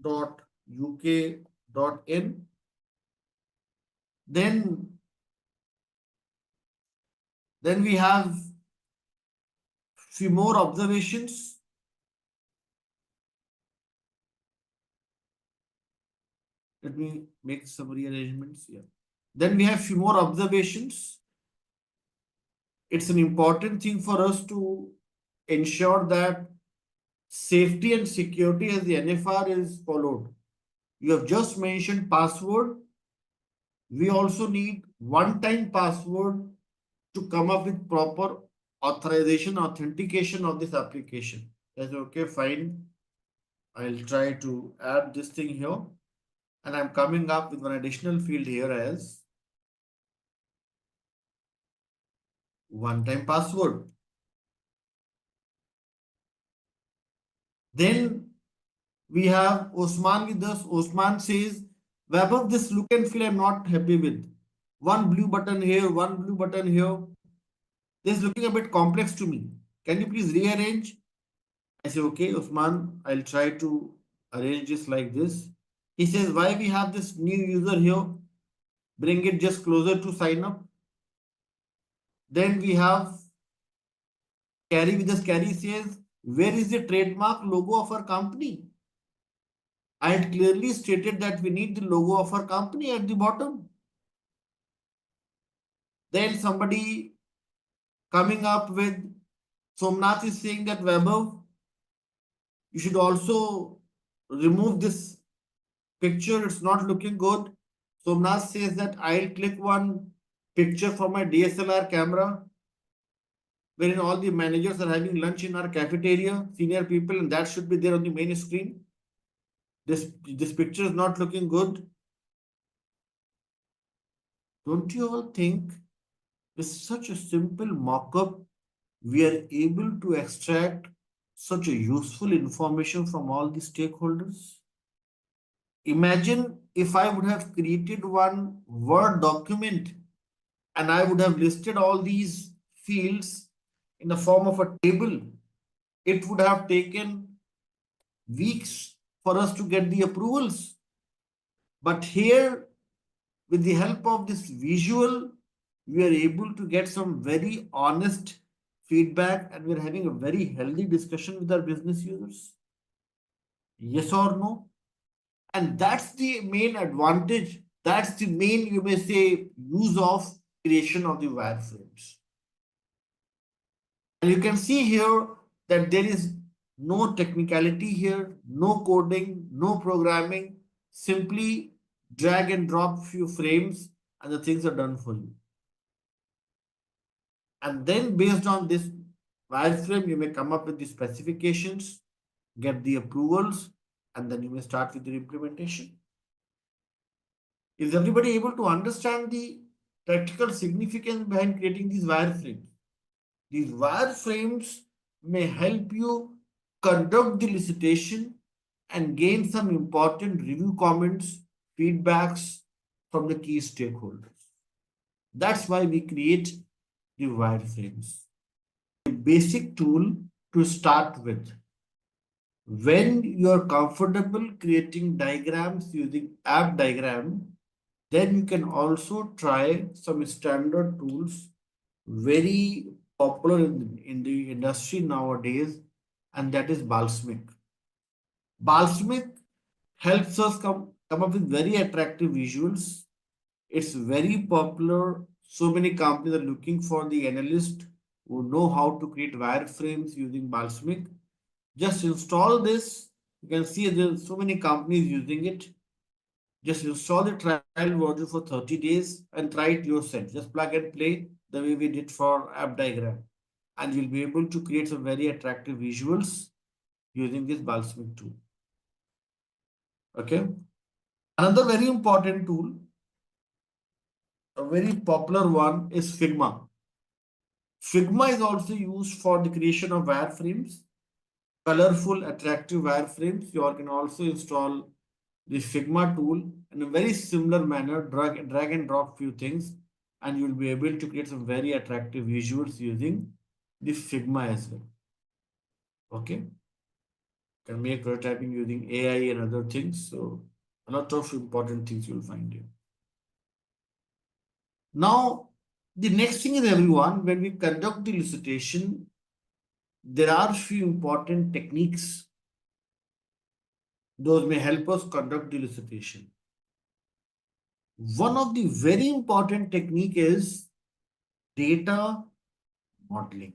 dot UK dot in. Then we have few more observations. Let me make some rearrangements here. Then we have few more observations. It's an important thing for us to ensure that safety and security as the NFR is followed. You have just mentioned password. We also need one-time password to come up with proper authorization, authentication of this application. That's okay, fine. I'll try to add this thing here. And I'm coming up with one additional field here as one-time password. Then we have Osman with us. Osman says, Vaibhav, this look and feel I'm not happy with. One blue button here, one blue button here. This is looking a bit complex to me. Can you please rearrange? I say, okay, Osman, I'll try to arrange this like this. He says, why we have this new user here? Bring it just closer to sign up. Then we have Carry with us. Carry says, where is the trademark logo of our company? I had clearly stated that we need the logo of our company at the bottom. Then somebody coming up with Somnath is saying that Vaibhav, you should also remove this picture. It's not looking good. Somnath says that I'll click one picture from my DSLR camera wherein all the managers are having lunch in our cafeteria, senior people, and that should be there on the main screen. This picture is not looking good. Don't you all think with such a simple mock-up, we are able to extract such a useful information from all the stakeholders? Imagine if I would have created one Word document and I would have listed all these fields in the form of a table. It would have taken weeks for us to get the approvals. But here, with the help of this visual, we are able to get some very honest feedback and we're having a very healthy discussion with our business users. Yes or no? And that's the main advantage. That's the main, you may say, use of creation of the wireframes. And you can see here that there is no technicality here, no coding, no programming, simply drag and drop few frames and the things are done for you. And then based on this wireframe, you may come up with the specifications, get the approvals, and then you may start with the implementation. Is everybody able to understand the practical significance behind creating these wireframes? These wireframes may help you conduct the licitation and gain some important review comments, feedbacks from the key stakeholders. That's why we create the wireframes. A basic tool to start with. When you're comfortable creating diagrams using app diagram, then you can also try some standard tools very popular in the industry nowadays, and that is Balsamic. Balsamic helps us come up with very attractive visuals. It's very popular. So many companies are looking for the analyst who know how to create wireframes using Balsamic. Just install this. You can see there's so many companies using it. Just install the trial version for 30 days and try it yourself. Just plug and play the way we did for app diagram. And you'll be able to create some very attractive visuals using this Balsamic tool. Okay. Another very important tool, a very popular one is Figma. Figma is also used for the creation of wireframes, colorful, attractive wireframes. You can also install the Figma tool in a very similar manner, drag and drop few things, and you'll be able to create some very attractive visuals using the Figma as well. Okay, can make prototyping using AI and other things. So a lot of important things you'll find here. Now, the next thing is everyone, when we conduct the elicitation, there are few important techniques. Those may help us conduct the elicitation. One of the very important technique is data modeling.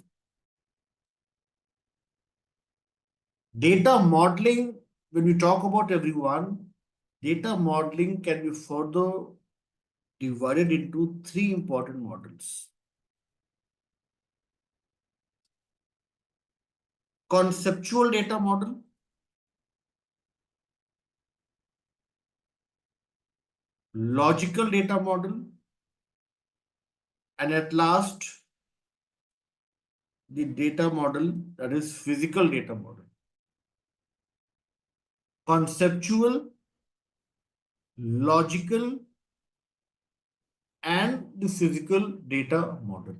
Data modeling, when we talk about everyone, data modeling can be further divided into three important models. Conceptual data model, logical data model, and at last, the data model that is physical data model. Conceptual, logical, and the physical data model.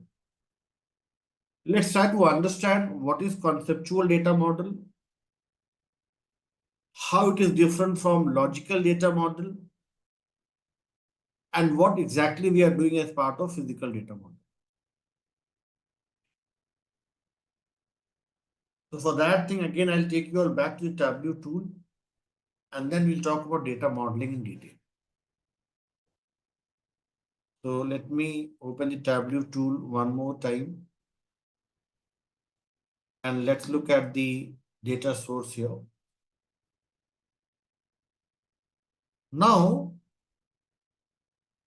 Let's try to understand what is conceptual data model, how it is different from logical data model, and what exactly we are doing as part of physical data model. So for that thing, again, I'll take you all back to the Tableau tool, and then we'll talk about data modeling in detail. So let me open the Tableau tool one more time, and let's look at the data source here. Now,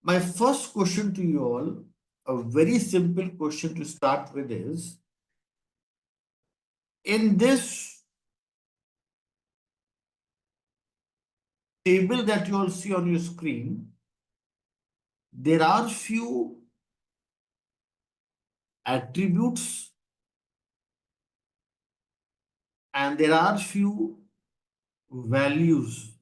my first question to you all, a very simple question to start with is, in this table that you all see on your screen, there are few attributes and there are few values.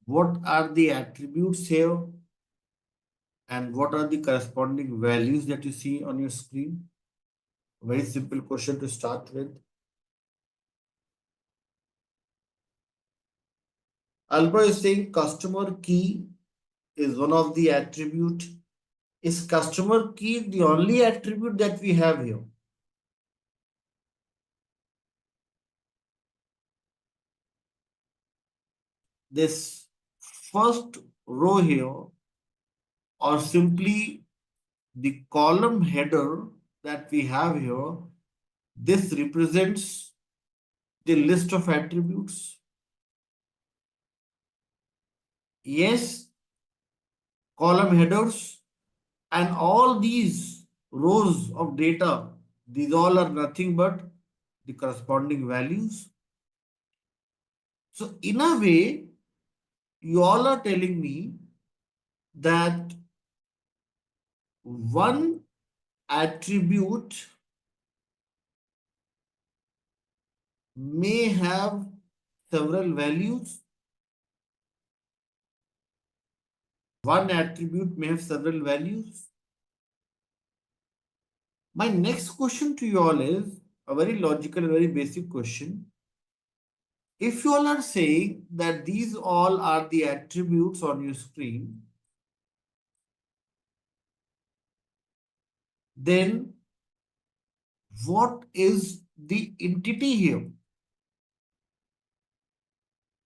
What are the attributes here and what are the corresponding values that you see on your screen? Very simple question to start with. Alba is saying customer key is one of the attribute. Is customer key the only attribute that we have here? This first row here, or simply the column header that we have here, this represents the list of attributes. Yes, column headers and all these rows of data, these all are nothing but the corresponding values. So in a way, you all are telling me that one attribute may have several values. One attribute may have several values. My next question to you all is a very logical, very basic question. If you all are saying that these all are the attributes on your screen, then what is the entity here?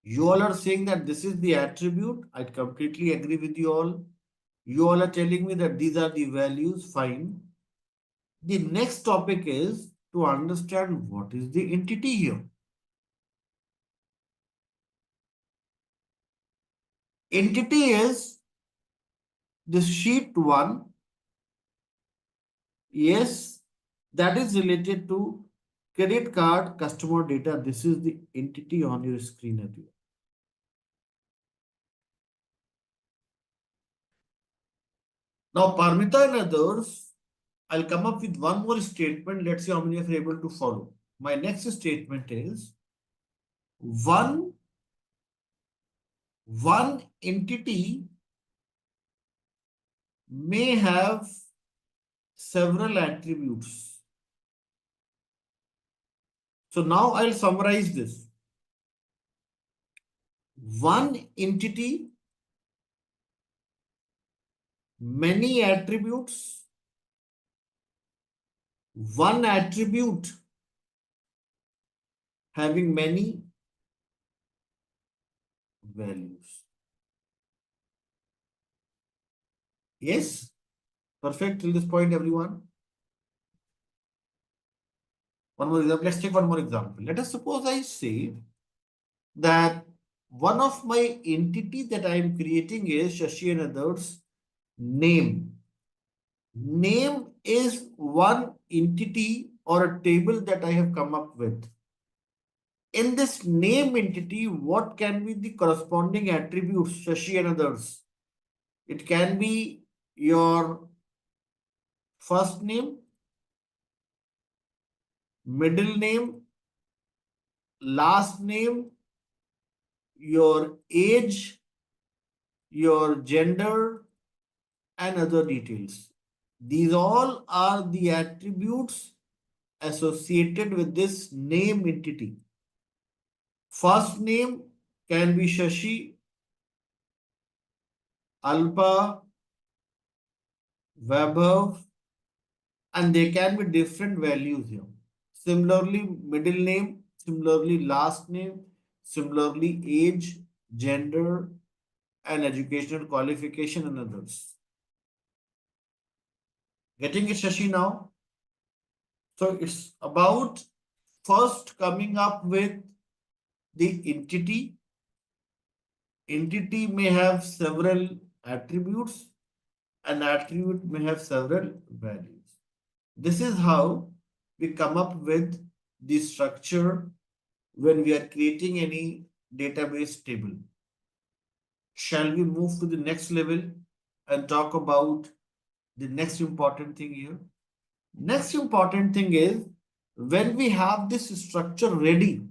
You all are saying that this is the attribute. I completely agree with you all. You all are telling me that these are the values. Fine. The next topic is to understand what is the entity here. Entity is this sheet 1. Yes, that is related to credit card customer data. This is the entity on your screen at you. Now, Parmita and others, I'll come up with one more statement. Let's see how many are able to follow. My next statement is one One entity may have several attributes. So now I'll summarize this. One entity, many attributes, one attribute having many values. Yes? Perfect till this point, everyone. One more example. Let's take one more example. Let us suppose I say that one of my entity that I am creating is Shashi and others name. Name is one entity or a table that I have come up with. In this name entity, what can be the corresponding attributes, Shashi and others? It can be your first name, middle name, last name, your age, your gender, and other details. These all are the attributes associated with this name entity. First name can be Shashi, Alpa, Vaibhav, and they can be different values here. Similarly, middle name, similarly, last name, similarly, age, gender, and educational qualification and others. Getting it, Shashi, now? So it's about first coming up with the entity. Entity may have several attributes. An attribute may have several values. This is how we come up with the structure when we are creating any database table. Shall we move to the next level and talk about the next important thing here? Next important thing is when we have this structure ready,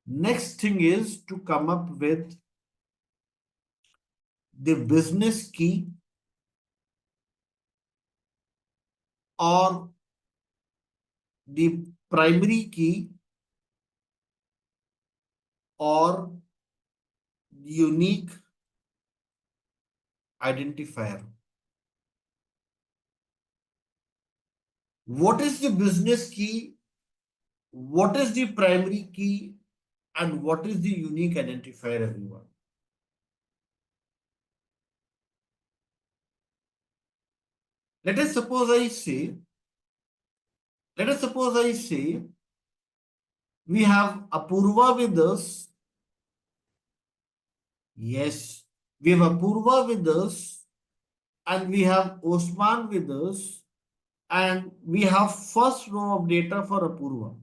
next thing is to come up with the business key or the primary key or unique identifier. What is the business key? What is the primary key? And what is the unique identifier, everyone? Let us suppose I say, we have Apurva with us. Yes, we have Apurva with us and we have Osman with us and we have first row of data for Apurva.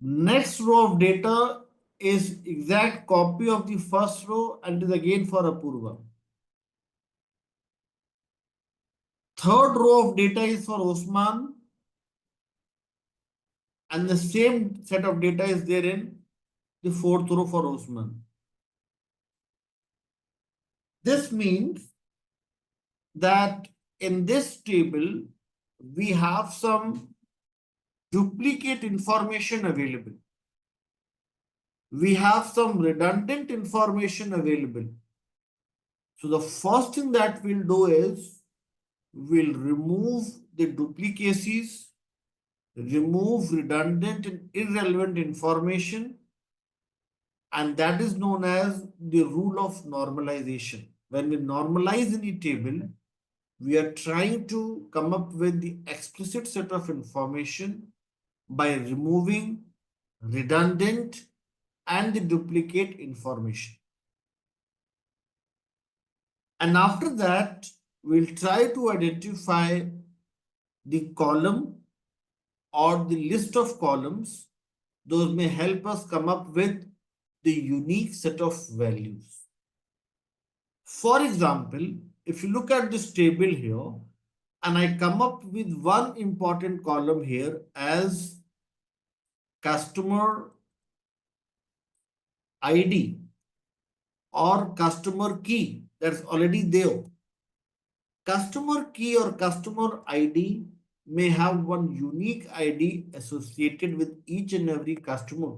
Next row of data is exact copy of the first row and is again for Apurva. Third row of data is for Osman and the same set of data is there in the fourth row for Osman. This means that in this table, we have some duplicate information available. We have some redundant information available. So the first thing that we'll do is we'll remove the duplicacies, remove redundant and irrelevant information, and that is known as the rule of normalization. When we normalize any table, we are trying to come up with the explicit set of information by removing redundant and the duplicate information. And after that, we'll try to identify the column or the list of columns. Those may help us come up with the unique set of values. For example, if you look at this table here, and I come up with one important column here as customer ID or customer key that's already there. Customer key or customer ID may have one unique ID associated with each and every customer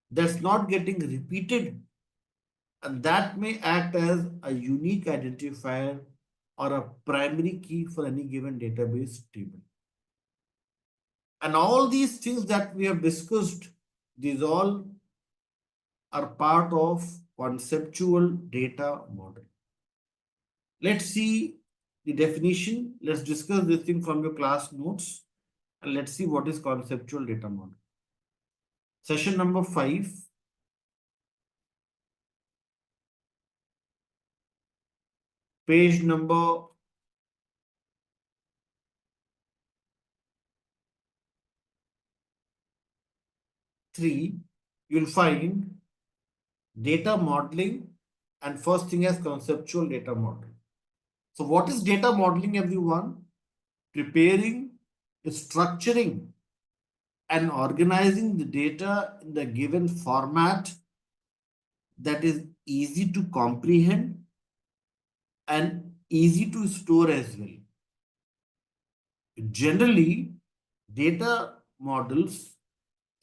that's not getting repeated, and that may act as a unique identifier or a primary key for any given database table. And all these things that we have discussed, these all are part of conceptual data model. Let's see the definition. Let's discuss this thing from your class notes and let's see what is conceptual data model. Session number 5, page number 3, you'll find data modeling, and first thing is conceptual data model. So what is data modeling, everyone? Preparing, structuring, and organizing the data in the given format that is easy to comprehend and easy to store as well. Generally, data models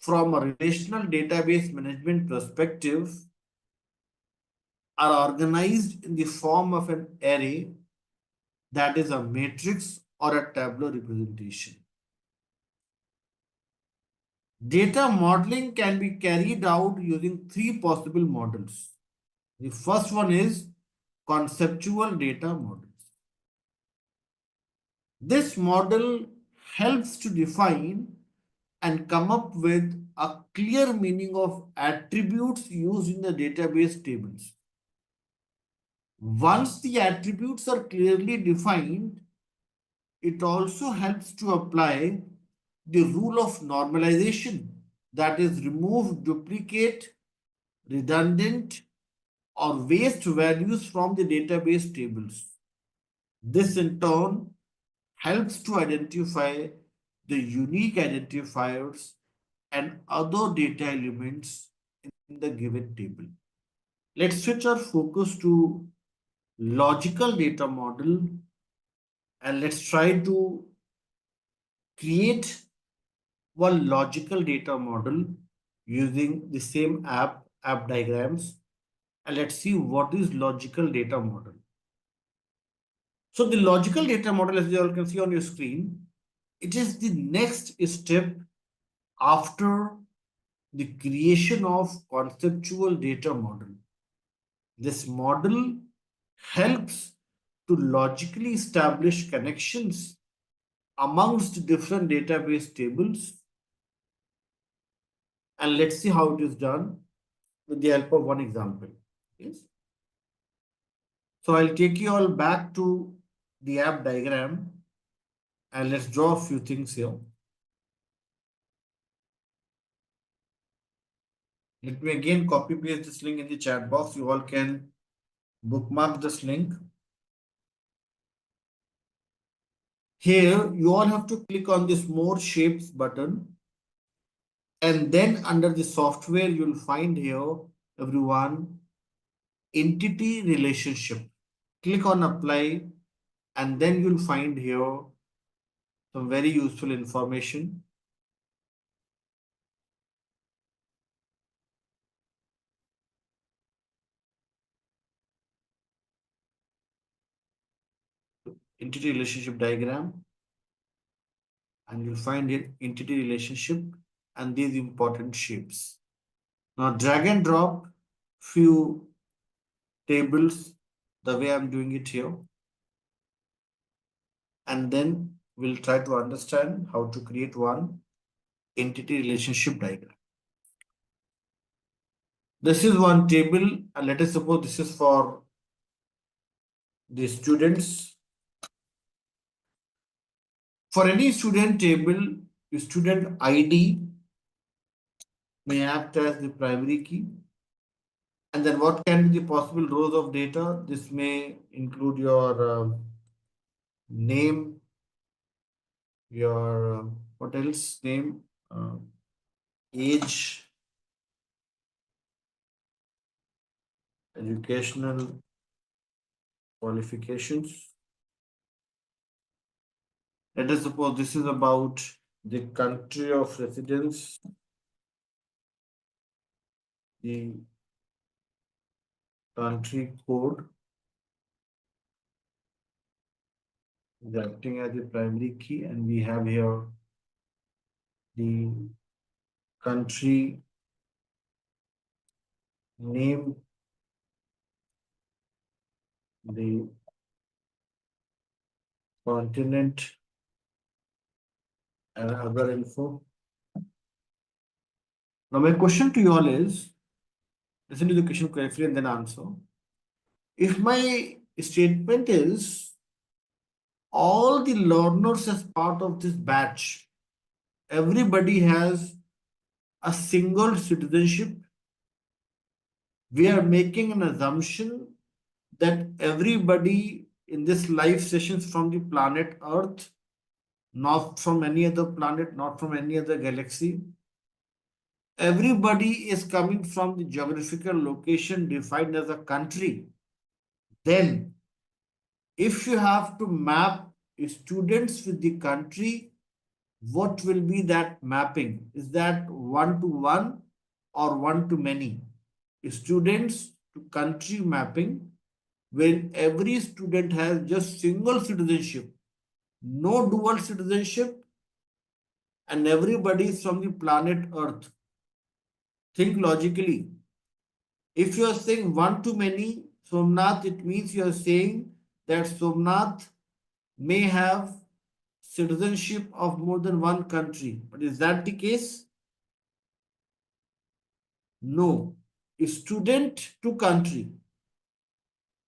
from a relational database management perspective are organized in the form of an array that is a matrix or a tabular representation. Data modeling can be carried out using three possible models. The first one is conceptual data models. This model helps to define and come up with a clear meaning of attributes used in the database tables. Once the attributes are clearly defined, it also helps to apply the rule of normalization, that is, remove duplicate, redundant, or waste values from the database tables. This in turn helps to identify the unique identifiers and other data elements in the given table. Let's switch our focus to logical data model and let's try to create one logical data model using the same app diagrams, and let's see what is logical data model. So the logical data model, as you all can see on your screen, it is the next step after the creation of conceptual data model. This model helps to logically establish connections amongst different database tables. And let's see how it is done with the help of one example. Yes. So I'll take you all back to the app diagram and let's draw a few things here. Let me again copy paste this link in the chat box. You all can bookmark this link. Here, you all have to click on this More Shapes button. And then under the software, you'll find here, everyone, Entity Relationship. Click on Apply, and then you'll find here some very useful information. Entity Relationship diagram. And you'll find it entity relationship and these important shapes. Now drag and drop few tables the way I'm doing it here. And then we'll try to understand how to create one entity relationship diagram. This is one table, and let us suppose this is for the students. For any student table, the student ID may act as the primary key. And then what can be the possible rows of data? This may include your name, your what else? Name, age, educational qualifications. Let us suppose this is about the country of residence, the country code is acting as the primary key, and we have here the country name, the continent, and other info. Now, my question to you all is, listen to the question carefully and then answer. If my statement is all the learners as part of this batch, everybody has a single citizenship, we are making an assumption that everybody in this live sessions from the planet Earth, not from any other planet, not from any other galaxy, everybody is coming from the geographical location defined as a country. Then, if you have to map students with the country, what will be that mapping? Is that one to one or one to many? Students to country mapping, when every student has just single citizenship, no dual citizenship, and everybody is from the planet Earth. Think logically. If you are saying one to many, Somnath, it means you are saying that Somnath may have citizenship of more than one country. But is that the case? No. Student to country.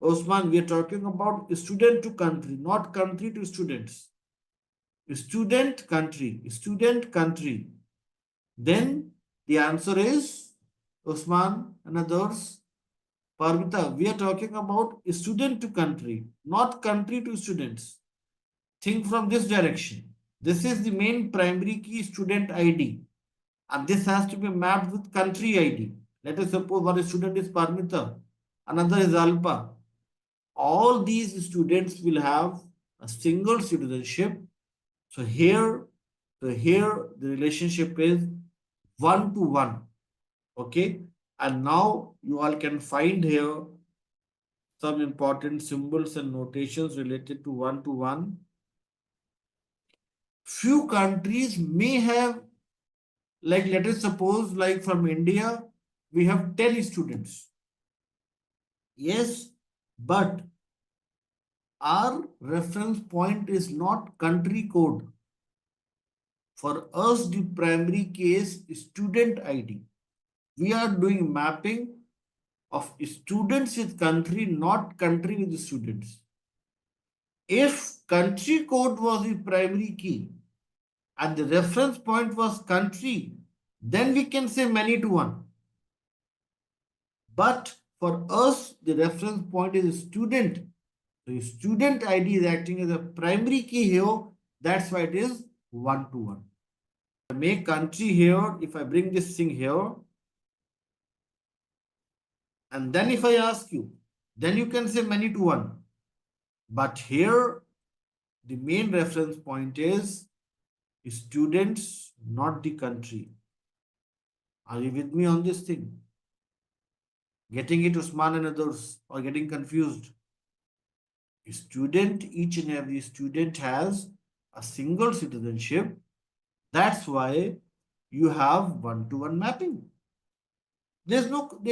Osman, we are talking about student to country, not country to students. Student country. Then the answer is Osman and others. Parvita, we are talking about student to country, not country to students. Think from this direction. This is the main primary key student ID, and this has to be mapped with country ID. Let us suppose one student is Parmita, another is Alpa. All these students will have a single citizenship. So here the relationship is one to one. Okay. And now you all can find here some important symbols and notations related to one to one. Few countries may have, like let us suppose, like from India, we have 10 students. Yes, but our reference point is not country code. For us, the primary case is student ID. We are doing mapping of students with country, not country with students. If country code was the primary key and the reference point was country, then we can say many to one. But for us, the reference point is student. So student ID is acting as a primary key here. That's why it is one to one. I make country here. If I bring this thing here, and then if I ask you, then you can say many to one. But here, the main reference point is students, not the country. Are you with me on this thing? Getting it, Usman and others, or getting confused? Student, each and every student has a single citizenship. That's why you have one-to-one mapping. There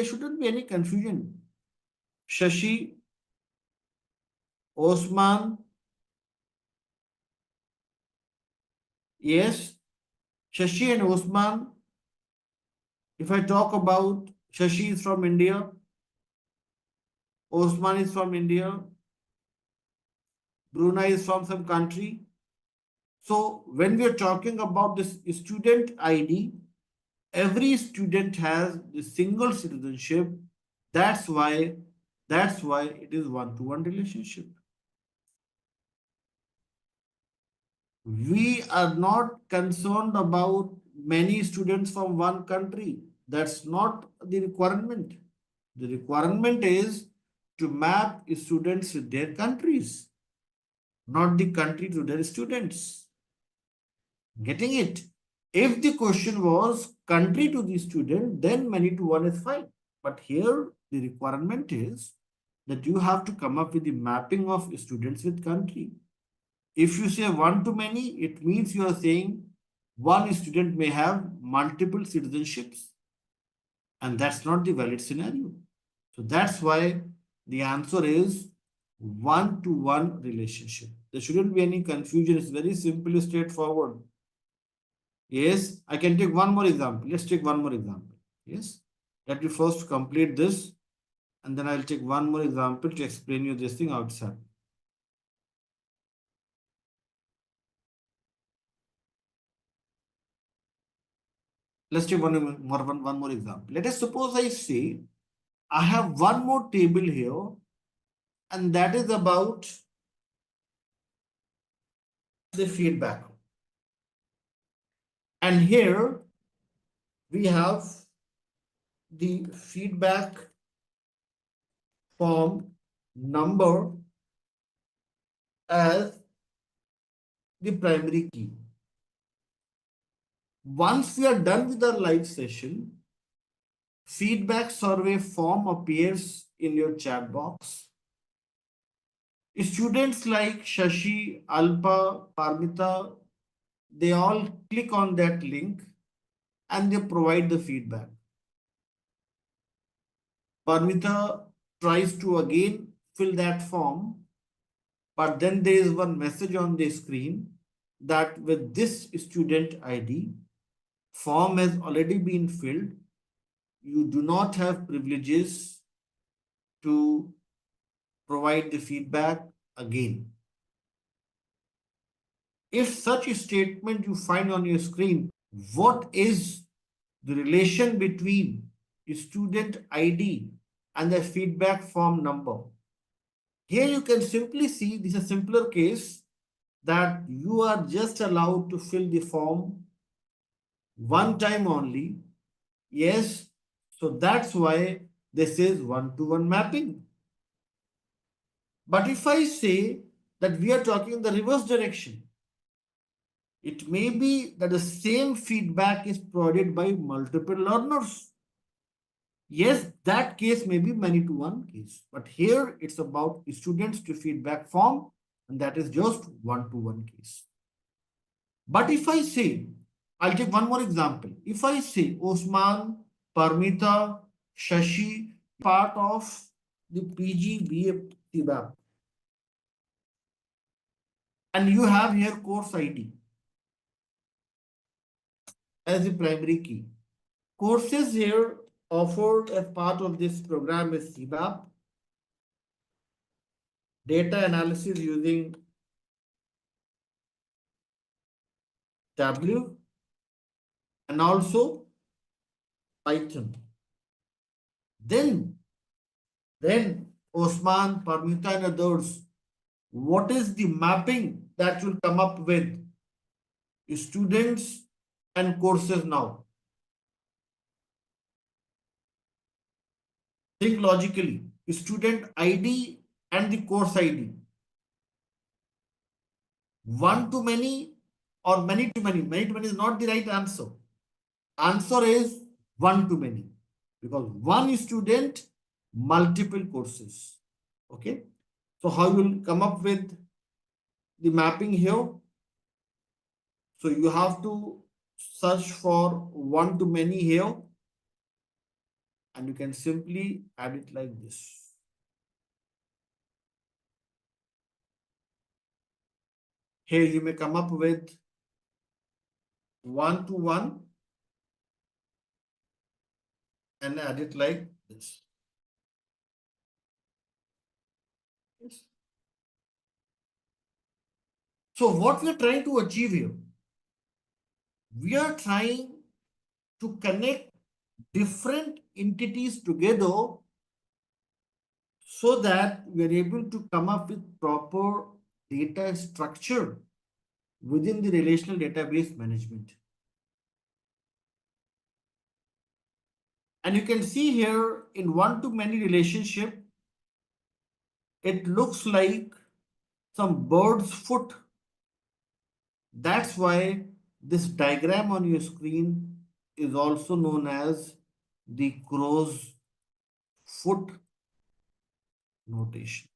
shouldn't be any confusion. Shashi, Osman, yes, Shashi and Osman. If I talk about Shashi is from India, Osman is from India, Brunei is from some country. So when we are talking about this student ID, every student has the single citizenship. That's why it is one-to-one relationship. We are not concerned about many students from one country. That's not the requirement. The requirement is to map students to their countries, not the country to their students. Getting it? If the question was country to the student, then many to one is fine. But here the requirement is that you have to come up with the mapping of students with country. If you say one to many, it means you are saying one student may have multiple citizenships, and that's not the valid scenario. So that's why the answer is one to one relationship. There shouldn't be any confusion. It's very simple, straightforward. Yes, I can take one more example. Let's take one more example. Yes, let me first complete this, and then I'll take one more example to explain you this thing outside. Let's take one more example. Let us suppose I say I have one more table here, and that is about the feedback. And here we have the feedback form number as the primary key. Once we are done with our live session, feedback survey form appears in your chat box. Students like Shashi, Alpa, Parmita, they all click on that link and they provide the feedback. Parmita tries to again fill that form, but then there is one message on the screen that with this student ID, form has already been filled. You do not have privileges to provide the feedback again. If such a statement you find on your screen, what is the relation between student ID and the feedback form number? Here you can simply see this is a simpler case that you are just allowed to fill the form one time only. Yes, so that's why this is one-to-one mapping. But if I say that we are talking in the reverse direction, it may be that the same feedback is provided by multiple learners. Yes, that case may be many to one case, but here it's about students to feedback form, and that is just one to one case. But if I say, I'll take one more example. If I say Osman, Parmita, Shashi, part of the PGBA CBAP, and you have here course ID as the primary key. Courses here offered as part of this program is CBAP, data analysis using W, and also Python. Then, then Osman, Parmita, and others, what is the mapping that will come up with students and courses now? Think logically. Student ID and the course ID. One to many or many to many. Many to many is not the right answer. Answer is one to many, because one student, multiple courses. Okay. So how you will come up with the mapping here? So you have to search for one to many here, and you can simply add it like this. Here you may come up with one to one and add it like this. Yes. So what we are trying to achieve here, we are trying to connect different entities together so that we are able to come up with proper data structure within the relational database management. And you can see here in one-to-many relationship, it looks like some bird's foot. That's why this diagram on your screen is also known as the crow's foot notation.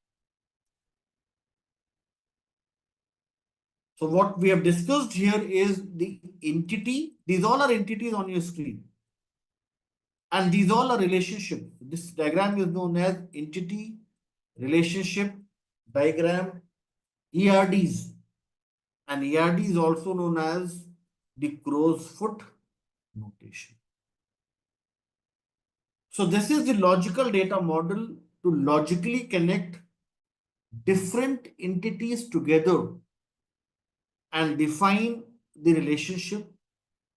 So what we have discussed here is the entity. These all are entities on your screen. And these all are relationships. This diagram is known as entity, relationship, diagram, ERDs. And ERD is also known as the crow's foot notation. So this is the logical data model to logically connect different entities together and define the relationship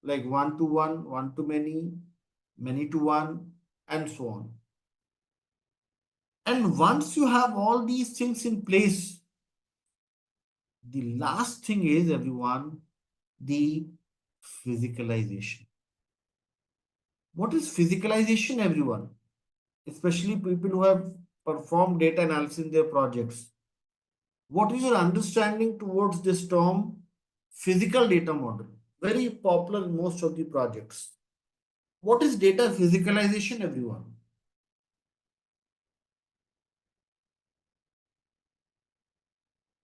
like one to many to one, and so on. And once you have all these things in place, the last thing is, everyone, the physicalization. What is physicalization, everyone? Especially people who have performed data analysis in their projects. What is your understanding towards this term physical data model? Very popular in most of the projects. What is data physicalization, everyone?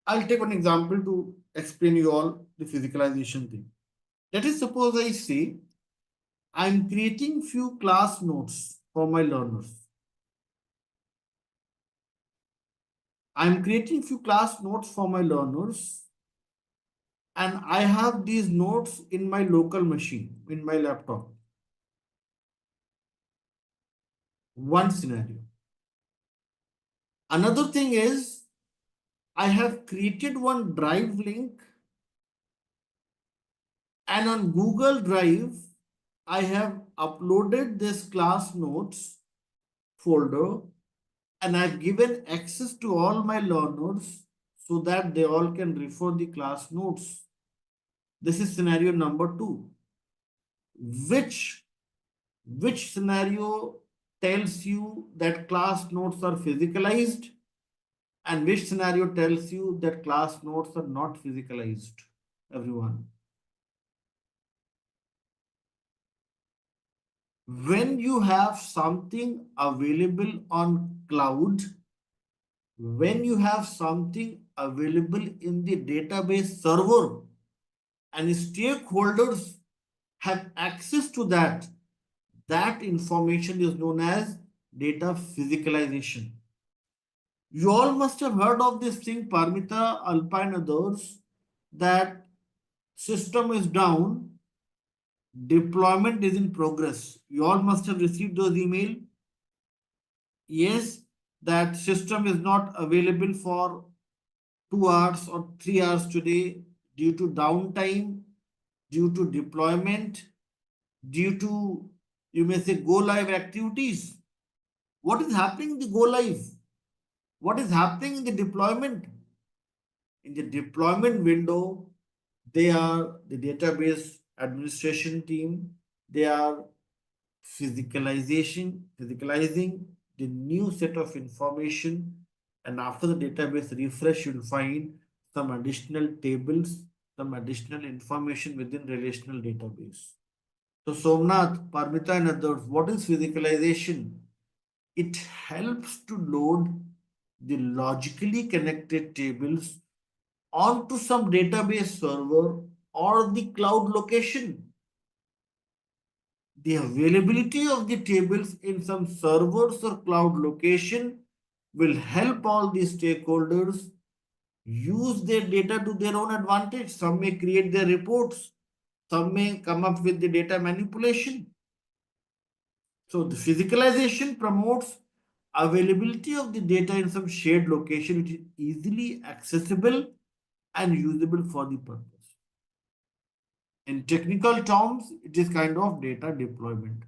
I'll take one example to explain you all the physicalization thing. Let us suppose I say I'm creating few class notes for my learners. I'm creating few class notes for my learners, and I have these notes in my local machine, in my laptop. One scenario. Another thing is I have created one drive link, and on Google Drive, I have uploaded this class notes folder, and I've given access to all my learners so that they all can refer the class notes. This is scenario number two. Which scenario tells you that class notes are physicalized, and which scenario tells you that class notes are not physicalized, everyone? When you have something available on cloud, when you have something available in the database server and stakeholders have access to that, that information is known as data physicalization. You all must have heard of this thing, Parmita, Alpa, and others, that system is down, deployment is in progress. You all must have received those email. Yes, that system is not available for 2 hours or 3 hours today due to downtime, due to deployment, due to, you may say, go live activities. What is happening in the go live? What is happening in the deployment? In the deployment window, they are the database administration team. They are physicalizing the new set of information. And after the database refresh, you'll find some additional tables, some additional information within relational database. So Somnath, Parmita, and others, what is physicalization? It helps to load the logically connected tables onto some database server or the cloud location. The availability of the tables in some servers or cloud location will help all the stakeholders use their data to their own advantage. Some may create their reports, some may come up with the data manipulation. So the physicalization promotes availability of the data in some shared location which is easily accessible and usable for the purpose. In technical terms, it is kind of data deployment.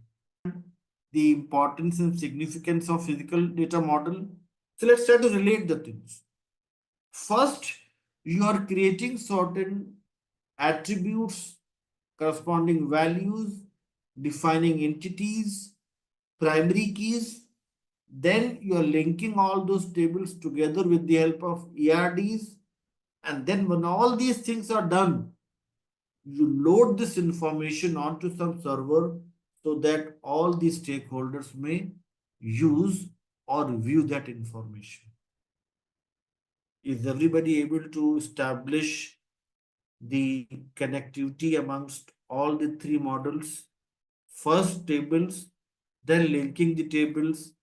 The importance and significance of physical data model. So let's try to relate the things. First, you are creating certain attributes, corresponding values, defining entities, primary keys. Then you are linking all those tables together with the help of ERDs. And then when all these things are done, you load this information onto some server so that all the stakeholders may use or view that information. Is everybody able to establish the connectivity amongst all the three models? First tables, then linking the tables,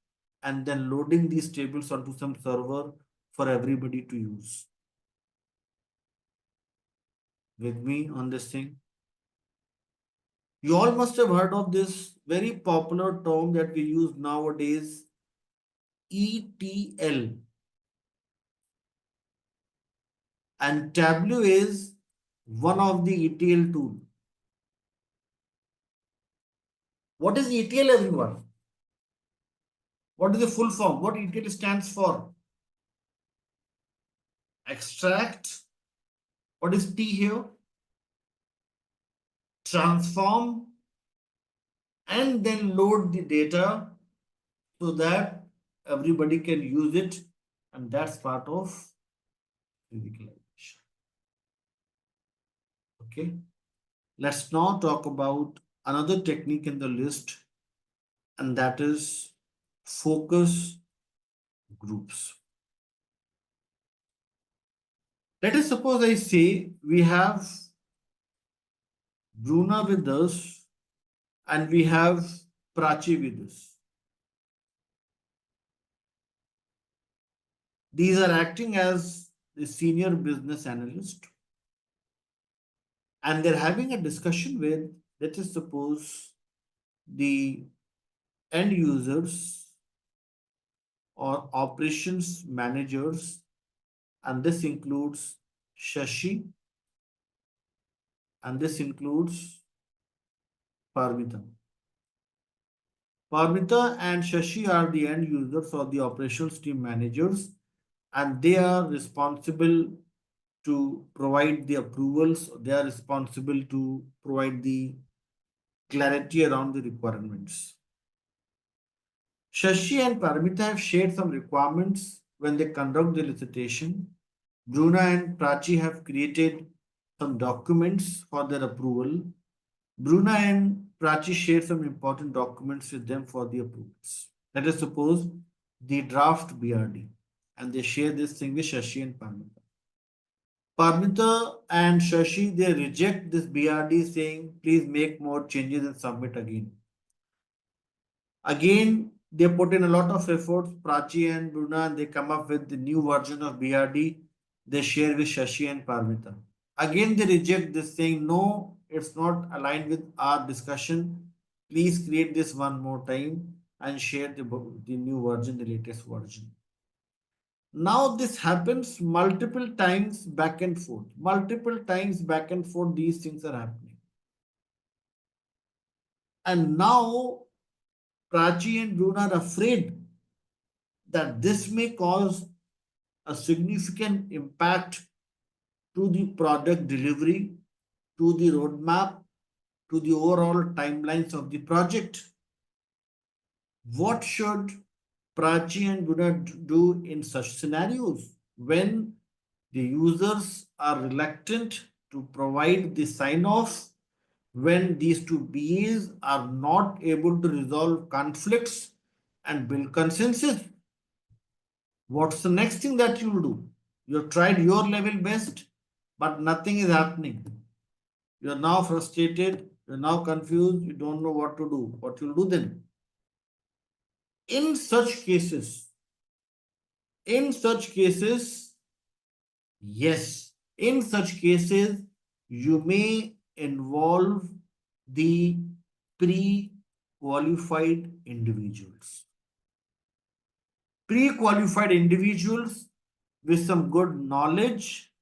and then loading these tables onto some server for everybody to use. With me on this thing? You all must have heard of this very popular term that we use nowadays, ETL. And Tableau is one of the ETL tool. What is ETL, everyone? What is the full form? What ETL stands for? Extract. What is T here? Transform, and then load the data so that everybody can use it, and that's part of physicalization. Okay, let's now talk about another technique in the list, and that is focus groups. Let us suppose I say we have Bruna with us and we have Prachi with us. These are acting as the senior business analyst, and they're having a discussion with, let us suppose, the end users or operations managers, and this includes Shashi, and this includes Parmita. Parmita and Shashi are the end users or the operations team managers, and they are responsible to provide the approvals. They are responsible to provide the clarity around the requirements. Shashi and Paramita have shared some requirements when they conduct the elicitation. Bruna and Prachi have created some documents for their approval. Bruna and Prachi share some important documents with them for the approvals. Let us suppose the draft BRD, and they share this thing with Shashi and Paramita. Parmita and Shashi, they reject this BRD saying, please make more changes and submit again. Again, they put in a lot of efforts, Prachi and Bruna, and they come up with the new version of BRD. They share with Shashi and Parmita. Again, they reject this saying, no, it's not aligned with our discussion. Please create this one more time and share the new version, the latest version. Now this happens multiple times back and forth. Multiple times back and forth, these things are happening. And now Prachi and Bruna are afraid that this may cause a significant impact to the product delivery, to the roadmap, to the overall timelines of the project. What should Prachi and Bruna do in such scenarios when the users are reluctant to provide the sign off, when these two BAs are not able to resolve conflicts and build consensus? What's the next thing that you'll do? You've tried your level best, but nothing is happening. You're now frustrated, you're now confused, you don't know what to do. What you'll do then? In such cases, yes, in such cases, you may involve the pre-qualified individuals. Pre-qualified individuals with some good knowledge,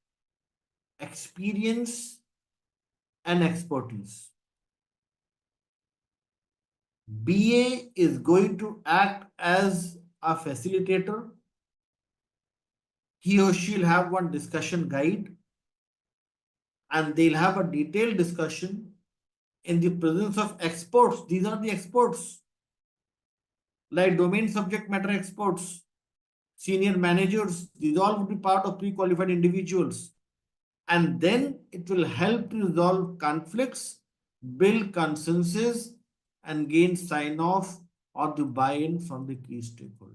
experience, and expertise. BA is going to act as a facilitator. He or she will have one discussion guide, and they'll have a detailed discussion in the presence of experts. These are the experts. like domain subject matter experts, senior managers. These all would be part of pre-qualified individuals. And then it will help to resolve conflicts, build consensus, and gain sign off or the buy in from the key stakeholders.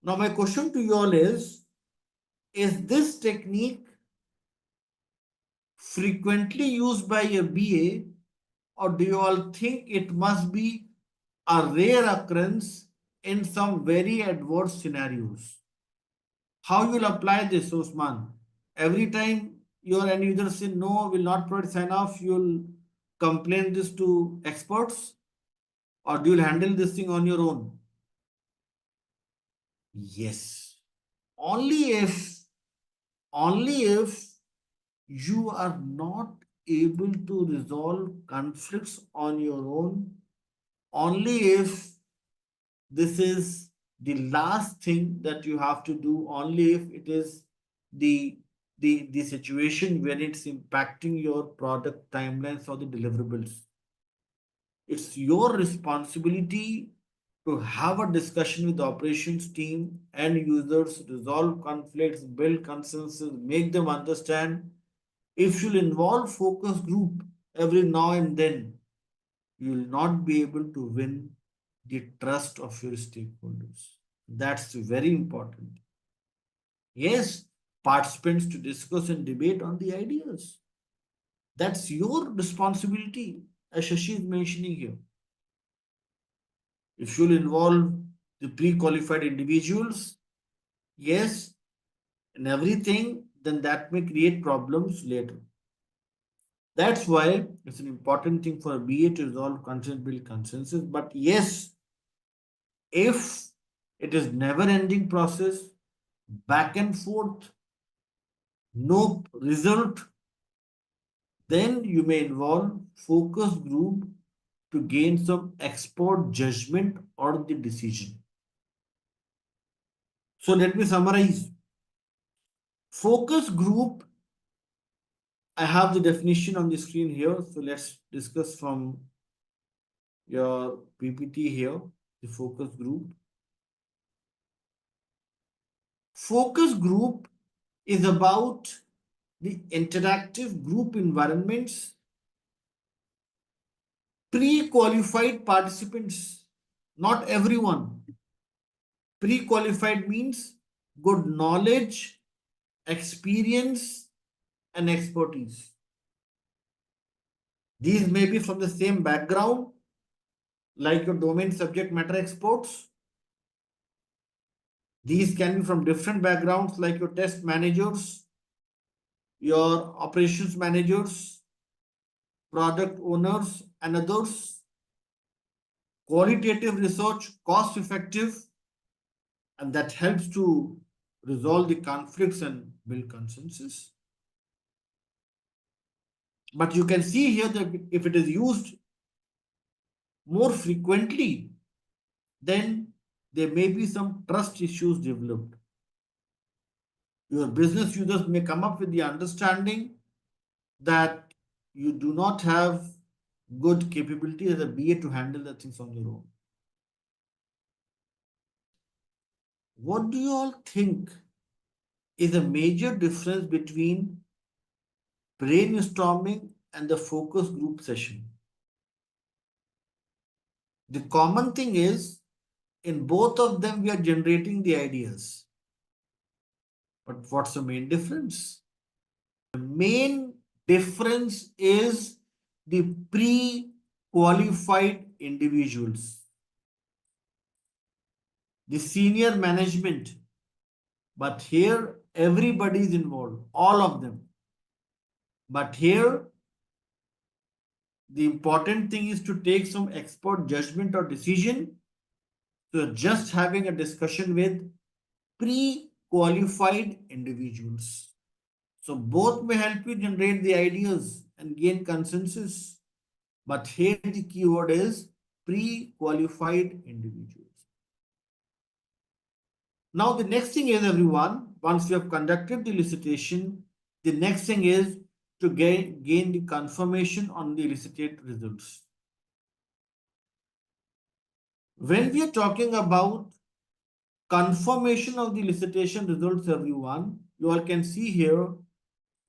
Now, my question to you all is this technique frequently used by a BA, or do you all think it must be a rare occurrence in some very adverse scenarios? How you will apply this, Osman? Every time your end user say no, will not provide sign off, you'll complain this to experts, or do you handle this thing on your own? Yes. Only if, only if you are not able to resolve conflicts on your own, only if this is the last thing that you have to do, only if it is the the situation when it's impacting your product timelines or the deliverables. It's your responsibility to have a discussion with the operations team and users, resolve conflicts, build consensus, make them understand. If you'll involve focus group every now and then, you will not be able to win the trust of your stakeholders. That's very important. Yes, participants to discuss and debate on the ideas. That's your responsibility, as Shashi is mentioning here. If you'll involve the pre-qualified individuals, yes, and everything, then that may create problems later. That's why it's an important thing for a BA to resolve consensus, build consensus. But yes, if it is never ending process, back and forth, no result, then you may involve focus group to gain some expert judgment on the decision. So let me summarize. Focus group, I have the definition on the screen here. So let's discuss from your PPT here, the focus group. Focus group is about the interactive group environments, pre-qualified participants, not everyone. Pre-qualified means good knowledge, experience, and expertise. These may be from the same background, like your domain subject matter experts. These can be from different backgrounds, like your test managers, your operations managers, product owners, and others. Qualitative research, cost effective, and that helps to resolve the conflicts and build consensus. But you can see here that if it is used more frequently, then there may be some trust issues developed. Your business users may come up with the understanding that you do not have good capability as a BA to handle the things on your own. What do you all think is a major difference between brainstorming and the focus group session? The common thing is in both of them we are generating the ideas. But what's the main difference? The main difference is the pre-qualified individuals, the senior management. But here everybody is involved, all of them. But here the important thing is to take some expert judgment or decision. So just having a discussion with pre-qualified individuals. So both may help you generate the ideas and gain consensus. But here the keyword is pre-qualified individuals. Now the next thing is, everyone, once you have conducted the elicitation, the next thing is to gain the confirmation on the elicited results. When we are talking about confirmation of the elicitation results, everyone, you all can see here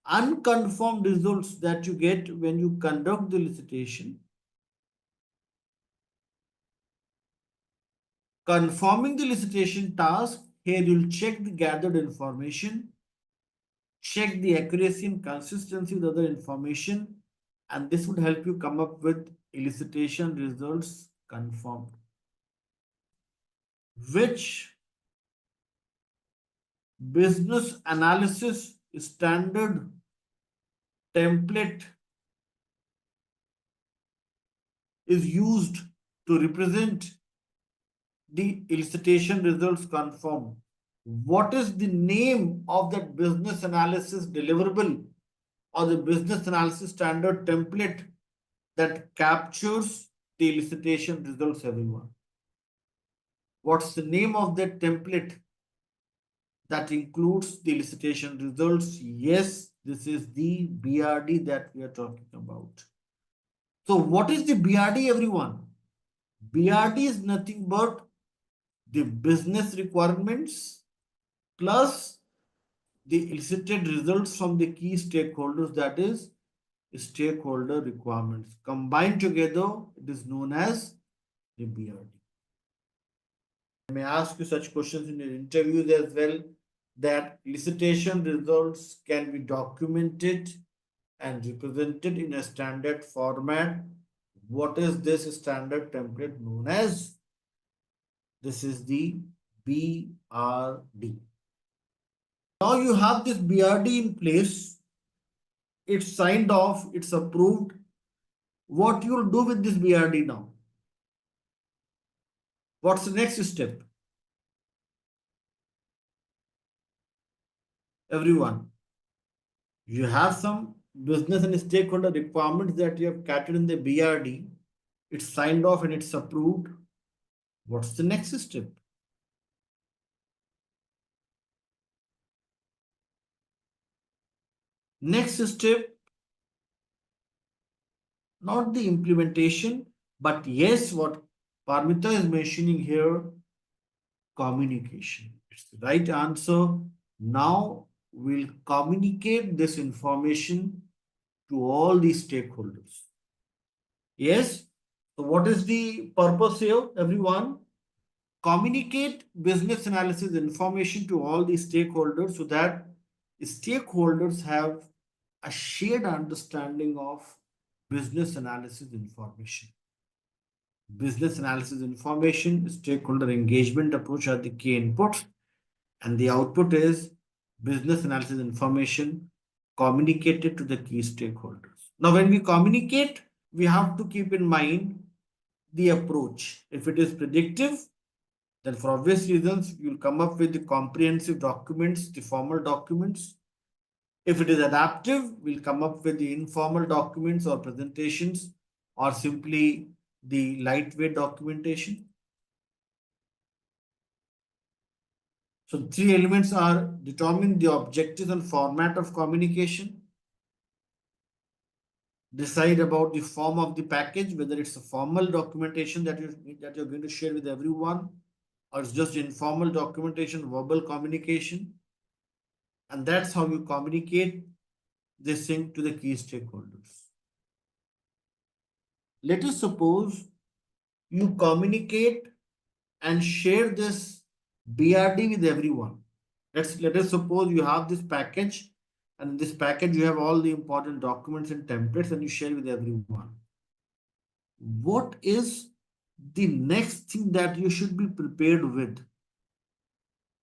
unconfirmed results that you get when you conduct the elicitation. Confirming the elicitation task, here you'll check the gathered information, check the accuracy and consistency with other information, and this would help you come up with elicitation results confirmed. Which business analysis standard template is used to represent the elicitation results confirmed? What is the name of that business analysis deliverable or the business analysis standard template that captures the elicitation results, everyone? What's the name of that template that includes the elicitation results? Yes, this is the BRD that we are talking about. So what is the BRD, everyone? BRD is nothing but the business requirements plus the elicited results from the key stakeholders, that is stakeholder requirements. Combined together, it is known as the BRD. I may ask you such questions in your interviews as well, that elicitation results can be documented and represented in a standard format. What is this standard template known as? This is the BRD. Now you have this BRD in place. It's signed off, it's approved. What you'll do with this BRD now? What's the next step? Everyone, you have some business and stakeholder requirements that you have captured in the BRD. It's signed off and it's approved. What's the next step? Next step, not the implementation, but yes, what Parmita is mentioning here, communication. It's the right answer. Now we'll communicate this information to all the stakeholders. Yes. So what is the purpose here, everyone? Communicate business analysis information to all the stakeholders so that stakeholders have a shared understanding of business analysis information. Business analysis information, stakeholder engagement approach are the key inputs, and the output is business analysis information communicated to the key stakeholders. Now, when we communicate, we have to keep in mind the approach. If it is predictive, then for obvious reasons, you'll come up with the comprehensive documents, the formal documents. If it is adaptive, we'll come up with the informal documents or presentations or simply the lightweight documentation. So three elements are determine the objectives and format of communication, decide about the form of the package, whether it's a formal documentation that you're going to share with everyone, or it's just informal documentation, verbal communication. And that's how you communicate this thing to the key stakeholders. Let us suppose you communicate and share this BRD with everyone. Let us suppose you have this package, and in this package you have all the important documents and templates, and you share with everyone. What is the next thing that you should be prepared with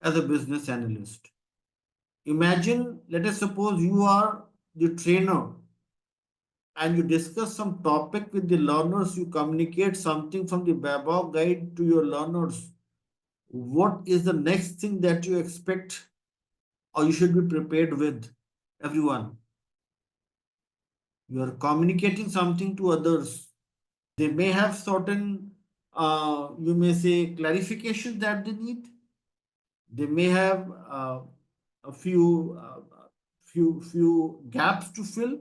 as a business analyst? Imagine, let us suppose you are the trainer and you discuss some topic with the learners, you communicate something from the Babok guide to your learners. What is the next thing that you expect or you should be prepared with, everyone? You are communicating something to others. They may have certain, you may say, clarifications that they need. They may have a few gaps to fill.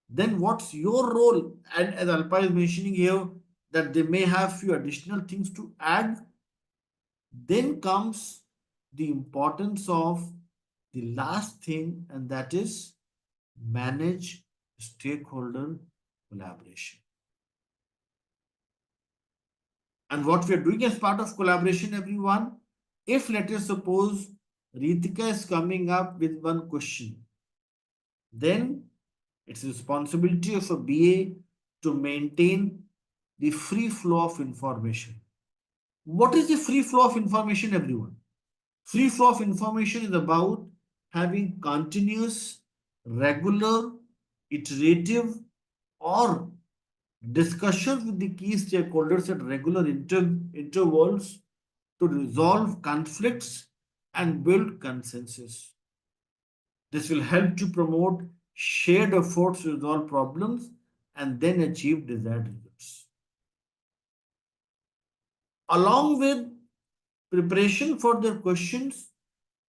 Then what's your role? And as Alpa is mentioning here, that they may have few additional things to add. Then comes the importance of the last thing, and that is manage stakeholder collaboration. And what we are doing as part of collaboration, everyone, if let us suppose Ritika is coming up with one question, then it's responsibility of a BA to maintain the free flow of information. What is the free flow of information, everyone? Free flow of information is about having continuous, regular, iterative, or discussions with the key stakeholders at regular intervals to resolve conflicts and build consensus. This will help to promote shared efforts to resolve problems and then achieve desired results. Along with preparation for the questions,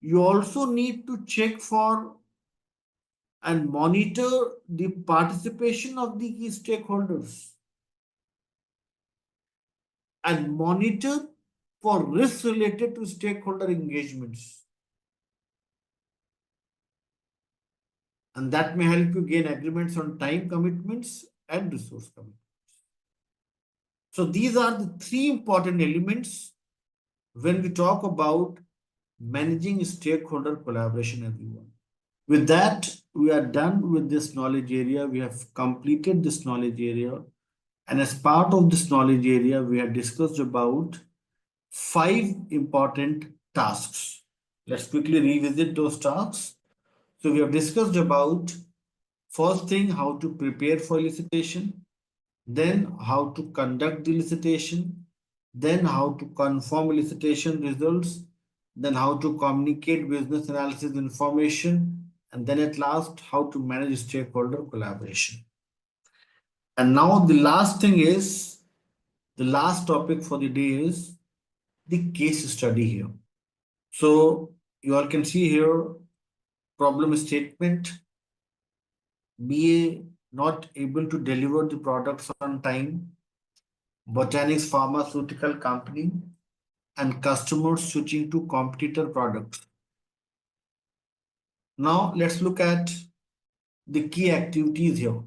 you also need to check for and monitor the participation of the key stakeholders and monitor for risks related to stakeholder engagements. And that may help you gain agreements on time commitments and resource commitments. So these are the three important elements when we talk about managing stakeholder collaboration, everyone. With that, we are done with this knowledge area. We have completed this knowledge area. And as part of this knowledge area, we have discussed about 5 important tasks. Let's quickly revisit those tasks. So we have discussed about first thing, how to prepare for elicitation, then how to conduct the elicitation, then how to confirm elicitation results, then how to communicate business analysis information, and then at last, how to manage stakeholder collaboration. And now the last thing is, the last topic for the day is the case study here. So you all can see here problem statement, BA not able to deliver the products on time, Botanics pharmaceutical company, and customers switching to competitor products. Now let's look at the key activities here.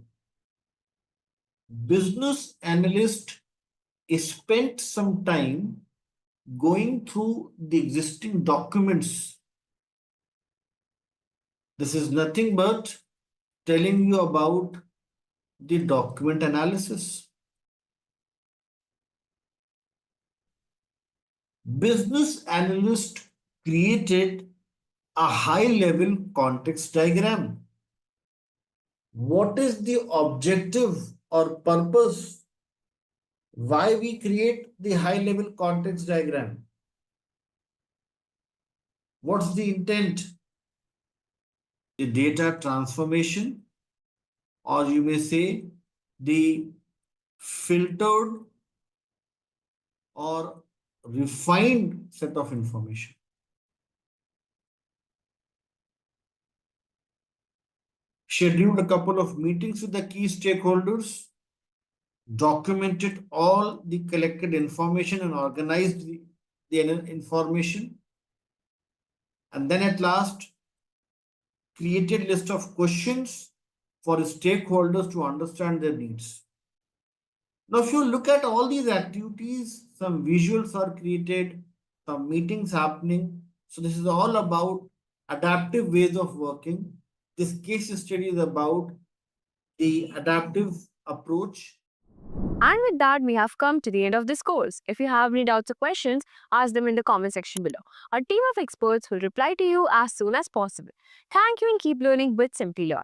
Business analyst spent some time going through the existing documents. This is nothing but telling you about the document analysis. Business analyst created a high level context diagram. What is the objective or purpose? Why we create the high level context diagram? What's the intent? The data transformation, or you may say the filtered or refined set of information. Scheduled a couple of meetings with the key stakeholders, documented all the collected information and organized the information, and then at last created list of questions for stakeholders to understand their needs. Now, if you look at all these activities, some visuals are created, some meetings happening. So this is all about adaptive ways of working. This case study is about the adaptive approach. And with that, we have come to the end of this course. If you have any doubts or questions, ask them in the comment section below. Our team of experts will reply to you as soon as possible. Thank you and keep learning with Simplilearn.